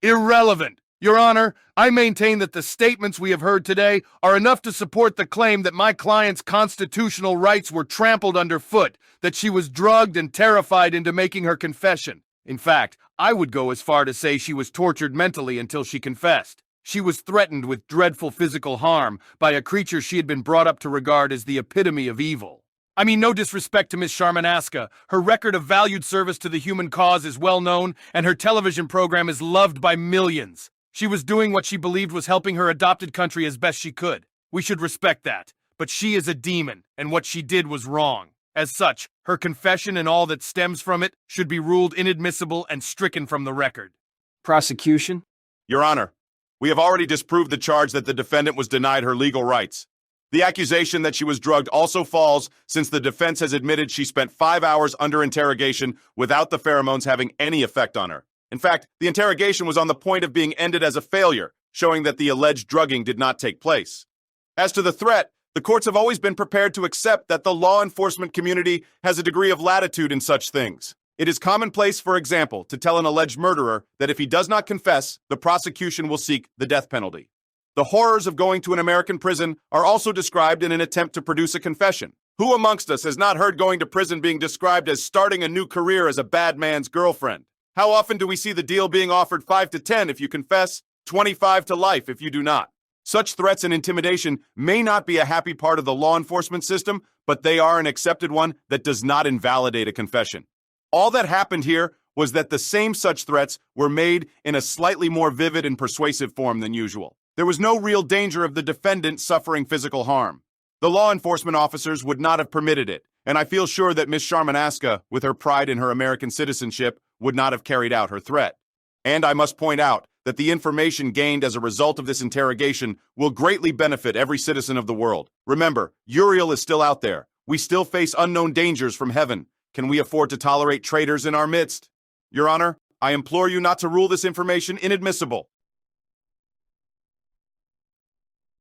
Irrelevant! Your Honor, I maintain that the statements we have heard today are enough to support the claim that my client's constitutional rights were trampled underfoot, that she was drugged and terrified into making her confession. In fact, I would go as far to say she was tortured mentally until she confessed. She was threatened with dreadful physical harm by a creature she had been brought up to regard as the epitome of evil. I mean, no disrespect to Miss Sharmanaska. Her record of valued service to the human cause is well known, and her television program is loved by millions. She was doing what she believed was helping her adopted country as best she could. We should respect that. But she is a demon, and what she did was wrong. As such, her confession and all that stems from it should be ruled inadmissible and stricken from the record. Prosecution? Your Honor, we have already disproved the charge that the defendant was denied her legal rights. The accusation that she was drugged also falls, since the defense has admitted she spent 5 hours under interrogation without the pheromones having any effect on her. In fact, the interrogation was on the point of being ended as a failure, showing that the alleged drugging did not take place. As to the threat, the courts have always been prepared to accept that the law enforcement community has a degree of latitude in such things. It is commonplace, for example, to tell an alleged murderer that if he does not confess, the prosecution will seek the death penalty. The horrors of going to an American prison are also described in an attempt to produce a confession. Who amongst us has not heard going to prison being described as starting a new career as a bad man's girlfriend? How often do we see the deal being offered 5 to 10 if you confess, 25 to life if you do not? Such threats and intimidation may not be a happy part of the law enforcement system, but they are an accepted one that does not invalidate a confession. All that happened here was that the same such threats were made in a slightly more vivid and persuasive form than usual. There was no real danger of the defendant suffering physical harm. The law enforcement officers would not have permitted it, and I feel sure that Miss Sharmanaska, with her pride in her American citizenship, would not have carried out her threat. And I must point out that the information gained as a result of this interrogation will greatly benefit every citizen of the world. Remember, Uriel is still out there. We still face unknown dangers from heaven. Can we afford to tolerate traitors in our midst? Your Honor, I implore you not to rule this information inadmissible.